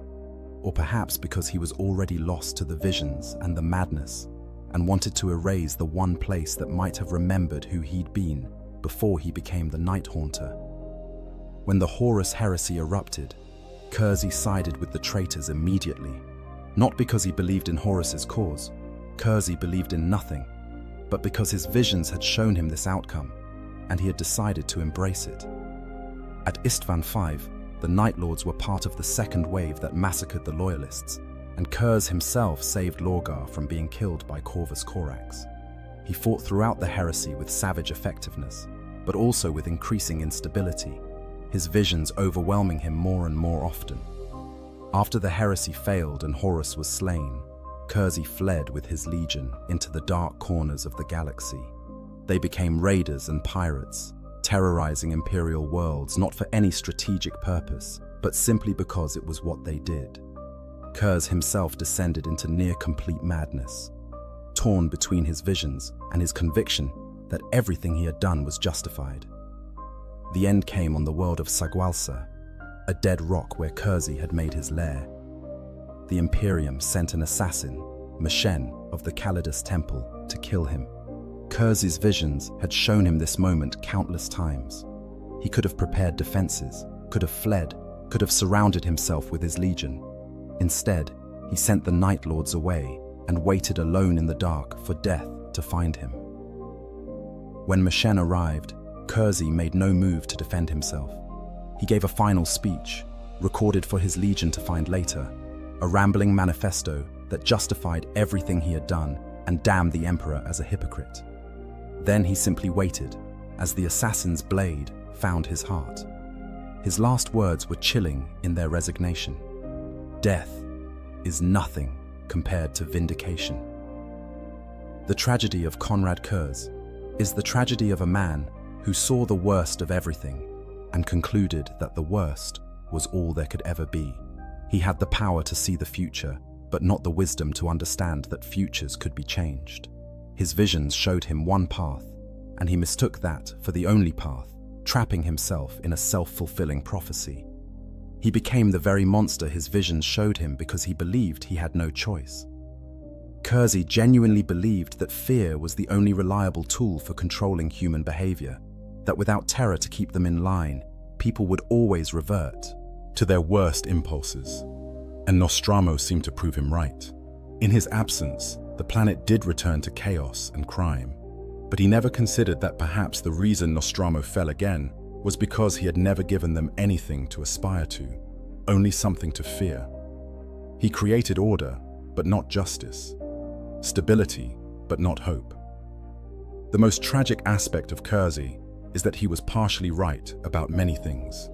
or perhaps because he was already lost to the visions and the madness and wanted to erase the one place that might have remembered who he'd been before he became the Night Haunter. When the Horus heresy erupted, Kersey sided with the traitors immediately, not because he believed in Horus's cause. Kersey believed in nothing, but because his visions had shown him this outcome, and he had decided to embrace it. At Istvan V, the Night Lords were part of the second wave that massacred the Loyalists, and Kurz himself saved Lorgar from being killed by Corvus Corax. He fought throughout the heresy with savage effectiveness, but also with increasing instability, his visions overwhelming him more and more often. After the heresy failed and Horus was slain, Kersey fled with his legion into the dark corners of the galaxy. They became raiders and pirates, terrorizing imperial worlds not for any strategic purpose, but simply because it was what they did. Kurz himself descended into near-complete madness, torn between his visions and his conviction that everything he had done was justified. The end came on the world of Sagualsa, a dead rock where Kersey had made his lair. The Imperium sent an assassin, Meshen of the Calidus Temple, to kill him. Kersey's visions had shown him this moment countless times. He could have prepared defenses, could have fled, could have surrounded himself with his legion. Instead, he sent the Night Lords away and waited alone in the dark for death to find him. When Meshen arrived, Kersey made no move to defend himself. He gave a final speech, recorded for his legion to find later, a rambling manifesto that justified everything he had done and damned the Emperor as a hypocrite. Then he simply waited, as the assassin's blade found his heart. His last words were chilling in their resignation. Death is nothing compared to vindication. The tragedy of Konrad Kurz is the tragedy of a man who saw the worst of everything and concluded that the worst was all there could ever be. He had the power to see the future, but not the wisdom to understand that futures could be changed. His visions showed him one path, and he mistook that for the only path, trapping himself in a self-fulfilling prophecy. He became the very monster his visions showed him because he believed he had no choice. Kersey genuinely believed that fear was the only reliable tool for controlling human behavior, that without terror to keep them in line, people would always revert to their worst impulses. And Nostromo seemed to prove him right. In his absence, the planet did return to chaos and crime, but he never considered that perhaps the reason Nostromo fell again was because he had never given them anything to aspire to, only something to fear. He created order, but not justice, stability, but not hope. The most tragic aspect of Kersey is that he was partially right about many things.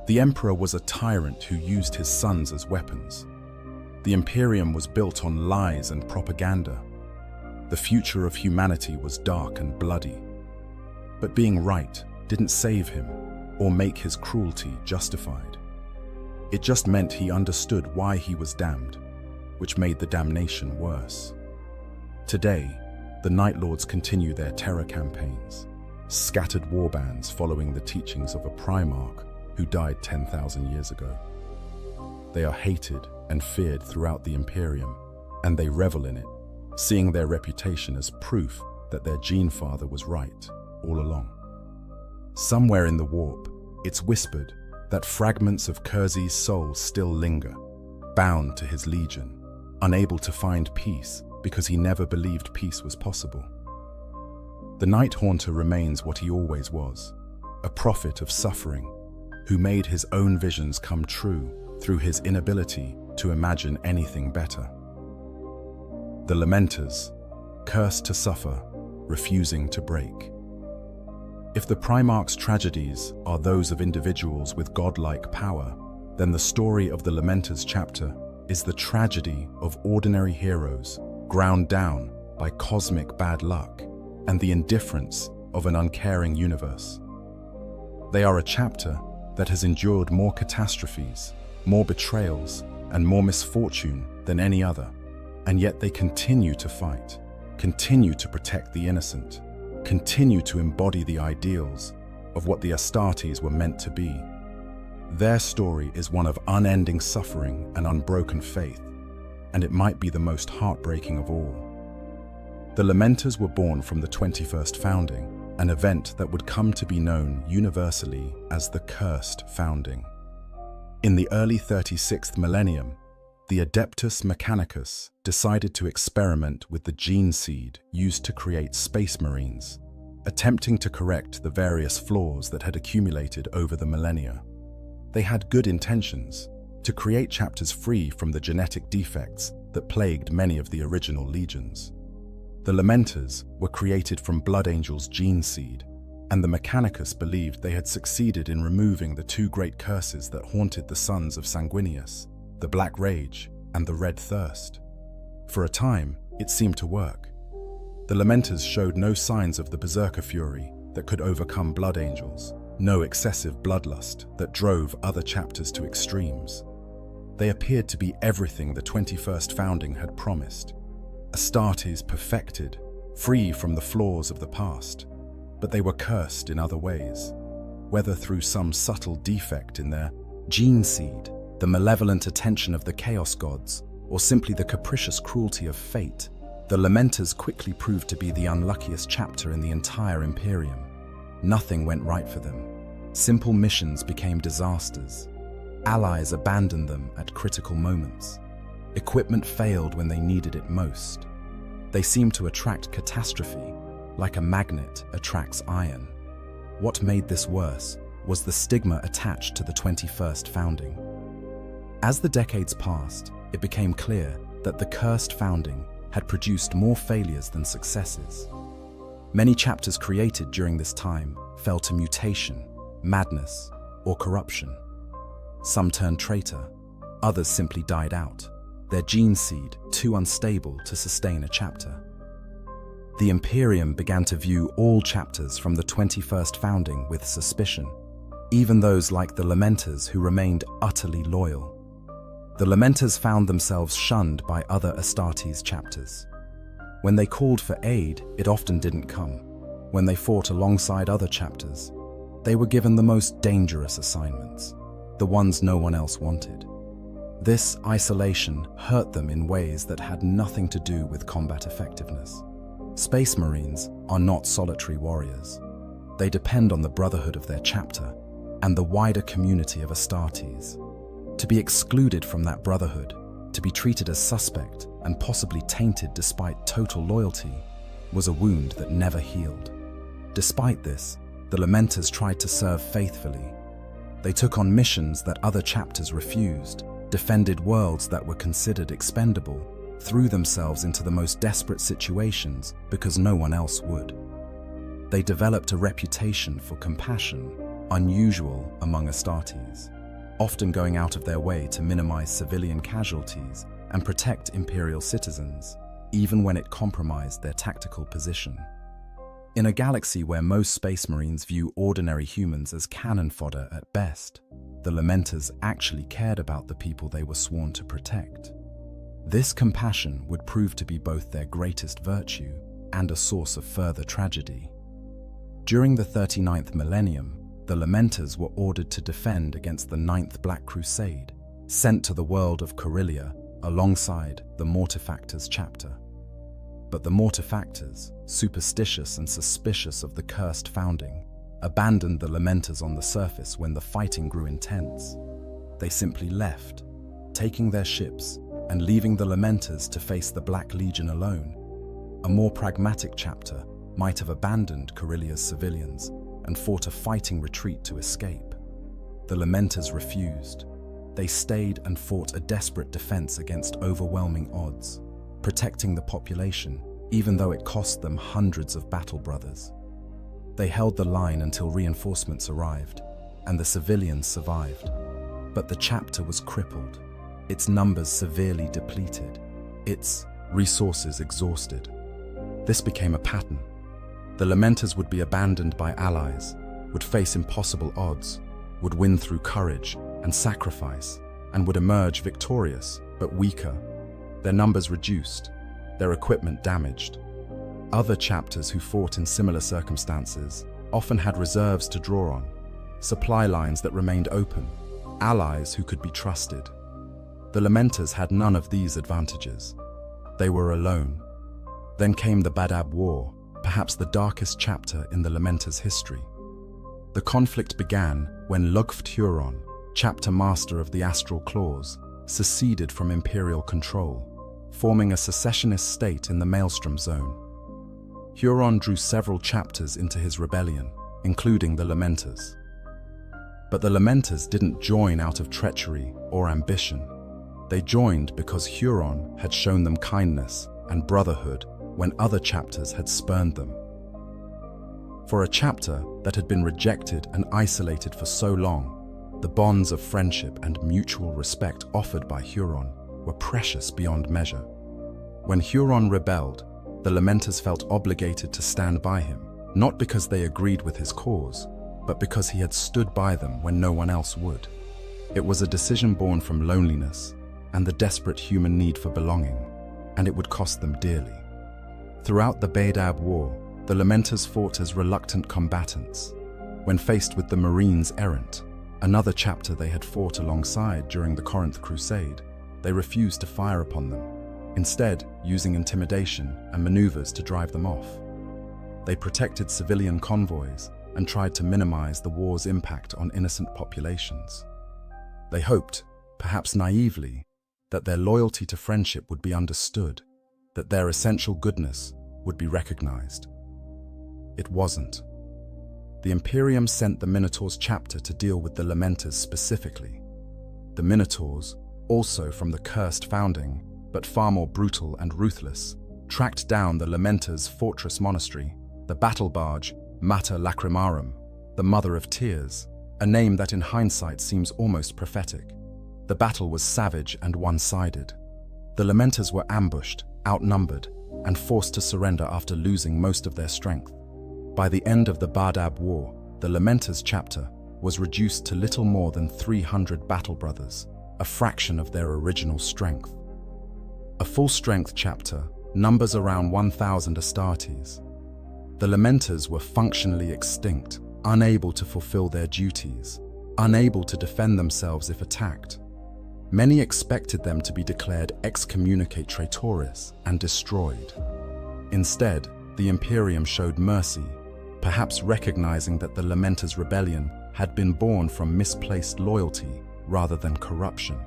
The Emperor was a tyrant who used his sons as weapons. The Imperium was built on lies and propaganda. The future of humanity was dark and bloody. But being right didn't save him or make his cruelty justified. It just meant he understood why he was damned, which made the damnation worse. Today, the Night Lords continue their terror campaigns, scattered warbands following the teachings of a Primarch who died 10,000 years ago. They are hated and feared throughout the Imperium, and they revel in it, seeing their reputation as proof that their gene father was right all along. Somewhere in the warp, it's whispered that fragments of Kersey's soul still linger, bound to his legion, unable to find peace because he never believed peace was possible. The Night Haunter remains what he always was, a prophet of suffering, who made his own visions come true through his inability to imagine anything better. The Lamenters, cursed to suffer, refusing to break. If the Primarch's tragedies are those of individuals with godlike power, then the story of the Lamenters chapter is the tragedy of ordinary heroes ground down by cosmic bad luck and the indifference of an uncaring universe. They are a chapter that has endured more catastrophes, more betrayals, and more misfortune than any other, and yet they continue to fight, continue to protect the innocent, continue to embody the ideals of what the Astartes were meant to be. Their story is one of unending suffering and unbroken faith, and it might be the most heartbreaking of all. The Lamenters were born from the 21st Founding, an event that would come to be known universally as the Cursed Founding. In the early 36th millennium, the Adeptus Mechanicus decided to experiment with the gene seed used to create Space Marines, attempting to correct the various flaws that had accumulated over the millennia. They had good intentions, to create chapters free from the genetic defects that plagued many of the original legions. The Lamenters were created from Blood Angel's gene seed, and the Mechanicus believed they had succeeded in removing the two great curses that haunted the sons of Sanguinius, the Black Rage and the Red Thirst. For a time, it seemed to work. The Lamenters showed no signs of the berserker fury that could overcome Blood Angels, no excessive bloodlust that drove other chapters to extremes. They appeared to be everything the 21st Founding had promised. Astartes perfected, free from the flaws of the past, but they were cursed in other ways, whether through some subtle defect in their gene seed, the malevolent attention of the Chaos Gods, or simply the capricious cruelty of fate. The Lamenters quickly proved to be the unluckiest chapter in the entire Imperium. Nothing went right for them. Simple missions became disasters. Allies abandoned them at critical moments. Equipment failed when they needed it most. They seemed to attract catastrophe, like a magnet attracts iron. What made this worse was the stigma attached to the 21st Founding. As the decades passed, it became clear that the Cursed Founding had produced more failures than successes. Many chapters created during this time fell to mutation, madness, or corruption. Some turned traitor, others simply died out, their gene seed too unstable to sustain a chapter. The Imperium began to view all chapters from the 21st Founding with suspicion, even those like the Lamenters who remained utterly loyal. The Lamenters found themselves shunned by other Astartes chapters. When they called for aid, it often didn't come. When they fought alongside other chapters, they were given the most dangerous assignments, the ones no one else wanted. This isolation hurt them in ways that had nothing to do with combat effectiveness. Space Marines are not solitary warriors. They depend on the brotherhood of their chapter and the wider community of Astartes. To be excluded from that brotherhood, to be treated as suspect and possibly tainted despite total loyalty, was a wound that never healed. Despite this, the Lamenters tried to serve faithfully. They took on missions that other chapters refused, defended worlds that were considered expendable, threw themselves into the most desperate situations because no one else would. They developed a reputation for compassion, unusual among Astartes, often going out of their way to minimize civilian casualties and protect Imperial citizens, even when it compromised their tactical position. In a galaxy where most Space Marines view ordinary humans as cannon fodder at best, the Lamenters actually cared about the people they were sworn to protect. This compassion would prove to be both their greatest virtue and a source of further tragedy. During the 39th millennium, the Lamenters were ordered to defend against the 9th Black Crusade, sent to the world of Corellia alongside the Mortifactors chapter. But the Mortifactors, superstitious and suspicious of the Cursed Founding, abandoned the Lamenters on the surface when the fighting grew intense. They simply left, taking their ships and leaving the Lamenters to face the Black Legion alone. A more pragmatic chapter might have abandoned Corellia's civilians and fought a fighting retreat to escape. The Lamenters refused. They stayed and fought a desperate defense against overwhelming odds, protecting the population, even though it cost them hundreds of battle brothers. They held the line until reinforcements arrived, and the civilians survived. But the chapter was crippled, its numbers severely depleted, its resources exhausted. This became a pattern. The Lamenters would be abandoned by allies, would face impossible odds, would win through courage and sacrifice, and would emerge victorious, but weaker, their numbers reduced, their equipment damaged. Other chapters who fought in similar circumstances often had reserves to draw on, supply lines that remained open, allies who could be trusted. The Lamenters had none of these advantages. They were alone. Then came the Badab War, perhaps the darkest chapter in the Lamenters' history. The conflict began when Lugft-Huron, chapter master of the Astral Claws, seceded from imperial control, forming a secessionist state in the Maelstrom Zone. Huron drew several chapters into his rebellion, including the Lamenters. But the Lamenters didn't join out of treachery or ambition. They joined because Huron had shown them kindness and brotherhood when other chapters had spurned them. For a chapter that had been rejected and isolated for so long, the bonds of friendship and mutual respect offered by Huron were precious beyond measure. When Huron rebelled, the Lamenters felt obligated to stand by him, not because they agreed with his cause, but because he had stood by them when no one else would. It was a decision born from loneliness and the desperate human need for belonging, and it would cost them dearly. Throughout the Badab War, the Lamenters fought as reluctant combatants. When faced with the Marines Errant, another chapter they had fought alongside during the Corinth Crusade, they refused to fire upon them, instead using intimidation and maneuvers to drive them off. They protected civilian convoys and tried to minimize the war's impact on innocent populations. They hoped, perhaps naively, that their loyalty to friendship would be understood, that their essential goodness would be recognized. It wasn't. The Imperium sent the Minotaurs chapter to deal with the Lamenters specifically. The Minotaurs, also from the cursed founding, but far more brutal and ruthless, tracked down the Lamenters' fortress monastery, the battle barge Mater Lacrimarum, the Mother of Tears, a name that in hindsight seems almost prophetic. The battle was savage and one-sided. The Lamenters were ambushed, outnumbered, and forced to surrender after losing most of their strength. By the end of the Badab War, the Lamenters chapter was reduced to little more than 300 battle brothers, a fraction of their original strength. A full-strength chapter numbers around 1,000 Astartes. The Lamenters were functionally extinct, unable to fulfill their duties, unable to defend themselves if attacked. Many expected them to be declared excommunicate traitoris and destroyed. Instead, the Imperium showed mercy, perhaps recognizing that the Lamenters' rebellion had been born from misplaced loyalty rather than corruption.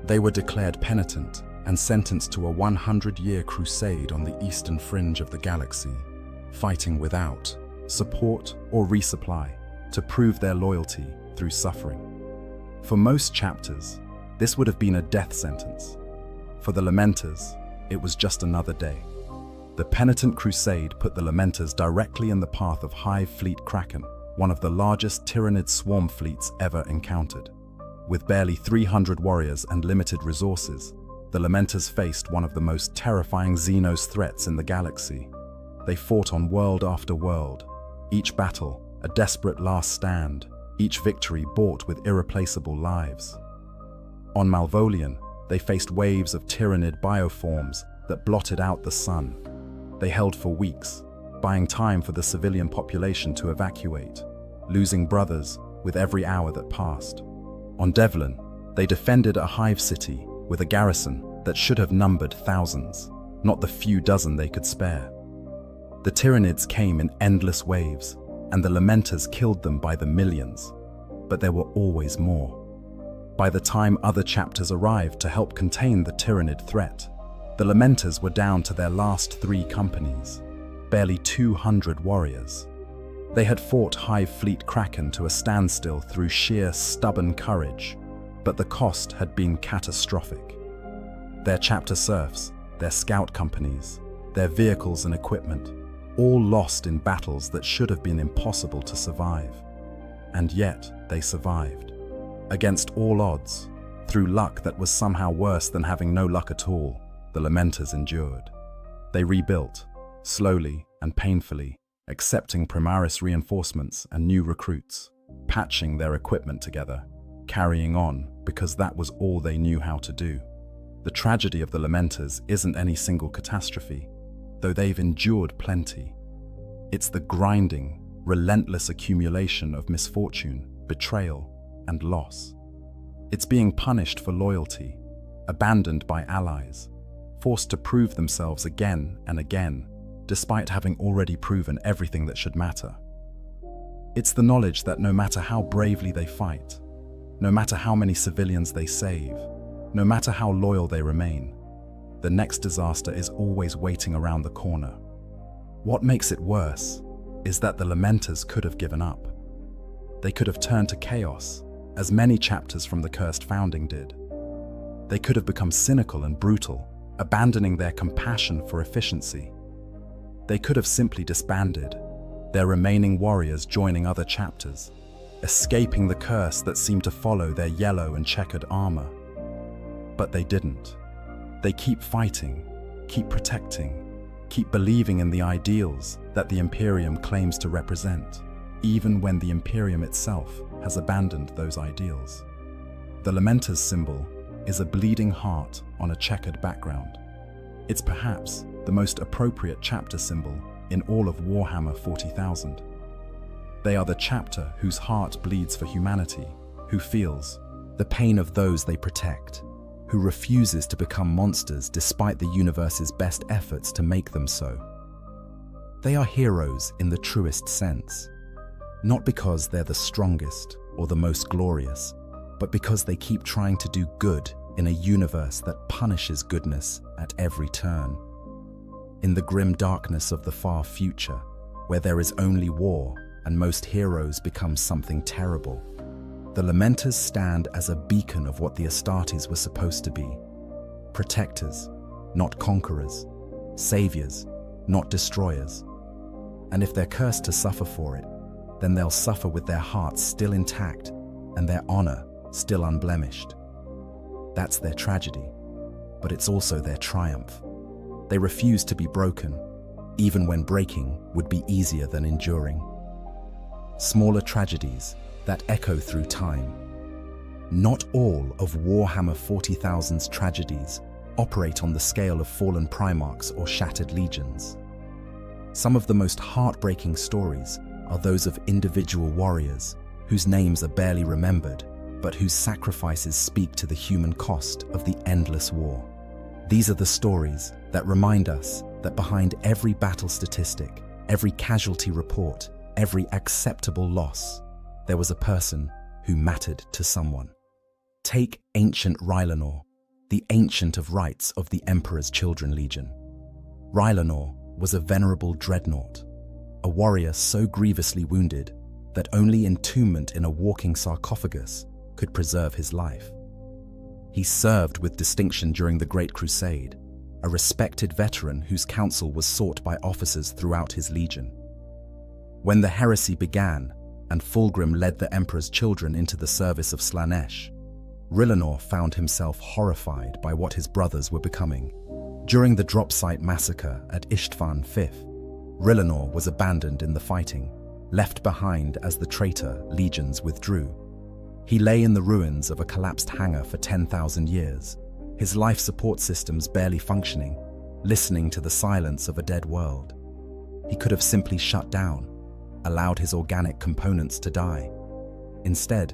They were declared penitent and sentenced to a 100-year crusade on the eastern fringe of the galaxy, fighting without support or resupply to prove their loyalty through suffering. For most chapters, this would have been a death sentence. For the Lamenters, it was just another day. The penitent crusade put the Lamenters directly in the path of Hive Fleet Kraken, one of the largest Tyranid swarm fleets ever encountered. With barely 300 warriors and limited resources, the Lamenters faced one of the most terrifying Xenos threats in the galaxy. They fought on world after world, each battle a desperate last stand, each victory bought with irreplaceable lives. On Malvolian, they faced waves of Tyranid bioforms that blotted out the sun. They held for weeks, buying time for the civilian population to evacuate, losing brothers with every hour that passed. On Devlin, they defended a hive city with a garrison that should have numbered thousands, not the few dozen they could spare. The Tyranids came in endless waves, and the Lamenters killed them by the millions, but there were always more. By the time other chapters arrived to help contain the Tyranid threat, the Lamenters were down to their last 3 companies, barely 200 warriors. They had fought Hive Fleet Kraken to a standstill through sheer stubborn courage, but the cost had been catastrophic. Their chapter serfs, their scout companies, their vehicles and equipment, all lost in battles that should have been impossible to survive. And yet, they survived. Against all odds, through luck that was somehow worse than having no luck at all, the Lamenters endured. They rebuilt, slowly and painfully, accepting Primaris reinforcements and new recruits, patching their equipment together, carrying on because that was all they knew how to do. The tragedy of the Lamenters isn't any single catastrophe, though they've endured plenty. It's the grinding, relentless accumulation of misfortune, betrayal, and loss. It's being punished for loyalty, abandoned by allies, forced to prove themselves again and again, despite having already proven everything that should matter. It's the knowledge that no matter how bravely they fight, no matter how many civilians they save, no matter how loyal they remain, the next disaster is always waiting around the corner. What makes it worse is that the Lamenters could have given up. They could have turned to chaos, as many chapters from the Cursed Founding did. They could have become cynical and brutal, abandoning their compassion for efficiency. They could have simply disbanded, their remaining warriors joining other chapters, escaping the curse that seemed to follow their yellow and checkered armor. But they didn't. They keep fighting, keep protecting, keep believing in the ideals that the Imperium claims to represent, even when the Imperium itself has abandoned those ideals. The Lamenter's symbol is a bleeding heart on a checkered background. It's perhaps the most appropriate chapter symbol in all of Warhammer 40,000. They are the chapter whose heart bleeds for humanity, who feels the pain of those they protect, who refuses to become monsters despite the universe's best efforts to make them so. They are heroes in the truest sense, not because they're the strongest or the most glorious, but because they keep trying to do good in a universe that punishes goodness at every turn. In the grim darkness of the far future, where there is only war and most heroes become something terrible, the Lamenters stand as a beacon of what the Astartes were supposed to be. Protectors, not conquerors. Saviors, not destroyers. And if they're cursed to suffer for it, then they'll suffer with their hearts still intact and their honor still unblemished. That's their tragedy, but it's also their triumph. They refuse to be broken, even when breaking would be easier than enduring. Smaller tragedies that echo through time. Not all of Warhammer 40,000's tragedies operate on the scale of fallen Primarchs or shattered legions. Some of the most heartbreaking stories are those of individual warriors whose names are barely remembered, but whose sacrifices speak to the human cost of the endless war. These are the stories that remind us that behind every battle statistic, every casualty report, every acceptable loss, there was a person who mattered to someone. Take ancient Rylanor, the Ancient of Rights of the Emperor's Children Legion. Rylanor was a venerable dreadnought, a warrior so grievously wounded that only entombment in a walking sarcophagus could preserve his life. He served with distinction during the Great Crusade, a respected veteran whose counsel was sought by officers throughout his legion. When the heresy began and Fulgrim led the Emperor's children into the service of Slaanesh, Rylanor found himself horrified by what his brothers were becoming. During the drop site massacre at Ishtvan V, Rylanor was abandoned in the fighting, left behind as the traitor legions withdrew. He lay in the ruins of a collapsed hangar for 10,000 years, his life support systems barely functioning, listening to the silence of a dead world. He could have simply shut down, allowed his organic components to die. Instead,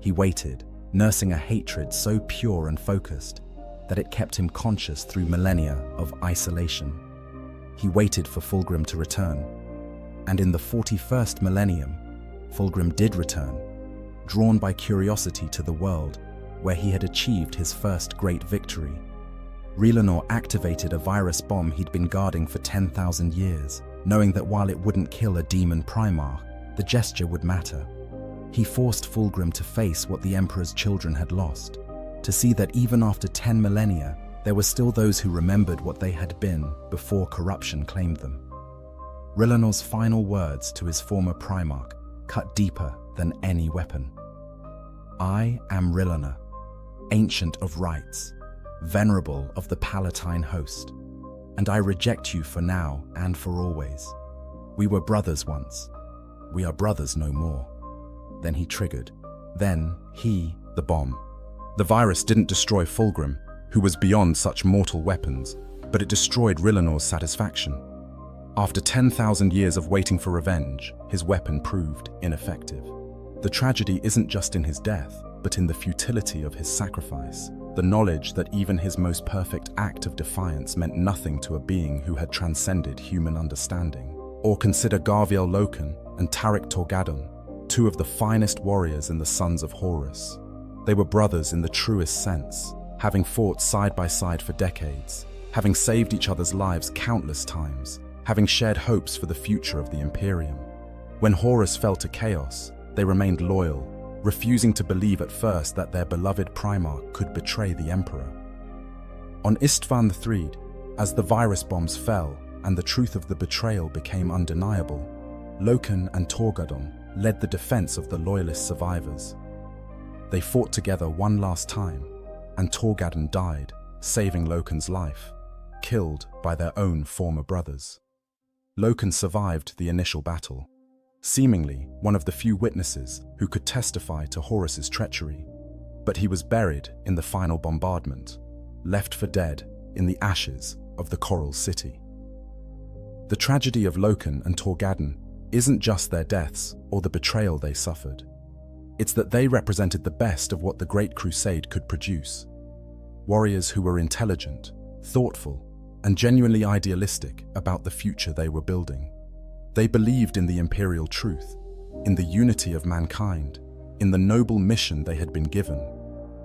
he waited, nursing a hatred so pure and focused that it kept him conscious through millennia of isolation. He waited for Fulgrim to return, and in the 41st millennium, Fulgrim did return, drawn by curiosity to the world where he had achieved his first great victory. Rylanor activated a virus bomb he'd been guarding for 10,000 years, knowing that while it wouldn't kill a demon Primarch, the gesture would matter. He forced Fulgrim to face what the Emperor's children had lost, to see that even after 10 millennia, there were still those who remembered what they had been before corruption claimed them. Rylanor's final words to his former Primarch cut deeper than any weapon. I am Rylanor, Ancient of Rights, Venerable of the Palatine host, and I reject you for now and for always. We were brothers once. We are brothers no more. Then he triggered. Then the bomb. The virus didn't destroy Fulgrim, who was beyond such mortal weapons, but it destroyed Rylanor's satisfaction. After 10,000 years of waiting for revenge, his weapon proved ineffective. The tragedy isn't just in his death, but in the futility of his sacrifice, the knowledge that even his most perfect act of defiance meant nothing to a being who had transcended human understanding. Or consider Garviel Loken and Tarik Torgadon, two of the finest warriors in the Sons of Horus. They were brothers in the truest sense, having fought side by side for decades, having saved each other's lives countless times, having shared hopes for the future of the Imperium. When Horus fell to chaos, they remained loyal, refusing to believe at first that their beloved Primarch could betray the Emperor. On Istvan III, as the virus bombs fell and the truth of the betrayal became undeniable, Loken and Torgadon led the defense of the Loyalist survivors. They fought together one last time, and Torgadon died, saving Loken's life, killed by their own former brothers. Loken survived the initial battle, seemingly one of the few witnesses who could testify to Horus's treachery, but he was buried in the final bombardment, left for dead in the ashes of the Coral City. The tragedy of Loken and Torgadon isn't just their deaths or the betrayal they suffered. It's that they represented the best of what the Great Crusade could produce. Warriors who were intelligent, thoughtful, and genuinely idealistic about the future they were building. They believed in the imperial truth, in the unity of mankind, in the noble mission they had been given,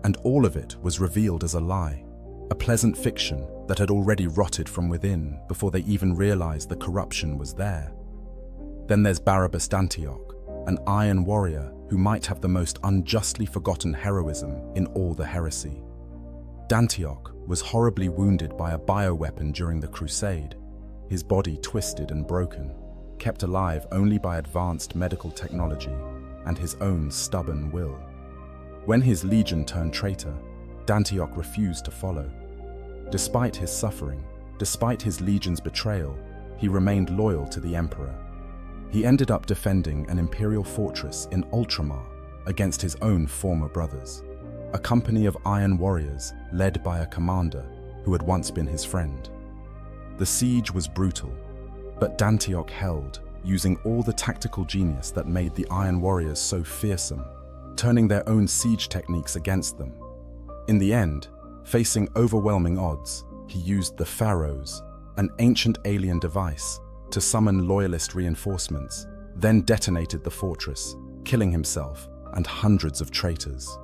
and all of it was revealed as a lie, a pleasant fiction that had already rotted from within before they even realized the corruption was there. Then there's Barabbas Dantiok, an iron warrior who might have the most unjustly forgotten heroism in all the heresy. Dantiok was horribly wounded by a bioweapon during the Crusade, his body twisted and broken, kept alive only by advanced medical technology and his own stubborn will. When his legion turned traitor, Dantiok refused to follow. Despite his suffering, despite his legion's betrayal, he remained loyal to the Emperor. He ended up defending an imperial fortress in Ultramar against his own former brothers, a company of iron warriors led by a commander who had once been his friend. The siege was brutal, but Dantiok held, using all the tactical genius that made the Iron Warriors so fearsome, turning their own siege techniques against them. In the end, facing overwhelming odds, he used the Pharaohs, an ancient alien device, to summon loyalist reinforcements, then detonated the fortress, killing himself and hundreds of traitors.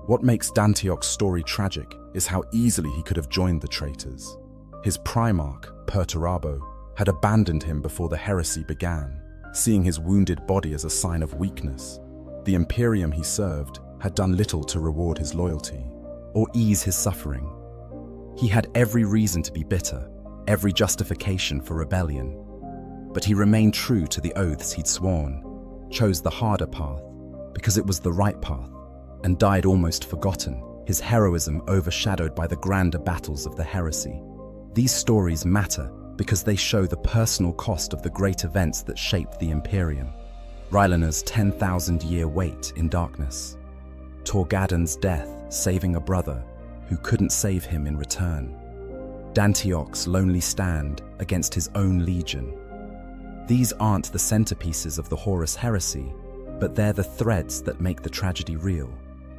What makes Dantiok's story tragic is how easily he could have joined the traitors. His Primarch, Perturabo, had abandoned him before the heresy began, seeing his wounded body as a sign of weakness. The Imperium he served had done little to reward his loyalty or ease his suffering. He had every reason to be bitter, every justification for rebellion, but he remained true to the oaths he'd sworn, chose the harder path because it was the right path, and died almost forgotten, his heroism overshadowed by the grander battles of the heresy. These stories matter because they show the personal cost of the great events that shaped the Imperium. Rylanner's 10,000-year wait in darkness. Torgadon's death saving a brother who couldn't save him in return. Dantiok's lonely stand against his own legion. These aren't the centerpieces of the Horus heresy, but they're the threads that make the tragedy real,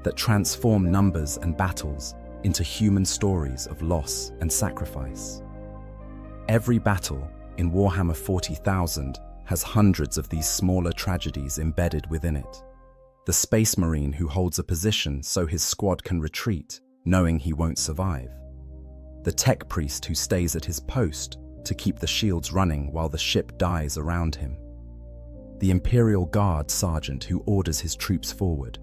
that transform numbers and battles into human stories of loss and sacrifice. Every battle in Warhammer 40,000 has hundreds of these smaller tragedies embedded within it. The Space Marine who holds a position so his squad can retreat, knowing he won't survive. The Tech Priest who stays at his post to keep the shields running while the ship dies around him. The Imperial Guard sergeant who orders his troops forward,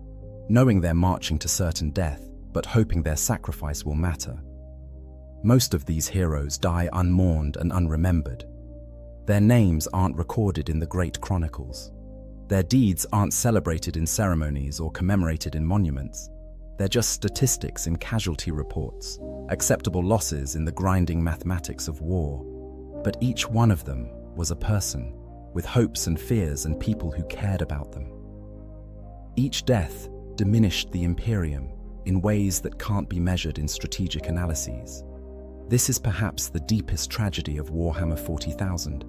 knowing they're marching to certain death, but hoping their sacrifice will matter. Most of these heroes die unmourned and unremembered. Their names aren't recorded in the great chronicles. Their deeds aren't celebrated in ceremonies or commemorated in monuments. They're just statistics in casualty reports, acceptable losses in the grinding mathematics of war. But each one of them was a person, with hopes and fears and people who cared about them. Each death diminished the Imperium in ways that can't be measured in strategic analyses. This is perhaps the deepest tragedy of Warhammer 40,000,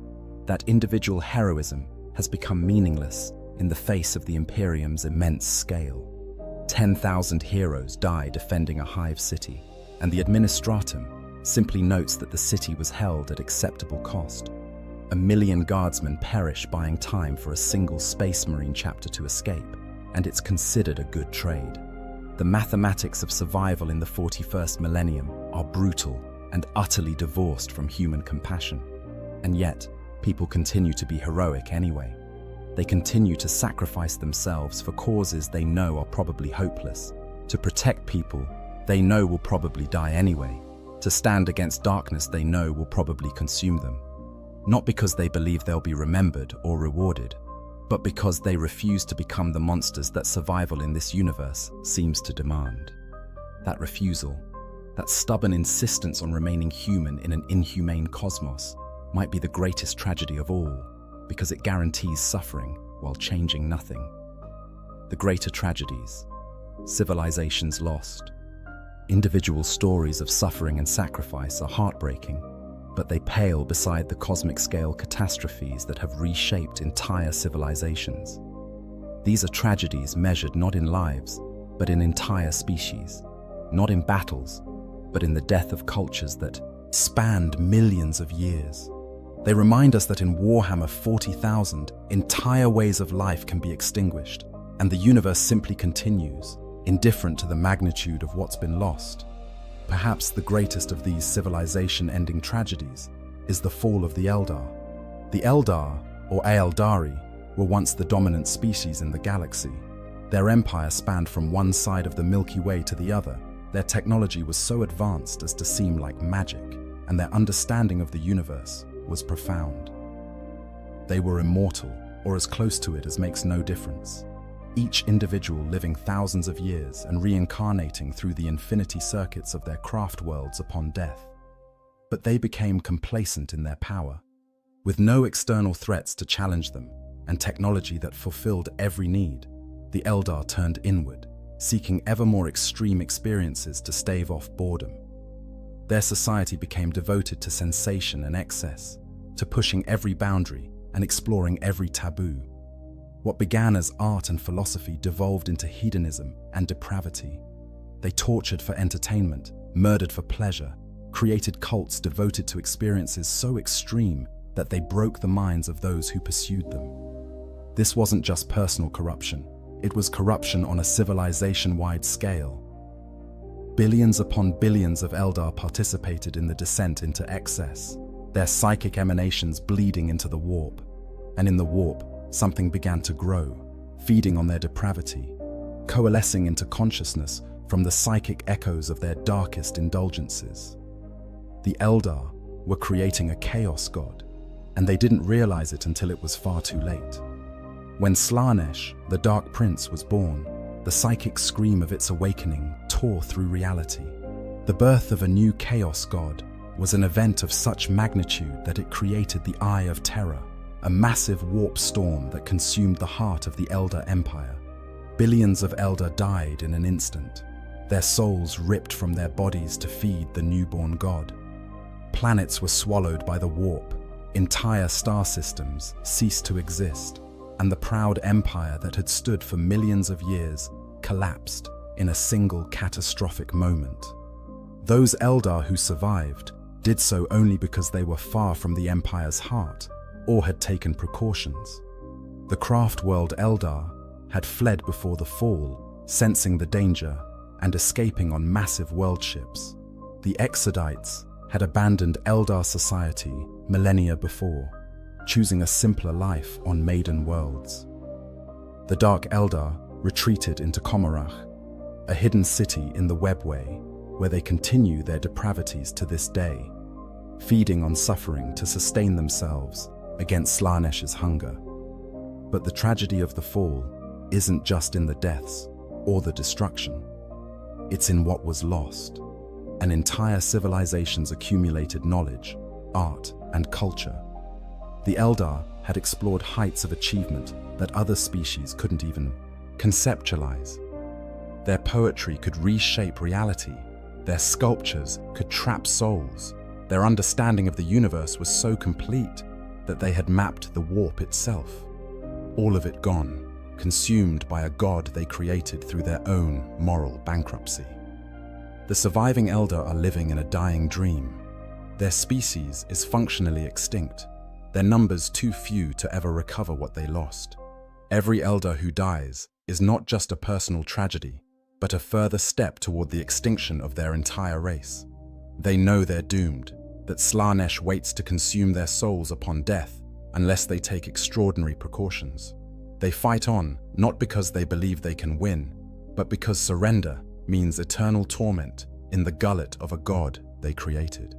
that individual heroism has become meaningless in the face of the Imperium's immense scale. 10,000 heroes die defending a hive city, and the administratum simply notes that the city was held at acceptable cost. 1,000,000 guardsmen perish buying time for a single Space Marine chapter to escape, and it's considered a good trade. The mathematics of survival in the 41st millennium are brutal and utterly divorced from human compassion. And yet, people continue to be heroic anyway. They continue to sacrifice themselves for causes they know are probably hopeless, to protect people they know will probably die anyway, to stand against darkness they know will probably consume them. Not because they believe they'll be remembered or rewarded, but because they refuse to become the monsters that survival in this universe seems to demand. That refusal, that stubborn insistence on remaining human in an inhumane cosmos, might be the greatest tragedy of all, because it guarantees suffering while changing nothing. The greater tragedies, civilizations lost. Individual stories of suffering and sacrifice are heartbreaking, but they pale beside the cosmic-scale catastrophes that have reshaped entire civilizations. These are tragedies measured not in lives, but in entire species, not in battles, but in the death of cultures that spanned millions of years. They remind us that in Warhammer 40,000, entire ways of life can be extinguished, and the universe simply continues, indifferent to the magnitude of what's been lost. Perhaps the greatest of these civilization-ending tragedies is the fall of the Eldar. The Eldar, or Aeldari, were once the dominant species in the galaxy. Their empire spanned from one side of the Milky Way to the other. Their technology was so advanced as to seem like magic, and their understanding of the universe was profound. They were immortal, or as close to it as makes no difference. Each individual living thousands of years and reincarnating through the infinity circuits of their craft worlds upon death. But they became complacent in their power. With no external threats to challenge them, and technology that fulfilled every need, the Eldar turned inward, seeking ever more extreme experiences to stave off boredom. Their society became devoted to sensation and excess, to pushing every boundary and exploring every taboo. What began as art and philosophy devolved into hedonism and depravity. They tortured for entertainment, murdered for pleasure, created cults devoted to experiences so extreme that they broke the minds of those who pursued them. This wasn't just personal corruption, it was corruption on a civilization-wide scale. Billions upon billions of Eldar participated in the descent into excess, their psychic emanations bleeding into the warp. And in the warp, something began to grow, feeding on their depravity, coalescing into consciousness from the psychic echoes of their darkest indulgences. The Eldar were creating a chaos god, and they didn't realize it until it was far too late. When Slaanesh, the Dark Prince, was born, the psychic scream of its awakening tore through reality. The birth of a new chaos god was an event of such magnitude that it created the Eye of Terror, a massive warp storm that consumed the heart of the Eldar Empire. Billions of Eldar died in an instant, their souls ripped from their bodies to feed the newborn god. Planets were swallowed by the warp, entire star systems ceased to exist, and the proud empire that had stood for millions of years collapsed in a single catastrophic moment. Those Eldar who survived did so only because they were far from the empire's heart, or had taken precautions. The craft world Eldar had fled before the fall, sensing the danger and escaping on massive world ships. The Exodites had abandoned Eldar society millennia before, choosing a simpler life on maiden worlds. The Dark Eldar retreated into Komarach, a hidden city in the Webway, where they continue their depravities to this day, feeding on suffering to sustain themselves against Slaanesh's hunger. But the tragedy of the fall isn't just in the deaths or the destruction. It's in what was lost. An entire civilization's accumulated knowledge, art, and culture. The Eldar had explored heights of achievement that other species couldn't even conceptualize. Their poetry could reshape reality. Their sculptures could trap souls. Their understanding of the universe was so complete that they had mapped the warp itself. All of it gone, consumed by a god they created through their own moral bankruptcy. The surviving Elder are living in a dying dream. Their species is functionally extinct, their numbers too few to ever recover what they lost. Every Elder who dies is not just a personal tragedy, but a further step toward the extinction of their entire race. They know they're doomed, that Slaanesh waits to consume their souls upon death unless they take extraordinary precautions. They fight on, not because they believe they can win, but because surrender means eternal torment in the gullet of a god they created.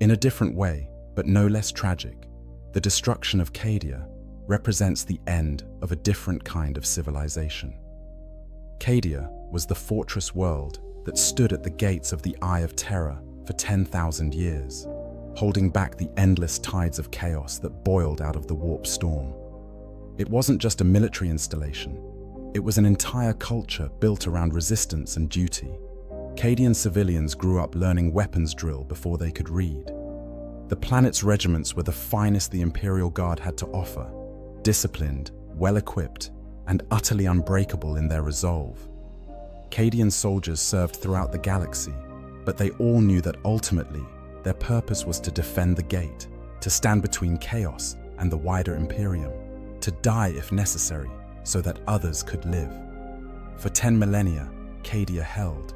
In a different way, but no less tragic, the destruction of Cadia represents the end of a different kind of civilization. Cadia was the fortress world that stood at the gates of the Eye of Terror for 10,000 years, holding back the endless tides of chaos that boiled out of the warp storm. It wasn't just a military installation, it was an entire culture built around resistance and duty. Cadian civilians grew up learning weapons drill before they could read. The planet's regiments were the finest the Imperial Guard had to offer, disciplined, well-equipped, and utterly unbreakable in their resolve. Cadian soldiers served throughout the galaxy, but they all knew that ultimately their purpose was to defend the gate, to stand between chaos and the wider Imperium, to die if necessary so that others could live. For 10 millennia, Cadia held.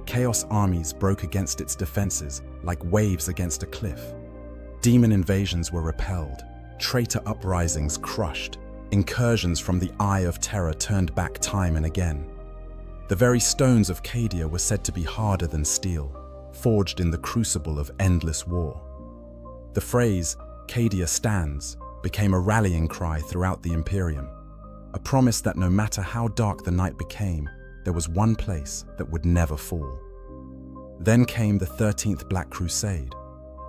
Chaos armies broke against its defenses like waves against a cliff. Demon invasions were repelled, traitor uprisings crushed, incursions from the Eye of Terror turned back time and again. The very stones of Cadia were said to be harder than steel, forged in the crucible of endless war. The phrase, "Cadia stands," became a rallying cry throughout the Imperium, a promise that no matter how dark the night became, there was one place that would never fall. Then came the 13th Black Crusade,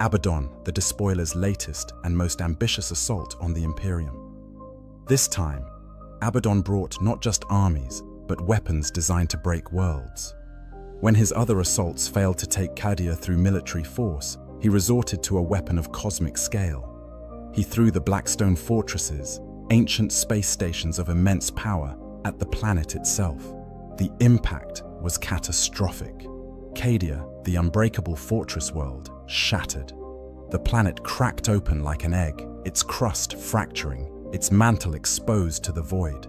Abaddon, the Despoiler's latest and most ambitious assault on the Imperium. This time, Abaddon brought not just armies, but weapons designed to break worlds. When his other assaults failed to take Cadia through military force, he resorted to a weapon of cosmic scale. He threw the Blackstone fortresses, ancient space stations of immense power, at the planet itself. The impact was catastrophic. Cadia, the unbreakable fortress world, shattered. The planet cracked open like an egg, its crust fracturing, its mantle exposed to the void.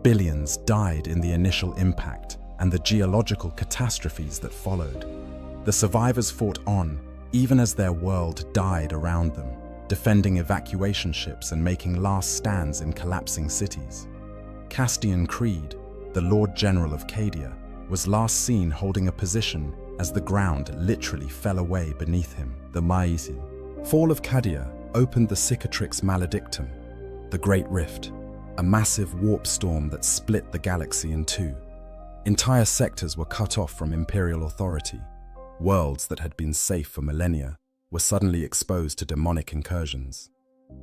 Billions died in the initial impact and the geological catastrophes that followed. The survivors fought on, even as their world died around them, defending evacuation ships and making last stands in collapsing cities. Castian Creed, the Lord General of Cadia, was last seen holding a position as the ground literally fell away beneath him. The Maisin. Fall of Cadia opened the Cicatrix Maledictum, the Great Rift, a massive warp storm that split the galaxy in two. Entire sectors were cut off from Imperial authority. Worlds that had been safe for millennia were suddenly exposed to demonic incursions.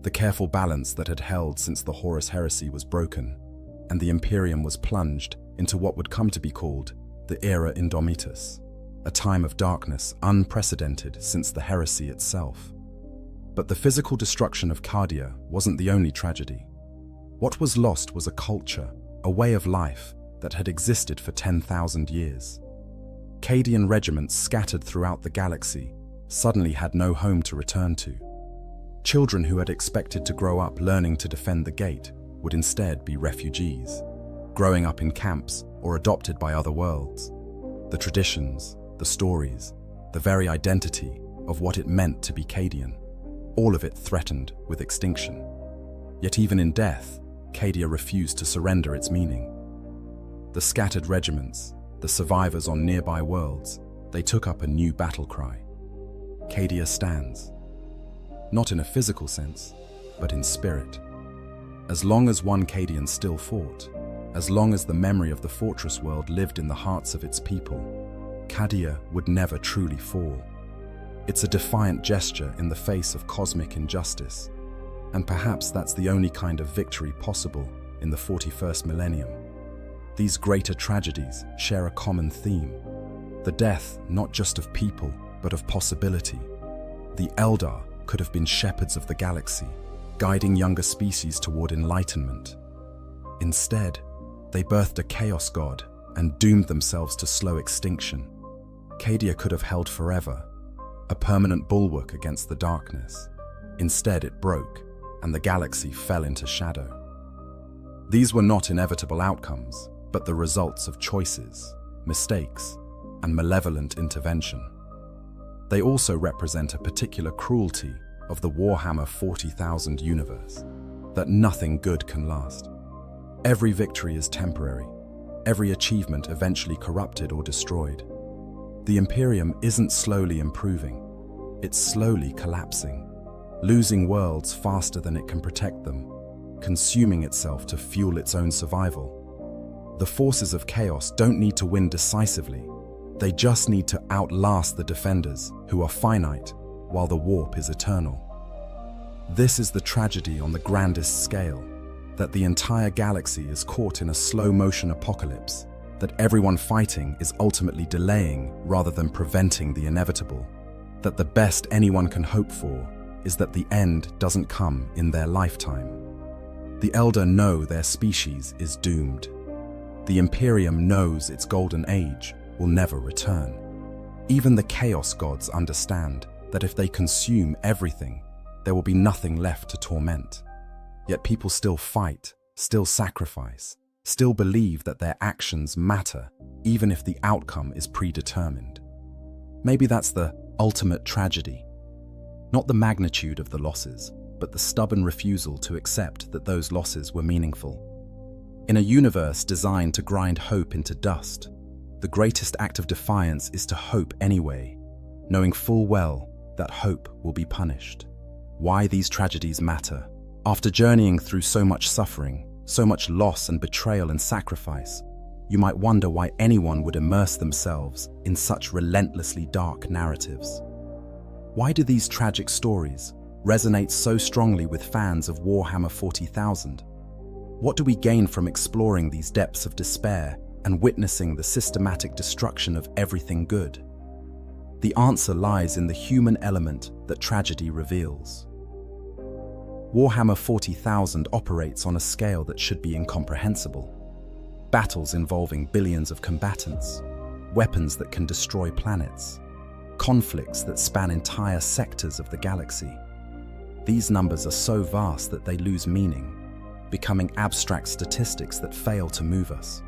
The careful balance that had held since the Horus Heresy was broken, and the Imperium was plunged into what would come to be called the Era Indomitus, a time of darkness unprecedented since the heresy itself. But the physical destruction of Cadia wasn't the only tragedy. What was lost was a culture, a way of life that had existed for 10,000 years. Cadian regiments scattered throughout the galaxy suddenly had no home to return to. Children who had expected to grow up learning to defend the gate would instead be refugees, growing up in camps or adopted by other worlds. The traditions, the stories, the very identity of what it meant to be Cadian, all of it threatened with extinction. Yet even in death, Cadia refused to surrender its meaning. The scattered regiments, the survivors on nearby worlds, they took up a new battle cry. Cadia stands. Not in a physical sense, but in spirit. As long as one Cadian still fought, as long as the memory of the fortress world lived in the hearts of its people, Cadia would never truly fall. It's a defiant gesture in the face of cosmic injustice, and perhaps that's the only kind of victory possible in the 41st millennium. These greater tragedies share a common theme, the death not just of people, but of possibility. The Eldar could have been shepherds of the galaxy, guiding younger species toward enlightenment. Instead, They birthed a chaos god and doomed themselves to slow extinction. Cadia could have held forever, a permanent bulwark against the darkness. Instead, it broke, and the galaxy fell into shadow. These were not inevitable outcomes, but the results of choices, mistakes, and malevolent intervention. They also represent a particular cruelty of the Warhammer 40,000 universe, that nothing good can last. Every victory is temporary, every achievement eventually corrupted or destroyed. The Imperium isn't slowly improving, it's slowly collapsing, losing worlds faster than it can protect them, consuming itself to fuel its own survival. The forces of chaos don't need to win decisively, they just need to outlast the defenders, who are finite, while the warp is eternal. This is the tragedy on the grandest scale, that the entire galaxy is caught in a slow-motion apocalypse, that everyone fighting is ultimately delaying rather than preventing the inevitable, that the best anyone can hope for is that the end doesn't come in their lifetime. The Elder know their species is doomed. The Imperium knows its golden age will never return. Even the Chaos Gods understand that if they consume everything, there will be nothing left to torment. Yet people still fight, still sacrifice, still believe that their actions matter, even if the outcome is predetermined. Maybe that's the ultimate tragedy. Not the magnitude of the losses, but the stubborn refusal to accept that those losses were meaningful. In a universe designed to grind hope into dust, the greatest act of defiance is to hope anyway, knowing full well that hope will be punished. Why these tragedies matter. After journeying through so much suffering, so much loss and betrayal and sacrifice, you might wonder why anyone would immerse themselves in such relentlessly dark narratives. Why do these tragic stories resonate so strongly with fans of Warhammer 40,000? What do we gain from exploring these depths of despair and witnessing the systematic destruction of everything good? The answer lies in the human element that tragedy reveals. Warhammer 40,000 operates on a scale that should be incomprehensible. Battles involving billions of combatants, weapons that can destroy planets, conflicts that span entire sectors of the galaxy. These numbers are so vast that they lose meaning, becoming abstract statistics that fail to move us.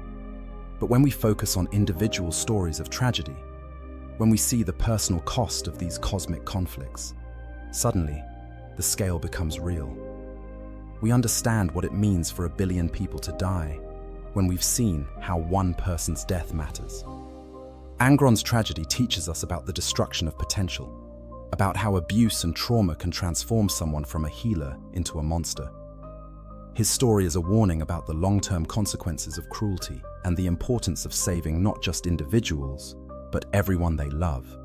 But when we focus on individual stories of tragedy, when we see the personal cost of these cosmic conflicts, suddenly, the scale becomes real. We understand what it means for 1 billion people to die when we've seen how one person's death matters. Angron's tragedy teaches us about the destruction of potential, about how abuse and trauma can transform someone from a healer into a monster. His story is a warning about the long-term consequences of cruelty and the importance of saving not just individuals, but everyone they love.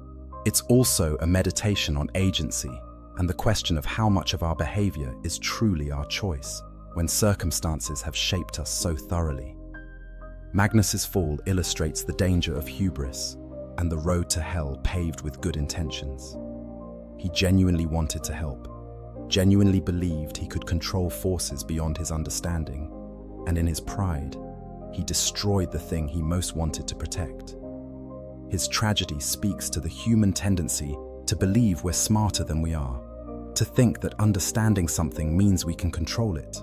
It's also a meditation on agency and the question of how much of our behavior is truly our choice when circumstances have shaped us so thoroughly. Magnus's fall illustrates the danger of hubris and the road to hell paved with good intentions. He genuinely wanted to help, genuinely believed he could control forces beyond his understanding, and in his pride, he destroyed the thing he most wanted to protect. His tragedy speaks to the human tendency to believe we're smarter than we are, to think that understanding something means we can control it.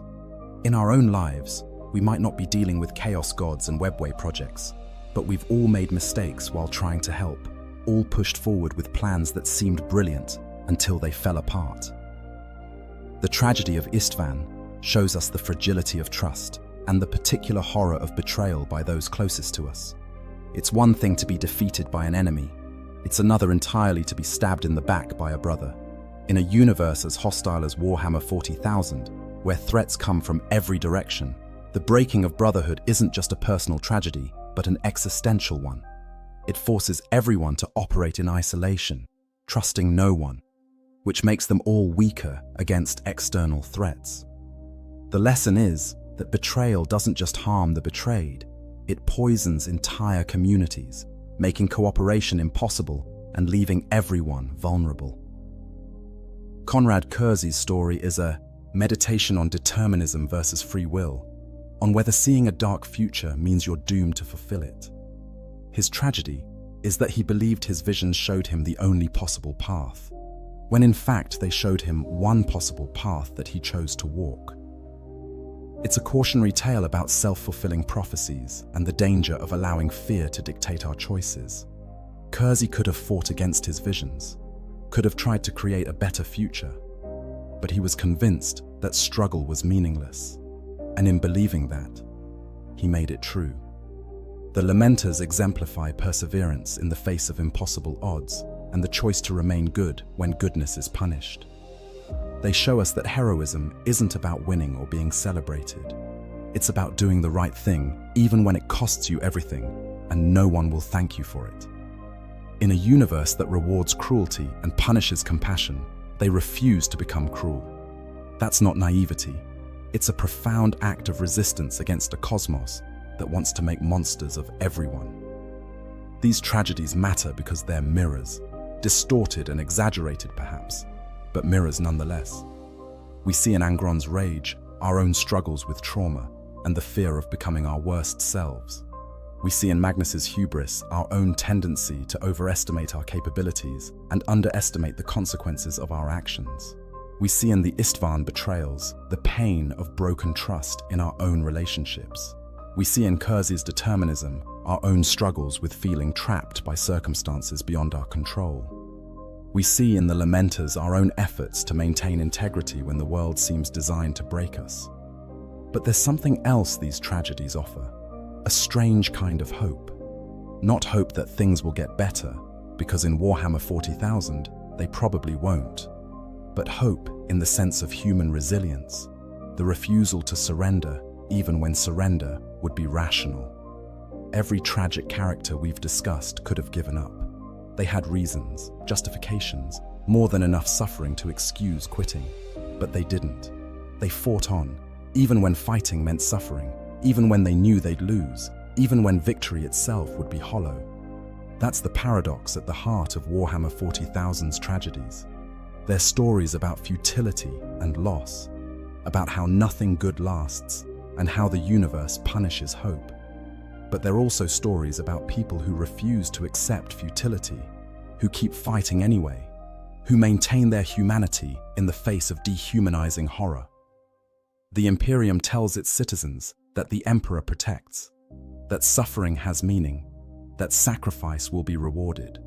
In our own lives, we might not be dealing with chaos gods and webway projects, but we've all made mistakes while trying to help, all pushed forward with plans that seemed brilliant until they fell apart. The tragedy of Istvan shows us the fragility of trust and the particular horror of betrayal by those closest to us. It's one thing to be defeated by an enemy, it's another entirely to be stabbed in the back by a brother. In a universe as hostile as Warhammer 40,000, where threats come from every direction, the breaking of brotherhood isn't just a personal tragedy, but an existential one. It forces everyone to operate in isolation, trusting no one, which makes them all weaker against external threats. The lesson is that betrayal doesn't just harm the betrayed, it poisons entire communities, making cooperation impossible and leaving everyone vulnerable. Konrad Kurzi's story is a meditation on determinism versus free will, on whether seeing a dark future means you're doomed to fulfill it. His tragedy is that he believed his visions showed him the only possible path, when in fact they showed him one possible path that he chose to walk. It's a cautionary tale about self-fulfilling prophecies and the danger of allowing fear to dictate our choices. Kersey could have fought against his visions, could have tried to create a better future, but he was convinced that struggle was meaningless, and in believing that, he made it true. The Lamenters exemplify perseverance in the face of impossible odds and the choice to remain good when goodness is punished. They show us that heroism isn't about winning or being celebrated. It's about doing the right thing, even when it costs you everything, and no one will thank you for it. In a universe that rewards cruelty and punishes compassion, they refuse to become cruel. That's not naivety. It's a profound act of resistance against a cosmos that wants to make monsters of everyone. These tragedies matter because they're mirrors, distorted and exaggerated perhaps, but mirrors nonetheless. We see in Angron's rage our own struggles with trauma and the fear of becoming our worst selves. We see in Magnus's hubris our own tendency to overestimate our capabilities and underestimate the consequences of our actions. We see in the Istvan betrayals the pain of broken trust in our own relationships. We see in Kersey's determinism our own struggles with feeling trapped by circumstances beyond our control. We see in the Lamenters our own efforts to maintain integrity when the world seems designed to break us. But there's something else these tragedies offer, a strange kind of hope. Not hope that things will get better, because in Warhammer 40,000 they probably won't, but hope in the sense of human resilience, the refusal to surrender even when surrender would be rational. Every tragic character we've discussed could have given up. They had reasons, justifications, more than enough suffering to excuse quitting. But they didn't. They fought on, even when fighting meant suffering, even when they knew they'd lose, even when victory itself would be hollow. That's the paradox at the heart of Warhammer 40,000's tragedies. They're stories about futility and loss, about how nothing good lasts, and how the universe punishes hope. But they're also stories about people who refuse to accept futility, who keep fighting anyway, who maintain their humanity in the face of dehumanizing horror. The Imperium tells its citizens that the Emperor protects, that suffering has meaning, that sacrifice will be rewarded.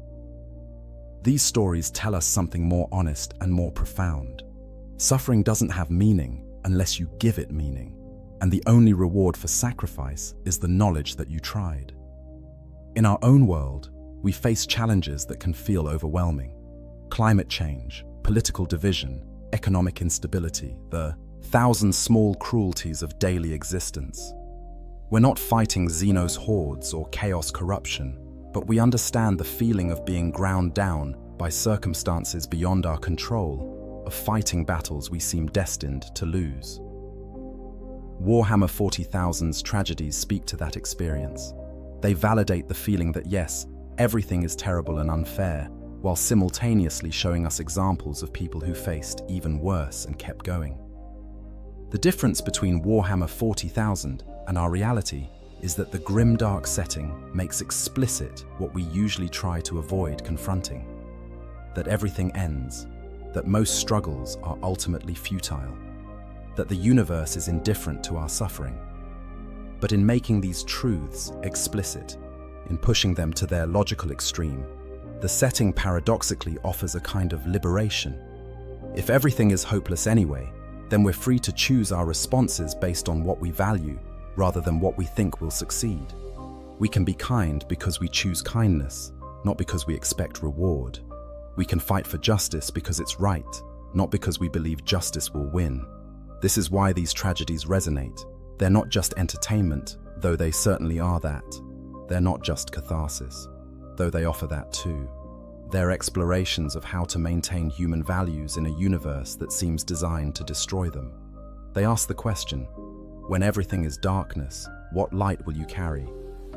These stories tell us something more honest and more profound. Suffering doesn't have meaning unless you give it meaning. And the only reward for sacrifice is the knowledge that you tried. In our own world, we face challenges that can feel overwhelming. Climate change, political division, economic instability, the thousand small cruelties of daily existence. We're not fighting Xenos hordes or chaos corruption, but we understand the feeling of being ground down by circumstances beyond our control, of fighting battles we seem destined to lose. Warhammer 40,000's tragedies speak to that experience. They validate the feeling that yes, everything is terrible and unfair, while simultaneously showing us examples of people who faced even worse and kept going. The difference between Warhammer 40,000 and our reality is that the grimdark setting makes explicit what we usually try to avoid confronting. That everything ends, that most struggles are ultimately futile, that the universe is indifferent to our suffering. But in making these truths explicit, in pushing them to their logical extreme, the setting paradoxically offers a kind of liberation. If everything is hopeless anyway, then we're free to choose our responses based on what we value, rather than what we think will succeed. We can be kind because we choose kindness, not because we expect reward. We can fight for justice because it's right, not because we believe justice will win. This is why these tragedies resonate. They're not just entertainment, though they certainly are that. They're not just catharsis, though they offer that too. They're explorations of how to maintain human values in a universe that seems designed to destroy them. They ask the question, when everything is darkness, what light will you carry?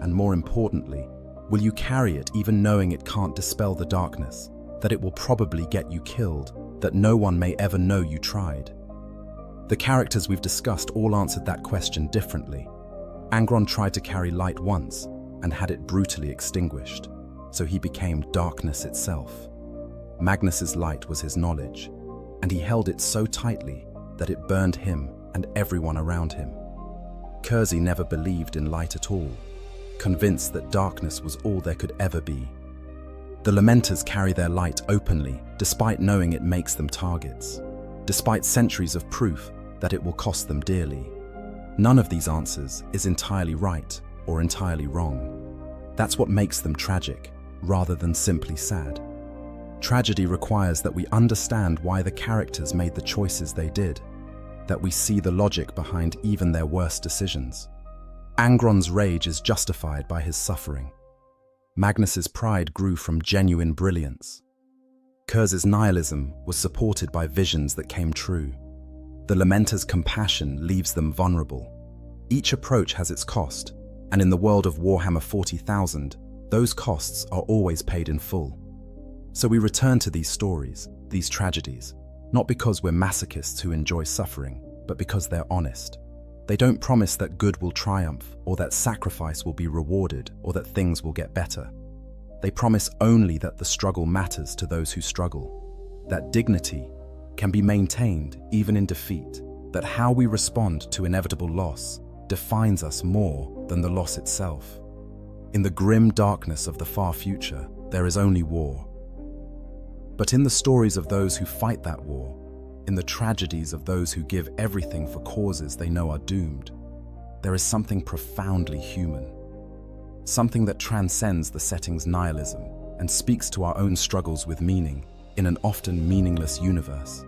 And more importantly, will you carry it even knowing it can't dispel the darkness, that it will probably get you killed, that no one may ever know you tried? The characters we've discussed all answered that question differently. Angron tried to carry light once and had it brutally extinguished, so he became darkness itself. Magnus's light was his knowledge, and he held it so tightly that it burned him and everyone around him. Kersey never believed in light at all, convinced that darkness was all there could ever be. The Lamenters carry their light openly, despite knowing it makes them targets, despite centuries of proof that it will cost them dearly. None of these answers is entirely right or entirely wrong. That's what makes them tragic, rather than simply sad. Tragedy requires that we understand why the characters made the choices they did, that we see the logic behind even their worst decisions. Angron's rage is justified by his suffering. Magnus's pride grew from genuine brilliance. Kersey's nihilism was supported by visions that came true. The Lamenter's compassion leaves them vulnerable. Each approach has its cost, and in the world of Warhammer 40,000, those costs are always paid in full. So we return to these stories, these tragedies, not because we're masochists who enjoy suffering, but because they're honest. They don't promise that good will triumph, or that sacrifice will be rewarded, or that things will get better. They promise only that the struggle matters to those who struggle, that dignity can be maintained even in defeat, that how we respond to inevitable loss defines us more than the loss itself. In the grim darkness of the far future, there is only war. But in the stories of those who fight that war, in the tragedies of those who give everything for causes they know are doomed, there is something profoundly human. Something that transcends the setting's nihilism and speaks to our own struggles with meaning in an often meaningless universe.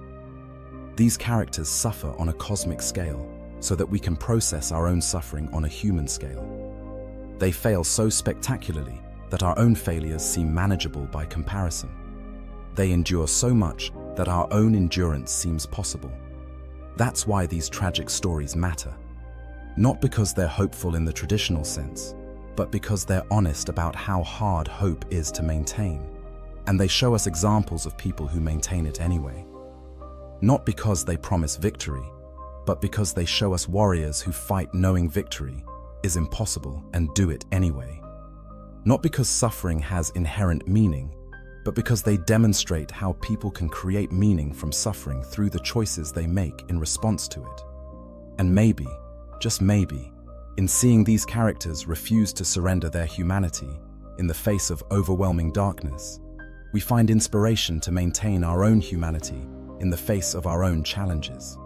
These characters suffer on a cosmic scale so that we can process our own suffering on a human scale. They fail so spectacularly that our own failures seem manageable by comparison. They endure so much that our own endurance seems possible. That's why these tragic stories matter. Not because they're hopeful in the traditional sense, but because they're honest about how hard hope is to maintain. And they show us examples of people who maintain it anyway. Not because they promise victory, but because they show us warriors who fight knowing victory is impossible and do it anyway. Not because suffering has inherent meaning, but because they demonstrate how people can create meaning from suffering through the choices they make in response to it. And maybe, just maybe, in seeing these characters refuse to surrender their humanity in the face of overwhelming darkness, we find inspiration to maintain our own humanity in the face of our own challenges.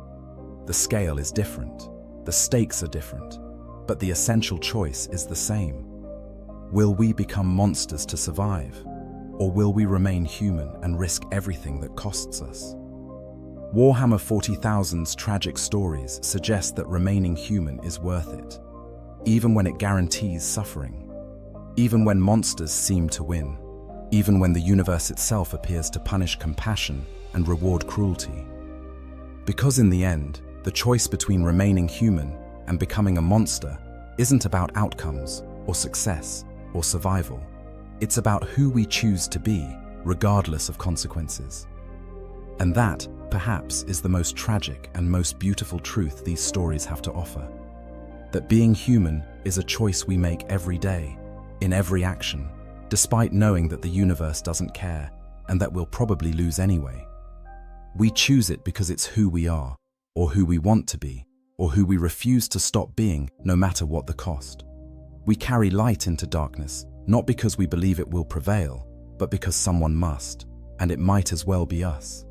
The scale is different, the stakes are different, but the essential choice is the same. Will we become monsters to survive? Or will we remain human and risk everything that costs us? Warhammer 40,000's tragic stories suggest that remaining human is worth it, even when it guarantees suffering, even when monsters seem to win, even when the universe itself appears to punish compassion and reward cruelty. Because in the end, the choice between remaining human and becoming a monster isn't about outcomes or success or survival. It's about who we choose to be, regardless of consequences. And that, perhaps, is the most tragic and most beautiful truth these stories have to offer. That being human is a choice we make every day, in every action, despite knowing that the universe doesn't care and that we'll probably lose anyway. We choose it because it's who we are, or who we want to be, or who we refuse to stop being, no matter what the cost. We carry light into darkness, not because we believe it will prevail, but because someone must, and it might as well be us.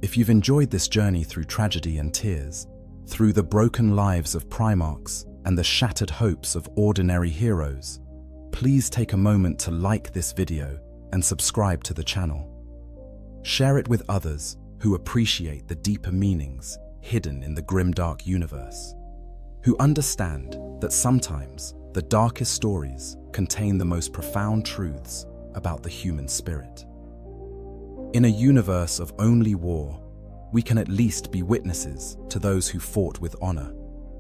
If you've enjoyed this journey through tragedy and tears, through the broken lives of Primarchs and the shattered hopes of ordinary heroes, please take a moment to like this video and subscribe to the channel. Share it with others who appreciate the deeper meanings hidden in the grimdark universe, who understand that sometimes the darkest stories contain the most profound truths about the human spirit. In a universe of only war, we can at least be witnesses to those who fought with honor,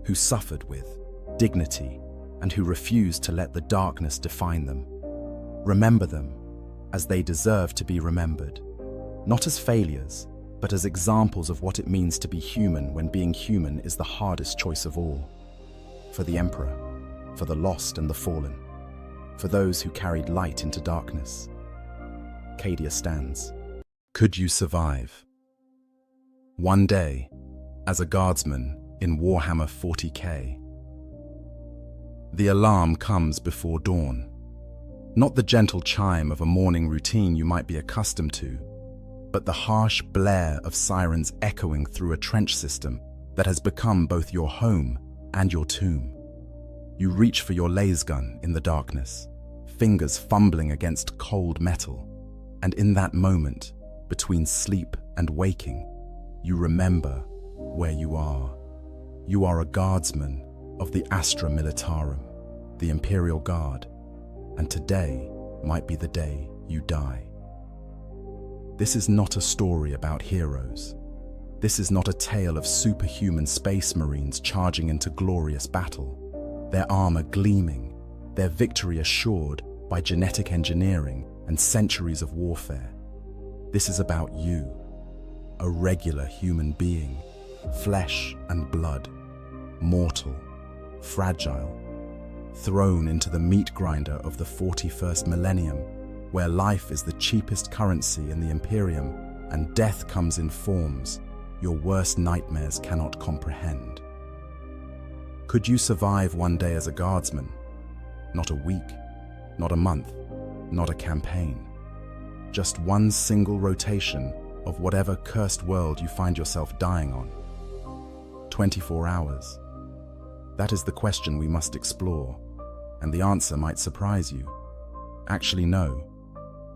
who suffered with dignity, and who refused to let the darkness define them. Remember them as they deserve to be remembered, not as failures, but as examples of what it means to be human when being human is the hardest choice of all. For the Emperor, for the lost and the fallen, for those who carried light into darkness. Cadia stands. Could you survive? One day, as a guardsman in Warhammer 40k, the alarm comes before dawn. Not the gentle chime of a morning routine you might be accustomed to, but the harsh blare of sirens echoing through a trench system that has become both your home and your tomb. You reach for your laser gun in the darkness, fingers fumbling against cold metal, and in that moment, between sleep and waking, you remember where you are. You are a guardsman of the Astra Militarum, the Imperial Guard, and today might be the day you die. This is not a story about heroes. This is not a tale of superhuman space marines charging into glorious battle, their armor gleaming, their victory assured by genetic engineering and centuries of warfare. This is about you, a regular human being, flesh and blood, mortal, fragile, thrown into the meat grinder of the 41st millennium, where life is the cheapest currency in the Imperium and death comes in forms your worst nightmares cannot comprehend. Could you survive one day as a guardsman? Not a week, not a month, not a campaign. Just one single rotation of whatever cursed world you find yourself dying on. 24 hours. That is the question we must explore, and the answer might surprise you. Actually, no.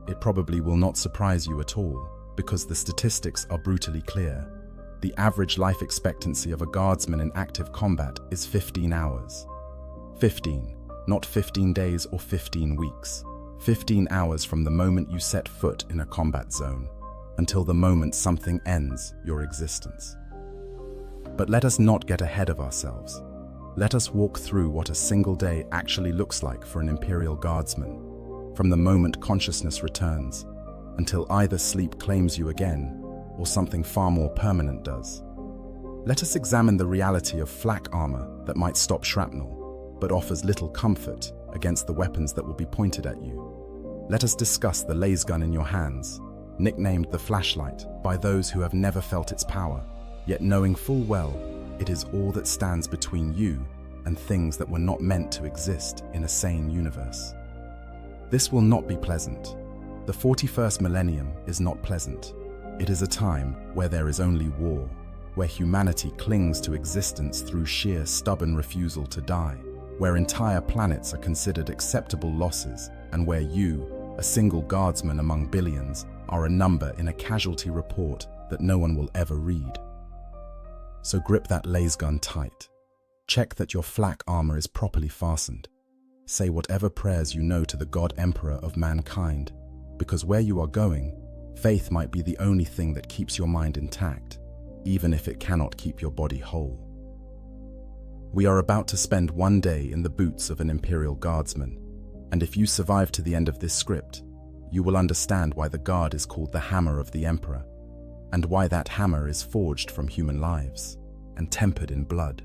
It probably will not surprise you at all, because the statistics are brutally clear. The average life expectancy of a guardsman in active combat is 15 hours. 15, not 15 days or 15 weeks. 15 hours from the moment you set foot in a combat zone, until the moment something ends your existence. But let us not get ahead of ourselves. Let us walk through what a single day actually looks like for an Imperial Guardsman, from the moment consciousness returns, until either sleep claims you again, or something far more permanent does. Let us examine the reality of flak armor that might stop shrapnel, but offers little comfort against the weapons that will be pointed at you. Let us discuss the laser gun in your hands, nicknamed the flashlight by those who have never felt its power, yet knowing full well it is all that stands between you and things that were not meant to exist in a sane universe. This will not be pleasant. The 41st millennium is not pleasant. It is a time where there is only war, where humanity clings to existence through sheer stubborn refusal to die, where entire planets are considered acceptable losses, and where you, a single guardsman among billions, are a number in a casualty report that no one will ever read. So grip that laser gun tight. Check that your flak armor is properly fastened. Say whatever prayers you know to the God Emperor of mankind, because where you are going, faith might be the only thing that keeps your mind intact, even if it cannot keep your body whole. We are about to spend one day in the boots of an Imperial Guardsman, and if you survive to the end of this script, you will understand why the Guard is called the Hammer of the Emperor, and why that hammer is forged from human lives and tempered in blood.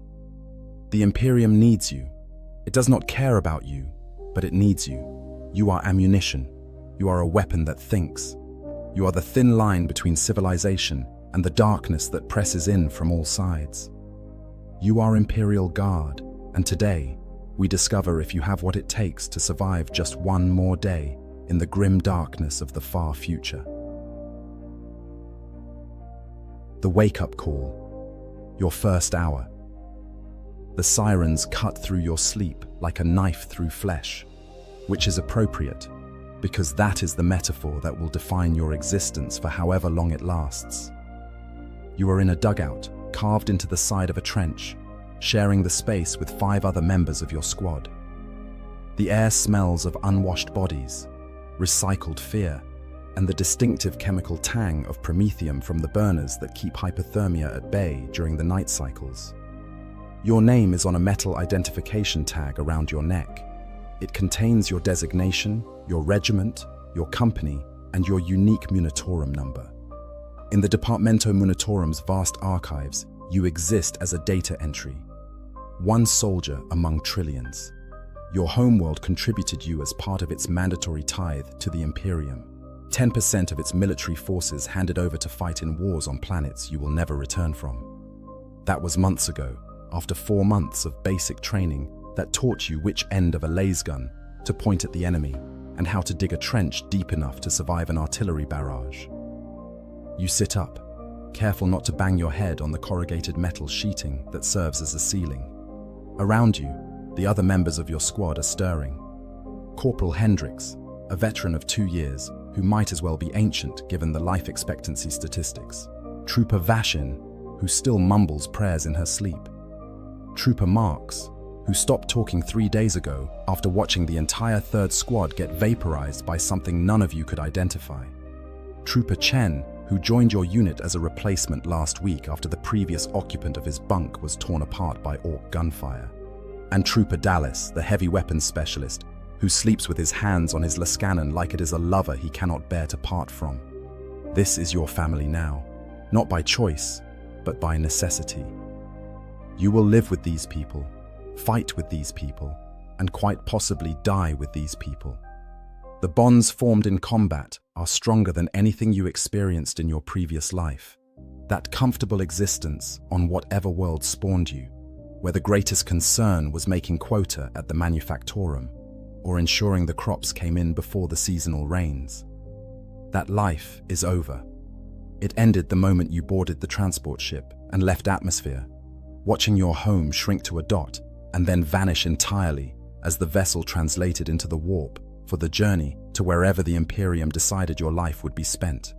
The Imperium needs you. It does not care about you, but it needs you. You are ammunition. You are a weapon that thinks. You are the thin line between civilization and the darkness that presses in from all sides. You are Imperial Guard, and today we discover if you have what it takes to survive just one more day in the grim darkness of the far future. The wake-up call, your first hour. The sirens cut through your sleep like a knife through flesh, which is appropriate, because that is the metaphor that will define your existence for however long it lasts. You are in a dugout, carved into the side of a trench, sharing the space with 5 other members of your squad. The air smells of unwashed bodies, recycled fear, and the distinctive chemical tang of promethium from the burners that keep hypothermia at bay during the night cycles. Your name is on a metal identification tag around your neck. It contains your designation, your regiment, your company, and your unique munitorum number. In the Departamento Munitorum's vast archives, you exist as a data entry. One soldier among trillions. Your homeworld contributed you as part of its mandatory tithe to the Imperium. 10% of its military forces handed over to fight in wars on planets you will never return from. That was months ago, after 4 months of basic training that taught you which end of a laser gun to point at the enemy and how to dig a trench deep enough to survive an artillery barrage. You sit up, careful not to bang your head on the corrugated metal sheeting that serves as a ceiling. Around you, the other members of your squad are stirring. Corporal Hendricks, a veteran of 2 years, who might as well be ancient given the life expectancy statistics. Trooper Vashin, who still mumbles prayers in her sleep. Trooper Marks, who stopped talking 3 days ago after watching the entire 3rd Squad get vaporized by something none of you could identify. Trooper Chen, who joined your unit as a replacement last week after the previous occupant of his bunk was torn apart by Orc gunfire. And Trooper Dallas, the heavy weapons specialist, who sleeps with his hands on his Lascannon like it is a lover he cannot bear to part from. This is your family now, not by choice, but by necessity. You will live with these people, fight with these people, and quite possibly die with these people. The bonds formed in combat are stronger than anything you experienced in your previous life. That comfortable existence on whatever world spawned you, where the greatest concern was making quota at the manufactorum, or ensuring the crops came in before the seasonal rains. That life is over. It ended the moment you boarded the transport ship and left atmosphere, watching your home shrink to a dot and then vanish entirely as the vessel translated into the warp for the journey to wherever the Imperium decided your life would be spent.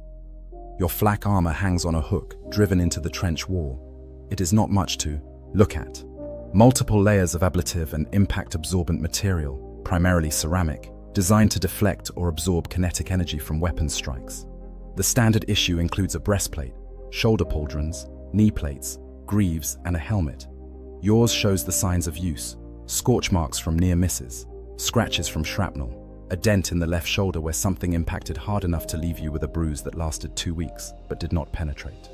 Your flak armor hangs on a hook driven into the trench wall. It is not much to look at. Multiple layers of ablative and impact-absorbent material, primarily ceramic, designed to deflect or absorb kinetic energy from weapon strikes. The standard issue includes a breastplate, shoulder pauldrons, knee plates, greaves, and a helmet. Yours shows the signs of use: scorch marks from near misses, scratches from shrapnel, a dent in the left shoulder where something impacted hard enough to leave you with a bruise that lasted 2 weeks but did not penetrate.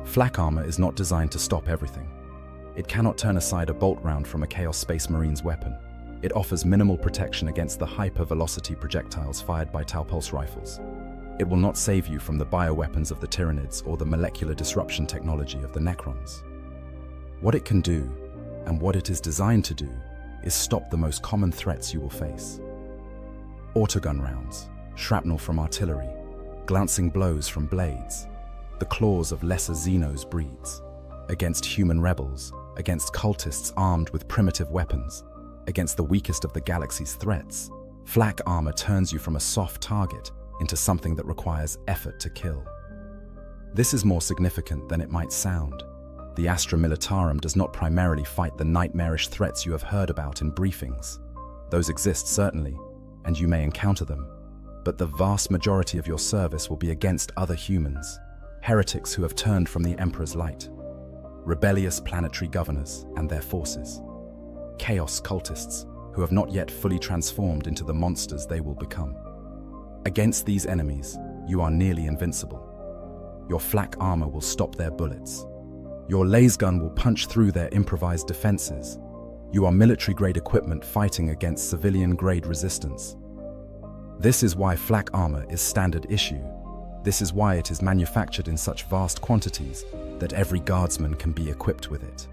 Flak armor is not designed to stop everything. It cannot turn aside a bolt round from a Chaos Space Marine's weapon. It offers minimal protection against the hyper-velocity projectiles fired by Tau pulse rifles. It will not save you from the bioweapons of the Tyranids or the molecular disruption technology of the Necrons. What it can do, and what it is designed to do, is stop the most common threats you will face. Autogun rounds, shrapnel from artillery, glancing blows from blades, the claws of lesser Xenos breeds, against human rebels, against cultists armed with primitive weapons, against the weakest of the galaxy's threats. Flak armor turns you from a soft target into something that requires effort to kill. This is more significant than it might sound. The Astra Militarum does not primarily fight the nightmarish threats you have heard about in briefings. Those exist certainly, and you may encounter them, but the vast majority of your service will be against other humans, heretics who have turned from the Emperor's light, rebellious planetary governors and their forces, chaos cultists who have not yet fully transformed into the monsters they will become. Against these enemies, you are nearly invincible. Your flak armor will stop their bullets. Your laser gun will punch through their improvised defenses. You are military-grade equipment fighting against civilian-grade resistance. This is why flak armor is standard issue. This is why it is manufactured in such vast quantities that every guardsman can be equipped with it.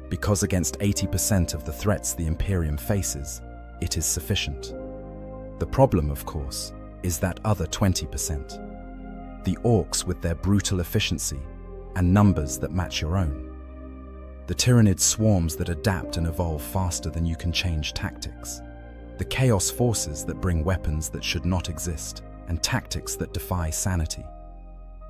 Because against 80% of the threats the Imperium faces, it is sufficient. The problem, of course, is that other 20%. The Orcs with their brutal efficiency and numbers that match your own. The Tyranid swarms that adapt and evolve faster than you can change tactics. The Chaos forces that bring weapons that should not exist and tactics that defy sanity.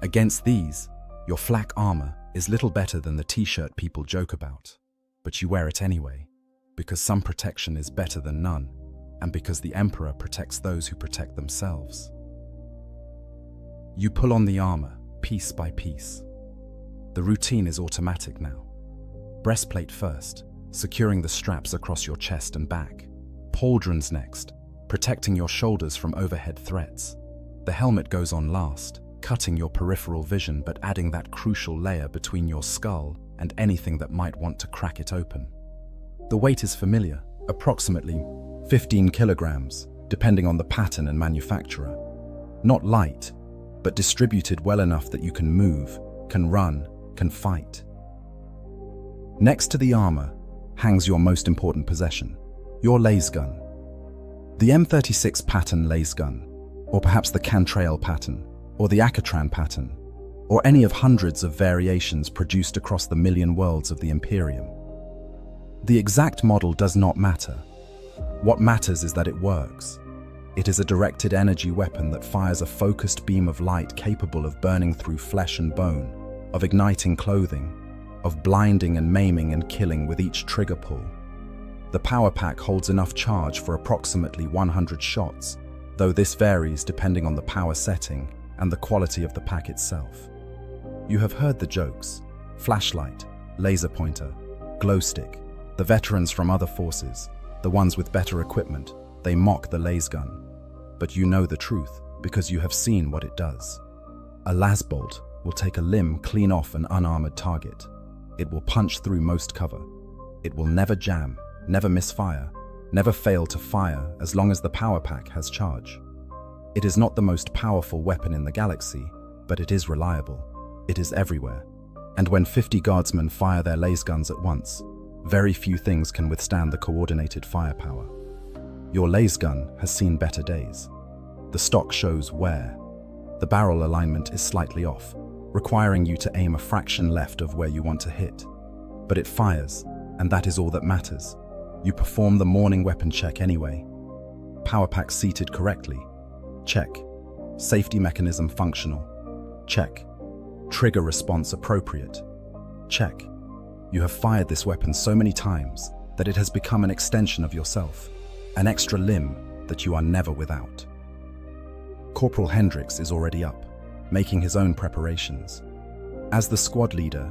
Against these, your flak armor is little better than the t-shirt people joke about. But you wear it anyway, because some protection is better than none, and because the Emperor protects those who protect themselves. You pull on the armor, piece by piece. The routine is automatic now. Breastplate first, securing the straps across your chest and back. Pauldrons next, protecting your shoulders from overhead threats. The helmet goes on last, cutting your peripheral vision but adding that crucial layer between your skull and anything that might want to crack it open. The weight is familiar, approximately 15 kilograms, depending on the pattern and manufacturer. Not light, but distributed well enough that you can move, can run, can fight. Next to the armor hangs your most important possession, your lasgun. The M36 pattern lasgun, or perhaps the Cantrail pattern, or the Acatran pattern, or any of hundreds of variations produced across the million worlds of the Imperium. The exact model does not matter. What matters is that it works. It is a directed energy weapon that fires a focused beam of light capable of burning through flesh and bone, of igniting clothing, of blinding and maiming and killing with each trigger pull. The power pack holds enough charge for approximately 100 shots, though this varies depending on the power setting and the quality of the pack itself. You have heard the jokes: flashlight, laser pointer, glow stick. The veterans from other forces, the ones with better equipment, they mock the lasgun. But you know the truth because you have seen what it does. A lasbolt will take a limb clean off an unarmored target. It will punch through most cover. It will never jam, never misfire, never fail to fire as long as the power pack has charge. It is not the most powerful weapon in the galaxy, but it is reliable. It is everywhere. And when 50 guardsmen fire their lasguns at once, very few things can withstand the coordinated firepower. Your lasgun has seen better days. The stock shows wear. The barrel alignment is slightly off, requiring you to aim a fraction left of where you want to hit. But it fires, and that is all that matters. You perform the morning weapon check anyway. Power pack seated correctly. Check. Safety mechanism functional. Check. Trigger response appropriate. Check. You have fired this weapon so many times that it has become an extension of yourself, an extra limb that you are never without. Corporal Hendricks is already up, making his own preparations. As the squad leader,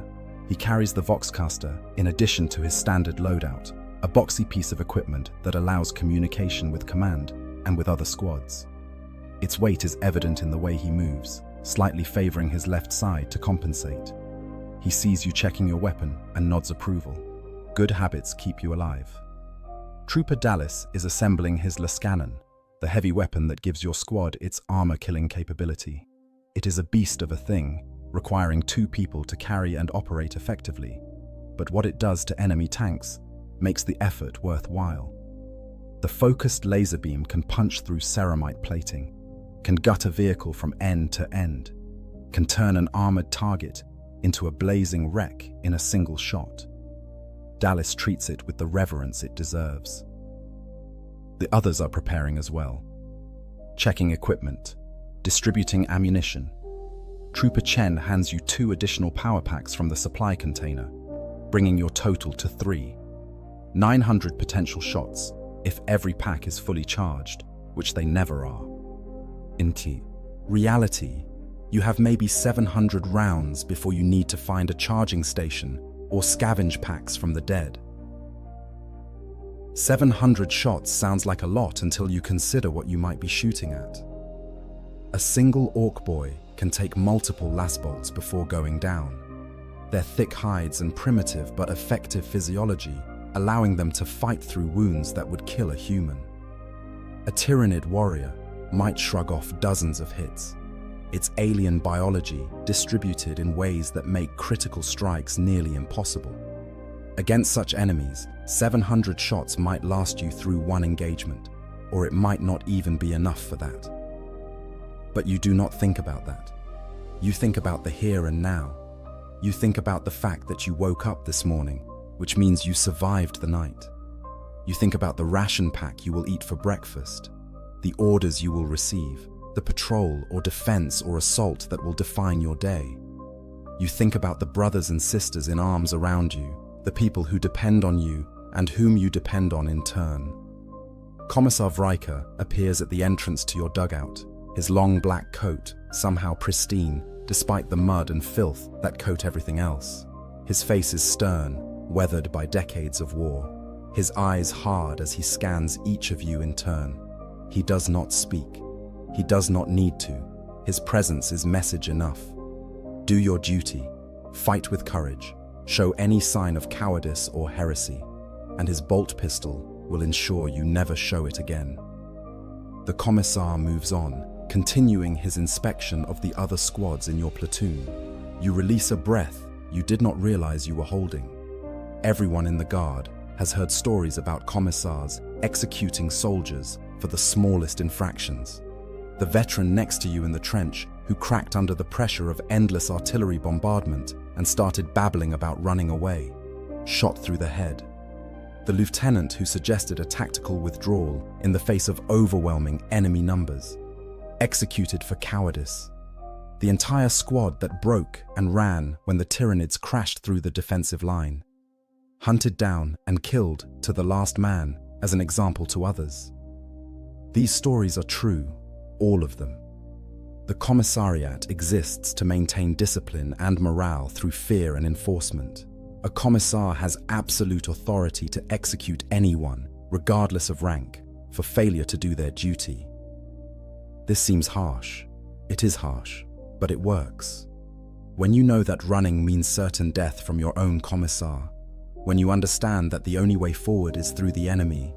he carries the Voxcaster in addition to his standard loadout, a boxy piece of equipment that allows communication with command and with other squads. Its weight is evident in the way he moves, slightly favoring his left side to compensate. He sees you checking your weapon and nods approval. Good habits keep you alive. Trooper Dallas is assembling his Lascannon, the heavy weapon that gives your squad its armor-killing capability. It is a beast of a thing, requiring 2 people to carry and operate effectively. But what it does to enemy tanks makes the effort worthwhile. The focused laser beam can punch through ceramite plating, can gut a vehicle from end to end, can turn an armored target into a blazing wreck in a single shot. Dallas treats it with the reverence it deserves. The others are preparing as well. Checking equipment, distributing ammunition. Trooper Chen hands you 2 additional power packs from the supply container, bringing your total to 3. 900 potential shots if every pack is fully charged, which they never are. In reality, you have maybe 700 rounds before you need to find a charging station or scavenge packs from the dead. 700 shots sounds like a lot until you consider what you might be shooting at. A single orc boy can take multiple lasbolts before going down. Their thick hides and primitive but effective physiology allowing them to fight through wounds that would kill a human. A Tyranid warrior might shrug off dozens of hits, its alien biology distributed in ways that make critical strikes nearly impossible. Against such enemies, 700 shots might last you through one engagement, or it might not even be enough for that. But you do not think about that. You think about the here and now. You think about the fact that you woke up this morning, which means you survived the night. You think about the ration pack you will eat for breakfast, the orders you will receive, the patrol or defense or assault that will define your day. You think about the brothers and sisters in arms around you, the people who depend on you and whom you depend on in turn. Commissar Vriker appears at the entrance to your dugout, his long black coat somehow pristine despite the mud and filth that coat everything else. His face is stern, weathered by decades of war, his eyes hard as he scans each of you in turn. He does not speak. He does not need to. His presence is message enough. Do your duty, fight with courage, show any sign of cowardice or heresy, and his bolt pistol will ensure you never show it again. The Commissar moves on, continuing his inspection of the other squads in your platoon. You release a breath you did not realize you were holding. Everyone in the guard has heard stories about commissars executing soldiers for the smallest infractions. The veteran next to you in the trench who cracked under the pressure of endless artillery bombardment and started babbling about running away, shot through the head. The lieutenant who suggested a tactical withdrawal in the face of overwhelming enemy numbers, executed for cowardice. The entire squad that broke and ran when the Tyranids crashed through the defensive line, hunted down and killed to the last man as an example to others. These stories are true, all of them. The commissariat exists to maintain discipline and morale through fear and enforcement. A commissar has absolute authority to execute anyone, regardless of rank, for failure to do their duty. This seems harsh. It is harsh, but it works. When you know that running means certain death from your own commissar, when you understand that the only way forward is through the enemy,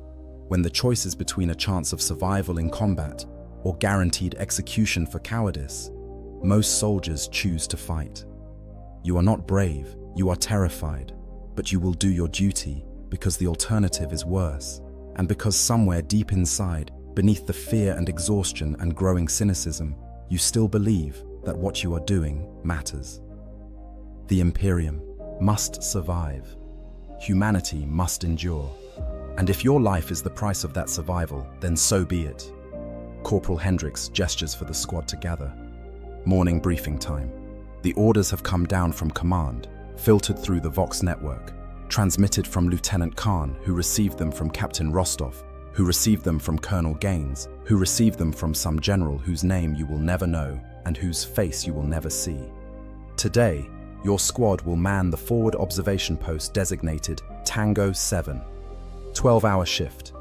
when the choice is between a chance of survival in combat or guaranteed execution for cowardice, most soldiers choose to fight. You are not brave, you are terrified, but you will do your duty because the alternative is worse, and because somewhere deep inside, beneath the fear and exhaustion and growing cynicism, you still believe that what you are doing matters. The Imperium must survive. Humanity must endure. And if your life is the price of that survival, then so be it. Corporal Hendricks gestures for the squad to gather. Morning briefing time. The orders have come down from command, filtered through the Vox network, transmitted from Lieutenant Khan, who received them from Captain Rostov, who received them from Colonel Gaines, who received them from some general whose name you will never know and whose face you will never see. Today, your squad will man the forward observation post designated Tango 7. 12-hour shift.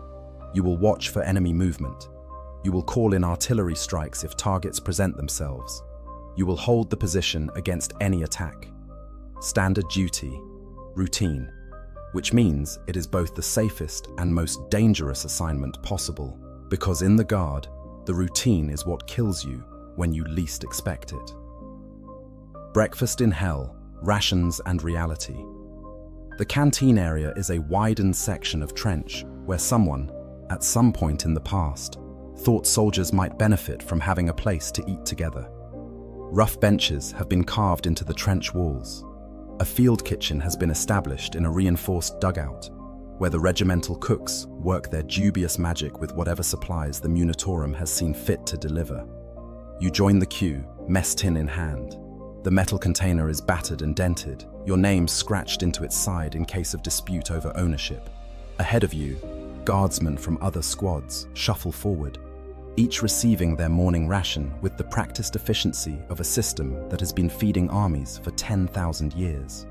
You will watch for enemy movement. You will call in artillery strikes if targets present themselves. You will hold the position against any attack. Standard duty, routine, which means it is both the safest and most dangerous assignment possible, because in the Guard, the routine is what kills you when you least expect it. Breakfast in hell, rations and reality. The canteen area is a widened section of trench where someone, at some point in the past, thought soldiers might benefit from having a place to eat together. Rough benches have been carved into the trench walls. A field kitchen has been established in a reinforced dugout, where the regimental cooks work their dubious magic with whatever supplies the Munitorum has seen fit to deliver. You join the queue, mess tin in hand. The metal container is battered and dented, your name scratched into its side in case of dispute over ownership. Ahead of you, guardsmen from other squads shuffle forward, each receiving their morning ration with the practiced efficiency of a system that has been feeding armies for 10,000 years.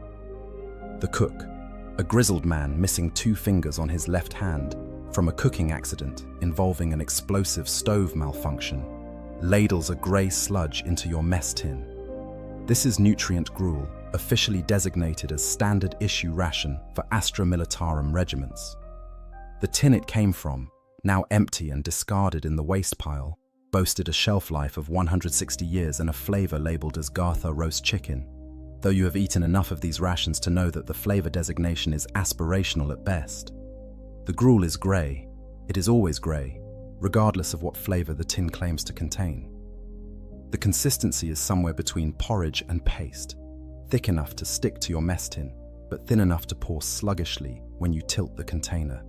The cook, a grizzled man missing 2 fingers on his left hand from a cooking accident involving an explosive stove malfunction, ladles a grey sludge into your mess tin. This is nutrient gruel, officially designated as standard issue ration for Astra Militarum regiments. The tin it came from, now empty and discarded in the waste pile, boasted a shelf life of 160 years and a flavor labeled as Gartha roast chicken, though you have eaten enough of these rations to know that the flavor designation is aspirational at best. The gruel is grey. It is always grey, regardless of what flavor the tin claims to contain. The consistency is somewhere between porridge and paste, thick enough to stick to your mess tin, but thin enough to pour sluggishly when you tilt the container.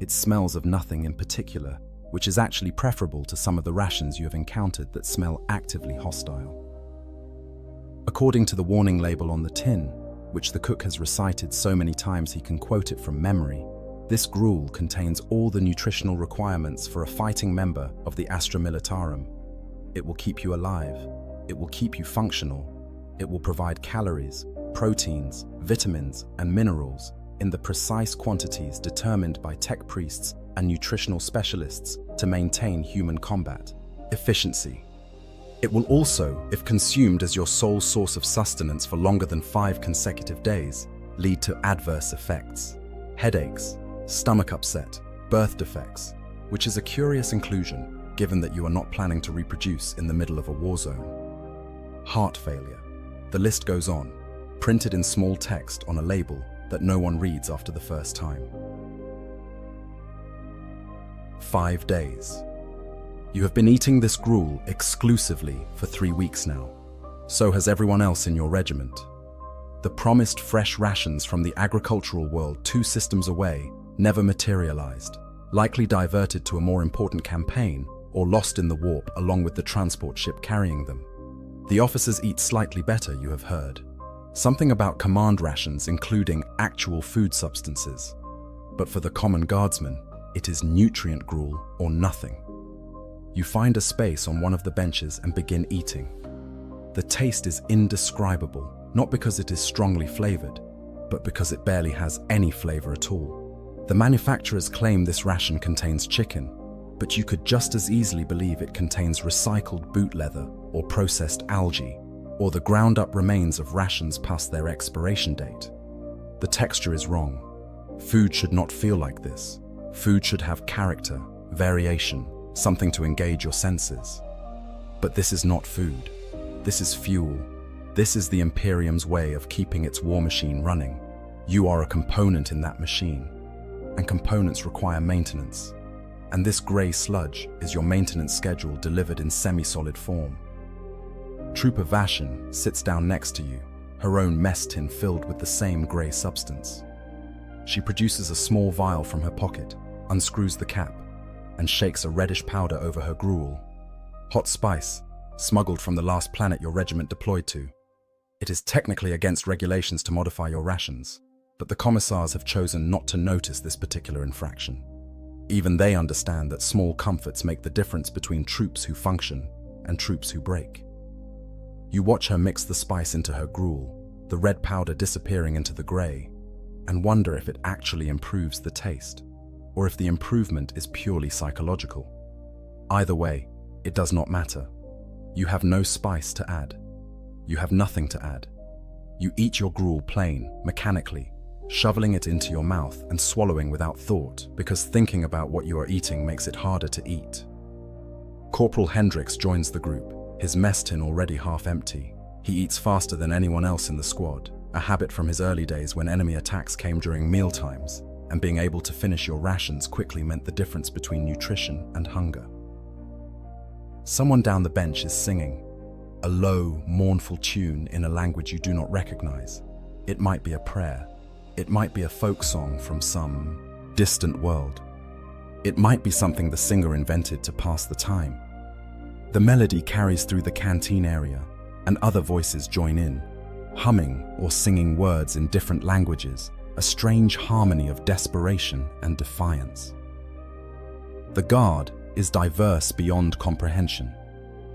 It smells of nothing in particular, which is actually preferable to some of the rations you have encountered that smell actively hostile. According to the warning label on the tin, which the cook has recited so many times he can quote it from memory, this gruel contains all the nutritional requirements for a fighting member of the Astra Militarum. It will keep you alive. It will keep you functional. It will provide calories, proteins, vitamins, and minerals in the precise quantities determined by tech priests and nutritional specialists to maintain human combat efficiency. It will also, if consumed as your sole source of sustenance for longer than 5 consecutive days, lead to adverse effects. Headaches, stomach upset, birth defects, which is a curious inclusion given that you are not planning to reproduce in the middle of a war zone. Heart failure. The list goes on, printed in small text on a label that no one reads after the first time. 5 days. You have been eating this gruel exclusively for 3 weeks now. So has everyone else in your regiment. The promised fresh rations from the agricultural world 2 systems away never materialized, likely diverted to a more important campaign or lost in the warp along with the transport ship carrying them. The officers eat slightly better, you have heard. Something about command rations including actual food substances. But for the common guardsman, it is nutrient gruel or nothing. You find a space on one of the benches and begin eating. The taste is indescribable, not because it is strongly flavored, but because it barely has any flavor at all. The manufacturers claim this ration contains chicken, but you could just as easily believe it contains recycled boot leather or processed algae, or the ground-up remains of rations past their expiration date. The texture is wrong. Food should not feel like this. Food should have character, variation, something to engage your senses. But this is not food. This is fuel. This is the Imperium's way of keeping its war machine running. You are a component in that machine, and components require maintenance. And this grey sludge is your maintenance schedule delivered in semi-solid form. Trooper Vashin sits down next to you, her own mess tin filled with the same grey substance. She produces a small vial from her pocket, unscrews the cap, and shakes a reddish powder over her gruel. Hot spice, smuggled from the last planet your regiment deployed to. It is technically against regulations to modify your rations, but the commissars have chosen not to notice this particular infraction. Even they understand that small comforts make the difference between troops who function and troops who break. You watch her mix the spice into her gruel, the red powder disappearing into the grey, and wonder if it actually improves the taste, or if the improvement is purely psychological. Either way, it does not matter. You have no spice to add. You have nothing to add. You eat your gruel plain, mechanically, shoveling it into your mouth and swallowing without thought, because thinking about what you are eating makes it harder to eat. Corporal Hendricks joins the group, his mess tin already half empty. He eats faster than anyone else in the squad, a habit from his early days when enemy attacks came during mealtimes, and being able to finish your rations quickly meant the difference between nutrition and hunger. Someone down the bench is singing, a low, mournful tune in a language you do not recognize. It might be a prayer. It might be a folk song from some distant world. It might be something the singer invented to pass the time. The melody carries through the canteen area, and other voices join in, humming or singing words in different languages, a strange harmony of desperation and defiance. The Guard is diverse beyond comprehension.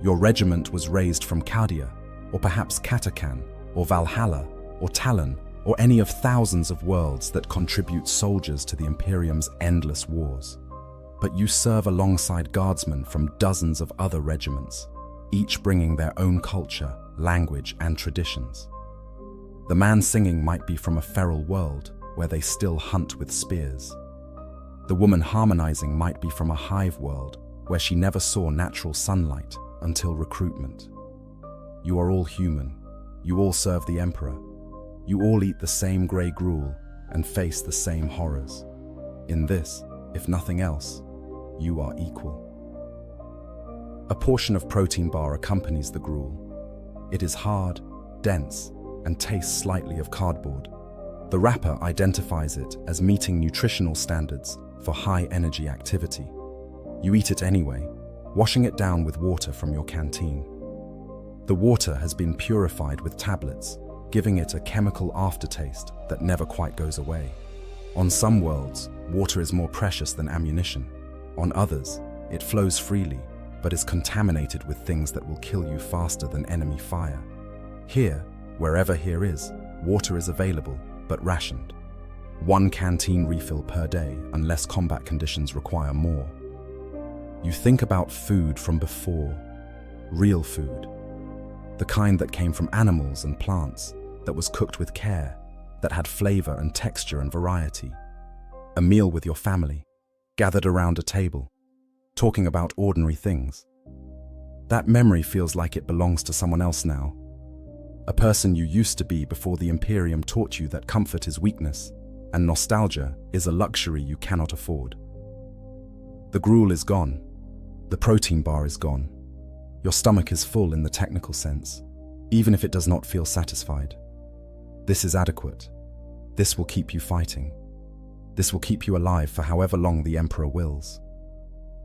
Your regiment was raised from Chaldea, or perhaps Katakan, or Valhalla, or Talon, or any of thousands of worlds that contribute soldiers to the Imperium's endless wars. But you serve alongside guardsmen from dozens of other regiments, each bringing their own culture, language, and traditions. The man singing might be from a feral world where they still hunt with spears. The woman harmonizing might be from a hive world where she never saw natural sunlight until recruitment. You are all human. You all serve the Emperor. You all eat the same grey gruel and face the same horrors. In this, if nothing else, you are equal. A portion of protein bar accompanies the gruel. It is hard, dense, and tastes slightly of cardboard. The wrapper identifies it as meeting nutritional standards for high-energy activity. You eat it anyway, washing it down with water from your canteen. The water has been purified with tablets, giving it a chemical aftertaste that never quite goes away. On some worlds, water is more precious than ammunition. On others, it flows freely, but is contaminated with things that will kill you faster than enemy fire. Here, wherever here is, water is available, but rationed. 1 canteen refill per day, unless combat conditions require more. You think about food from before. real food. The kind that came from animals and plants, that was cooked with care, that had flavor and texture and variety. A meal with your family, gathered around a table, talking about ordinary things. That memory feels like it belongs to someone else now. A person you used to be before the Imperium taught you that comfort is weakness, and nostalgia is a luxury you cannot afford. The gruel is gone. The protein bar is gone. Your stomach is full in the technical sense, even if it does not feel satisfied. This is adequate. This will keep you fighting. This will keep you alive for however long the Emperor wills.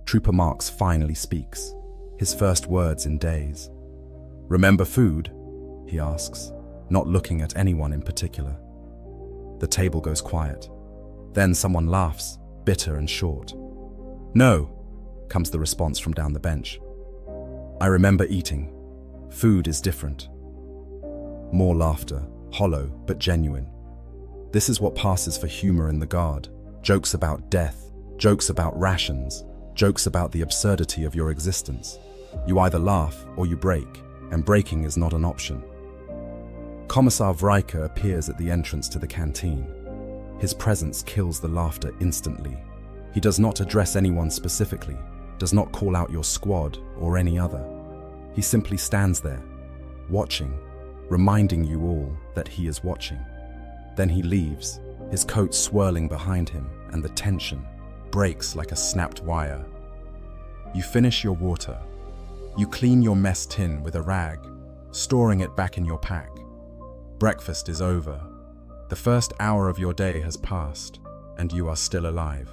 Trooper Marks finally speaks, his first words in days. "Remember food?" he asks, not looking at anyone in particular. The table goes quiet. Then someone laughs, bitter and short. "No," comes the response from down the bench. "I remember eating. Food is different." More laughter, hollow but genuine. This is what passes for humor in the Guard. Jokes about death, jokes about rations, jokes about the absurdity of your existence. You either laugh or you break, and breaking is not an option. Commissar Vryka appears at the entrance to the canteen. His presence kills the laughter instantly. He does not address anyone specifically, does not call out your squad or any other. He simply stands there, watching, reminding you all that he is watching. Then he leaves, his coat swirling behind him, and the tension breaks like a snapped wire. You finish your water. You clean your mess tin with a rag, storing it back in your pack. Breakfast is over. The first hour of your day has passed, and you are still alive.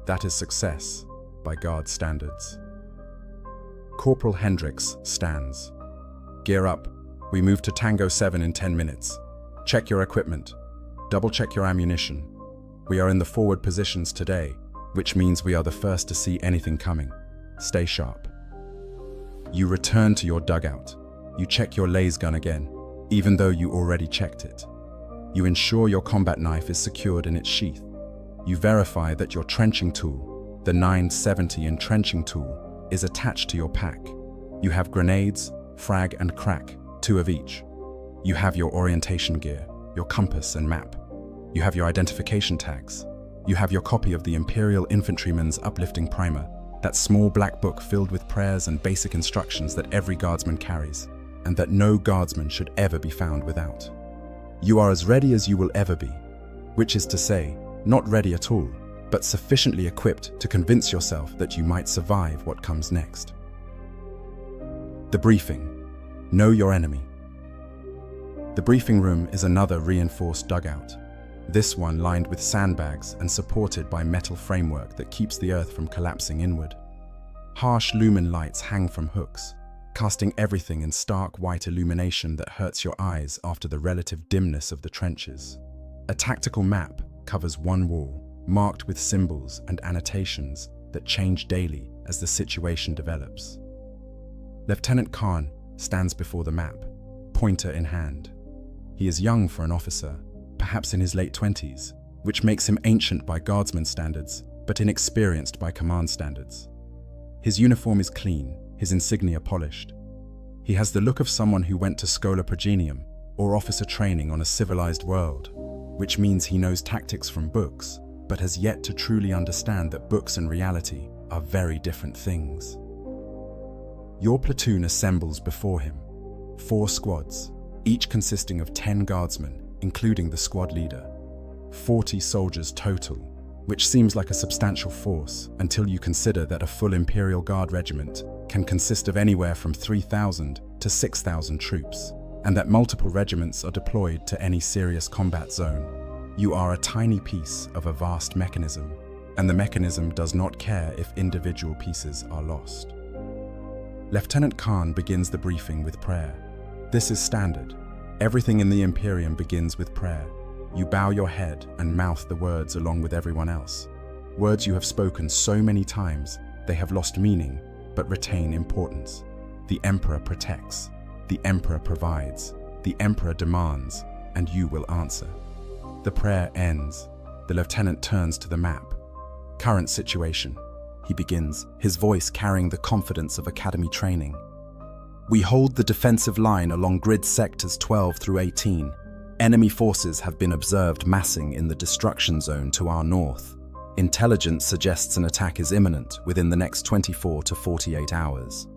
That is success by Guard standards. Corporal Hendricks stands. "Gear up. We move to Tango 7 in 10 minutes. Check your equipment. Double-check your ammunition. We are in the forward positions today, which means we are the first to see anything coming. Stay sharp." You return to your dugout. You check your laser gun again, even though you already checked it. You ensure your combat knife is secured in its sheath. You verify that your trenching tool, the 970 entrenching tool, is attached to your pack. You have grenades, frag and crack, 2 of each. You have your orientation gear, your compass and map. You have your identification tags. You have your copy of the Imperial Infantryman's Uplifting Primer, that small black book filled with prayers and basic instructions that every guardsman carries, and that no guardsman should ever be found without. You are as ready as you will ever be, which is to say, not ready at all, but sufficiently equipped to convince yourself that you might survive what comes next. The briefing. Know your enemy. The briefing room is another reinforced dugout, this one lined with sandbags and supported by metal framework that keeps the earth from collapsing inward. Harsh lumen lights hang from hooks, casting everything in stark white illumination that hurts your eyes after the relative dimness of the trenches. A tactical map covers one wall, marked with symbols and annotations that change daily as the situation develops. Lieutenant Khan stands before the map, pointer in hand. He is young for an officer, perhaps in his late 20s, which makes him ancient by guardsman standards, but inexperienced by command standards. His uniform is clean, his insignia polished. He has the look of someone who went to Schola Progenium, or officer training on a civilized world, which means he knows tactics from books, but has yet to truly understand that books and reality are very different things. Your platoon assembles before him, 4 squads, each consisting of 10 guardsmen, including the squad leader. 40 soldiers total, which seems like a substantial force until you consider that a full Imperial Guard regiment can consist of anywhere from 3,000 to 6,000 troops, and that multiple regiments are deployed to any serious combat zone. You are a tiny piece of a vast mechanism, and the mechanism does not care if individual pieces are lost. Lieutenant Khan begins the briefing with prayer. This is standard. Everything in the Imperium begins with prayer. You bow your head and mouth the words along with everyone else. Words you have spoken so many times, they have lost meaning, but retain importance. The Emperor protects. The Emperor provides. The Emperor demands, and you will answer. The prayer ends. The lieutenant turns to the map. Current situation. He begins, his voice carrying the confidence of academy training. We hold the defensive line along grid sectors 12 through 18. Enemy forces have been observed massing in the destruction zone to our north. Intelligence suggests an attack is imminent within the next 24 to 48 hours.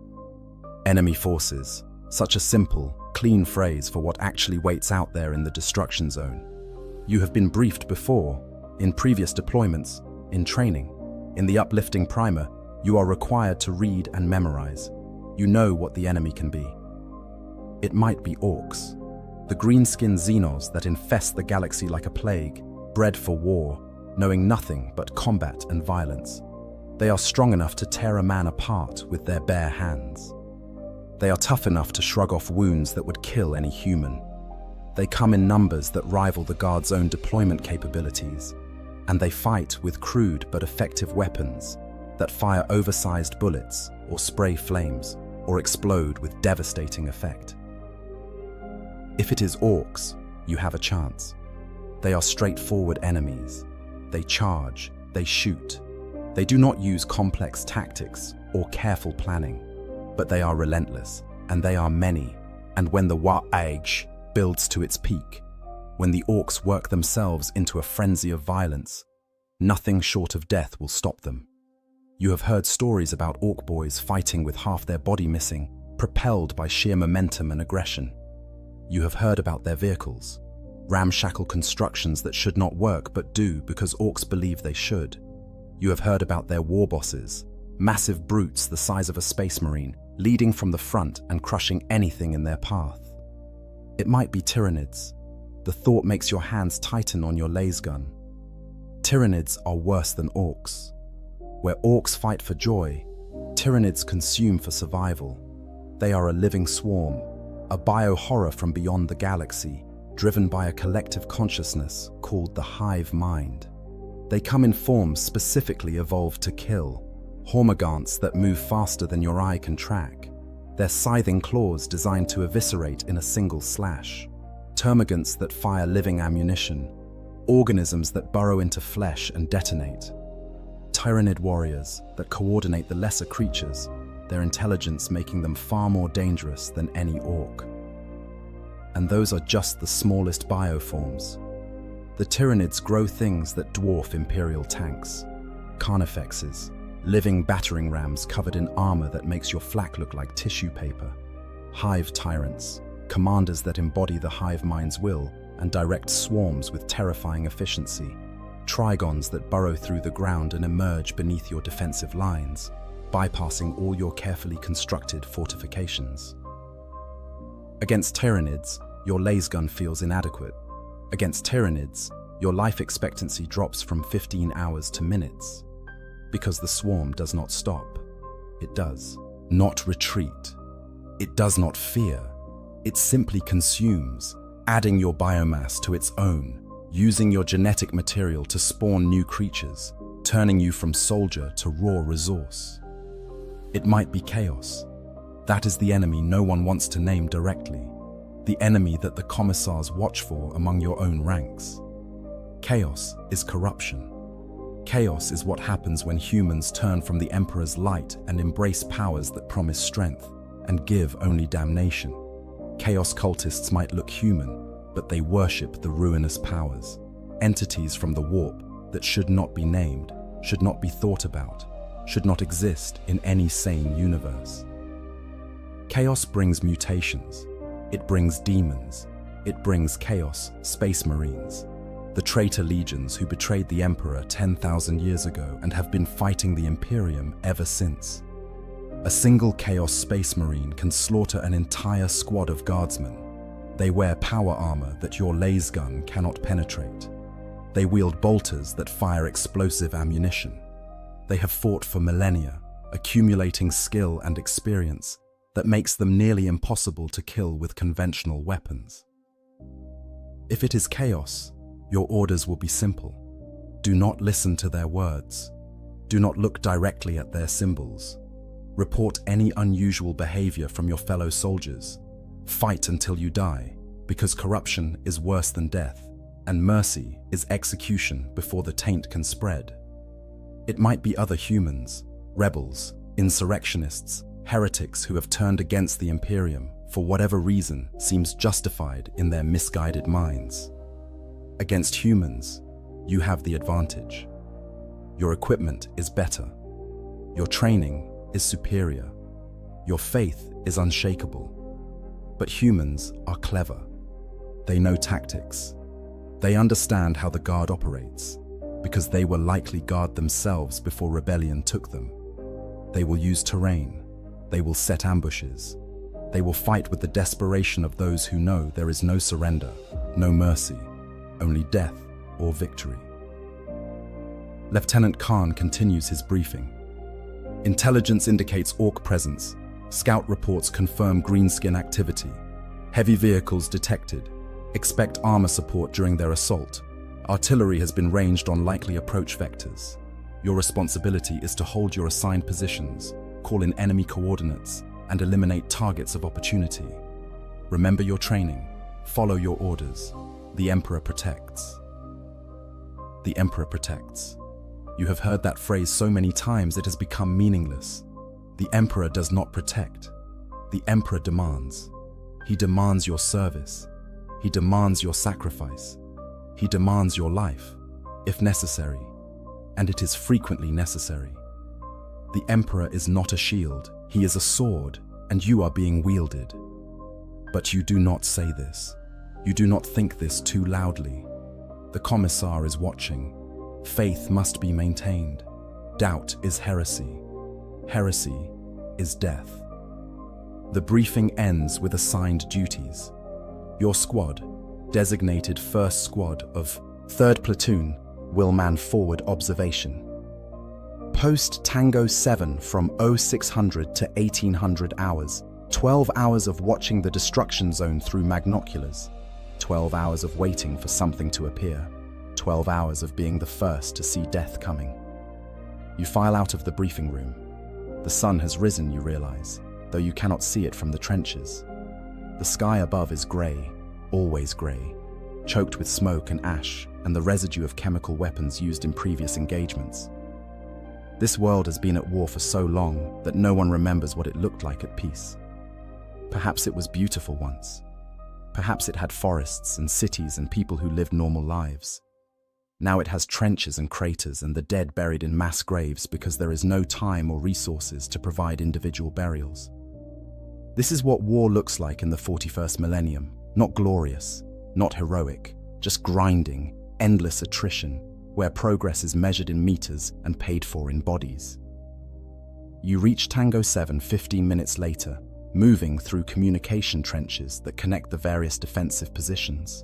Enemy forces, such a simple, clean phrase for what actually waits out there in the destruction zone. You have been briefed before, in previous deployments, in training. In the uplifting primer, you are required to read and memorize. You know what the enemy can be. It might be orcs, the green-skinned xenos that infest the galaxy like a plague, bred for war, knowing nothing but combat and violence. They are strong enough to tear a man apart with their bare hands. They are tough enough to shrug off wounds that would kill any human. They come in numbers that rival the Guard's own deployment capabilities, and they fight with crude but effective weapons that fire oversized bullets or spray flames or explode with devastating effect. If it is orcs, you have a chance. They are straightforward enemies. They charge, they shoot. They do not use complex tactics or careful planning, but they are relentless, and they are many. And when the Warhammer builds to its peak, when the orcs work themselves into a frenzy of violence, nothing short of death will stop them. You have heard stories about orc boys fighting with half their body missing, propelled by sheer momentum and aggression. You have heard about their vehicles, ramshackle constructions that should not work but do because orcs believe they should. You have heard about their war bosses, massive brutes the size of a space marine, leading from the front and crushing anything in their path. It might be Tyranids. The thought makes your hands tighten on your laser gun. Tyranids are worse than orcs. Where orcs fight for joy, Tyranids consume for survival. They are a living swarm, a bio-horror from beyond the galaxy, driven by a collective consciousness called the hive mind. They come in forms specifically evolved to kill, hormagaunts that move faster than your eye can track, their scything claws designed to eviscerate in a single slash, termagants that fire living ammunition, organisms that burrow into flesh and detonate, Tyranid warriors that coordinate the lesser creatures, their intelligence making them far more dangerous than any orc. And those are just the smallest bioforms. The Tyranids grow things that dwarf Imperial tanks, carnifexes, living battering rams covered in armor that makes your flak look like tissue paper, hive tyrants, commanders that embody the hive mind's will and direct swarms with terrifying efficiency, trigons that burrow through the ground and emerge beneath your defensive lines, bypassing all your carefully constructed fortifications. Against Tyranids, your laser gun feels inadequate. Against Tyranids, your life expectancy drops from 15 hours to minutes. Because the swarm does not stop. It does not retreat. It does not fear. It simply consumes, adding your biomass to its own, using your genetic material to spawn new creatures, turning you from soldier to raw resource. It might be chaos. That is the enemy no one wants to name directly, the enemy that the commissars watch for among your own ranks. Chaos is corruption. Chaos is what happens when humans turn from the Emperor's light and embrace powers that promise strength and give only damnation. Chaos cultists might look human, but they worship the ruinous powers, entities from the warp that should not be named, should not be thought about, should not exist in any sane universe. Chaos brings mutations. It brings demons. It brings chaos, space marines, the traitor legions who betrayed the Emperor 10,000 years ago and have been fighting the Imperium ever since. A single Chaos Space Marine can slaughter an entire squad of guardsmen. They wear power armor that your laser gun cannot penetrate. They wield bolters that fire explosive ammunition. They have fought for millennia, accumulating skill and experience that makes them nearly impossible to kill with conventional weapons. If it is chaos, your orders will be simple. Do not listen to their words. Do not look directly at their symbols. Report any unusual behavior from your fellow soldiers. Fight until you die, because corruption is worse than death, and mercy is execution before the taint can spread. It might be other humans, rebels, insurrectionists, heretics who have turned against the Imperium for whatever reason seems justified in their misguided minds. Against humans, you have the advantage. Your equipment is better. Your training is superior. Your faith is unshakable. But humans are clever. They know tactics. They understand how the Guard operates, because they were likely Guard themselves before rebellion took them. They will use terrain. They will set ambushes. They will fight with the desperation of those who know there is no surrender, no mercy, only death or victory. Lieutenant Khan continues his briefing. Intelligence indicates Orc presence. Scout reports confirm greenskin activity. Heavy vehicles detected. Expect armor support during their assault. Artillery has been ranged on likely approach vectors. Your responsibility is to hold your assigned positions, call in enemy coordinates, and eliminate targets of opportunity. Remember your training. Follow your orders. The Emperor protects. The Emperor protects. You have heard that phrase so many times it has become meaningless. The Emperor does not protect. The Emperor demands. He demands your service. He demands your sacrifice. He demands your life, if necessary, and it is frequently necessary. The Emperor is not a shield. He is a sword, and you are being wielded. But you do not say this. You do not think this too loudly. The Commissar is watching. Faith must be maintained. Doubt is heresy. Heresy is death. The briefing ends with assigned duties. Your squad, designated 1st Squad of 3rd Platoon, will man forward observation. Post Tango 7 from 0600 to 1800 hours. 12 hours of watching the destruction zone through magnoculars. 12 hours of waiting for something to appear. 12 hours of being the first to see death coming. You file out of the briefing room. The sun has risen, you realize, though you cannot see it from the trenches. The sky above is grey, always grey, choked with smoke and ash and the residue of chemical weapons used in previous engagements. This world has been at war for so long that no one remembers what it looked like at peace. Perhaps it was beautiful once. Perhaps it had forests and cities and people who lived normal lives. Now it has trenches and craters and the dead buried in mass graves because there is no time or resources to provide individual burials. This is what war looks like in the 41st millennium. Not glorious, not heroic, just grinding, endless attrition, where progress is measured in meters and paid for in bodies. You reach Tango 7 15 minutes later, moving through communication trenches that connect the various defensive positions.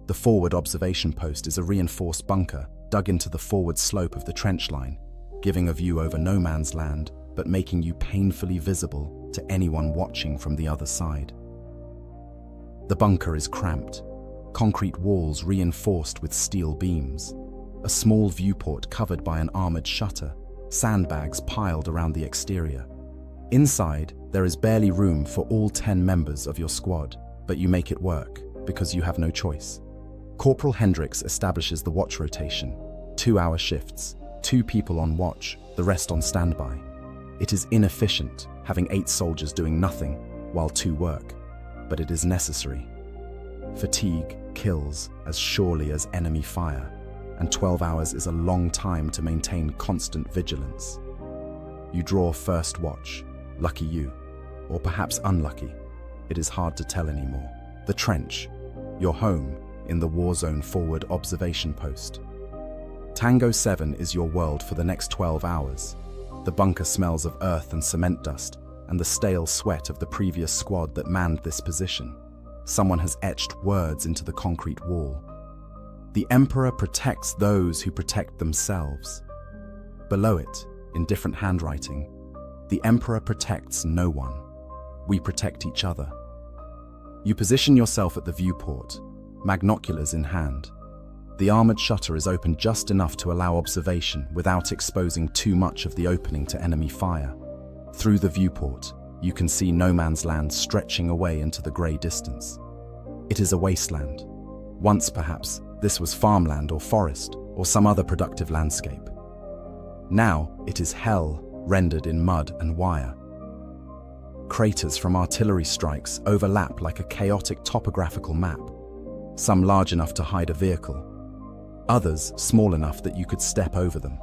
The forward observation post is a reinforced bunker dug into the forward slope of the trench line, giving a view over no man's land, but making you painfully visible to anyone watching from the other side. The bunker is cramped, concrete walls reinforced with steel beams, a small viewport covered by an armored shutter, sandbags piled around the exterior. Inside, there is barely room for all 10 members of your squad, but you make it work because you have no choice. Corporal Hendricks establishes the watch rotation, 2-hour shifts, 2 people on watch, the rest on standby. It is inefficient, having 8 soldiers doing nothing while 2 work, but it is necessary. Fatigue kills as surely as enemy fire, and 12 hours is a long time to maintain constant vigilance. You draw first watch, lucky you, or perhaps unlucky. It is hard to tell anymore. The trench, your home in the war zone forward observation post. Tango 7 is your world for the next 12 hours. The bunker smells of earth and cement dust, and the stale sweat of the previous squad that manned this position. Someone has etched words into the concrete wall. The Emperor protects those who protect themselves. Below it, in different handwriting, the Emperor protects no one. We protect each other. You position yourself at the viewport, magnoculars in hand. The armored shutter is opened just enough to allow observation without exposing too much of the opening to enemy fire. Through the viewport, you can see no man's land stretching away into the grey distance. It is a wasteland. Once, perhaps, this was farmland or forest or some other productive landscape. Now, it is hell rendered in mud and wire. Craters from artillery strikes overlap like a chaotic topographical map, some large enough to hide a vehicle, others small enough that you could step over them.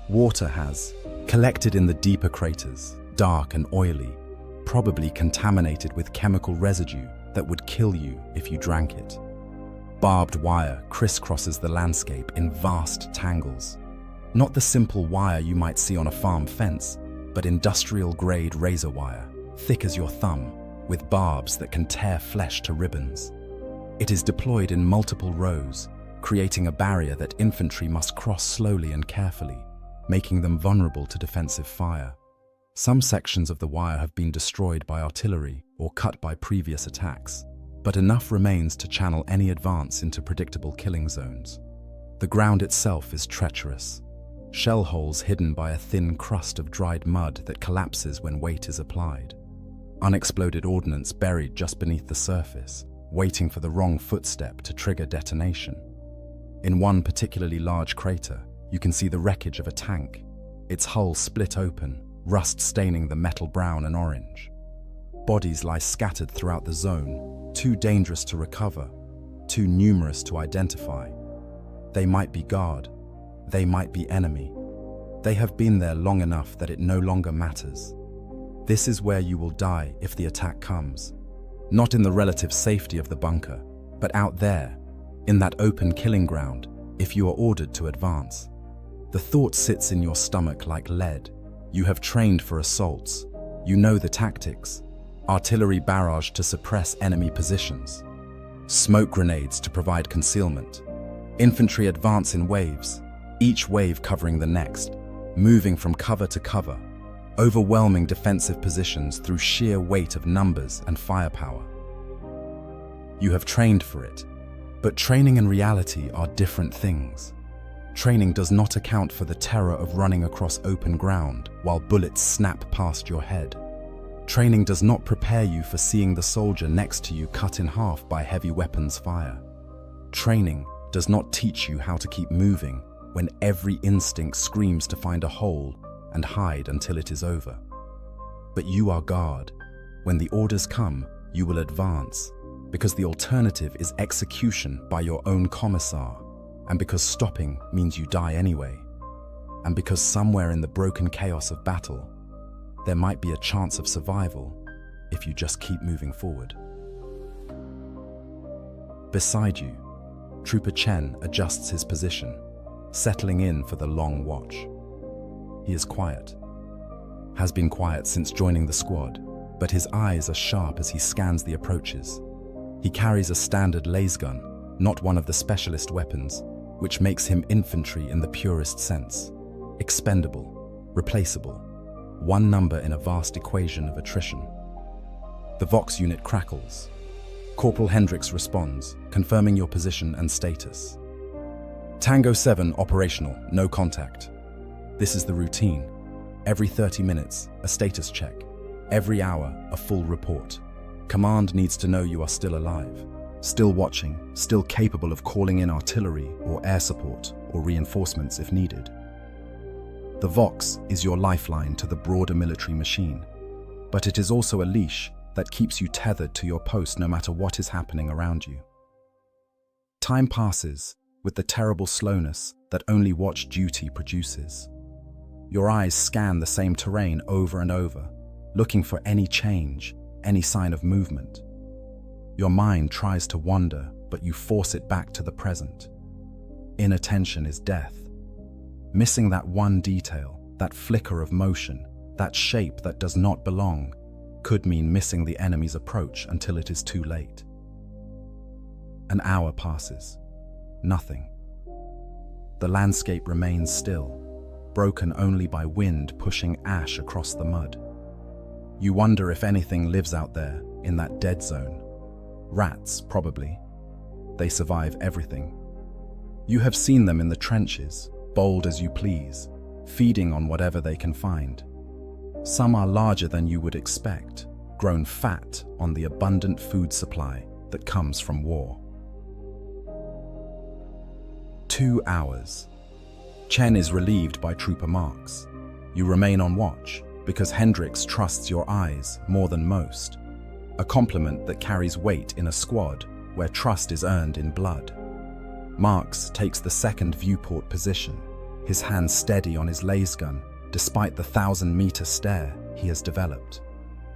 Water has collected in the deeper craters, dark and oily, probably contaminated with chemical residue that would kill you if you drank it. Barbed wire crisscrosses the landscape in vast tangles. Not the simple wire you might see on a farm fence, but industrial-grade razor wire, thick as your thumb, with barbs that can tear flesh to ribbons. It is deployed in multiple rows, creating a barrier that infantry must cross slowly and carefully, making them vulnerable to defensive fire. Some sections of the wire have been destroyed by artillery or cut by previous attacks, but enough remains to channel any advance into predictable killing zones. The ground itself is treacherous. Shell holes hidden by a thin crust of dried mud that collapses when weight is applied. Unexploded ordnance buried just beneath the surface, waiting for the wrong footstep to trigger detonation. In one particularly large crater, you can see the wreckage of a tank, its hull split open, rust staining the metal brown and orange. Bodies lie scattered throughout the zone, too dangerous to recover, too numerous to identify. They might be guard, they might be enemy. They have been there long enough that it no longer matters. This is where you will die if the attack comes. Not in the relative safety of the bunker, but out there, in that open killing ground, if you are ordered to advance. The thought sits in your stomach like lead. You have trained for assaults. You know the tactics. Artillery barrage to suppress enemy positions. Smoke grenades to provide concealment. Infantry advance in waves, each wave covering the next, moving from cover to cover, overwhelming defensive positions through sheer weight of numbers and firepower. You have trained for it, but training and reality are different things. Training does not account for the terror of running across open ground while bullets snap past your head. Training does not prepare you for seeing the soldier next to you cut in half by heavy weapons fire. Training does not teach you how to keep moving when every instinct screams to find a hole and hide until it is over. But you are guard. When the orders come, you will advance, because the alternative is execution by your own commissar, and because stopping means you die anyway, and because somewhere in the broken chaos of battle, there might be a chance of survival if you just keep moving forward. Beside you, Trooper Chen adjusts his position, settling in for the long watch. He is quiet. Has been quiet since joining the squad, but his eyes are sharp as he scans the approaches. He carries a standard lasgun, not one of the specialist weapons, which makes him infantry in the purest sense. Expendable, replaceable, one number in a vast equation of attrition. The Vox unit crackles. Corporal Hendricks responds, confirming your position and status. Tango 7 operational, no contact. This is the routine. Every 30 minutes, a status check. Every hour, a full report. Command needs to know you are still alive, still watching, still capable of calling in artillery or air support or reinforcements if needed. The Vox is your lifeline to the broader military machine, but it is also a leash that keeps you tethered to your post no matter what is happening around you. Time passes with the terrible slowness that only watch duty produces. Your eyes scan the same terrain over and over, looking for any change, any sign of movement. Your mind tries to wander, but you force it back to the present. Inattention is death. Missing that one detail, that flicker of motion, that shape that does not belong, could mean missing the enemy's approach until it is too late. An hour passes. Nothing. The landscape remains still, broken only by wind pushing ash across the mud. You wonder if anything lives out there, in that dead zone. Rats, probably. They survive everything. You have seen them in the trenches, bold as you please, feeding on whatever they can find. Some are larger than you would expect, grown fat on the abundant food supply that comes from war. 2 hours. Chen is relieved by Trooper Marks. You remain on watch, because Hendrix trusts your eyes more than most. A compliment that carries weight in a squad where trust is earned in blood. Marks takes the second viewport position, his hand steady on his laser gun, despite the 1,000-meter stare he has developed.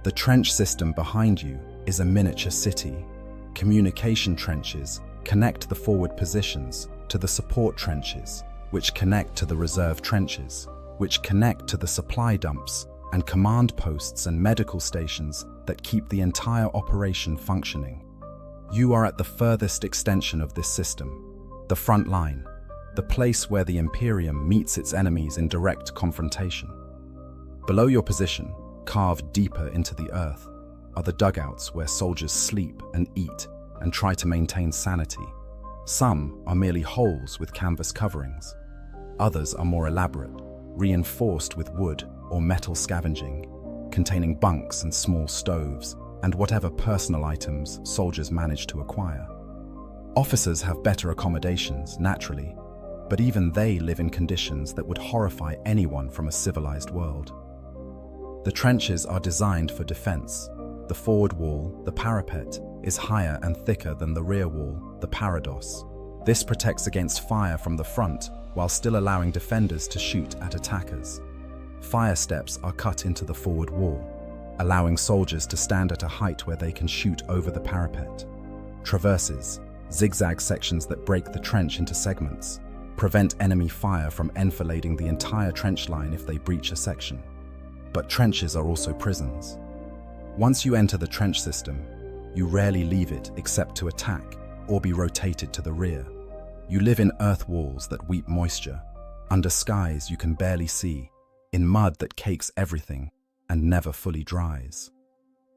The trench system behind you is a miniature city. Communication trenches connect the forward positions to the support trenches, which connect to the reserve trenches, which connect to the supply dumps and command posts and medical stations that keep the entire operation functioning. You are at the furthest extension of this system, the front line, the place where the Imperium meets its enemies in direct confrontation. Below your position, carved deeper into the earth, are the dugouts where soldiers sleep and eat and try to maintain sanity. Some are merely holes with canvas coverings. Others are more elaborate, reinforced with wood or metal scavenging, containing bunks and small stoves, and whatever personal items soldiers manage to acquire. Officers have better accommodations, naturally, but even they live in conditions that would horrify anyone from a civilized world. The trenches are designed for defense. The forward wall, the parapet, is higher and thicker than the rear wall, the parados. This protects against fire from the front while still allowing defenders to shoot at attackers. Fire steps are cut into the forward wall, allowing soldiers to stand at a height where they can shoot over the parapet. Traverses, zigzag sections that break the trench into segments, prevent enemy fire from enfilading the entire trench line if they breach a section. But trenches are also prisons. Once you enter the trench system, you rarely leave it except to attack or be rotated to the rear. You live in earth walls that weep moisture, under skies you can barely see, in mud that cakes everything and never fully dries.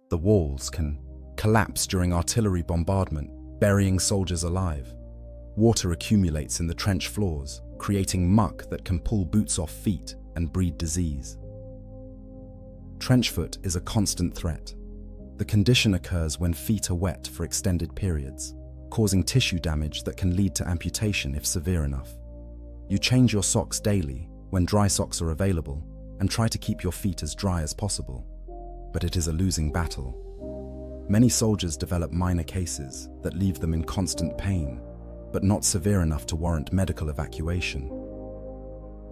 The walls can collapse during artillery bombardment, burying soldiers alive. Water accumulates in the trench floors, creating muck that can pull boots off feet and breed disease. Trench foot is a constant threat. The condition occurs when feet are wet for extended periods, causing tissue damage that can lead to amputation if severe enough. You change your socks daily when dry socks are available and try to keep your feet as dry as possible. But it is a losing battle. Many soldiers develop minor cases that leave them in constant pain, but not severe enough to warrant medical evacuation.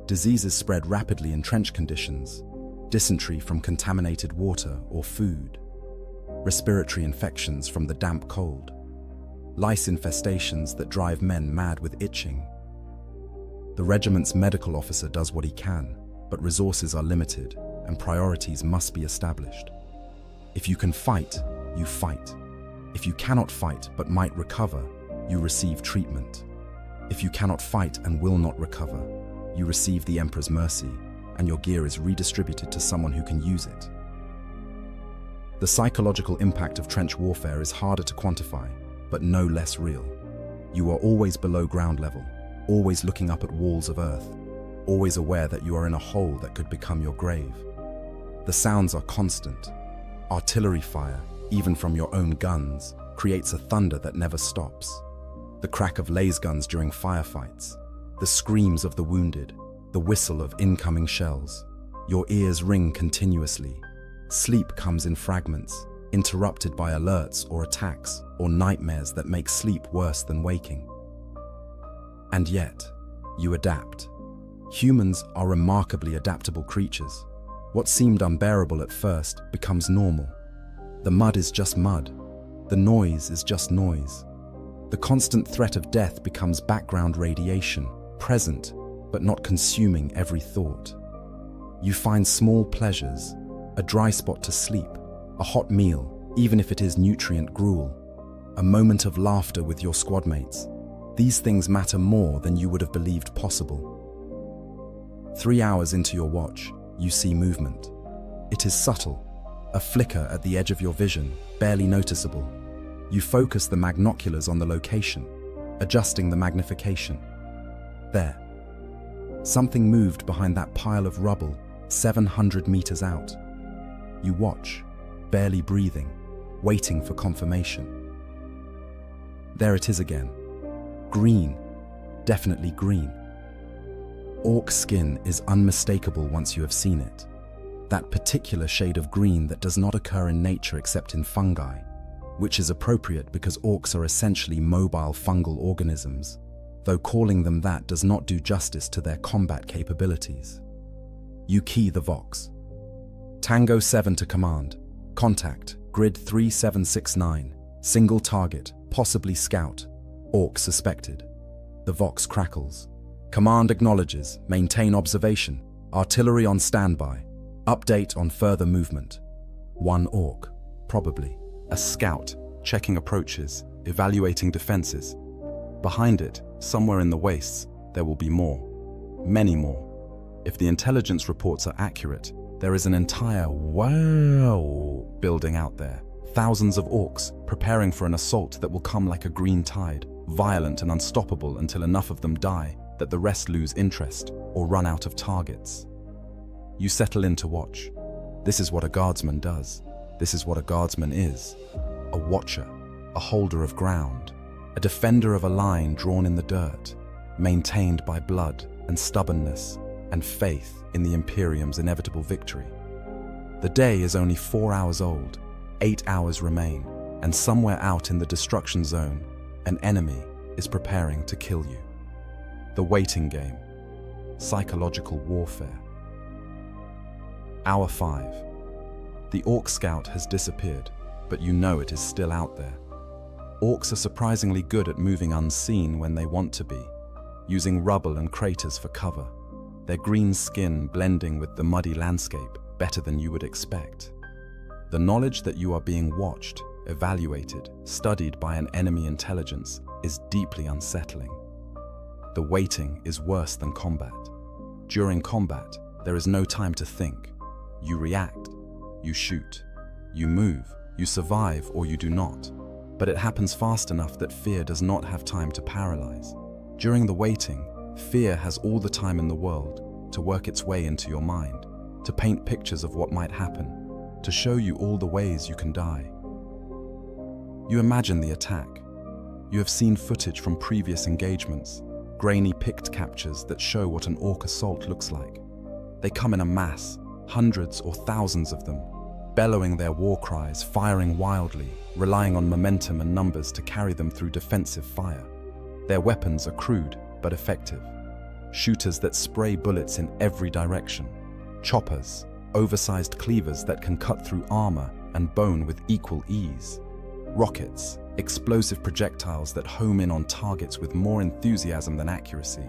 Diseases spread rapidly in trench conditions: dysentery from contaminated water or food, respiratory infections from the damp cold, lice infestations that drive men mad with itching. The regiment's medical officer does what he can, but resources are limited and priorities must be established. If you can fight, you fight. If you cannot fight but might recover, you receive treatment. If you cannot fight and will not recover, you receive the Emperor's mercy, and your gear is redistributed to someone who can use it. The psychological impact of trench warfare is harder to quantify, but no less real. You are always below ground level, always looking up at walls of earth, always aware that you are in a hole that could become your grave. The sounds are constant. Artillery fire, even from your own guns, creates a thunder that never stops. The crack of laser guns during firefights, the screams of the wounded, the whistle of incoming shells. Your ears ring continuously. Sleep comes in fragments, interrupted by alerts or attacks or nightmares that make sleep worse than waking. And yet, you adapt. Humans are remarkably adaptable creatures. What seemed unbearable at first becomes normal. The mud is just mud. The noise is just noise. The constant threat of death becomes background radiation, present, but not consuming every thought. You find small pleasures, a dry spot to sleep, a hot meal, even if it is nutrient gruel, a moment of laughter with your squad mates. These things matter more than you would have believed possible. 3 hours into your watch, you see movement. It is subtle, a flicker at the edge of your vision, barely noticeable. You focus the magnoculars on the location, adjusting the magnification. There. Something moved behind that pile of rubble, 700 meters out. You watch, barely breathing, waiting for confirmation. There it is again. Green, definitely green. Orc skin is unmistakable once you have seen it. that particular shade of green that does not occur in nature except in fungi, which is appropriate because orcs are essentially mobile fungal organisms, though calling them that does not do justice to their combat capabilities. You key the Vox. Tango 7 to command. Contact, grid 3769. Single target, possibly scout. Orc suspected. The Vox crackles. Command acknowledges, maintain observation. Artillery on standby. Update on further movement. One orc, probably. A scout, checking approaches, evaluating defenses. Behind it, somewhere in the wastes, there will be more. Many more. If the intelligence reports are accurate, there is an entire building out there. Thousands of orcs preparing for an assault that will come like a green tide, violent and unstoppable until enough of them die that the rest lose interest or run out of targets. You settle in to watch. This is what a guardsman does. This is what a guardsman is. A watcher, a holder of ground, a defender of a line drawn in the dirt, maintained by blood and stubbornness and faith in the Imperium's inevitable victory. The day is only 4 hours old, 8 hours remain, and somewhere out in the destruction zone, an enemy is preparing to kill you. The waiting game. Psychological warfare. Hour 5. The Orc Scout has disappeared, but you know it is still out there. Orcs are surprisingly good at moving unseen when they want to be, using rubble and craters for cover, their green skin blending with the muddy landscape better than you would expect. The knowledge that you are being watched, evaluated, studied by an enemy intelligence is deeply unsettling. The waiting is worse than combat. During combat, there is no time to think. You react, you shoot, you move, you survive or you do not. But it happens fast enough that fear does not have time to paralyze. During the waiting, fear has all the time in the world to work its way into your mind, to paint pictures of what might happen, to show you all the ways you can die. You imagine the attack. You have seen footage from previous engagements, grainy picked captures that show what an orc assault looks like. They come in a mass, hundreds or thousands of them, bellowing their war cries, firing wildly, relying on momentum and numbers to carry them through defensive fire. Their weapons are crude but effective. Shooters that spray bullets in every direction. Choppers, oversized cleavers that can cut through armor and bone with equal ease. Rockets, explosive projectiles that home in on targets with more enthusiasm than accuracy.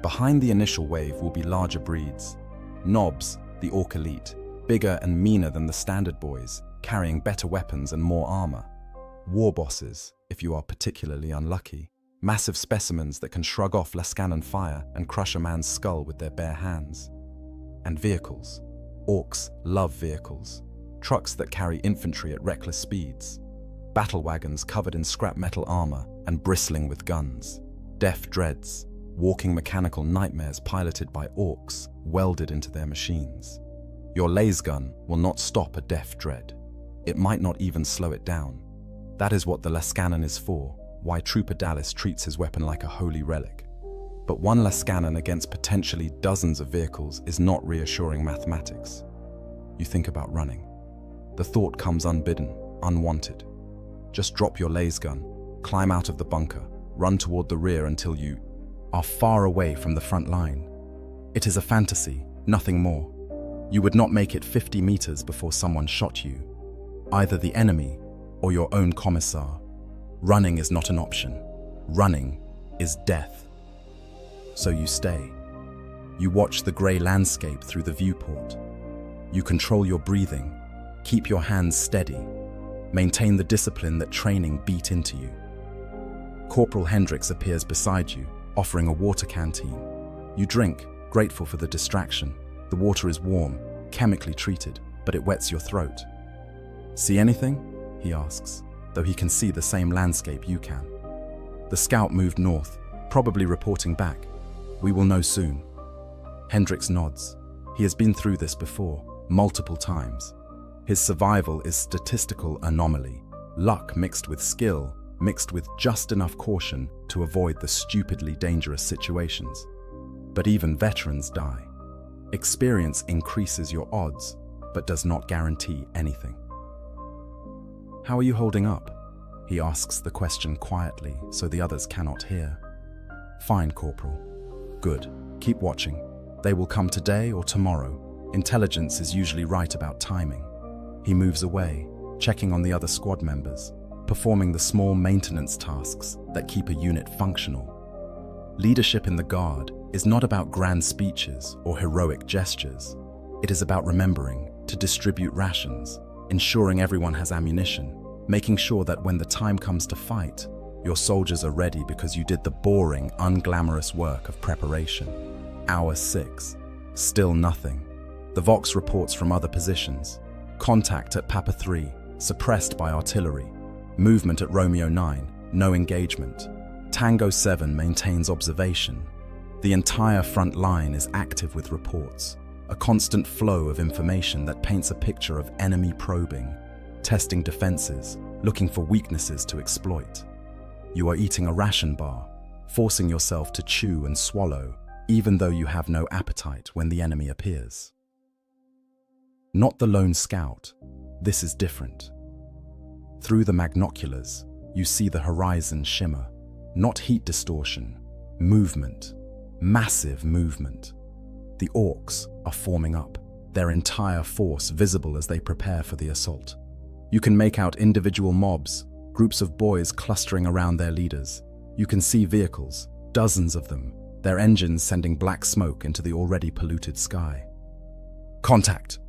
Behind the initial wave will be larger breeds. Knobs, the orc elite, bigger and meaner than the standard boys, carrying better weapons and more armor. War bosses, if you are particularly unlucky. Massive specimens that can shrug off Lascanon fire and crush a man's skull with their bare hands. And vehicles. Orcs love vehicles. Trucks that carry infantry at reckless speeds. Battle wagons covered in scrap metal armor and bristling with guns. Deaf dreads, walking mechanical nightmares piloted by orcs welded into their machines. Your laser gun will not stop a deaf dread. It might not even slow it down. That is what the Lascanon is for, why Trooper Dallas treats his weapon like a holy relic. But one Lascanon against potentially dozens of vehicles is not reassuring mathematics. You think about running. The thought comes unbidden, unwanted. Just drop your laser gun, climb out of the bunker, run toward the rear until you are far away from the front line. It is a fantasy, nothing more. You would not make it 50 meters before someone shot you, either the enemy or your own commissar. Running is not an option. Running is death. So you stay. You watch the grey landscape through the viewport. You control your breathing, keep your hands steady, maintain the discipline that training beat into you. Corporal Hendricks appears beside you, offering a water canteen. You drink, grateful for the distraction. The water is warm, chemically treated, but it wets your throat. See anything? He asks, though he can see the same landscape you can. The scout moved north, probably reporting back. We will know soon. Hendricks nods. He has been through this before, multiple times. His survival is statistical anomaly, luck mixed with skill, mixed with just enough caution to avoid the stupidly dangerous situations. But even veterans die. Experience increases your odds, but does not guarantee anything. How are you holding up? He asks the question quietly so the others cannot hear. Fine, Corporal. Good. Keep watching. They will come today or tomorrow. Intelligence is usually right about timing. He moves away, checking on the other squad members, performing the small maintenance tasks that keep a unit functional. Leadership in the Guard is not about grand speeches or heroic gestures. It is about remembering to distribute rations, ensuring everyone has ammunition, making sure that when the time comes to fight, your soldiers are ready because you did the boring, unglamorous work of preparation. Hour 6. Still nothing. The Vox reports from other positions. Contact at Papa 3, suppressed by artillery. Movement at Romeo 9, no engagement. Tango 7 maintains observation. The entire front line is active with reports, a constant flow of information that paints a picture of enemy probing, testing defenses, looking for weaknesses to exploit. You are eating a ration bar, forcing yourself to chew and swallow, even though you have no appetite when the enemy appears. Not the lone scout, this is different. Through the magnoculars, you see the horizon shimmer, not heat distortion, movement, massive movement. The orcs are forming up, their entire force visible as they prepare for the assault. You can make out individual mobs, groups of boys clustering around their leaders. You can see vehicles, dozens of them, their engines sending black smoke into the already polluted sky. Contact!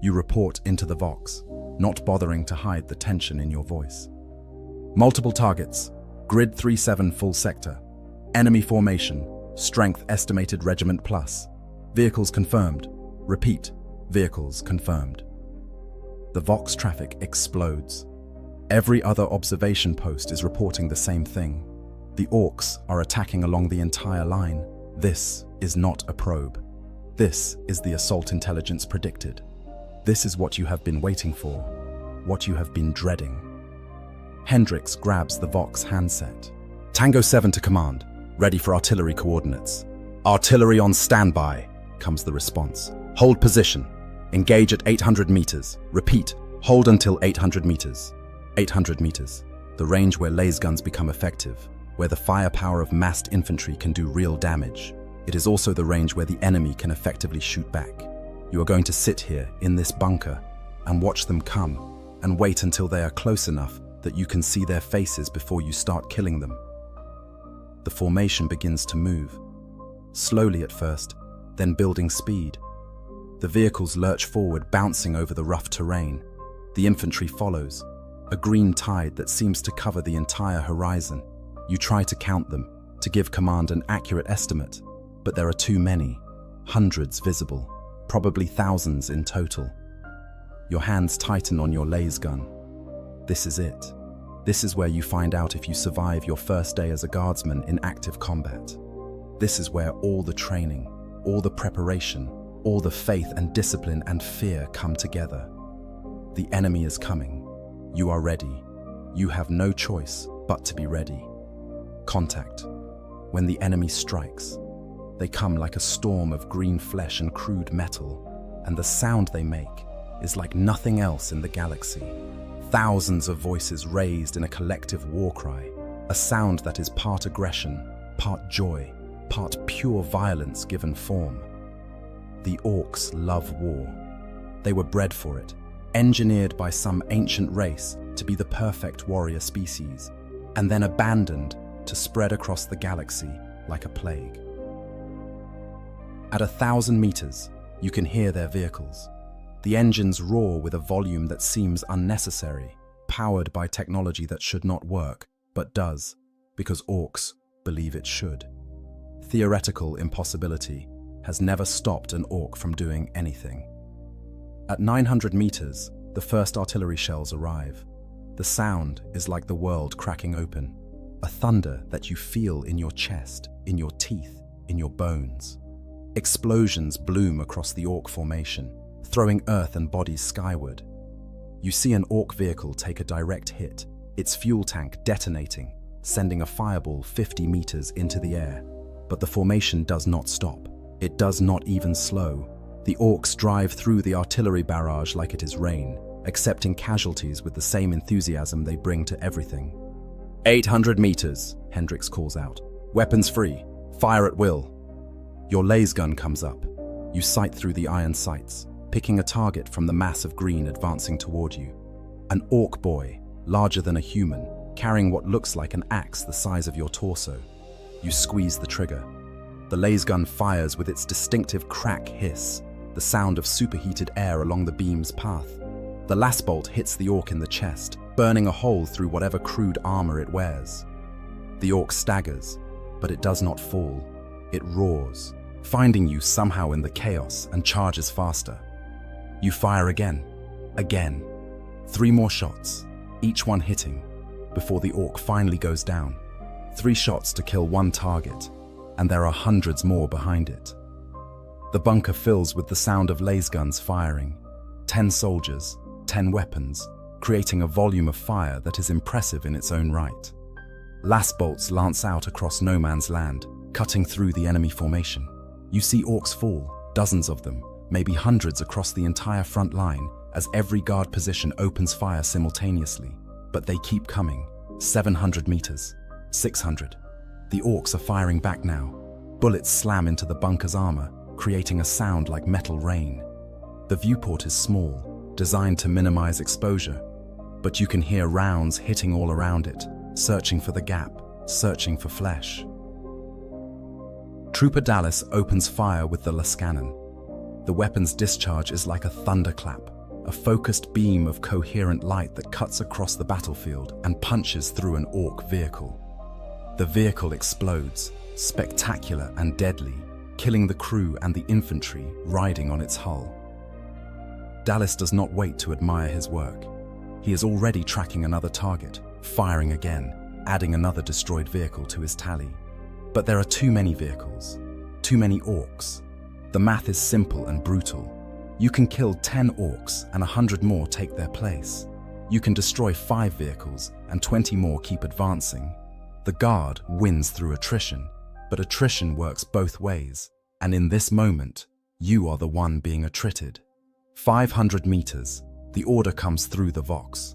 You report into the Vox, not bothering to hide the tension in your voice. Multiple targets, grid 3-7 full sector, enemy formation, strength estimated regiment plus. Vehicles confirmed. Repeat, vehicles confirmed. The Vox traffic explodes. Every other observation post is reporting the same thing. The orcs are attacking along the entire line. This is not a probe. This is the assault intelligence predicted. This is what you have been waiting for, what you have been dreading. Hendricks grabs the Vox handset. Tango 7 to command, ready for artillery coordinates. Artillery on standby, comes the response. Hold position. Engage at 800 meters. Repeat, hold until 800 meters. 800 meters, the range where laser guns become effective, where the firepower of massed infantry can do real damage. It is also the range where the enemy can effectively shoot back. You are going to sit here in this bunker and watch them come and wait until they are close enough that you can see their faces before you start killing them. The formation begins to move, slowly at first, then building speed. The vehicles lurch forward, bouncing over the rough terrain. The infantry follows, a green tide that seems to cover the entire horizon. You try to count them, to give command an accurate estimate, but there are too many, hundreds visible, probably thousands in total. Your hands tighten on your laser gun. This is it. This is where you find out if you survive your first day as a guardsman in active combat. This is where all the training, all the preparation, all the faith and discipline and fear come together. The enemy is coming. You are ready. You have no choice but to be ready. Contact. When the enemy strikes, they come like a storm of green flesh and crude metal, and the sound they make is like nothing else in the galaxy. Thousands of voices raised in a collective war cry, a sound that is part aggression, part joy, part pure violence given form. The orcs love war. They were bred for it, engineered by some ancient race to be the perfect warrior species, and then abandoned to spread across the galaxy like a plague. At 1,000 meters, you can hear their vehicles. The engines roar with a volume that seems unnecessary, powered by technology that should not work, but does, because orcs believe it should. Theoretical impossibility has never stopped an orc from doing anything. At 900 meters, the first artillery shells arrive. The sound is like the world cracking open, a thunder that you feel in your chest, in your teeth, in your bones. Explosions bloom across the orc formation, throwing earth and bodies skyward. You see an orc vehicle take a direct hit, its fuel tank detonating, sending a fireball 50 meters into the air. But the formation does not stop. It does not even slow. The orcs drive through the artillery barrage like it is rain, accepting casualties with the same enthusiasm they bring to everything. 800 meters, Hendrix calls out. Weapons free. Fire at will. Your laser gun comes up. You sight through the iron sights, picking a target from the mass of green advancing toward you. An orc boy, larger than a human, carrying what looks like an axe the size of your torso. You squeeze the trigger. The laser gun fires with its distinctive crack hiss, the sound of superheated air along the beam's path. The last bolt hits the orc in the chest, burning a hole through whatever crude armor it wears. The orc staggers, but it does not fall. It roars, finding you somehow in the chaos and charges faster. You fire again. 3 more shots, each one hitting, before the orc finally goes down. 3 shots to kill 1 target, and there are hundreds more behind it. The bunker fills with the sound of laser guns firing. 10 soldiers, 10 weapons, creating a volume of fire that is impressive in its own right. Last bolts lance out across no man's land, cutting through the enemy formation. You see orcs fall, dozens of them, maybe hundreds across the entire front line, as every guard position opens fire simultaneously. But they keep coming. 700 meters, 600. The orcs are firing back now. Bullets slam into the bunker's armor, creating a sound like metal rain. The viewport is small, designed to minimize exposure, but you can hear rounds hitting all around it, searching for the gap, searching for flesh. Trooper Dallas opens fire with the Lascannon. The weapon's discharge is like a thunderclap, a focused beam of coherent light that cuts across the battlefield and punches through an orc vehicle. The vehicle explodes, spectacular and deadly, killing the crew and the infantry riding on its hull. Dallas does not wait to admire his work. He is already tracking another target, firing again, adding another destroyed vehicle to his tally. But there are too many vehicles, too many orcs. The math is simple and brutal. You can kill 10 orcs and 100 more take their place. You can destroy 5 vehicles and 20 more keep advancing. The guard wins through attrition, but attrition works both ways, and in this moment, you are the one being attrited. 500 meters, the order comes through the Vox.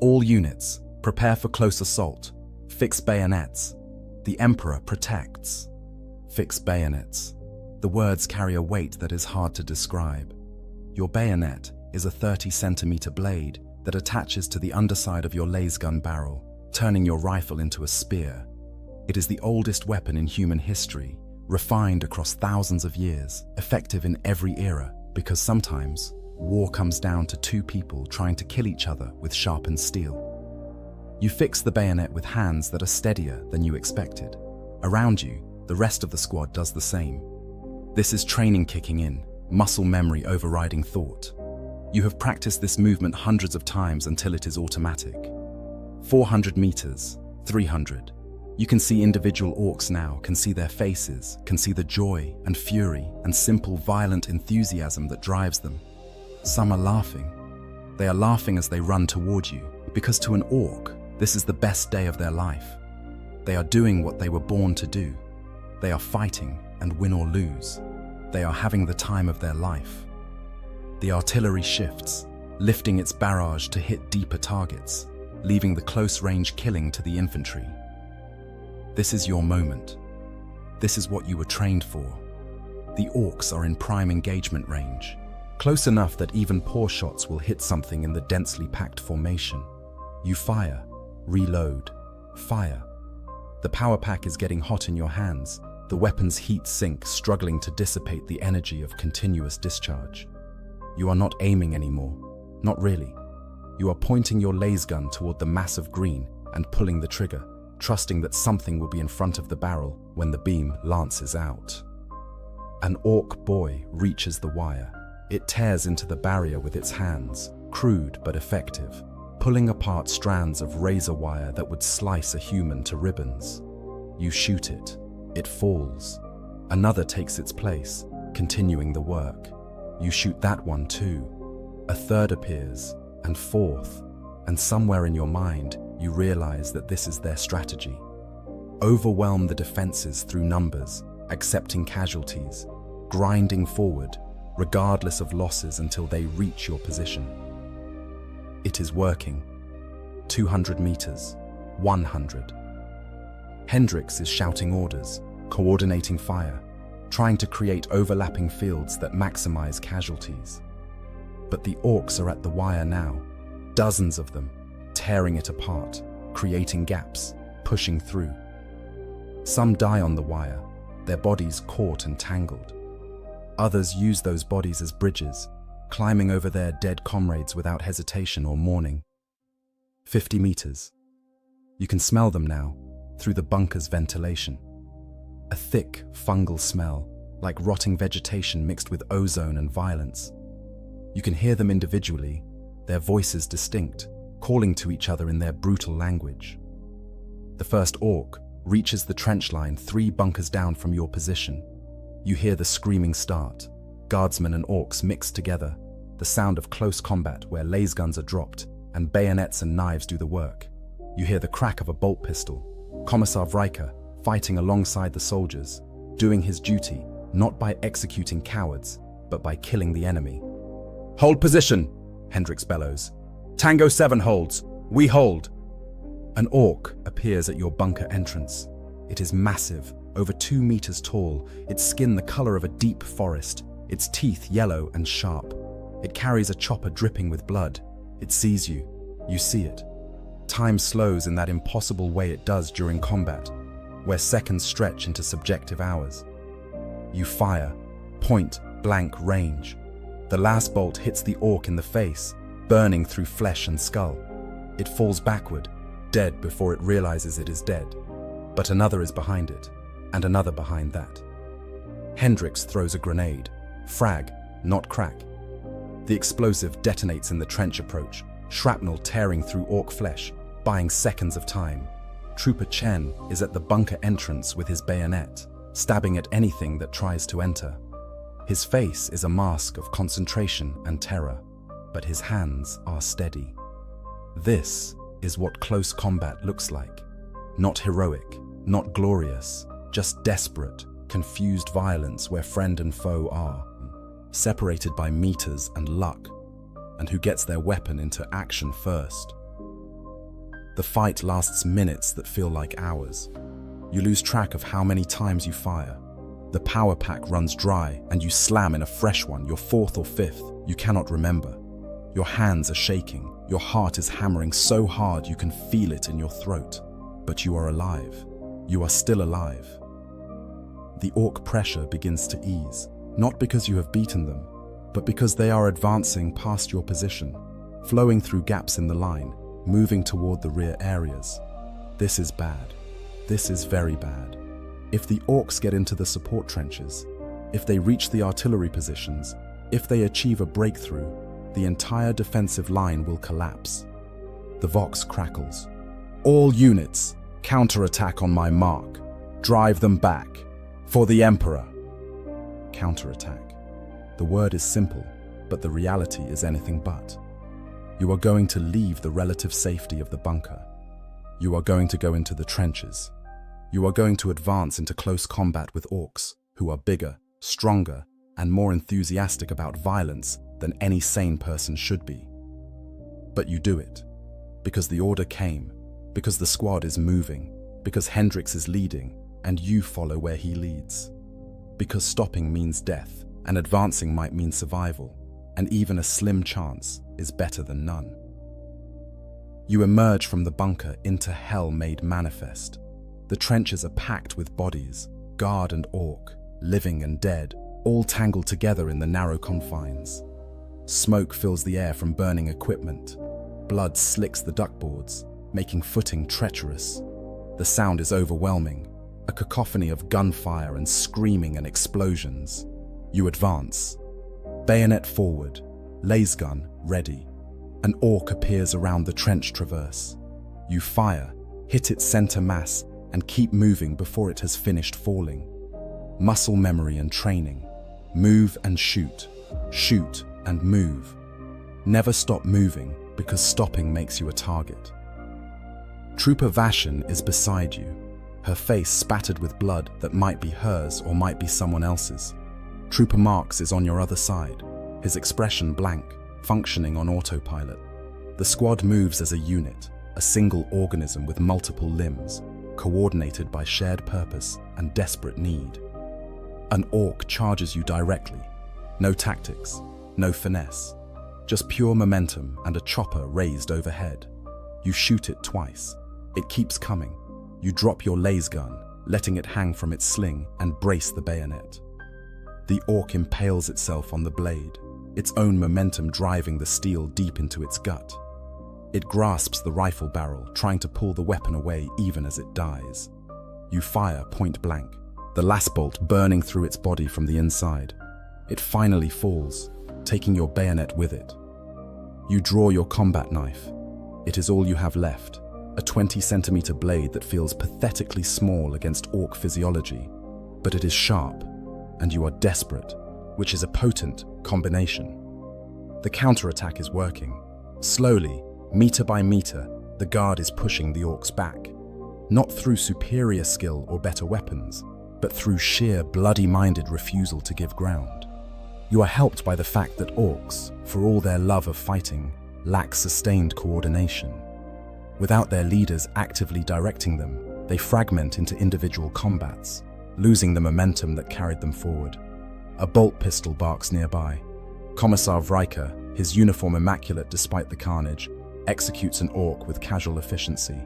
All units, prepare for close assault. Fix bayonets. The Emperor protects. Fix bayonets. The words carry a weight that is hard to describe. Your bayonet is a 30-centimeter blade that attaches to the underside of your laser gun barrel, turning your rifle into a spear. It is the oldest weapon in human history, refined across thousands of years, effective in every era, because sometimes war comes down to 2 people trying to kill each other with sharpened steel. You fix the bayonet with hands that are steadier than you expected. Around you, the rest of the squad does the same. This is training kicking in, muscle memory overriding thought. You have practiced this movement hundreds of times until it is automatic. 400 meters, 300. You can see individual orcs now, can see their faces, can see the joy and fury and simple violent enthusiasm that drives them. Some are laughing. They are laughing as they run toward you, because to an orc, this is the best day of their life. They are doing what they were born to do. They are fighting, and win or lose. They are having the time of their life. The artillery shifts, lifting its barrage to hit deeper targets, leaving the close-range killing to the infantry. This is your moment. This is what you were trained for. The orcs are in prime engagement range, close enough that even poor shots will hit something in the densely packed formation. You fire, reload, fire. The power pack is getting hot in your hands, the weapon's heat sink struggling to dissipate the energy of continuous discharge. You are not aiming anymore, not really. You are pointing your laser gun toward the mass of green and pulling the trigger, trusting that something will be in front of the barrel when the beam lances out. An orc boy reaches the wire. It tears into the barrier with its hands, crude but effective, pulling apart strands of razor wire that would slice a human to ribbons. You shoot it. It falls. Another takes its place, continuing the work. You shoot that one too. A third appears, and fourth, and somewhere in your mind, you realize that this is their strategy. Overwhelm the defenses through numbers, accepting casualties, grinding forward, regardless of losses until they reach your position. It is working. 200 meters, 100. Hendrix is shouting orders, coordinating fire, trying to create overlapping fields that maximize casualties. But the orcs are at the wire now, dozens of them, tearing it apart, creating gaps, pushing through. Some die on the wire, their bodies caught and tangled. Others use those bodies as bridges, climbing over their dead comrades without hesitation or mourning. 50 meters. You can smell them now, through the bunker's ventilation. A thick, fungal smell, like rotting vegetation mixed with ozone and violence. You can hear them individually, their voices distinct, calling to each other in their brutal language. The first orc reaches the trench line 3 bunkers down from your position. You hear the screaming start, guardsmen and orcs mixed together, the sound of close combat where laser guns are dropped and bayonets and knives do the work. You hear the crack of a bolt pistol, Commissar Vriker fighting alongside the soldiers, doing his duty not by executing cowards, but by killing the enemy. "Hold position," Hendrix bellows. "Tango 7 holds. We hold." An orc appears at your bunker entrance. It is massive, over 2 meters tall, its skin the color of a deep forest, its teeth yellow and sharp. It carries a chopper dripping with blood. It sees you. You see it. Time slows in that impossible way it does during combat, where seconds stretch into subjective hours. You fire, point blank range. The last bolt hits the orc in the face, burning through flesh and skull. It falls backward, dead before it realizes it is dead. But another is behind it, and another behind that. Hendrix throws a grenade. Frag, not crack. The explosive detonates in the trench approach, shrapnel tearing through orc flesh, buying seconds of time. Trooper Chen is at the bunker entrance with his bayonet, stabbing at anything that tries to enter. His face is a mask of concentration and terror, but his hands are steady. This is what close combat looks like. Not heroic, not glorious, just desperate, confused violence where friend and foe are, separated by meters and luck, and who gets their weapon into action first. The fight lasts minutes that feel like hours. You lose track of how many times you fire. The power pack runs dry and you slam in a fresh one, your 4th or 5th, you cannot remember. Your hands are shaking, your heart is hammering so hard you can feel it in your throat. But you are alive. You are still alive. The orc pressure begins to ease, not because you have beaten them, but because they are advancing past your position, flowing through gaps in the line, moving toward the rear areas. This is bad. This is very bad. If the orcs get into the support trenches, if they reach the artillery positions, if they achieve a breakthrough, the entire defensive line will collapse. The Vox crackles. "All units, counterattack on my mark. Drive them back. For the Emperor." Counterattack. The word is simple, but the reality is anything but. You are going to leave the relative safety of the bunker. You are going to go into the trenches. You are going to advance into close combat with orcs, who are bigger, stronger, and more enthusiastic about violence than any sane person should be. But you do it, because the order came, because the squad is moving, because Hendrix is leading, and you follow where he leads. Because stopping means death, and advancing might mean survival, and even a slim chance is better than none. You emerge from the bunker into hell made manifest. The trenches are packed with bodies, guard and orc, living and dead, all tangled together in the narrow confines. Smoke fills the air from burning equipment. Blood slicks the duckboards, making footing treacherous. The sound is overwhelming, a cacophony of gunfire and screaming and explosions. You advance. Bayonet forward, laser gun ready. An orc appears around the trench traverse. You fire, hit its center mass, and keep moving before it has finished falling. Muscle memory and training. Move and shoot. Shoot and move. Never stop moving, because stopping makes you a target. Trooper Vashin is beside you, her face spattered with blood that might be hers or might be someone else's. Trooper Marks is on your other side, his expression blank, functioning on autopilot. The squad moves as a unit, a single organism with multiple limbs, coordinated by shared purpose and desperate need. An orc charges you directly. No tactics, no finesse, just pure momentum and a chopper raised overhead. You shoot it twice. It keeps coming. You drop your laser gun, letting it hang from its sling, and brace the bayonet. The orc impales itself on the blade, its own momentum driving the steel deep into its gut. It grasps the rifle barrel, trying to pull the weapon away even as it dies. You fire point blank, the last bolt burning through its body from the inside. It finally falls, taking your bayonet with it. You draw your combat knife. It is all you have left, a 20-centimeter blade that feels pathetically small against orc physiology, but it is sharp, and you are desperate, which is a potent combination. The counterattack is working. Slowly, meter by meter, the guard is pushing the orcs back, not through superior skill or better weapons, but through sheer bloody-minded refusal to give ground. You are helped by the fact that orcs, for all their love of fighting, lack sustained coordination. Without their leaders actively directing them, they fragment into individual combats, losing the momentum that carried them forward. A bolt pistol barks nearby. Commissar Vryker, his uniform immaculate despite the carnage, executes an orc with casual efficiency.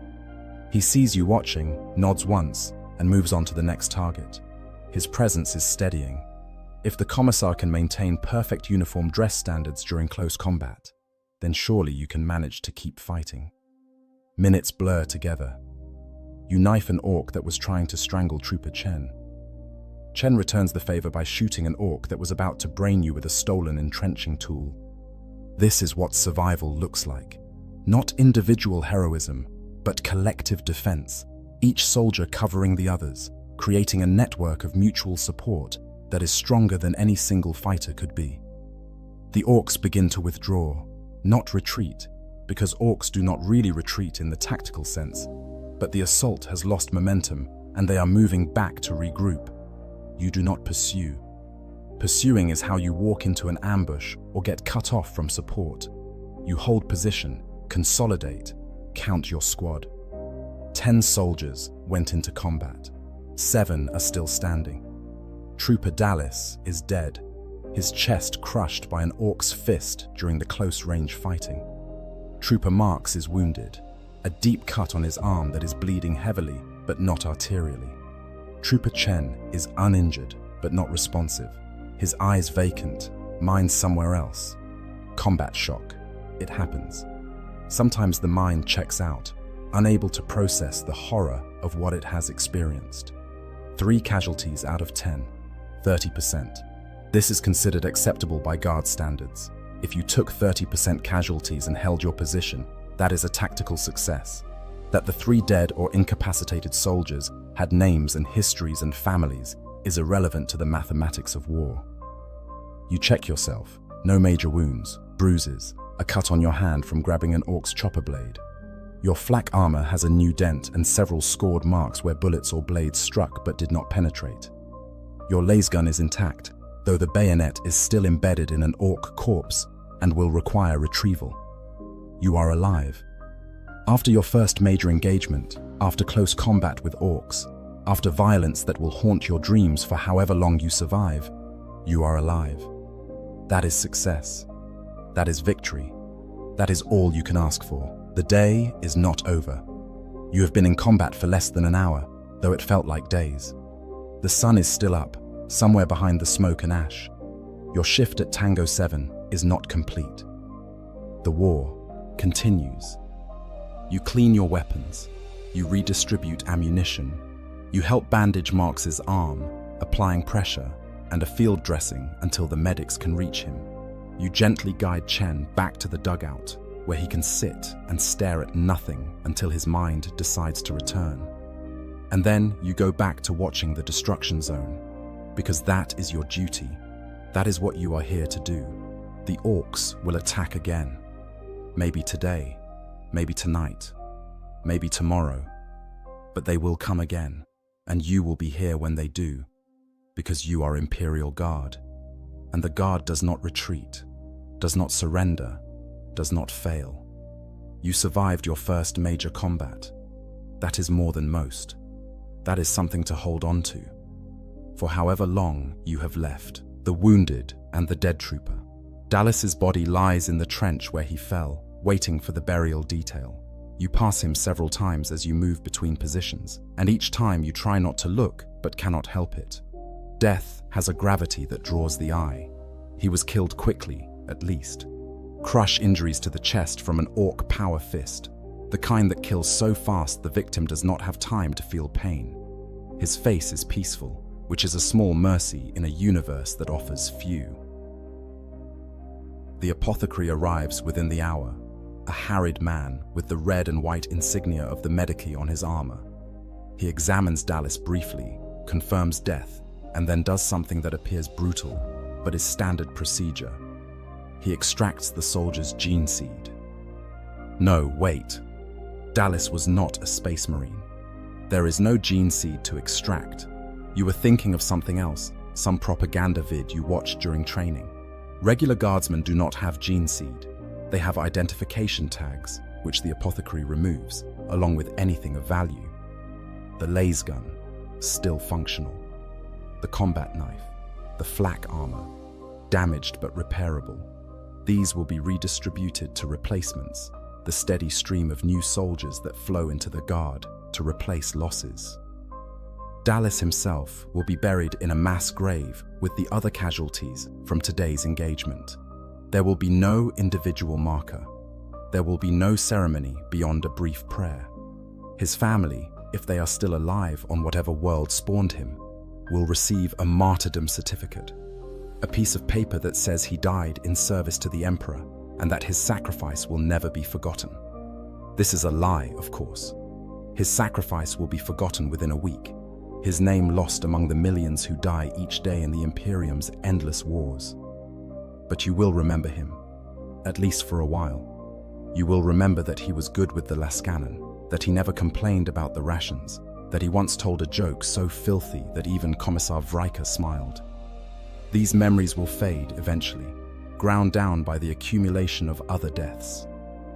He sees you watching, nods once, and moves on to the next target. His presence is steadying. If the Commissar can maintain perfect uniform dress standards during close combat, then surely you can manage to keep fighting. Minutes blur together. You knife an orc that was trying to strangle Trooper Chen. Chen returns the favor by shooting an orc that was about to brain you with a stolen entrenching tool. This is what survival looks like. Not individual heroism, but collective defense, each soldier covering the others, creating a network of mutual support that is stronger than any single fighter could be. The orcs begin to withdraw, not retreat, because orcs do not really retreat in the tactical sense, but the assault has lost momentum and they are moving back to regroup. You do not pursue. Pursuing is how you walk into an ambush or get cut off from support. You hold position, consolidate, count your squad. 10 soldiers went into combat. 7 are still standing. Trooper Dallas is dead, his chest crushed by an orc's fist during the close-range fighting. Trooper Marks is wounded, a deep cut on his arm that is bleeding heavily but not arterially. Trooper Chen is uninjured but not responsive, his eyes vacant, mind somewhere else. Combat shock. It happens. Sometimes the mind checks out, unable to process the horror of what it has experienced. 3 casualties out of 10, 30%. This is considered acceptable by guard standards. If you took 30% casualties and held your position, that is a tactical success. That the 3 dead or incapacitated soldiers had names and histories and families is irrelevant to the mathematics of war. You check yourself. No major wounds, bruises, a cut on your hand from grabbing an orc's chopper blade. Your flak armor has a new dent and several scored marks where bullets or blades struck but did not penetrate. Your laser gun is intact, though the bayonet is still embedded in an orc corpse and will require retrieval. You are alive. After your first major engagement, after close combat with orcs, after violence that will haunt your dreams for however long you survive, you are alive. That is success. That is victory. That is all you can ask for. The day is not over. You have been in combat for less than an hour, though it felt like days. The sun is still up, somewhere behind the smoke and ash. Your shift at Tango 7 is not complete. The war continues. You clean your weapons. You redistribute ammunition. You help bandage Marks's arm, applying pressure and a field dressing until the medics can reach him. You gently guide Chen back to the dugout, where he can sit and stare at nothing until his mind decides to return. And then you go back to watching the destruction zone, because that is your duty. That is what you are here to do. The orcs will attack again. Maybe today, maybe tonight, maybe tomorrow. But they will come again, and you will be here when they do, because you are Imperial Guard. And the guard does not retreat, does not surrender, does not fail. You survived your first major combat. That is more than most. That is something to hold on to. For however long you have left, the wounded and the dead trooper. Dallas's body lies in the trench where he fell, waiting for the burial detail. You pass him several times as you move between positions, and each time you try not to look, but cannot help it. Death has a gravity that draws the eye. He was killed quickly, at least. Crush injuries to the chest from an orc power fist, the kind that kills so fast the victim does not have time to feel pain. His face is peaceful, which is a small mercy in a universe that offers few. The apothecary arrives within the hour, a harried man with the red and white insignia of the medici on his armor. He examines Dallas briefly, confirms death, and then does something that appears brutal, but is standard procedure. He extracts the soldier's gene seed. No, wait. Dallas was not a space marine. There is no gene seed to extract. You were thinking of something else, some propaganda vid you watched during training. Regular guardsmen do not have gene seed. They have identification tags, which the apothecary removes, along with anything of value. The laser gun, still functional. The combat knife, the flak armor, damaged but repairable. These will be redistributed to replacements, the steady stream of new soldiers that flow into the guard to replace losses. Dallas himself will be buried in a mass grave with the other casualties from today's engagement. There will be no individual marker. There will be no ceremony beyond a brief prayer. His family, if they are still alive on whatever world spawned him, will receive a martyrdom certificate, a piece of paper that says he died in service to the emperor and that his sacrifice will never be forgotten. This is a lie, of course. His sacrifice will be forgotten within a week, his name lost among the millions who die each day in the Imperium's endless wars. But you will remember him, at least for a while. You will remember that he was good with the Lascanon, that he never complained about the rations, that he once told a joke so filthy that even Commissar Vriker smiled. These memories will fade eventually, ground down by the accumulation of other deaths,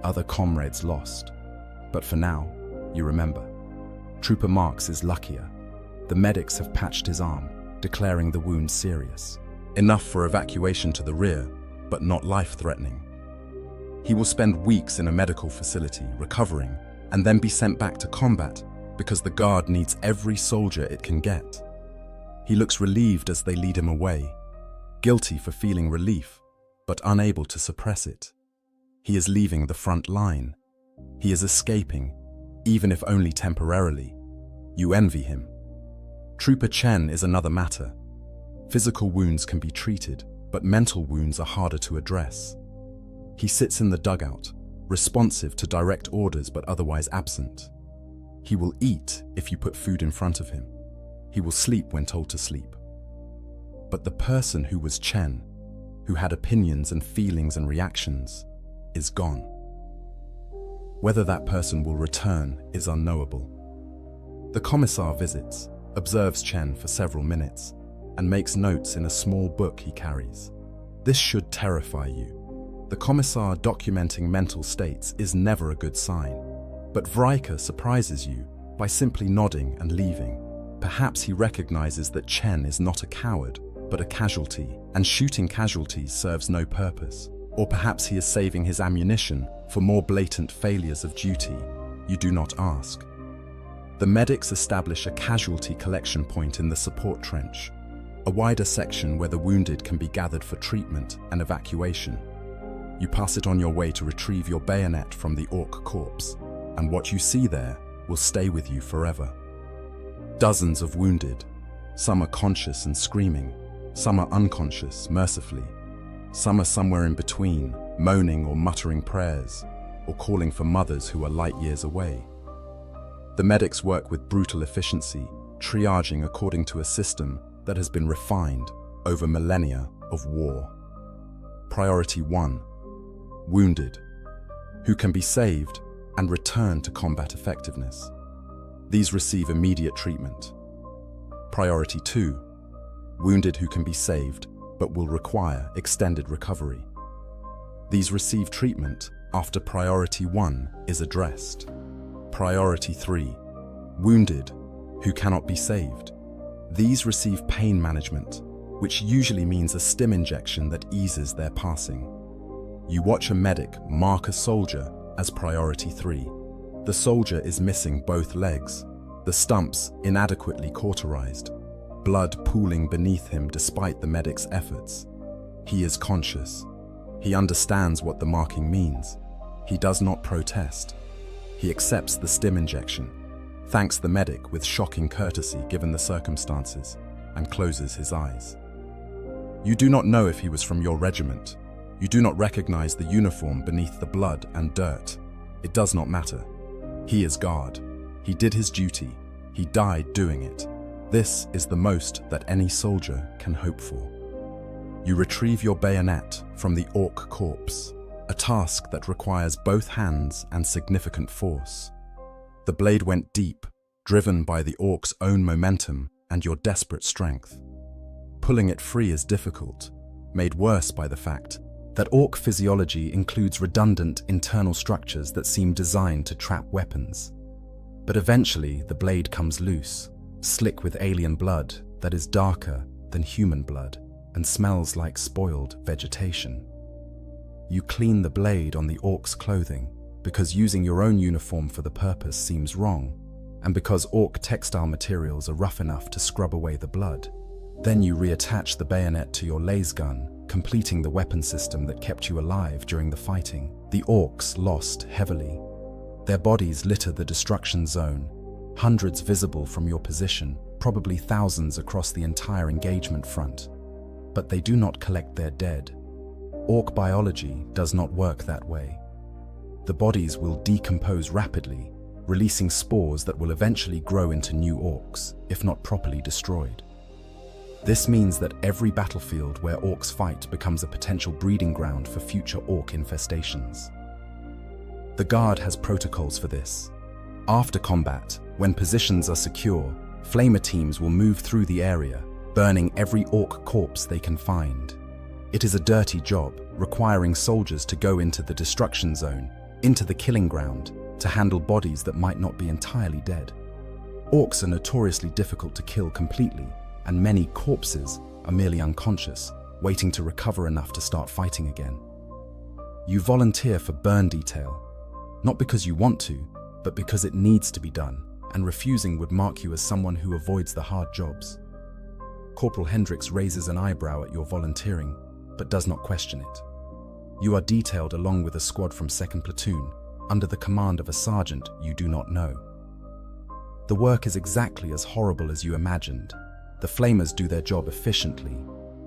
other comrades lost. But for now, you remember. Trooper Marks is luckier. The medics have patched his arm, declaring the wound serious. Enough for evacuation to the rear, but not life-threatening. He will spend weeks in a medical facility recovering and then be sent back to combat because the guard needs every soldier it can get. He looks relieved as they lead him away, guilty for feeling relief, but unable to suppress it. He is leaving the front line. He is escaping, even if only temporarily. You envy him. Trooper Chen is another matter. Physical wounds can be treated, but mental wounds are harder to address. He sits in the dugout, responsive to direct orders but otherwise absent. He will eat if you put food in front of him. He will sleep when told to sleep. But the person who was Chen, who had opinions and feelings and reactions, is gone. Whether that person will return is unknowable. The Commissar visits, observes Chen for several minutes, and makes notes in a small book he carries. This should terrify you. The Commissar documenting mental states is never a good sign. But Vriker surprises you by simply nodding and leaving. Perhaps he recognizes that Chen is not a coward, but a casualty, and shooting casualties serves no purpose. Or perhaps he is saving his ammunition for more blatant failures of duty. You do not ask. The medics establish a casualty collection point in the support trench, a wider section where the wounded can be gathered for treatment and evacuation. You pass it on your way to retrieve your bayonet from the orc corpse, and what you see there will stay with you forever. Dozens of wounded. Some are conscious and screaming. Some are unconscious, mercifully. Some are somewhere in between, moaning or muttering prayers, or calling for mothers who are light years away. The medics work with brutal efficiency, triaging according to a system that has been refined over millennia of war. Priority 1. Wounded, who can be saved and return to combat effectiveness. These receive immediate treatment. Priority 2. Wounded who can be saved but will require extended recovery. These receive treatment after Priority 1 is addressed. Priority 3, wounded, who cannot be saved. These receive pain management, which usually means a stim injection that eases their passing. You watch a medic mark a soldier as Priority 3. The soldier is missing both legs, the stumps inadequately cauterized, blood pooling beneath him despite the medic's efforts. He is conscious. He understands what the marking means. He does not protest. He accepts the stim injection, thanks the medic with shocking courtesy given the circumstances, and closes his eyes. You do not know if he was from your regiment. You do not recognize the uniform beneath the blood and dirt. It does not matter. He is guard. He did his duty. He died doing it. This is the most that any soldier can hope for. You retrieve your bayonet from the orc corpse, a task that requires both hands and significant force. The blade went deep, driven by the orc's own momentum and your desperate strength. Pulling it free is difficult, made worse by the fact that orc physiology includes redundant internal structures that seem designed to trap weapons. But eventually the blade comes loose, slick with alien blood that is darker than human blood and smells like spoiled vegetation. You clean the blade on the orc's clothing because using your own uniform for the purpose seems wrong, and because orc textile materials are rough enough to scrub away the blood. Then you reattach the bayonet to your laser gun, completing the weapon system that kept you alive during the fighting. The orcs lost heavily. Their bodies litter the destruction zone, hundreds visible from your position, probably thousands across the entire engagement front. But they do not collect their dead. Orc biology does not work that way. The bodies will decompose rapidly, releasing spores that will eventually grow into new orcs, if not properly destroyed. This means that every battlefield where orcs fight becomes a potential breeding ground for future orc infestations. The Guard has protocols for this. After combat, when positions are secure, flamer teams will move through the area, burning every orc corpse they can find. It is a dirty job, requiring soldiers to go into the destruction zone, into the killing ground, to handle bodies that might not be entirely dead. Orcs are notoriously difficult to kill completely, and many corpses are merely unconscious, waiting to recover enough to start fighting again. You volunteer for burn detail, not because you want to, but because it needs to be done, and refusing would mark you as someone who avoids the hard jobs. Corporal Hendricks raises an eyebrow at your volunteering, but does not question it. You are detailed along with a squad from 2nd Platoon, under the command of a sergeant you do not know. The work is exactly as horrible as you imagined. The flamers do their job efficiently,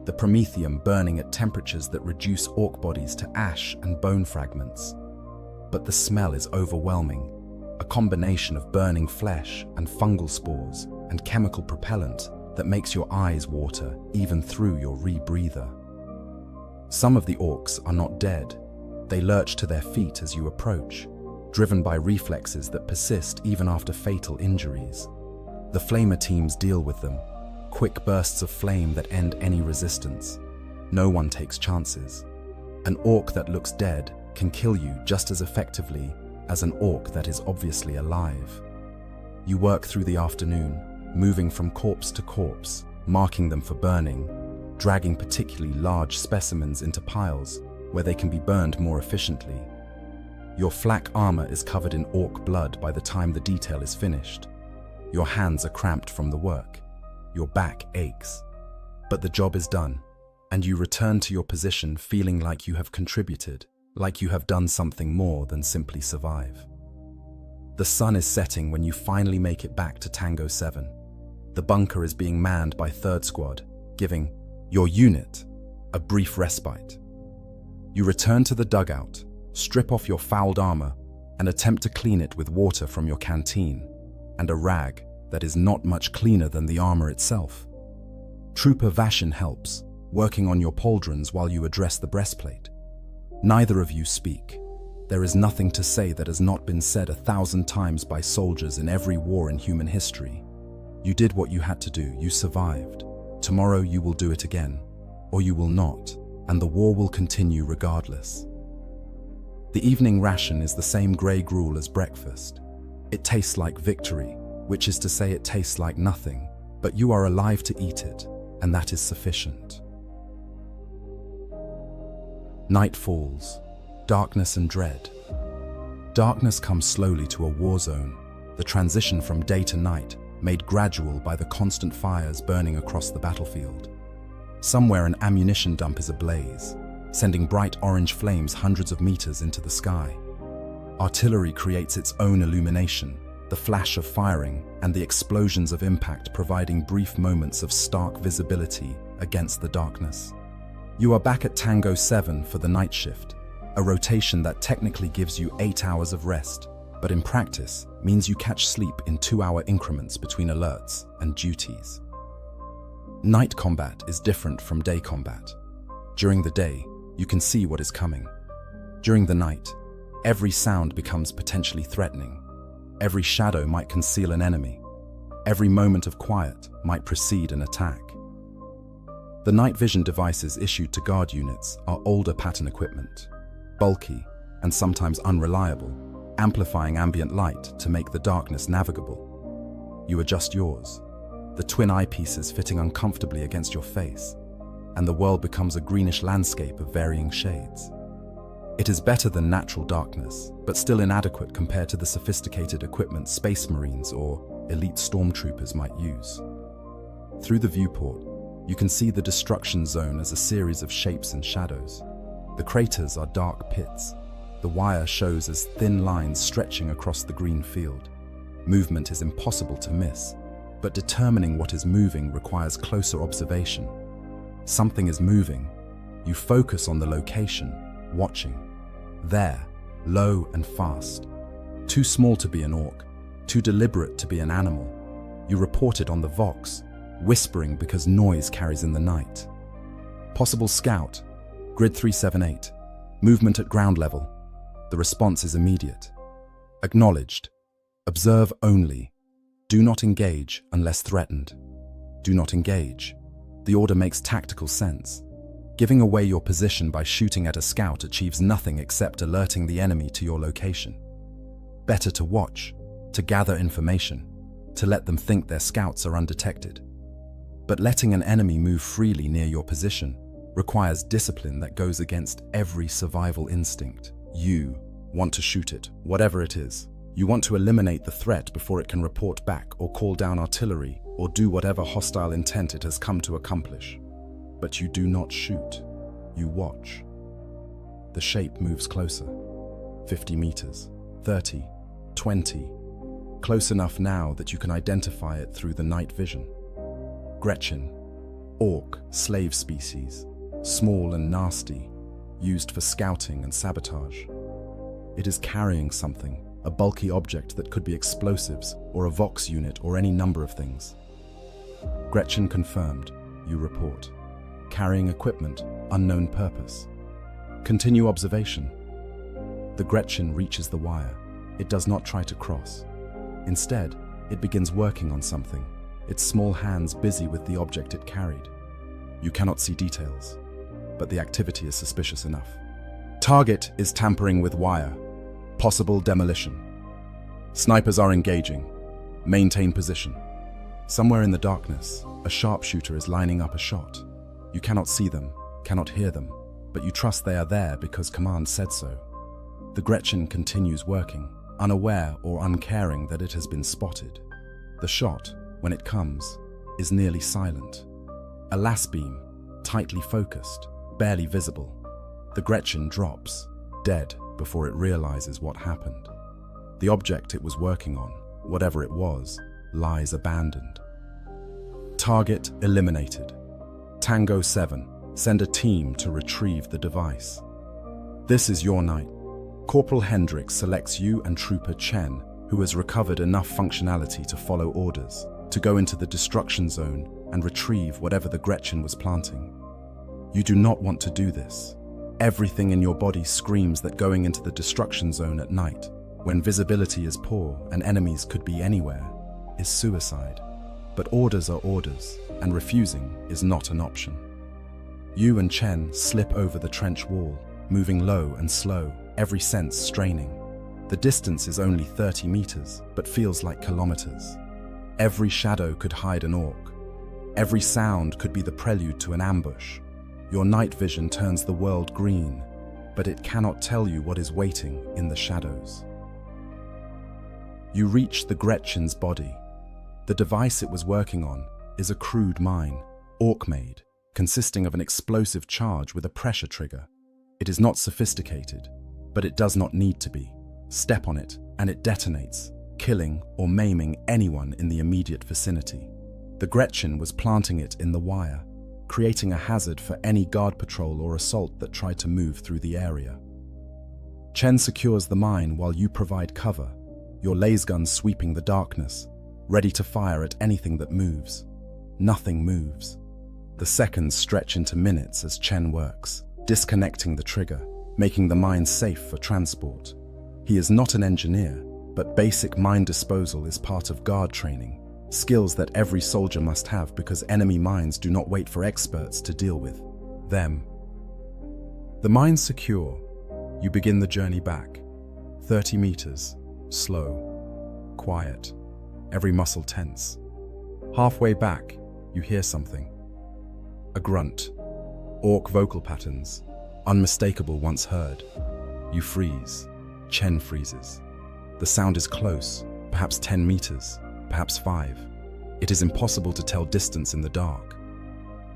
the promethium burning at temperatures that reduce orc bodies to ash and bone fragments. But the smell is overwhelming, a combination of burning flesh and fungal spores and chemical propellant that makes your eyes water even through your rebreather. Some of the orcs are not dead. They lurch to their feet as you approach, driven by reflexes that persist even after fatal injuries. The flamer teams deal with them, quick bursts of flame that end any resistance. No one takes chances. An orc that looks dead can kill you just as effectively as an orc that is obviously alive. You work through the afternoon, moving from corpse to corpse, marking them for burning, dragging particularly large specimens into piles where they can be burned more efficiently. Your flak armor is covered in orc blood by the time the detail is finished. Your hands are cramped from the work. Your back aches. But the job is done, and you return to your position feeling like you have contributed, like you have done something more than simply survive. The sun is setting when you finally make it back to Tango 7. The bunker is being manned by 3rd Squad, giving your unit a brief respite. You return to the dugout, strip off your fouled armor, and attempt to clean it with water from your canteen and a rag that is not much cleaner than the armor itself. Trooper Vashin helps, working on your pauldrons while you address the breastplate. Neither of you speak. There is nothing to say that has not been said 1,000 times by soldiers in every war in human history. You did what you had to do. You survived. Tomorrow you will do it again. or you will not, and the war will continue regardless. The evening ration is the same grey gruel as breakfast. It tastes like victory, which is to say it tastes like nothing, but you are alive to eat it, and that is sufficient. Night falls, darkness and dread. Darkness comes slowly to a war zone, the transition from day to night made gradual by the constant fires burning across the battlefield. Somewhere an ammunition dump is ablaze, sending bright orange flames hundreds of meters into the sky. Artillery creates its own illumination, the flash of firing and the explosions of impact providing brief moments of stark visibility against the darkness. You are back at Tango 7 for the night shift, a rotation that technically gives you 8 hours of rest, but in practice means you catch sleep in 2-hour increments between alerts and duties. Night combat is different from day combat. During the day, you can see what is coming. During the night, every sound becomes potentially threatening. Every shadow might conceal an enemy. Every moment of quiet might precede an attack. The night vision devices issued to guard units are older pattern equipment, bulky and sometimes unreliable, amplifying ambient light to make the darkness navigable. You adjust yours, the twin eyepieces fitting uncomfortably against your face, and the world becomes a greenish landscape of varying shades. It is better than natural darkness, but still inadequate compared to the sophisticated equipment Space Marines or elite stormtroopers might use. Through the viewport, you can see the destruction zone as a series of shapes and shadows. The craters are dark pits. The wire shows as thin lines stretching across the green field. Movement is impossible to miss, but determining what is moving requires closer observation. Something is moving. You focus on the location, watching. There, low and fast. Too small to be an orc, too deliberate to be an animal. You report it on the Vox, whispering because noise carries in the night. Possible scout, grid 378, movement at ground level. The response is immediate. Acknowledged. Observe only. Do not engage unless threatened. Do not engage. The order makes tactical sense. Giving away your position by shooting at a scout achieves nothing except alerting the enemy to your location. Better to watch, to gather information, to let them think their scouts are undetected. But letting an enemy move freely near your position requires discipline that goes against every survival instinct. You want to shoot it, whatever it is. You want to eliminate the threat before it can report back or call down artillery or do whatever hostile intent it has come to accomplish. But you do not shoot, you watch. The shape moves closer. 50 meters, 30, 20. Close enough now that you can identify it through the night vision. Gretchen, orc, slave species, small and nasty, used for scouting and sabotage. It is carrying something, a bulky object that could be explosives or a Vox unit or any number of things. Gretchen confirmed, you report. Carrying equipment, unknown purpose. Continue observation. The Gretchen reaches the wire. It does not try to cross. Instead, it begins working on something, its small hands busy with the object it carried. You cannot see details, but the activity is suspicious enough. Target is tampering with wire. Possible demolition. Snipers are engaging. Maintain position. Somewhere in the darkness, a sharpshooter is lining up a shot. You cannot see them, cannot hear them, but you trust they are there because command said so. The Gretchen continues working, unaware or uncaring that it has been spotted. The shot, when it comes, is nearly silent. A las beam, tightly focused, barely visible. The Gretchen drops, dead, before it realizes what happened. The object it was working on, whatever it was, lies abandoned. Target eliminated. Tango 7, send a team to retrieve the device. This is your night. Corporal Hendricks selects you and Trooper Chen, who has recovered enough functionality to follow orders, to go into the destruction zone and retrieve whatever the Gretchen was planting. You do not want to do this. Everything in your body screams that going into the destruction zone at night, when visibility is poor and enemies could be anywhere, is suicide. But orders are orders, and refusing is not an option. You and Chen slip over the trench wall, moving low and slow, every sense straining. The distance is only 30 meters, but feels like kilometers. Every shadow could hide an orc. Every sound could be the prelude to an ambush. Your night vision turns the world green, but it cannot tell you what is waiting in the shadows. You reach the Gretchen's body. The device it was working on is a crude mine, orc-made, consisting of an explosive charge with a pressure trigger. It is not sophisticated, but it does not need to be. Step on it, and it detonates, killing or maiming anyone in the immediate vicinity. The Gretchen was planting it in the wire, creating a hazard for any guard patrol or assault that tried to move through the area. Chen secures the mine while you provide cover, your lasgun sweeping the darkness, ready to fire at anything that moves. Nothing moves. The seconds stretch into minutes as Chen works, disconnecting the trigger, making the mine safe for transport. He is not an engineer, but basic mine disposal is part of guard training, skills that every soldier must have because enemy mines do not wait for experts to deal with them. The mine secure, you begin the journey back. 30 meters, slow, quiet, every muscle tense. Halfway back, you hear something. A grunt, orc vocal patterns, unmistakable once heard. You freeze. Chen freezes. The sound is close, perhaps 10 meters, perhaps 5. It is impossible to tell distance in the dark.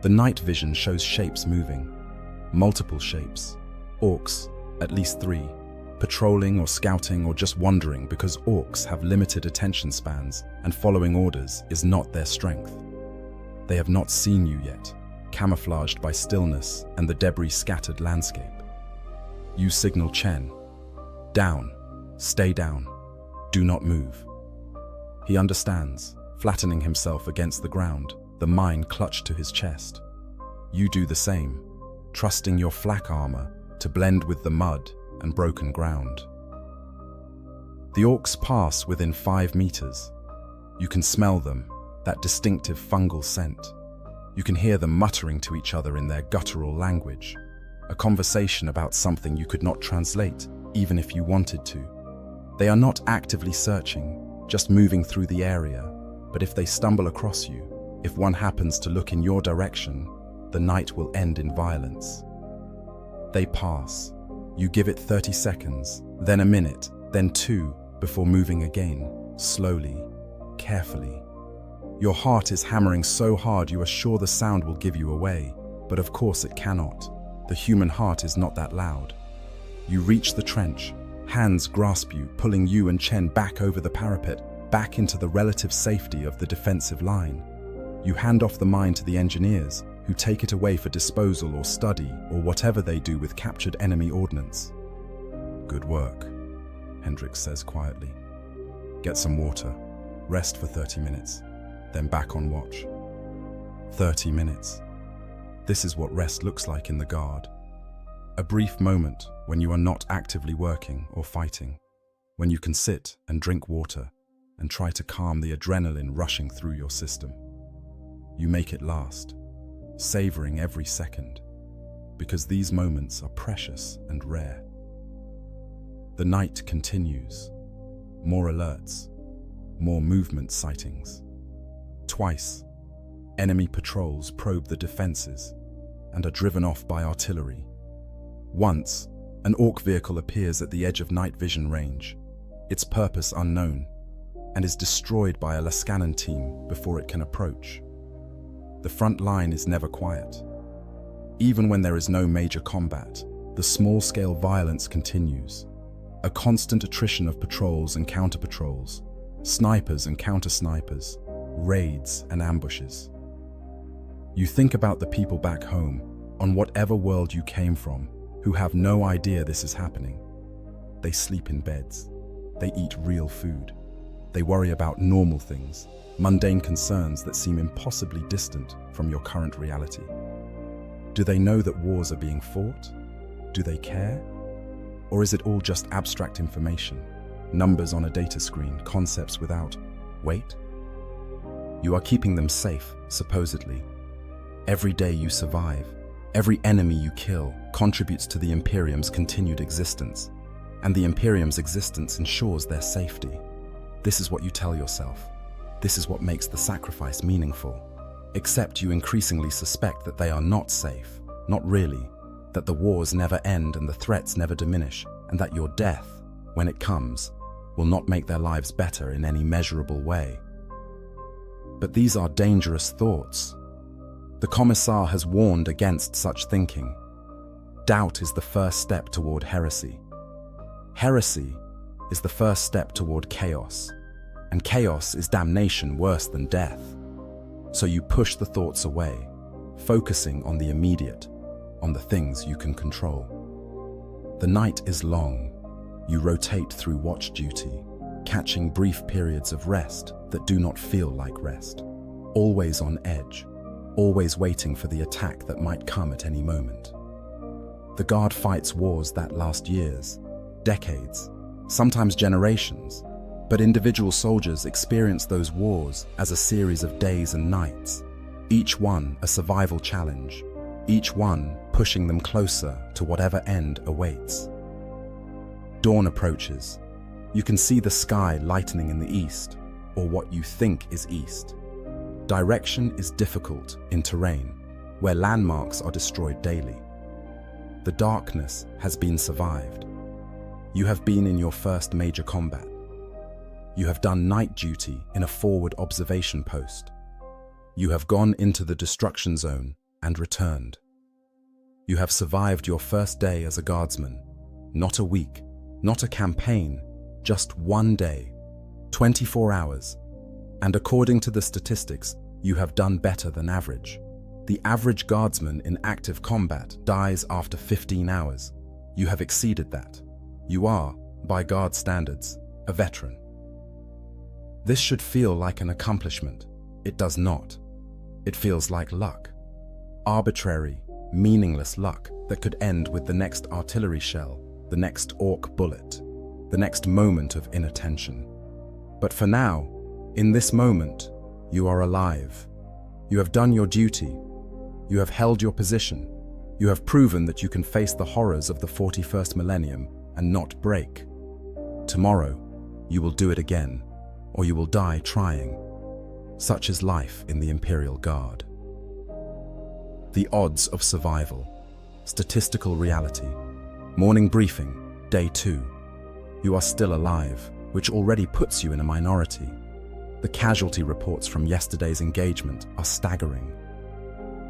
The night vision shows shapes moving. Multiple shapes. Orcs, at least 3. Patrolling or scouting or just wandering because orcs have limited attention spans and following orders is not their strength. They have not seen you yet, camouflaged by stillness and the debris-scattered landscape. You signal Chen. Down. Stay down. Do not move. He understands, flattening himself against the ground, the mine clutched to his chest. You do the same, trusting your flak armor to blend with the mud and broken ground. The orcs pass within 5 meters. You can smell them, that distinctive fungal scent. You can hear them muttering to each other in their guttural language, a conversation about something you could not translate, even if you wanted to. They are not actively searching, just moving through the area, but if they stumble across you, if one happens to look in your direction, the night will end in violence. They pass. You give it 30 seconds, then a minute, then 2, before moving again, slowly, carefully. Your heart is hammering so hard you are sure the sound will give you away, but of course it cannot. The human heart is not that loud. You reach the trench. Hands grasp you, pulling you and Chen back over the parapet, back into the relative safety of the defensive line. You hand off the mine to the engineers, who take it away for disposal or study or whatever they do with captured enemy ordnance. Good work, Hendricks says quietly. Get some water, rest for 30 minutes, then back on watch. 30 minutes. This is what rest looks like in the guard. A brief moment when you are not actively working or fighting, when you can sit and drink water and try to calm the adrenaline rushing through your system. You make it last, savoring every second, because these moments are precious and rare. The night continues. More alerts, more movement sightings. Twice, enemy patrols probe the defenses and are driven off by artillery. Once, an orc vehicle appears at the edge of night vision range, its purpose unknown, and is destroyed by a Lascanon team before it can approach. The front line is never quiet. Even when there is no major combat, the small-scale violence continues. A constant attrition of patrols and counter-patrols, snipers and counter-snipers, raids and ambushes. You think about the people back home, on whatever world you came from, who have no idea this is happening. They sleep in beds. They eat real food. They worry about normal things, mundane concerns that seem impossibly distant from your current reality. Do they know that wars are being fought? Do they care? Or is it all just abstract information, numbers on a data screen, concepts without weight? You are keeping them safe, supposedly. Every day you survive, Every enemy you kill contributes to the Imperium's continued existence, and the Imperium's existence ensures their safety. This is what you tell yourself. This is what makes the sacrifice meaningful. Except you increasingly suspect that they are not safe, not really, that the wars never end and the threats never diminish, and that your death, when it comes, will not make their lives better in any measurable way. But these are dangerous thoughts. The Commissar has warned against such thinking. Doubt is the first step toward heresy. Heresy is the first step toward chaos, and chaos is damnation worse than death. So you push the thoughts away, focusing on the immediate, on the things you can control. The night is long. You rotate through watch duty, catching brief periods of rest that do not feel like rest. Always on edge, always waiting for the attack that might come at any moment. The Guard fights wars that last years, decades, sometimes generations, but individual soldiers experience those wars as a series of days and nights, each one a survival challenge, each one pushing them closer to whatever end awaits. Dawn approaches. You can see the sky lightening in the east, or what you think is east. Direction is difficult in terrain, where landmarks are destroyed daily. The darkness has been survived. You have been in your first major combat. You have done night duty in a forward observation post. You have gone into the destruction zone and returned. You have survived your first day as a guardsman, not a week, not a campaign, just one day, 24 hours. And according to the statistics, you have done better than average. The average guardsman in active combat dies after 15 hours. You have exceeded that. You are, by guard standards, a veteran. This should feel like an accomplishment. It does not. It feels like luck. Arbitrary, meaningless luck that could end with the next artillery shell, the next orc bullet, the next moment of inattention. But for now, in this moment, you are alive. You have done your duty. You have held your position. You have proven that you can face the horrors of the 41st millennium and not break. Tomorrow, you will do it again, or you will die trying. Such is life in the Imperial Guard. The odds of survival. Statistical reality. Morning briefing, day 2. You are still alive, which already puts you in a minority. The casualty reports from yesterday's engagement are staggering.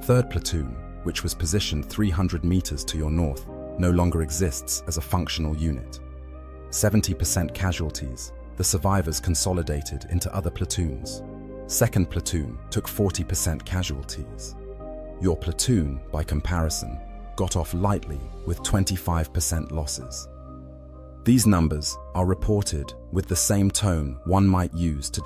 3rd Platoon, which was positioned 300 meters to your north, no longer exists as a functional unit. 70% casualties. The survivors consolidated into other platoons. 2nd Platoon took 40% casualties. Your platoon, by comparison, got off lightly with 25% losses. These numbers are reported with the same tone one might use to